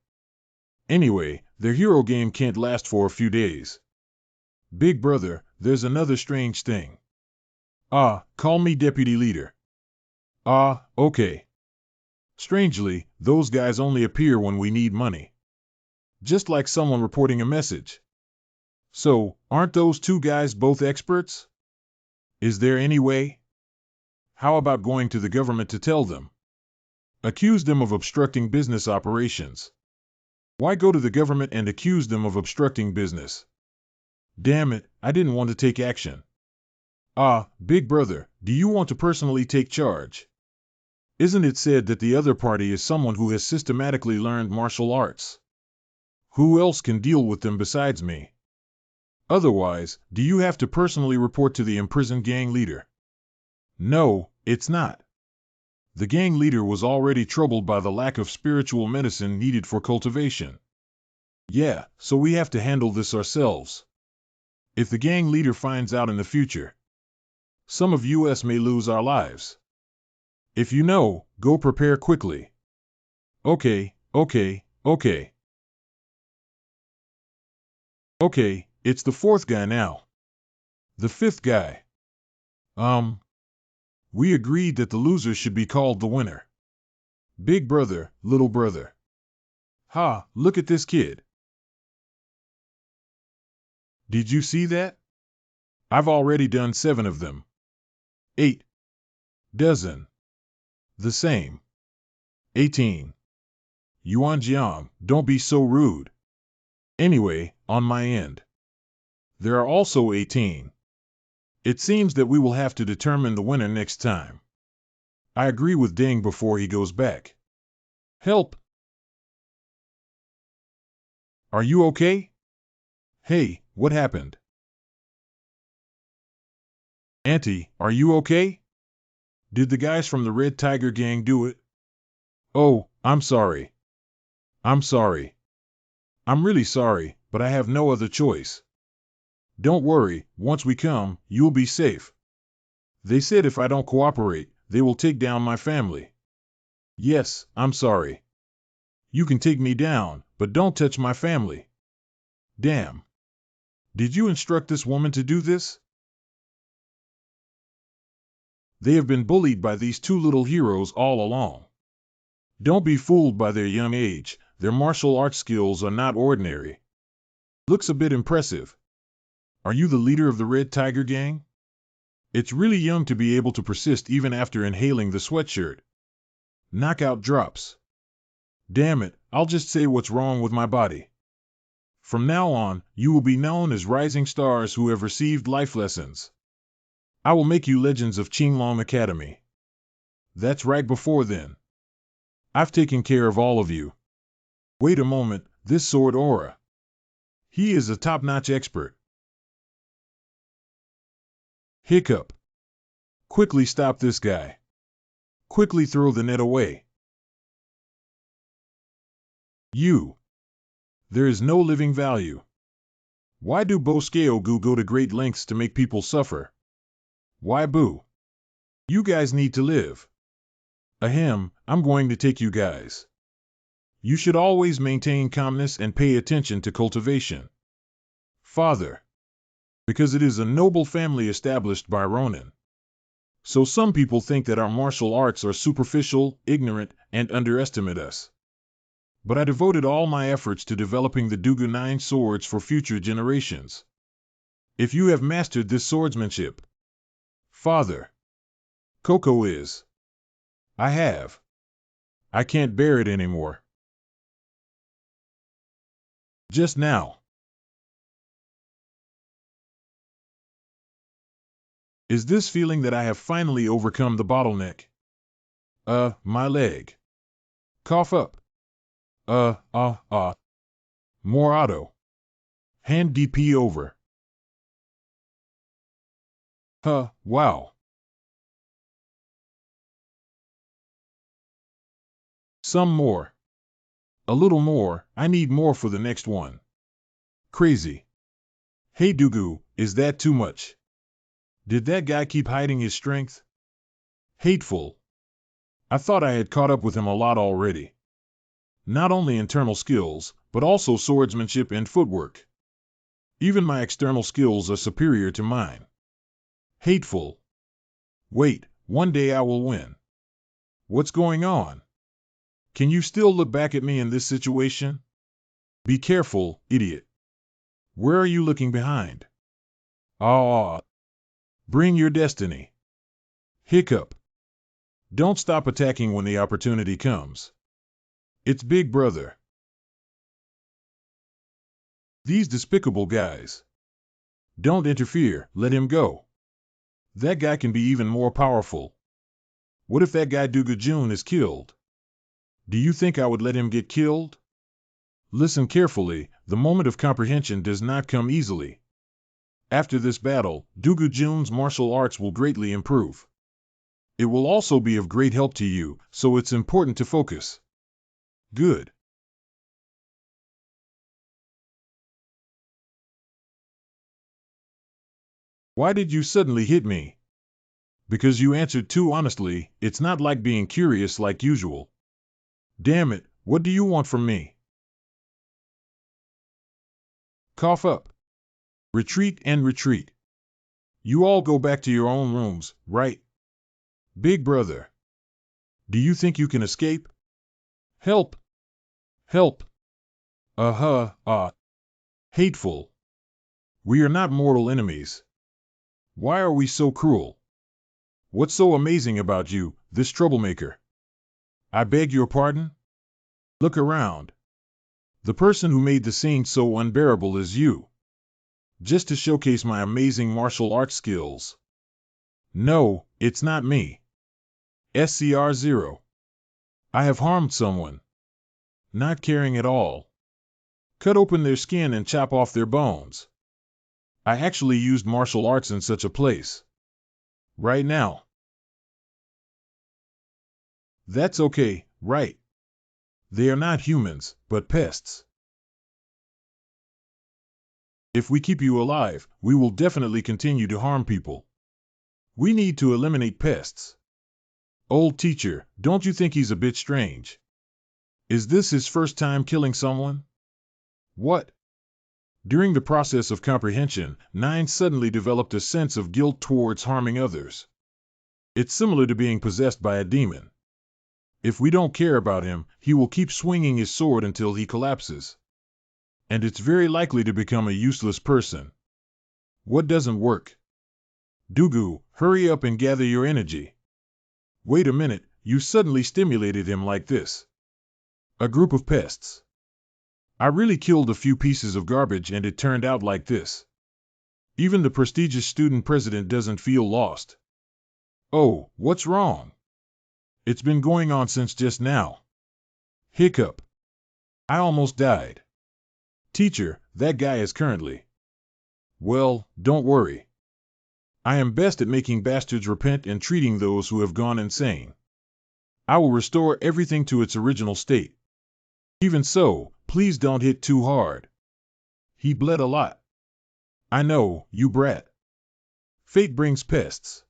Speaker 1: Anyway, their hero game can't last for a few days. Big brother, there's another strange thing. Call me deputy leader. Okay. Strangely, those guys only appear when we need money. Just like someone reporting a message. So, aren't those two guys both experts? Is there any way? How about going to the government to tell them? Accuse them of obstructing business operations. Why go to the government and accuse them of obstructing business? Damn it, I didn't want to take action. Big brother, do you want to personally take charge? Isn't it said that the other party is someone who has systematically learned martial arts? Who else can deal with them besides me? Otherwise, do you have to personally report to the imprisoned gang leader? No, it's not. The gang leader was already troubled by the lack of spiritual medicine needed for cultivation. Yeah, so we have to handle this ourselves. If the gang leader finds out in the future, some of us may lose our lives. If you know, go prepare quickly. Okay, it's the fourth guy now. The fifth guy. We agreed that the loser should be called the winner. Big brother, little brother. Look at this kid. Did you see that? I've already done 7 of them. 8 dozen. The same. 18. Yuanjiang, don't be so rude. Anyway, on my end. There are also 18. It seems that we will have to determine the winner next time. I agree with Ding before he goes back. Help! Are you okay? Hey, what happened? Auntie, are you okay? Did the guys from the Red Tiger Gang do it? Oh, I'm sorry. I'm sorry. I'm really sorry, but I have no other choice. Don't worry, once we come, you'll be safe. They said if I don't cooperate, they will take down my family. Yes, I'm sorry. You can take me down, but don't touch my family. Damn. Did you instruct this woman to do this? They have been bullied by these two little heroes all along. Don't be fooled by their young age, their martial arts skills are not ordinary. Looks a bit impressive. Are you the leader of the Red Tiger Gang? It's really young to be able to persist even after inhaling the sweatshirt. Knockout drops. Damn it, I'll just say what's wrong with my body. From now on, you will be known as rising stars who have received life lessons. I will make you legends of Qinglong Academy. That's right before then. I've taken care of all of you. Wait a moment, this sword aura. He is a top-notch expert. Hiccup. Quickly stop this guy. Quickly throw the net away. You. There is no living value. Why do Boskeogu go to great lengths to make people suffer? Why boo? You guys need to live. Ahem, I'm going to take you guys. You should always maintain calmness and pay attention to cultivation. Father. Because it is a noble family established by Ronin. So some people think that our martial arts are superficial, ignorant, and underestimate us. but I devoted all my efforts to developing the Dugu 9 swords for future generations. If you have mastered this swordsmanship, Father, Coco is. I have. I can't bear it anymore. Just now. Is this feeling that I have finally overcome the bottleneck? My leg. Cough up. More auto. Hand DP over. Wow. Some more. A little more, I need more for the next one. Crazy. Hey Dugu, is that too much? Did that guy keep hiding his strength? Hateful. I thought I had caught up with him a lot already. Not only internal skills, but also swordsmanship and footwork. Even my external skills are superior to mine. Hateful. Wait, one day I will win. What's going on? Can you still look back at me in this situation? Be careful, idiot. Where are you looking behind? Bring your destiny. Hiccup. Don't stop attacking when the opportunity comes. It's Big Brother. These despicable guys. Don't interfere, let him go. That guy can be even more powerful. What if that guy Dugu Jun is killed? Do you think I would let him get killed? Listen carefully, the moment of comprehension does not come easily. After this battle, Dugu Jun's martial arts will greatly improve. It will also be of great help to you, so it's important to focus. Good. Why did you suddenly hit me? Because you answered too honestly, it's not like being curious like usual. Damn it, what do you want from me? Cough up. Retreat and retreat. You all go back to your own rooms, right? Big Brother. Do you think you can escape? Help! Help! Hateful. We are not mortal enemies. Why are we so cruel? What's so amazing about you, this troublemaker? I beg your pardon? Look around. The person who made the scene so unbearable is you. Just to showcase my amazing martial arts skills. No, it's not me. SCR-0. I have harmed someone. Not caring at all. Cut open their skin and chop off their bones. I actually used martial arts in such a place. Right now. That's okay, right? They are not humans, but pests. If we keep you alive, we will definitely continue to harm people. We need to eliminate pests. Old teacher, don't you think he's a bit strange? Is this his first time killing someone? What? During the process of comprehension, Nine suddenly developed a sense of guilt towards harming others. It's similar to being possessed by a demon. If we don't care about him, he will keep swinging his sword until he collapses. And it's very likely to become a useless person. What doesn't work? Dugu, hurry up and gather your energy. Wait a minute, you suddenly stimulated him like this. A group of pests. I really killed a few pieces of garbage and it turned out like this. Even the prestigious student president doesn't feel lost. Oh, what's wrong? It's been going on since just now. Hiccup. I almost died. Teacher, that guy is currently. Well, don't worry. I am best at making bastards repent and treating those who have gone insane. I will restore everything to its original state. Even so, please don't hit too hard. He bled a lot. I know, you brat. Fate brings pests.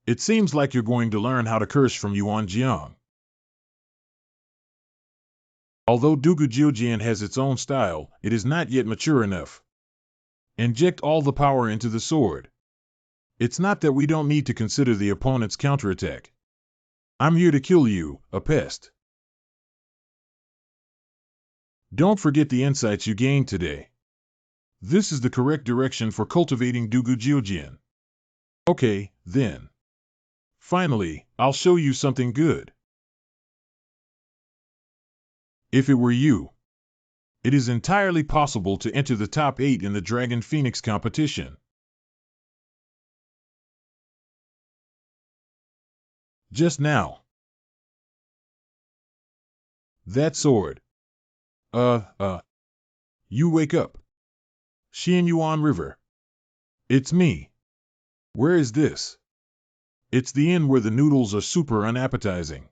Speaker 1: It seems like you're going to learn how to curse from Yuan Jiang. Although Dugu Jiujian has its own style, it is not yet mature enough. Inject all the power into the sword. It's not that we don't need to consider the opponent's counterattack. I'm here to kill you, a pest. Don't forget the insights you gained today. This is the correct direction for cultivating Dugu Jiujian. Okay, then. Finally, I'll show you something good. If it were you, it is entirely possible to enter the top 8 in the Dragon Phoenix competition. Just now. That sword. You wake up. Xianyuan River. It's me. Where is this? It's the inn where the noodles are super unappetizing.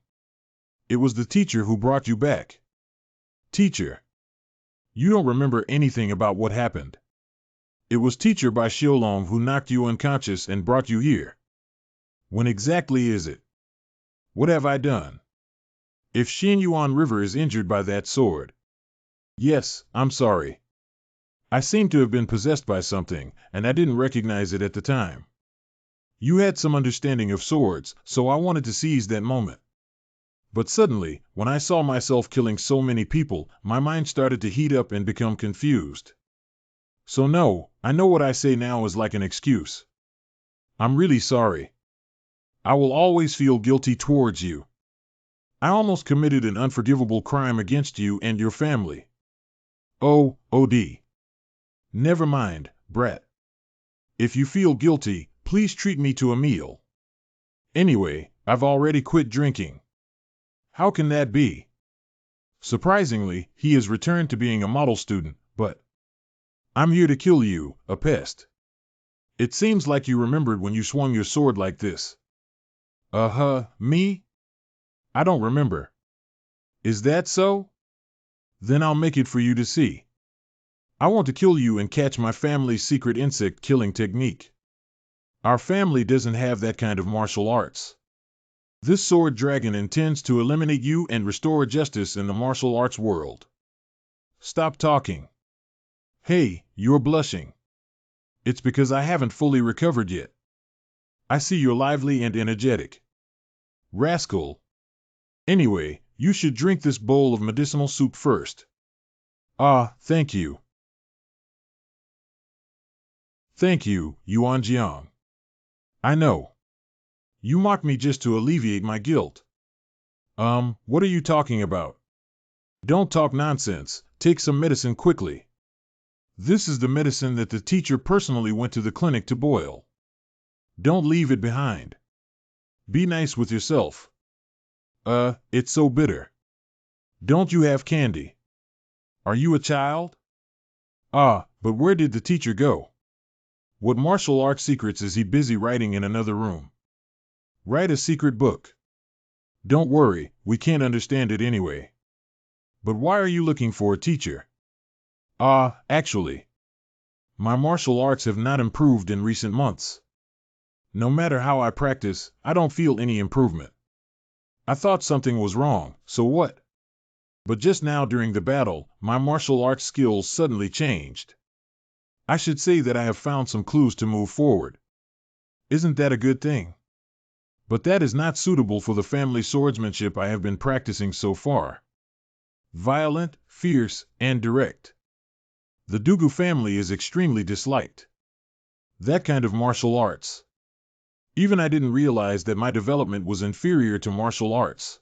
Speaker 1: It was the teacher who brought you back. Teacher. You don't remember anything about what happened. It was Teacher Bai Xiaolong who knocked you unconscious and brought you here. When exactly is it? What have I done? If Xianyuan River is injured by that sword. Yes, I'm sorry. I seem to have been possessed by something, and I didn't recognize it at the time. You had some understanding of swords, so I wanted to seize that moment. But suddenly, when I saw myself killing so many people, my mind started to heat up and become confused. So no, I know what I say now is like an excuse. I'm really sorry. I will always feel guilty towards you. I almost committed an unforgivable crime against you and your family. Oh, OD. Never mind, brat. If you feel guilty, please treat me to a meal. Anyway, I've already quit drinking. How can that be? Surprisingly, he has returned to being a model student, but I'm here to kill you, a pest. It seems like you remembered when you swung your sword like this. Me? I don't remember. Is that so? Then I'll make it for you to see. I want to kill you and catch my family's secret insect killing technique. Our family doesn't have that kind of martial arts. This sword dragon intends to eliminate you and restore justice in the martial arts world. Stop talking. Hey, you're blushing. It's because I haven't fully recovered yet. I see you're lively and energetic. Rascal. Anyway, you should drink this bowl of medicinal soup first. Ah, thank you. Thank you, Yuan Jiang. I know. You mocked me just to alleviate my guilt. What are you talking about? Don't talk nonsense, take some medicine quickly. This is the medicine that the teacher personally went to the clinic to boil. Don't leave it behind. Be nice with yourself. It's so bitter. Don't you have candy? Are you a child? Ah, but where did the teacher go? What martial arts secrets is he busy writing in another room? Write a secret book. Don't worry, we can't understand it anyway. But why are you looking for a teacher? Actually, my martial arts have not improved in recent months. No matter how I practice, I don't feel any improvement. I thought something was wrong, so what? But just now during the battle, my martial arts skills suddenly changed. I should say that I have found some clues to move forward. Isn't that a good thing? But that is not suitable for the family swordsmanship I have been practicing so far. Violent, fierce, and direct. The Dugu family is extremely disliked. That kind of martial arts. Even I didn't realize that my development was inferior to martial arts.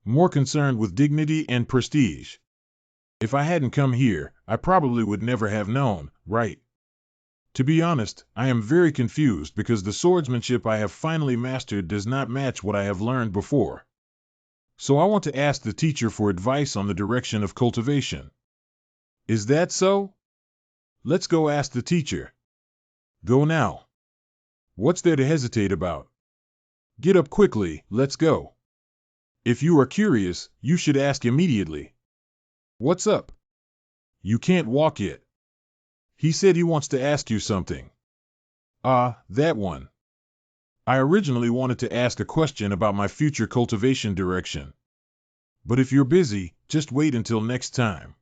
Speaker 1: More concerned with dignity and prestige. If I hadn't come here, I probably would never have known, right? To be honest, I am very confused because the swordsmanship I have finally mastered does not match what I have learned before. So I want to ask the teacher for advice on the direction of cultivation. Is that so? Let's go ask the teacher. Go now. What's there to hesitate about? Get up quickly, let's go. If you are curious, you should ask immediately. What's up? You can't walk yet. He said he wants to ask you something. That one. I originally wanted to ask a question about my future cultivation direction. But if you're busy, just wait until next time.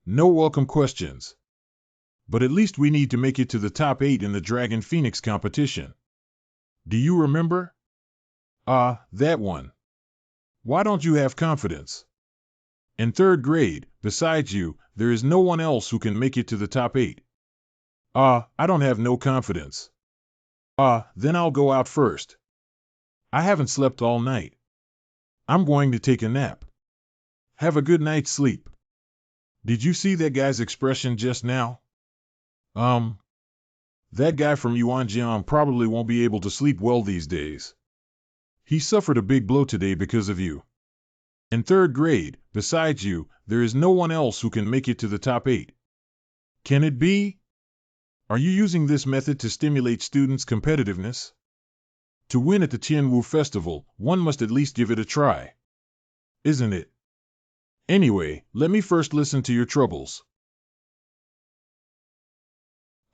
Speaker 1: No welcome questions. But at least we need to make it to the top 8 in the Dragon Phoenix competition. Do you remember? That one. Why don't you have confidence? In 3rd grade, Besides you, there is no one else who can make it to the top 8. I don't have no confidence. Then I'll go out first. I haven't slept all night. I'm going to take a nap. Have a good night's sleep. Did you see that guy's expression just now? That guy from Yuanjiang probably won't be able to sleep well these days. He suffered a big blow today because of you. In 3rd grade, besides you, there is no one else who can make it to the top 8. Can it be? Are you using this method to stimulate students' competitiveness? To win at the Tianwu Festival, one must at least give it a try. Isn't it? Anyway, let me first listen to your troubles.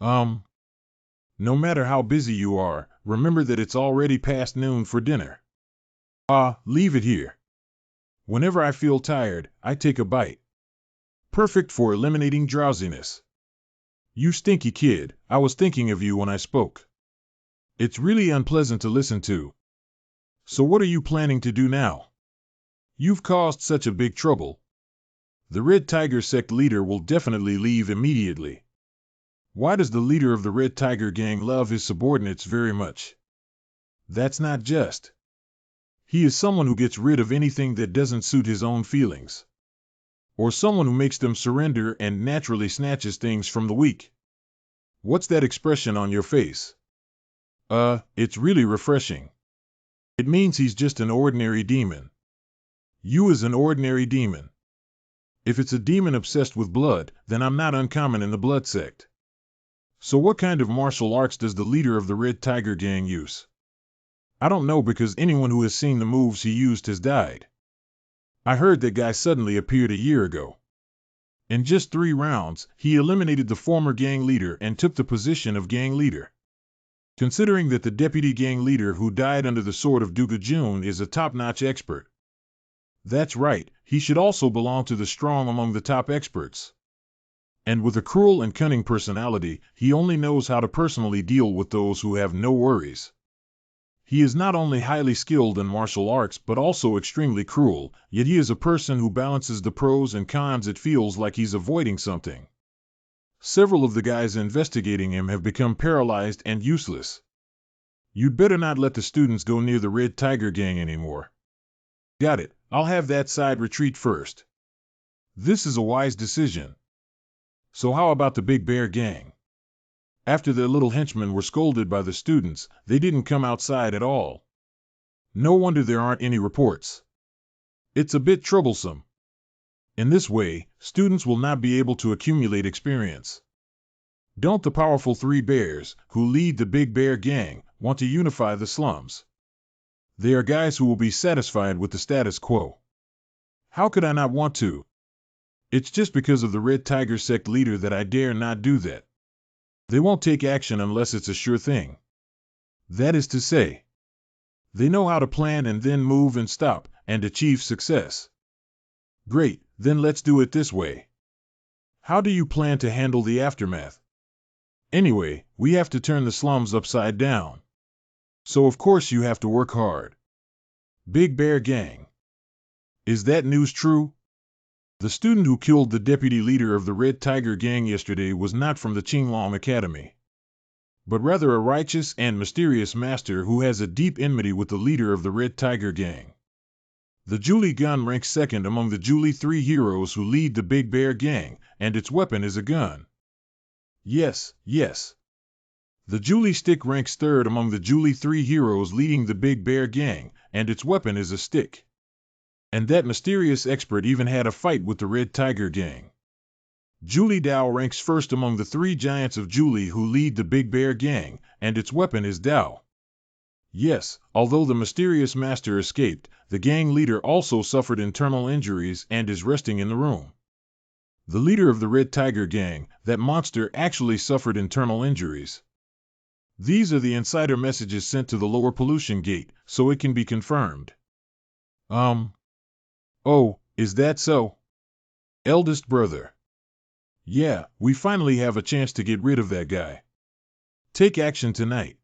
Speaker 1: No matter how busy you are, remember that it's already past noon for dinner. Leave it here. Whenever I feel tired, I take a bite. Perfect for eliminating drowsiness. You stinky kid, I was thinking of you when I spoke. It's really unpleasant to listen to. So what are you planning to do now? You've caused such a big trouble. The Red Tiger sect leader will definitely leave immediately. Why does the leader of the Red Tiger gang love his subordinates very much? That's not just. He is someone who gets rid of anything that doesn't suit his own feelings. Or someone who makes them surrender and naturally snatches things from the weak. What's that expression on your face? It's really refreshing. It means he's just an ordinary demon. You is an ordinary demon. If it's a demon obsessed with blood, then I'm not uncommon in the blood sect. So what kind of martial arts does the leader of the Red Tiger gang use? I don't know because anyone who has seen the moves he used has died. I heard that guy suddenly appeared a year ago. In just 3 rounds, he eliminated the former gang leader and took the position of gang leader. Considering that the deputy gang leader who died under the sword of Duga Jun is a top-notch expert. That's right, he should also belong to the strong among the top experts. And with a cruel and cunning personality, he only knows how to personally deal with those who have no worries. He is not only highly skilled in martial arts but also extremely cruel, yet he is a person who balances the pros and cons. It feels like he's avoiding something. Several of the guys investigating him have become paralyzed and useless. You'd better not let the students go near the Red Tiger gang anymore. Got it, I'll have that side retreat first. This is a wise decision. So how about the Big Bear gang? After their little henchmen were scolded by the students, they didn't come outside at all. No wonder there aren't any reports. It's a bit troublesome. In this way, students will not be able to accumulate experience. Don't the powerful 3 bears, who lead the Big Bear gang, want to unify the slums? They are guys who will be satisfied with the status quo. How could I not want to? It's just because of the Red Tiger sect leader that I dare not do that. They won't take action unless it's a sure thing. That is to say, they know how to plan and then move and stop and achieve success. Great, then let's do it this way. How do you plan to handle the aftermath? Anyway, we have to turn the slums upside down. So of course you have to work hard. Big Bear gang. Is that news true? The student who killed the deputy leader of the Red Tiger gang yesterday was not from the Qinglong Academy, but rather a righteous and mysterious master who has a deep enmity with the leader of the Red Tiger gang. The Julie gun ranks 2nd among the Julie 3 heroes who lead the Big Bear gang, and its weapon is a gun. Yes. The Julie stick ranks 3rd among the Julie 3 heroes leading the Big Bear gang, and its weapon is a stick. And that mysterious expert even had a fight with the Red Tiger gang. Julie Dao ranks 1st among the 3 giants of Julie who lead the Big Bear gang, and its weapon is Dao. Yes, although the mysterious master escaped, the gang leader also suffered internal injuries and is resting in the room. The leader of the Red Tiger gang, that monster, actually suffered internal injuries. These are the insider messages sent to the lower pollution gate, so it can be confirmed. Oh, is that so? Eldest brother. Yeah, we finally have a chance to get rid of that guy. Take action tonight.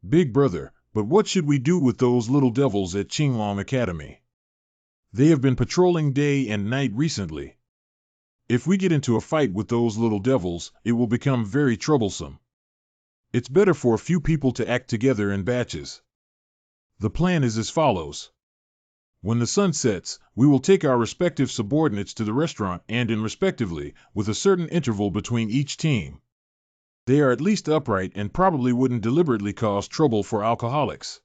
Speaker 1: Big brother, but what should we do with those little devils at Qinglong Academy? They have been patrolling day and night recently. If we get into a fight with those little devils, it will become very troublesome. It's better for a few people to act together in batches. The plan is as follows. When the sun sets, we will take our respective subordinates to the restaurant and in respectively, with a certain interval between each team. They are at least upright and probably wouldn't deliberately cause trouble for alcoholics.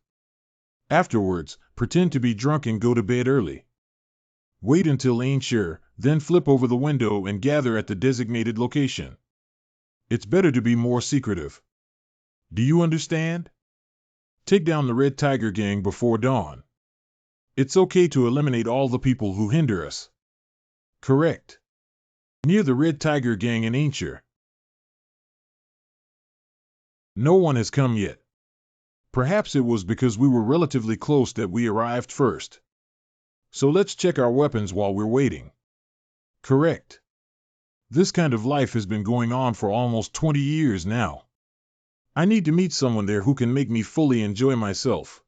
Speaker 1: Afterwards, pretend to be drunk and go to bed early. Wait until ain't sure, then flip over the window and gather at the designated location. It's better to be more secretive. Do you understand? Take down the Red Tiger Gang before dawn. It's okay to eliminate all the people who hinder us. Correct. Near the Red Tiger Gang in Ainshire. No one has come yet. Perhaps it was because we were relatively close that we arrived first. So let's check our weapons while we're waiting. Correct. This kind of life has been going on for almost 20 years now. I need to meet someone there who can make me fully enjoy myself.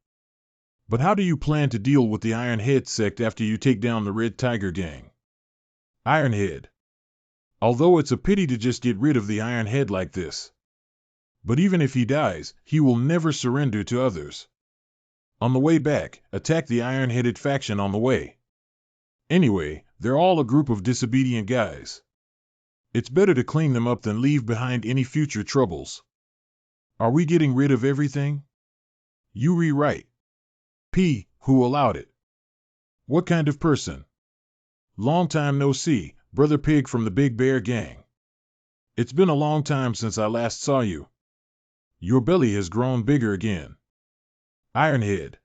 Speaker 1: But how do you plan to deal with the Ironhead sect after you take down the Red Tiger Gang? Ironhead. Although it's a pity to just get rid of the Ironhead like this. But even if he dies, he will never surrender to others. On the way back, attack the Iron-Headed faction on the way. Anyway, they're all a group of disobedient guys. It's better to clean them up than leave behind any future troubles. Are we getting rid of everything? You rewrite. P. Who allowed it? What kind of person? Long time no see, Brother Pig from the Big Bear Gang. It's been a long time since I last saw you. Your belly has grown bigger again. Ironhead.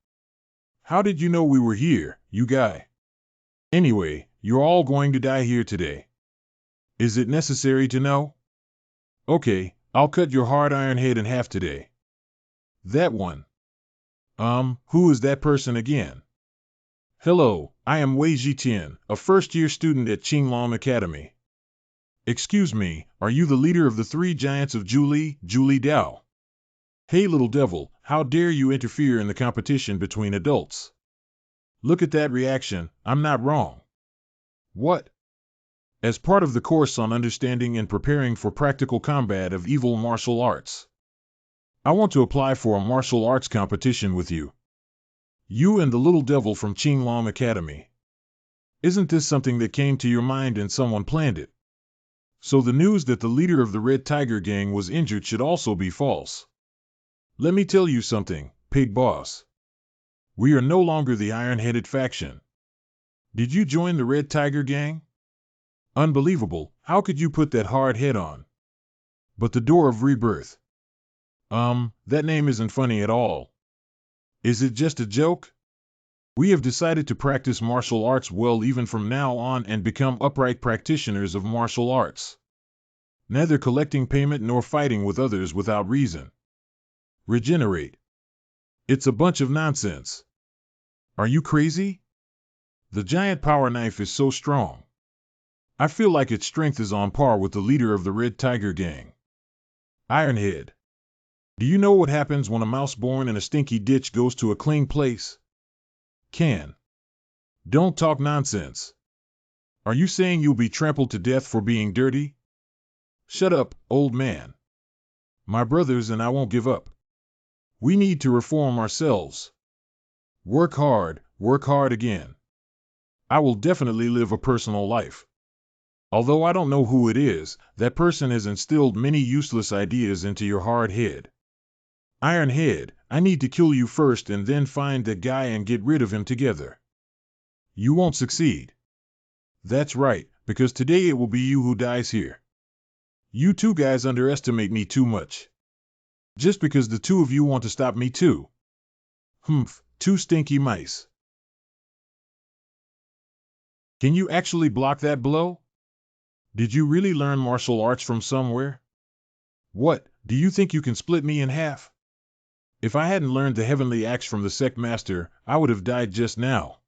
Speaker 1: How did you know we were here, you guy? Anyway, you're all going to die here today. Is it necessary to know? Okay, I'll cut your hard iron head in half today. That one. Who is that person again? Hello, I am Wei Jitian, a first-year student at Qinglong Academy. Excuse me, are you the leader of the three giants of Julie Dao? Hey little devil, how dare you interfere in the competition between adults? Look at that reaction, I'm not wrong. What? As part of the course on understanding and preparing for practical combat of evil martial arts, I want to apply for a martial arts competition with you. You and the little devil from Qinglong Academy. Isn't this something that came to your mind and someone planned it? So the news that the leader of the Red Tiger Gang was injured should also be false. Let me tell you something, Pig Boss. We are no longer the Iron-Headed faction. Did you join the Red Tiger Gang? Unbelievable, how could you put that hard head on? But the Door of Rebirth. That name isn't funny at all. Is it just a joke? We have decided to practice martial arts well even from now on and become upright practitioners of martial arts. Neither collecting payment nor fighting with others without reason. Regenerate. It's a bunch of nonsense. Are you crazy? The giant power knife is so strong. I feel like its strength is on par with the leader of the Red Tiger Gang. Ironhead. Do you know what happens when a mouse born in a stinky ditch goes to a clean place? Can. Don't talk nonsense. Are you saying you'll be trampled to death for being dirty? Shut up, old man. My brothers and I won't give up. We need to reform ourselves. Work hard again. I will definitely live a personal life. Although I don't know who it is, that person has instilled many useless ideas into your hard head. Ironhead, I need to kill you first and then find that guy and get rid of him together. You won't succeed. That's right, because today it will be you who dies here. You two guys underestimate me too much. Just because the two of you want to stop me too. Humph, two stinky mice. Can you actually block that blow? Did you really learn martial arts from somewhere? What, do you think you can split me in half? If I hadn't learned the heavenly axe from the sect master, I would have died just now.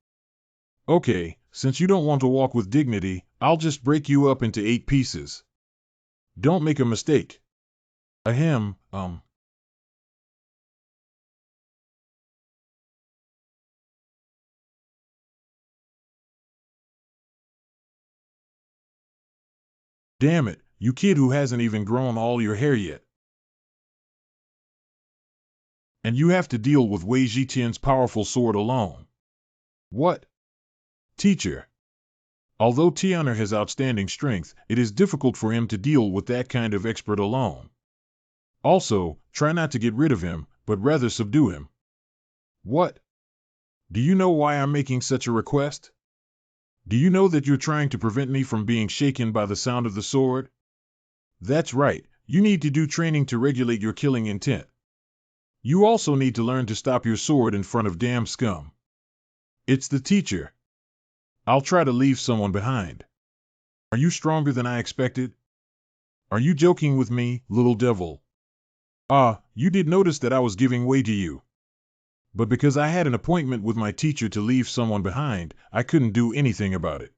Speaker 1: Okay, since you don't want to walk with dignity, I'll just break you up into 8 pieces. Don't make a mistake. Ahem, Damn it, you kid who hasn't even grown all your hair yet. And you have to deal with Wei Jitian's powerful sword alone. What? Teacher. Although Tian'er has outstanding strength, it is difficult for him to deal with that kind of expert alone. Also, try not to get rid of him, but rather subdue him. What? Do you know why I'm making such a request? Do you know that you're trying to prevent me from being shaken by the sound of the sword? That's right, you need to do training to regulate your killing intent. You also need to learn to stop your sword in front of damn scum. It's the teacher. I'll try to leave someone behind. Are you stronger than I expected? Are you joking with me, little devil? You did notice that I was giving way to you. But because I had an appointment with my teacher to leave someone behind, I couldn't do anything about it.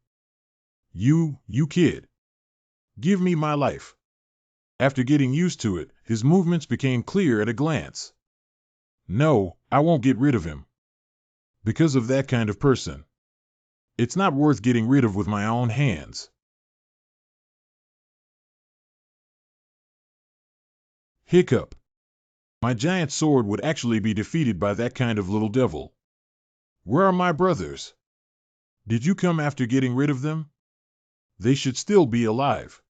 Speaker 1: You kid. Give me my life. After getting used to it, his movements became clear at a glance. No, I won't get rid of him. Because of that kind of person. It's not worth getting rid of with my own hands. Hiccup. My giant sword would actually be defeated by that kind of little devil. Where are my brothers? Did you come after getting rid of them? They should still be alive.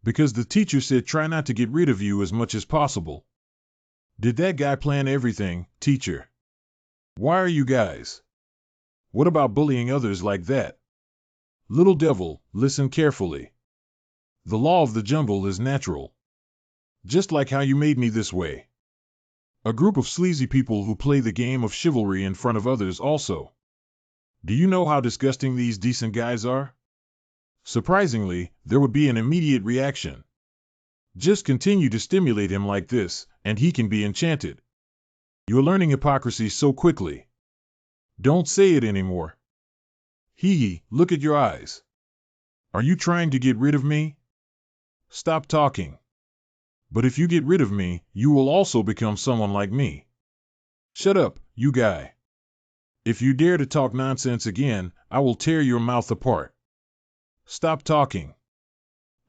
Speaker 1: Because the teacher said try not to get rid of you as much as possible. Did that guy plan everything, teacher? Why are you guys? What about bullying others like that? Little devil, listen carefully. The law of the jungle is natural. Just like how you made me this way. A group of sleazy people who play the game of chivalry in front of others also. Do you know how disgusting these decent guys are? Surprisingly, there would be an immediate reaction. Just continue to stimulate him like this, and he can be enchanted. You're learning hypocrisy so quickly. Don't say it anymore. Hee, look at your eyes. Are you trying to get rid of me? Stop talking. But if you get rid of me, you will also become someone like me. Shut up, you guy. If you dare to talk nonsense again, I will tear your mouth apart. Stop talking.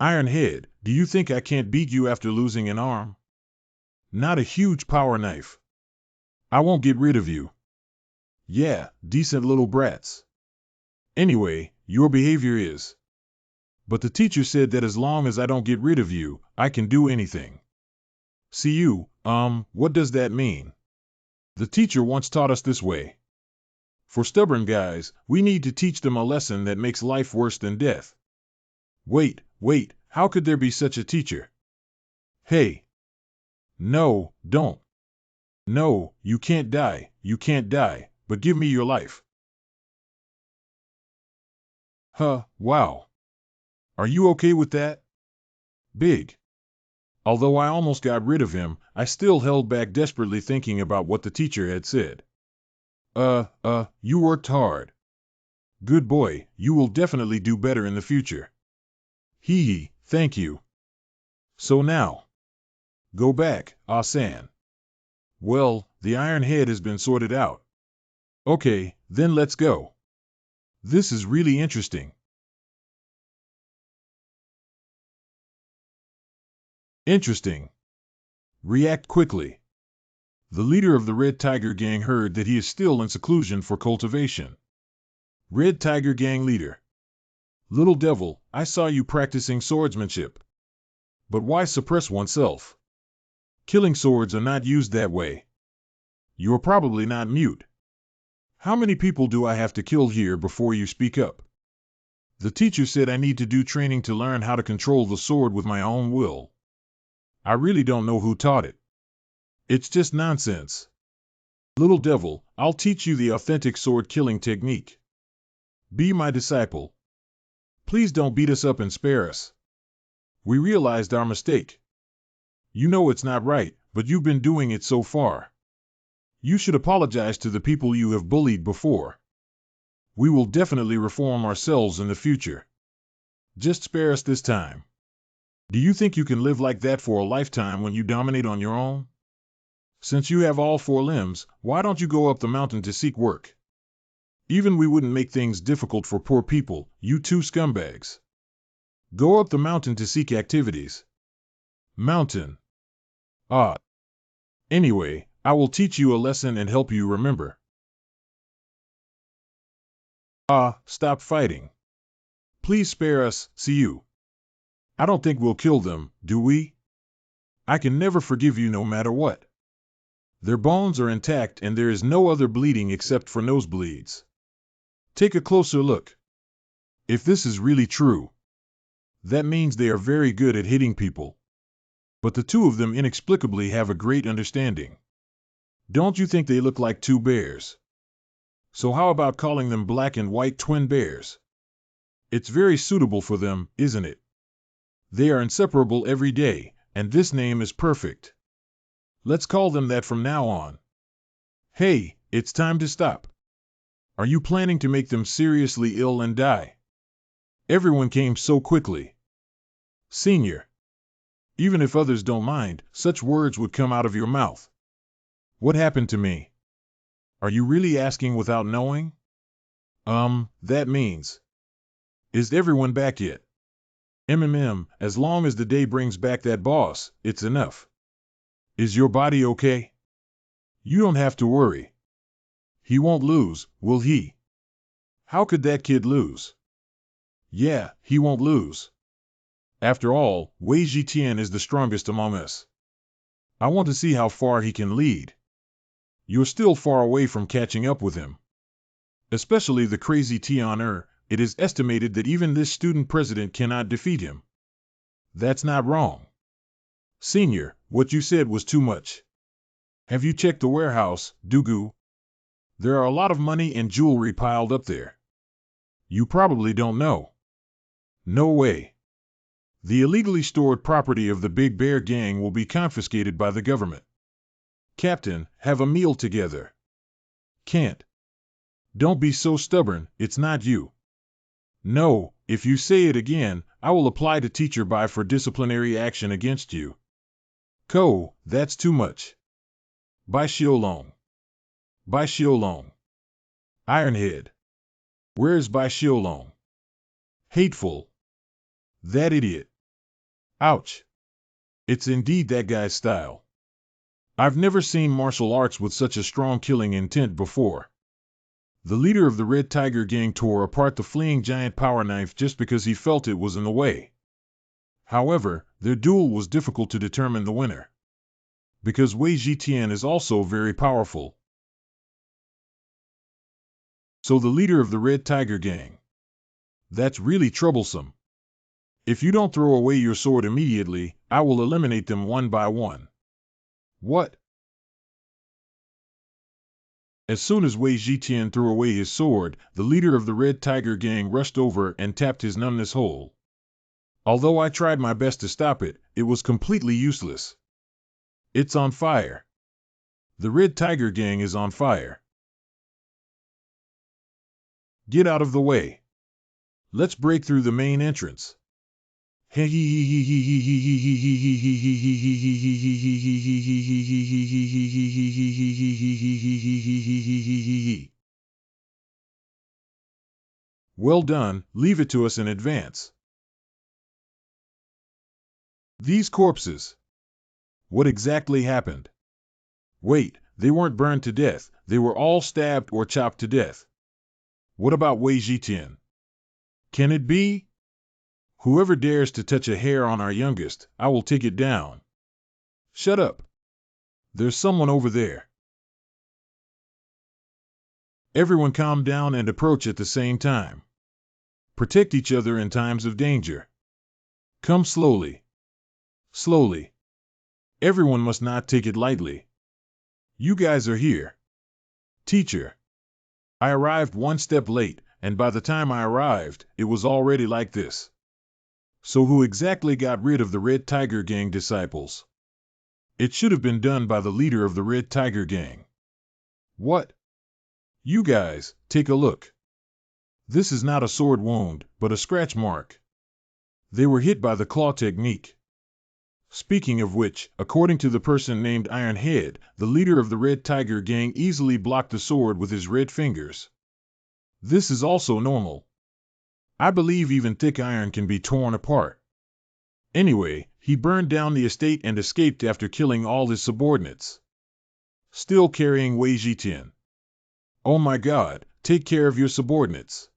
Speaker 1: Ironhead, do you think I can't beat you after losing an arm? Not a huge power knife. I won't get rid of you. Yeah, decent little brats. Anyway, your behavior is. But the teacher said that as long as I don't get rid of you, I can do anything. See you, what does that mean? The teacher once taught us this way. For stubborn guys, we need to teach them a lesson that makes life worse than death. Wait, how could there be such a teacher? Hey. No, don't. No, you can't die, but give me your life. Wow. Are you okay with that? Big. Although I almost got rid of him, I still held back desperately thinking about what the teacher had said. You worked hard. Good boy, you will definitely do better in the future. Hee, thank you. So now. Go back, Ah-san. Well, the iron head has been sorted out. Okay, then let's go. This is really interesting. Interesting. React quickly. The leader of the Red Tiger Gang heard that he is still in seclusion for cultivation. Red Tiger Gang leader. Little devil, I saw you practicing swordsmanship. But why suppress oneself? Killing swords are not used that way. You're probably not mute. How many people do I have to kill here before you speak up? The teacher said I need to do training to learn how to control the sword with my own will. I really don't know who taught it. It's just nonsense. Little devil, I'll teach you the authentic sword killing technique. Be my disciple. Please don't beat us up and spare us. We realized our mistake. You know it's not right, but you've been doing it so far. You should apologize to the people you have bullied before. We will definitely reform ourselves in the future. Just spare us this time. Do you think you can live like that for a lifetime when you dominate on your own? Since you have all 4 limbs, why don't you go up the mountain to seek work? Even we wouldn't make things difficult for poor people, you 2 scumbags. Go up the mountain to seek activities. Mountain. Ah. Anyway, I will teach you a lesson and help you remember. Ah, stop fighting. Please spare us, see you. I don't think we'll kill them, do we? I can never forgive you no matter what. Their bones are intact and there is no other bleeding except for nosebleeds. Take a closer look. If this is really true, that means they are very good at hitting people. But the two of them inexplicably have a great understanding. Don't you think they look like two bears? So how about calling them black and white twin bears? It's very suitable for them, isn't it? They are inseparable every day, and this name is perfect. Let's call them that from now on. Hey, it's time to stop. Are you planning to make them seriously ill and die? Everyone came so quickly. Senior. Even if others don't mind, such words would come out of your mouth. What happened to me? Are you really asking without knowing? That means. Is everyone back yet? As long as the day brings back that boss, it's enough. Is your body okay? You don't have to worry. He won't lose, will he? How could that kid lose? Yeah, he won't lose. After all, Wei Jitian is the strongest among us. I want to see how far he can lead. You're still far away from catching up with him. Especially the crazy Tian. It is estimated that even this student president cannot defeat him. That's not wrong. Senior, what you said was too much. Have you checked the warehouse, Dugu? There are a lot of money and jewelry piled up there. You probably don't know. No way. The illegally stored property of the Big Bear Gang will be confiscated by the government. Captain, have a meal together. Can't. Don't be so stubborn, it's not you. No, if you say it again, I will apply to Teacher Bai for disciplinary action against you. Ko, that's too much. Bai Xiaolong. Bai Xiaolong. Ironhead. Where's Bai Xiaolong? Hateful. That idiot. Ouch. It's indeed that guy's style. I've never seen martial arts with such a strong killing intent before. The leader of the Red Tiger Gang tore apart the fleeing giant power knife just because he felt it was in the way. However, their duel was difficult to determine the winner. Because Wei Jitian is also very powerful. So the leader of the Red Tiger Gang. That's really troublesome. If you don't throw away your sword immediately, I will eliminate them one by one. What? As soon as Wei Jitian threw away his sword, the leader of the Red Tiger Gang rushed over and tapped his numbness hole. Although I tried my best to stop it, it was completely useless. It's on fire. The Red Tiger Gang is on fire. Get out of the way. Let's break through the main entrance. Well done, leave it to us in advance. These corpses. What exactly happened? Wait, they weren't burned to death, they were all stabbed or chopped to death. What about Wei Jitian? Can it be? Whoever dares to touch a hair on our youngest, I will take it down. Shut up. There's someone over there. Everyone calm down and approach at the same time. Protect each other in times of danger. Come slowly. Slowly. Everyone must not take it lightly. You guys are here. Teacher. I arrived one step late, and by the time I arrived, it was already like this. So who exactly got rid of the Red Tiger Gang disciples? It should have been done by the leader of the Red Tiger Gang. What? You guys, take a look. This is not a sword wound, but a scratch mark. They were hit by the claw technique. Speaking of which, according to the person named Ironhead, the leader of the Red Tiger Gang easily blocked the sword with his red fingers. This is also normal. I believe even thick iron can be torn apart. Anyway, he burned down the estate and escaped after killing all his subordinates. Still carrying Wei Jitian. Oh my God, take care of your subordinates.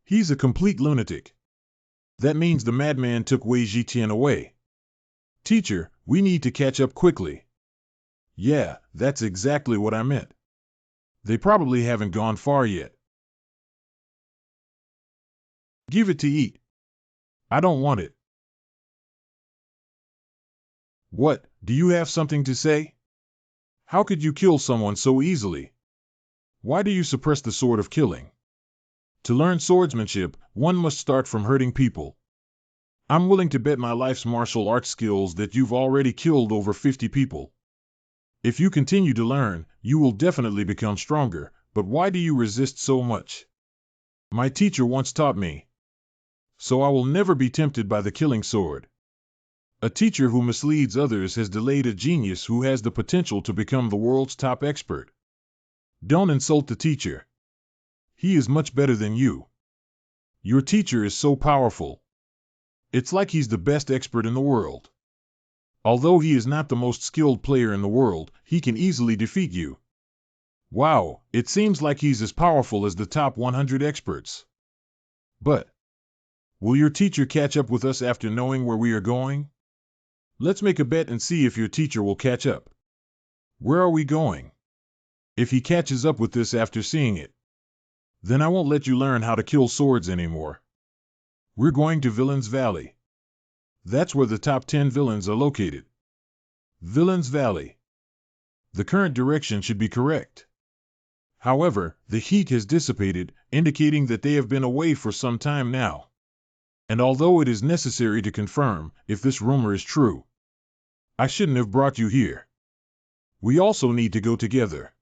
Speaker 1: He's a complete lunatic. That means the madman took Wei Jitian away. Teacher, we need to catch up quickly. Yeah, that's exactly what I meant. They probably haven't gone far yet. Give it to eat. I don't want it. What, do you have something to say? How could you kill someone so easily? Why do you suppress the sword of killing? To learn swordsmanship, one must start from hurting people. I'm willing to bet my life's martial arts skills that you've already killed over 50 people. If you continue to learn, you will definitely become stronger, but why do you resist so much? My teacher once taught me. So I will never be tempted by the killing sword. A teacher who misleads others has delayed a genius who has the potential to become the world's top expert. Don't insult the teacher. He is much better than you. Your teacher is so powerful. It's like he's the best expert in the world. Although he is not the most skilled player in the world, he can easily defeat you. Wow, it seems like he's as powerful as the top 100 experts. But will your teacher catch up with us after knowing where we are going? Let's make a bet and see if your teacher will catch up. Where are we going? If he catches up with this after seeing it, then I won't let you learn how to kill swords anymore. We're going to Villain's Valley. That's where the top 10 villains are located. Villain's Valley. The current direction should be correct. However, the heat has dissipated, indicating that they have been away for some time now. And although it is necessary to confirm if this rumor is true, I shouldn't have brought you here. We also need to go together.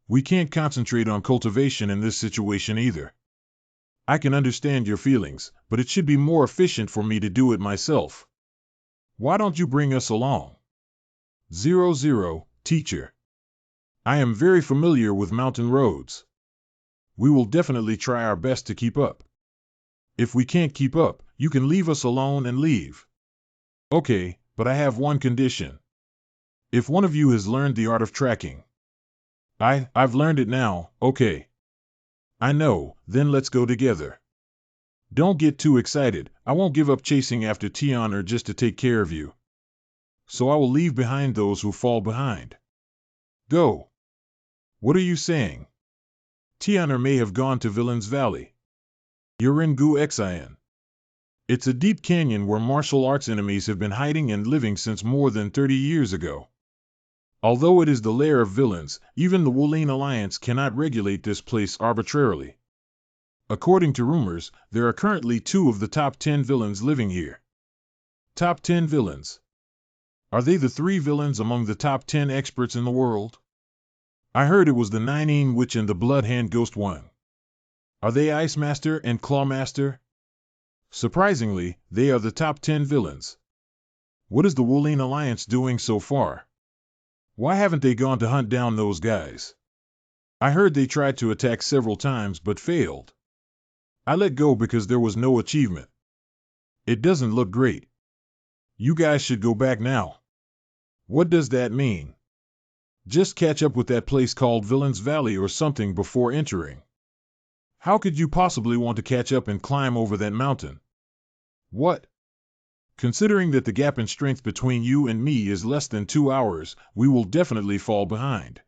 Speaker 1: We can't concentrate on cultivation in this situation either. I can understand your feelings, but it should be more efficient for me to do it myself. Why don't you bring us along? 00, teacher. I am very familiar with mountain roads. We will definitely try our best to keep up. If we can't keep up, you can leave us alone and leave. Okay, but I have one condition. If one of you has learned the art of tracking. I've learned it now, okay. I know, then let's go together. Don't get too excited, I won't give up chasing after Tian'er just to take care of you. So I will leave behind those who fall behind. Go. What are you saying? Tian'er may have gone to Villain's Valley. Yurengu Xin. It's a deep canyon where martial arts enemies have been hiding and living since more than 30 years ago. Although it is the lair of villains, even the Wolin Alliance cannot regulate this place arbitrarily. According to rumors, there are currently 2 of the top 10 villains living here. Top 10 villains. Are they the 3 villains among the top 10 experts in the world? I heard it was the Nine Witch and the Blood Hand Ghost one. Are they Ice Master and Claw Master? Surprisingly, they are the top 10 villains. What is the Wolin Alliance doing so far? Why haven't they gone to hunt down those guys? I heard they tried to attack several times but failed. I let go because there was no achievement. It doesn't look great. You guys should go back now. What does that mean? Just catch up with that place called Villain's Valley or something before entering. How could you possibly want to catch up and climb over that mountain? What? Considering that the gap in strength between you and me is less than 2 hours, we will definitely fall behind.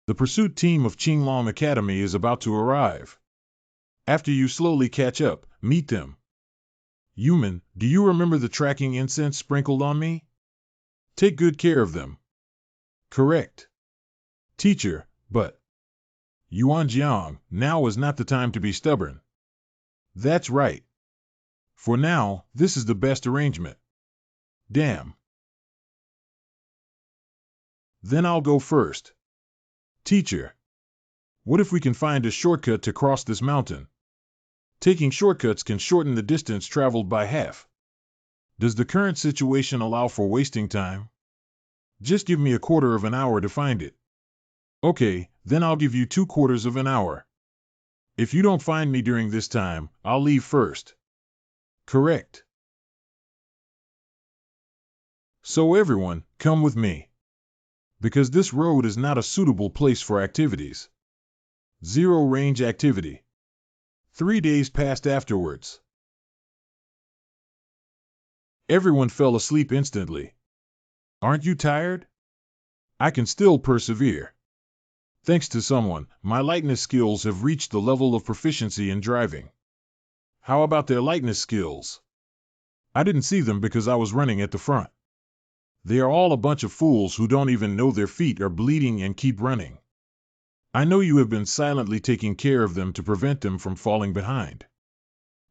Speaker 1: The pursuit team of Qinglong Academy is about to arrive. After you slowly catch up, meet them. Human, do you remember the tracking incense sprinkled on me? Take good care of them. Correct. Teacher, but Yuan Jiang, now is not the time to be stubborn. That's right. For now, this is the best arrangement. Damn. Then I'll go first. Teacher, what if we can find a shortcut to cross this mountain? Taking shortcuts can shorten the distance traveled by half. Does the current situation allow for wasting time? Just give me a quarter of an hour to find it. Okay, then I'll give you 2/4 of an hour. If you don't find me during this time, I'll leave first. Correct. So everyone, come with me. Because this road is not a suitable place for activities. Zero range activity. 3 days passed afterwards. Everyone fell asleep instantly. Aren't you tired? I can still persevere. Thanks to someone, my lightness skills have reached the level of proficiency in driving. How about their lightness skills? I didn't see them because I was running at the front. They are all a bunch of fools who don't even know their feet are bleeding and keep running. I know you have been silently taking care of them to prevent them from falling behind.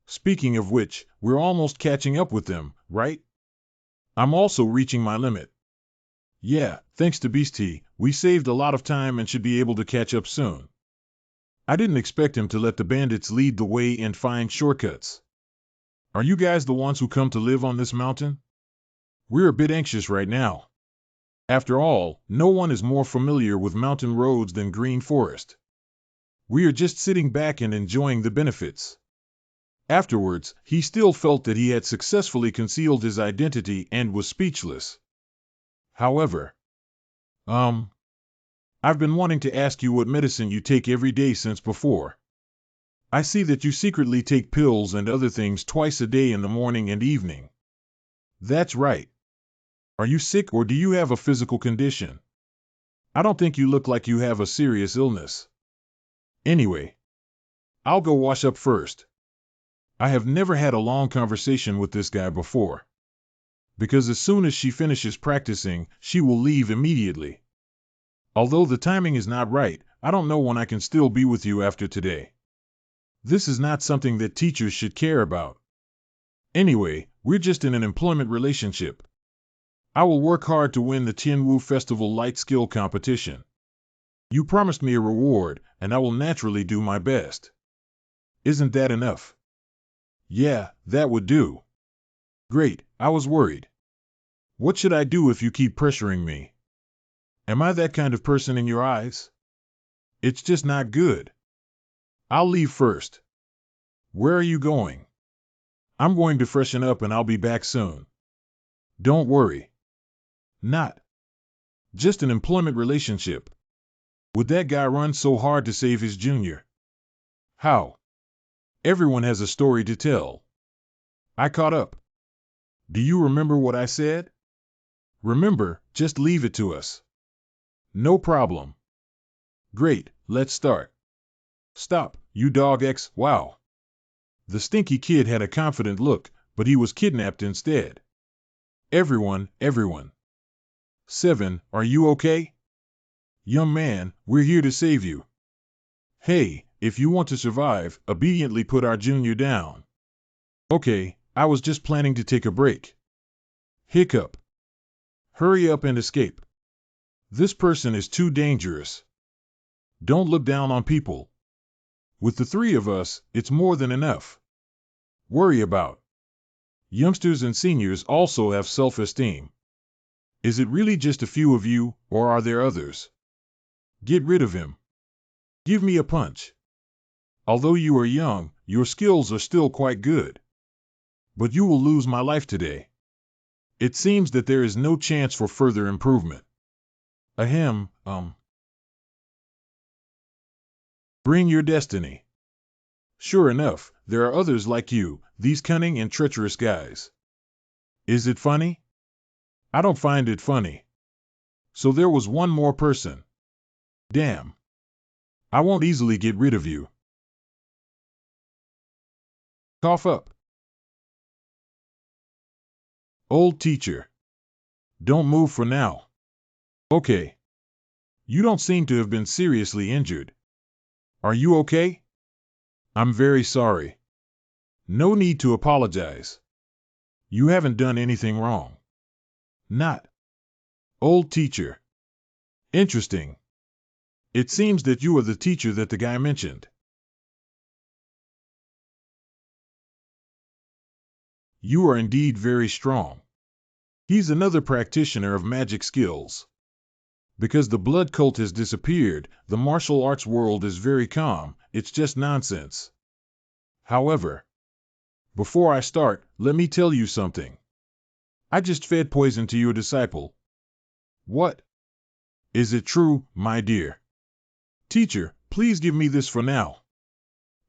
Speaker 1: Speaking of which, we're almost catching up with them, right? I'm also reaching my limit. Yeah, thanks to Beastie, we saved a lot of time and should be able to catch up soon. I didn't expect him to let the bandits lead the way and find shortcuts. Are you guys the ones who come to live on this mountain? We're a bit anxious right now. After all, no one is more familiar with mountain roads than Green Forest. We are just sitting back and enjoying the benefits. Afterwards, he still felt that he had successfully concealed his identity and was speechless. However, I've been wanting to ask you what medicine you take every day since before. I see that you secretly take pills and other things twice a day in the morning and evening. That's right. Are you sick or do you have a physical condition? I don't think you look like you have a serious illness. Anyway, I'll go wash up first. I have never had a long conversation with this guy before. Because as soon as she finishes practicing, she will leave immediately. Although the timing is not right, I don't know when I can still be with you after today. This is not something that teachers should care about. Anyway, we're just in an employment relationship. I will work hard to win the Tianwu Festival Light Skill Competition. You promised me a reward, and I will naturally do my best. Isn't that enough? Yeah, that would do. Great, I was worried. What should I do if you keep pressuring me? Am I that kind of person in your eyes? It's just not good. I'll leave first. Where are you going? I'm going to freshen up and I'll be back soon. Don't worry. Not. Just an employment relationship. Would that guy run so hard to save his junior? How? Everyone has a story to tell. I caught up. Do you remember what I said? Remember, just leave it to us. No problem. Great, let's start. Stop, you dog X, wow. The stinky kid had a confident look, but he was kidnapped instead. Everyone. 7, are you okay? Young man, we're here to save you. Hey, if you want to survive, obediently put our junior down. Okay, I was just planning to take a break. Hiccup. Hurry up and escape. This person is too dangerous. Don't look down on people. With the 3 of us, it's more than enough. Worry about. Youngsters and seniors also have self-esteem. Is it really just a few of you, or are there others? Get rid of him. Give me a punch. Although you are young, your skills are still quite good. But you will lose my life today. It seems that there is no chance for further improvement. Ahem, Bring your destiny. Sure enough, there are others like you, these cunning and treacherous guys. Is it funny? I don't find it funny. So there was one more person. Damn. I won't easily get rid of you. Cough up. Old teacher. Don't move for now. Okay. You don't seem to have been seriously injured. Are you okay? I'm very sorry. No need to apologize. You haven't done anything wrong. Not. Old teacher. Interesting. It seems that you are the teacher that the guy mentioned. You are indeed very strong. He's another practitioner of magic skills. Because the blood cult has disappeared, the martial arts world is very calm, it's just nonsense. However, before I start, let me tell you something. I just fed poison to your disciple. What? Is it true, my dear? Teacher, please give me this for now.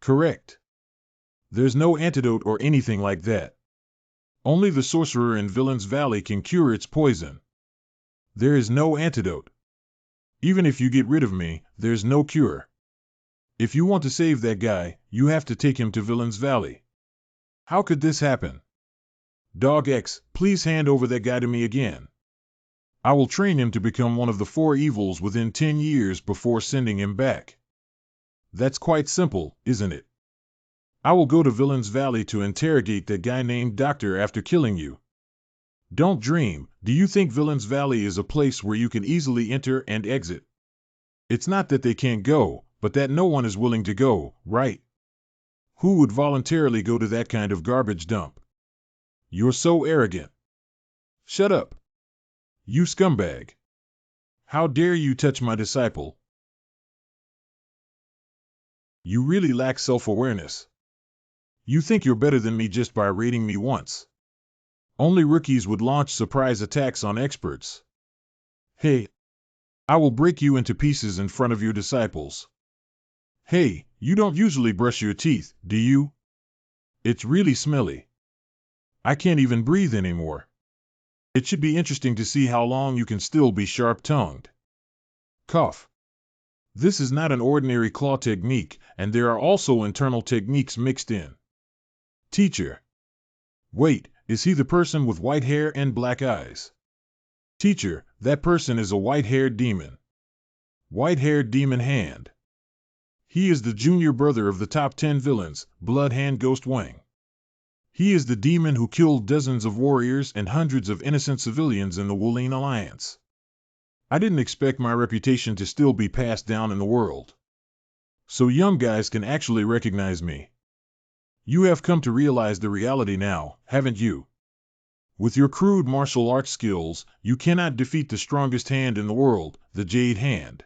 Speaker 1: Correct. There's no antidote or anything like that. Only the sorcerer in Villain's Valley can cure its poison. There is no antidote. Even if you get rid of me, there's no cure. If you want to save that guy, you have to take him to Villain's Valley. How could this happen? Dog X, please hand over that guy to me again. I will train him to become one of the 4 evils within 10 years before sending him back. That's quite simple, isn't it? I will go to Villain's Valley to interrogate that guy named Doctor after killing you. Don't dream. Do you think Villain's Valley is a place where you can easily enter and exit? It's not that they can't go, but that no one is willing to go, right? Who would voluntarily go to that kind of garbage dump? You're so arrogant. Shut up. You scumbag. How dare you touch my disciple? You really lack self-awareness. You think you're better than me just by raiding me once. Only rookies would launch surprise attacks on experts. Hey, I will break you into pieces in front of your disciples. Hey, you don't usually brush your teeth, do you? It's really smelly. I can't even breathe anymore. It should be interesting to see how long you can still be sharp-tongued. Cough. This is not an ordinary claw technique, and there are also internal techniques mixed in. Teacher. Wait, is he the person with white hair and black eyes? Teacher, that person is a white-haired demon. White-haired demon hand. He is the junior brother of the top 10 villains, Blood Hand Ghost Wang. He is the demon who killed dozens of warriors and hundreds of innocent civilians in the Wuling Alliance. I didn't expect my reputation to still be passed down in the world. So young guys can actually recognize me. You have come to realize the reality now, haven't you? With your crude martial arts skills, you cannot defeat the strongest hand in the world, the Jade Hand.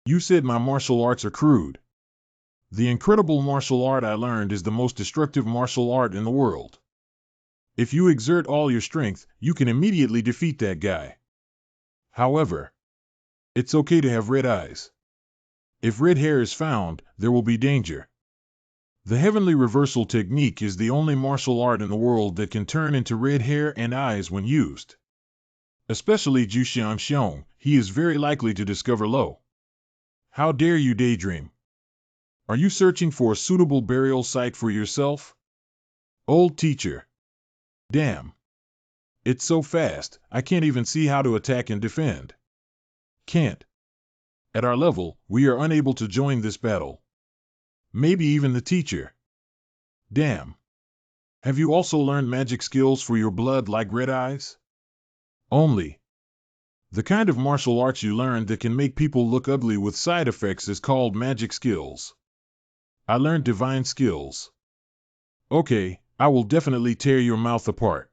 Speaker 1: You said my martial arts are crude. The incredible martial art I learned is the most destructive martial art in the world. If you exert all your strength, you can immediately defeat that guy. However, it's okay to have red eyes. If red hair is found, there will be danger. The heavenly reversal technique is the only martial art in the world that can turn into red hair and eyes when used. Especially Zhu Xiang, he is very likely to discover Lo. How dare you daydream? Are you searching for a suitable burial site for yourself? Old teacher. Damn. It's so fast, I can't even see how to attack and defend. Can't. At our level, we are unable to join this battle. Maybe even the teacher. Damn. Have you also learned magic skills for your blood like red eyes? Only. The kind of martial arts you learned that can make people look ugly with side effects is called magic skills. I learned divine skills. Okay, I will definitely tear your mouth apart.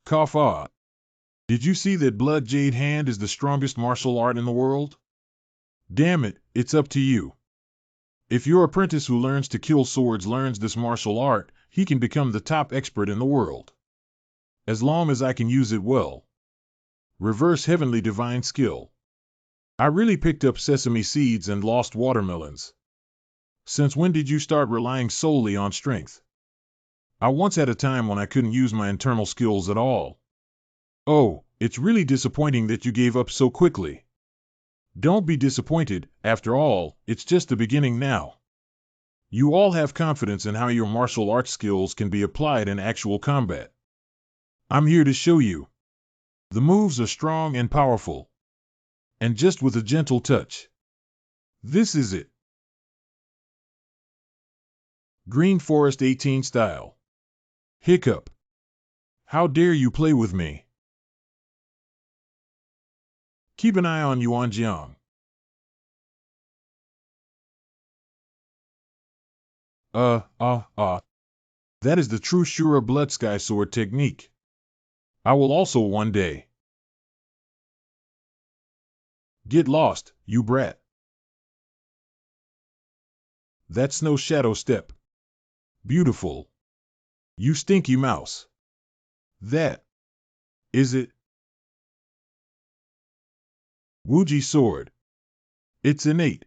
Speaker 1: Cough ah. Did you see that Blood Jade Hand is the strongest martial art in the world? Damn it, it's up to you. If your apprentice who learns to kill swords learns this martial art, he can become the top expert in the world. As long as I can use it well. Reverse heavenly divine skill. I really picked up sesame seeds and lost watermelons. Since when did you start relying solely on strength? I once had a time when I couldn't use my internal skills at all. Oh, it's really disappointing that you gave up so quickly. Don't be disappointed, after all, it's just the beginning now. You all have confidence in how your martial arts skills can be applied in actual combat. I'm here to show you. The moves are strong and powerful. And just with a gentle touch. This is it. Green Forest 18 style. Hiccup. How dare you play with me? Keep an eye on Yuanjiang. That is the true Shura Blood Sky Sword technique. I will also one day. Get lost, you brat. That's no shadow step. Beautiful. You stinky mouse. That. Is it? Wuji sword. It's innate.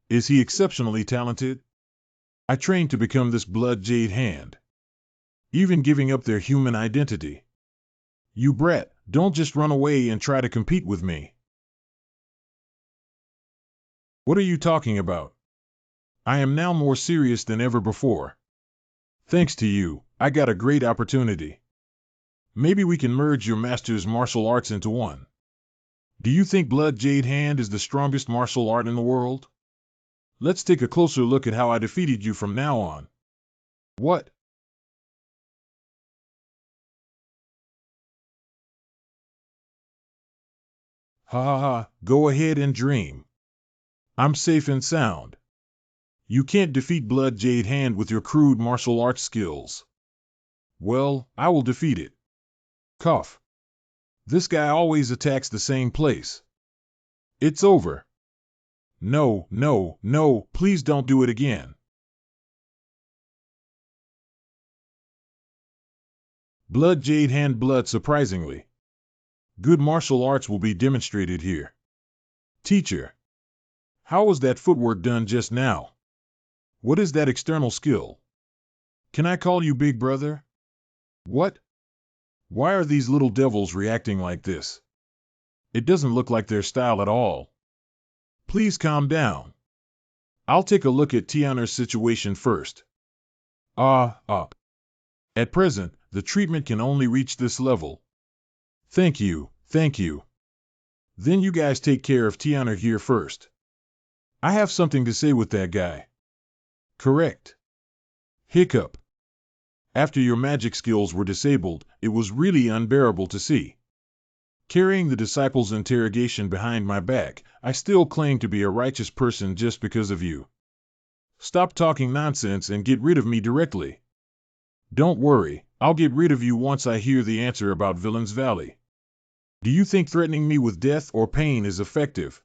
Speaker 1: Is he exceptionally talented? I trained to become this blood jade hand. Even giving up their human identity. You brat, don't just run away and try to compete with me. What are you talking about? I am now more serious than ever before. Thanks to you, I got a great opportunity. Maybe we can merge your master's martial arts into one. Do you think Blood Jade Hand is the strongest martial art in the world? Let's take a closer look at how I defeated you from now on. What? Ha ha ha, go ahead and dream. I'm safe and sound. You can't defeat Blood Jade Hand with your crude martial arts skills. Well, I will defeat it. Cough. This guy always attacks the same place. It's over. No, no, no, please don't do it again. Blood Jade Hand blood surprisingly. Good martial arts will be demonstrated here. Teacher. How was that footwork done just now? What is that external skill? Can I call you big brother? What? Why are these little devils reacting like this? It doesn't look like their style at all. Please calm down. I'll take a look at Tiana's situation first. At present, the treatment can only reach this level. Thank you, thank you. Then you guys take care of Tiana here first. I have something to say with that guy. Correct. Hiccup. After your magic skills were disabled, it was really unbearable to see. Carrying the disciples' interrogation behind my back, I still claim to be a righteous person just because of you. Stop talking nonsense and get rid of me directly. Don't worry, I'll get rid of you once I hear the answer about Villain's Valley. Do you think threatening me with death or pain is effective?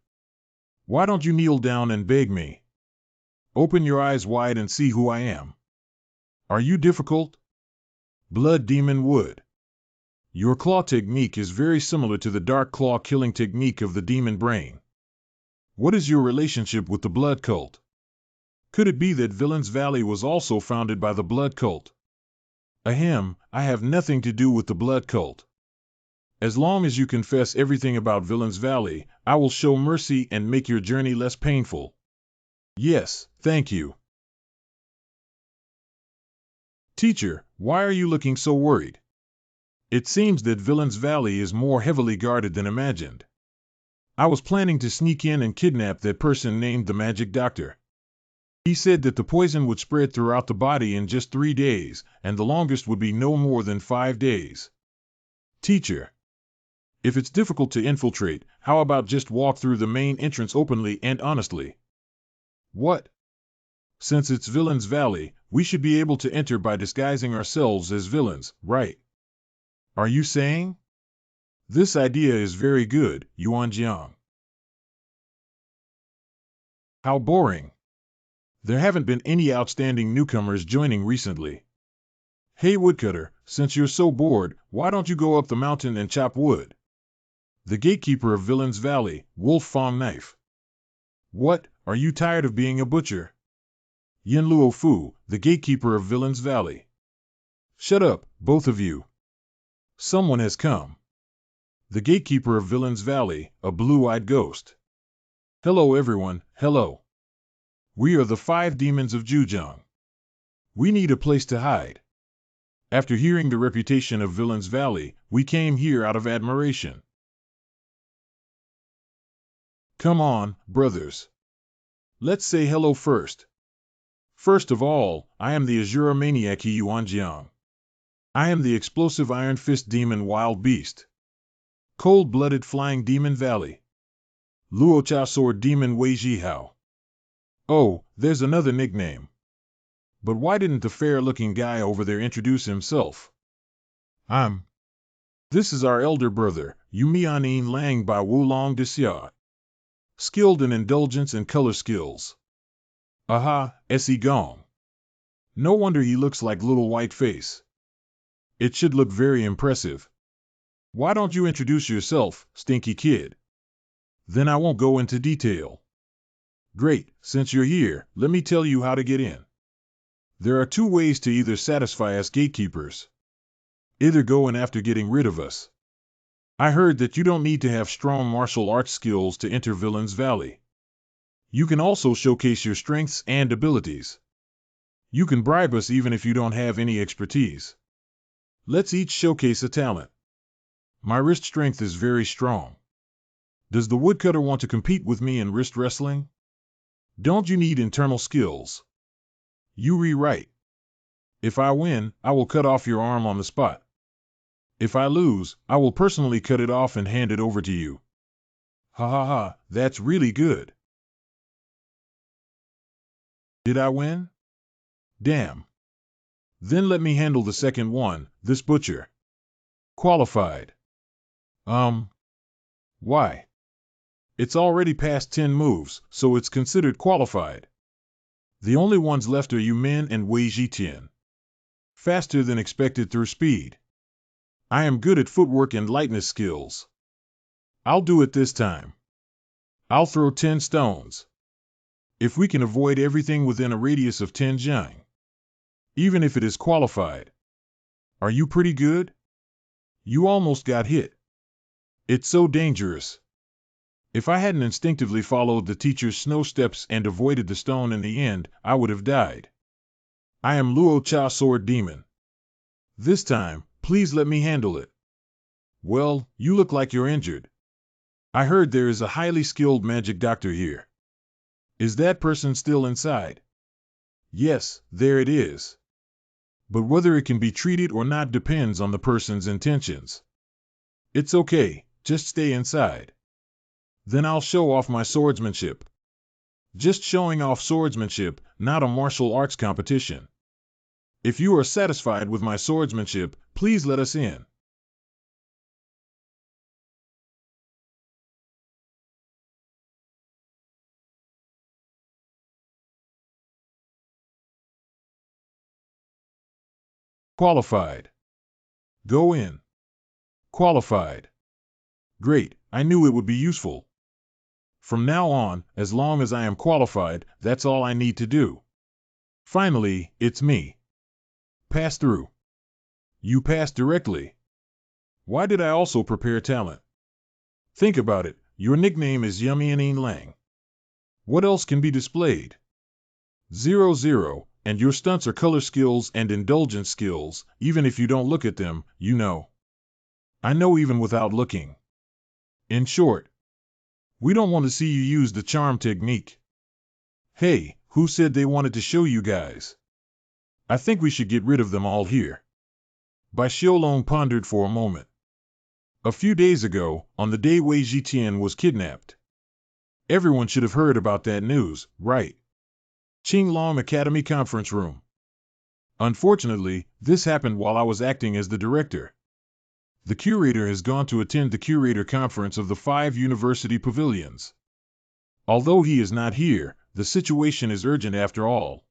Speaker 1: Why don't you kneel down and beg me? Open your eyes wide and see who I am. Are you difficult? Blood Demon Wood. Your claw technique is very similar to the dark claw killing technique of the demon brain. What is your relationship with the blood cult? Could it be that Villain's Valley was also founded by the blood cult? Ahem, I have nothing to do with the blood cult. As long as you confess everything about Villain's Valley, I will show mercy and make your journey less painful. Yes, thank you. Teacher, why are you looking so worried? It seems that Villain's Valley is more heavily guarded than imagined. I was planning to sneak in and kidnap that person named the Magic Doctor. He said that the poison would spread throughout the body in just 3 days, and the longest would be no more than 5 days. Teacher. If it's difficult to infiltrate, how about just walk through the main entrance openly and honestly? What? Since it's Villain's Valley, we should be able to enter by disguising ourselves as villains, right? Are you saying? This idea is very good, Yuanjiang. How boring. There haven't been any outstanding newcomers joining recently. Hey Woodcutter, since you're so bored, why don't you go up the mountain and chop wood? The gatekeeper of Villain's Valley, Wolf Fong Knife. What, are you tired of being a butcher? Yin Luo Fu, the gatekeeper of Villain's Valley. Shut up, both of you. Someone has come. The gatekeeper of Villain's Valley, a blue-eyed ghost. Hello everyone, hello. We are the 5 demons of Zhujiang. We need a place to hide. After hearing the reputation of Villain's Valley, we came here out of admiration. Come on, brothers. Let's say hello first. First of all, I am the Azura Maniac Yuanjiang. I am the explosive Iron Fist Demon Wild Beast. Cold-blooded Flying Demon Valley. Luo Chao Sword Demon Wei Jihao. Oh, there's another nickname. But why didn't the fair-looking guy over there introduce himself? This is our elder brother, Yumianin Lang by Wulong Disya. skilled in indulgence and color skills. Aha, se gong. No wonder he looks like little white face. It should look very impressive. Why don't you introduce yourself, stinky kid? Then I won't go into detail. Great, since you're here, let me tell you how to get in. There are two ways to either satisfy us gatekeepers. Either go in after getting rid of us. I heard that you don't need to have strong martial arts skills to enter Villain's Valley. You can also showcase your strengths and abilities. You can bribe us even if you don't have any expertise. Let's each showcase a talent. My wrist strength is very strong. Does the woodcutter want to compete with me in wrist wrestling? Don't you need internal skills? You rewrite. If I win, I will cut off your arm on the spot. If I lose, I will personally cut it off and hand it over to you. Ha ha ha, that's really good. Did I win? Damn. Then let me handle the second one, this butcher. Qualified. Why? It's already past 10 moves, so it's considered qualified. The only ones left are you Min and Wei Jitian. Faster than expected through speed. I am good at footwork and lightness skills. I'll do it this time. I'll throw 10 stones. If we can avoid everything within a radius of 10 zhang. Even if it is qualified. Are you pretty good? You almost got hit. It's so dangerous. If I hadn't instinctively followed the teacher's snow steps and avoided the stone in the end, I would have died. I am Luo Cha Sword Demon. This time, please let me handle it. Well, you look like you're injured. I heard there is a highly skilled magic doctor here. Is that person still inside? Yes, there it is. But whether it can be treated or not depends on the person's intentions. It's okay, just stay inside. Then I'll show off my swordsmanship. Just showing off swordsmanship, not a martial arts competition. If you are satisfied with my swordsmanship, please let us in. Qualified. Go in. Qualified. Great, I knew it would be useful. From now on, as long as I am qualified, that's all I need to do. Finally, it's me. Pass through. You passed directly. Why did I also prepare talent? Think about it, your nickname is Yummy Lang. What else can be displayed? 0-0, and your stunts are color skills and indulgence skills, even if you don't look at them, you know. I know even without looking. In short, we don't want to see you use the charm technique. Hey, who said they wanted to show you guys? I think we should get rid of them all here. Bai Xiaolong pondered for a moment. A few days ago, on the day Wei Jitian was kidnapped. Everyone should have heard about that news, right? Qinglong Academy Conference Room. Unfortunately, this happened while I was acting as the director. The curator has gone to attend the curator conference of the 5 university pavilions. Although he is not here, the situation is urgent after all.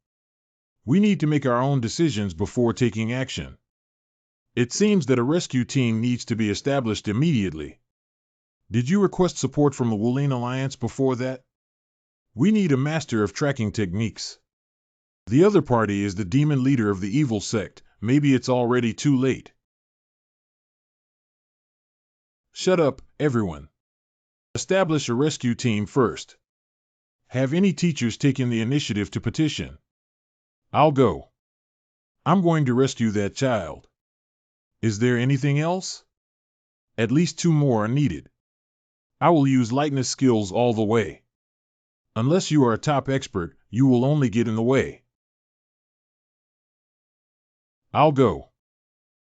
Speaker 1: We need to make our own decisions before taking action. It seems that a rescue team needs to be established immediately. Did you request support from the Wulin Alliance before that? We need a master of tracking techniques. The other party is the demon leader of the evil sect. Maybe it's already too late. Shut up, everyone. Establish a rescue team first. Have any teachers taken the initiative to petition? I'll go. I'm going to rescue that child. Is there anything else? At least 2 more are needed. I will use lightness skills all the way. Unless you are a top expert, you will only get in the way. I'll go.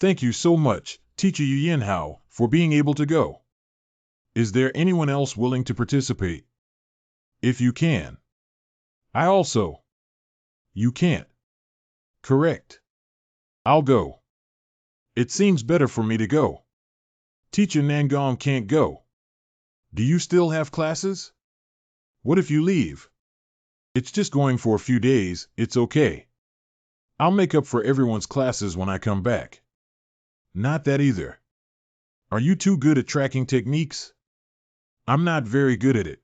Speaker 1: Thank you so much, Teacher Yu Yinhao, for being able to go. Is there anyone else willing to participate? If you can. I also. You can't. Correct. I'll go. It seems better for me to go. Teacher Nangong can't go. Do you still have classes? What if you leave? It's just going for a few days, it's okay. I'll make up for everyone's classes when I come back. Not that either. Are you too good at tracking techniques? I'm not very good at it.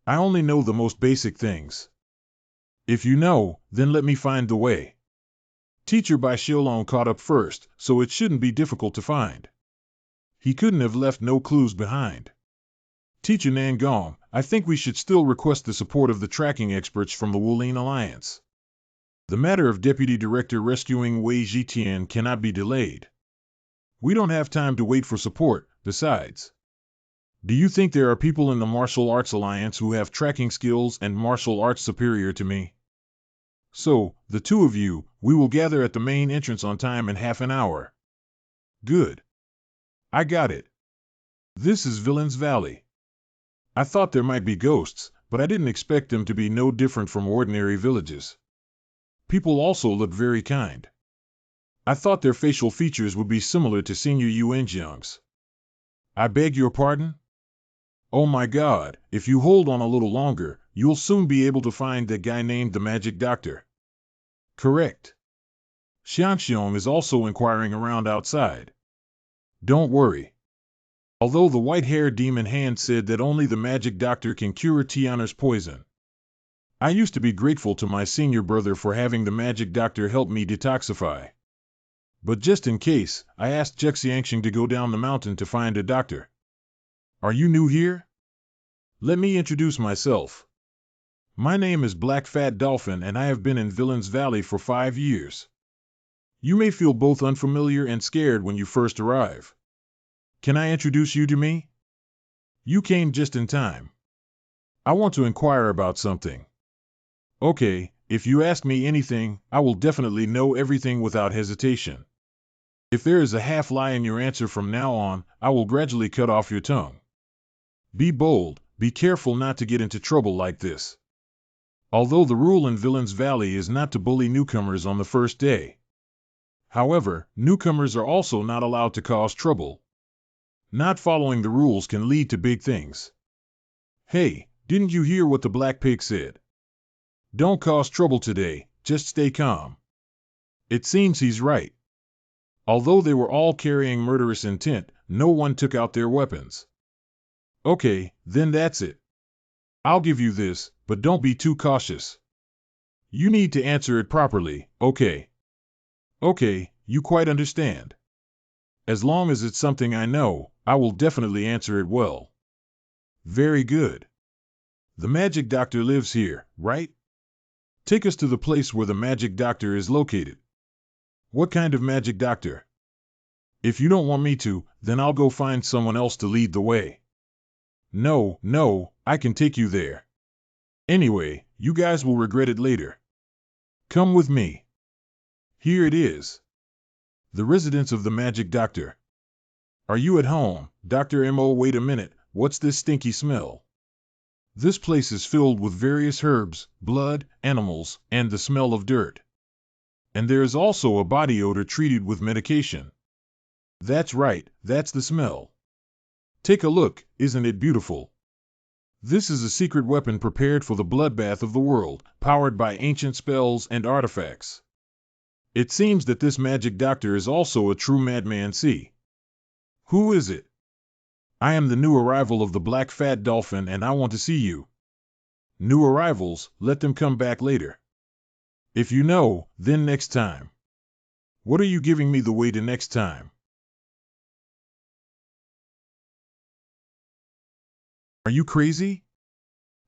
Speaker 1: I only know the most basic things. If you know, then let me find the way. Teacher Bai Xiaolong caught up first, so it shouldn't be difficult to find. He couldn't have left no clues behind. Teacher Nangong, I think we should still request the support of the tracking experts from the Wulin Alliance. The matter of Deputy Director rescuing Wei Zhitian cannot be delayed. We don't have time to wait for support, besides. Do you think there are people in the Martial Arts Alliance who have tracking skills and martial arts superior to me? So, the two of you, we will gather at the main entrance on time in half an hour. Good. I got it. This is Villain's Valley. I thought there might be ghosts, but I didn't expect them to be no different from ordinary villages. People also look very kind. I thought their facial features would be similar to Senior Yuanjiang's. I beg your pardon? Oh my God, if you hold on a little longer, you'll soon be able to find that guy named the Magic Doctor. Correct. Xianxiong is also inquiring around outside. Don't worry. Although the white-haired demon hand said that only the Magic Doctor can cure Tiana's poison. I used to be grateful to my senior brother for having the Magic Doctor help me detoxify. But just in case, I asked Jexiangxing to go down the mountain to find a doctor. Are you new here? Let me introduce myself. My name is Black Fat Dolphin and I have been in Villain's Valley for 5 years. You may feel both unfamiliar and scared when you first arrive. Can I introduce you to me? You came just in time. I want to inquire about something. Okay, if you ask me anything, I will definitely know everything without hesitation. If there is a half lie in your answer from now on, I will gradually cut off your tongue. Be bold, be careful not to get into trouble like this. Although the rule in Villain's Valley is not to bully newcomers on the first day. However, newcomers are also not allowed to cause trouble. Not following the rules can lead to big things. Hey, didn't you hear what the Black Pig said? Don't cause trouble today, just stay calm. It seems he's right. Although they were all carrying murderous intent, no one took out their weapons. Okay, then that's it. I'll give you this, but don't be too cautious. You need to answer it properly, okay? Okay, you quite understand. As long as it's something I know, I will definitely answer it well. Very good. The Magic Doctor lives here, right? Take us to the place where the Magic Doctor is located. What kind of Magic Doctor? If you don't want me to, then I'll go find someone else to lead the way. No, I can take you there. Anyway, you guys will regret it later. Come with me. Here it is. The residence of the Magic Doctor. Are you at home, Dr. M.O.? Wait a minute, what's this stinky smell? This place is filled with various herbs, blood, animals, and the smell of dirt. And there is also a body odor treated with medication. That's right, that's the smell. Take a look, isn't it beautiful? This is a secret weapon prepared for the bloodbath of the world, powered by ancient spells and artifacts. It seems that this Magic Doctor is also a true madman. See? Who is it? I am the new arrival of the Black Fat Dolphin and I want to see you. New arrivals, let them come back later. If you know, then next time. What are you giving me the way to next time? Are you crazy?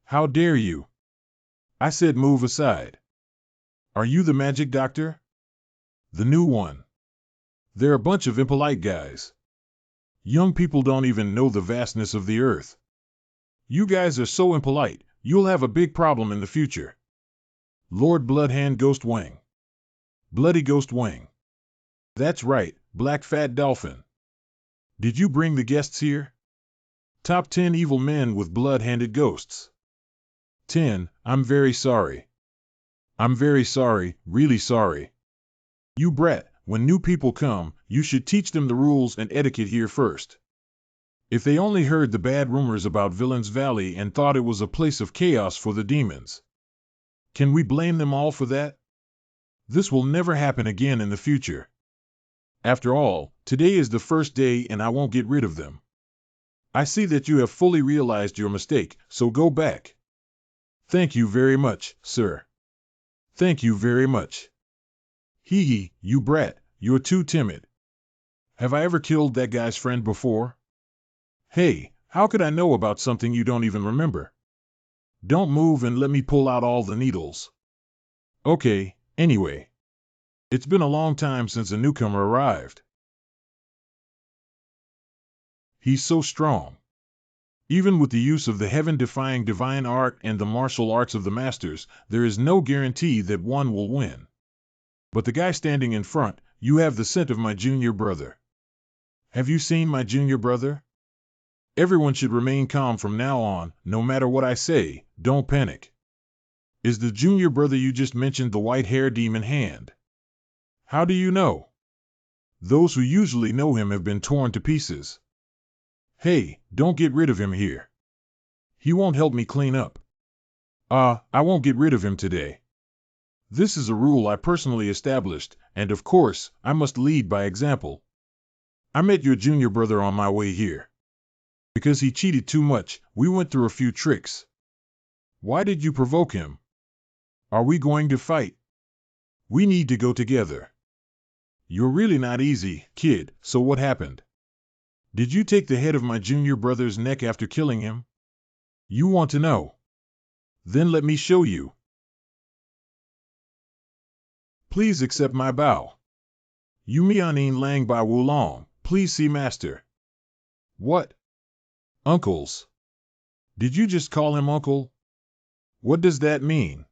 Speaker 1: How dare you? I said move aside. Are you the Magic Doctor? The new one. They're a bunch of impolite guys. Young people don't even know the vastness of the earth. You guys are so impolite, you'll have a big problem in the future. Lord Bloodhand Ghost Wang. Bloody Ghost Wang. That's right, Black Fat Dolphin. Did you bring the guests here? Top 10 evil men with blood-handed ghosts. 10. I'm very sorry. I'm very sorry, really sorry. You brat, when new people come, you should teach them the rules and etiquette here first. If they only heard the bad rumors about Villain's Valley and thought it was a place of chaos for the demons. Can we blame them all for that? This will never happen again in the future. After all, today is the first day and I won't get rid of them. I see that you have fully realized your mistake, so go back. Thank you very much, sir. Thank you very much. Hee hee, you brat, you're too timid. Have I ever killed that guy's friend before? Hey, how could I know about something you don't even remember? Don't move and let me pull out all the needles. Okay, anyway. It's been a long time since a newcomer arrived. He's so strong. Even with the use of the heaven-defying divine art and the martial arts of the masters, there is no guarantee that one will win. But the guy standing in front, you have the scent of my junior brother. Have you seen my junior brother? Everyone should remain calm from now on, no matter what I say, don't panic. Is the junior brother you just mentioned the white-hair demon hand? How do you know? Those who usually know him have been torn to pieces. Hey, don't get rid of him here. He won't help me clean up. I won't get rid of him today. This is a rule I personally established, and of course, I must lead by example. I met your junior brother on my way here. Because he cheated too much, we went through a few tricks. Why did you provoke him? Are we going to fight? We need to go together. You're really not easy, kid, so what happened? Did you take the head of my junior brother's neck after killing him? You want to know? Then let me show you. Please accept my bow. You Mianin Lang Bai Wulong, please see master. What? Uncles. Did you just call him uncle? What does that mean?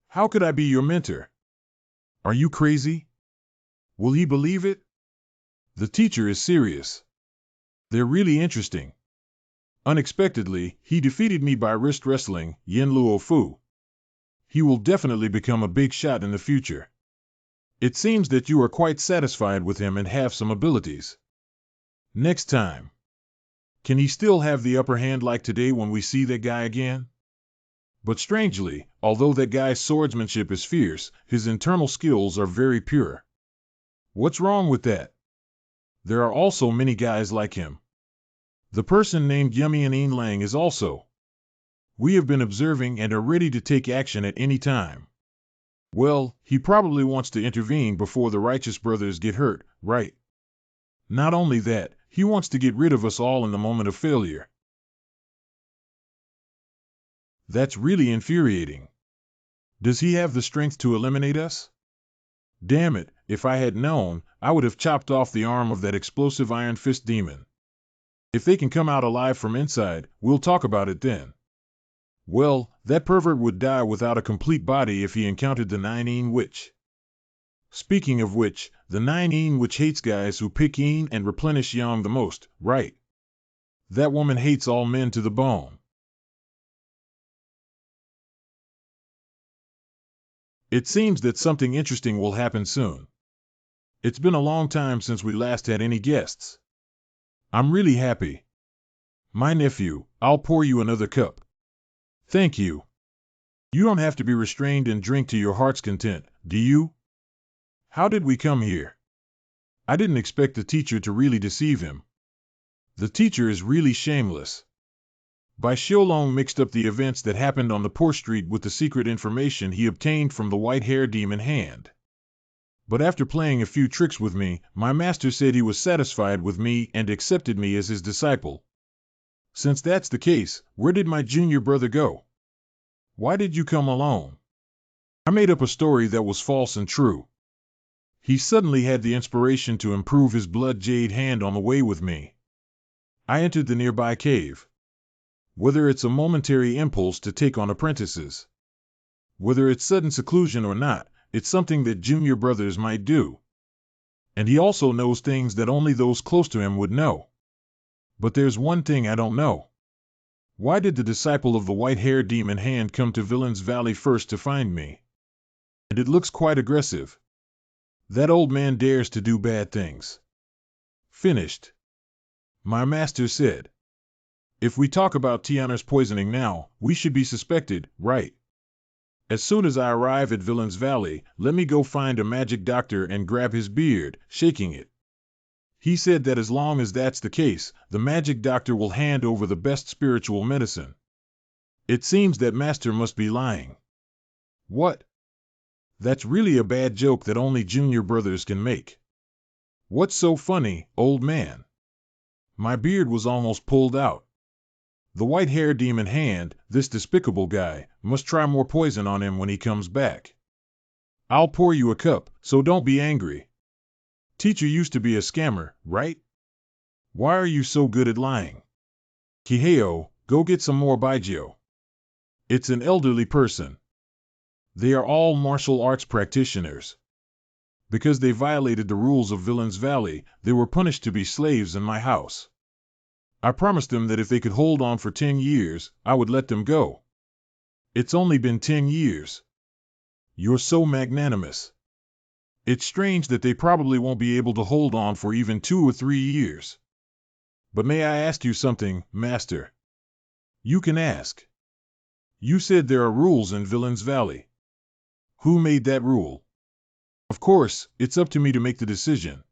Speaker 1: How could I be your mentor? Are you crazy? Will he believe it? The teacher is serious. They're really interesting. Unexpectedly, he defeated me by wrist wrestling, Yin Luo Fu. He will definitely become a big shot in the future. It seems that you are quite satisfied with him and have some abilities. Next time. Can he still have the upper hand like today when we see that guy again? But strangely, although that guy's swordsmanship is fierce, his internal skills are very pure. What's wrong with that? There are also many guys like him. The person named Yumian Lang is also. We have been observing and are ready to take action at any time. Well, he probably wants to intervene before the righteous brothers get hurt, right? Not only that, he wants to get rid of us all in the moment of failure. That's really infuriating. Does he have the strength to eliminate us? Damn it, if I had known, I would have chopped off the arm of that explosive Iron Fist demon. If they can come out alive from inside, we'll talk about it then. Well, that pervert would die without a complete body if he encountered the Nine Witch. Speaking of which, the Nine Witch hates guys who pick in and replenish yang the most, right? That woman hates all men to the bone. It seems that something interesting will happen soon. It's been a long time since we last had any guests. I'm really happy. My nephew, I'll pour you another cup. Thank you. You don't have to be restrained and drink to your heart's content, do you? How did we come here? I didn't expect the teacher to really deceive him. The teacher is really shameless. Bai Xiaolong mixed up the events that happened on the poor street with the secret information he obtained from the white-hair demon hand. But after playing a few tricks with me, my master said he was satisfied with me and accepted me as his disciple. Since that's the case, where did my junior brother go? Why did you come alone? I made up a story that was false and true. He suddenly had the inspiration to improve his blood jade hand on the way with me. I entered the nearby cave. Whether it's a momentary impulse to take on apprentices, whether it's sudden seclusion or not, it's something that junior brothers might do. And he also knows things that only those close to him would know. But there's one thing I don't know. Why did the disciple of the white-hair demon hand come to Villain's Valley first to find me? And it looks quite aggressive. That old man dares to do bad things. Finished. My master said. If we talk about Tiana's poisoning now, we should be suspected, right? As soon as I arrive at Villain's Valley, let me go find a magic doctor and grab his beard, shaking it. He said that as long as that's the case, the magic doctor will hand over the best spiritual medicine. It seems that master must be lying. What? That's really a bad joke that only junior brothers can make. What's so funny, old man? My beard was almost pulled out. The white-haired demon hand, this despicable guy, must try more poison on him when he comes back. I'll pour you a cup, so don't be angry. Teacher used to be a scammer, right? Why are you so good at lying? Kiheo, go get some more Baijio. It's an elderly person. They are all martial arts practitioners. Because they violated the rules of Villain's Valley, they were punished to be slaves in my house. I promised them that if they could hold on for 10 years, I would let them go. It's only been 10 years. You're so magnanimous. It's strange that they probably won't be able to hold on for even 2 or 3 years. But may I ask you something, Master? You can ask. You said there are rules in Villain's Valley. Who made that rule? Of course, it's up to me to make the decision.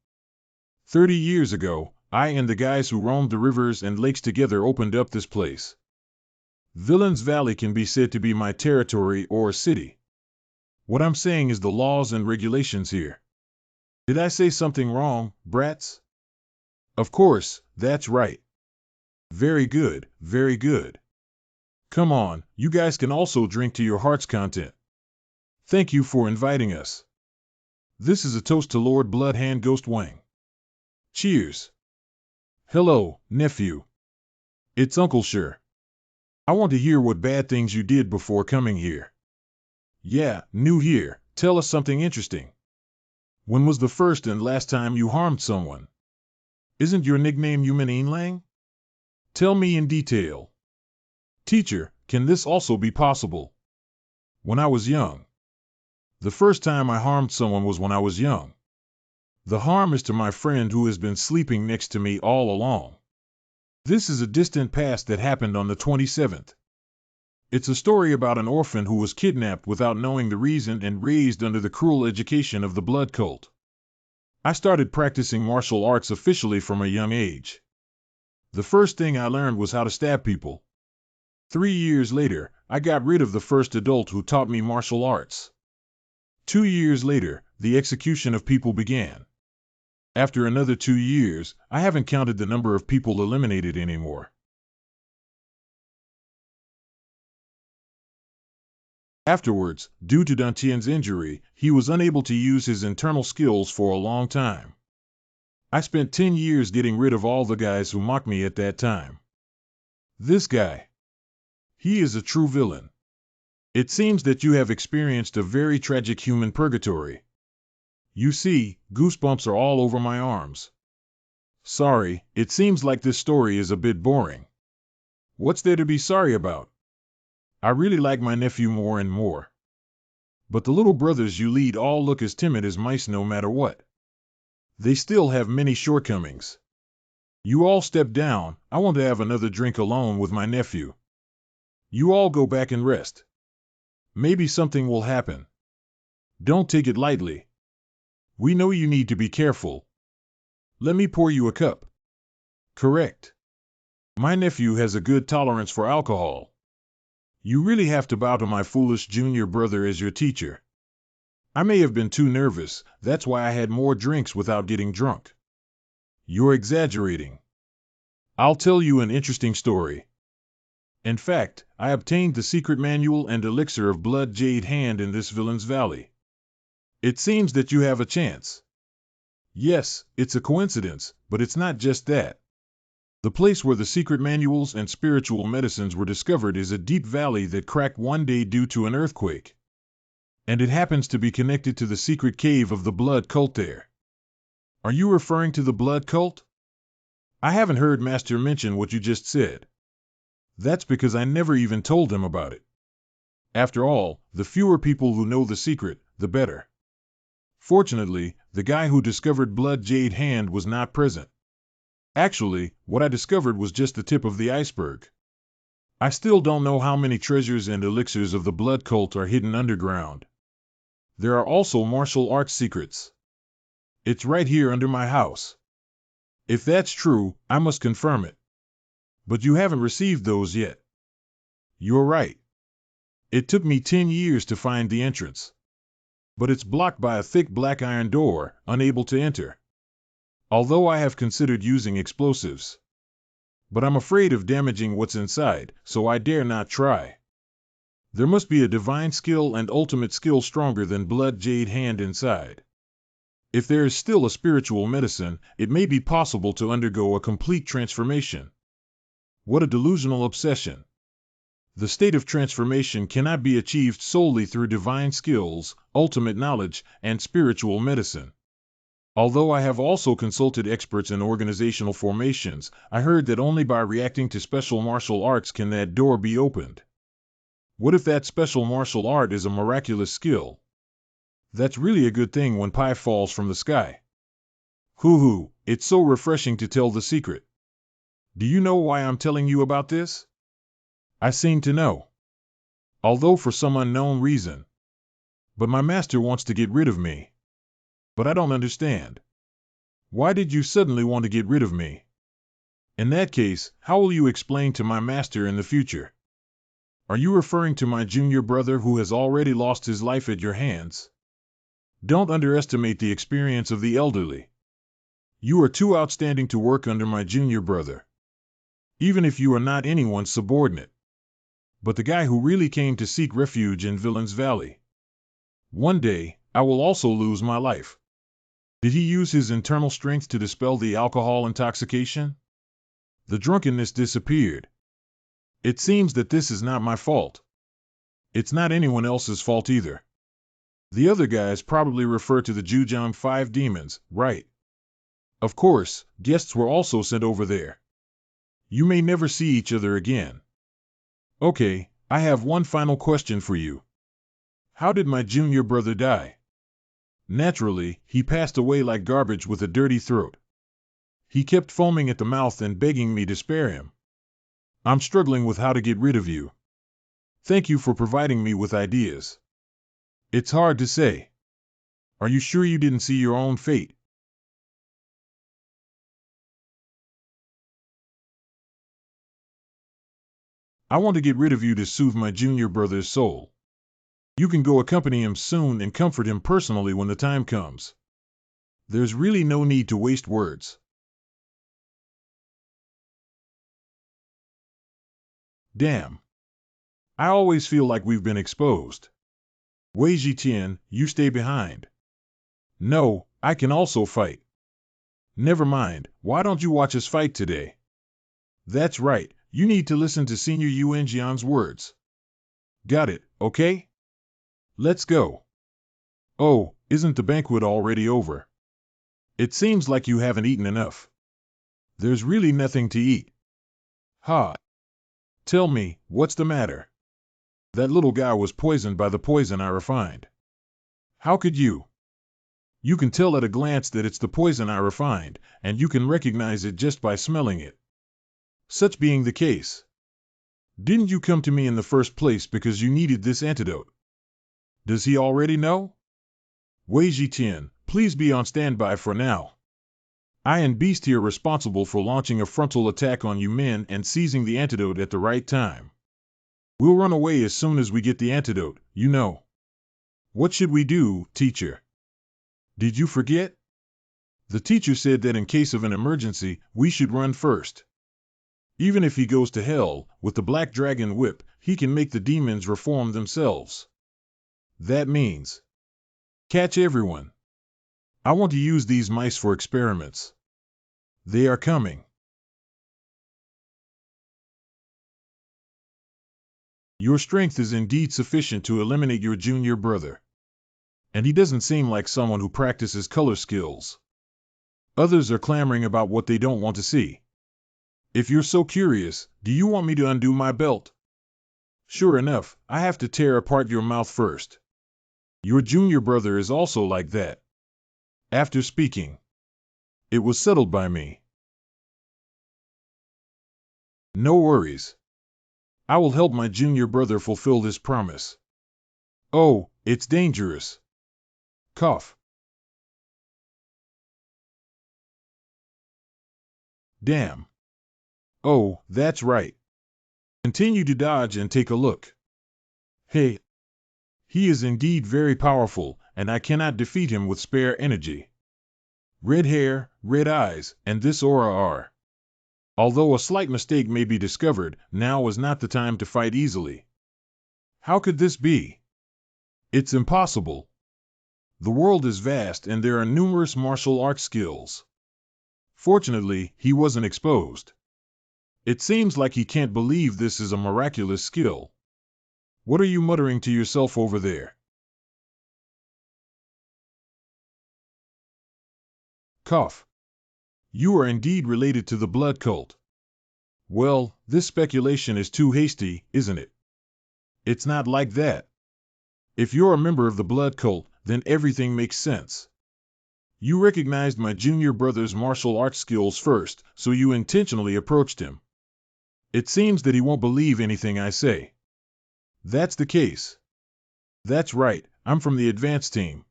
Speaker 1: 30 years ago, I and the guys who roamed the rivers and lakes together opened up this place. Villain's Valley can be said to be my territory or city. What I'm saying is the laws and regulations here. Did I say something wrong, brats? Of course, that's right. Very good, very good. Come on, you guys can also drink to your heart's content. Thank you for inviting us. This is a toast to Lord Bloodhand Ghost Wang. Cheers. Hello, nephew. It's Uncle Sure. I want to hear what bad things you did before coming here. Yeah, new here. Tell us something interesting. When was the first and last time you harmed someone? Isn't your nickname Yumin Lang? Tell me in detail. Teacher, can this also be possible? When I was young. The first time I harmed someone was when I was young. The harm is to my friend who has been sleeping next to me all along. This is a distant past that happened on the 27th. It's a story about an orphan who was kidnapped without knowing the reason and raised under the cruel education of the blood cult. I started practicing martial arts officially from a young age. The first thing I learned was how to stab people. 3 years later, I got rid of the first adult who taught me martial arts. 2 years later, the execution of people began. After another 2 years, I haven't counted the number of people eliminated anymore. Afterwards, due to Dantian's injury, he was unable to use his internal skills for a long time. I spent 10 years getting rid of all the guys who mocked me at that time. This guy. He is a true villain. It seems that you have experienced a very tragic human purgatory. You see, goosebumps are all over my arms. Sorry, it seems like this story is a bit boring. What's there to be sorry about? I really like my nephew more and more. But the little brothers you lead all look as timid as mice no matter what. They still have many shortcomings. You all step down, I want to have another drink alone with my nephew. You all go back and rest. Maybe something will happen. Don't take it lightly. We know you need to be careful. Let me pour you a cup. Correct. My nephew has a good tolerance for alcohol. You really have to bow to my foolish junior brother as your teacher. I may have been too nervous, that's why I had more drinks without getting drunk. You're exaggerating. I'll tell you an interesting story. In fact, I obtained the secret manual and elixir of blood jade hand in this Villain's Valley. It seems that you have a chance. Yes, it's a coincidence, but it's not just that. The place where the secret manuals and spiritual medicines were discovered is a deep valley that cracked one day due to an earthquake. And it happens to be connected to the secret cave of the blood cult there. Are you referring to the blood cult? I haven't heard Master mention what you just said. That's because I never even told him about it. After all, the fewer people who know the secret, the better. Fortunately, the guy who discovered Blood Jade Hand was not present. Actually, what I discovered was just the tip of the iceberg. I still don't know how many treasures and elixirs of the blood cult are hidden underground. There are also martial arts secrets. It's right here under my house. If that's true, I must confirm it. But you haven't received those yet. You're right. It took me 10 years to find the entrance. But it's blocked by a thick black iron door, unable to enter. Although I have considered using explosives. But I'm afraid of damaging what's inside, so I dare not try. There must be a divine skill and ultimate skill stronger than Blood Jade Hand inside. If there is still a spiritual medicine, it may be possible to undergo a complete transformation. What a delusional obsession. The state of transformation cannot be achieved solely through divine skills, ultimate knowledge, and spiritual medicine. Although I have also consulted experts in organizational formations, I heard that only by reacting to special martial arts can that door be opened. What if that special martial art is a miraculous skill? That's really a good thing when pie falls from the sky. Hoo-hoo, it's so refreshing to tell the secret. Do you know why I'm telling you about this? I seem to know. Although for some unknown reason. But my master wants to get rid of me. But I don't understand. Why did you suddenly want to get rid of me? In that case, how will you explain to my master in the future? Are you referring to my junior brother who has already lost his life at your hands? Don't underestimate the experience of the elderly. You are too outstanding to work under my junior brother. Even if you are not anyone's subordinate. But the guy who really came to seek refuge in Villain's Valley. One day, I will also lose my life. Did he use his internal strength to dispel the alcohol intoxication? The drunkenness disappeared. It seems that this is not my fault. It's not anyone else's fault either. The other guys probably refer to the Zhujiang 5 demons, right? Of course, guests were also sent over there. You may never see each other again. Okay, I have one final question for you. How did my junior brother die? Naturally, he passed away like garbage with a dirty throat. He kept foaming at the mouth and begging me to spare him. I'm struggling with how to get rid of you. Thank you for providing me with ideas. It's hard to say. Are you sure you didn't see your own fate? I want to get rid of you to soothe my junior brother's soul. You can go accompany him soon and comfort him personally when the time comes. There's really no need to waste words. Damn. I always feel like we've been exposed. Wei Jitian, you stay behind. No, I can also fight. Never mind, why don't you watch us fight today? That's right, you need to listen to Senior Yuan Jian's words. Got it, okay? Let's go. Oh, isn't the banquet already over? It seems like you haven't eaten enough. There's really nothing to eat. Ha! Tell me, what's the matter? That little guy was poisoned by the poison I refined. How could you? You can tell at a glance that it's the poison I refined, and you can recognize it just by smelling it. Such being the case, didn't you come to me in the first place because you needed this antidote? Does he already know? Wei Jitian, please be on standby for now. I and Beast here responsible for launching a frontal attack on you men and seizing the antidote at the right time. We'll run away as soon as we get the antidote, you know. What should we do, teacher? Did you forget? The teacher said that in case of an emergency, we should run first. Even if he goes to hell, with the Black Dragon Whip, he can make the demons reform themselves. That means, catch everyone. I want to use these mice for experiments. They are coming. Your strength is indeed sufficient to eliminate your junior brother. And he doesn't seem like someone who practices color skills. Others are clamoring about what they don't want to see. If you're so curious, do you want me to undo my belt? Sure enough, I have to tear apart your mouth first. Your junior brother is also like that. After speaking, it was settled by me. No worries. I will help my junior brother fulfill his promise. Oh, it's dangerous. Cough. Damn. Oh, that's right. Continue to dodge and take a look. Hey, he is indeed very powerful, and I cannot defeat him with spare energy. Red hair, red eyes, and this aura are. Although a slight mistake may be discovered, now is not the time to fight easily. How could this be? It's impossible. The world is vast and there are numerous martial arts skills. Fortunately, he wasn't exposed. It seems like he can't believe this is a miraculous skill. What are you muttering to yourself over there? Cough. You are indeed related to the blood cult. Well, this speculation is too hasty, isn't it? It's not like that. If you're a member of the blood cult, then everything makes sense. You recognized my junior brother's martial arts skills first, so you intentionally approached him. It seems that he won't believe anything I say. That's the case. That's right, I'm from the advanced team.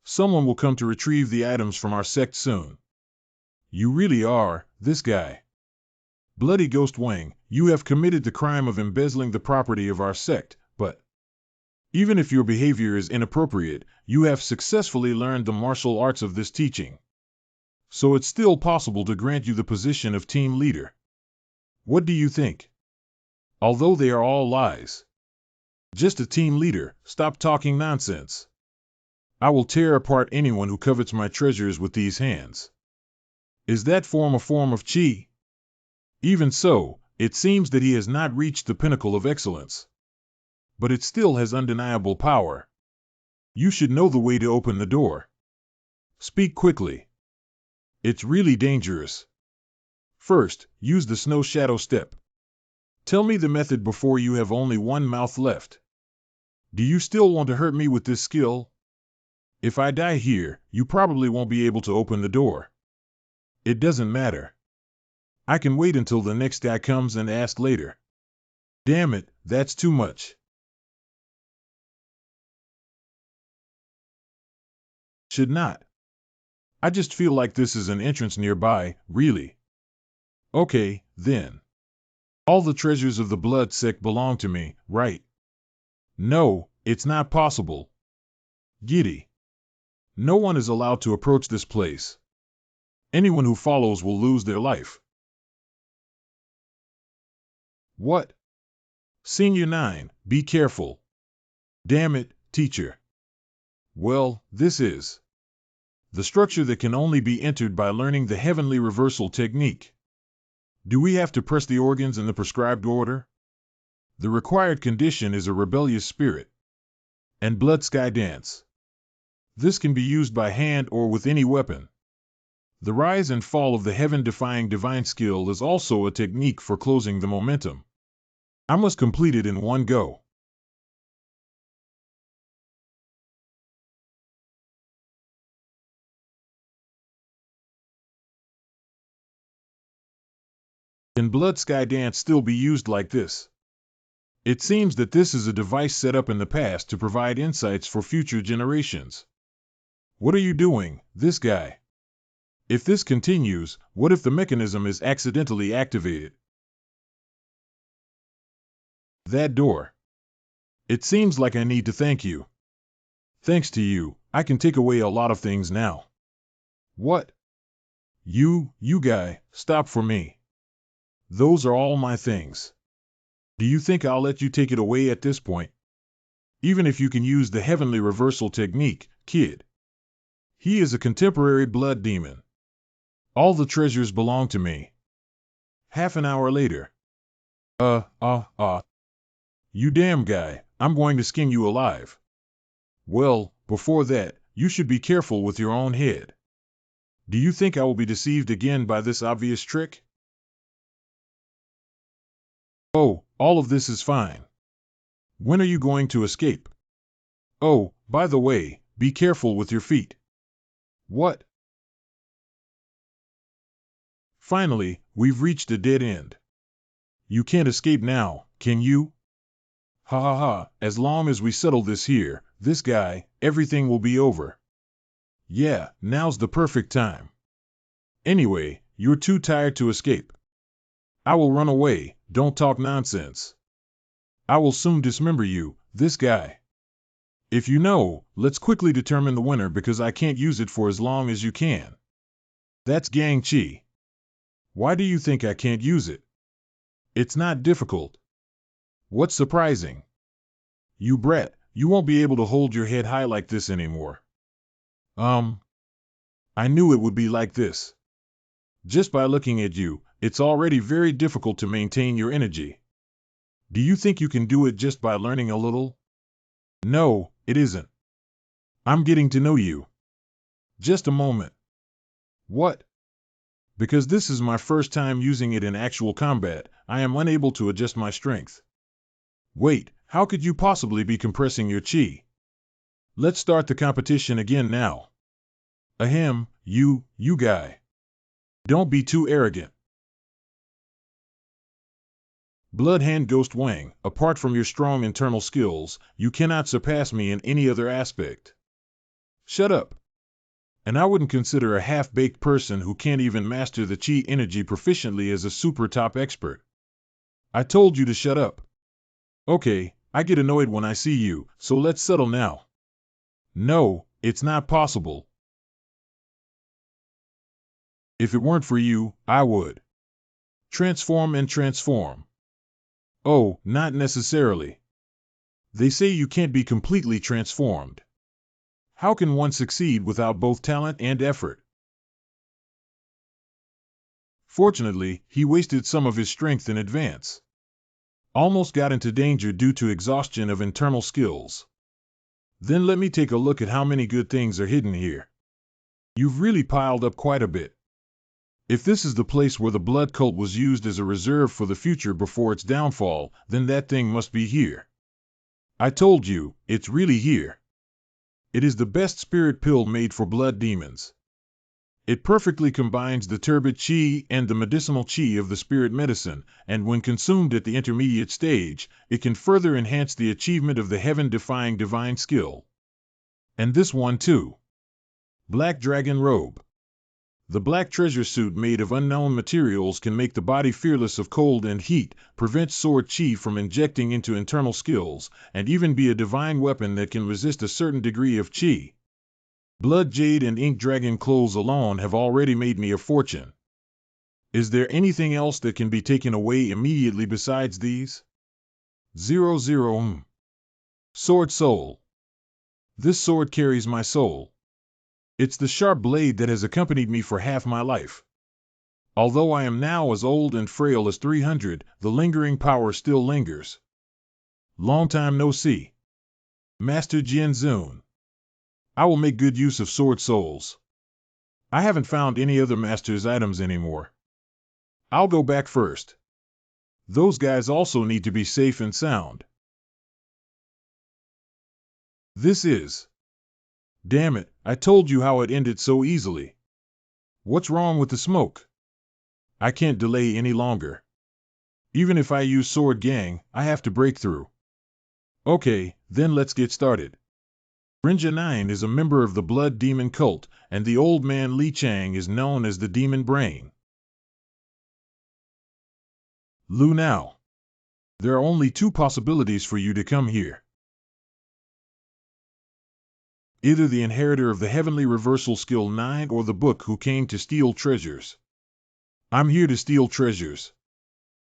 Speaker 1: Someone will come to retrieve the items from our sect soon. You really are, this guy. Bloody Ghost Wang, you have committed the crime of embezzling the property of our sect, but even if your behavior is inappropriate, you have successfully learned the martial arts of this teaching. So it's still possible to grant you the position of team leader. What do you think? Although they are all lies. Just a team leader, stop talking nonsense. I will tear apart anyone who covets my treasures with these hands. Is that form a form of chi? Even so, it seems that he has not reached the pinnacle of excellence. But it still has undeniable power. You should know the way to open the door. Speak quickly. It's really dangerous. First, use the snow shadow step. Tell me the method before you have only one mouth left. Do you still want to hurt me with this skill? If I die here, you probably won't be able to open the door. It doesn't matter. I can wait until the next guy comes and ask later. Damn it, that's too much. Should not. I just feel like this is an entrance nearby, really. Okay, then. All the treasures of the blood sect belong to me, right? No, it's not possible. Giddy. No one is allowed to approach this place. Anyone who follows will lose their life. What? Senior 9, be careful. Damn it, teacher. Well, this is the structure that can only be entered by learning the heavenly reversal technique. Do we have to press the organs in the prescribed order? The required condition is a rebellious spirit. And blood sky dance. This can be used by hand or with any weapon. The rise and fall of the heaven-defying divine skill is also a technique for closing the momentum. I must complete it in one go. Can blood sky dance still be used like this? It seems that this is a device set up in the past to provide insights for future generations. What are you doing, this guy? If this continues, what if the mechanism is accidentally activated? That door. It seems like I need to thank you. Thanks to you, I can take away a lot of things now. What? You guy, stop for me. Those are all my things. Do you think I'll let you take it away at this point? Even if you can use the heavenly reversal technique, kid. He is a contemporary blood demon. All the treasures belong to me. Half an hour later. You damn guy, I'm going to skin you alive. Well, before that, you should be careful with your own head. Do you think I will be deceived again by this obvious trick? Oh, all of this is fine. When are you going to escape? Oh, by the way, be careful with your feet. What? Finally, we've reached a dead end. You can't escape now, can you? Ha ha ha, as long as we settle this here, this guy, everything will be over. Yeah, now's the perfect time. Anyway, you're too tired to escape. I will run away, don't talk nonsense. I will soon dismember you, this guy. If you know, let's quickly determine the winner because I can't use it for as long as you can. That's Gang Chi. Why do you think I can't use it? It's not difficult. What's surprising? You brat, you won't be able to hold your head high like this anymore. I knew it would be like this. Just by looking at you, it's already very difficult to maintain your energy. Do you think you can do it just by learning a little? No, it isn't. I'm getting to know you. Just a moment. What? Because this is my first time using it in actual combat, I am unable to adjust my strength. Wait, how could you possibly be compressing your chi? Let's start the competition again now. Ahem, you guy. Don't be too arrogant. Blood Hand Ghost Wang, apart from your strong internal skills, you cannot surpass me in any other aspect. Shut up. And I wouldn't consider a half-baked person who can't even master the chi energy proficiently as a super top expert. I told you to shut up. Okay, I get annoyed when I see you, so let's settle now. No, it's not possible. If it weren't for you, I would. Transform and transform. Oh, not necessarily. They say you can't be completely transformed. How can one succeed without both talent and effort? Fortunately, he wasted some of his strength in advance. Almost got into danger due to exhaustion of internal skills. Then let me take a look at how many good things are hidden here. You've really piled up quite a bit. If this is the place where the blood cult was used as a reserve for the future before its downfall, then that thing must be here. I told you, it's really here. It is the best spirit pill made for blood demons. It perfectly combines the turbid chi and the medicinal chi of the spirit medicine, and when consumed at the intermediate stage, it can further enhance the achievement of the heaven-defying divine skill. And this one too. Black Dragon Robe. The black treasure suit made of unknown materials can make the body fearless of cold and heat, prevent sword chi from injecting into internal skills, and even be a divine weapon that can resist a certain degree of chi. Blood Jade and Ink Dragon clothes alone have already made me a fortune. Is there anything else that can be taken away immediately besides these? 00. Sword Soul. This sword carries my soul. It's the sharp blade that has accompanied me for half my life. Although I am now as old and frail as 300, the lingering power still lingers. Long time no see. Master Jian Zun. I will make good use of sword souls. I haven't found any other master's items anymore. I'll go back first. Those guys also need to be safe and sound. This is... Damn it, I told you how it ended so easily. What's wrong with the smoke? I can't delay any longer. Even if I use Sword Gang, I have to break through. Okay, then let's get started. Rinja 9 is a member of the Blood Demon cult, and the old man Li Chang is known as the Demon Brain. Lu Nao. There are only two possibilities for you to come here. Either the inheritor of the Heavenly Reversal Skill 9 or the book who came to steal treasures. I'm here to steal treasures.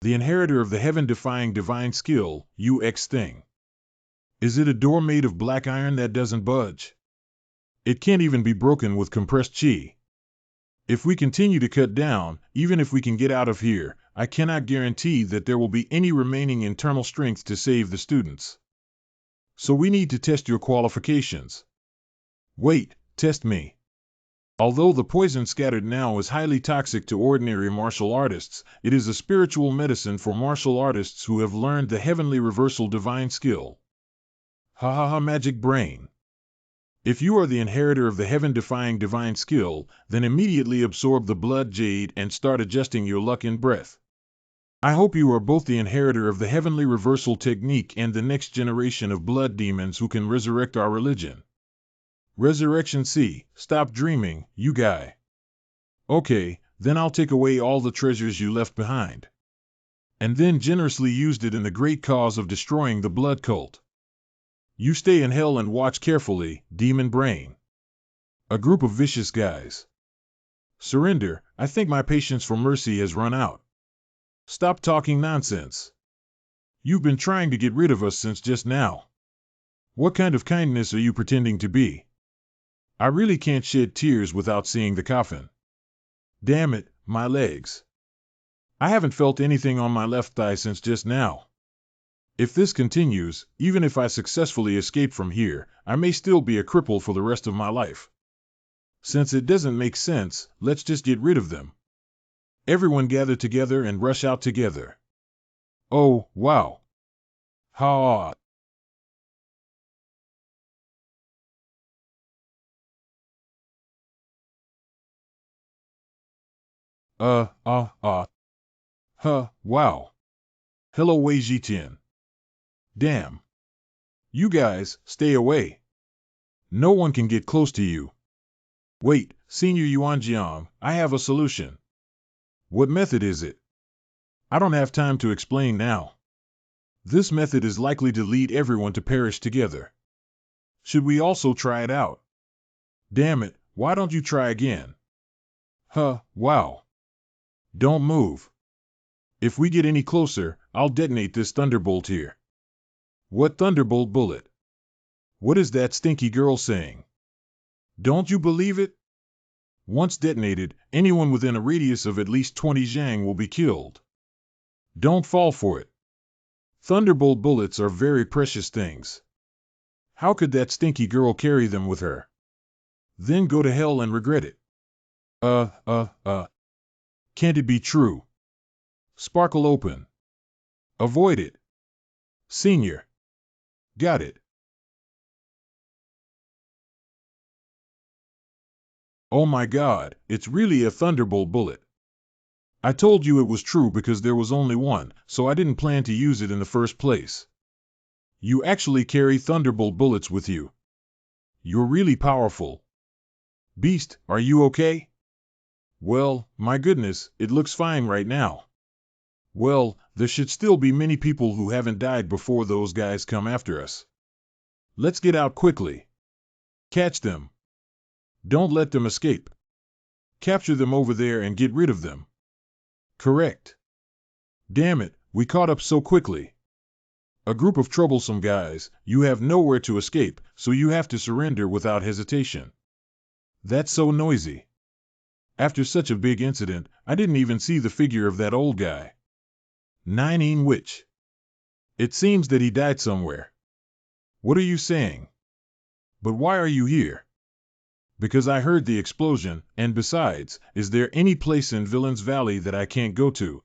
Speaker 1: The inheritor of the heaven-defying divine skill, UX thing. Is it a door made of black iron that doesn't budge? It can't even be broken with compressed chi. If we continue to cut down, even if we can get out of here, I cannot guarantee that there will be any remaining internal strength to save the students. So we need to test your qualifications. Wait, test me. Although the poison scattered now is highly toxic to ordinary martial artists, it is a spiritual medicine for martial artists who have learned the heavenly reversal divine skill. Ha ha ha, magic brain. If you are the inheritor of the heaven-defying divine skill, then immediately absorb the blood jade and start adjusting your luck in breath. I hope you are both the inheritor of the heavenly reversal technique and the next generation of blood demons who can resurrect our religion. Resurrection C. Stop dreaming, you guy. Okay, then I'll take away all the treasures you left behind. And then generously used it in the great cause of destroying the blood cult. You stay in hell and watch carefully, demon brain. A group of vicious guys. Surrender, I think my patience for mercy has run out. Stop talking nonsense. You've been trying to get rid of us since just now. What kind of kindness are you pretending to be? I really can't shed tears without seeing the coffin. Damn it, my legs. I haven't felt anything on my left thigh since just now. If this continues, even if I successfully escape from here, I may still be a cripple for the rest of my life. Since it doesn't make sense, let's just get rid of them. Everyone gather together and rush out together. Oh, wow. Ha. Wow. Hello, Wei Jitian. Damn. You guys, stay away. No one can get close to you. Wait, Senior Yuanjiang, I have a solution. What method is it? I don't have time to explain now. This method is likely to lead everyone to perish together. Should we also try it out? Damn it, why don't you try again? Wow. Don't move. If we get any closer, I'll detonate this thunderbolt here. What thunderbolt bullet? What is that stinky girl saying? Don't you believe it? Once detonated, anyone within a radius of at least 20 zhang will be killed. Don't fall for it. Thunderbolt bullets are very precious things. How could that stinky girl carry them with her? Then go to hell and regret it. Can't it be true? Sparkle open. Avoid it. Senior. Got it. Oh my God, it's really a thunderbolt bullet. I told you it was true because there was only one, so I didn't plan to use it in the first place. You actually carry thunderbolt bullets with you. You're really powerful. Beast, are you okay? Well, my goodness, it looks fine right now. Well, there should still be many people who haven't died before those guys come after us. Let's get out quickly. Catch them. Don't let them escape. Capture them over there and get rid of them. Correct. Damn it, we caught up so quickly. A group of troublesome guys, you have nowhere to escape, so you have to surrender without hesitation. That's so noisy. After such a big incident, I didn't even see the figure of that old guy. Nine Witch. It seems that he died somewhere. What are you saying? But why are you here? Because I heard the explosion, and besides, is there any place in Villain's Valley that I can't go to?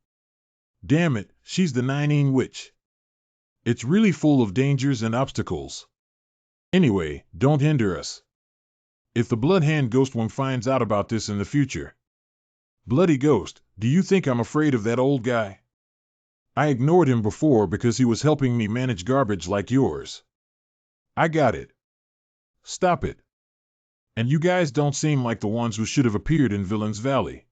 Speaker 1: Damn it, she's the Nine Witch. It's really full of dangers and obstacles. Anyway, don't hinder us. If the Blood Hand Ghostworm finds out about this in the future. Bloody Ghost, do you think I'm afraid of that old guy? I ignored him before because he was helping me manage garbage like yours. I got it. Stop it. And you guys don't seem like the ones who should have appeared in Villain's Valley.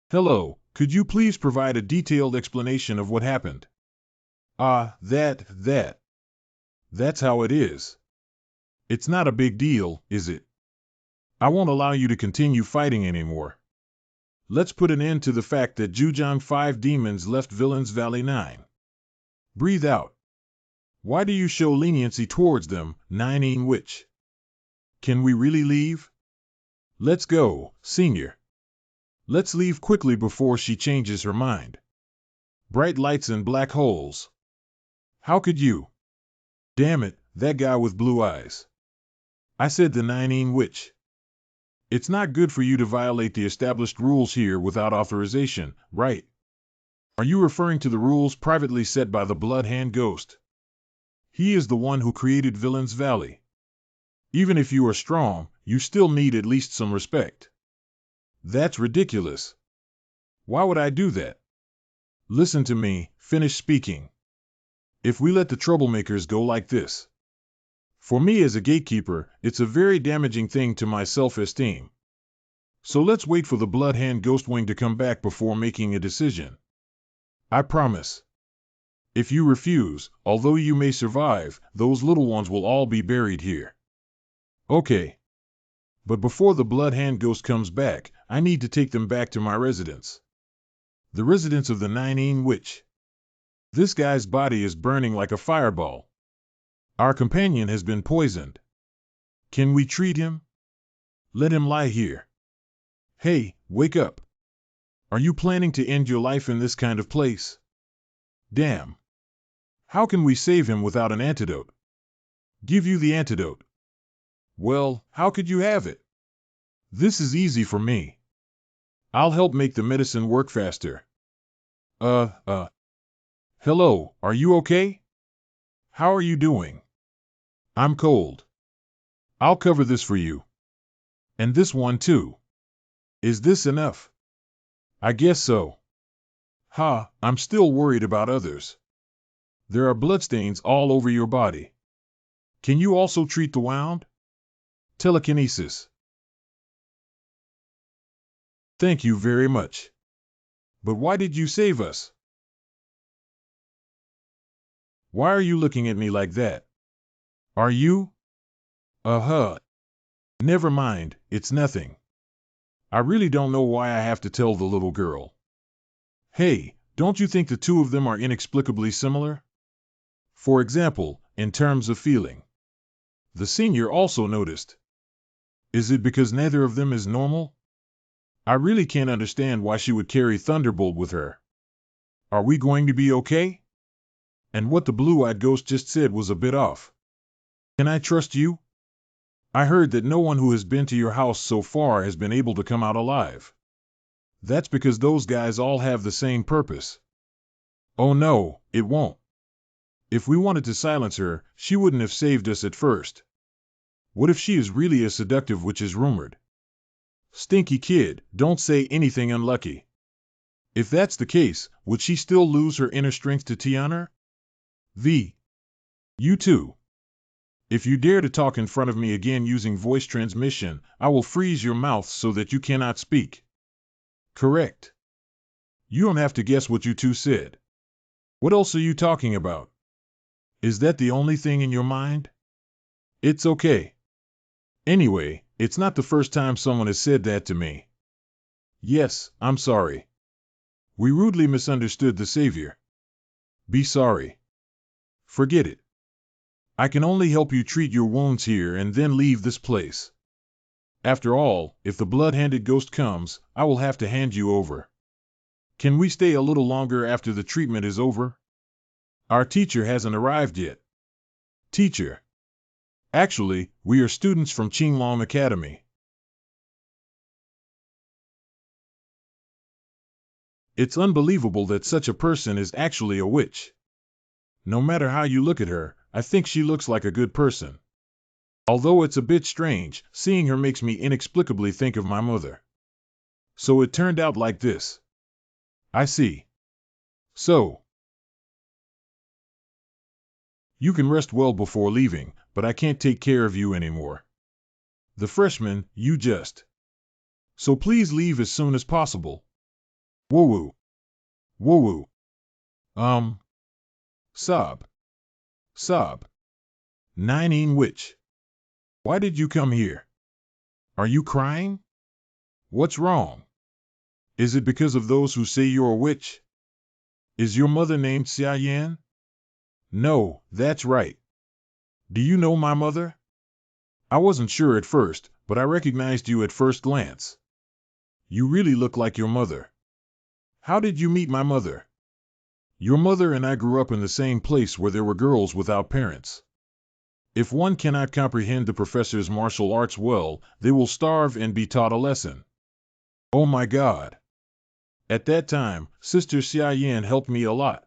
Speaker 1: Hello, could you please provide a detailed explanation of what happened? That's how it is. It's not a big deal, is it? I won't allow you to continue fighting anymore. Let's put an end to the fact that Zhujiang 5 demons left Villain's Valley 9. Breathe out. Why do you show leniency towards them, Nine Witch? Can we really leave? Let's go, Senior. Let's leave quickly before she changes her mind. Bright lights and black holes. How could you? Damn it, that guy with blue eyes. I said the Nine Witch. It's not good for you to violate the established rules here without authorization, right? Are you referring to the rules privately set by the Blood Hand Ghost? He is the one who created Villain's Valley. Even if you are strong, you still need at least some respect. That's ridiculous. Why would I do that? Listen to me, finish speaking. If we let the troublemakers go like this, for me as a gatekeeper, it's a very damaging thing to my self-esteem. So let's wait for the Bloodhand Ghostwing to come back before making a decision. I promise. If you refuse, although you may survive, those little ones will all be buried here. Okay. But before the Bloodhand Ghost comes back, I need to take them back to my residence. The residence of the Nine Witch. This guy's body is burning like a fireball. Our companion has been poisoned. Can we treat him? Let him lie here. Hey, wake up. Are you planning to end your life in this kind of place? Damn. How can we save him without an antidote? Give you the antidote. Well, how could you have it? This is easy for me. I'll help make the medicine work faster. Hello, are you okay? How are you doing? I'm cold. I'll cover this for you. And this one too. Is this enough? I guess so. I'm still worried about others. There are bloodstains all over your body. Can you also treat the wound? Telekinesis. Thank you very much. But why did you save us? Why are you looking at me like that? Are you? Never mind, it's nothing. I really don't know why I have to tell the little girl. Hey, don't you think the two of them are inexplicably similar? For example, in terms of feeling. The senior also noticed. Is it because neither of them is normal? I really can't understand why she would carry Thunderbolt with her. Are we going to be okay? And what the blue-eyed ghost just said was a bit off. Can I trust you? I heard that no one who has been to your house so far has been able to come out alive. That's because those guys all have the same purpose. Oh no, it won't. If we wanted to silence her, she wouldn't have saved us at first. What if she is really a seductive witch as rumored? Stinky kid, don't say anything unlucky. If that's the case, would she still lose her inner strength to Tiana? You too. If you dare to talk in front of me again using voice transmission, I will freeze your mouth so that you cannot speak. Correct. You don't have to guess what you two said. What else are you talking about? Is that the only thing in your mind? It's okay. Anyway, it's not the first time someone has said that to me. Yes, I'm sorry. We rudely misunderstood the Savior. Be sorry. Forget it. I can only help you treat your wounds here and then leave this place. After all, if the blood-handed ghost comes, I will have to hand you over. Can we stay a little longer after the treatment is over? Our teacher hasn't arrived yet. Teacher. Actually, we are students from Qinglong Academy. It's unbelievable that such a person is actually a witch. No matter how you look at her, I think she looks like a good person. Although it's a bit strange, seeing her makes me inexplicably think of my mother. So it turned out like this. I see. So. You can rest well before leaving, but I can't take care of you anymore. The freshman, you just. So please leave as soon as possible. Woo-woo. Woo-woo. Sob. Sob. Nine witch. Why did you come here? Are you crying? What's wrong? Is it because of those who say you're a witch? Is your mother named Xia Yan? No, that's right. Do you know my mother? I wasn't sure at first, but I recognized you at first glance. You really look like your mother. How did you meet my mother? Your mother and I grew up in the same place where there were girls without parents. If one cannot comprehend the professor's martial arts well, they will starve and be taught a lesson. Oh my God. At that time, Sister Xia Yan helped me a lot.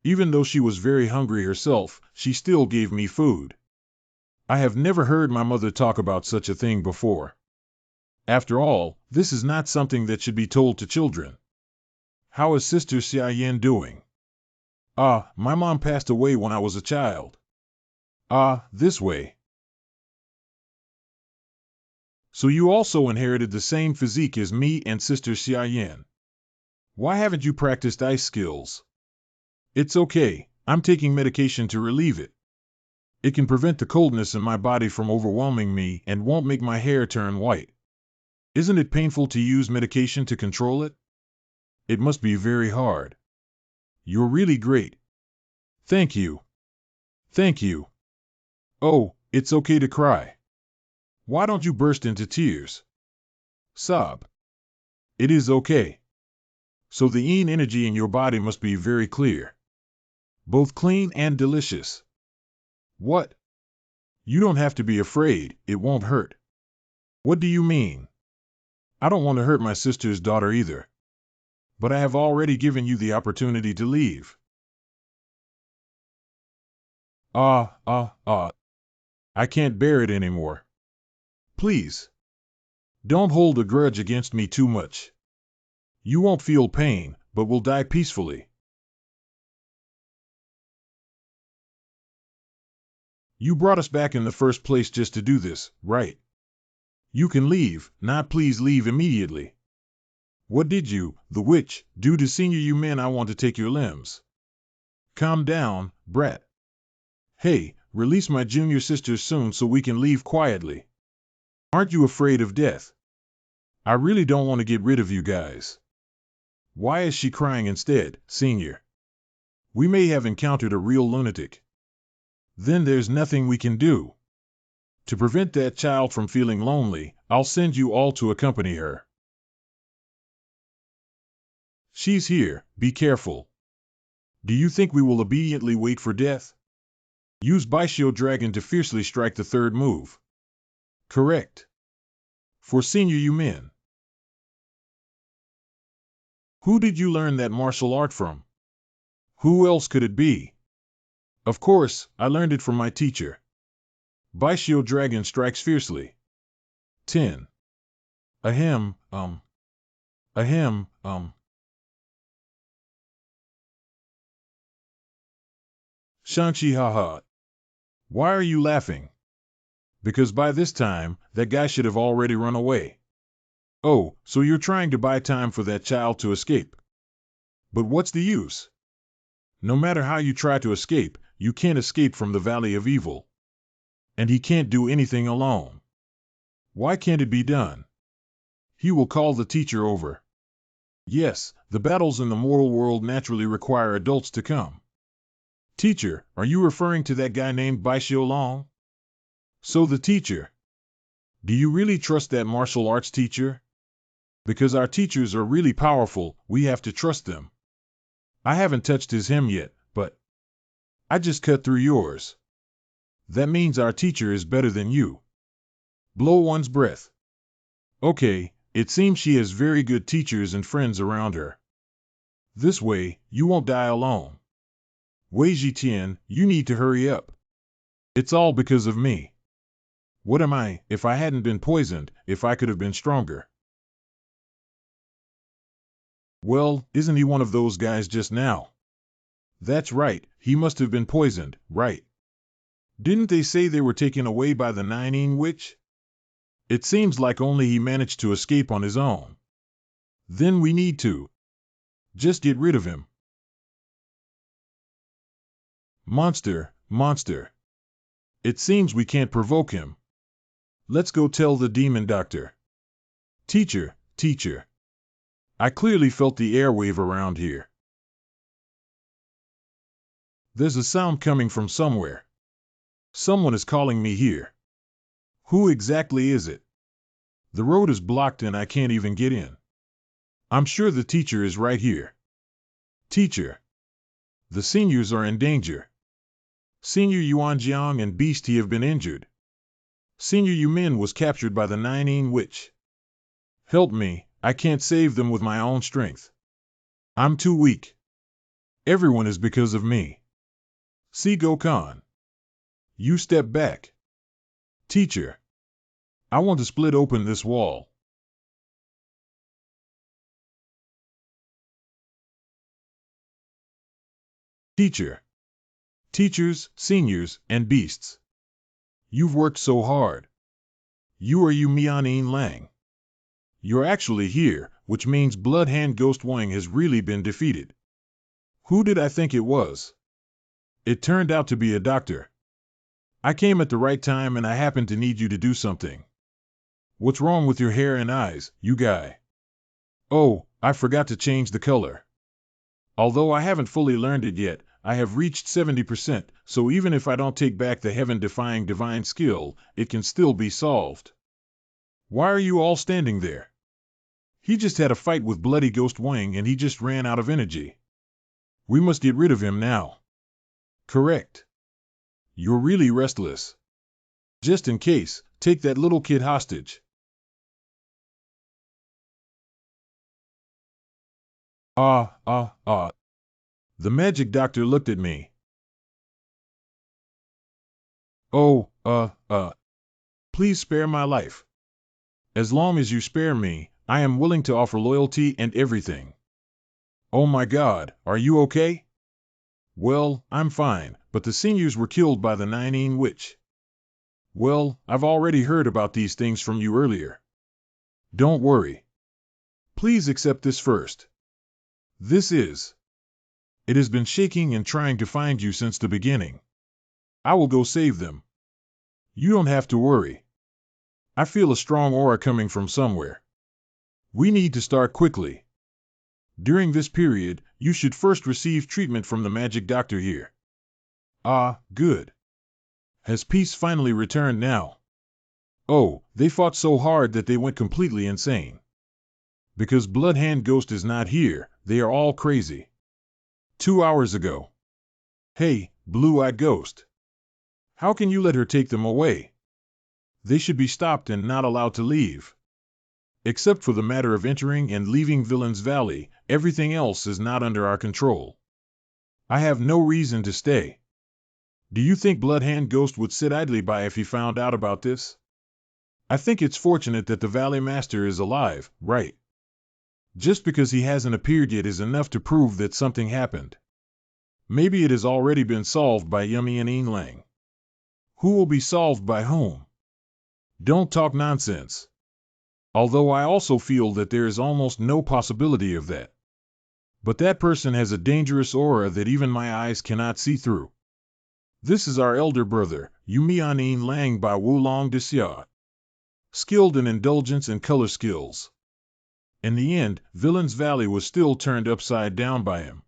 Speaker 1: Even though she was very hungry herself, she still gave me food. I have never heard my mother talk about such a thing before. After all, this is not something that should be told to children. How is Sister Xia Yin doing? My mom passed away when I was a child. This way. So you also inherited the same physique as me and Sister Xia Yin. Why haven't you practiced ice skills? It's okay, I'm taking medication to relieve it. It can prevent the coldness in my body from overwhelming me and won't make my hair turn white. Isn't it painful to use medication to control it? It must be very hard. You're really great. Thank you. Thank you. Oh, it's okay to cry. Why don't you burst into tears? Sob. It is okay. So the yin energy in your body must be very clear. Both clean and delicious. What? You don't have to be afraid, it won't hurt. What do you mean? I don't want to hurt my sister's daughter either. But I have already given you the opportunity to leave. I can't bear it anymore. Please. Don't hold a grudge against me too much. You won't feel pain, but will die peacefully. You brought us back in the first place just to do this, right? You can leave, now please leave immediately. What did you, the witch, do to senior you men? I want to take your limbs. Calm down, brat. Hey, release my junior sisters soon so we can leave quietly. Aren't you afraid of death? I really don't want to get rid of you guys. Why is she crying instead, senior? We may have encountered a real lunatic. Then there's nothing we can do. To prevent that child from feeling lonely, I'll send you all to accompany her. She's here, be careful. Do you think we will obediently wait for death? Use Baishio Dragon to fiercely strike the third move. Correct. For senior you men. Who did you learn that martial art from? Who else could it be? Of course, I learned it from my teacher. Baishio Dragon strikes fiercely. 10. Ahem. Shang-Chi haha. Why are you laughing? Because by this time, that guy should have already run away. Oh, so you're trying to buy time for that child to escape. But what's the use? No matter how you try to escape, you can't escape from the Valley of Evil. And he can't do anything alone. Why can't it be done? He will call the teacher over. Yes, the battles in the moral world naturally require adults to come. Teacher, are you referring to that guy named Baishio Long? So the teacher. Do you really trust that martial arts teacher? Because our teachers are really powerful, we have to trust them. I haven't touched his hem yet, but I just cut through yours. That means our teacher is better than you. Blow one's breath. Okay, it seems she has very good teachers and friends around her. This way, you won't die alone. Wei Jitian, you need to hurry up. It's all because of me. What am I, if I hadn't been poisoned, if I could have been stronger? Well, isn't he one of those guys just now? That's right, he must have been poisoned, right? Didn't they say they were taken away by the Nine Witch? It seems like only he managed to escape on his own. Then we need to just get rid of him. Monster. It seems we can't provoke him. Let's go tell the demon doctor. Teacher. I clearly felt the airwave around here. There's a sound coming from somewhere. Someone is calling me here. Who exactly is it? The road is blocked and I can't even get in. I'm sure the teacher is right here. Teacher. The seniors are in danger. Senior Yuanjiang and Beast He have been injured. Senior Yumin was captured by the Nine Witch. Help me, I can't save them with my own strength. I'm too weak. Everyone is because of me. See Gokhan. You step back. Teacher. I want to split open this wall. Teacher. Teachers, seniors, and beasts. You've worked so hard. You are Mian Lang. You're actually here, which means Blood Hand Ghost Wang has really been defeated. Who did I think it was? It turned out to be a doctor. I came at the right time and I happen to need you to do something. What's wrong with your hair and eyes, you guy? Oh, I forgot to change the color. Although I haven't fully learned it yet, I have reached 70%, so even if I don't take back the heaven-defying divine skill, it can still be solved. Why are you all standing there? He just had a fight with Bloody Ghost Wang and he just ran out of energy. We must get rid of him now. Correct. You're really restless. Just in case, take that little kid hostage. The magic doctor looked at me. Oh, please spare my life. As long as you spare me, I am willing to offer loyalty and everything. Oh my God, are you okay? Well, I'm fine, but the seniors were killed by the Nine Witch. Well, I've already heard about these things from you earlier. Don't worry. Please accept this first. It has been shaking and trying to find you since the beginning. I will go save them. You don't have to worry. I feel a strong aura coming from somewhere. We need to start quickly. During this period, you should first receive treatment from the magic doctor here. Good. Has peace finally returned now? Oh, they fought so hard that they went completely insane. Because Blood Hand Ghost is not here, they are all crazy. 2 hours ago. Hey, Blue-Eyed Ghost. How can you let her take them away? They should be stopped and not allowed to leave. Except for the matter of entering and leaving Villain's Valley, everything else is not under our control. I have no reason to stay. Do you think Blood Hand Ghost would sit idly by if he found out about this? I think it's fortunate that the Valley Master is alive, right? Just because he hasn't appeared yet is enough to prove that something happened. Maybe it has already been solved by Mian Lang. Who will be solved by whom? Don't talk nonsense. Although I also feel that there is almost no possibility of that. But that person has a dangerous aura that even my eyes cannot see through. This is our elder brother, Mian Lang by Wulong Xia. Skilled in indulgence and color skills. In the end, Villain's Valley was still turned upside down by him.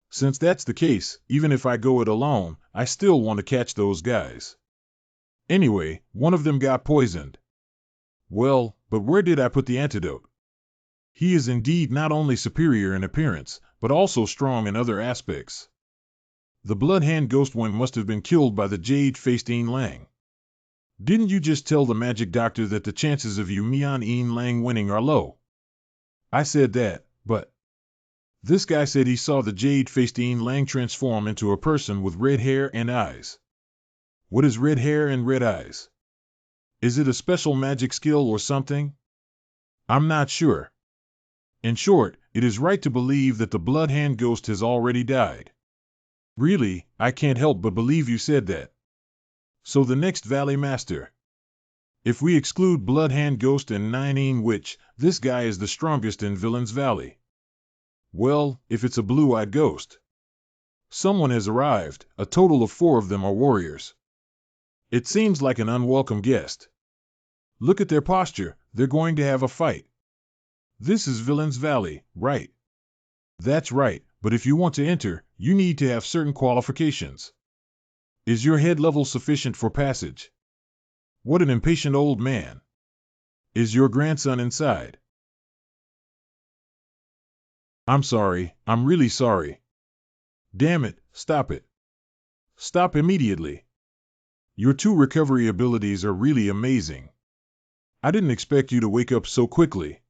Speaker 1: Since that's the case, even if I go it alone, I still want to catch those guys. Anyway, one of them got poisoned. Well, but where did I put the antidote? He is indeed not only superior in appearance, but also strong in other aspects. The Blood Hand Ghost one must have been killed by the Jade-Faced Lang. Didn't you just tell the magic doctor that the chances of Mian Lang winning are low? I said that, but this guy said he saw the Jade-Faced Lang transform into a person with red hair and eyes. What is red hair and red eyes? Is it a special magic skill or something? I'm not sure. In short, it is right to believe that the Blood Hand Ghost has already died. Really, I can't help but believe you said that. So the next Valley Master. If we exclude Blood Hand Ghost and Nine Witch, this guy is the strongest in Villain's Valley. Well, if it's a blue-eyed ghost. Someone has arrived, a total of 4 of them are warriors. It seems like an unwelcome guest. Look at their posture, they're going to have a fight. This is Villain's Valley, right? That's right, but if you want to enter, you need to have certain qualifications. Is your head level sufficient for passage? What an impatient old man. Is your grandson inside? I'm sorry, I'm really sorry. Damn it, stop it. Stop immediately. Your 2 recovery abilities are really amazing. I didn't expect you to wake up so quickly.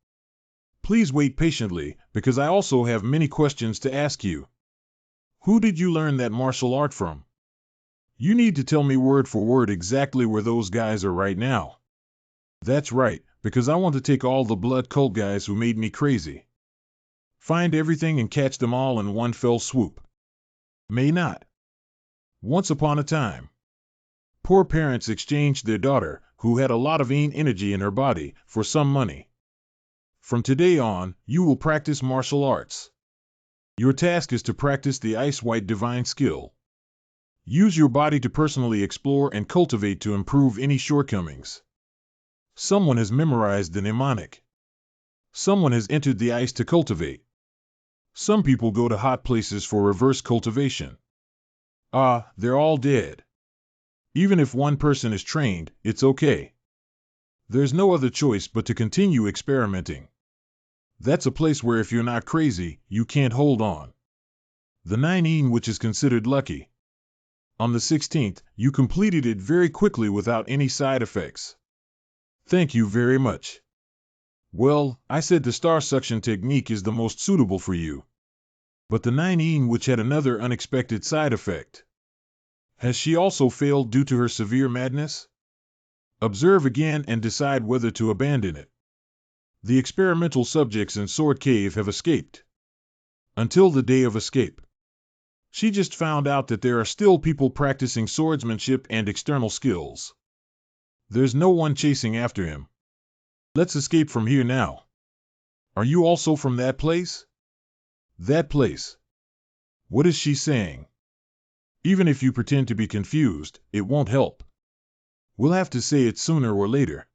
Speaker 1: Please wait patiently, because I also have many questions to ask you. Who did you learn that martial art from? You need to tell me word for word exactly where those guys are right now. That's right, because I want to take all the blood cult guys who made me crazy. Find everything and catch them all in one fell swoop. May not. Once upon a time, poor parents exchanged their daughter, who had a lot of energy in her body, for some money. From today on, you will practice martial arts. Your task is to practice the Ice White Divine Skill. Use your body to personally explore and cultivate to improve any shortcomings. Someone has memorized the mnemonic. Someone has entered the ice to cultivate. Some people go to hot places for reverse cultivation. They're all dead. Even if one person is trained, it's okay. There's no other choice but to continue experimenting. That's a place where if you're not crazy, you can't hold on. The 9 which is considered lucky. On the 16th, you completed it very quickly without any side effects. Thank you very much. Well, I said the star suction technique is the most suitable for you. But the 9 which had another unexpected side effect. Has she also failed due to her severe madness? Observe again and decide whether to abandon it. The experimental subjects in Sword Cave have escaped. Until the day of escape. She just found out that there are still people practicing swordsmanship and external skills. There's no one chasing after him. Let's escape from here now. Are you also from that place? That place. What is she saying? Even if you pretend to be confused, it won't help. We'll have to say it sooner or later.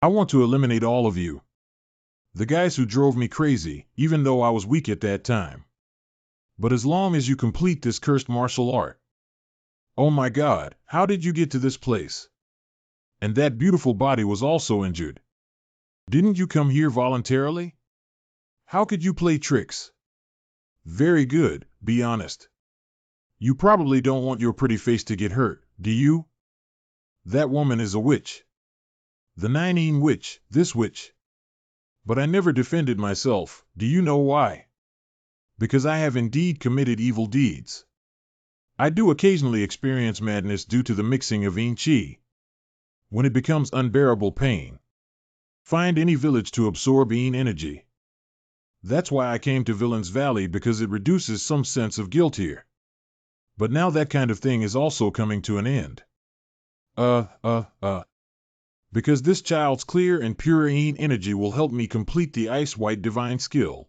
Speaker 1: I want to eliminate all of you. The guys who drove me crazy, even though I was weak at that time. But as long as you complete this cursed martial art. Oh my God, how did you get to this place? And that beautiful body was also injured. Didn't you come here voluntarily? How could you play tricks? Very good, be honest. You probably don't want your pretty face to get hurt, do you? That woman is a witch. The 9 witch, this witch. But I never defended myself, do you know why? Because I have indeed committed evil deeds. I do occasionally experience madness due to the mixing of yin qi. When it becomes unbearable pain. Find any village to absorb yin energy. That's why I came to Villain's Valley, because it reduces some sense of guilt here. But now that kind of thing is also coming to an end. Because this child's clear and pure yin energy will help me complete the Ice White Divine Skill.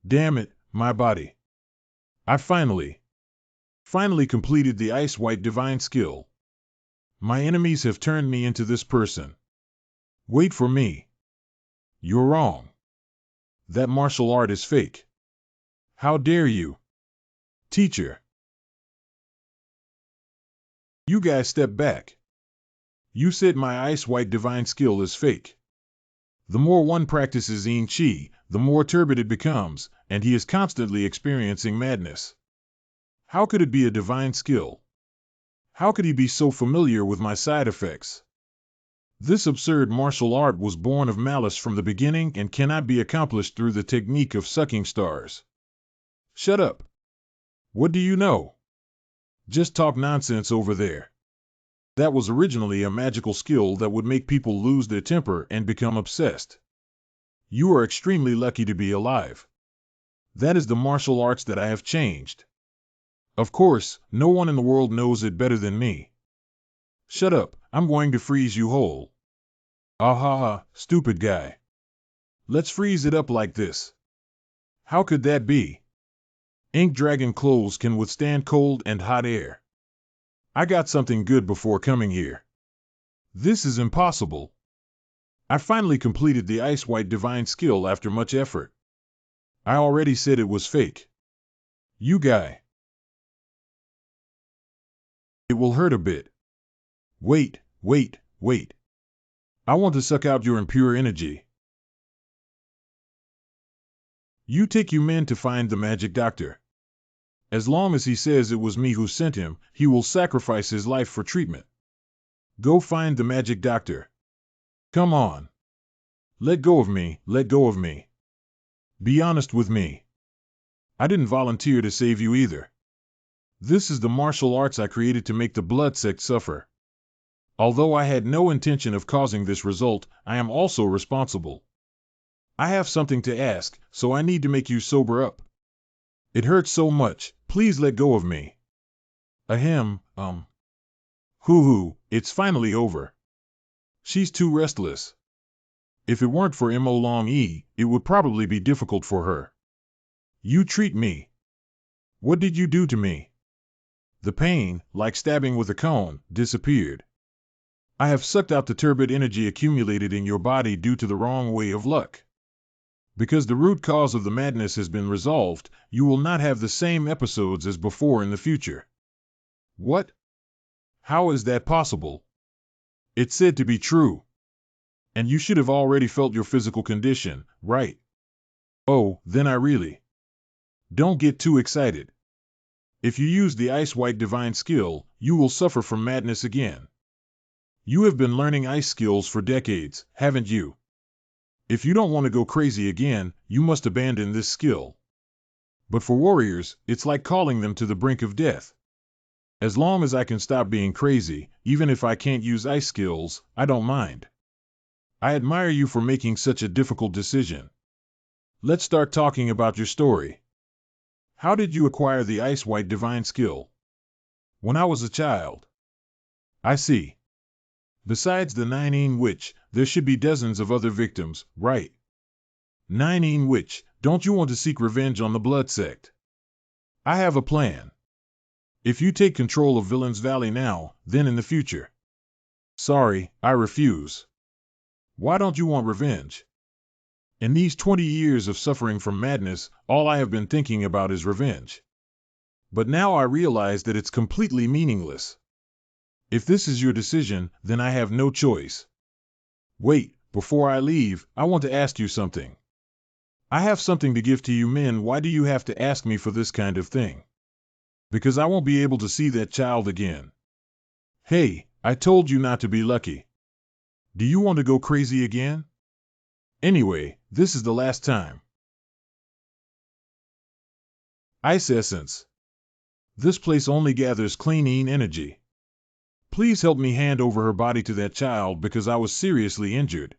Speaker 1: Damn it, my body. I finally completed the Ice White Divine Skill. My enemies have turned me into this person. Wait for me. You're wrong. That martial art is fake. How dare you? Teacher. You guys step back. You said my Ice White Divine Skill is fake. The more one practices yin qi, the more turbid it becomes, and he is constantly experiencing madness. How could it be a divine skill? How could he be so familiar with my side effects? This absurd martial art was born of malice from the beginning and cannot be accomplished through the technique of sucking stars. Shut up. What do you know? Just talk nonsense over there. That was originally a magical skill that would make people lose their temper and become obsessed. You are extremely lucky to be alive. That is the martial arts that I have changed. Of course, no one in the world knows it better than me. Shut up, I'm going to freeze you whole. Ah, stupid guy. Let's freeze it up like this. How could that be? Ink dragon clothes can withstand cold and hot air. I got something good before coming here. This is impossible. I finally completed the Ice White Divine Skill after much effort. I already said it was fake. You guy. It will hurt a bit. Wait. I want to suck out your impure energy. You take you men to find the magic doctor. As long as he says it was me who sent him, he will sacrifice his life for treatment. Go find the magic doctor. Come on. Let go of me. Be honest with me. I didn't volunteer to save you either. This is the martial arts I created to make the blood sect suffer. Although I had no intention of causing this result, I am also responsible. I have something to ask, so I need to make you sober up. It hurts so much. Please let go of me. Ahem, hoo-hoo, it's finally over. She's too restless. If it weren't for Mo Long E, it would probably be difficult for her. You treat me. What did you do to me? The pain, like stabbing with a cone, disappeared. I have sucked out the turbid energy accumulated in your body due to the wrong way of luck. Because the root cause of the madness has been resolved, you will not have the same episodes as before in the future. What? How is that possible? It's said to be true. And you should have already felt your physical condition, right? Oh, then I really. Don't get too excited. If you use the Ice White Divine skill, you will suffer from madness again. You have been learning ice skills for decades, haven't you? If you don't want to go crazy again, you must abandon this skill. But for warriors, it's like calling them to the brink of death. As long as I can stop being crazy, even if I can't use ice skills, I don't mind. I admire you for making such a difficult decision. Let's start talking about your story. How did you acquire the Ice White Divine skill? When I was a child. I see. Besides the Nine Witch, there should be dozens of other victims, right? Nine Witch, don't you want to seek revenge on the Blood Sect? I have a plan. If you take control of Villain's Valley now, then in the future. Sorry, I refuse. Why don't you want revenge? In these 20 years of suffering from madness, all I have been thinking about is revenge. But now I realize that it's completely meaningless. If this is your decision, then I have no choice. Wait, before I leave, I want to ask you something. I have something to give to you men. Why do you have to ask me for this kind of thing? Because I won't be able to see that child again. Hey, I told you not to be lucky. Do you want to go crazy again? Anyway, this is the last time. Ice Essence. This place only gathers clean energy. Please help me hand over her body to that child because I was seriously injured.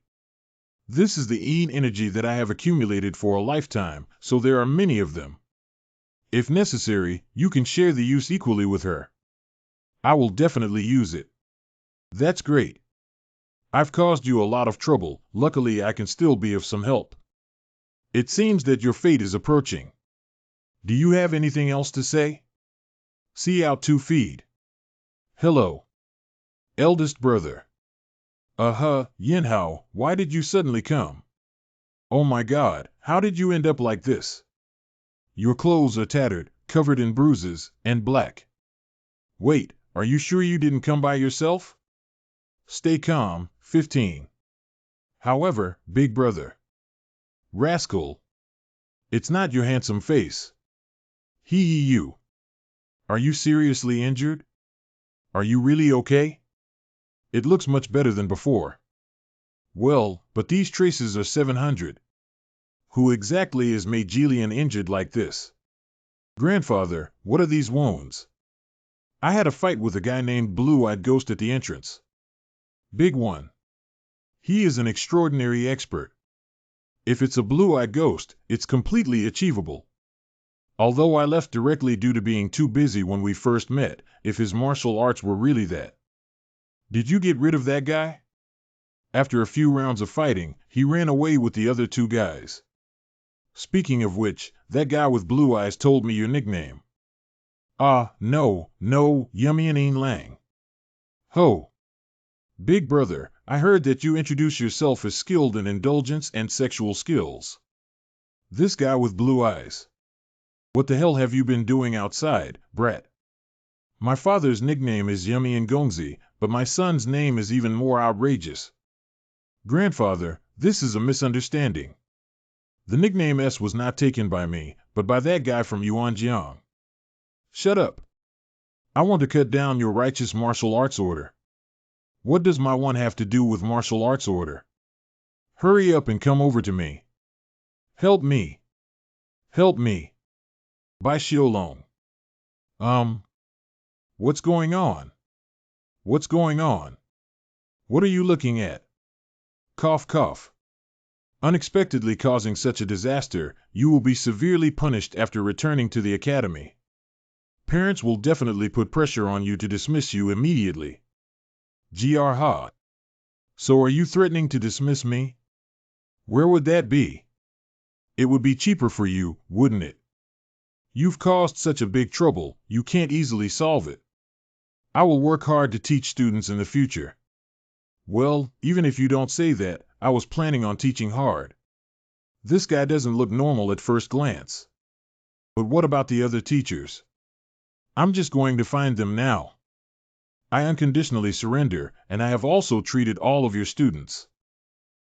Speaker 1: This is the energy that I have accumulated for a lifetime, so there are many of them. If necessary, you can share the use equally with her. I will definitely use it. That's great. I've caused you a lot of trouble. Luckily, I can still be of some help. It seems that your fate is approaching. Do you have anything else to say? See out to feed. Hello. Eldest brother. Yinhao, why did you suddenly come? Oh my God, how did you end up like this? Your clothes are tattered, covered in bruises, and black. Wait, are you sure you didn't come by yourself? Stay calm, 15. However, big brother. Rascal. It's not your handsome face. You. Are you seriously injured? Are you really okay? It looks much better than before. Well, but these traces are 700. Who exactly is made Jillian injured like this? Grandfather, what are these wounds? I had a fight with a guy named Blue-Eyed Ghost at the entrance. Big one. He is an extraordinary expert. If it's a blue-eyed ghost, it's completely achievable. Although I left directly due to being too busy when we first met, if his martial arts were really that. Did you get rid of that guy? After a few rounds of fighting, he ran away with the other two guys. Speaking of which, that guy with blue eyes told me your nickname. No, Yumian Lang. Ho. Big brother, I heard that you introduce yourself as skilled in indulgence and sexual skills. This guy with blue eyes. What the hell have you been doing outside, brat? My father's nickname is Yumian Gongzi, but my son's name is even more outrageous. Grandfather, this is a misunderstanding. The nickname S was not taken by me, but by that guy from Yuanjiang. Shut up. I want to cut down your righteous martial arts order. What does my one have to do with martial arts order? Hurry up and come over to me. Help me. Help me. Bai Xiaolong. What's going on? What's going on? What are you looking at? Cough, cough. Unexpectedly causing such a disaster, you will be severely punished after returning to the academy. Parents will definitely put pressure on you to dismiss you immediately. Gr. Ha. So are you threatening to dismiss me? Where would that be? It would be cheaper for you, wouldn't it? You've caused such a big trouble, you can't easily solve it. I will work hard to teach students in the future. Well, even if you don't say that, I was planning on teaching hard. This guy doesn't look normal at first glance. But what about the other teachers? I'm just going to find them now. I unconditionally surrender, and I have also treated all of your students.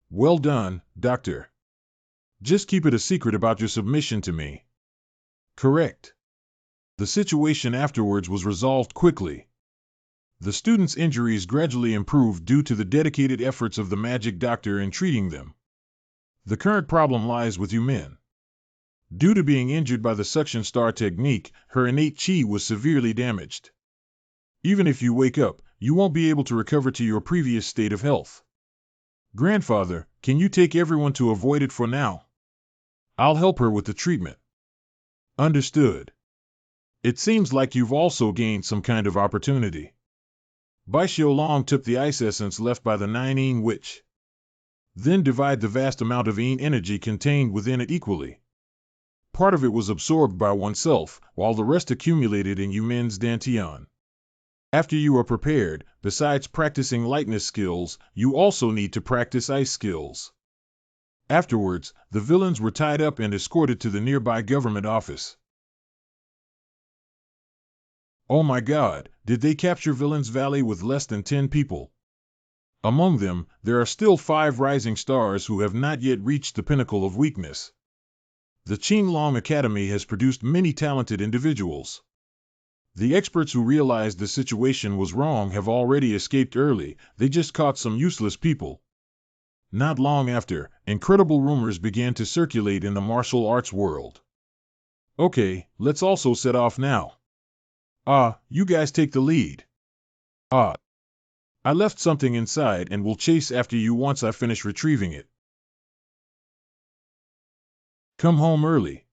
Speaker 1: Well done, Doctor. Just keep it a secret about your submission to me. Correct. The situation afterwards was resolved quickly. The students' injuries gradually improved due to the dedicated efforts of the magic doctor in treating them. The current problem lies with you men. Due to being injured by the suction star technique, her innate chi was severely damaged. Even if you wake up, you won't be able to recover to your previous state of health. Grandfather, can you take everyone to avoid it for now? I'll help her with the treatment. Understood. It seems like you've also gained some kind of opportunity. Bai Xiaolong took the ice essence left by the Nine Yin Witch. Then divide the vast amount of Yin energy contained within it equally. Part of it was absorbed by oneself, while the rest accumulated in Yumen's Dantian. After you are prepared, besides practicing lightness skills, you also need to practice ice skills. Afterwards, the villains were tied up and escorted to the nearby government office. Oh my God, did they capture Villains Valley with less than 10 people? Among them, there are still 5 rising stars who have not yet reached the pinnacle of weakness. The Qinglong Academy has produced many talented individuals. The experts who realized the situation was wrong have already escaped early, they just caught some useless people. Not long after, incredible rumors began to circulate in the martial arts world. Okay, let's also set off now. You guys take the lead. I left something inside and will chase after you once I finish retrieving it. Come home early.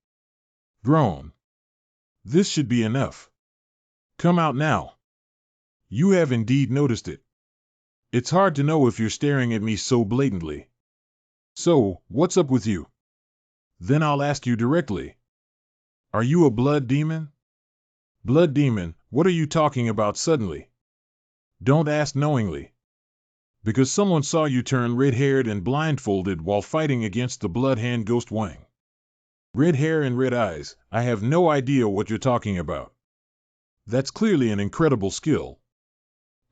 Speaker 1: Groan. This should be enough. Come out now. You have indeed noticed it. It's hard to know if you're staring at me so blatantly. So, what's up with you? Then I'll ask you directly. Are you a blood demon? Blood demon, what are you talking about suddenly? Don't ask knowingly. Because someone saw you turn red-haired and blindfolded while fighting against the blood hand Ghost Wang. Red hair and red eyes, I have no idea what you're talking about. That's clearly an incredible skill.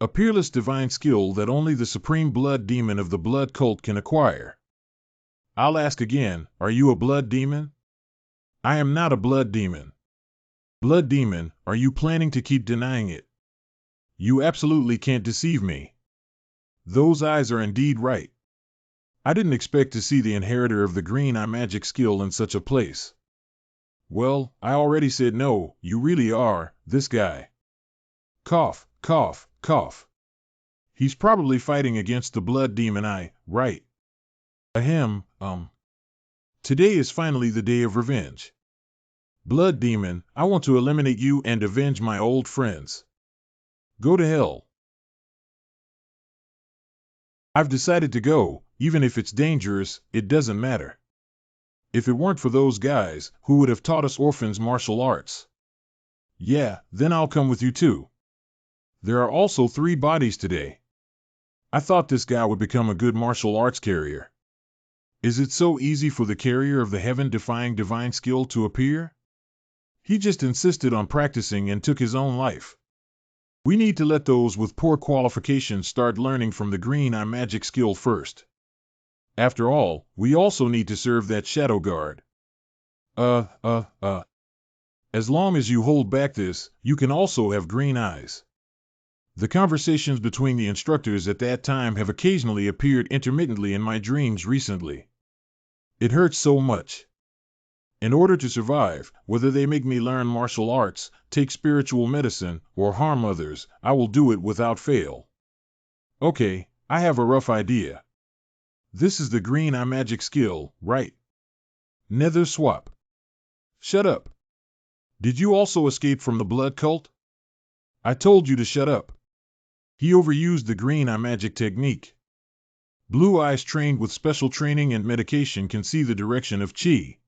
Speaker 1: A peerless divine skill that only the supreme blood demon of the blood cult can acquire. I'll ask again, are you a blood demon? I am not a blood demon. Blood demon, are you planning to keep denying it? You absolutely can't deceive me. Those eyes are indeed right. I didn't expect to see the inheritor of the green eye magic skill in such a place. Well, I already said no, you really are, this guy. Cough, cough, cough. He's probably fighting against the blood demon eye, right? Ahem, Today is finally the day of revenge. Blood demon, I want to eliminate you and avenge my old friends. Go to hell. I've decided to go, even if it's dangerous, it doesn't matter. If it weren't for those guys, who would have taught us orphans martial arts? Yeah, then I'll come with you too. There are also 3 bodies today. I thought this guy would become a good martial arts carrier. Is it so easy for the carrier of the heaven-defying divine skill to appear? He just insisted on practicing and took his own life. We need to let those with poor qualifications start learning from the green eye magic skill first. After all, we also need to serve that shadow guard. As long as you hold back this, you can also have green eyes. The conversations between the instructors at that time have occasionally appeared intermittently in my dreams recently. It hurts so much. In order to survive, whether they make me learn martial arts, take spiritual medicine, or harm others, I will do it without fail. Okay, I have a rough idea. This is the green eye magic skill, right? Nether swap. Shut up. Did you also escape from the blood cult? I told you to shut up. He overused the green eye magic technique. Blue eyes trained with special training and medication can see the direction of chi,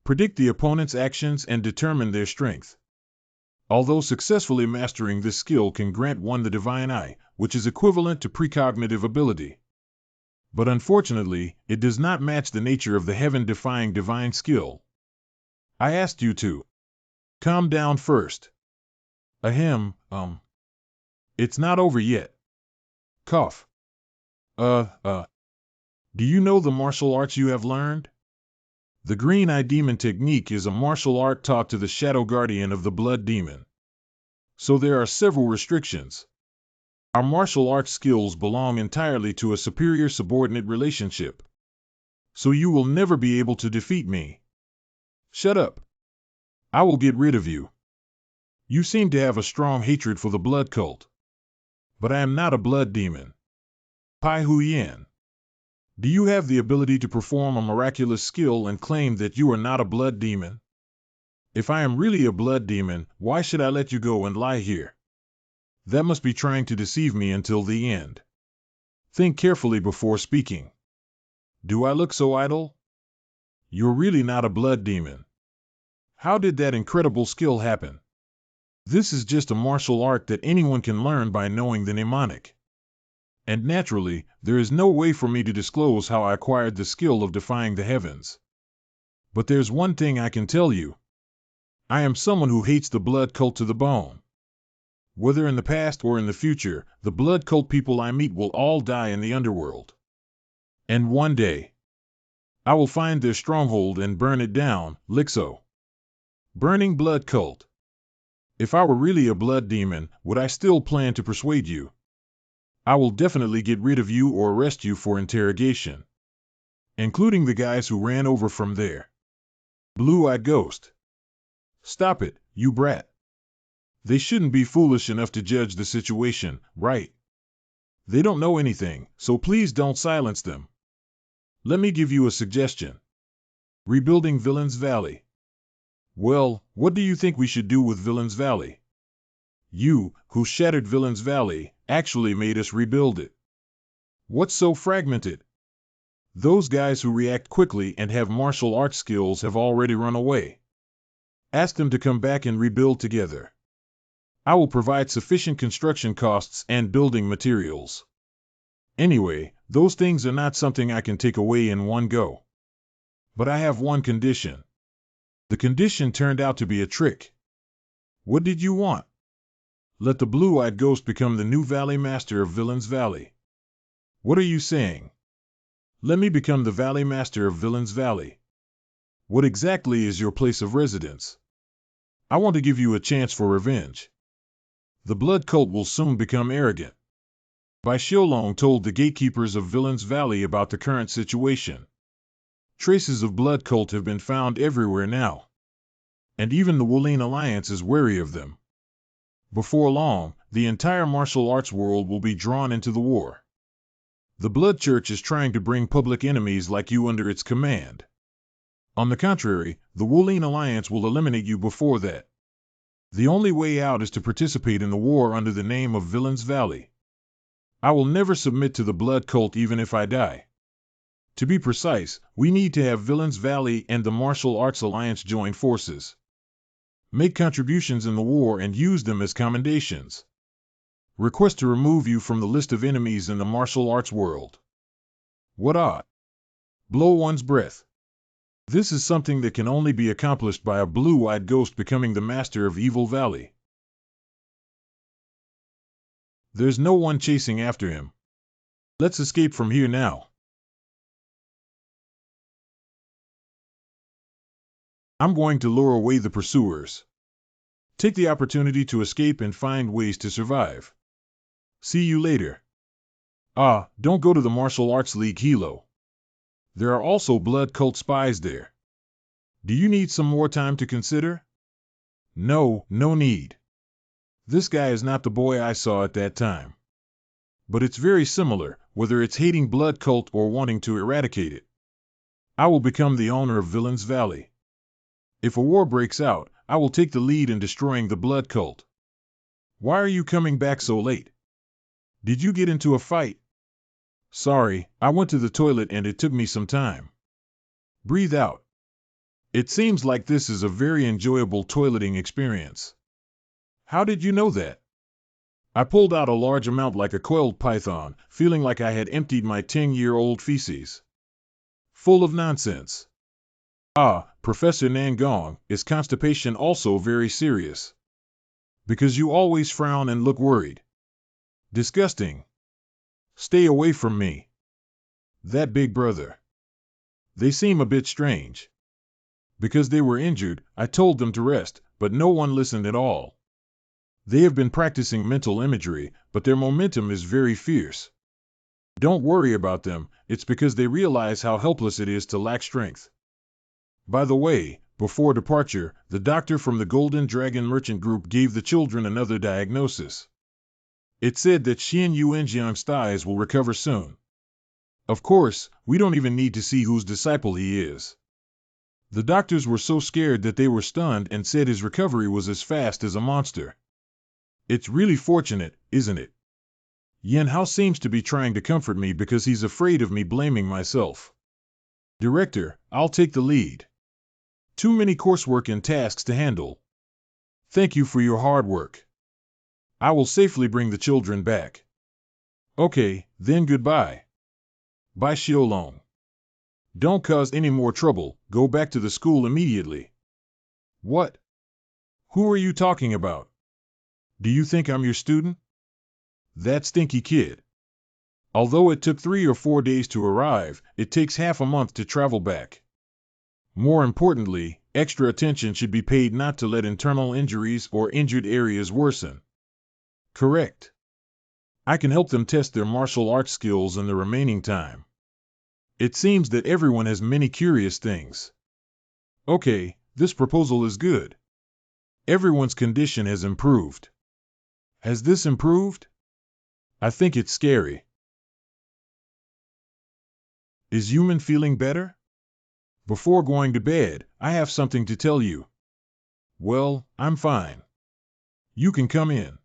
Speaker 1: predict the opponent's actions, and determine their strength. Although successfully mastering this skill can grant one the divine eye, which is equivalent to precognitive ability. But unfortunately, it does not match the nature of the heaven-defying divine skill. I asked you to calm down first. Ahem, it's not over yet. Cough. Do you know the martial arts you have learned? The Green Eye Demon technique is a martial art taught to the shadow guardian of the blood demon. So there are several restrictions. Our martial arts skills belong entirely to a superior-subordinate relationship. So you will never be able to defeat me. Shut up. I will get rid of you. You seem to have a strong hatred for the blood cult. But I am not a blood demon. Pai Hu Yan. Do you have the ability to perform a miraculous skill and claim that you are not a blood demon? If I am really a blood demon, why should I let you go and lie here? That must be trying to deceive me until the end. Think carefully before speaking. Do I look so idle? You're really not a blood demon. How did that incredible skill happen? This is just a martial art that anyone can learn by knowing the mnemonic. And naturally, there is no way for me to disclose how I acquired the skill of defying the heavens. But there's one thing I can tell you. I am someone who hates the blood cult to the bone. Whether in the past or in the future, the blood cult people I meet will all die in the underworld. And one day, I will find their stronghold and burn it down, Lixo. Burning blood cult. If I were really a blood demon, would I still plan to persuade you? I will definitely get rid of you or arrest you for interrogation. Including the guys who ran over from there. Blue-eyed ghost. Stop it, you brat. They shouldn't be foolish enough to judge the situation, right? They don't know anything, so please don't silence them. Let me give you a suggestion. Rebuilding Villains Valley. Well, what do you think we should do with Villains Valley? You, who shattered Villains Valley, actually made us rebuild it. What's so fragmented? Those guys who react quickly and have martial arts skills have already run away. Ask them to come back and rebuild together. I will provide sufficient construction costs and building materials. Anyway, those things are not something I can take away in one go. But I have one condition. The condition turned out to be a trick. What did you want? Let the blue-eyed ghost become the new Valley Master of Villains Valley. What are you saying? Let me become the Valley Master of Villains Valley. What exactly is your place of residence? I want to give you a chance for revenge. The blood cult will soon become arrogant. Bai Xiaolong told the gatekeepers of Villains Valley about the current situation. Traces of blood cult have been found everywhere now. And even the Wulin Alliance is wary of them. Before long, the entire martial arts world will be drawn into the war. The Blood Church is trying to bring public enemies like you under its command. On the contrary, the Wulin Alliance will eliminate you before that. The only way out is to participate in the war under the name of Villains Valley. I will never submit to the blood cult even if I die. To be precise, we need to have Villains Valley and the Martial Arts Alliance join forces. Make contributions in the war and use them as commendations. Request to remove you from the list of enemies in the martial arts world. What odd. Blow one's breath. This is something that can only be accomplished by a blue-eyed ghost becoming the master of Evil Valley. There's no one chasing after him. Let's escape from here now. I'm going to lure away the pursuers. Take the opportunity to escape and find ways to survive. See you later. Don't go to the Martial Arts League Hilo. There are also blood cult spies there. Do you need some more time to consider? No need. This guy is not the boy I saw at that time. But it's very similar, whether it's hating blood cult or wanting to eradicate it. I will become the owner of Villains Valley. If a war breaks out, I will take the lead in destroying the blood cult. Why are you coming back so late? Did you get into a fight? Sorry, I went to the toilet and it took me some time. Breathe out. It seems like this is a very enjoyable toileting experience. How did you know that? I pulled out a large amount like a coiled python, feeling like I had emptied my 10-year-old feces. Full of nonsense. Ah, Professor Nangong, is constipation also very serious? Because you always frown and look worried. Disgusting. Stay away from me. That big brother. They seem a bit strange. Because they were injured, I told them to rest, but no one listened at all. They have been practicing mental imagery, but their momentum is very fierce. Don't worry about them, it's because they realize how helpless it is to lack strength. By the way, before departure, the doctor from the Golden Dragon Merchant Group gave the children another diagnosis. It said that Xian Yuanjiang's thighs will recover soon. Of course, we don't even need to see whose disciple he is. The doctors were so scared that they were stunned and said his recovery was as fast as a monster. It's really fortunate, isn't it? Yan Hao seems to be trying to comfort me because he's afraid of me blaming myself. Director, I'll take the lead. Too many coursework and tasks to handle. Thank you for your hard work. I will safely bring the children back. Okay, then goodbye. Bye Xiaolong. Don't cause any more trouble, go back to the school immediately. What? Who are you talking about? Do you think I'm your student? That stinky kid. Although it took 3 or 4 days to arrive, it takes half a month to travel back. More importantly, extra attention should be paid not to let internal injuries or injured areas worsen. Correct. I can help them test their martial arts skills in the remaining time. It seems that everyone has many curious things. Okay, this proposal is good. Everyone's condition has improved. Has this improved? I think it's scary. Is Yuman feeling better? Before going to bed, I have something to tell you. Well, I'm fine. You can come in.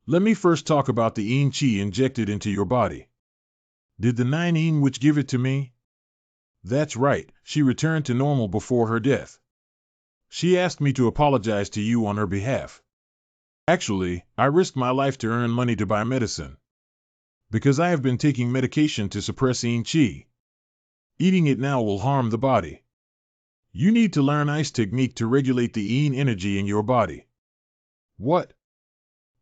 Speaker 1: Let me first talk about the Yin Qi injected into your body. Did the 9 Yin Witch give it to me? That's right, she returned to normal before her death. She asked me to apologize to you on her behalf. Actually, I risked my life to earn money to buy medicine. Because I have been taking medication to suppress Yin Qi. Eating it now will harm the body. You need to learn ice technique to regulate the Yin energy in your body. What?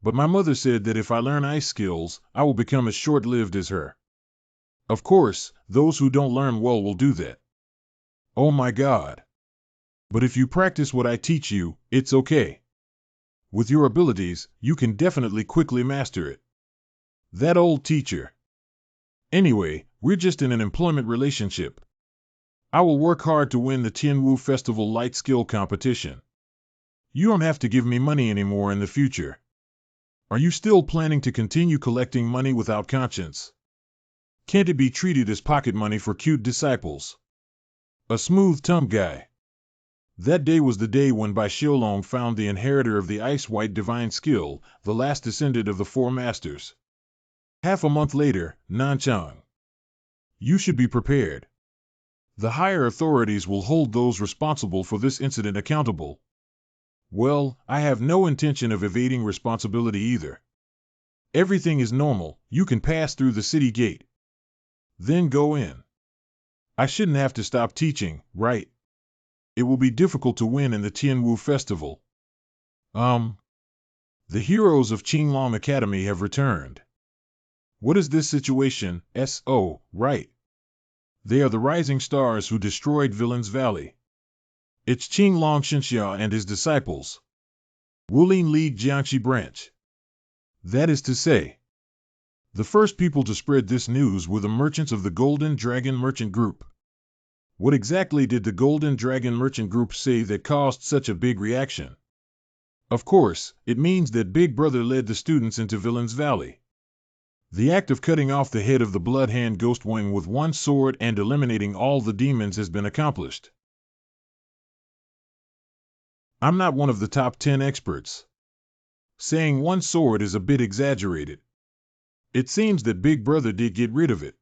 Speaker 1: But my mother said that if I learn ice skills, I will become as short-lived as her. Of course, those who don't learn well will do that. Oh my God. But if you practice what I teach you, it's okay. With your abilities, you can definitely quickly master it. That old teacher. Anyway, we're just in an employment relationship. I will work hard to win the Tianwu Festival Light Skill Competition. You don't have to give me money anymore in the future. Are you still planning to continue collecting money without conscience? Can't it be treated as pocket money for cute disciples? A smooth-tongued guy. That day was the day when Bai Xiaolong found the inheritor of the ice-white divine skill, the last descendant of the 4 masters. Half a month later, Nanchang. You should be prepared. The higher authorities will hold those responsible for this incident accountable. Well, I have no intention of evading responsibility either. Everything is normal, you can pass through the city gate. Then go in. I shouldn't have to stop teaching, right? It will be difficult to win in the Tianwu Festival. The heroes of Qinglong Academy have returned. What is this situation? S.O., right. They are the rising stars who destroyed Villains Valley. It's Qinglong Xinxia and his disciples. Wulin lead Jiangxi branch. That is to say, the first people to spread this news were the merchants of the Golden Dragon Merchant Group. What exactly did the Golden Dragon Merchant Group say that caused such a big reaction? Of course, it means that Big Brother led the students into Villains Valley. The act of cutting off the head of the Blood Hand Ghost Wing with one sword and eliminating all the demons has been accomplished. I'm not one of the top 10 experts. Saying one sword is a bit exaggerated. It seems that Big Brother did get rid of it.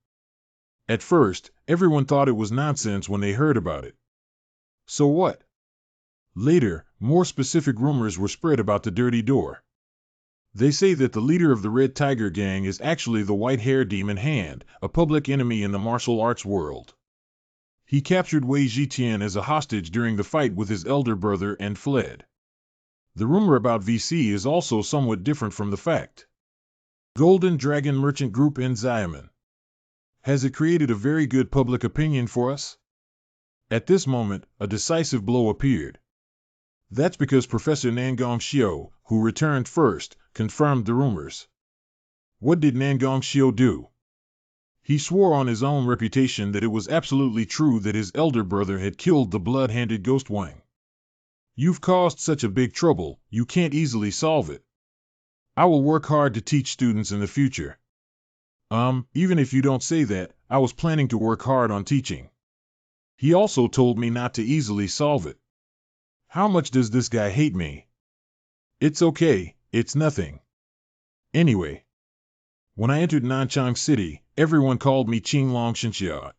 Speaker 1: At first, everyone thought it was nonsense when they heard about it. So what? Later, more specific rumors were spread about the Dirty Door. They say that the leader of the Red Tiger Gang is actually the White-Hair Demon Hand, a public enemy in the martial arts world. He captured Wei Zhitian as a hostage during the fight with his elder brother and fled. The rumor about VC is also somewhat different from the fact. Golden Dragon Merchant Group in Xiamen. Has it created a very good public opinion for us? At this moment, a decisive blow appeared. That's because Professor Nangong Xiu, who returned first, confirmed the rumors. What did Nangong Xiu do? He swore on his own reputation that it was absolutely true that his elder brother had killed the blood-handed Ghost Wang. You've caused such a big trouble, you can't easily solve it. I will work hard to teach students in the future. Even if you don't say that, I was planning to work hard on teaching. He also told me not to easily solve it. How much does this guy hate me? It's okay, it's nothing. Anyway, when I entered Nanchang City, everyone called me Qinglong Shenxia.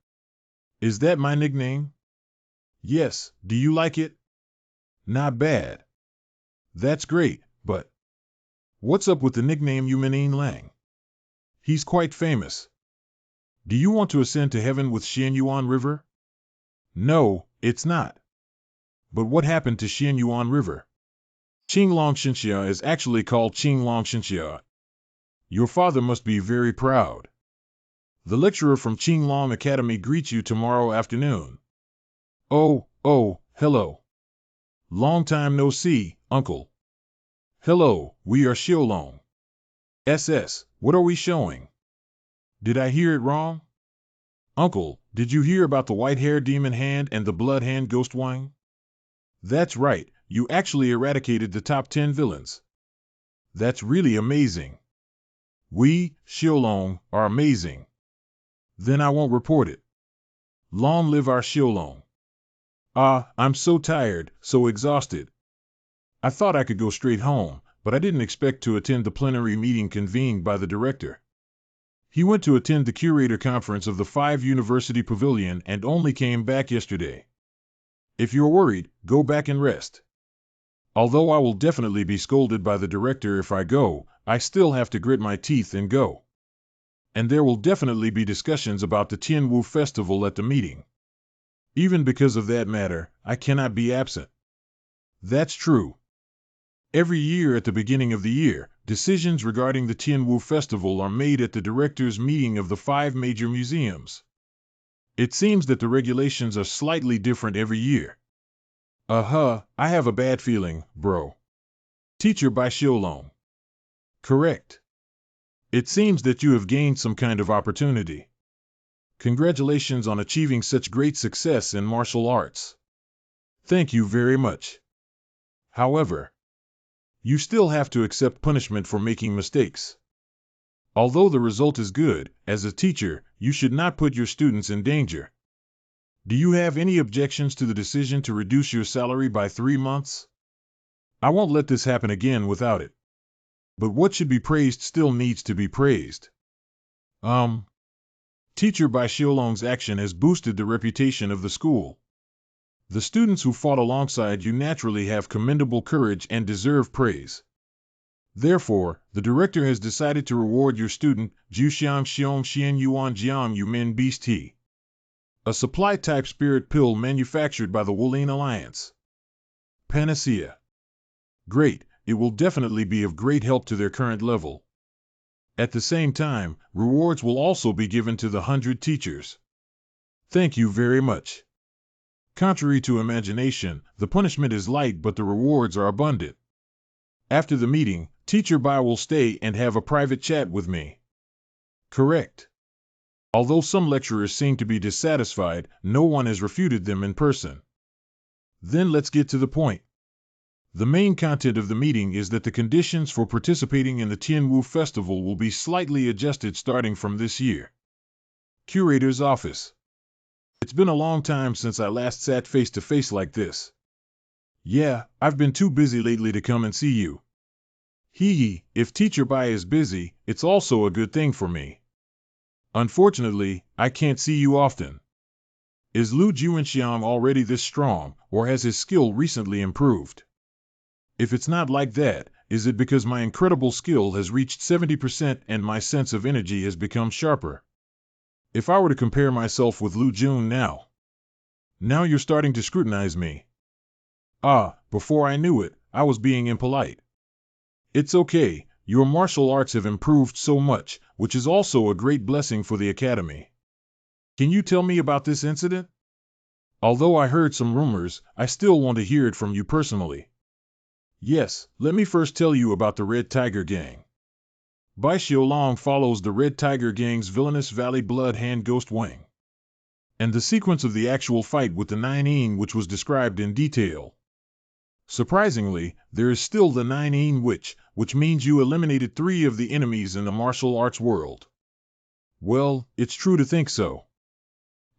Speaker 1: Is that my nickname? Yes, do you like it? Not bad. That's great, but what's up with the nickname Yumenin Lang? He's quite famous. Do you want to ascend to heaven with Xianyuan River? No, it's not. But what happened to Xianyuan River? Qinglong Shenxia is actually called Qinglong Shenxia. Your father must be very proud. The lecturer from Qinglong Academy greets you tomorrow afternoon. Oh, hello. Long time no see, uncle. Hello, we are Xiulong. What are we showing? Did I hear it wrong? Uncle, did you hear about the White-Hair Demon Hand and the Blood Hand Ghost Wang? That's right, you actually eradicated the top 10 villains. That's really amazing. We, Xiulong, are amazing. Then I won't report it. Long live our Xiulong. I'm so tired, so exhausted. I thought I could go straight home, but I didn't expect to attend the plenary meeting convened by the director. He went to attend the curator conference of the 5 University Pavilion and only came back yesterday. If you're worried, go back and rest. Although I will definitely be scolded by the director if I go, I still have to grit my teeth and go. And there will definitely be discussions about the Tianwu festival at the meeting. Even because of that matter, I cannot be absent. That's true. Every year at the beginning of the year, decisions regarding the Tianwu festival are made at the directors' meeting of the 5 major museums. It seems that the regulations are slightly different every year. I have a bad feeling, bro. Teacher by Xiulong. Correct. It seems that you have gained some kind of opportunity. Congratulations on achieving such great success in martial arts. Thank you very much. However, you still have to accept punishment for making mistakes. Although the result is good, as a teacher, you should not put your students in danger. Do you have any objections to the decision to reduce your salary by 3 months? I won't let this happen again without it. But what should be praised still needs to be praised. Teacher by Xiulong's action has boosted the reputation of the school. The students who fought alongside you naturally have commendable courage and deserve praise. Therefore, the director has decided to reward your student, Juxiang Xiong Xian Yuan Jiang Yumin Beast He, a supply-type spirit pill manufactured by the Wolin Alliance. Panacea. Great, it will definitely be of great help to their current level. At the same time, rewards will also be given to the 100 teachers. Thank you very much. Contrary to imagination, the punishment is light but the rewards are abundant. After the meeting, Teacher Bai will stay and have a private chat with me. Correct. Although some lecturers seem to be dissatisfied, no one has refuted them in person. Then let's get to the point. The main content of the meeting is that the conditions for participating in the Tianwu Festival will be slightly adjusted starting from this year. Curator's Office. It's been a long time since I last sat face to face like this. Yeah, I've been too busy lately to come and see you. Hee, if Teacher Bai is busy, it's also a good thing for me. Unfortunately, I can't see you often. Is Lu Juanxiang already this strong, or has his skill recently improved? If it's not like that, is it because my incredible skill has reached 70% and my sense of energy has become sharper? If I were to compare myself with Lu Jun now. Now you're starting to scrutinize me. Before I knew it, I was being impolite. It's okay, your martial arts have improved so much, which is also a great blessing for the Academy. Can you tell me about this incident? Although I heard some rumors, I still want to hear it from you personally. Yes, let me first tell you about the Red Tiger Gang. Bai Xiaolong follows the Red Tiger Gang's villainous Valley Blood Hand Ghost Wang. And the sequence of the actual fight with the Nine which was described in detail. Surprisingly, there is still the Nine which means you eliminated 3 of the enemies in the martial arts world. Well, it's true to think so.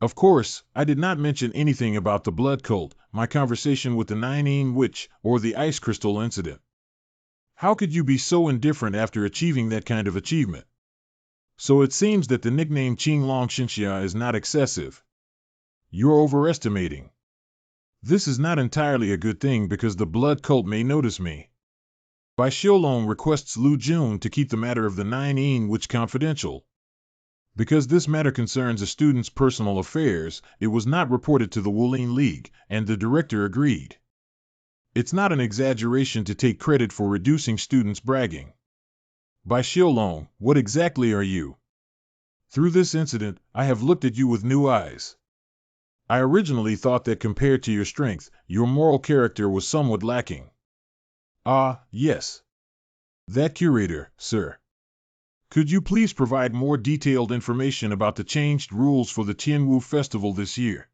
Speaker 1: Of course, I did not mention anything about the blood cult, my conversation with the Nine or the ice crystal incident. How could you be so indifferent after achieving that kind of achievement? So it seems that the nickname Qinglong Xinxia is not excessive. You're overestimating. This is not entirely a good thing because the blood cult may notice me. Bai Xiaolong requests Lu Jun to keep the matter of the Nine confidential. Because this matter concerns a student's personal affairs, it was not reported to the Wulin League, and the director agreed. It's not an exaggeration to take credit for reducing students' bragging. Bai Xiaolong, what exactly are you? Through this incident, I have looked at you with new eyes. I originally thought that compared to your strength, your moral character was somewhat lacking. Yes. That curator, sir. Could you please provide more detailed information about the changed rules for the Tianwu Festival this year?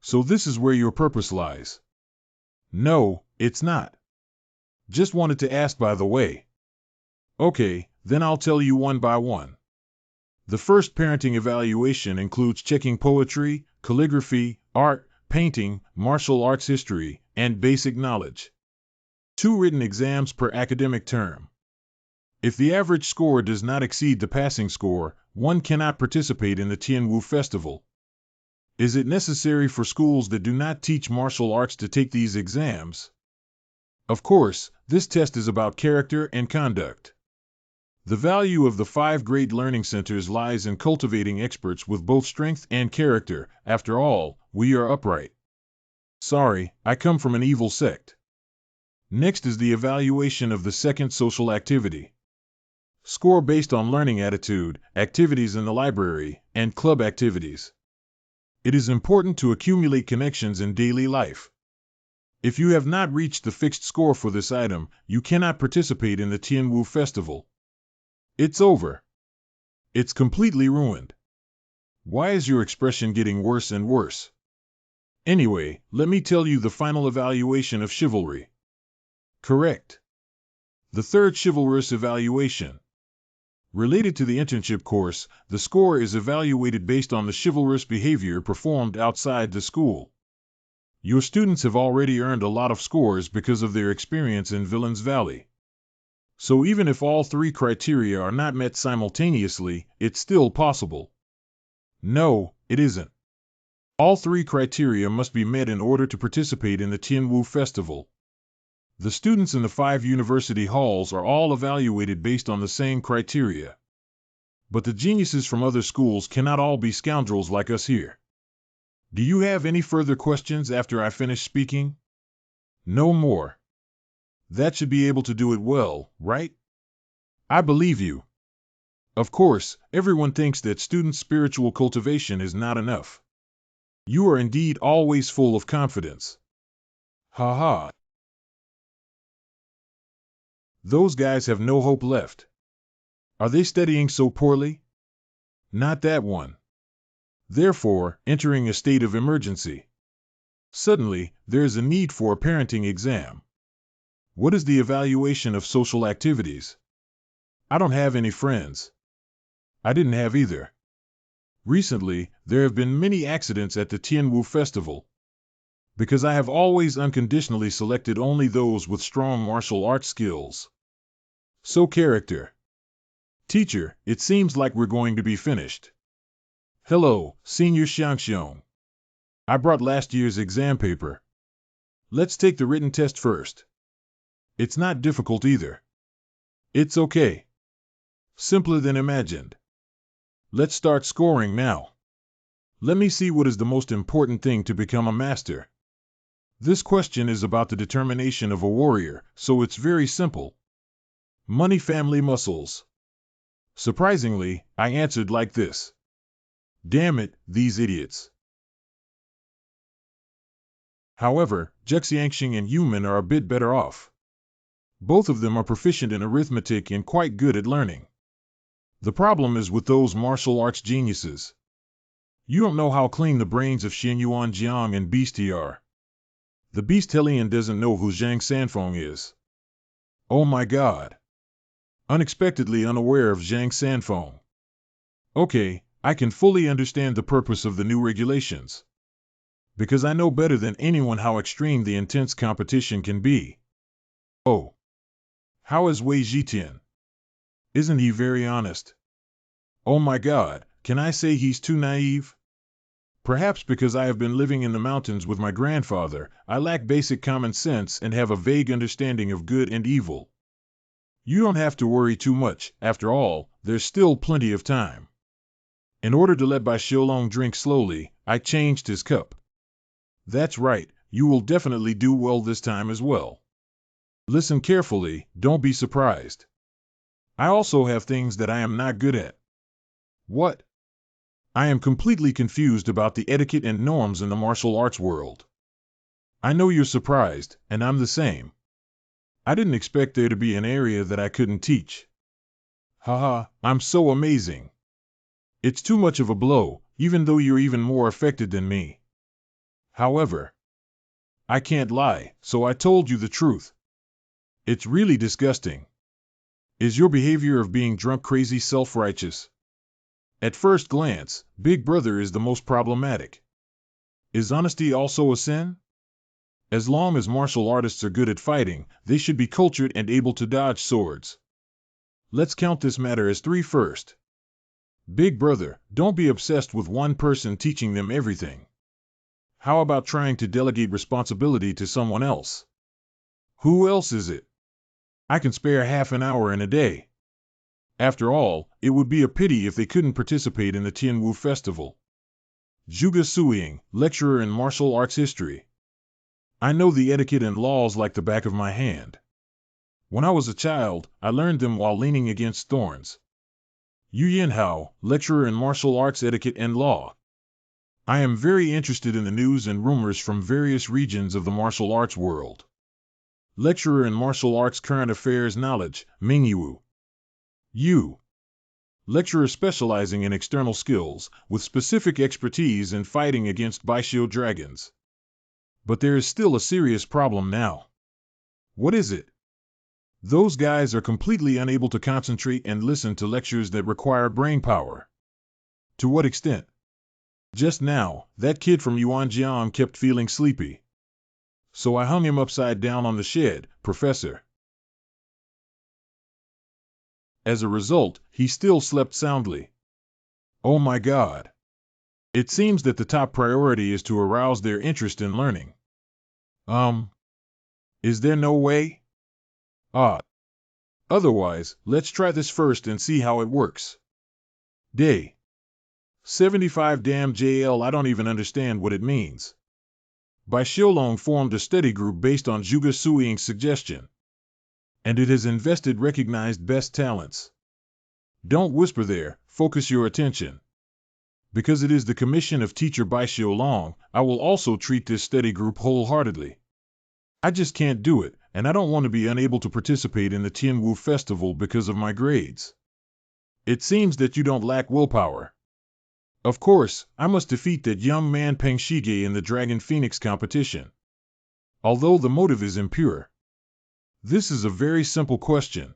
Speaker 1: So this is where your purpose lies. No, it's not. Just wanted to ask by the way. Okay, then I'll tell you one by one. The first parenting evaluation includes checking poetry, calligraphy, art, painting, martial arts history, and basic knowledge. 2 written exams per academic term. If the average score does not exceed the passing score, one cannot participate in the Tianwu Festival. Is it necessary for schools that do not teach martial arts to take these exams? Of course, this test is about character and conduct. The value of the 5 great learning centers lies in cultivating experts with both strength and character. After all, we are upright. Sorry, I come from an evil sect. Next is the evaluation of the second social activity. Score based on learning attitude, activities in the library, and club activities. It is important to accumulate connections in daily life. If you have not reached the fixed score for this item, you cannot participate in the Tianwu Festival. It's over. It's completely ruined. Why is your expression getting worse and worse? Anyway, let me tell you the final evaluation of chivalry. Correct. The third chivalrous evaluation. Related to the internship course, the score is evaluated based on the chivalrous behavior performed outside the school. Your students have already earned a lot of scores because of their experience in Villain's Valley. So even if all 3 criteria are not met simultaneously, it's still possible. No, it isn't. All 3 criteria must be met in order to participate in the Tianwu Festival. The students in the 5 university halls are all evaluated based on the same criteria. But the geniuses from other schools cannot all be scoundrels like us here. Do you have any further questions after I finish speaking? No more. That should be able to do it well, right? I believe you. Of course, everyone thinks that student spiritual cultivation is not enough. You are indeed always full of confidence. Ha ha. Those guys have no hope left. Are they studying so poorly? Not that one. Therefore, entering a state of emergency. Suddenly, there is a need for a parenting exam. What is the evaluation of social activities? I don't have any friends. I didn't have either. Recently, there have been many accidents at the Tianwu Festival, because I have always unconditionally selected only those with strong martial arts skills. So character. Teacher, it seems like we're going to be finished. Hello, Senior Xiangxiong. I brought last year's exam paper. Let's take the written test first. It's not difficult either. It's okay. Simpler than imagined. Let's start scoring now. Let me see what is the most important thing to become a master. This question is about the determination of a warrior, so it's very simple. Money, family, muscles. Surprisingly, I answered like this. Damn it, these idiots. However, Zhexiangxing and Yuman are a bit better off. Both of them are proficient in arithmetic and quite good at learning. The problem is with those martial arts geniuses. You don't know how clean the brains of Xinyuan Jiang and Beastie are. The Beastelian doesn't know who Zhang Sanfeng is. Oh my god. Unexpectedly unaware of Zhang Sanfeng. Okay, I can fully understand the purpose of the new regulations. Because I know better than anyone how extreme the intense competition can be. Oh. How is Wei Zhitian? Isn't he very honest? Oh my god, can I say he's too naive? Perhaps because I have been living in the mountains with my grandfather, I lack basic common sense and have a vague understanding of good and evil. You don't have to worry too much, after all, there's still plenty of time. In order to let Bai Xiulong drink slowly, I changed his cup. That's right, you will definitely do well this time as well. Listen carefully, don't be surprised. I also have things that I am not good at. What? I am completely confused about the etiquette and norms in the martial arts world. I know you're surprised, and I'm the same. I didn't expect there to be an area that I couldn't teach. Haha, I'm so amazing. It's too much of a blow, even though you're even more affected than me. However, I can't lie, so I told you the truth. It's really disgusting. Is your behavior of being drunk crazy self-righteous? At first glance, Big Brother is the most problematic. Is honesty also a sin? As long as martial artists are good at fighting, they should be cultured and able to dodge swords. Let's count this matter as 3 first. Big Brother, don't be obsessed with one person teaching them everything. How about trying to delegate responsibility to someone else? Who else is it? I can spare half an hour in a day. After all, it would be a pity if they couldn't participate in the Tianwu Festival. Zhuge Suiying, lecturer in martial arts history. I know the etiquette and laws like the back of my hand. When I was a child, I learned them while leaning against thorns. Yu Yinhao, lecturer in martial arts etiquette and law. I am very interested in the news and rumors from various regions of the martial arts world. Lecturer in martial arts current affairs knowledge, Mingyu. Yu. Lecturer specializing in external skills, with specific expertise in fighting against Baishio dragons. But there is still a serious problem now. What is it? Those guys are completely unable to concentrate and listen to lectures that require brain power. To what extent? Just now, that kid from Yuanjiang kept feeling sleepy. So I hung him upside down on the shed, Professor. As a result, he still slept soundly. Oh my God. It seems that the top priority is to arouse their interest in learning. Is there no way? Otherwise, let's try this first and see how it works. Day 75 damn JL, I don't even understand what it means. Bai Xiulong formed a study group based on Zhuge Suiying's suggestion. And it has invested recognized best talents. Don't whisper there, focus your attention. Because it is the commission of teacher Bai Xiulong, I will also treat this study group wholeheartedly. I just can't do it, and I don't want to be unable to participate in the Tianwu Festival because of my grades. It seems that you don't lack willpower. Of course, I must defeat that young man Peng Shige in the Dragon Phoenix competition. Although the motive is impure. This is a very simple question,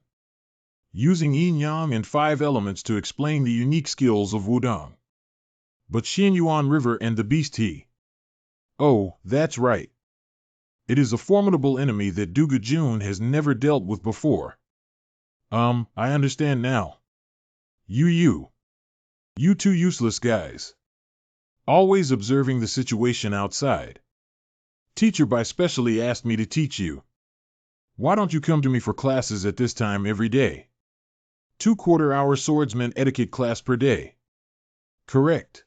Speaker 1: using yin-yang and 5 elements to explain the unique skills of Wudong. But Xianyuan River and the beast he. Oh, that's right. It is a formidable enemy that Duga Jun has never dealt with before. I understand now. You two useless guys. Always observing the situation outside. Teacher Bai specially asked me to teach you. Why don't you come to me for classes at this time every day? 2 quarter-hour swordsman etiquette class per day. Correct.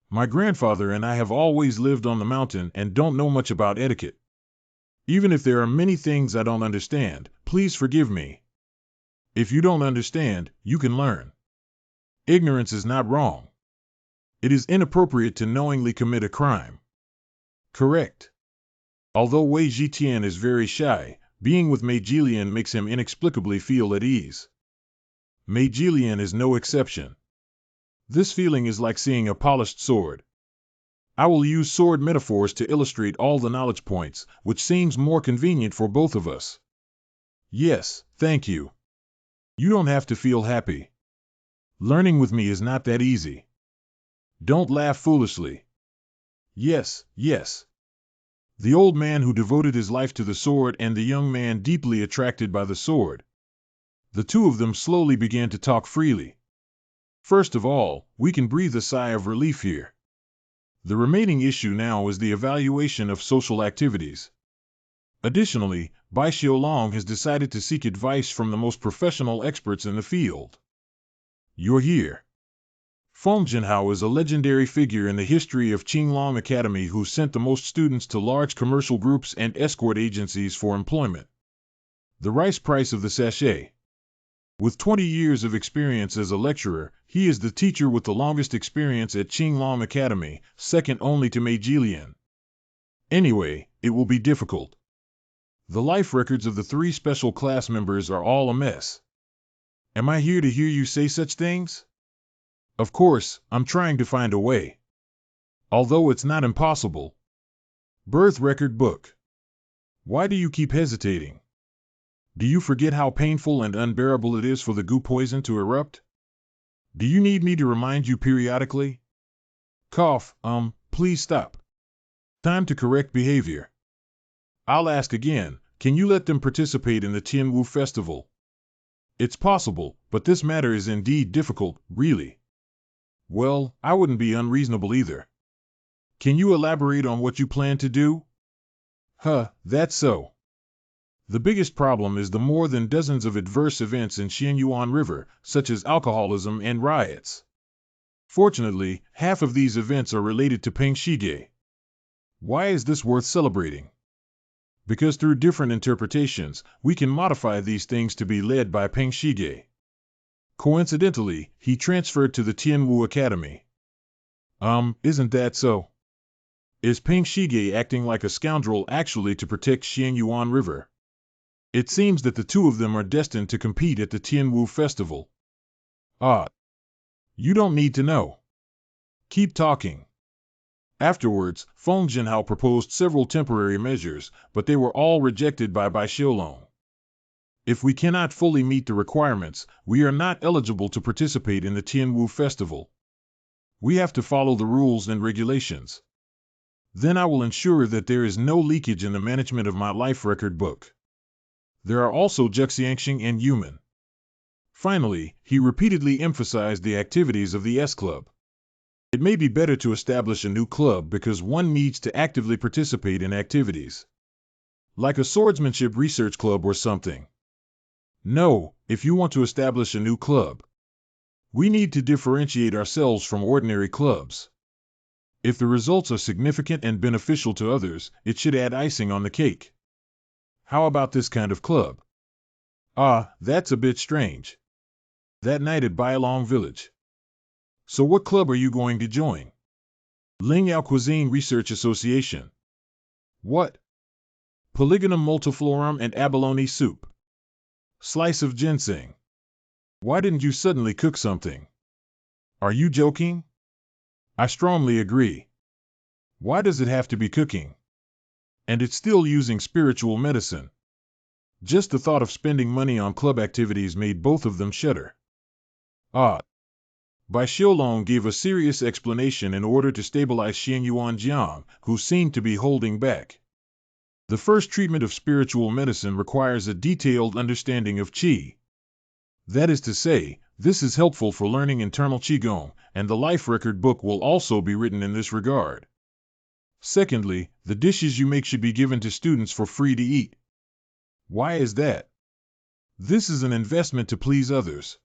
Speaker 1: My grandfather and I have always lived on the mountain and don't know much about etiquette. Even if there are many things I don't understand, please forgive me. If you don't understand, you can learn. Ignorance is not wrong. It is inappropriate to knowingly commit a crime. Correct. Although Wei Jitian is very shy, being with Mei Jilian makes him inexplicably feel at ease. Mei Jilian is no exception. This feeling is like seeing a polished sword. I will use sword metaphors to illustrate all the knowledge points, which seems more convenient for both of us. Yes, thank you. You don't have to feel happy. Learning with me is not that easy. Don't laugh foolishly. Yes. The old man who devoted his life to the sword and the young man deeply attracted by the sword. The two of them slowly began to talk freely. First of all, we can breathe a sigh of relief here. The remaining issue now is the evaluation of social activities. Additionally, Bai Xiaolong has decided to seek advice from the most professional experts in the field. You're here. Feng Jinhao is a legendary figure in the history of Qinglong Academy who sent the most students to large commercial groups and escort agencies for employment. The rice price of the sachet. With 20 years of experience as a lecturer, he is the teacher with the longest experience at Qinglong Academy, second only to Mei Jilian. Anyway, it will be difficult. The life records of the 3 special class members are all a mess. Am I here to hear you say such things? Of course, I'm trying to find a way. Although it's not impossible. Birth record book. Why do you keep hesitating? Do you forget how painful and unbearable it is for the goo poison to erupt? Do you need me to remind you periodically? Cough, please stop. Time to correct behavior. I'll ask again, can you let them participate in the Tianwu festival? It's possible, but this matter is indeed difficult, really. Well, I wouldn't be unreasonable either. Can you elaborate on what you plan to do? That's so. The biggest problem is the more than dozens of adverse events in Xianyuan River, such as alcoholism and riots. Fortunately, half of these events are related to Peng Shige. Why is this worth celebrating? Because through different interpretations, we can modify these things to be led by Peng Shige. Coincidentally, he transferred to the Tianwu Academy. Isn't that so? Is Peng Shige acting like a scoundrel actually to protect Xianyuan River? It seems that the two of them are destined to compete at the Tianwu festival. You don't need to know. Keep talking. Afterwards, Feng Jinhao proposed several temporary measures, but they were all rejected by Bai Xiaolong. If we cannot fully meet the requirements, we are not eligible to participate in the Tianwu festival. We have to follow the rules and regulations. Then I will ensure that there is no leakage in the management of my life record book. There are also Juxiangxing and Yuman. Finally, he repeatedly emphasized the activities of the S-Club. It may be better to establish a new club because one needs to actively participate in activities. Like a swordsmanship research club or something. No, if you want to establish a new club. We need to differentiate ourselves from ordinary clubs. If the results are significant and beneficial to others, it should add icing on the cake. How about this kind of club? That's a bit strange. That night at Bailong Village. So what club are you going to join? Lingyao Cuisine Research Association. What? Polygonum multiflorum and abalone soup. Slice of ginseng. Why didn't you suddenly cook something? Are you joking? I strongly agree. Why does it have to be cooking? And it's still using spiritual medicine. Just the thought of spending money on club activities made both of them shudder. Ah! Bai Xiaolong gave a serious explanation in order to stabilize Xian Yuanjiang, who seemed to be holding back. The first treatment of spiritual medicine requires a detailed understanding of qi. That is to say, this is helpful for learning internal qigong, and the life record book will also be written in this regard. Secondly, the dishes you make should be given to students for free to eat. Why is that? This is an investment to please others.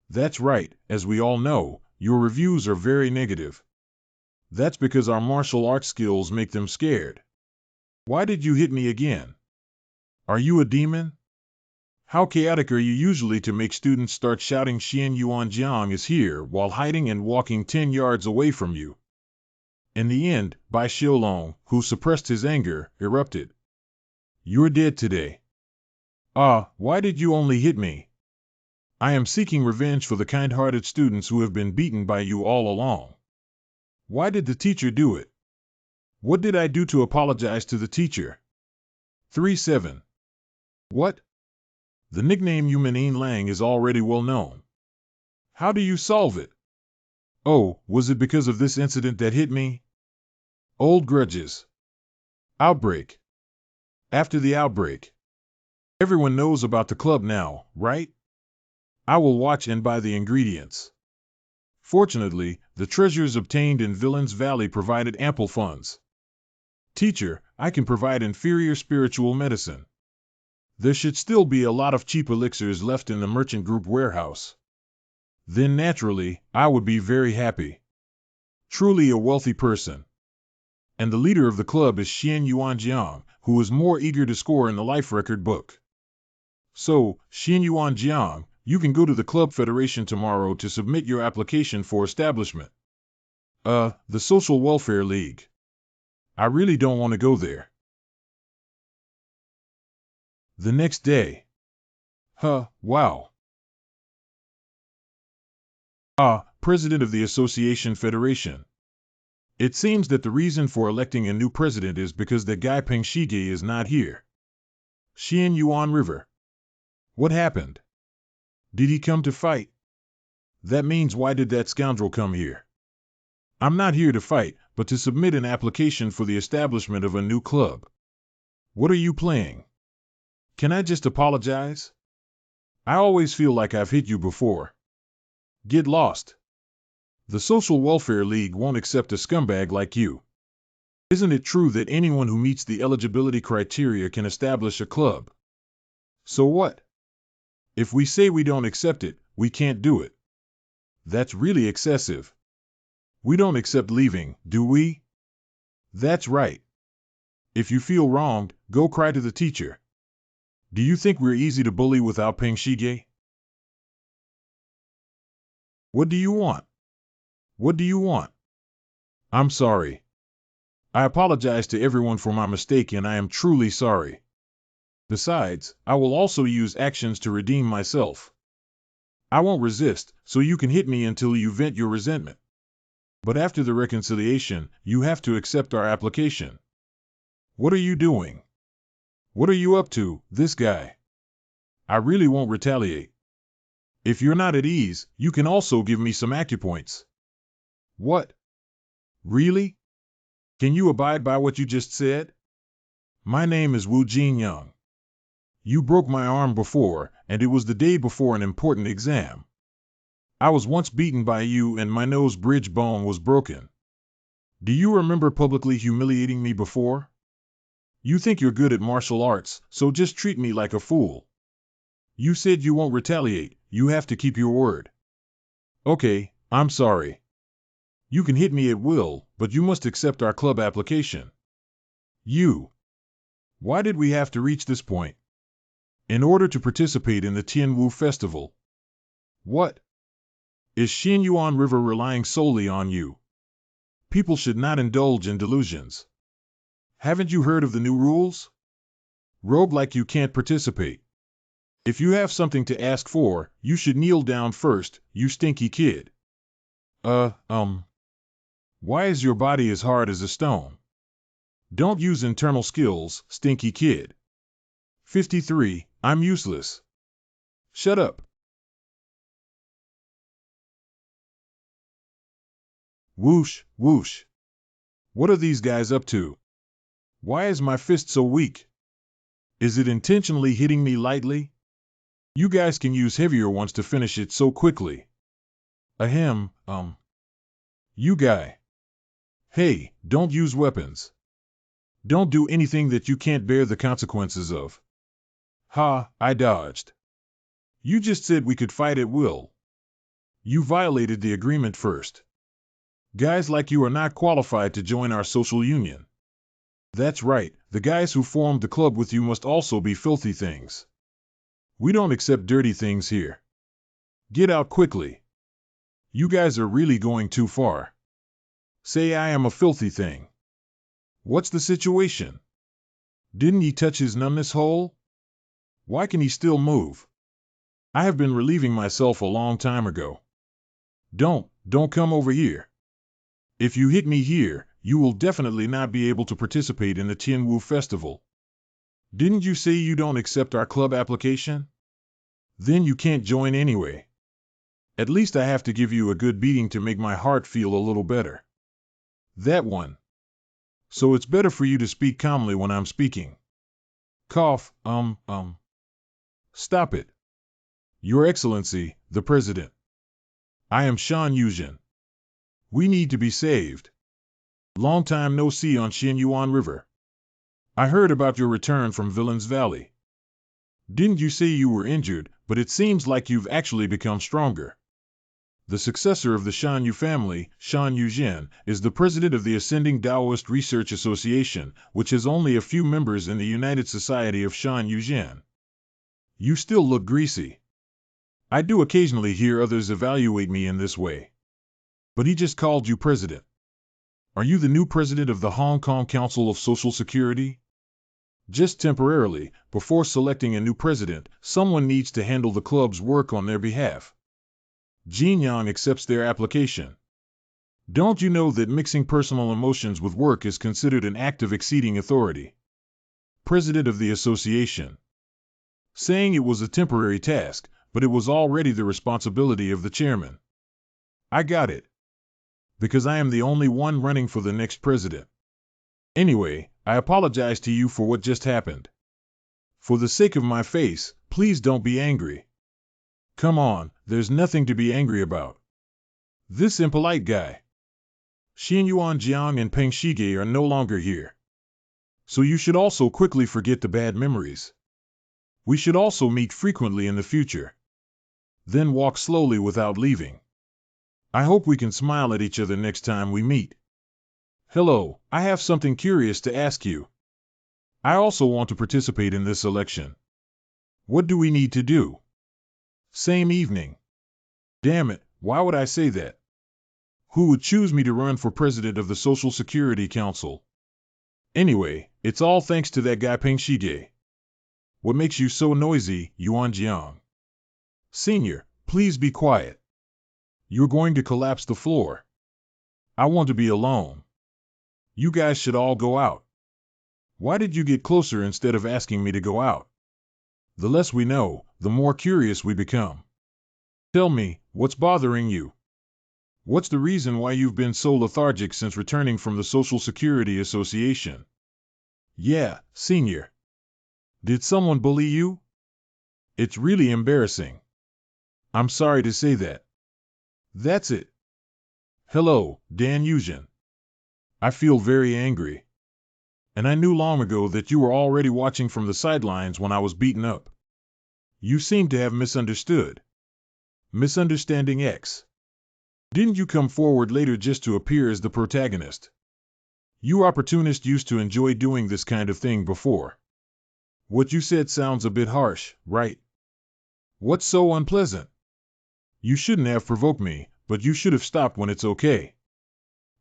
Speaker 1: That's right, as we all know, your reviews are very negative. That's because our martial arts skills make them scared. Why did you hit me again? Are you a demon? How chaotic are you usually to make students start shouting Xian Yuanjiang is here while hiding and walking 10 yards away from you? In the end, Bai Xiaolong, who suppressed his anger, erupted. You're dead today. Ah, why did you only hit me? I am seeking revenge for the kind-hearted students who have been beaten by you all along. Why did the teacher do it? What did I do to apologize to the teacher? 3-7. What? The nickname Yumanin Lang is already well known. How do you solve it? Oh, was it because of this incident that hit me? Old grudges. Outbreak. After the outbreak. Everyone knows about the club now, right? I will watch and buy the ingredients. Fortunately, the treasures obtained in Villain's Valley provided ample funds. Teacher, I can provide inferior spiritual medicine. There should still be a lot of cheap elixirs left in the merchant group warehouse. Then naturally, I would be very happy. Truly a wealthy person. And the leader of the club is Xian Yuanjiang, who is more eager to score in the life record book. So, Xian Yuanjiang, you can go to the club federation tomorrow to submit your application for establishment. The Social Welfare League. I really don't want to go there. The next day. Wow. President of the Association Federation. It seems that the reason for electing a new president is because that guy Peng Shige is not here. Xian Yuan River. What happened? Did he come to fight? That means why did that scoundrel come here? I'm not here to fight, but to submit an application for the establishment of a new club. What are you playing? Can I just apologize? I always feel like I've hit you before. Get lost. The Social Welfare League won't accept a scumbag like you. Isn't it true that anyone who meets the eligibility criteria can establish a club? So what? If we say we don't accept it, we can't do it. That's really excessive. We don't accept leaving, do we? That's right. If you feel wronged, go cry to the teacher. Do you think we're easy to bully without Peng Shige? What do you want? What do you want? I'm sorry. I apologize to everyone for my mistake and I am truly sorry. Besides, I will also use actions to redeem myself. I won't resist, so you can hit me until you vent your resentment. But after the reconciliation, you have to accept our application. What are you doing? What are you up to, this guy? I really won't retaliate. If you're not at ease, you can also give me some acupoints. What? Really? Can you abide by what you just said? My name is Wu Jinyang. You broke my arm before, and it was the day before an important exam. I was once beaten by you and my nose bridge bone was broken. Do you remember publicly humiliating me before? You think you're good at martial arts, so just treat me like a fool. You said you won't retaliate, you have to keep your word. Okay, I'm sorry. You can hit me at will, but you must accept our club application. You. Why did we have to reach this point? In order to participate in the Tianwu Festival. What? Is Xinyuan River relying solely on you? People should not indulge in delusions. Haven't you heard of the new rules? Rogue like you can't participate. If you have something to ask for, you should kneel down first, you stinky kid. Why is your body as hard as a stone? Don't use internal skills, stinky kid. 53. I'm useless. Shut up. Whoosh, whoosh. What are these guys up to? Why is my fist so weak? Is it intentionally hitting me lightly? You guys can use heavier ones to finish it so quickly. Ahem, You guy. Hey, don't use weapons. Don't do anything that you can't bear the consequences of. Ha, I dodged. You just said we could fight at will. You violated the agreement first. Guys like you are not qualified to join our social union. That's right, the guys who formed the club with you must also be filthy things. We don't accept dirty things here. Get out quickly. You guys are really going too far. Say I am a filthy thing. What's the situation? Didn't he touch his numbness hole? Why can he still move? I have been relieving myself a long time ago. Don't come over here. If you hit me here, you will definitely not be able to participate in the Tianwu festival. Didn't you say you don't accept our club application? Then you can't join anyway. At least I have to give you a good beating to make my heart feel a little better. That one. So it's better for you to speak calmly when I'm speaking. Cough, Stop it. Your Excellency, the President. I am Shan Yuzhen. We need to be saved. Long time no see on Xianyuan River. I heard about your return from Villain's Valley. Didn't you say you were injured, but it seems like you've actually become stronger. The successor of the Shan Yu family, Shan Yuzhen, is the president of the Ascending Taoist Research Association, which has only a few members in the United Society of Shan Yuzhen. You still look greasy. I do occasionally hear others evaluate me in this way. But he just called you president. Are you the new president of the Hong Kong Council of Social Security? Just temporarily, before selecting a new president, someone needs to handle the club's work on their behalf. Jin Yang accepts their application. Don't you know that mixing personal emotions with work is considered an act of exceeding authority? President of the association. Saying it was a temporary task, but it was already the responsibility of the chairman. I got it. Because I am the only one running for the next president. Anyway, I apologize to you for what just happened. For the sake of my face, please don't be angry. Come on, there's nothing to be angry about. This impolite guy. Xianyuan Jiang and Peng Shige are no longer here. So you should also quickly forget the bad memories. We should also meet frequently in the future. Then walk slowly without leaving. I hope we can smile at each other next time we meet. Hello, I have something curious to ask you. I also want to participate in this election. What do we need to do? Same evening. Damn it, why would I say that? Who would choose me to run for president of the Social Security Council? Anyway, it's all thanks to that guy Peng Shige. What makes you so noisy, Yuan Jiang? Senior, please be quiet. You're going to collapse the floor. I want to be alone. You guys should all go out. Why did you get closer instead of asking me to go out? The less we know, the more curious we become. Tell me, what's bothering you? What's the reason why you've been so lethargic since returning from the Social Security Association? Yeah, senior. Did someone bully you? It's really embarrassing. I'm sorry to say that. That's it. Hello, Dan Yuzhen. I feel very angry. And I knew long ago that you were already watching from the sidelines when I was beaten up. You seem to have misunderstood. Misunderstanding X. Didn't you come forward later just to appear as the protagonist? You opportunists used to enjoy doing this kind of thing before. What you said sounds a bit harsh, right? What's so unpleasant? You shouldn't have provoked me, but you should have stopped when it's okay.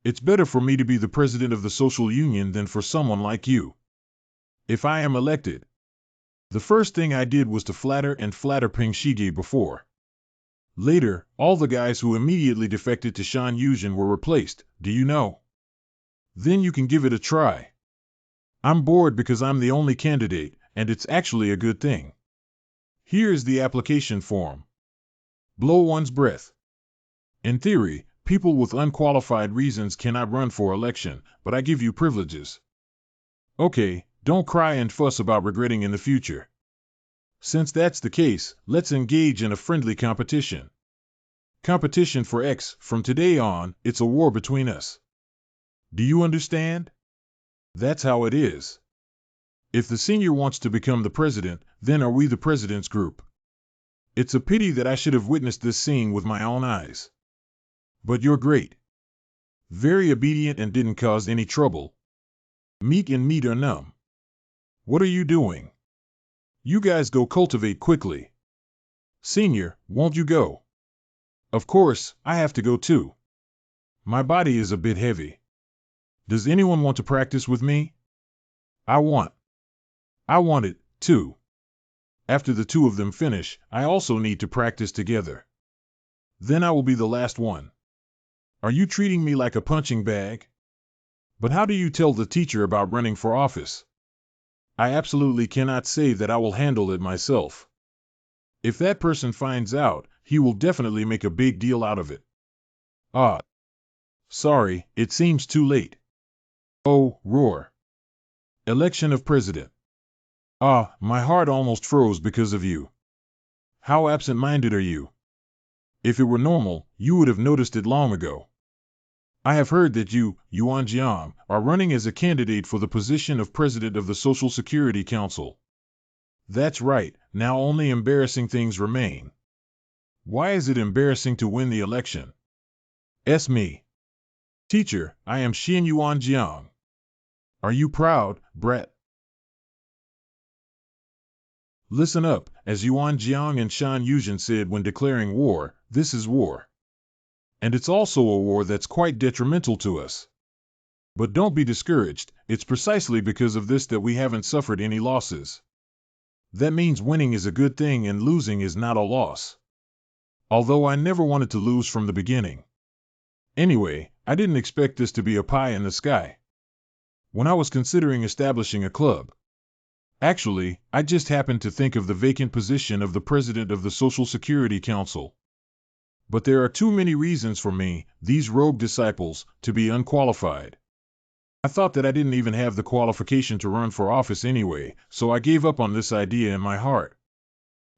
Speaker 1: It's better for me to be the president of the social union than for someone like you. If I am elected. The first thing I did was to flatter Peng Shige before. Later, all the guys who immediately defected to Shan Yuzhen were replaced, do you know? Then you can give it a try. I'm bored because I'm the only candidate, and it's actually a good thing. Here is the application form. Blow one's breath. In theory, people with unqualified reasons cannot run for election, but I give you privileges. Okay, don't cry and fuss about regretting in the future. Since that's the case, let's engage in a friendly competition. Competition for X. From today on, it's a war between us. Do you understand? That's how it is. If the senior wants to become the president, then are we the president's group? It's a pity that I should have witnessed this scene with my own eyes. But you're great. Very obedient and didn't cause any trouble. Meek and meat are numb. What are you doing? You guys go cultivate quickly. Senior, won't you go? Of course, I have to go too. My body is a bit heavy. Does anyone want to practice with me? I want it, too. After the two of them finish, I also need to practice together. Then I will be the last one. Are you treating me like a punching bag? But how do you tell the teacher about running for office? I absolutely cannot say that I will handle it myself. If that person finds out, he will definitely make a big deal out of it. Ah. Sorry, it seems too late. Oh, roar. Election of president. Ah, my heart almost froze because of you. How absent-minded are you? If it were normal, you would have noticed it long ago. I have heard that you, Yuan Jiang, are running as a candidate for the position of president of the Social Security Council. That's right, now only embarrassing things remain. Why is it embarrassing to win the election? S me. Teacher, I am Xian Yuan Jiang. Are you proud, brat? Listen up, as Yuan Jiang and Shan Yuzhen said when declaring war, this is war. And it's also a war that's quite detrimental to us. But don't be discouraged, it's precisely because of this that we haven't suffered any losses. That means winning is a good thing and losing is not a loss. Although I never wanted to lose from the beginning. Anyway, I didn't expect this to be a pie in the sky. When I was considering establishing a club, actually, I just happened to think of the vacant position of the president of the Social Security Council. But there are too many reasons for me, these rogue disciples, to be unqualified. I thought that I didn't even have the qualification to run for office anyway, so I gave up on this idea in my heart.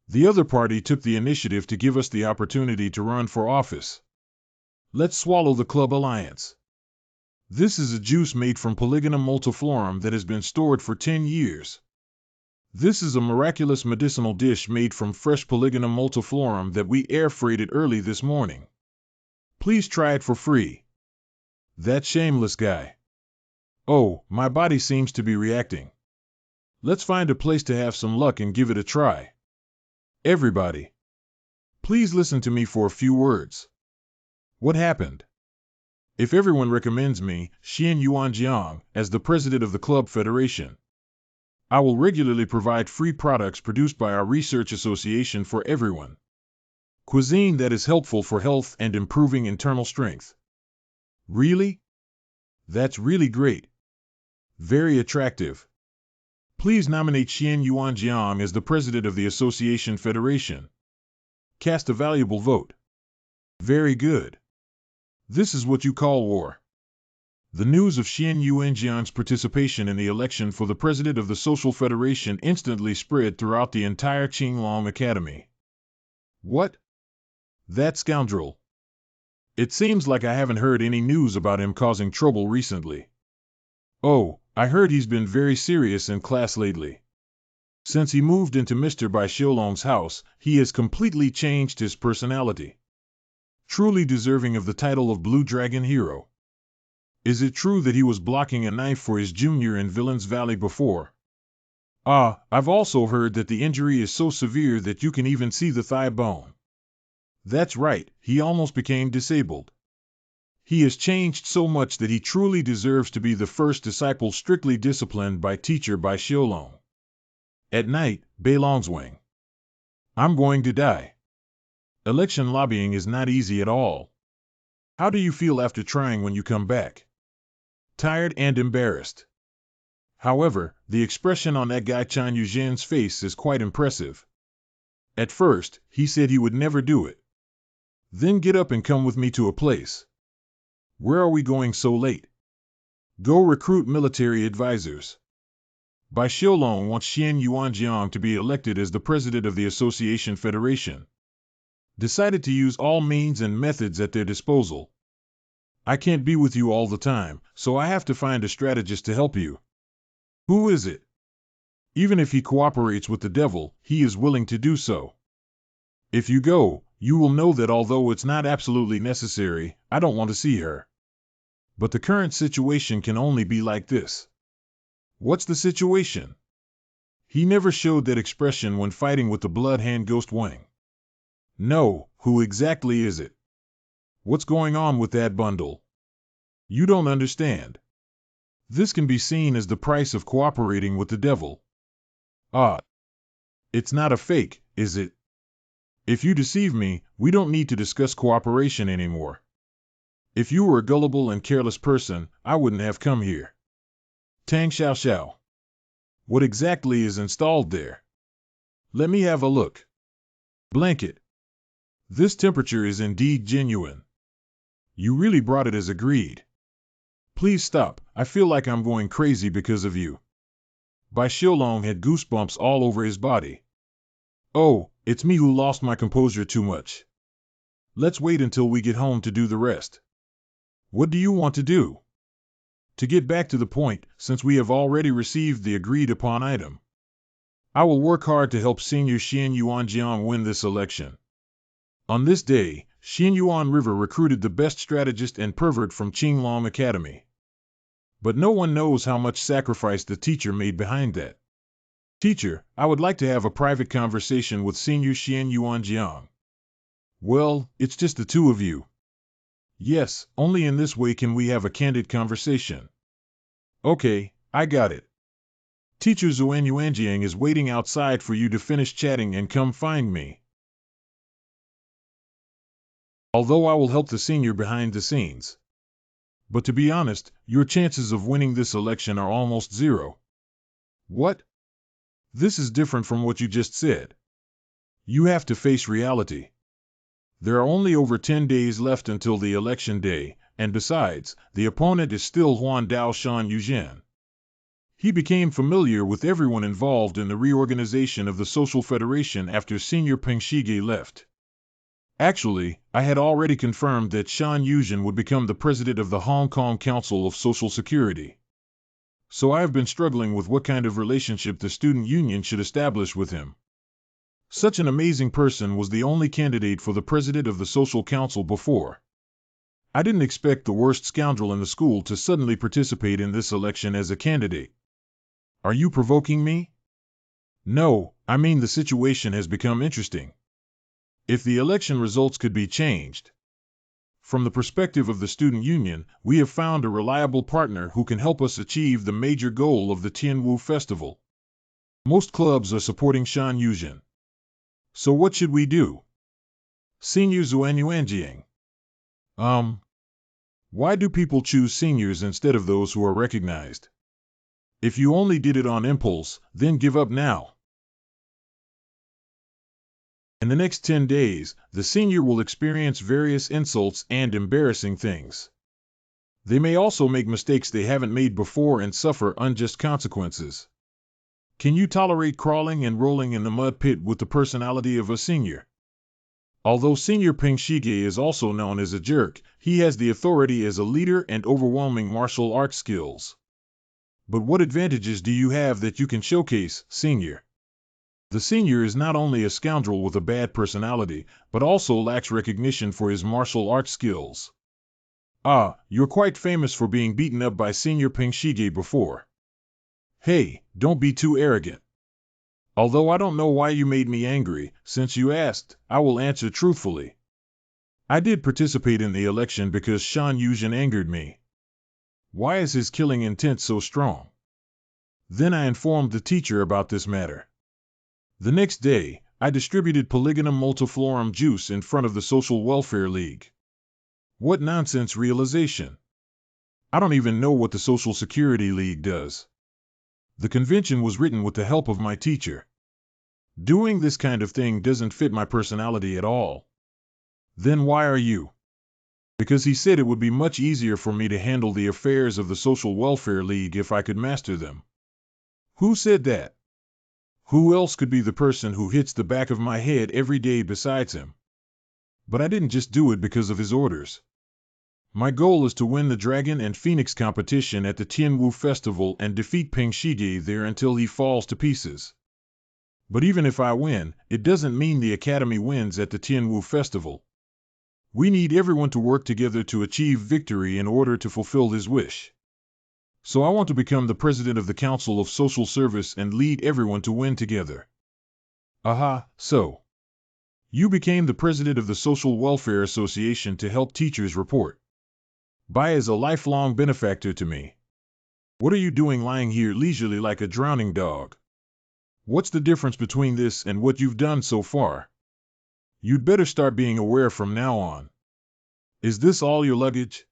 Speaker 1: The other party took the initiative to give us the opportunity to run for office. Let's swallow the club alliance. This is a juice made from Polygonum multiflorum that has been stored for 10 years. This is a miraculous medicinal dish made from fresh Polygonum multiflorum that we air freighted early this morning. Please try it for free. That shameless guy. Oh, my body seems to be reacting. Let's find a place to have some luck and give it a try. Everybody, please listen to me for a few words. What happened? If everyone recommends me, Xian Yuan Jiang, as the president of the club federation, I will regularly provide free products produced by our research association for everyone. Cuisine that is helpful for health and improving internal strength. Really? That's really great. Very attractive. Please nominate Xian Yuan Jiang as the president of the association federation. Cast a valuable vote. Very good. This is what you call war. The news of Xian Yuan Jiang's participation in the election for the president of the Social Federation instantly spread throughout the entire Qinglong Academy. What? That scoundrel. It seems like I haven't heard any news about him causing trouble recently. Oh, I heard he's been very serious in class lately. Since he moved into Mr. Bai Xiaolong's house, he has completely changed his personality. Truly deserving of the title of Blue Dragon Hero. Is it true that he was blocking a knife for his junior in Villain's Valley before? Ah, I've also heard that the injury is so severe that you can even see the thigh bone. That's right, he almost became disabled. He has changed so much that he truly deserves to be the first disciple strictly disciplined by teacher Bai Xiaolong. At night, Bai Longzwang. I'm going to die. Election lobbying is not easy at all. How do you feel after trying when you come back? Tired and embarrassed. However, the expression on that guy Chan Yuzhen's face is quite impressive. At first, he said he would never do it. Then get up and come with me to a place. Where are we going so late? Go recruit military advisors. Bai Xiaolong wants Xian Yuanjiang to be elected as the president of the Association Federation. Decided to use all means and methods at their disposal. I can't be with you all the time, so I have to find a strategist to help you. Who is it? Even if he cooperates with the devil, he is willing to do so. If you go, you will know that although it's not absolutely necessary, I don't want to see her. But the current situation can only be like this. What's the situation? He never showed that expression when fighting with the Blood Hand Ghost Wang. No, who exactly is it? What's going on with that bundle? You don't understand. This can be seen as the price of cooperating with the devil. Ah, it's not a fake, is it? If you deceive me, we don't need to discuss cooperation anymore. If you were a gullible and careless person, I wouldn't have come here. Tang Xiao Xiao. What exactly is installed there? Let me have a look. Blanket. This temperature is indeed genuine. You really brought it as agreed. Please stop, I feel like I'm going crazy because of you. Bai Xiaolong had goosebumps all over his body. Oh, it's me who lost my composure too much. Let's wait until we get home to do the rest. What do you want to do? To get back to the point, since we have already received the agreed-upon item. I will work hard to help Senior Xian Yuanjiang win this election. On this day, Xian Yuan River recruited the best strategist and pervert from Qinglong Academy. But no one knows how much sacrifice the teacher made behind that. Teacher, I would like to have a private conversation with Senior Xian Yuanjiang. Well, it's just the two of you. Yes, only in this way can we have a candid conversation. Okay, I got it. Teacher Zuan Yuanjiang is waiting outside for you to finish chatting and come find me. Although I will help the senior behind the scenes. But to be honest, your chances of winning this election are almost zero. What? This is different from what you just said. You have to face reality. There are only over 10 days left until the election day, and besides, the opponent is still Huan Dao Shan Yuzhen. He became familiar with everyone involved in the reorganization of the Social Federation after Senior Peng Shige left. Actually, I had already confirmed that Shan Yuzhen would become the president of the Hong Kong Council of Social Security. So I have been struggling with what kind of relationship the student union should establish with him. Such an amazing person was the only candidate for the president of the Social Council before. I didn't expect the worst scoundrel in the school to suddenly participate in this election as a candidate. Are you provoking me? No, I mean the situation has become interesting. If the election results could be changed. From the perspective of the student union, we have found a reliable partner who can help us achieve the major goal of the Tianwu Festival. Most clubs are supporting Shan Yuzhen. So what should we do? Senior Zuan Yuanjiang. Why do people choose seniors instead of those who are recognized? If you only did it on impulse, then give up now. In the next 10 days, the senior will experience various insults and embarrassing things. They may also make mistakes they haven't made before and suffer unjust consequences. Can you tolerate crawling and rolling in the mud pit with the personality of a senior? Although Senior Peng Shige is also known as a jerk, he has the authority as a leader and overwhelming martial arts skills. But what advantages do you have that you can showcase, senior? The senior is not only a scoundrel with a bad personality, but also lacks recognition for his martial arts skills. Ah, you're quite famous for being beaten up by Senior Peng Shige before. Hey, don't be too arrogant. Although I don't know why you made me angry, since you asked, I will answer truthfully. I did participate in the election because Shan Yuzhen angered me. Why is his killing intent so strong? Then I informed the teacher about this matter. The next day, I distributed Polygonum multiflorum juice in front of the Social Welfare League. What nonsense realization! I don't even know what the Social Security League does. The convention was written with the help of my teacher. Doing this kind of thing doesn't fit my personality at all. Then why are you? Because he said it would be much easier for me to handle the affairs of the Social Welfare League if I could master them. Who said that? Who else could be the person who hits the back of my head every day besides him? But I didn't just do it because of his orders. My goal is to win the Dragon and Phoenix competition at the Tianwu Festival and defeat Peng Shige there until he falls to pieces. But even if I win, it doesn't mean the Academy wins at the Tianwu Festival. We need everyone to work together to achieve victory in order to fulfill this wish. So I want to become the president of the Council of Social Service and lead everyone to win together. Aha, so. You became the president of the Social Welfare Association to help teachers report. Bai is a lifelong benefactor to me. What are you doing lying here leisurely like a drowning dog? What's the difference between this and what you've done so far? You'd better start being aware from now on. Is this all your luggage?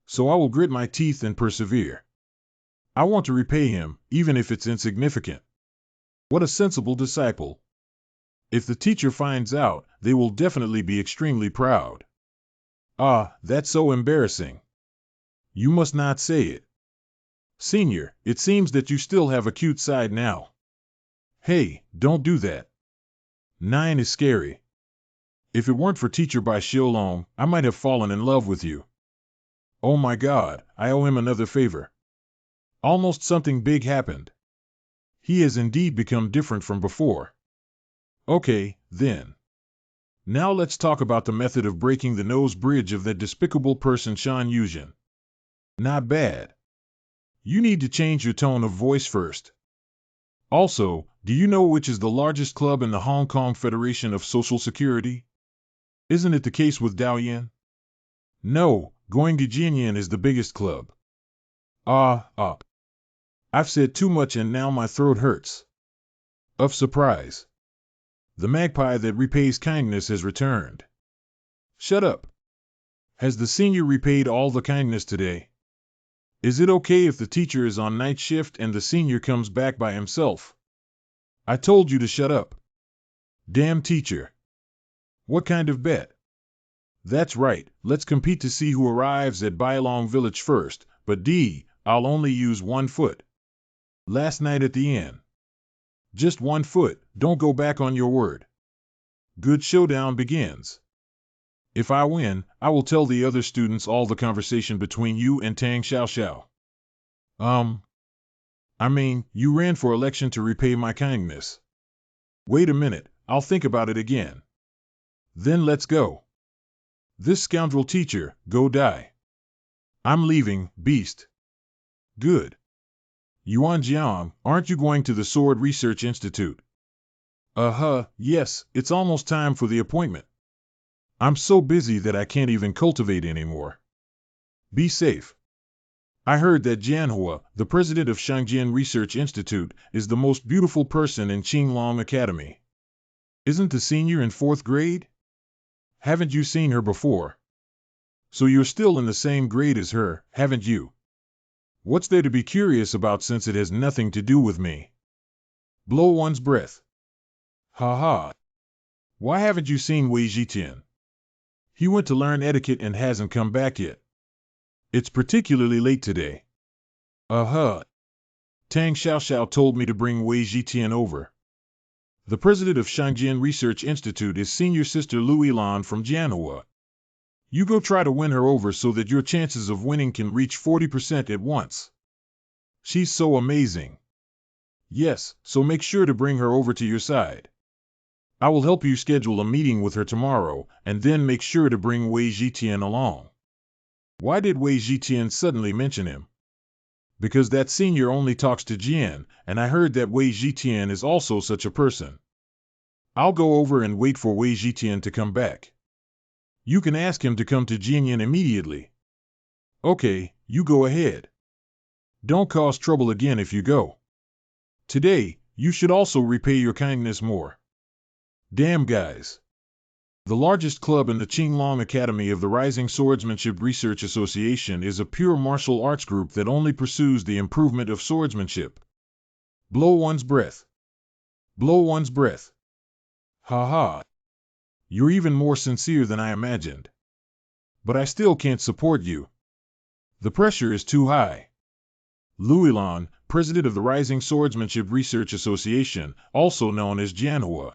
Speaker 1: So I will grit my teeth and persevere. I want to repay him, even if it's insignificant. What a sensible disciple. If the teacher finds out, they will definitely be extremely proud. Ah, that's so embarrassing. You must not say it. Senior, it seems that you still have a cute side now. Hey, don't do that. 9 is scary. If it weren't for Teacher Bai Xiaolong, I might have fallen in love with you. Oh my God, I owe him another favor. Almost something big happened. He has indeed become different from before. Okay, then. Now let's talk about the method of breaking the nose bridge of that despicable person Shan Yuzhen. Not bad. You need to change your tone of voice first. Also, do you know which is the largest club in the Hong Kong Federation of Social Security? Isn't it the case with Daoyan? No, going to Jianyan is the biggest club. I've said too much and now my throat hurts. Of surprise. The magpie that repays kindness has returned. Shut up. Has the senior repaid all the kindness today? Is it okay if the teacher is on night shift and the senior comes back by himself? I told you to shut up. Damn teacher. What kind of bet? That's right, let's compete to see who arrives at Bailong Village first, but I'll only use 1 foot. Last night at the inn. Just 1 foot, don't go back on your word. Good showdown begins. If I win, I will tell the other students all the conversation between you and Tang Xiaoxiao. You ran for election to repay my kindness. Wait a minute, I'll think about it again. Then let's go. This scoundrel teacher, go die. I'm leaving, beast. Good. Yuan Jiang, aren't you going to the Sword Research Institute? Yes, it's almost time for the appointment. I'm so busy that I can't even cultivate anymore. Be safe. I heard that Manhua, the president of Shangjian Research Institute, is the most beautiful person in Qinglong Academy. Isn't the senior in 4th grade? Haven't you seen her before? So you're still in the same grade as her, haven't you? What's there to be curious about since it has nothing to do with me? Blow one's breath. Ha ha. Why haven't you seen Wei Zhitian? He went to learn etiquette and hasn't come back yet. It's particularly late today. Tang Xiaoxiao told me to bring Wei Zhitian over. The president of Shangjian Research Institute is senior sister Lu Yilan from Manhua. You go try to win her over so that your chances of winning can reach 40% at once. She's so amazing. Yes, so make sure to bring her over to your side. I will help you schedule a meeting with her tomorrow, and then make sure to bring Wei Zhitian along. Why did Wei Zhitian suddenly mention him? Because that senior only talks to Jian, and I heard that Wei Zhitian is also such a person. I'll go over and wait for Wei Zhitian to come back. You can ask him to come to Jianyan immediately. Okay, you go ahead. Don't cause trouble again if you go. Today, you should also repay your kindness more. Damn guys. The largest club in the Qinglong Academy of the Rising Swordsmanship Research Association is a pure martial arts group that only pursues the improvement of swordsmanship. Blow one's breath. Blow one's breath. Ha ha. You're even more sincere than I imagined. But I still can't support you. The pressure is too high. Luilan, president of the Rising Swordsmanship Research Association, also known as Manhua.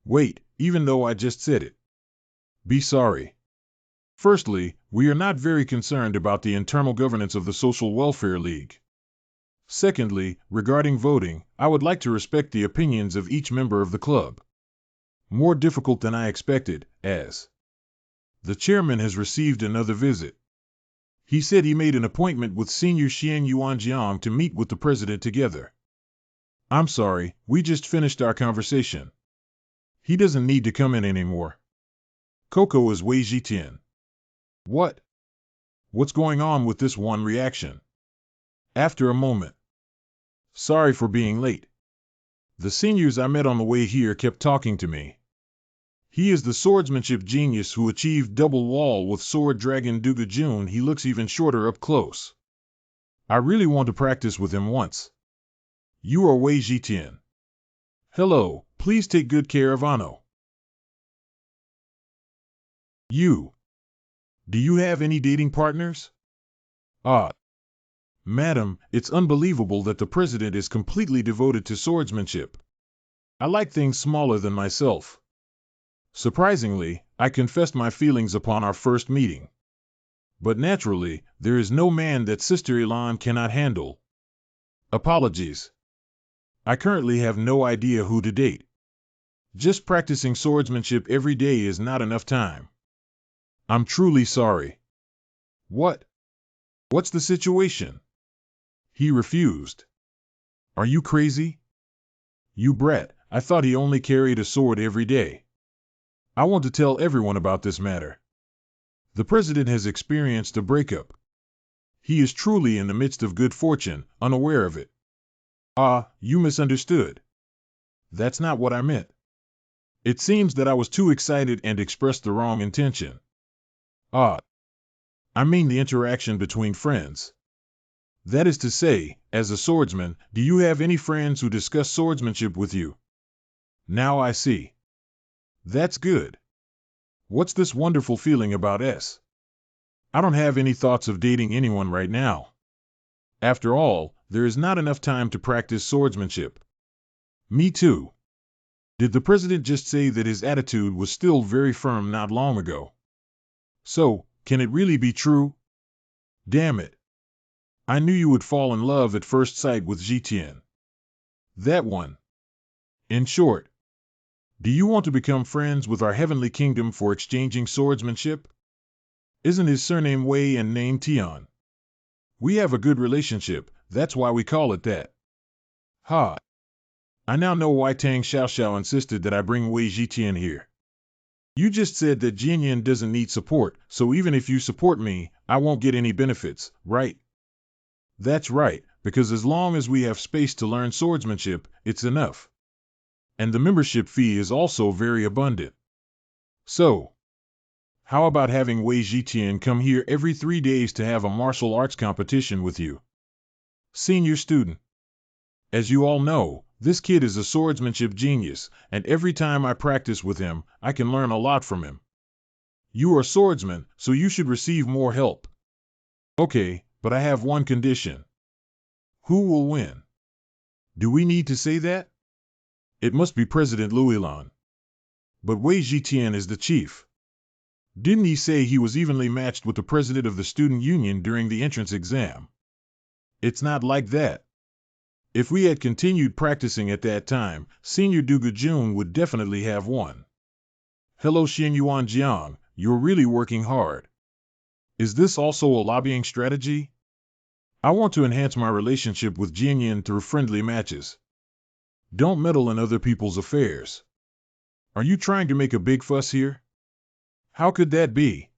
Speaker 1: Wait, even though I just said it. Be sorry. Firstly, we are not very concerned about the internal governance of the Social Welfare League. Secondly, regarding voting, I would like to respect the opinions of each member of the club. More difficult than I expected, as the chairman has received another visit. He said he made an appointment with Senior Xian Yuanjiang to meet with the president together. I'm sorry, we just finished our conversation. He doesn't need to come in anymore. Coco is Wei Jitian. What? What's going on with this one reaction? After a moment. Sorry for being late. The seniors I met on the way here kept talking to me. He is the swordsmanship genius who achieved double wall with Sword Dragon Duga Jun. He looks even shorter up close. I really want to practice with him once. You are Wei Jitian. Hello, please take good care of Ano. You. Do you have any dating partners? Madam, it's unbelievable that the president is completely devoted to swordsmanship. I like things smaller than myself. Surprisingly, I confessed my feelings upon our first meeting. But naturally, there is no man that Sister Elan cannot handle. Apologies. I currently have no idea who to date. Just practicing swordsmanship every day is not enough time. I'm truly sorry. What? What's the situation? He refused. Are you crazy? You brat, I thought he only carried a sword every day. I want to tell everyone about this matter. The president has experienced a breakup. He is truly in the midst of good fortune, unaware of it. You misunderstood. That's not what I meant. It seems that I was too excited and expressed the wrong intention. I mean the interaction between friends. That is to say, as a swordsman, do you have any friends who discuss swordsmanship with you? Now I see. That's good. What's this wonderful feeling about S? I don't have any thoughts of dating anyone right now. After all, there is not enough time to practice swordsmanship. Me too. Did the president just say that his attitude was still very firm not long ago? So, can it really be true? Damn it. I knew you would fall in love at first sight with Jitian. That one. In short, do you want to become friends with our heavenly kingdom for exchanging swordsmanship? Isn't his surname Wei and name Tian? We have a good relationship, that's why we call it that. I now know why Tang Xiaoxiao insisted that I bring Wei Jitian here. You just said that Jinyan doesn't need support, so even if you support me, I won't get any benefits, right? That's right, because as long as we have space to learn swordsmanship, it's enough. And the membership fee is also very abundant. So, how about having Wei Jitian come here every 3 days to have a martial arts competition with you? Senior student. As you all know, this kid is a swordsmanship genius, and every time I practice with him, I can learn a lot from him. You are a swordsman, so you should receive more help. Okay, but I have one condition. Who will win? Do we need to say that? It must be President Luilan. But Wei Jitian is the chief. Didn't he say he was evenly matched with the president of the student union during the entrance exam? It's not like that. If we had continued practicing at that time, Senior Duga Jun would definitely have won. Hello Xin Yuan Jiang, you're really working hard. Is this also a lobbying strategy? I want to enhance my relationship with Jinyan through friendly matches. Don't meddle in other people's affairs. Are you trying to make a big fuss here? How could that be?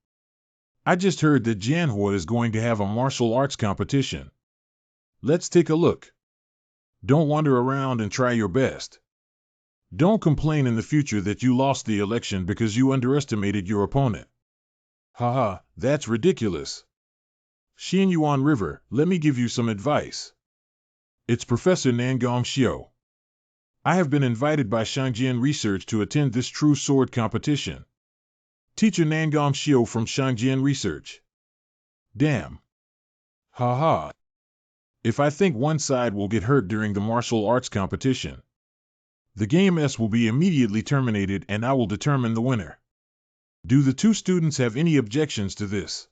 Speaker 1: I just heard that Manhua is going to have a martial arts competition. Let's take a look. Don't wander around and try your best. Don't complain in the future that you lost the election because you underestimated your opponent. Haha, that's ridiculous. Xianyuan River, let me give you some advice. It's Professor Nangong Xiao. I have been invited by Shangjian Research to attend this true sword competition. Teacher Nangong Xiao from Shangjian Research. Damn. Haha. If I think one side will get hurt during the martial arts competition, the game S will be immediately terminated and I will determine the winner. Do the two students have any objections to this?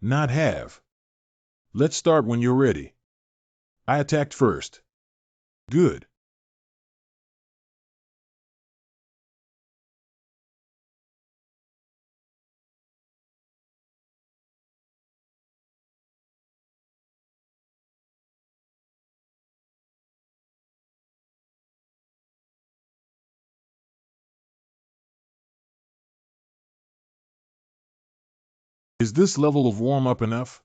Speaker 1: Not have. Let's start when you're ready. I attacked first. Good. Is this level of warm-up enough?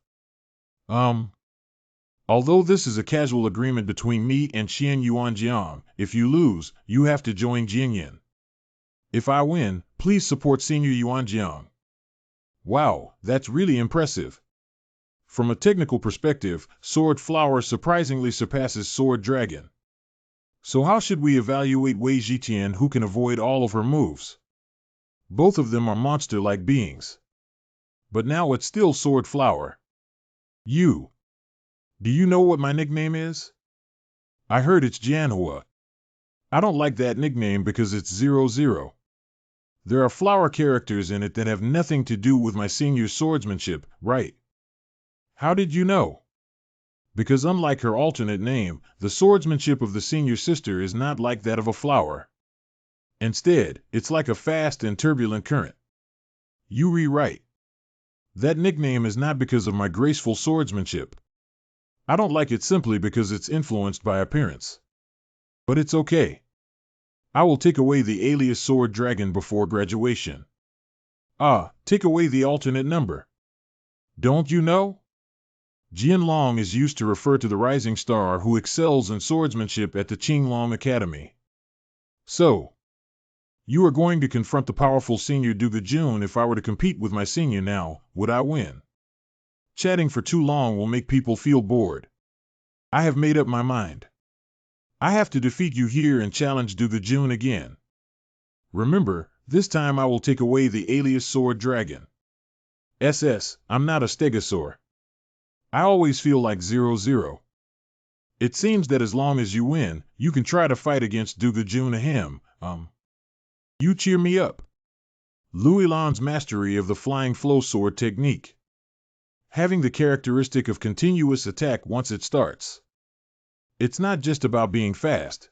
Speaker 1: Although this is a casual agreement between me and Xian Yuanjiang, if you lose, you have to join Jingyan. If I win, please support Senior Yuanjiang. Wow, that's really impressive. From a technical perspective, Sword Flower surprisingly surpasses Sword Dragon. So how should we evaluate Wei Zhitian, who can avoid all of her moves? Both of them are monster-like beings. But now it's still Sword Flower. You. Do you know what my nickname is? I heard it's Manhua. I don't like that nickname because it's 00. There are flower characters in it that have nothing to do with my senior swordsmanship, right? How did you know? Because unlike her alternate name, the swordsmanship of the senior sister is not like that of a flower. Instead, it's like a fast and turbulent current. You rewrite. That nickname is not because of my graceful swordsmanship. I don't like it simply because it's influenced by appearance. But it's okay. I will take away the alias Sword Dragon before graduation. Take away the alternate number. Don't you know? Jianlong is used to refer to the rising star who excels in swordsmanship at the Qinglong Academy. So, you are going to confront the powerful senior Duga Jun. If I were to compete with my senior now, would I win? Chatting for too long will make people feel bored. I have made up my mind. I have to defeat you here and challenge Duga Jun again. Remember, this time I will take away the alias Sword Dragon. I'm not a stegosaur. I always feel like 00. It seems that as long as you win, you can try to fight against Duga Jun ahem. You cheer me up. Luilan's mastery of the flying flow sword technique. Having the characteristic of continuous attack once it starts. It's not just about being fast.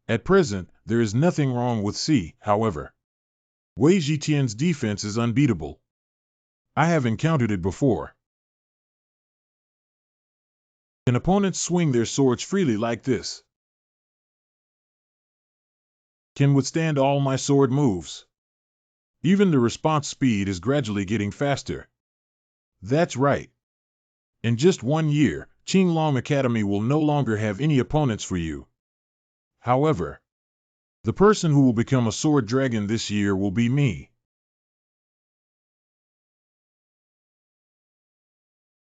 Speaker 1: At present, there is nothing wrong with C, however. Wei Zhitian's defense is unbeatable. I have encountered it before. Can opponents swing their swords freely like this? Can withstand all my sword moves. Even the response speed is gradually getting faster. That's right. In just 1 year, Qinglong Academy will no longer have any opponents for you. However, the person who will become a sword dragon this year will be me.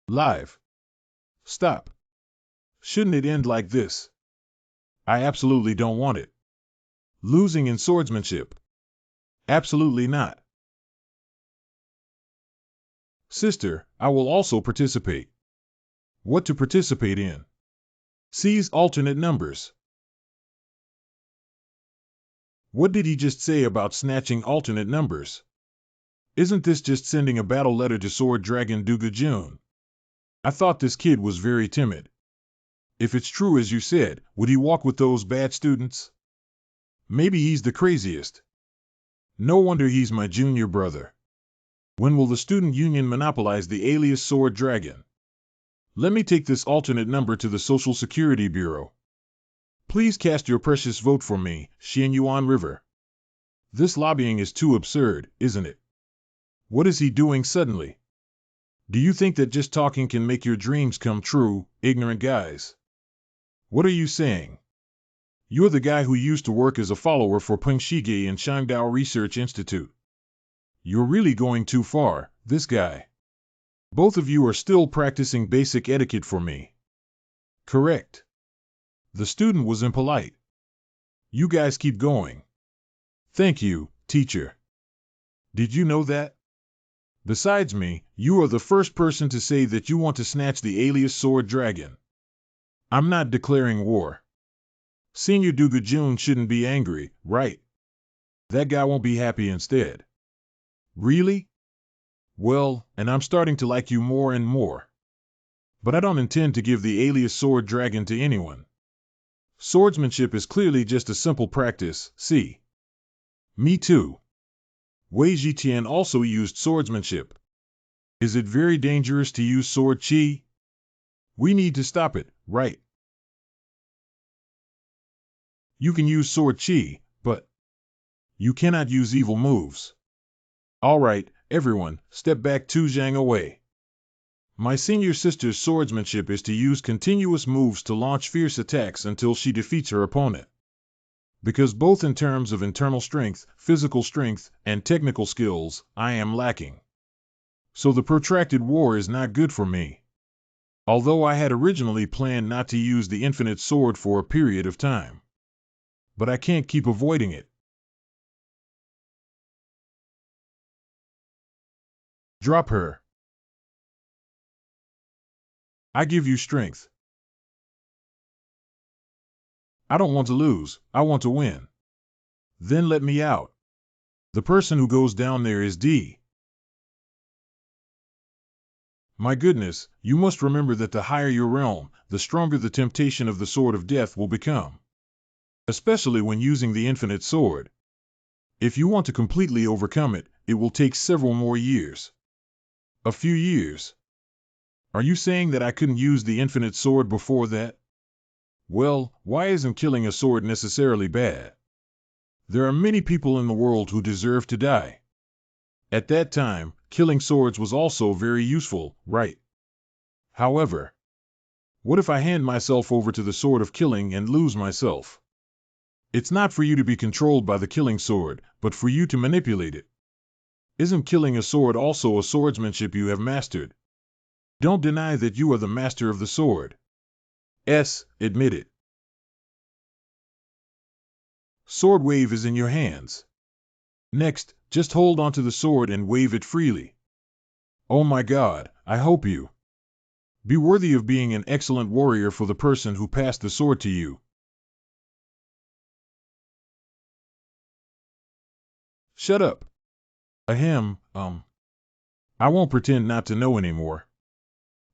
Speaker 1: Live. Stop. Shouldn't it end like this? I absolutely don't want it. Losing in swordsmanship. Absolutely not. Sister, I will also participate. What to participate in? C's alternate numbers. What did he just say about snatching alternate numbers? Isn't this just sending a battle letter to Sword Dragon Duga Jun? I thought this kid was very timid. If it's true as you said, would he walk with those bad students? Maybe he's the craziest. No wonder he's my junior brother. When will the student union monopolize the alias Sword Dragon? Let me take this alternate number to the Social Security Bureau. Please cast your precious vote for me, Xianyuan River. This lobbying is too absurd, isn't it? What is he doing suddenly? Do you think that just talking can make your dreams come true, ignorant guys? What are you saying? You're the guy who used to work as a follower for Peng Shige in Shangdao Research Institute. You're really going too far, this guy. Both of you are still practicing basic etiquette for me. Correct. The student was impolite. You guys keep going. Thank you, teacher. Did you know that? Besides me, you are the first person to say that you want to snatch the alias Sword Dragon. I'm not declaring war. Senior Duga-jun shouldn't be angry, right? That guy won't be happy instead. Really? Well, and I'm starting to like you more and more. But I don't intend to give the alias Sword Dragon to anyone. Swordsmanship is clearly just a simple practice, see? Me too. Wei Jitian also used swordsmanship. Is it very dangerous to use sword chi? We need to stop it, right? You can use sword chi, but you cannot use evil moves. All right, everyone, step back 2 zhang away. My senior sister's swordsmanship is to use continuous moves to launch fierce attacks until she defeats her opponent. Because both in terms of internal strength, physical strength, and technical skills, I am lacking. So the protracted war is not good for me. Although I had originally planned not to use the infinite sword for a period of time. But I can't keep avoiding it. Drop her. I give you strength. I don't want to lose, I want to win. Then let me out. The person who goes down there is D. My goodness, you must remember that the higher your realm, the stronger the temptation of the sword of death will become. Especially when using the infinite sword. If you want to completely overcome it, it will take several more years. A few years. Are you saying that I couldn't use the infinite sword before that? Well, why isn't killing a sword necessarily bad? There are many people in the world who deserve to die. At that time, killing swords was also very useful, right? However, what if I hand myself over to the sword of killing and lose myself? It's not for you to be controlled by the killing sword, but for you to manipulate it. Isn't killing a sword also a swordsmanship you have mastered? Don't deny that you are the master of the sword. Admit it. Sword wave is in your hands. Next, just hold onto the sword and wave it freely. Oh my God, I hope you be worthy of being an excellent warrior for the person who passed the sword to you. Shut up. Ahem, I won't pretend not to know anymore.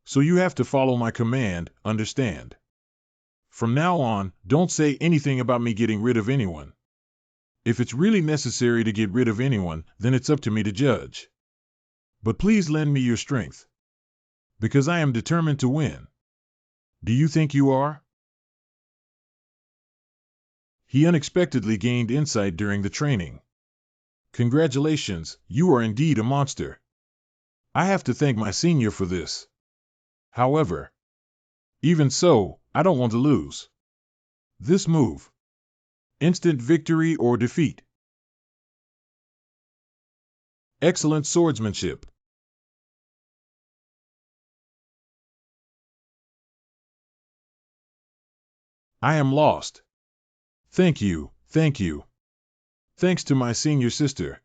Speaker 1: So you have to follow my command, understand? From now on, don't say anything about me getting rid of anyone. If it's really necessary to get rid of anyone, then it's up to me to judge. But please lend me your strength. Because I am determined to win. Do you think you are? He unexpectedly gained insight during the training. Congratulations, you are indeed a monster. I have to thank my senior for this. However, even so, I don't want to lose. This move. Instant victory or defeat. Excellent swordsmanship. I am lost. Thank you, thank you. Thanks to my senior sister.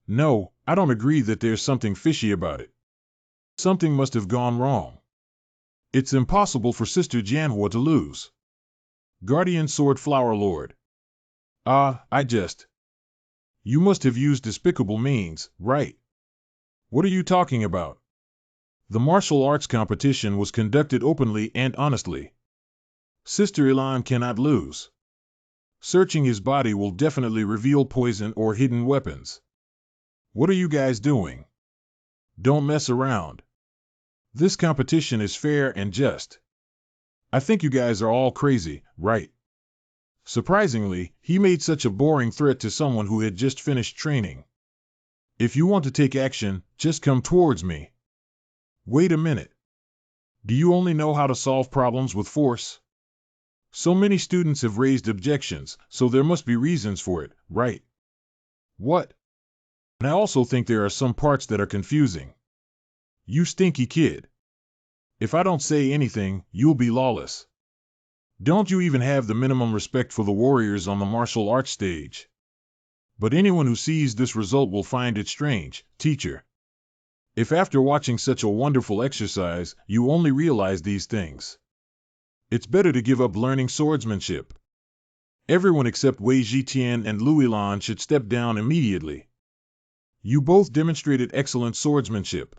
Speaker 1: No, I don't agree that there's something fishy about it. Something must have gone wrong. It's impossible for Sister Manhua to lose. Guardian Sword Flower Lord. You must have used despicable means, right? What are you talking about? The martial arts competition was conducted openly and honestly. Sister Ilan cannot lose. Searching his body will definitely reveal poison or hidden weapons. What are you guys doing? Don't mess around. This competition is fair and just. I think you guys are all crazy, right? Surprisingly, he made such a boring threat to someone who had just finished training. If you want to take action, just come towards me. Wait a minute. Do you only know how to solve problems with force? So many students have raised objections, so there must be reasons for it, right? What? And I also think there are some parts that are confusing. You stinky kid. If I don't say anything, you'll be lawless. Don't you even have the minimum respect for the warriors on the martial arts stage? But anyone who sees this result will find it strange, teacher. If after watching such a wonderful exercise, you only realize these things, it's better to give up learning swordsmanship. Everyone except Wei Jitian and Louis Lan should step down immediately. You both demonstrated excellent swordsmanship.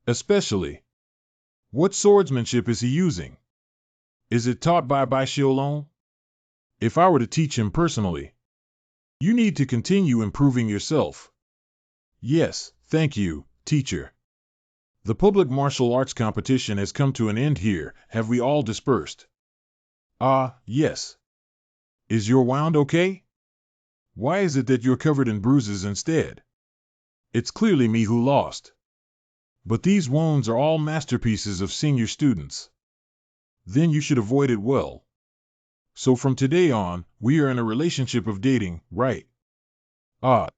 Speaker 1: Especially. What swordsmanship is he using? Is it taught by Bai Xiaolong? If I were to teach him personally. You need to continue improving yourself. Yes, thank you, teacher. The public martial arts competition has come to an end here. Have we all dispersed? Ah, yes. Is your wound okay? Why is it that you're covered in bruises instead? It's clearly me who lost. But these wounds are all masterpieces of senior students. Then you should avoid it well. So from today on, we are in a relationship of dating, right? Ah.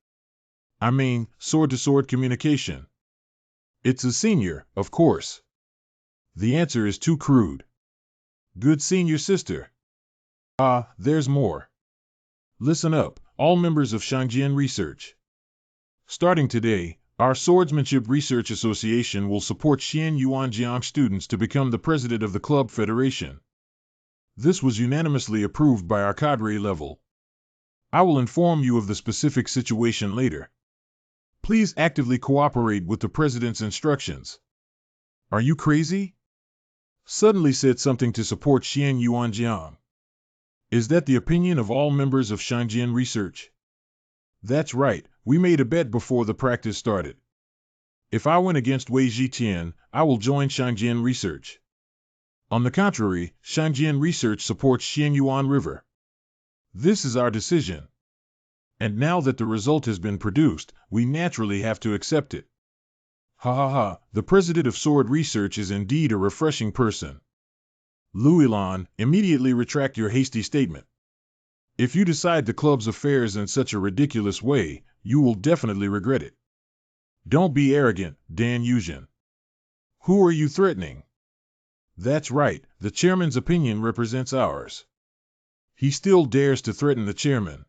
Speaker 1: I mean, sword-to-sword communication. It's a senior, of course. The answer is too crude. Good senior sister. Ah, there's more. Listen up, all members of Shangjian Research. Starting today, our Swordsmanship Research Association will support Xian Yuanjiang students to become the president of the club federation. This was unanimously approved by our cadre level. I will inform you of the specific situation later. Please actively cooperate with the president's instructions. Are you crazy? Suddenly said something to support Xian Yuanjiang. Is that the opinion of all members of Shangjian Research? That's right, we made a bet before the practice started. If I win against Wei Jitian, I will join Shangjian Research. On the contrary, Shangjian Research supports Xianyuan River. This is our decision. And now that the result has been produced, we naturally have to accept it. Ha ha ha, the president of Sword Research is indeed a refreshing person. Louis Lan, immediately retract your hasty statement. If you decide the club's affairs in such a ridiculous way, you will definitely regret it. Don't be arrogant, Dan Yuzhen. Who are you threatening? That's right, the chairman's opinion represents ours. He still dares to threaten the chairman.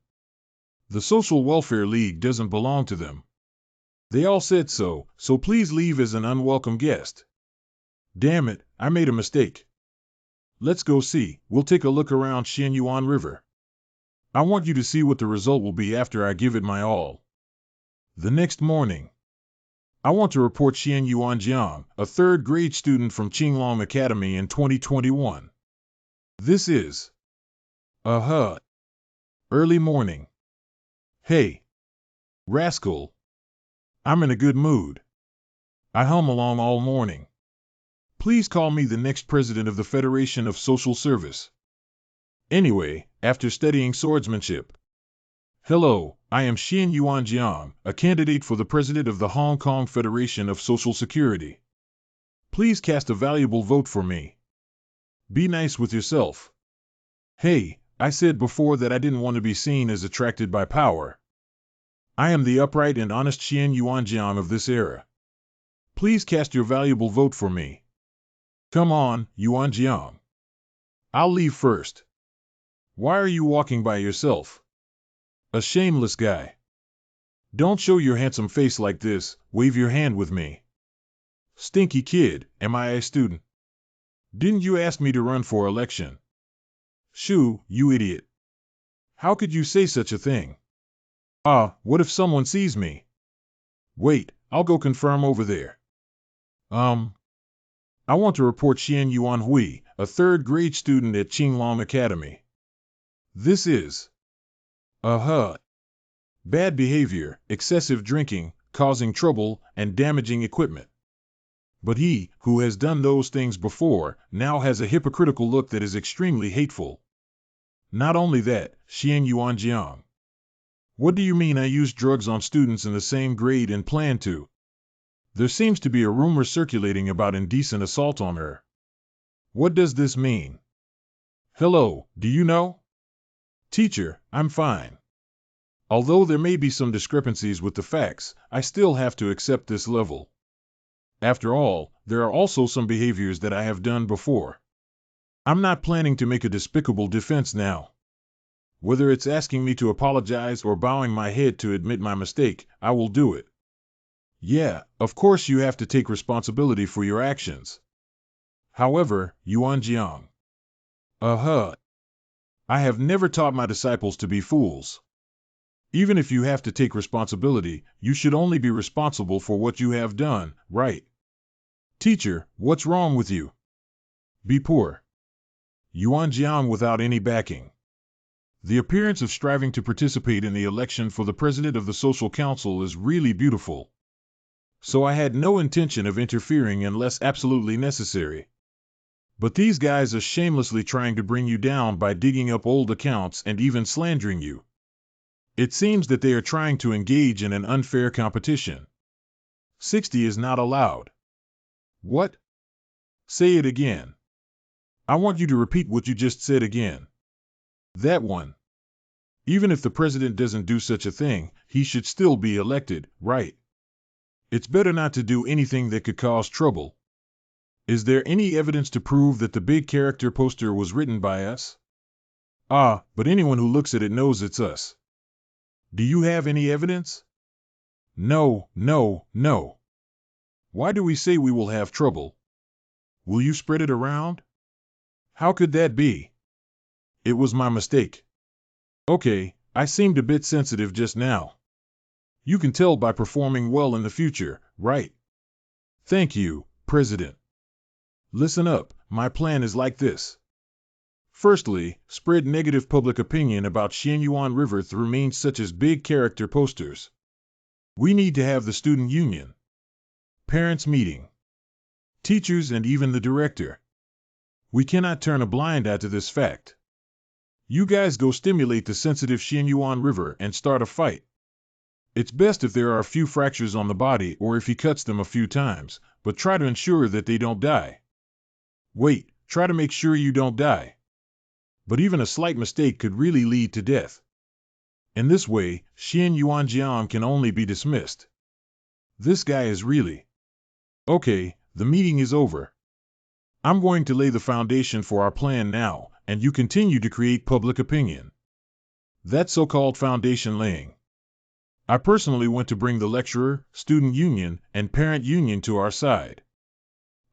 Speaker 1: The Social Welfare League doesn't belong to them. They all said so, so please leave as an unwelcome guest. Damn it, I made a mistake. Let's go see, we'll take a look around Xianyuan River. I want you to see what the result will be after I give it my all. The next morning. I want to report Xian Yuanjiang, a third-grade student from Qinglong Academy in 2021. This is early morning. Hey, rascal. I'm in a good mood. I hum along all morning. Please call me the next president of the Federation of Social Service. Anyway, after studying swordsmanship. Hello, I am Xian Yuanjiang, a candidate for the president of the Hong Kong Federation of Social Security. Please cast a valuable vote for me. Be nice with yourself. Hey, I said before that I didn't want to be seen as attracted by power. I am the upright and honest Xian Yuanjiang of this era. Please cast your valuable vote for me. Come on, Yuanjiang. I'll leave first. Why are you walking by yourself? A shameless guy. Don't show your handsome face like this, wave your hand with me. Stinky kid, am I a student? Didn't you ask me to run for election? Shoo, you idiot. How could you say such a thing? What if someone sees me? Wait, I'll go confirm over there. I want to report Xian Yuan Hui, a third-grade student at Qinglong Academy. This is bad behavior, excessive drinking, causing trouble, and damaging equipment. But he, who has done those things before, now has a hypocritical look that is extremely hateful. Not only that, Xian Yuanjiang. What do you mean I used drugs on students in the same grade and plan to? There seems to be a rumor circulating about indecent assault on her. What does this mean? Hello, do you know? Teacher, I'm fine. Although there may be some discrepancies with the facts, I still have to accept this level. After all, there are also some behaviors that I have done before. I'm not planning to make a despicable defense now. Whether it's asking me to apologize or bowing my head to admit my mistake, I will do it. Yeah, of course you have to take responsibility for your actions. However, Yuan Jiang. I have never taught my disciples to be fools. Even if you have to take responsibility, you should only be responsible for what you have done, right? Teacher, what's wrong with you? Be poor. Yuan Jiang without any backing. The appearance of striving to participate in the election for the president of the social council is really beautiful. So I had no intention of interfering unless absolutely necessary. But these guys are shamelessly trying to bring you down by digging up old accounts and even slandering you. It seems that they are trying to engage in an unfair competition. 60 is not allowed. What? Say it again. I want you to repeat what you just said again. That one. Even if the president doesn't do such a thing, he should still be elected, right? It's better not to do anything that could cause trouble. Is there any evidence to prove that the big character poster was written by us? But anyone who looks at it knows it's us. Do you have any evidence? No. Why do we say we will have trouble? Will you spread it around? How could that be? It was my mistake. Okay, I seemed a bit sensitive just now. You can tell by performing well in the future, right? Thank you, President. Listen up, my plan is like this. Firstly, spread negative public opinion about Xianyuan River through means such as big character posters. We need to have the student union, parents meeting, teachers, and even the director. We cannot turn a blind eye to this fact. You guys go stimulate the sensitive Xianyuan River and start a fight. It's best if there are a few fractures on the body or if he cuts them a few times, but try to ensure that they don't die. Wait, try to make sure you don't die. But even a slight mistake could really lead to death. In this way, Xian Yuanjiang can only be dismissed. This guy is really... Okay, the meeting is over. I'm going to lay the foundation for our plan now, and you continue to create public opinion. That's so-called foundation laying. I personally went to bring the lecturer, student union, and parent union to our side.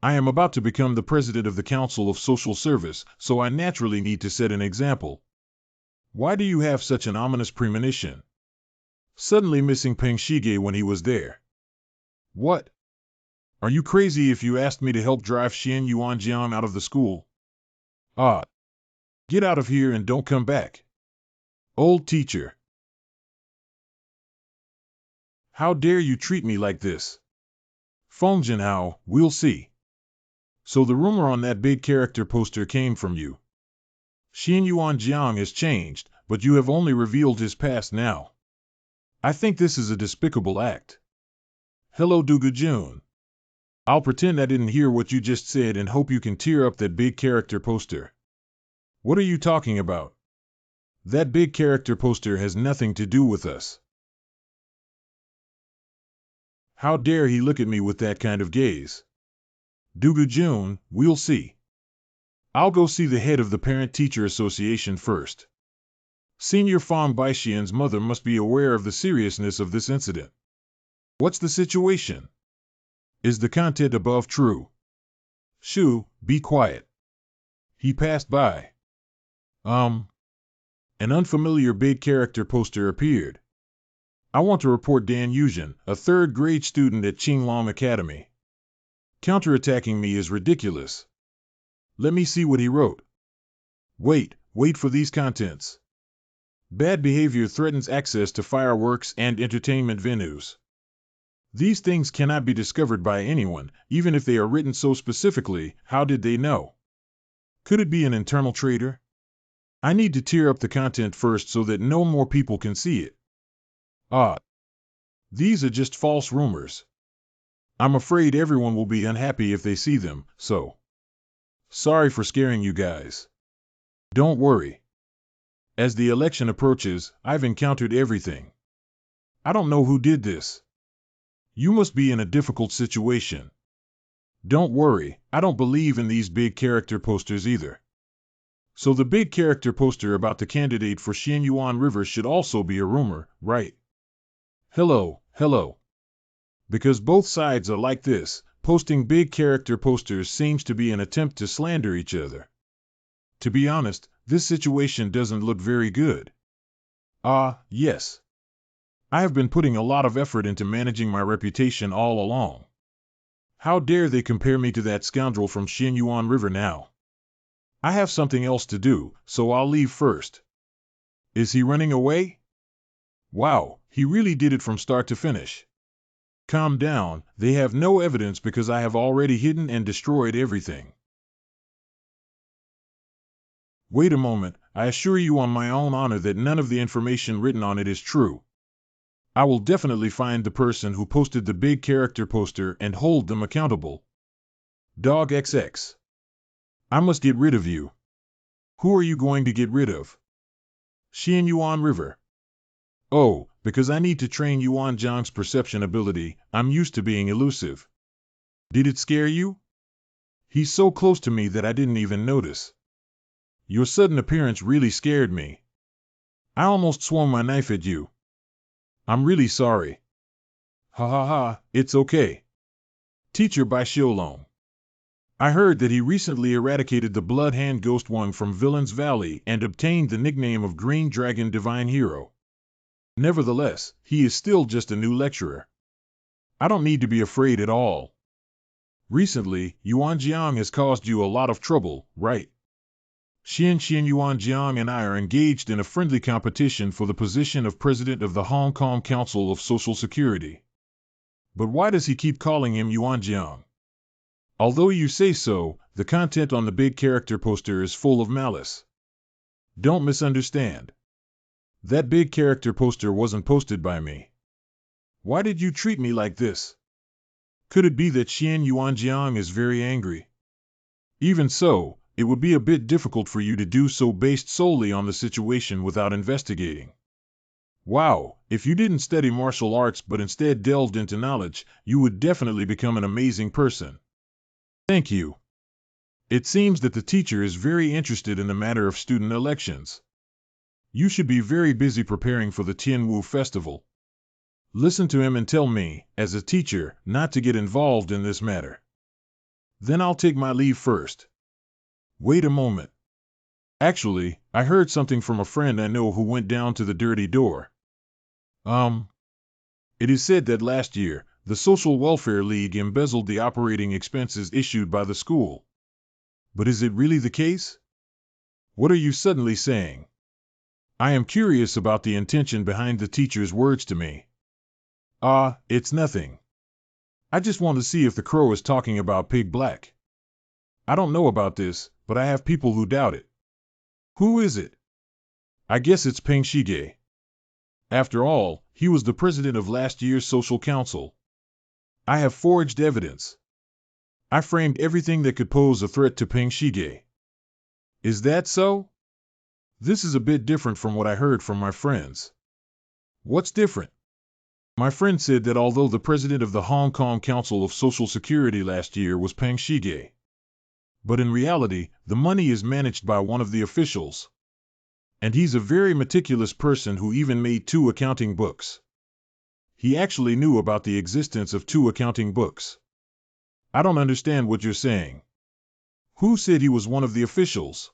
Speaker 1: I am about to become the president of the Council of Social Service, so I naturally need to set an example. Why do you have such an ominous premonition? Suddenly missing Peng Shige when he was there. What? Are you crazy if you asked me to help drive Xian Yuanjiang out of the school? Get out of here and don't come back. Old teacher. How dare you treat me like this? Feng Jinhao, we'll see. So the rumor on that big character poster came from you. Xian Yuanjiang has changed, but you have only revealed his past now. I think this is a despicable act. Hello, Dugujun. I'll pretend I didn't hear what you just said and hope you can tear up that big character poster. What are you talking about? That big character poster has nothing to do with us. How dare he look at me with that kind of gaze? Dugujun, we'll see. I'll go see the head of the Parent-Teacher Association first. Senior Fang Baixian's mother must be aware of the seriousness of this incident. What's the situation? Is the content above true? Shu, be quiet. He passed by. An unfamiliar big character poster appeared. I want to report Dan Yuzhen, a third-grade student at Qinglong Academy. Counterattacking me is ridiculous. Let me see what he wrote. Wait for these contents. Bad behavior threatens access to fireworks and entertainment venues. These things cannot be discovered by anyone, even if they are written so specifically. How did they know? Could it be an internal traitor? I need to tear up the content first so that no more people can see it. These are just false rumors. I'm afraid everyone will be unhappy if they see them, so. Sorry for scaring you guys. Don't worry. As the election approaches, I've encountered everything. I don't know who did this. You must be in a difficult situation. Don't worry, I don't believe in these big character posters either. So the big character poster about the candidate for Xianyuan River should also be a rumor, right? Hello, hello. Because both sides are like this, posting big character posters seems to be an attempt to slander each other. To be honest, this situation doesn't look very good. Yes. I have been putting a lot of effort into managing my reputation all along. How dare they compare me to that scoundrel from Xianyuan River now? I have something else to do, so I'll leave first. Is he running away? Wow, he really did it from start to finish. Calm down, they have no evidence because I have already hidden and destroyed everything. Wait a moment, I assure you on my own honor that none of the information written on it is true. I will definitely find the person who posted the big character poster and hold them accountable. Dog XX. I must get rid of you. Who are you going to get rid of? Xianyuan River. Oh, because I need to train Yuan Zhang's perception ability. I'm used to being elusive. Did it scare you? He's so close to me that I didn't even notice. Your sudden appearance really scared me. I almost swung my knife at you. I'm really sorry. Ha ha ha, it's okay. Teacher Bai Xiaolong. I heard that he recently eradicated the Blood Hand Ghost One from Villain's Valley and obtained the nickname of Green Dragon Divine Hero. Nevertheless, he is still just a new lecturer. I don't need to be afraid at all. Recently, Yuan Jiang has caused you a lot of trouble, right? Xian Yuan Jiang and I are engaged in a friendly competition for the position of President of the Hong Kong Council of Social Security. But why does he keep calling him Yuan Jiang? Although you say so, the content on the big character poster is full of malice. Don't misunderstand. That big character poster wasn't posted by me. Why did you treat me like this? Could it be that Xian Yuan Jiang is very angry? Even so, it would be a bit difficult for you to do so based solely on the situation without investigating. Wow, if you didn't study martial arts but instead delved into knowledge, you would definitely become an amazing person. Thank you. It seems that the teacher is very interested in the matter of student elections. You should be very busy preparing for the Tianwu festival. Listen to him and tell me, as a teacher, not to get involved in this matter. Then I'll take my leave first. Wait a moment. Actually, I heard something from a friend I know who went down to the dirty door. It is said that last year, the Social Welfare League embezzled the operating expenses issued by the school. But is it really the case? What are you suddenly saying? I am curious about the intention behind the teacher's words to me. It's nothing. I just want to see if the crow is talking about Pig Black. I don't know about this, but I have people who doubt it. Who is it? I guess it's Peng Shige. After all, he was the president of last year's social council. I have forged evidence. I framed everything that could pose a threat to Peng Shige. Is that so? This is a bit different from what I heard from my friends. What's different? My friend said that although the president of the Hong Kong Council of Social Security last year was Peng Shige, but in reality, the money is managed by one of the officials. And he's a very meticulous person who even made 2 accounting books. He actually knew about the existence of 2 accounting books. I don't understand what you're saying. Who said he was one of the officials?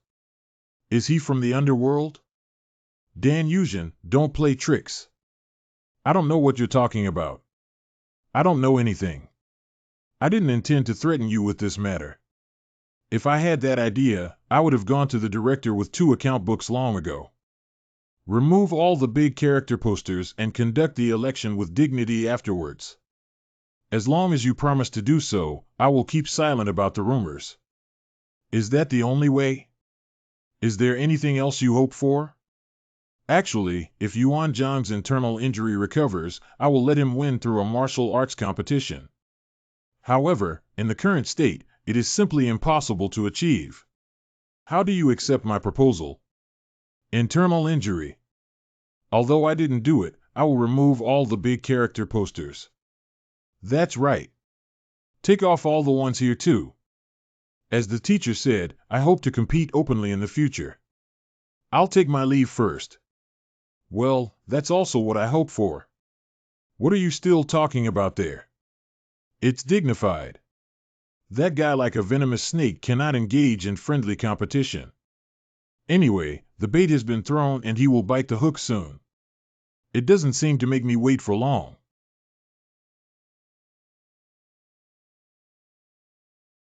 Speaker 1: Is he from the underworld? Dan Yuzhen, don't play tricks. I don't know what you're talking about. I don't know anything. I didn't intend to threaten you with this matter. If I had that idea, I would have gone to the director with 2 account books long ago. Remove all the big character posters and conduct the election with dignity afterwards. As long as you promise to do so, I will keep silent about the rumors. Is that the only way? Is there anything else you hope for? Actually, if Yuan Zhang's internal injury recovers, I will let him win through a martial arts competition. However, in the current state, it is simply impossible to achieve. How do you accept my proposal? Internal injury. Although I didn't do it, I will remove all the big character posters. That's right. Take off all the ones here too. As the teacher said, I hope to compete openly in the future. I'll take my leave first. Well, that's also what I hope for. What are you still talking about there? It's dignified. That guy like a venomous snake cannot engage in friendly competition. Anyway, the bait has been thrown and he will bite the hook soon. It doesn't seem to make me wait for long.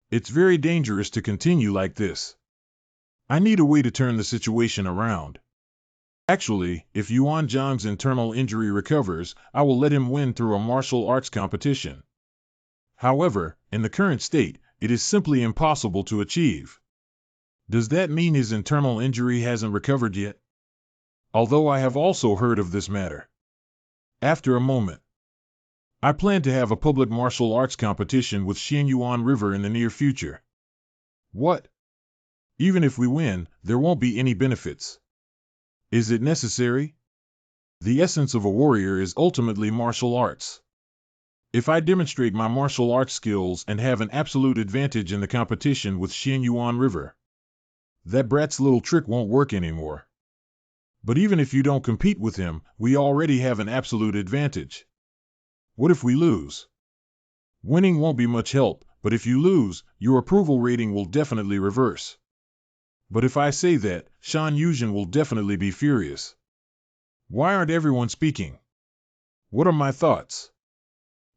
Speaker 1: It's very dangerous to continue like this. I need a way to turn the situation around. Actually, if Yuan Zhang's internal injury recovers, I will let him win through a martial arts competition. However, in the current state, it is simply impossible to achieve. Does that mean his internal injury hasn't recovered yet? Although I have also heard of this matter. After a moment, I plan to have a public martial arts competition with Xianyuan River in the near future. What? Even if we win, there won't be any benefits. Is it necessary? The essence of a warrior is ultimately martial arts. If I demonstrate my martial arts skills and have an absolute advantage in the competition with Xianyuan River, that brat's little trick won't work anymore. But even if you don't compete with him, we already have an absolute advantage. What if we lose? Winning won't be much help, but if you lose, your approval rating will definitely reverse. But if I say that, Shan Yuzhen will definitely be furious. Why aren't everyone speaking? What are my thoughts?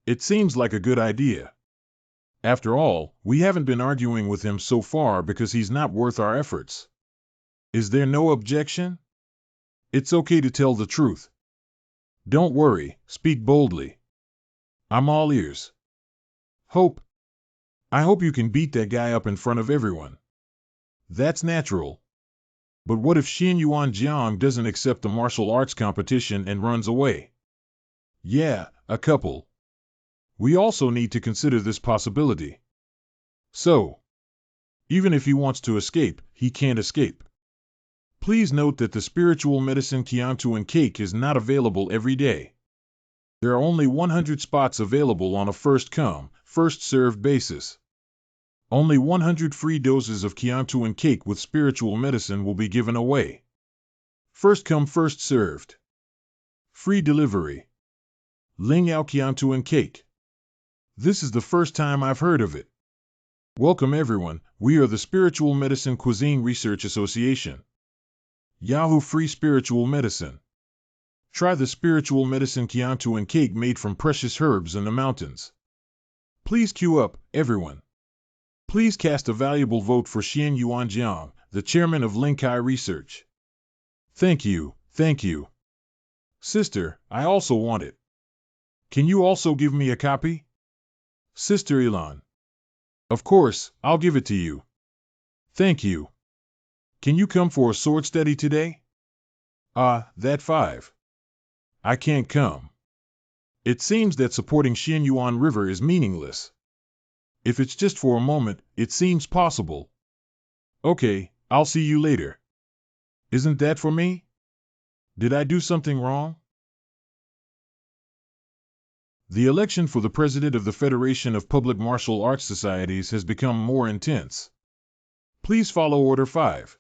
Speaker 1: It seems like a good idea. After all, we haven't been arguing with him so far because he's not worth our efforts. Is there no objection? It's okay to tell the truth. Don't worry, speak boldly. I'm all ears. I hope you can beat that guy up in front of everyone. That's natural. But what if Xianyuan Jiang doesn't accept the martial arts competition and runs away? Yeah, a couple. We also need to consider this possibility. So, even if he wants to escape, he can't escape. Please note that the spiritual medicine Qiantuan cake is not available every day. There are only 100 spots available on a first-come, first-served basis. Only 100 free doses of Qiantuan cake with spiritual medicine will be given away. First come, first served. Free delivery. Lingyao Qiantuan cake. This is the first time I've heard of it. Welcome everyone, we are the Spiritual Medicine Cuisine Research Association. Yahoo Free Spiritual Medicine. Try the spiritual medicine Qiantuan cake made from precious herbs in the mountains. Please queue up, everyone. Please cast a valuable vote for Xianyuan Jiang, the chairman of Linkai Research. Thank you, thank you. Sister, I also want it. Can you also give me a copy? Sister Elan. Of course, I'll give it to you. Thank you. Can you come for a sword study today? That 5. I can't come. It seems that supporting Xianyuan River is meaningless. If it's just for a moment, it seems possible. Okay, I'll see you later. Isn't that for me? Did I do something wrong? The election for the president of the Federation of Public Martial Arts Societies has become more intense. Please follow Order 5.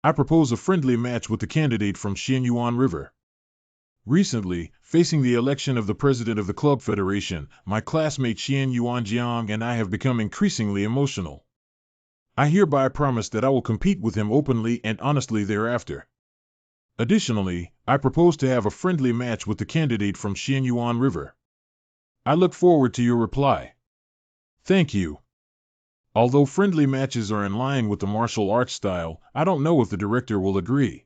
Speaker 1: I propose a friendly match with the candidate from Xianyuan River. Recently, facing the election of the president of the club federation, my classmate Xianyuan Jiang and I have become increasingly emotional. I hereby promise that I will compete with him openly and honestly thereafter. Additionally, I propose to have a friendly match with the candidate from Xianyuan River. I look forward to your reply. Thank you. Although friendly matches are in line with the martial arts style, I don't know if the director will agree.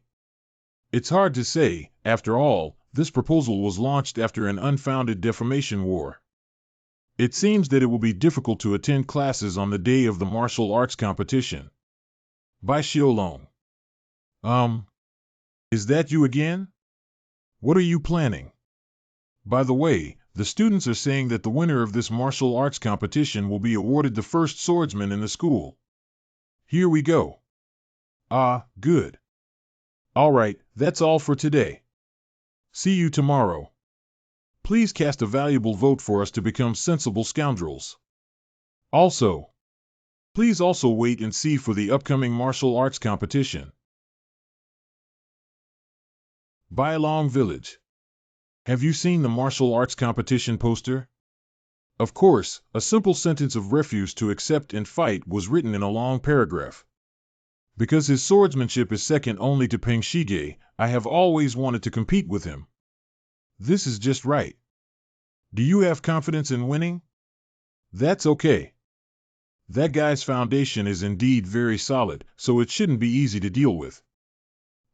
Speaker 1: It's hard to say, after all, this proposal was launched after an unfounded defamation war. It seems that it will be difficult to attend classes on the day of the martial arts competition. By Xiaolong. Is that you again? What are you planning? By the way, the students are saying that the winner of this martial arts competition will be awarded the first swordsman in the school. Here we go. Ah, good. All right, that's all for today. See you tomorrow. Please cast a valuable vote for us to become sensible scoundrels. Also, please also wait and see for the upcoming martial arts competition. Bylong Village. Have you seen the martial arts competition poster? Of course, a simple sentence of refuse to accept and fight was written in a long paragraph. Because his swordsmanship is second only to Peng Shige, I have always wanted to compete with him. This is just right. Do you have confidence in winning? That's okay. That guy's foundation is indeed very solid, so it shouldn't be easy to deal with.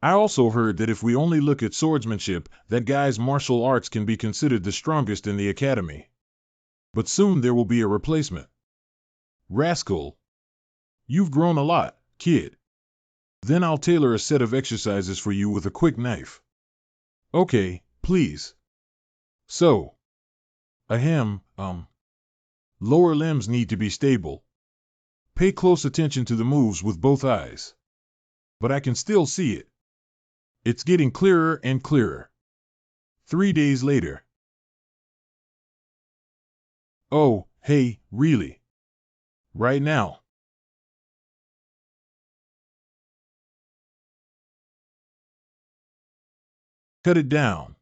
Speaker 1: I also heard that if we only look at swordsmanship, that guy's martial arts can be considered the strongest in the academy. But soon there will be a replacement. Rascal. You've grown a lot, kid. Then I'll tailor a set of exercises for you with a quick knife. Okay, please. So. Ahem, lower limbs need to be stable. Pay close attention to the moves with both eyes. But I can still see it. It's getting clearer and clearer. 3 days later. Oh, hey, really? Right now. Cut it down.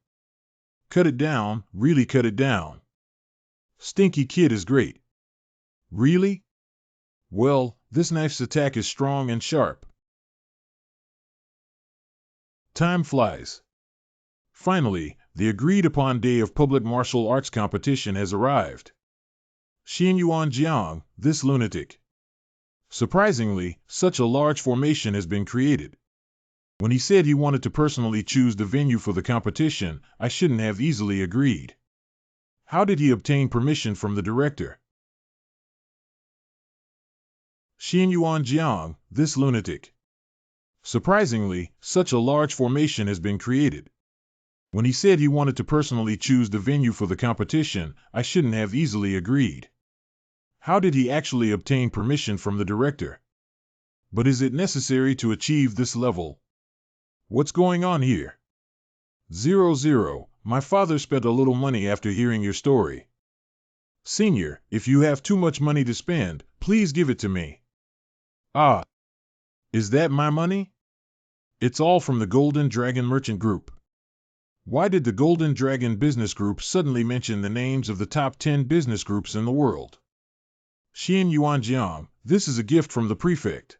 Speaker 1: Cut it down, really cut it down. Stinky Kid is great. Really? Well, this knife's attack is strong and sharp. Time flies. Finally, the agreed-upon day of public martial arts competition has arrived. Xian Yuan Jiang, this lunatic. Surprisingly, such a large formation has been created. When he said he wanted to personally choose the venue for the competition, I shouldn't have easily agreed. How did he obtain permission from the director? Xian Yuan Jiang, this lunatic. Surprisingly, such a large formation has been created. When he said he wanted to personally choose the venue for the competition, I shouldn't have easily agreed. How did he actually obtain permission from the director? But is it necessary to achieve this level? What's going on here? 00, my father spent a little money after hearing your story. Senior, if you have too much money to spend, please give it to me. Ah, is that my money? It's all from the Golden Dragon Merchant Group. Why did the Golden Dragon Business Group suddenly mention the names of the top 10 business groups in the world? Xian Yuanjiang, this is a gift from the prefect.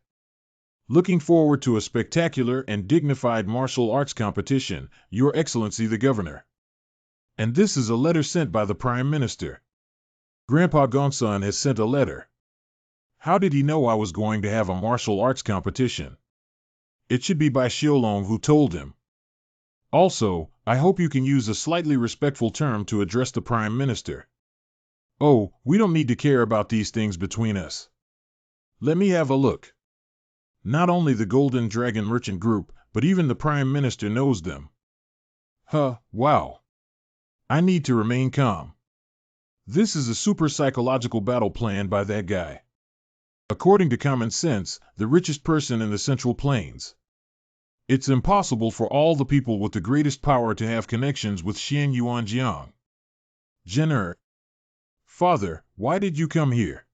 Speaker 1: Looking forward to a spectacular and dignified martial arts competition, Your Excellency the Governor. And this is a letter sent by the Prime Minister. Grandpa Gonson has sent a letter. How did he know I was going to have a martial arts competition? It should be by Xiaolong who told him. Also, I hope you can use a slightly respectful term to address the Prime Minister. Oh, we don't need to care about these things between us. Let me have a look. Not only the Golden Dragon Merchant Group, but even the Prime Minister knows them. Wow. I need to remain calm. This is a super psychological battle planned by that guy. According to common sense, the richest person in the Central Plains. It's impossible for all the people with the greatest power to have connections with Xian Yuanjiang. Jenner. Father, why did you come here?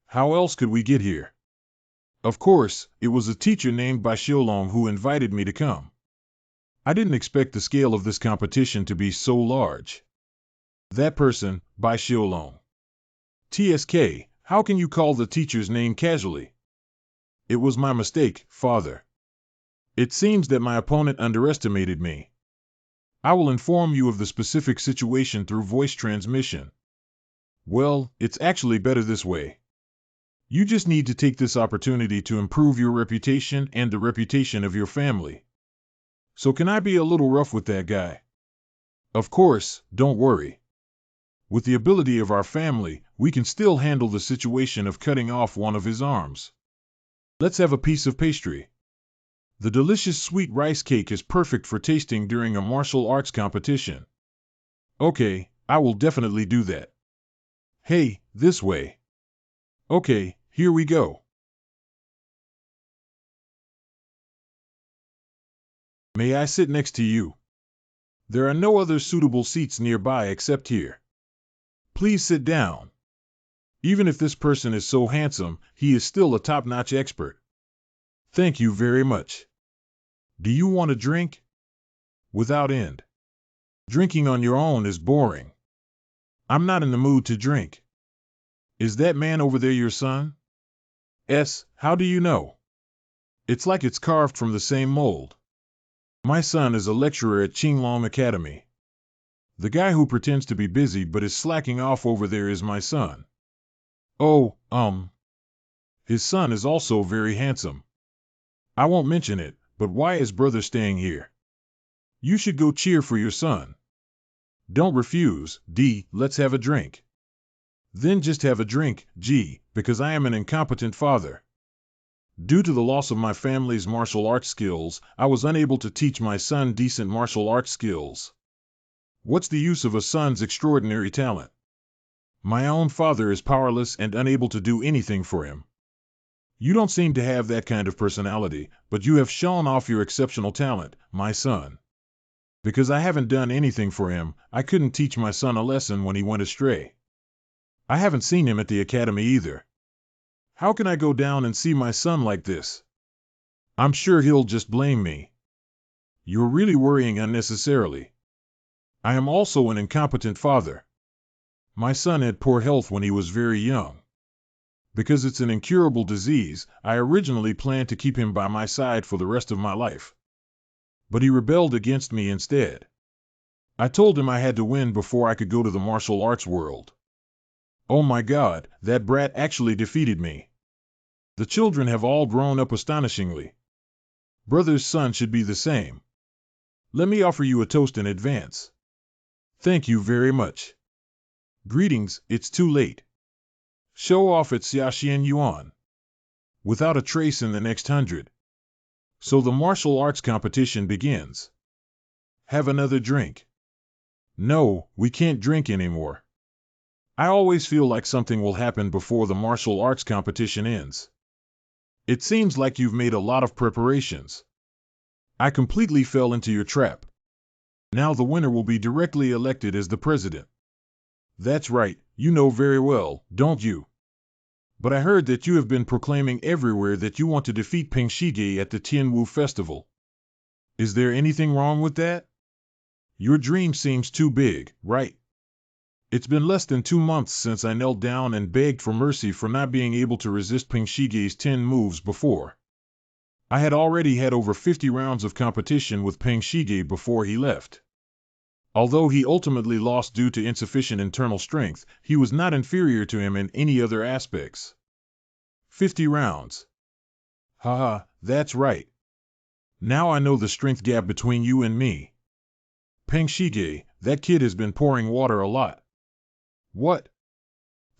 Speaker 1: How else could we get here? Of course, it was a teacher named Bai Xiaolong who invited me to come. I didn't expect the scale of this competition to be so large. That person, Bai Xiaolong. TSK, how can you call the teacher's name casually? It was my mistake, Father. It seems that my opponent underestimated me. I will inform you of the specific situation through voice transmission. Well, it's actually better this way. You just need to take this opportunity to improve your reputation and the reputation of your family. So can I be a little rough with that guy? Of course, don't worry. With the ability of our family, we can still handle the situation of cutting off one of his arms. Let's have a piece of pastry. The delicious sweet rice cake is perfect for tasting during a martial arts competition. Okay, I will definitely do that. Hey, this way. Okay, here we go. May I sit next to you? There are no other suitable seats nearby except here. Please sit down. Even if this person is so handsome, he is still a top-notch expert. Thank you very much. Do you want a drink? Without end. Drinking on your own is boring. I'm not in the mood to drink. Is that man over there your son? S. How do you know? It's like it's carved from the same mold. My son is a lecturer at Qinglong Academy. The guy who pretends to be busy but is slacking off over there is my son. Oh, his son is also very handsome. I won't mention it, but why is brother staying here? You should go cheer for your son. Don't refuse, D, let's have a drink. Then just have a drink, G, because I am an incompetent father. Due to the loss of my family's martial arts skills, I was unable to teach my son decent martial arts skills. What's the use of a son's extraordinary talent? My own father is powerless and unable to do anything for him. You don't seem to have that kind of personality, but you have shown off your exceptional talent, my son. Because I haven't done anything for him, I couldn't teach my son a lesson when he went astray. I haven't seen him at the academy either. How can I go down and see my son like this? I'm sure he'll just blame me. You're really worrying unnecessarily. I am also an incompetent father. My son had poor health when he was very young. Because it's an incurable disease, I originally planned to keep him by my side for the rest of my life. But he rebelled against me instead. I told him I had to win before I could go to the martial arts world. Oh my God, that brat actually defeated me. The children have all grown up astonishingly. Brother's son should be the same. Let me offer you a toast in advance. Thank you very much. Greetings, it's too late. Show off at Xiaxian Yuan. Without a trace in the next 100. So the martial arts competition begins. Have another drink. No, we can't drink anymore. I always feel like something will happen before the martial arts competition ends. It seems like you've made a lot of preparations. I completely fell into your trap. Now the winner will be directly elected as the president. That's right, you know very well, don't you? But I heard that you have been proclaiming everywhere that you want to defeat Peng Shige at the Tianwu Festival. Is there anything wrong with that? Your dream seems too big, right? It's been less than 2 months since I knelt down and begged for mercy for not being able to resist Peng Shige's 10 moves before. I had already had over 50 rounds of competition with Peng Shige before he left. Although he ultimately lost due to insufficient internal strength, he was not inferior to him in any other aspects. 50 rounds. Haha, that's right. Now I know the strength gap between you and me. Peng Shige, that kid has been pouring water a lot. What?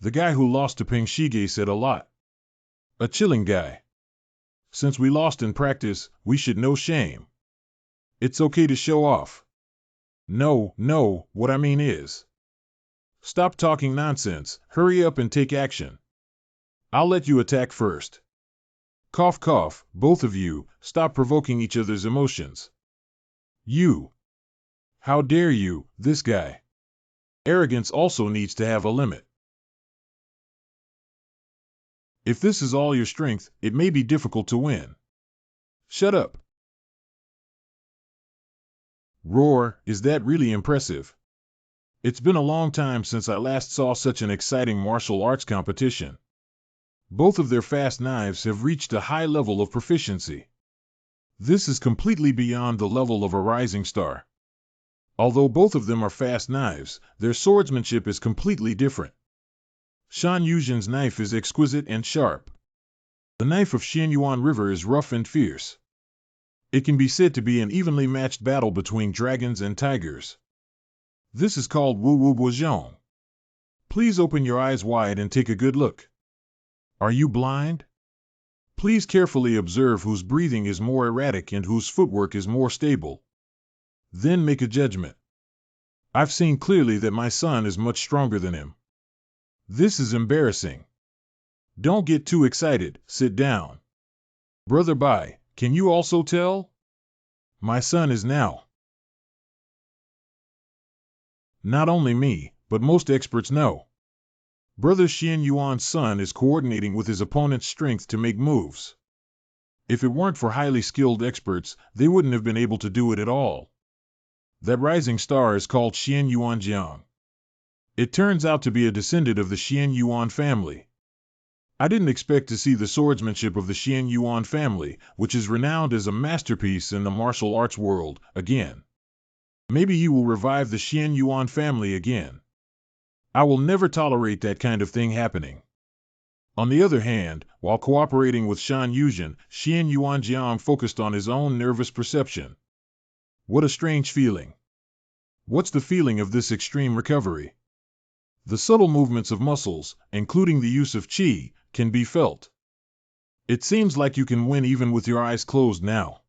Speaker 1: The guy who lost to Peng Shige said a lot. A chilling guy. Since we lost in practice, we should know shame. It's okay to show off. No, what I mean is. Stop talking nonsense, hurry up and take action. I'll let you attack first. Cough cough, both of you, stop provoking each other's emotions. You. How dare you, this guy. Arrogance also needs to have a limit. If this is all your strength, it may be difficult to win. Shut up. Roar, is that really impressive? It's been a long time since I last saw such an exciting martial arts competition. Both of their fast knives have reached a high level of proficiency. This is completely beyond the level of a rising star. Although both of them are fast knives, their swordsmanship is completely different. Shan Yuzhen's knife is exquisite and sharp. The knife of Xianyuan River is rough and fierce. It can be said to be an evenly matched battle between dragons and tigers. This is called Wu Wu Buozhong. Please open your eyes wide and take a good look. Are you blind? Please carefully observe whose breathing is more erratic and whose footwork is more stable. Then make a judgment. I've seen clearly that my son is much stronger than him. This is embarrassing. Don't get too excited, sit down. Brother Bai, can you also tell? My son is now. Not only me, but most experts know. Brother Xian Yuan's son is coordinating with his opponent's strength to make moves. If it weren't for highly skilled experts, they wouldn't have been able to do it at all. That rising star is called Xian Yuanjiang. It turns out to be a descendant of the Xian Yuan family. I didn't expect to see the swordsmanship of the Xian Yuan family, which is renowned as a masterpiece in the martial arts world, again. Maybe he will revive the Xian Yuan family again. I will never tolerate that kind of thing happening. On the other hand, while cooperating with Shan Yuzhen, Xian Yuanjiang focused on his own nervous perception. What a strange feeling. What's the feeling of this extreme recovery? The subtle movements of muscles, including the use of qi, can be felt. It seems like you can win even with your eyes closed now.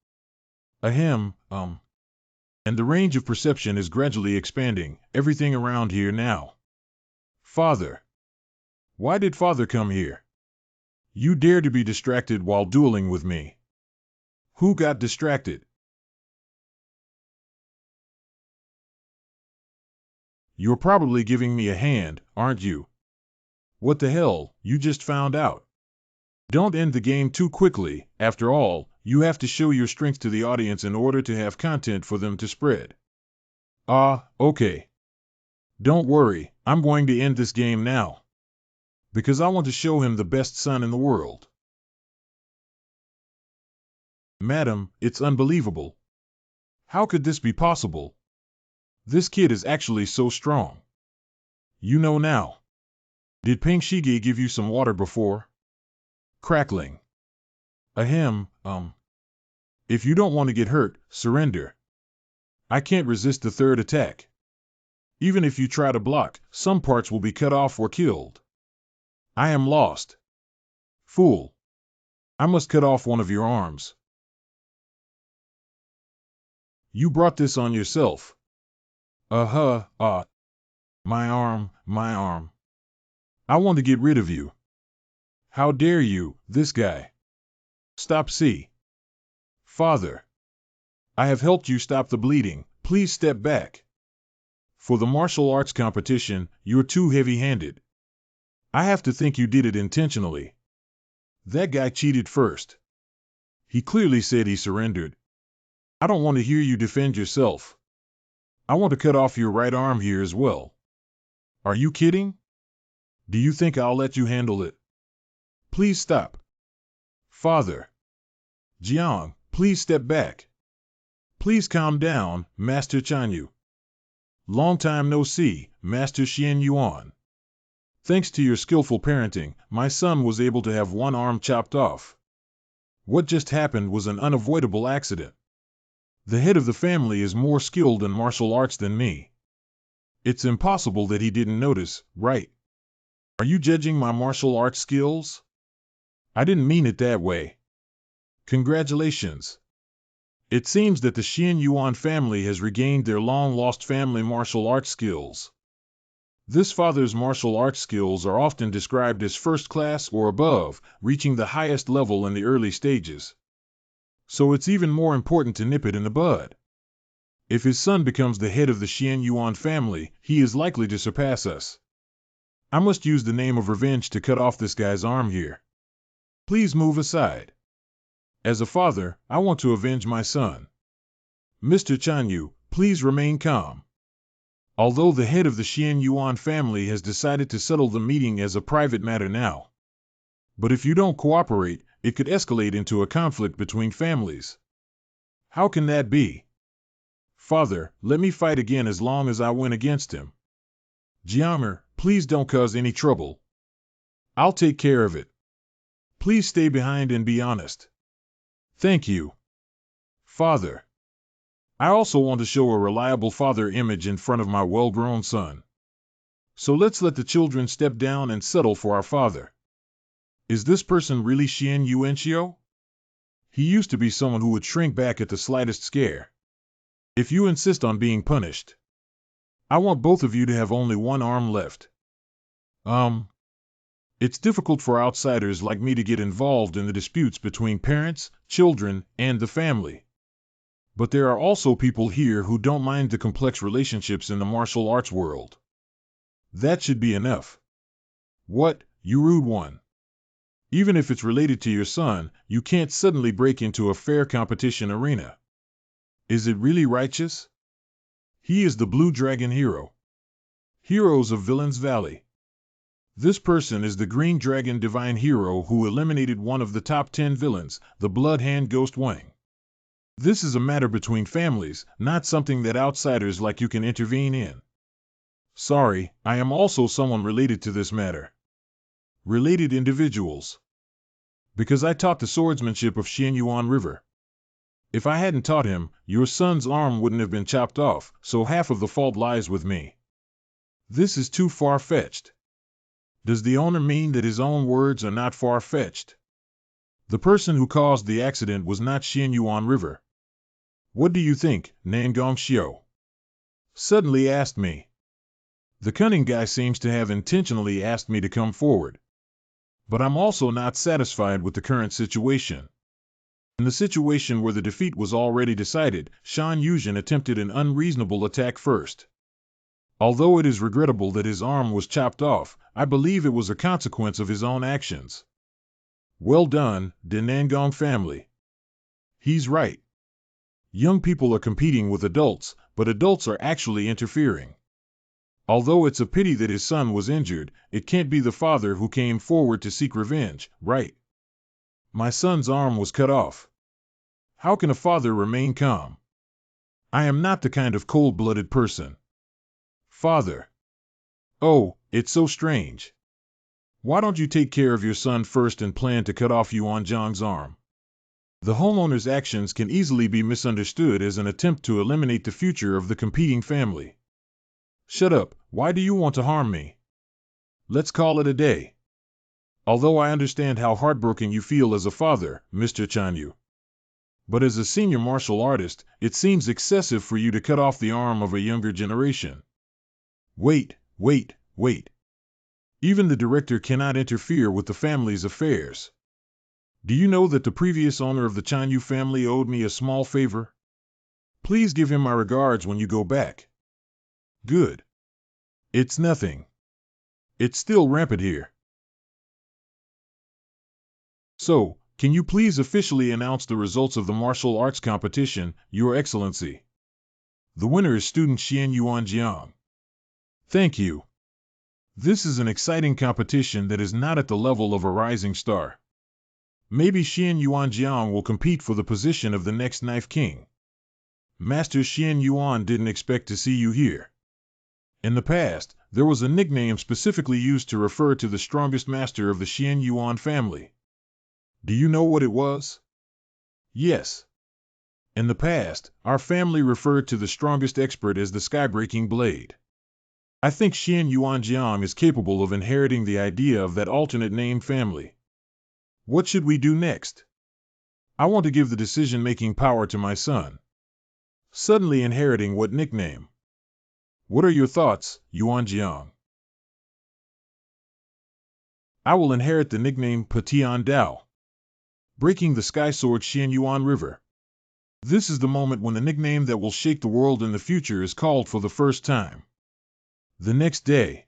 Speaker 1: Ahem, And the range of perception is gradually expanding, everything around here now. Father. Why did Father come here? You dare to be distracted while dueling with me. Who got distracted? You're probably giving me a hand, aren't you? What the hell, you just found out. Don't end the game too quickly, after all, you have to show your strength to the audience in order to have content for them to spread. Okay. Don't worry, I'm going to end this game now. Because I want to show him the best son in the world. Madam, it's unbelievable. How could this be possible? This kid is actually so strong. You know now. Did Peng Shige give you some water before? Crackling. Ahem, If you don't want to get hurt, surrender. I can't resist the third attack. Even if you try to block, some parts will be cut off or killed. I am lost. Fool. I must cut off one of your arms. You brought this on yourself. My arm. I want to get rid of you. How dare you, this guy. Stop. See. Father. I have helped you stop the bleeding, please step back. For the martial arts competition, you're too heavy-handed. I have to think you did it intentionally. That guy cheated first. He clearly said he surrendered. I don't want to hear you defend yourself. I want to cut off your right arm here as well. Are you kidding? Do you think I'll let you handle it? Please stop. Father. Jiang, please step back. Please calm down, Master Chanyu. Long time no see, Master Xian Yuan. Thanks to your skillful parenting, my son was able to have one arm chopped off. What just happened was an unavoidable accident. The head of the family is more skilled in martial arts than me. It's impossible that he didn't notice, right? Are you judging my martial arts skills? I didn't mean it that way. Congratulations. It seems that the Xian Yuan family has regained their long-lost family martial arts skills. This father's martial arts skills are often described as first class or above, reaching the highest level in the early stages. So it's even more important to nip it in the bud. If his son becomes the head of the Xian Yuan family, he is likely to surpass us. I must use the name of revenge to cut off this guy's arm here. Please move aside. As a father, I want to avenge my son. Mr. Chanyu, please remain calm. Although the head of the Xian Yuan family has decided to settle the meeting as a private matter now. But if you don't cooperate, it could escalate into a conflict between families. How can that be? Father, let me fight again as long as I win against him. Jiamer, please don't cause any trouble. I'll take care of it. Please stay behind and be honest. Thank you. Father. I also want to show a reliable father image in front of my well-grown son. So let's let the children step down and settle for our father. Is this person really Xian Yuanxiu? He used to be someone who would shrink back at the slightest scare. If you insist on being punished, I want both of you to have only one arm left. It's difficult for outsiders like me to get involved in the disputes between parents, children, and the family. But there are also people here who don't mind the complex relationships in the martial arts world. That should be enough. What, you rude one? Even if it's related to your son, you can't suddenly break into a fair competition arena. Is it really righteous? He is the Blue Dragon hero. Heroes of Villains Valley. This person is the Green Dragon divine hero who eliminated one of the top 10 villains, the Blood Hand Ghost Wang. This is a matter between families, not something that outsiders like you can intervene in. Sorry, I am also someone related to this matter. Related individuals. Because I taught the swordsmanship of Xianyuan River. If I hadn't taught him, your son's arm wouldn't have been chopped off, so half of the fault lies with me. This is too far-fetched. Does the owner mean that his own words are not far-fetched? The person who caused the accident was not Xianyuan River. What do you think, Nangong Xiao? Suddenly asked me. The cunning guy seems to have intentionally asked me to come forward. But I'm also not satisfied with the current situation. In the situation where the defeat was already decided, Shan Yuzhen attempted an unreasonable attack first. Although it is regrettable that his arm was chopped off, I believe it was a consequence of his own actions. Well done, the Nangong family. He's right. Young people are competing with adults, but adults are actually interfering. Although it's a pity that his son was injured, it can't be the father who came forward to seek revenge, right? My son's arm was cut off. How can a father remain calm? I am not the kind of cold-blooded person. Father. Oh, it's so strange. Why don't you take care of your son first and plan to cut off Yuan Zhang's arm? The homeowner's actions can easily be misunderstood as an attempt to eliminate the future of the competing family. Shut up, why do you want to harm me? Let's call it a day. Although I understand how heartbroken you feel as a father, Mr. Chanyu. But as a senior martial artist, it seems excessive for you to cut off the arm of a younger generation. Wait. Even the director cannot interfere with the family's affairs. Do you know that the previous owner of the Chanyu family owed me a small favor? Please give him my regards when you go back. Good. It's nothing. It's still rampant here. So, can you please officially announce the results of the martial arts competition, Your Excellency? The winner is student Xian Yuan Jiang. Thank you. This is an exciting competition that is not at the level of a rising star. Maybe Xian Yuan Jiang will compete for the position of the next Knife King. Master Xian Yuan didn't expect to see you here. In the past, there was a nickname specifically used to refer to the strongest master of the Xian Yuan family. Do you know what it was? Yes. In the past, our family referred to the strongest expert as the Skybreaking Blade. I think Xian Yuan Jiang is capable of inheriting the idea of that alternate name family. What should we do next? I want to give the decision-making power to my son. Suddenly inheriting what nickname? What are your thoughts, Yuan Jiang? I will inherit the nickname Patian Dao. Breaking the Sky Sword Xian Yuan River. This is the moment when the nickname that will shake the world in the future is called for the first time. The next day.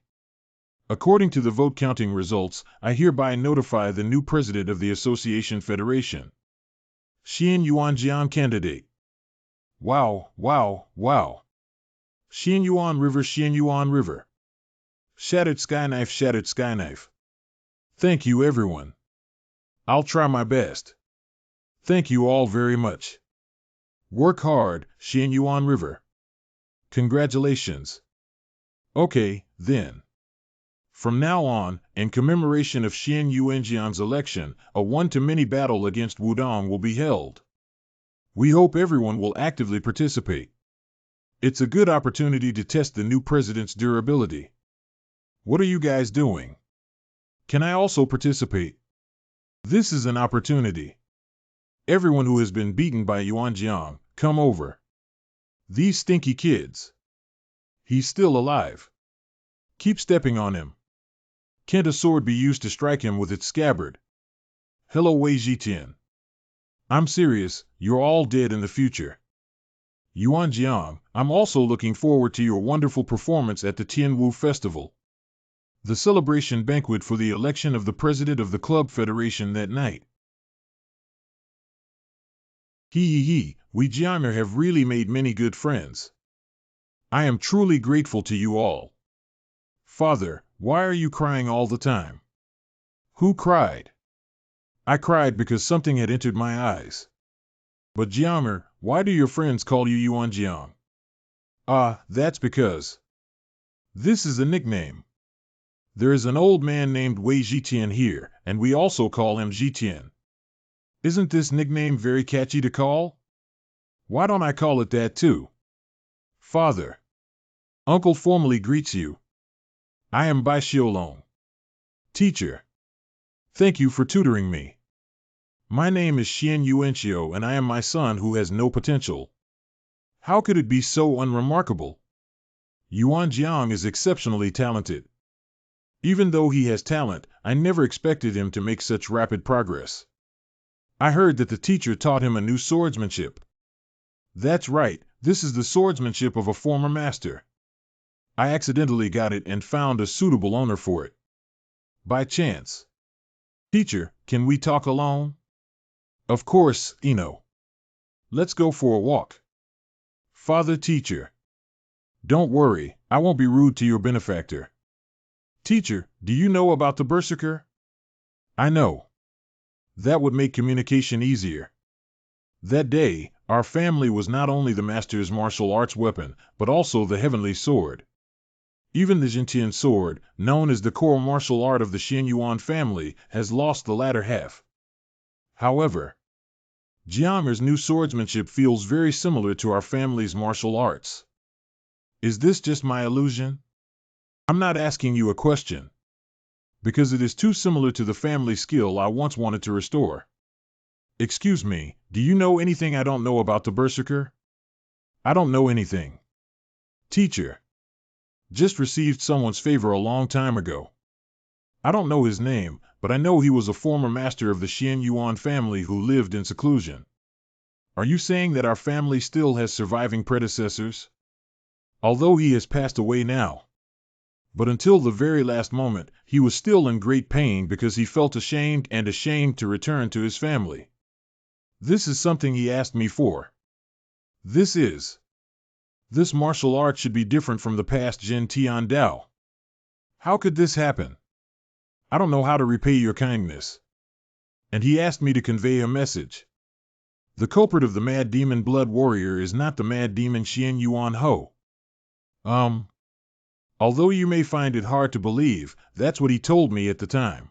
Speaker 1: According to the vote counting results, I hereby notify the new president of the Association Federation. Xian Yuan Jian candidate. Wow. Xian Yuan River. Shattered Skyknife. Thank you everyone. I'll try my best. Thank you all very much. Work hard, Xian Yuan River. Congratulations. Okay, then. From now on, in commemoration of Xian Yuanjian's election, a one-to-many battle against Wudong will be held. We hope everyone will actively participate. It's a good opportunity to test the new president's durability. What are you guys doing? Can I also participate? This is an opportunity. Everyone who has been beaten by Yuanjiang, come over. These stinky kids. He's still alive. Keep stepping on him. Can't a sword be used to strike him with its scabbard? Hello Wei Jitian. I'm serious, you're all dead in the future. Yuan Jiang, I'm also looking forward to your wonderful performance at the Tianwu Festival, the celebration banquet for the election of the president of the club federation that night. We Jianger have really made many good friends. I am truly grateful to you all. Father, why are you crying all the time? Who cried? I cried because something had entered my eyes. But Jianger, why do your friends call you Yuan Jiang? Ah, that's because this is a nickname. There is an old man named Wei Jitian here, and we also call him Jitian. Isn't this nickname very catchy to call? Why don't I call it that too? Father, Uncle formally greets you. I am Bai Xiaolong. Teacher, thank you for tutoring me. My name is Xian Yuanxiu and I am my son who has no potential. How could it be so unremarkable? Yuan Jiang is exceptionally talented. Even though he has talent, I never expected him to make such rapid progress. I heard that the teacher taught him a new swordsmanship. That's right, this is the swordsmanship of a former master. I accidentally got it and found a suitable owner for it. By chance. Teacher, can we talk alone? Of course, Eno. Let's go for a walk. Father Teacher. Don't worry, I won't be rude to your benefactor. Teacher, do you know about the Berserker? I know. That would make communication easier. That day, our family was not only the master's martial arts weapon, but also the heavenly sword. Even the Jintian sword, known as the core martial art of the Xianyuan family, has lost the latter half. However, Jianger's new swordsmanship feels very similar to our family's martial arts. Is this just my illusion? I'm not asking you a question, because it is too similar to the family skill I once wanted to restore. Excuse me, do you know anything I don't know about the Berserker? I don't know anything. Teacher. Just received someone's favor a long time ago. I don't know his name, but I know he was a former master of the Xianyuan family who lived in seclusion. Are you saying that our family still has surviving predecessors? Although he has passed away now. But until the very last moment, he was still in great pain because he felt ashamed to return to his family. This is something he asked me for. This martial art should be different from the past Jin Tian Dao. How could this happen? I don't know how to repay your kindness. And he asked me to convey a message. The culprit of the Mad Demon Blood Warrior is not the Mad Demon Xian Yuan Ho. Although you may find it hard to believe, that's what he told me at the time.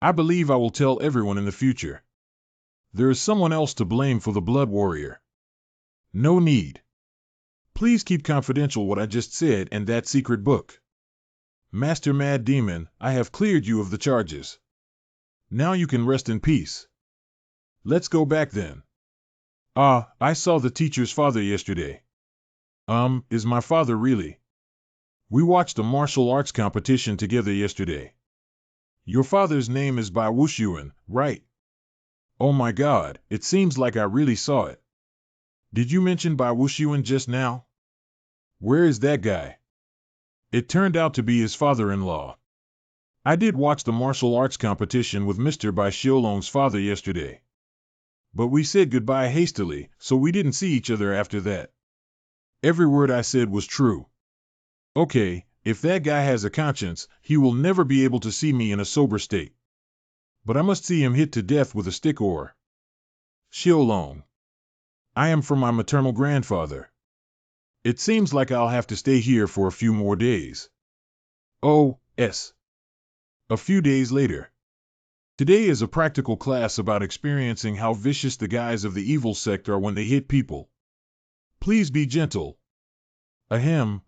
Speaker 1: I believe I will tell everyone in the future. There is someone else to blame for the Blood Warrior. No need. Please keep confidential what I just said and that secret book. Master Mad Demon, I have cleared you of the charges. Now you can rest in peace. Let's go back then. I saw the teacher's father yesterday. Is my father really? We watched a martial arts competition together yesterday. Your father's name is Bai Wuxuan, right? Oh my God, it seems like I really saw it. Did you mention Bai Wuxuan just now? Where is that guy? It turned out to be his father-in-law. I did watch the martial arts competition with Mr. Bai Xiaolong's father yesterday. But we said goodbye hastily, so we didn't see each other after that. Every word I said was true. Okay, if that guy has a conscience, he will never be able to see me in a sober state. But I must see him hit to death with a stick or... Xiaolong. I am from my maternal grandfather. It seems like I'll have to stay here for a few more days. Oh, a few days later. Today is a practical class about experiencing how vicious the guys of the evil sect are when they hit people. Please be gentle. Ahem,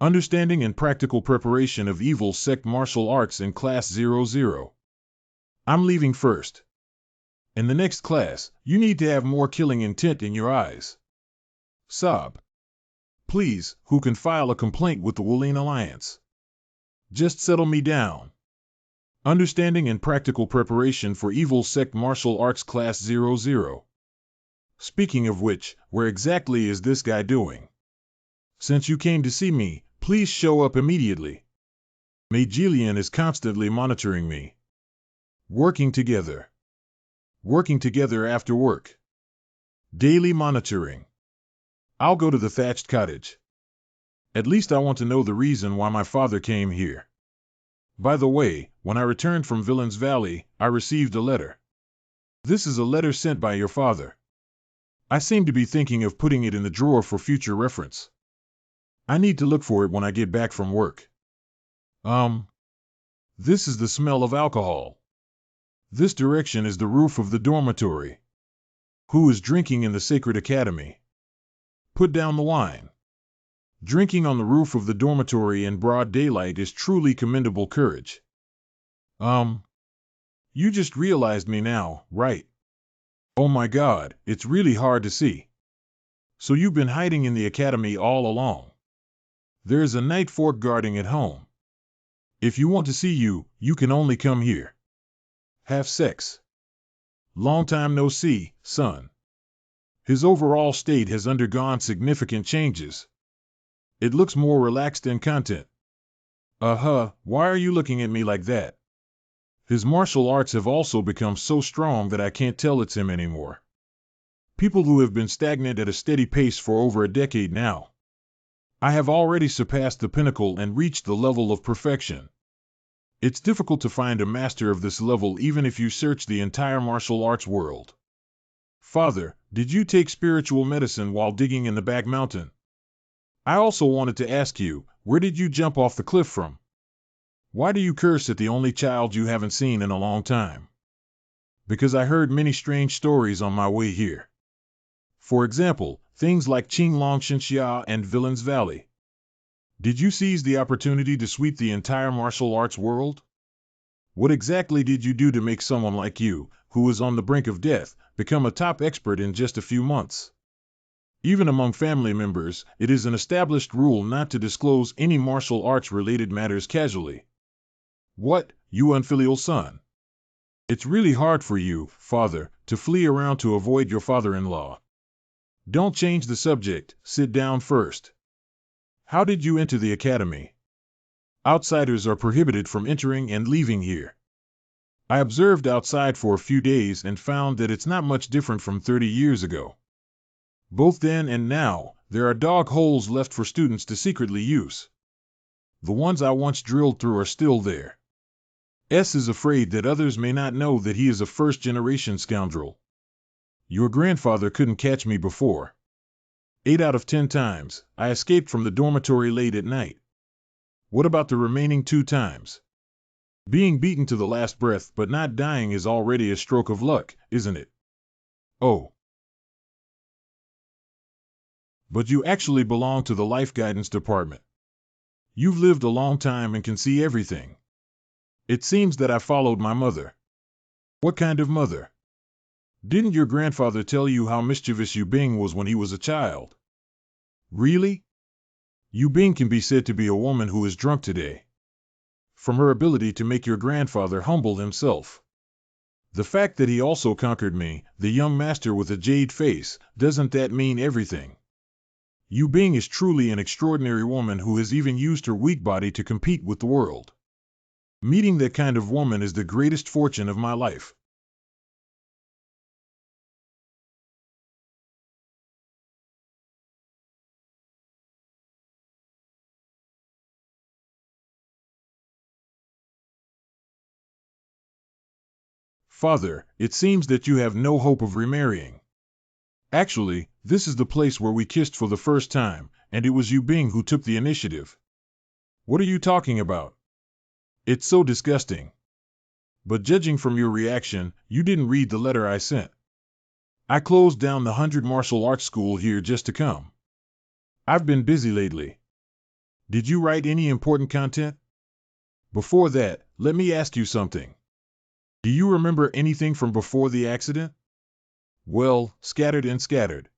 Speaker 1: Understanding and practical preparation of evil sect martial arts in class 00. I'm leaving first. In the next class, you need to have more killing intent in your eyes. Sob. Please, who can file a complaint with the Wuling Alliance? Just settle me down. Understanding and Practical Preparation for Evil Sect Martial Arts Class 00. Speaking of which, where exactly is this guy doing? Since you came to see me, please show up immediately. Majillian is constantly monitoring me. Working together. Working together after work. Daily monitoring. I'll go to the thatched cottage. At least I want to know the reason why my father came here. By the way, when I returned from Villain's Valley, I received a letter. This is a letter sent by your father. I seem to be thinking of putting it in the drawer for future reference. I need to look for it when I get back from work. This is the smell of alcohol. This direction is the roof of the dormitory. Who is drinking in the Sacred Academy? Put down the wine. Drinking on the roof of the dormitory in broad daylight is truly commendable courage. You just realized me now, right? Oh my God, it's really hard to see. So you've been hiding in the academy all along. There's a night fork guarding at home. If you want to see you, you can only come here. Have sex. Long time no see, son. His overall state has undergone significant changes. It looks more relaxed and content. Why are you looking at me like that? His martial arts have also become so strong that I can't tell it's him anymore. People who have been stagnant at a steady pace for over a decade now. I have already surpassed the pinnacle and reached the level of perfection. It's difficult to find a master of this level even if you search the entire martial arts world. Father, did you take spiritual medicine while digging in the back mountain? I also wanted to ask you, where did you jump off the cliff from? Why do you curse at the only child you haven't seen in a long time? Because I heard many strange stories on my way here. For example, things like Qinglong Xinxia and Villain's Valley. Did you seize the opportunity to sweep the entire martial arts world? What exactly did you do to make someone like you, who is on the brink of death, become a top expert in just a few months? Even among family members, it is an established rule not to disclose any martial arts-related matters casually. What, you unfilial son? It's really hard for you, father, to flee around to avoid your father-in-law. Don't change the subject, sit down first. How did you enter the academy? Outsiders are prohibited from entering and leaving here. I observed outside for a few days and found that it's not much different from 30 years ago. Both then and now, there are dog holes left for students to secretly use. The ones I once drilled through are still there. S is afraid that others may not know that he is a first-generation scoundrel. Your grandfather couldn't catch me before. 8 out of 10 times, I escaped from the dormitory late at night. What about the remaining 2 times? Being beaten to the last breath but not dying is already a stroke of luck, isn't it? Oh. But you actually belong to the life guidance department. You've lived a long time and can see everything. It seems that I followed my mother. What kind of mother? Didn't your grandfather tell you how mischievous Yu Bing was when he was a child? Really? Yu Bing can be said to be a woman who is drunk today. From her ability to make your grandfather humble himself. The fact that he also conquered me, the young master with a jade face, doesn't that mean everything? Yu Bing is truly an extraordinary woman who has even used her weak body to compete with the world. Meeting that kind of woman is the greatest fortune of my life. Father, it seems that you have no hope of remarrying. Actually, this is the place where we kissed for the first time, and it was Yu Bing who took the initiative. What are you talking about? It's so disgusting. But judging from your reaction, you didn't read the letter I sent. I closed down the 100 martial arts school here just to come. I've been busy lately. Did you write any important content? Before that, let me ask you something. Do you remember anything from before the accident? Well, scattered and scattered.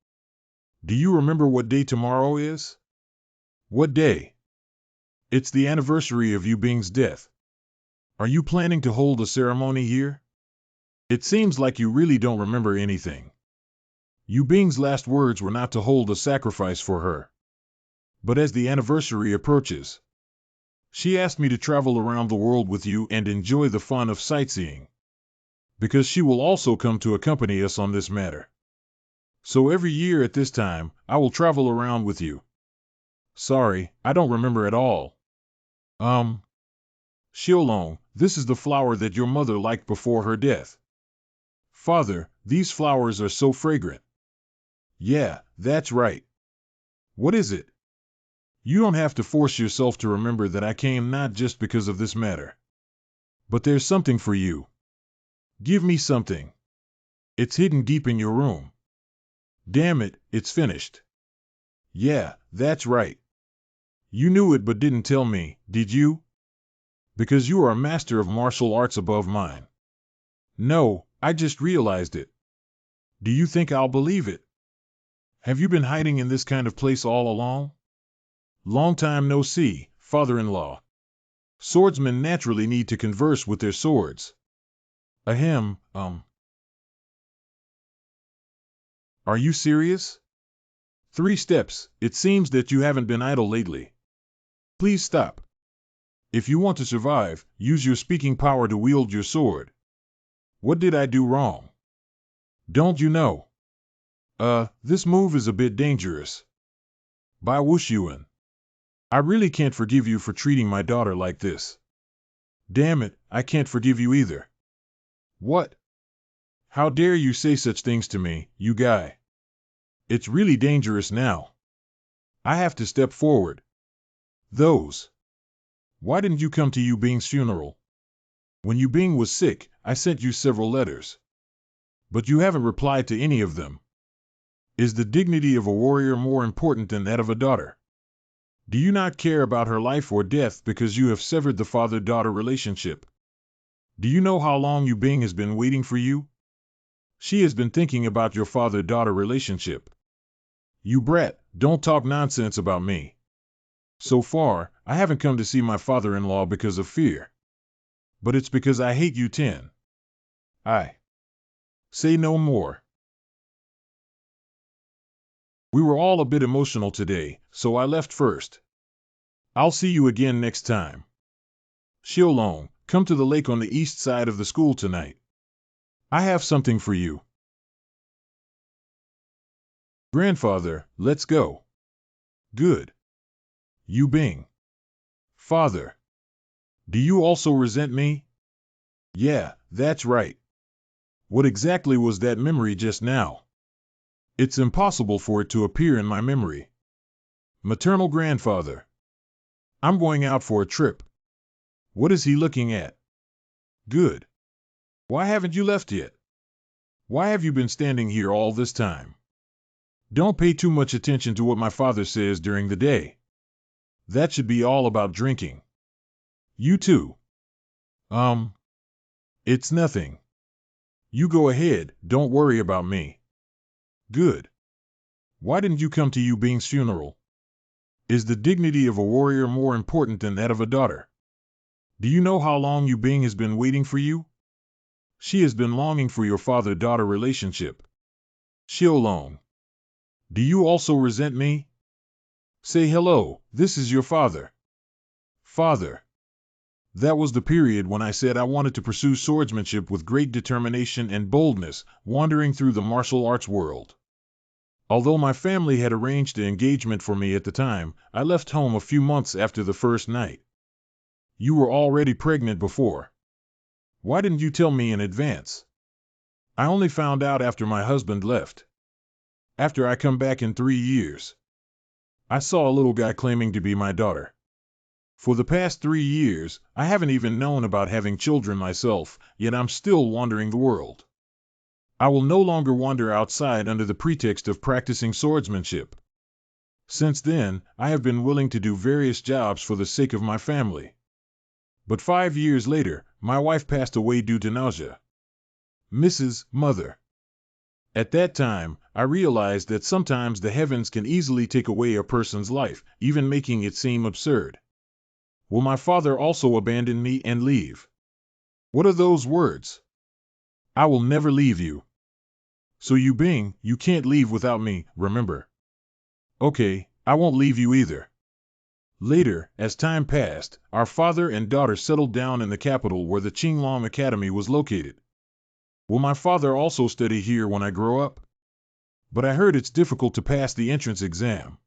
Speaker 1: Do you remember what day tomorrow is? What day? It's the anniversary of Yu Bing's death. Are you planning to hold a ceremony here? It seems like you really don't remember anything. Yu Bing's last words were not to hold a sacrifice for her. But as the anniversary approaches, she asked me to travel around the world with you and enjoy the fun of sightseeing. Because she will also come to accompany us on this matter. So every year at this time, I will travel around with you. Sorry, I don't remember at all. Xiaolong, this is the flower that your mother liked before her death. Father, these flowers are so fragrant. Yeah, that's right. What is it? You don't have to force yourself to remember that I came not just because of this matter. But there's something for you. Give me something. It's hidden deep in your room. Damn it, it's finished. Yeah, that's right. You knew it but didn't tell me, did you? Because you are a master of martial arts above mine. No, I just realized it. Do you think I'll believe it? Have you been hiding in this kind of place all along? Long time no see, father-in-law. Swordsmen naturally need to converse with their swords. Ahem, Are you serious? 3 steps, it seems that you haven't been idle lately. Please stop. If you want to survive, use your speaking power to wield your sword. What did I do wrong? Don't you know? This move is a bit dangerous. Bai Wuxian. I really can't forgive you for treating my daughter like this. Damn it, I can't forgive you either. What? How dare you say such things to me, you guy? It's really dangerous now. I have to step forward. Those. Why didn't you come to Yu Bing's funeral? When Yu Bing was sick, I sent you several letters. But you haven't replied to any of them. Is the dignity of a warrior more important than that of a daughter? Do you not care about her life or death because you have severed the father-daughter relationship? Do you know how long Yu Bing has been waiting for you? She has been thinking about your father-daughter relationship. You brat, don't talk nonsense about me. So far, I haven't come to see my father-in-law because of fear. But it's because I hate you 10. I. Say no more. We were all a bit emotional today, so I left first. I'll see you again next time. Xiaolong, come to the lake on the east side of the school tonight. I have something for you. Grandfather, let's go. Good. Yu Bing. Father. Do you also resent me? Yeah, that's right. What exactly was that memory just now? It's impossible for it to appear in my memory. Maternal grandfather. I'm going out for a trip. What is he looking at? Good. Why haven't you left yet? Why have you been standing here all this time? Don't pay too much attention to what my father says during the day. That should be all about drinking. You too. It's nothing. You go ahead, don't worry about me. Good. Why didn't you come to Yu Bing's funeral? Is the dignity of a warrior more important than that of a daughter? Do you know how long Yu Bing has been waiting for you? She has been longing for your father-daughter relationship. Xiaolong. Do you also resent me? Say hello, this is your father. Father. That was the period when I said I wanted to pursue swordsmanship with great determination and boldness, wandering through the martial arts world. Although my family had arranged an engagement for me at the time, I left home a few months after the first night. You were already pregnant before. Why didn't you tell me in advance? I only found out after my husband left. After I come back in 3 years. I saw a little guy claiming to be my daughter. For the past 3 years, I haven't even known about having children myself, yet I'm still wandering the world. I will no longer wander outside under the pretext of practicing swordsmanship. Since then, I have been willing to do various jobs for the sake of my family. But 5 years later, my wife passed away due to nausea. Mrs. Mother. At that time, I realized that sometimes the heavens can easily take away a person's life, even making it seem absurd. Will my father also abandon me and leave? What are those words? I will never leave you. So you can't leave without me, remember? Okay, I won't leave you either. Later, as time passed, our father and daughter settled down in the capital where the Qinglong Academy was located. Will my father also study here when I grow up? But I heard it's difficult to pass the entrance exam.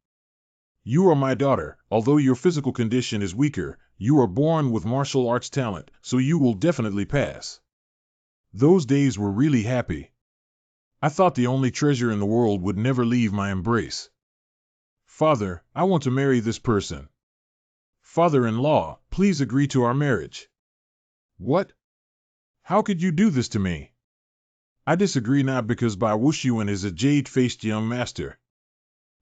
Speaker 1: You are my daughter, although your physical condition is weaker, you are born with martial arts talent, so you will definitely pass. Those days were really happy. I thought the only treasure in the world would never leave my embrace. Father, I want to marry this person. Father-in-law, please agree to our marriage. What? How could you do this to me? I disagree not because Bai Wuxian is a jade-faced young master.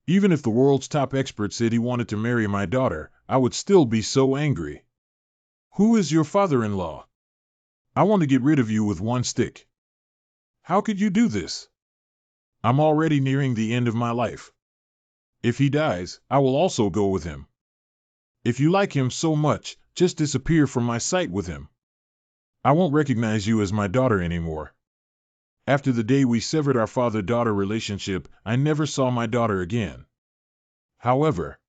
Speaker 1: Even if the world's top expert said he wanted to marry my daughter, I would still be so angry. Who is your father-in-law? I want to get rid of you with one stick. How could you do this? I'm already nearing the end of my life. If he dies, I will also go with him. If you like him so much, just disappear from my sight with him. I won't recognize you as my daughter anymore. After the day we severed our father-daughter relationship, I never saw my daughter again. However,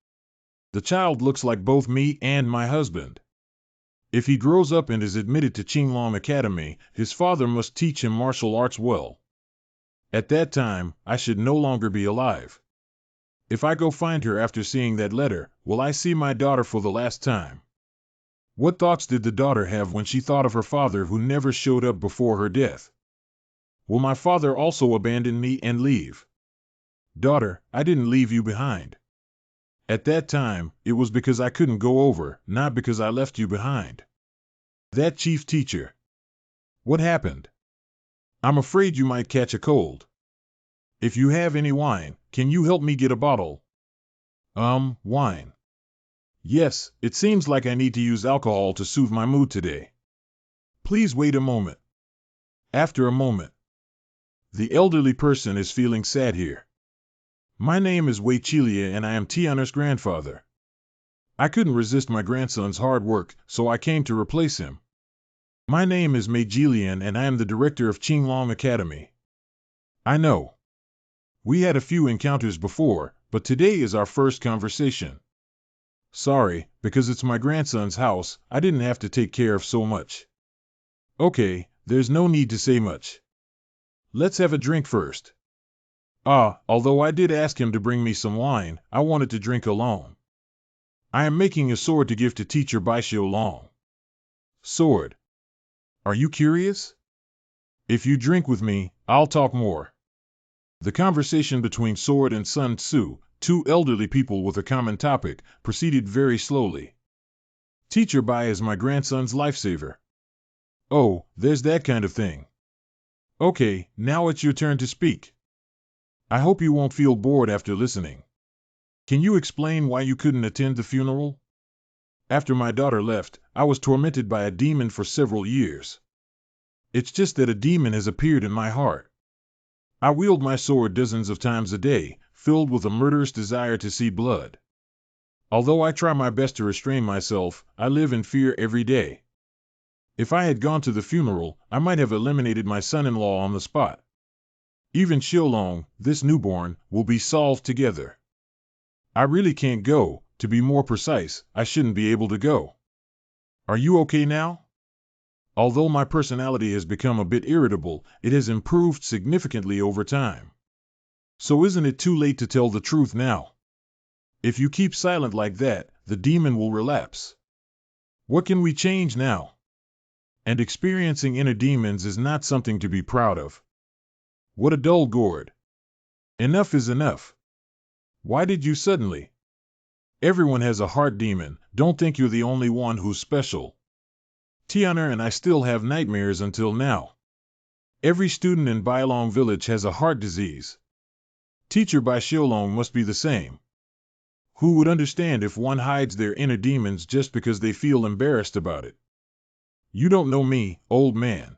Speaker 1: the child looks like both me and my husband. If he grows up and is admitted to Qinglong Academy, his father must teach him martial arts well. At that time, I should no longer be alive. If I go find her after seeing that letter, will I see my daughter for the last time? What thoughts did the daughter have when she thought of her father who never showed up before her death? Will my father also abandon me and leave? Daughter, I didn't leave you behind. At that time, it was because I couldn't go over, not because I left you behind. That chief teacher. What happened? I'm afraid you might catch a cold. If you have any wine, can you help me get a bottle? Wine. Yes, it seems like I need to use alcohol to soothe my mood today. Please wait a moment. After a moment. The elderly person is feeling sad here. My name is Wei Chilia and I am Tianer's grandfather. I couldn't resist my grandson's hard work, so I came to replace him. My name is Mei Jilian and I am the director of Qinglong Academy. I know. We had a few encounters before, but today is our first conversation. Sorry, because it's my grandson's house, I didn't have to take care of so much. Okay, there's no need to say much. Let's have a drink first. Although I did ask him to bring me some wine, I wanted to drink alone. I am making a sword to give to teacher Bai Xiaolong. Sword. Are you curious? If you drink with me, I'll talk more. The conversation between Sword and Sun Tzu, two elderly people with a common topic, proceeded very slowly. Teacher Bai is my grandson's lifesaver. Oh, there's that kind of thing. Okay, now it's your turn to speak. I hope you won't feel bored after listening. Can you explain why you couldn't attend the funeral? After my daughter left, I was tormented by a demon for several years. It's just that a demon has appeared in my heart. I wield my sword dozens of times a day, filled with a murderous desire to see blood. Although I try my best to restrain myself, I live in fear every day. If I had gone to the funeral, I might have eliminated my son-in-law on the spot. Even Xiaolong, this newborn, will be solved together. I really can't go. To be more precise, I shouldn't be able to go. Are you okay now? Although my personality has become a bit irritable, it has improved significantly over time. So isn't it too late to tell the truth now? If you keep silent like that, the demon will relapse. What can we change now? And experiencing inner demons is not something to be proud of. What a dull gourd. Enough is enough. Why did you suddenly? Everyone has a heart demon, don't think you're the only one who's special. Tianer and I still have nightmares until now. Every student in Bailong village has a heart disease. Teacher Bai Xiaolong must be the same. Who would understand if one hides their inner demons just because they feel embarrassed about it? You don't know me, old man.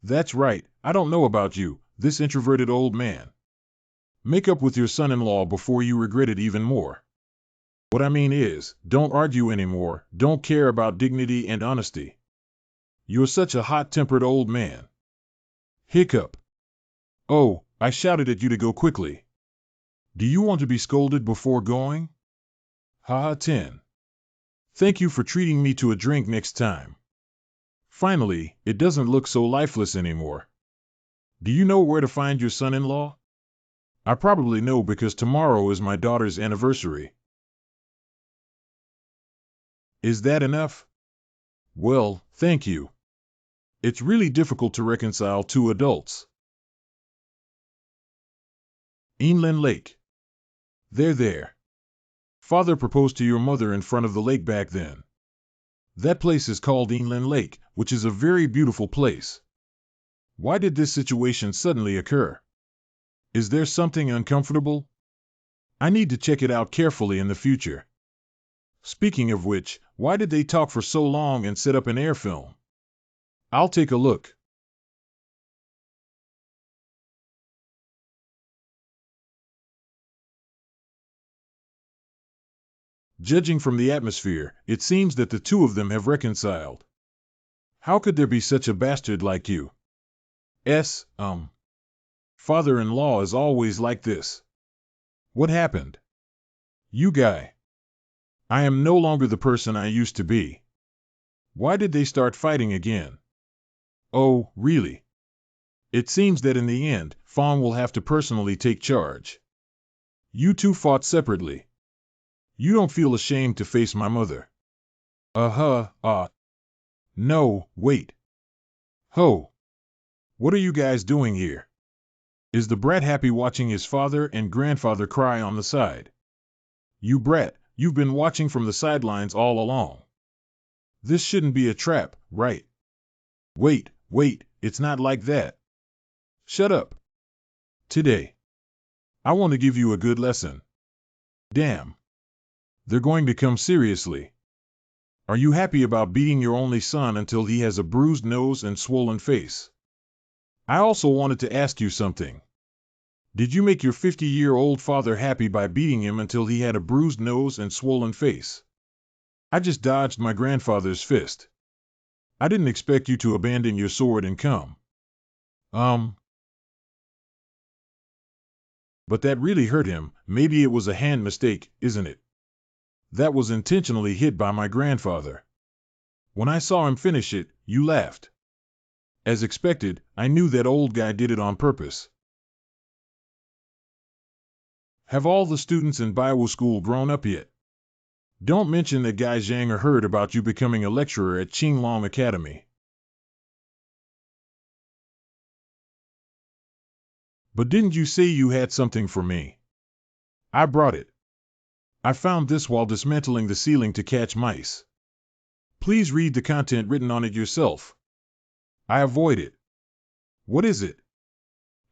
Speaker 1: That's right, I don't know about you, this introverted old man. Make up with your son-in-law before you regret it even more. What I mean is, don't argue anymore, don't care about dignity and honesty. You're such a hot-tempered old man. Hiccup. Oh, I shouted at you to go quickly. Do you want to be scolded before going? Haha 10. Thank you for treating me to a drink next time. Finally, it doesn't look so lifeless anymore. Do you know where to find your son-in-law? I probably know because tomorrow is my daughter's anniversary. Is that enough? Well, thank you. It's really difficult to reconcile two adults. Inland Lake. There. Father proposed to your mother in front of the lake back then. That place is called Inland Lake, which is a very beautiful place. Why did this situation suddenly occur? Is there something uncomfortable? I need to check it out carefully in the future. Speaking of which, why did they talk for so long and set up an air film? I'll take a look. Judging from the atmosphere, it seems that the two of them have reconciled. How could there be such a bastard like you? Father-in-law is always like this. What happened? You guy. I am no longer the person I used to be. Why did they start fighting again? Oh, really? It seems that in the end, Fawn will have to personally take charge. You two fought separately. You don't feel ashamed to face my mother. No, wait. Ho! What are you guys doing here? Is the brat happy watching his father and grandfather cry on the side? You brat, you've been watching from the sidelines all along. This shouldn't be a trap, right? Wait, it's not like that. Shut up. Today, I want to give you a good lesson. Damn. They're going to come seriously. Are you happy about beating your only son until he has a bruised nose and swollen face? I also wanted to ask you something. Did you make your 50-year-old father happy by beating him until he had a bruised nose and swollen face? I just dodged my grandfather's fist. I didn't expect you to abandon your sword and come. But that really hurt him. Maybe it was a hand mistake, isn't it? That was intentionally hit by my grandfather. When I saw him finish it, you laughed. As expected, I knew that old guy did it on purpose. Have all the students in Baiwu School grown up yet? Don't mention that Guy Zhang heard about you becoming a lecturer at Qinglong Academy. But didn't you say you had something for me? I brought it. I found this while dismantling the ceiling to catch mice. Please read the content written on it yourself. I avoid it. What is it?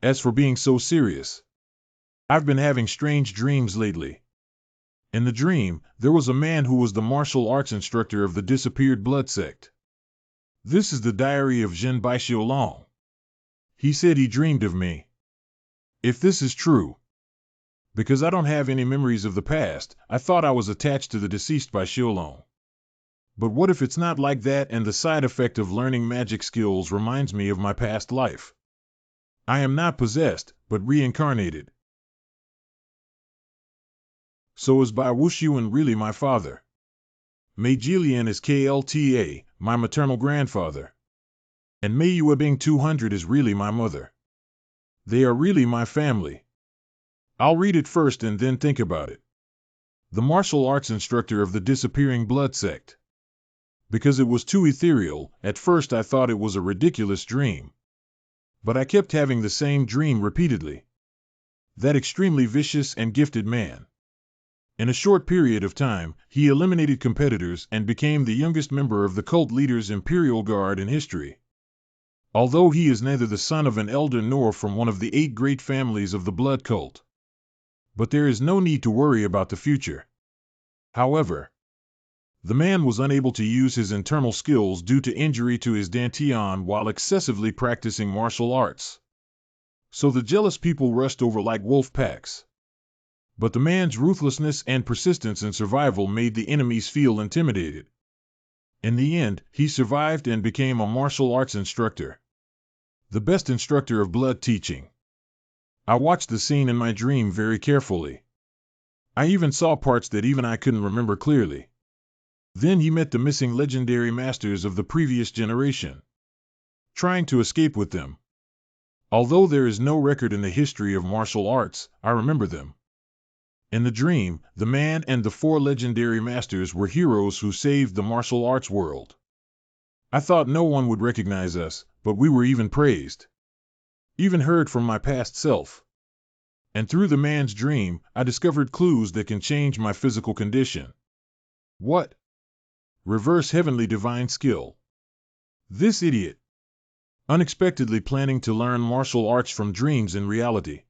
Speaker 1: As for being so serious, I've been having strange dreams lately. In the dream, there was a man who was the martial arts instructor of the disappeared blood sect. This is the diary of Zhen Baixiulong. He said he dreamed of me. If this is true, because I don't have any memories of the past, I thought I was attached to the deceased Baixiulong. But what if it's not like that and the side effect of learning magic skills reminds me of my past life? I am not possessed, but reincarnated. So is Bai Wuxian really my father? Mei Jilian is KLTA, my maternal grandfather. And Mei Yuebing 200 is really my mother. They are really my family. I'll read it first and then think about it. The martial arts instructor of the disappearing blood sect. Because it was too ethereal, at first I thought it was a ridiculous dream. But I kept having the same dream repeatedly. That extremely vicious and gifted man. In a short period of time, he eliminated competitors and became the youngest member of the cult leader's Imperial Guard in history. Although he is neither the son of an elder nor from one of the 8 great families of the blood cult. But there is no need to worry about the future. However, the man was unable to use his internal skills due to injury to his dantian while excessively practicing martial arts. So the jealous people rushed over like wolf packs. But the man's ruthlessness and persistence in survival made the enemies feel intimidated. In the end, he survived and became a martial arts instructor. The best instructor of blood teaching. I watched the scene in my dream very carefully. I even saw parts that even I couldn't remember clearly. Then he met the missing legendary masters of the previous generation, trying to escape with them. Although there is no record in the history of martial arts, I remember them. In the dream, the man and the 4 legendary masters were heroes who saved the martial arts world. I thought no one would recognize us, but we were even praised. Even heard from my past self. And through the man's dream, I discovered clues that can change my physical condition. What? Reverse heavenly divine skill. This idiot. Unexpectedly planning to learn martial arts from dreams in reality.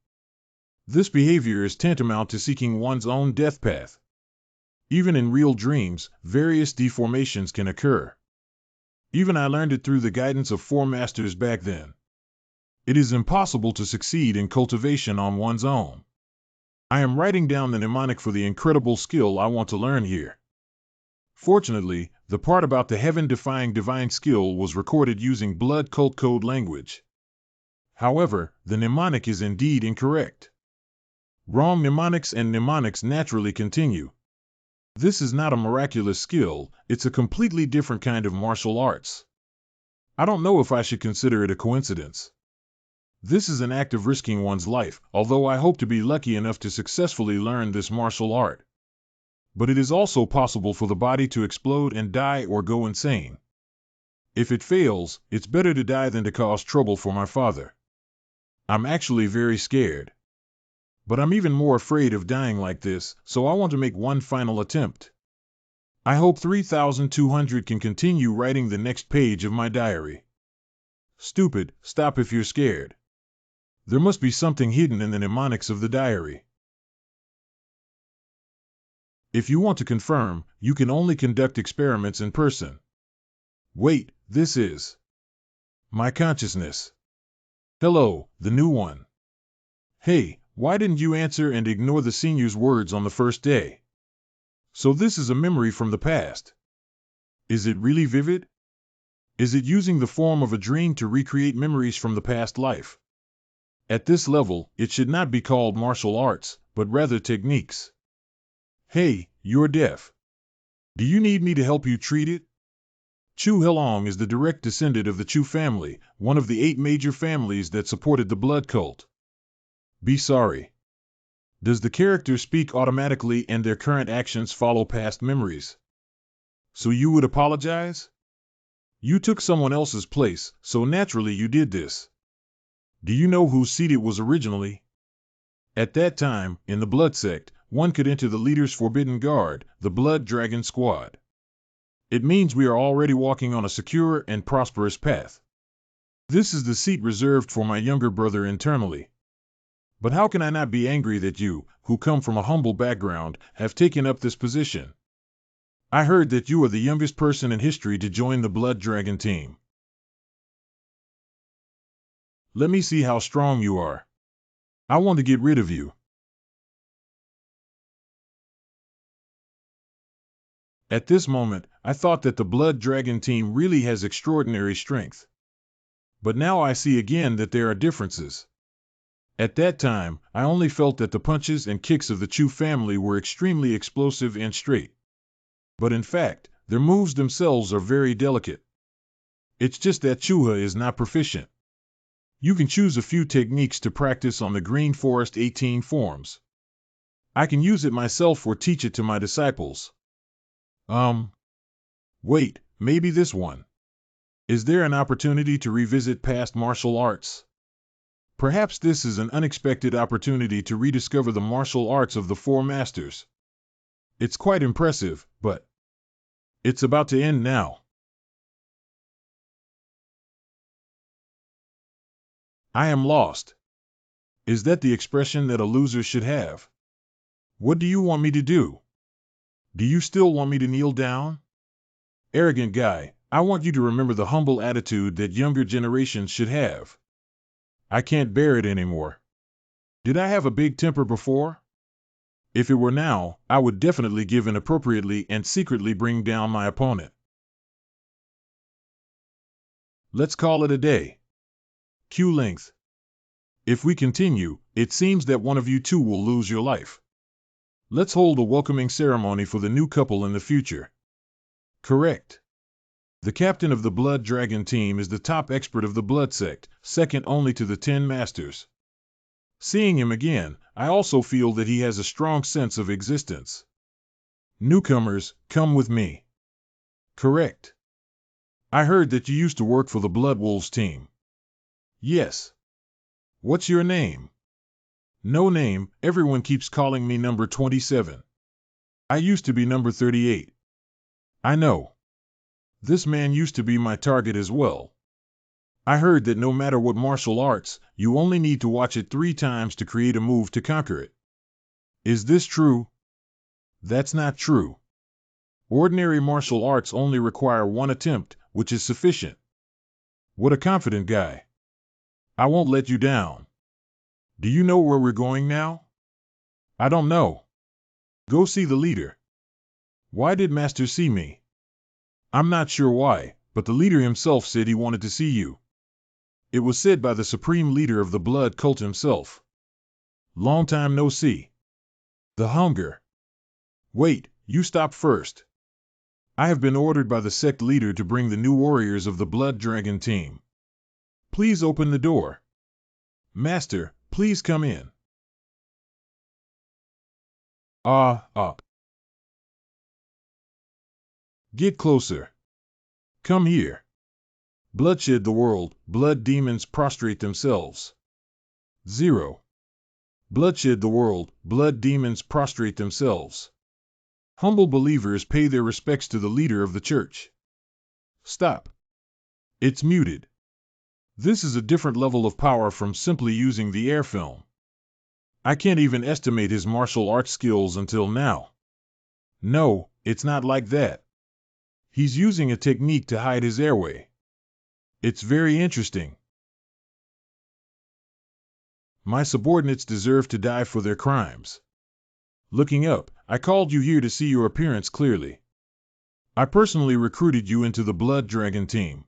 Speaker 1: This behavior is tantamount to seeking one's own death path. Even in real dreams, various deformations can occur. Even I learned it through the guidance of 4 masters back then. It is impossible to succeed in cultivation on one's own. I am writing down the mnemonic for the incredible skill I want to learn here. Fortunately, the part about the heaven-defying divine skill was recorded using blood cult code language. However, the mnemonic is indeed incorrect. Wrong mnemonics and mnemonics naturally continue. This is not a miraculous skill, it's a completely different kind of martial arts. I don't know if I should consider it a coincidence. This is an act of risking one's life, although I hope to be lucky enough to successfully learn this martial art. But it is also possible for the body to explode and die or go insane. If it fails, it's better to die than to cause trouble for my father. I'm actually very scared. But I'm even more afraid of dying like this, so I want to make one final attempt. I hope 3200 can continue writing the next page of my diary. Stupid, stop if you're scared. There must be something hidden in the mnemonics of the diary. If you want to confirm, you can only conduct experiments in person. Wait, this is my consciousness. Hello, the new one. Hey, why didn't you answer and ignore the senior's words on the first day? So this is a memory from the past. Is it really vivid? Is it using the form of a dream to recreate memories from the past life? At this level, it should not be called martial arts, but rather techniques. Hey, you're deaf. Do you need me to help you treat it? Chu Helong is the direct descendant of the Chu family, one of the 8 major families that supported the blood cult. Be sorry. Does the character speak automatically and their current actions follow past memories? So you would apologize? You took someone else's place, so naturally you did this. Do you know whose seat it was originally? At that time, in the blood sect, one could enter the leader's forbidden guard, the Blood Dragon Squad. It means we are already walking on a secure and prosperous path. This is the seat reserved for my younger brother internally. But how can I not be angry that you, who come from a humble background, have taken up this position? I heard that you are the youngest person in history to join the Blood Dragon team. Let me see how strong you are. I want to get rid of you. At this moment, I thought that the Blood Dragon team really has extraordinary strength. But now I see again that there are differences. At that time, I only felt that the punches and kicks of the Chu family were extremely explosive and straight. But in fact, their moves themselves are very delicate. It's just that Chuha is not proficient. You can choose a few techniques to practice on the Green Forest 18 forms. I can use it myself or teach it to my disciples. Wait, maybe this one. Is there an opportunity to revisit past martial arts? Perhaps this is an unexpected opportunity to rediscover the martial arts of the 4 masters. It's quite impressive, but it's about to end now. I am lost. Is that the expression that a loser should have? What do you want me to do? Do you still want me to kneel down? Arrogant guy, I want you to remember the humble attitude that younger generations should have. I can't bear it anymore. Did I have a big temper before? If it were now, I would definitely give in appropriately and secretly bring down my opponent. Let's call it a day. Q length. If we continue, it seems that one of you two will lose your life. Let's hold a welcoming ceremony for the new couple in the future. Correct. The captain of the Blood Dragon team is the top expert of the Blood sect, second only to the 10 masters. Seeing him again, I also feel that he has a strong sense of existence. Newcomers, come with me. Correct. I heard that you used to work for the Blood Wolves team. Yes. What's your name? No name, everyone keeps calling me number 27. I used to be number 38. I know. This man used to be my target as well. I heard that no matter what martial arts, you only need to watch it 3 times to create a move to conquer it. Is this true? That's not true. Ordinary martial arts only require 1 attempt, which is sufficient. What a confident guy. I won't let you down. Do you know where we're going now? I don't know. Go see the leader. Why did Master see me? I'm not sure why, but the leader himself said he wanted to see you. It was said by the supreme leader of the blood cult himself. Long time no see. The hunger. Wait, you stop first. I have been ordered by the sect leader to bring the new warriors of the Blood Dragon team. Please open the door. Master, please come in. Get closer. Come here. Bloodshed the world, blood demons prostrate themselves. 0. Bloodshed the world, blood demons prostrate themselves. Humble believers pay their respects to the leader of the church. Stop. It's muted. This is a different level of power from simply using the air film. I can't even estimate his martial arts skills until now. No, it's not like that. He's using a technique to hide his airway. It's very interesting. My subordinates deserve to die for their crimes. Looking up, I called you here to see your appearance clearly. I personally recruited you into the Blood Dragon team.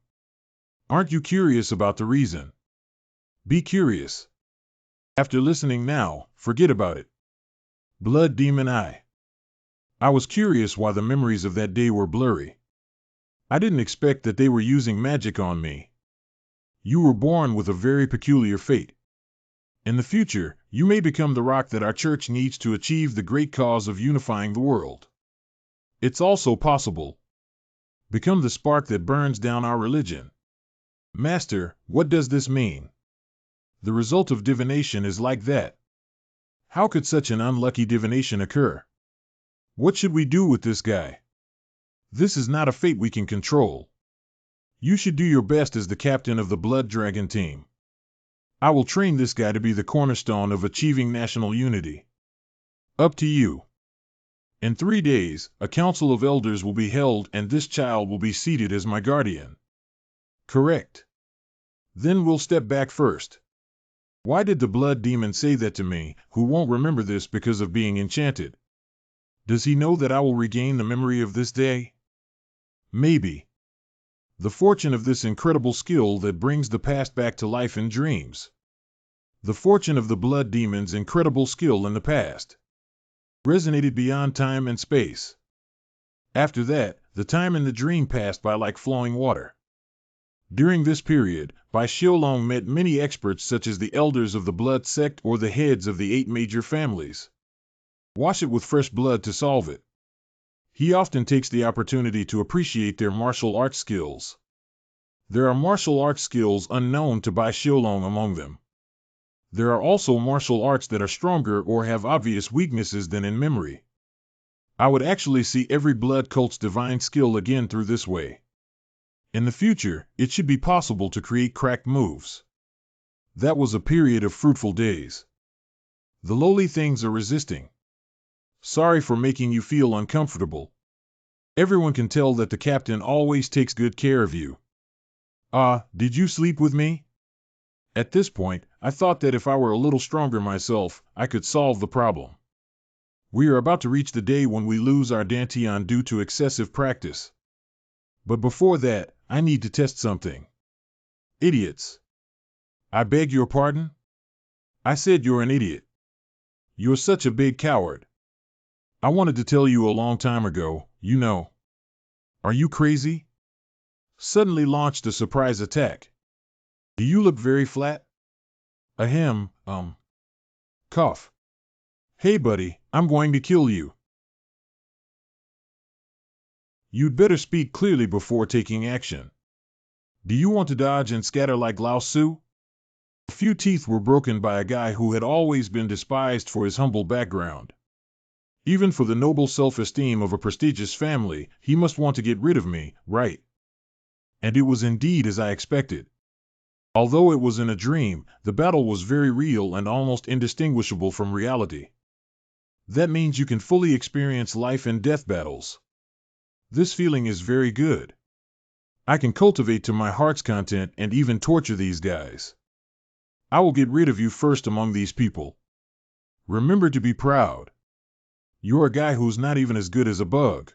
Speaker 1: Aren't you curious about the reason? Be curious. After listening now, forget about it. Blood Demon I was curious why the memories of that day were blurry. I didn't expect that they were using magic on me. You were born with a very peculiar fate. In the future, you may become the rock that our church needs to achieve the great cause of unifying the world. It's also possible. Become the spark that burns down our religion. Master, what does this mean? The result of divination is like that. How could such an unlucky divination occur? What should we do with this guy? This is not a fate we can control. You should do your best as the captain of the Blood Dragon team. I will train this guy to be the cornerstone of achieving national unity. Up to you. In 3 days, a council of elders will be held and this child will be seated as my guardian. Correct. Then we'll step back first. Why did the blood demon say that to me, who won't remember this because of being enchanted? Does he know that I will regain the memory of this day? Maybe. The fortune of this incredible skill that brings the past back to life in dreams. The fortune of the blood demon's incredible skill in the past resonated beyond time and space. After that, the time in the dream passed by like flowing water. During this period, Bai Xiaolong met many experts such as the elders of the blood sect or the heads of the 8 major families. Wash it with fresh blood to solve it. He often takes the opportunity to appreciate their martial arts skills. There are martial arts skills unknown to Bai Xiaolong among them. There are also martial arts that are stronger or have obvious weaknesses than in memory. I would actually see every blood cult's divine skill again through this way. In the future, it should be possible to create cracked moves. That was a period of fruitful days. The lowly things are resisting. Sorry for making you feel uncomfortable. Everyone can tell that the captain always takes good care of you. Did you sleep with me? At this point, I thought that if I were a little stronger myself, I could solve the problem. We are about to reach the day when we lose our dantian due to excessive practice. But before that, I need to test something. Idiots. I beg your pardon? I said you're an idiot. You're such a big coward. I wanted to tell you a long time ago, you know. Are you crazy? Suddenly launched a surprise attack. Do you look very flat? Ahem, cough. Hey buddy, I'm going to kill you. You'd better speak clearly before taking action. Do you want to dodge and scatter like Lao Tzu? A few teeth were broken by a guy who had always been despised for his humble background. Even for the noble self-esteem of a prestigious family, he must want to get rid of me, right? And it was indeed as I expected. Although it was in a dream, the battle was very real and almost indistinguishable from reality. That means you can fully experience life and death battles. This feeling is very good. I can cultivate to my heart's content and even torture these guys. I will get rid of you first among these people. Remember to be proud. You're a guy who's not even as good as a bug.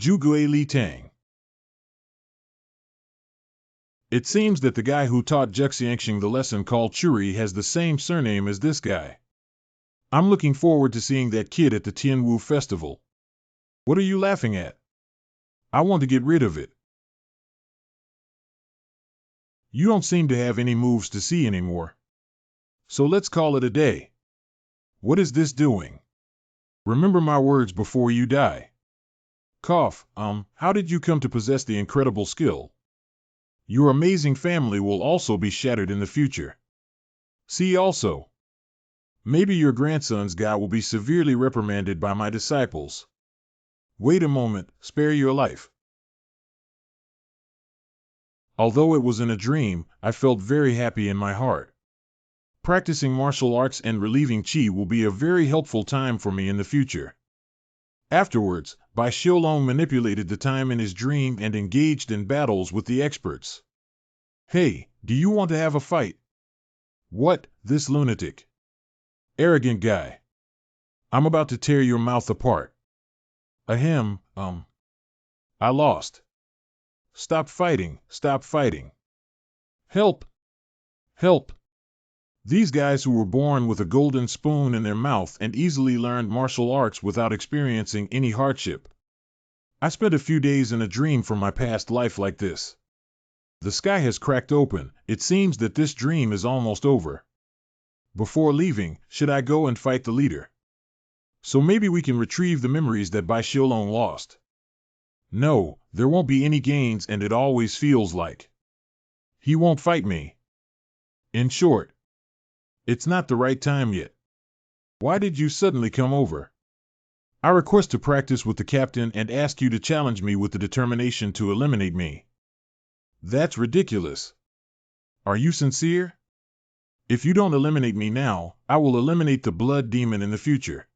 Speaker 1: Zhuge Li Tang. It seems that the guy who taught Juxiangxing the lesson called Churi has the same surname as this guy. I'm looking forward to seeing that kid at the Tianwu festival. What are you laughing at? I want to get rid of it. You don't seem to have any moves to see anymore. So let's call it a day. What is this doing? Remember my words before you die. Cough, how did you come to possess the incredible skill? Your amazing family will also be shattered in the future. See also. Maybe your grandson's guy will be severely reprimanded by my disciples. Wait a moment, spare your life. Although it was in a dream, I felt very happy in my heart. Practicing martial arts and relieving qi will be a very helpful time for me in the future. Afterwards, Bai Xiaolong manipulated the time in his dream and engaged in battles with the experts. Hey, do you want to have a fight? What, this lunatic? Arrogant guy. I'm about to tear your mouth apart. Ahem, I lost. Stop fighting, stop fighting. Help! Help! These guys who were born with a golden spoon in their mouth and easily learned martial arts without experiencing any hardship. I spent a few days in a dream from my past life like this. The sky has cracked open. It seems that this dream is almost over. Before leaving, should I go and fight the leader? So maybe we can retrieve the memories that Bai Xiaolong lost. No, there won't be any gains and it always feels like he won't fight me. In short, it's not the right time yet. Why did you suddenly come over? I request to practice with the captain and ask you to challenge me with the determination to eliminate me. That's ridiculous. Are you sincere? If you don't eliminate me now, I will eliminate the blood demon in the future.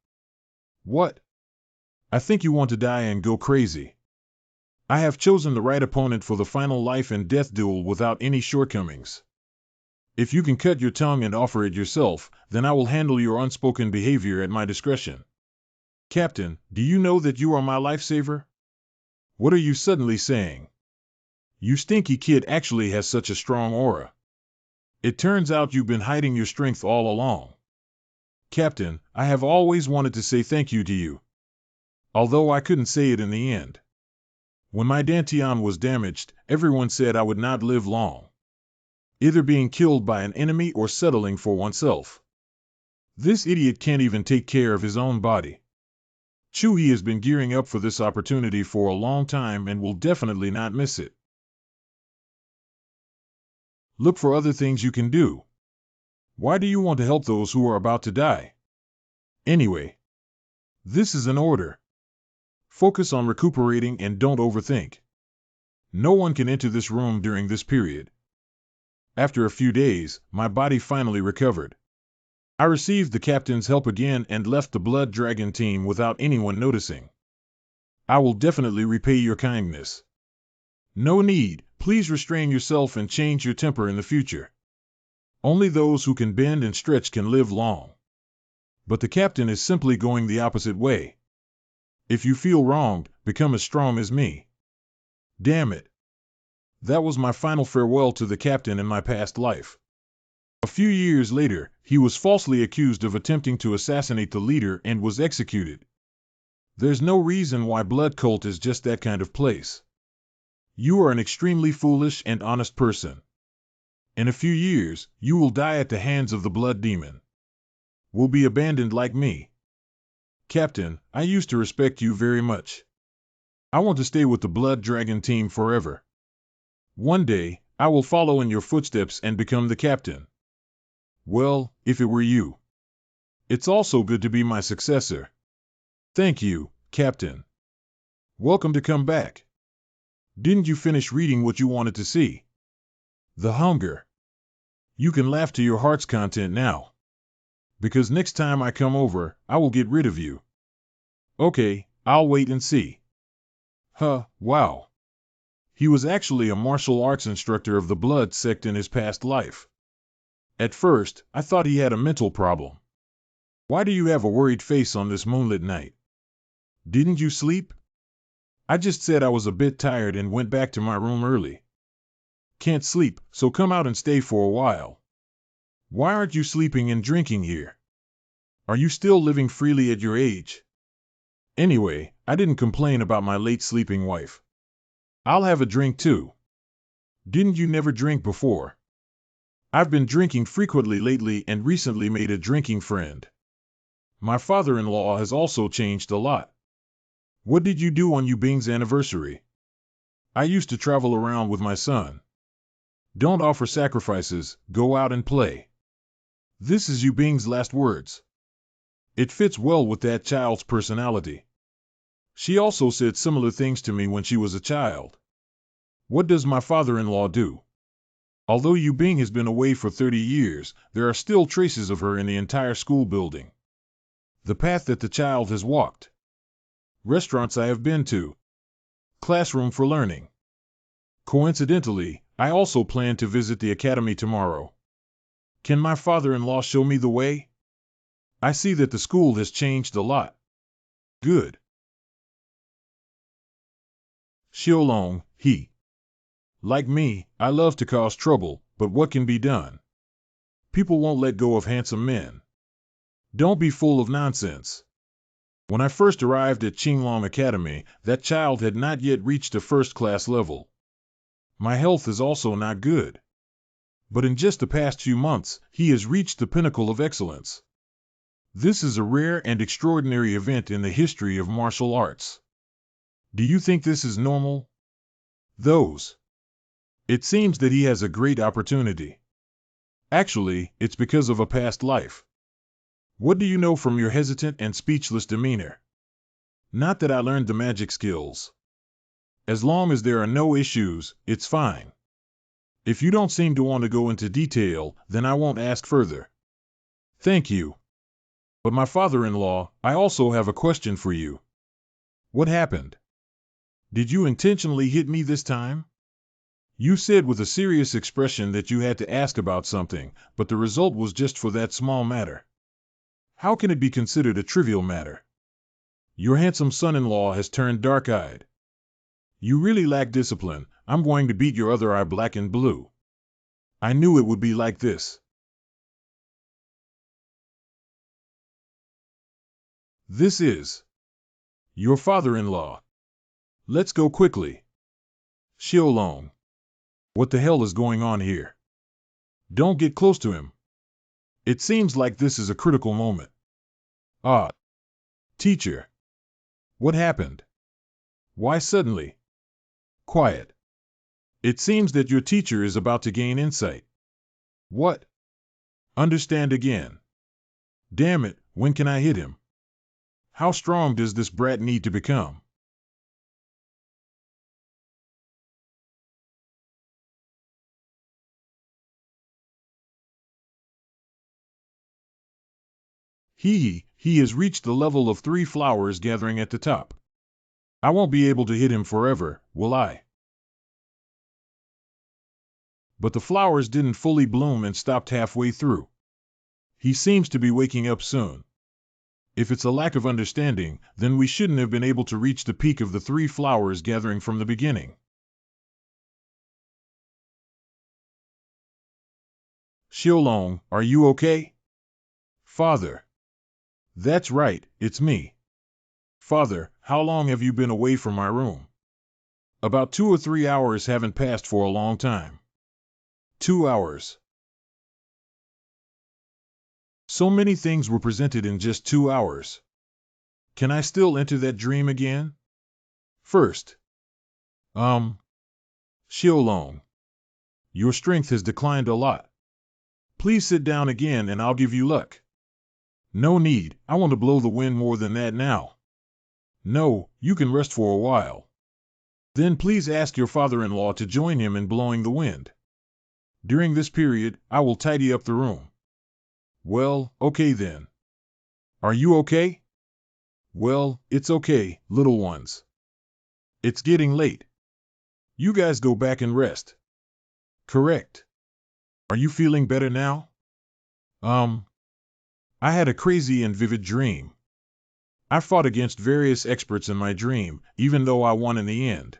Speaker 1: What? I think you want to die and go crazy. I have chosen the right opponent for the final life and death duel without any shortcomings. If you can cut your tongue and offer it yourself, then I will handle your unspoken behavior at my discretion. Captain, do you know that you are my lifesaver? What are you suddenly saying? You stinky kid actually has such a strong aura. It turns out you've been hiding your strength all along. Captain, I have always wanted to say thank you to you. Although I couldn't say it in the end. When my Dantian was damaged, everyone said I would not live long. Either being killed by an enemy or settling for oneself. This idiot can't even take care of his own body. Chuhi has been gearing up for this opportunity for a long time and will definitely not miss it. Look for other things you can do. Why do you want to help those who are about to die? Anyway, this is an order. Focus on recuperating and don't overthink. No one can enter this room during this period. After a few days, my body finally recovered. I received the captain's help again and left the Blood Dragon team without anyone noticing. I will definitely repay your kindness. No need, please restrain yourself and change your temper in the future. Only those who can bend and stretch can live long. But the captain is simply going the opposite way. If you feel wronged, become as strong as me. Damn it. That was my final farewell to the captain in my past life. A few years later, he was falsely accused of attempting to assassinate the leader and was executed. There's no reason why Blood Cult is just that kind of place. You are an extremely foolish and honest person. In a few years, you will die at the hands of the Blood Demon. Will be abandoned like me. Captain, I used to respect you very much. I want to stay with the Blood Dragon team forever. One day, I will follow in your footsteps and become the captain. Well, if it were you. It's also good to be my successor. Thank you, Captain. Welcome to come back. Didn't you finish reading what you wanted to see? The hunger. You can laugh to your heart's content now. Because next time I come over, I will get rid of you. Okay, I'll wait and see. Wow. He was actually a martial arts instructor of the Blood sect in his past life. At first, I thought he had a mental problem. Why do you have a worried face on this moonlit night? Didn't you sleep? I just said I was a bit tired and went back to my room early. Can't sleep, so come out and stay for a while. Why aren't you sleeping and drinking here? Are you still living freely at your age? Anyway, I didn't complain about my late sleeping wife. I'll have a drink too. Didn't you never drink before? I've been drinking frequently lately and recently made a drinking friend. My father-in-law has also changed a lot. What did you do on Yubing's anniversary? I used to travel around with my son. Don't offer sacrifices, go out and play. This is Yubing's last words. It fits well with that child's personality. She also said similar things to me when she was a child. What does my father-in-law do? Although Yubing has been away for 30 years, there are still traces of her in the entire school building. The path that the child has walked. Restaurants I have been to. Classroom for learning. Coincidentally, I also plan to visit the academy tomorrow. Can my father-in-law show me the way? I see that the school has changed a lot. Good. Xiaolong, he. Like me, I love to cause trouble, but what can be done? People won't let go of handsome men. Don't be full of nonsense. When I first arrived at Qinglong Academy, that child had not yet reached a first-class level. My health is also not good. But in just the past few months, he has reached the pinnacle of excellence. This is a rare and extraordinary event in the history of martial arts. Do you think this is normal? It seems that he has a great opportunity. Actually, it's because of a past life. What do you know from your hesitant and speechless demeanor? Not that I learned the magic skills. As long as there are no issues, it's fine. If you don't seem to want to go into detail, then I won't ask further. Thank you. But my father-in-law, I also have a question for you. What happened? Did you intentionally hit me this time? You said with a serious expression that you had to ask about something, but the result was just for that small matter. How can it be considered a trivial matter? Your handsome son-in-law has turned dark-eyed. You really lack discipline. I'm going to beat your other eye black and blue. I knew it would be like this. This is your father-in-law. Let's go quickly. Xiaolong. What the hell is going on here? Don't get close to him. It seems like this is a critical moment. Ah. Teacher. What happened? Why suddenly? Quiet. It seems that your teacher is about to gain insight. What? Understand again. Damn it, when can I hit him? How strong does this brat need to become? He has reached the level of 3 flowers gathering at the top. I won't be able to hit him forever, will I? But the flowers didn't fully bloom and stopped halfway through. He seems to be waking up soon. If it's a lack of understanding, then we shouldn't have been able to reach the peak of the 3 flowers gathering from the beginning. Xiaolong, are you okay? Father. That's right, it's me. Father, how long have you been away from my room? About 2 or 3 hours haven't passed for a long time. 2 hours. So many things were presented in just 2 hours. Can I still enter that dream again? First. Xiaolong. Your strength has declined a lot. Please sit down again and I'll give you luck. No need, I want to blow the wind more than that now. No, you can rest for a while. Then please ask your father-in-law to join him in blowing the wind. During this period, I will tidy up the room. Well, okay then. Are you okay? Well, it's okay, little ones. It's getting late. You guys go back and rest. Correct. Are you feeling better now? I had a crazy and vivid dream. I fought against various experts in my dream, even though I won in the end.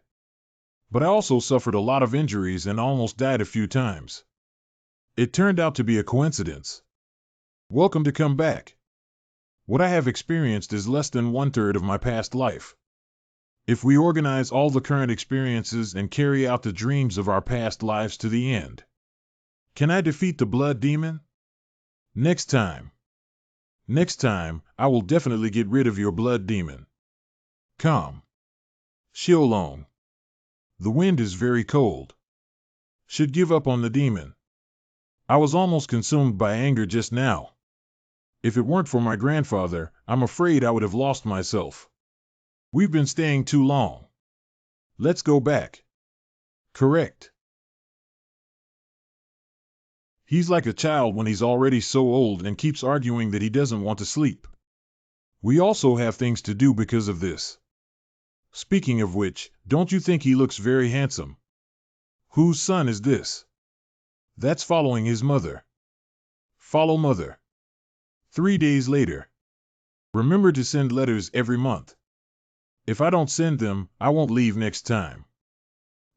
Speaker 1: But I also suffered a lot of injuries and almost died a few times. It turned out to be a coincidence. Welcome to come back. What I have experienced is less than 1/3 of my past life. If we organize all the current experiences and carry out the dreams of our past lives to the end, can I defeat the blood demon? Next time. Next time, I will definitely get rid of your blood demon. Come. Xiaolong. The wind is very cold. Should give up on the demon. I was almost consumed by anger just now. If it weren't for my grandfather, I'm afraid I would have lost myself. We've been staying too long. Let's go back. Correct. He's like a child when he's already so old and keeps arguing that he doesn't want to sleep. We also have things to do because of this. Speaking of which, don't you think he looks very handsome? Whose son is this? That's following his mother. Follow mother. 3 days later. Remember to send letters every month. If I don't send them, I won't leave next time.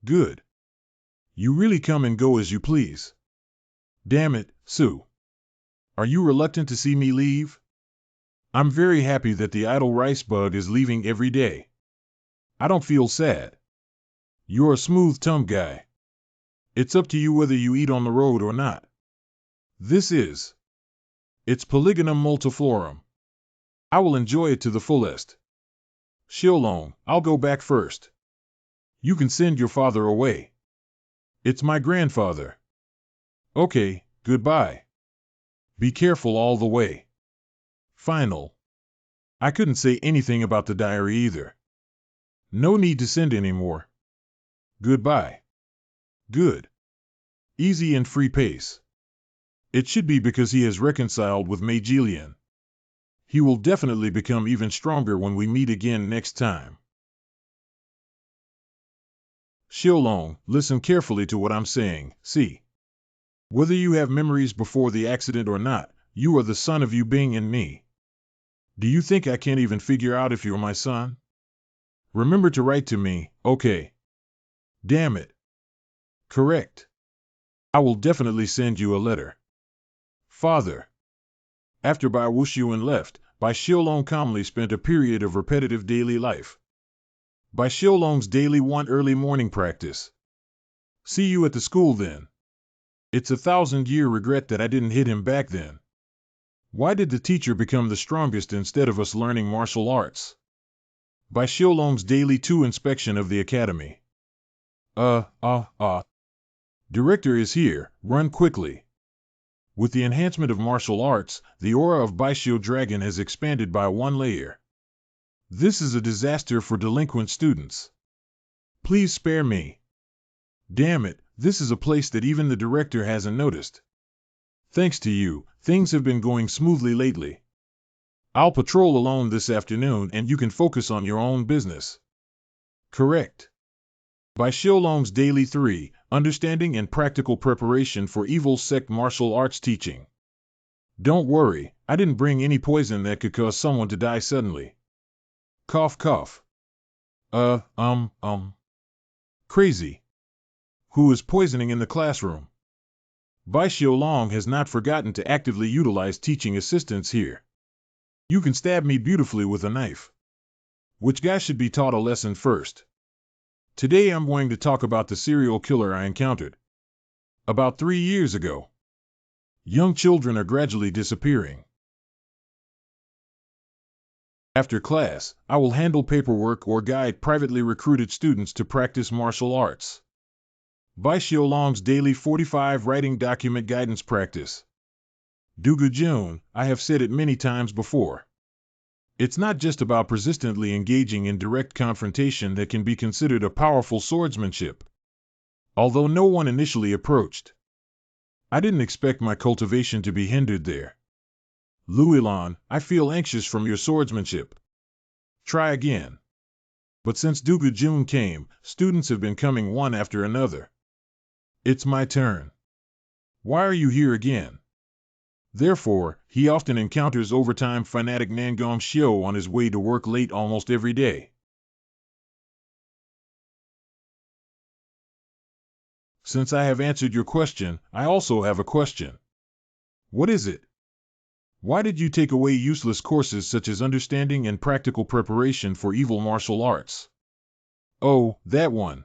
Speaker 1: Good. You really come and go as you please. Damn it, Sue. Are you reluctant to see me leave? I'm very happy that the idle rice bug is leaving every day. I don't feel sad. You're a smooth-tongued guy. It's up to you whether you eat on the road or not. This is. It's Polygonum multiflorum. I will enjoy it to the fullest. Xiaolong, I'll go back first. You can send your father away. It's my grandfather. Okay, goodbye. Be careful all the way. Final. I couldn't say anything about the diary either. No need to send anymore. Goodbye. Good. Easy and free pace. It should be because he has reconciled with Meijilian. He will definitely become even stronger when we meet again next time. Xiaolong, listen carefully to what I'm saying. See. Whether you have memories before the accident or not, you are the son of Yu Bing and me. Do you think I can't even figure out if you're my son? Remember to write to me, okay? Damn it. Correct. I will definitely send you a letter. Father. After Bai Wuxian left, Bai Xiaolong calmly spent a period of repetitive daily life. Bai Xiaolong's daily early morning practice. See you at the school then. It's a 1,000-year regret that I didn't hit him back then. Why did the teacher become the strongest instead of us learning martial arts? Bai Xiaolong's daily inspection of the academy. Director is here, run quickly. With the enhancement of martial arts, the aura of Baishio Dragon has expanded by 1 layer. This is a disaster for delinquent students. Please spare me. Damn it, this is a place that even the director hasn't noticed. Thanks to you, things have been going smoothly lately. I'll patrol alone this afternoon and you can focus on your own business. Correct. By Xiaolong's Daily 3, Understanding and Practical Preparation for Evil Sect Martial Arts Teaching. Don't worry, I didn't bring any poison that could cause someone to die suddenly. Cough cough. Crazy. Who is poisoning in the classroom? Bai Xiaolong has not forgotten to actively utilize teaching assistants here. You can stab me beautifully with a knife. Which guy should be taught a lesson first? Today I'm going to talk about the serial killer I encountered about 3 years ago. Young children are gradually disappearing. After class, I will handle paperwork or guide privately recruited students to practice martial arts. Bai Xiaolong's daily 45 writing document guidance practice. Dugu Jun, I have said it many times before. It's not just about persistently engaging in direct confrontation that can be considered a powerful swordsmanship. Although no one initially approached, I didn't expect my cultivation to be hindered there. Luilan, I feel anxious from your swordsmanship. Try again. But since Dugu Jun came, students have been coming one after another. It's my turn. Why are you here again? Therefore, he often encounters overtime fanatic Nangong Xiu on his way to work late almost every day. Since I have answered your question, I also have a question. What is it? Why did you take away useless courses such as understanding and practical preparation for evil martial arts? Oh, that one.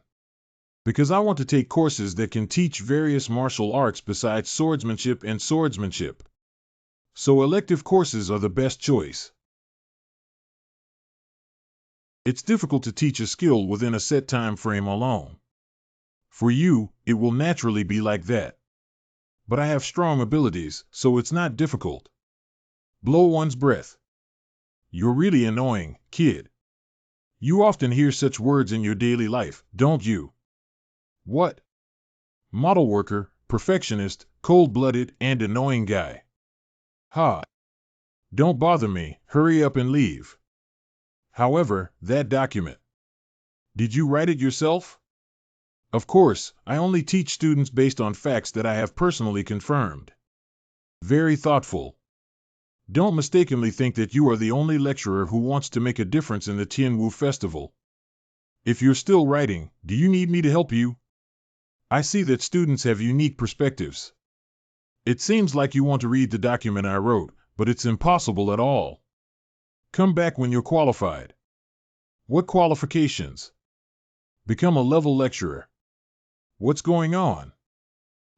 Speaker 1: Because I want to take courses that can teach various martial arts besides swordsmanship and swordsmanship. So elective courses are the best choice. It's difficult to teach a skill within a set time frame alone. For you, it will naturally be like that. But I have strong abilities, so it's not difficult. Blow one's breath. You're really annoying, kid. You often hear such words in your daily life, don't you? What? Model worker, perfectionist, cold-blooded, and annoying guy. Ha! Don't bother me, hurry up and leave. However, that document. Did you write it yourself? Of course, I only teach students based on facts that I have personally confirmed. Very thoughtful. Don't mistakenly think that you are the only lecturer who wants to make a difference in the Tianwu Festival. If you're still writing, do you need me to help you? I see that students have unique perspectives. It seems like you want to read the document I wrote, but it's impossible at all. Come back when you're qualified. What qualifications? Become a level lecturer. What's going on?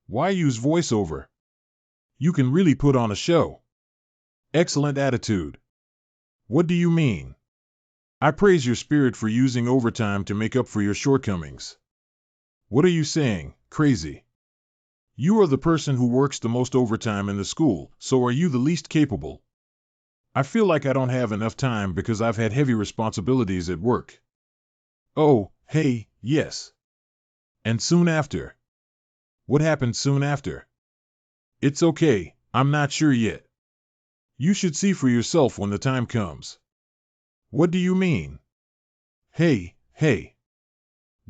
Speaker 1: Why use voiceover? You can really put on a show. Excellent attitude. What do you mean? I praise your spirit for using overtime to make up for your shortcomings. What are you saying, crazy? You are the person who works the most overtime in the school, so are you the least capable? I feel like I don't have enough time because I've had heavy responsibilities at work. Oh, hey, yes. And soon after. What happened soon after? It's okay, I'm not sure yet. You should see for yourself when the time comes. What do you mean? Hey.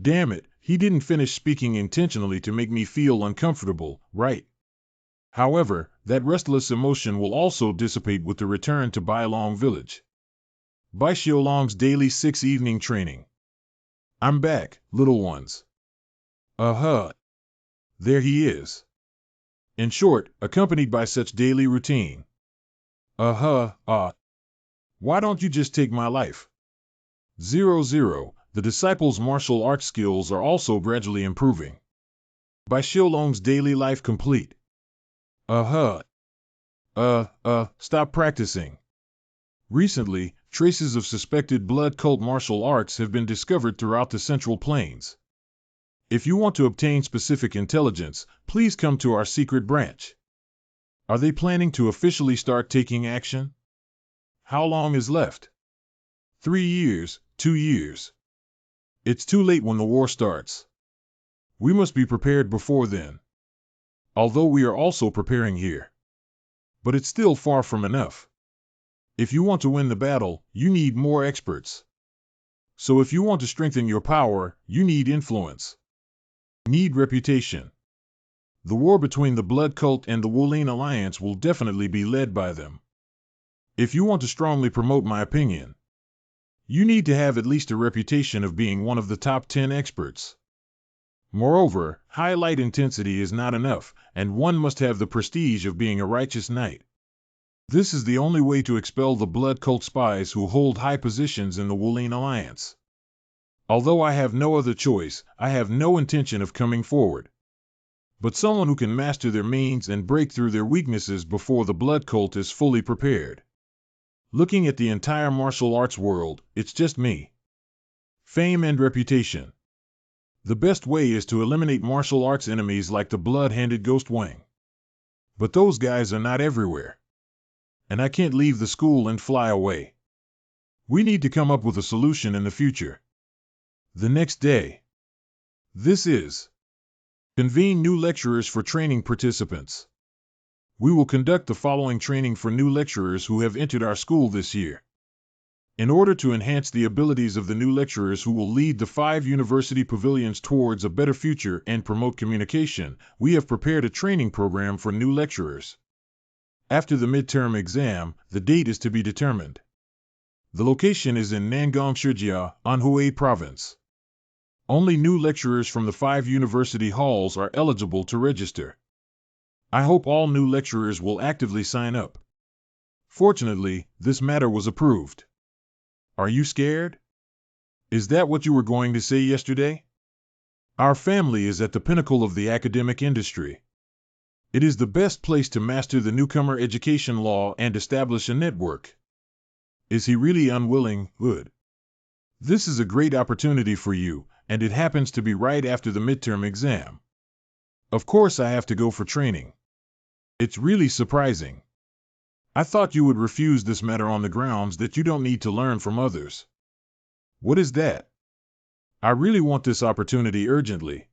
Speaker 1: Damn it, he didn't finish speaking intentionally to make me feel uncomfortable, right? However, that restless emotion will also dissipate with the return to Bailong Village. Bai Xiaolong's daily 6 evening training. I'm back, little ones. Uh-huh. There he is. In short, accompanied by such daily routine. Why don't you just take my life? 0. The disciples' martial arts skills are also gradually improving. Bai Xiaolong's daily life complete. Stop practicing. Recently, traces of suspected blood cult martial arts have been discovered throughout the Central Plains. If you want to obtain specific intelligence, please come to our secret branch. Are they planning to officially start taking action? How long is left? 3 years, 2 years. It's too late when the war starts. We must be prepared before then. Although we are also preparing here. But it's still far from enough. If you want to win the battle, you need more experts. So if you want to strengthen your power, you need influence. Need reputation. The war between the Blood Cult and the Wulin Alliance will definitely be led by them. If you want to strongly promote my opinion, you need to have at least a reputation of being one of the top 10 experts. Moreover, highlight intensity is not enough, and one must have the prestige of being a righteous knight. This is the only way to expel the blood cult spies who hold high positions in the Wuling Alliance. Although I have no other choice, I have no intention of coming forward. But someone who can master their means and break through their weaknesses before the blood cult is fully prepared. Looking at the entire martial arts world, it's just me. Fame and reputation. The best way is to eliminate martial arts enemies like the blood-handed Ghost Wang. But those guys are not everywhere. And I can't leave the school and fly away. We need to come up with a solution in the future. The next day. This is convene new lecturers for training participants. We will conduct the following training for new lecturers who have entered our school this year. In order to enhance the abilities of the new lecturers who will lead the 5 university pavilions towards a better future and promote communication, we have prepared a training program for new lecturers. After the midterm exam, the date is to be determined. The location is in Nangong Shijia, Anhui Province. Only new lecturers from the 5 university halls are eligible to register. I hope all new lecturers will actively sign up. Fortunately, this matter was approved. Are you scared? Is that what you were going to say yesterday? Our family is at the pinnacle of the academic industry. It is the best place to master the newcomer education law and establish a network. Is he really unwilling? Good. This is a great opportunity for you, and it happens to be right after the midterm exam. Of course I have to go for training. It's really surprising. I thought you would refuse this matter on the grounds that you don't need to learn from others. What is that? I really want this opportunity urgently.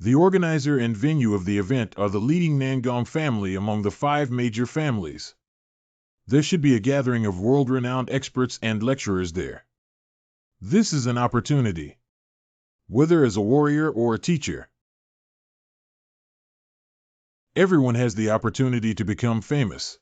Speaker 1: The organizer and venue of the event are the leading Nangong family among the 5 major families. There should be a gathering of world-renowned experts and lecturers there. This is an opportunity. Whether as a warrior or a teacher, everyone has the opportunity to become famous.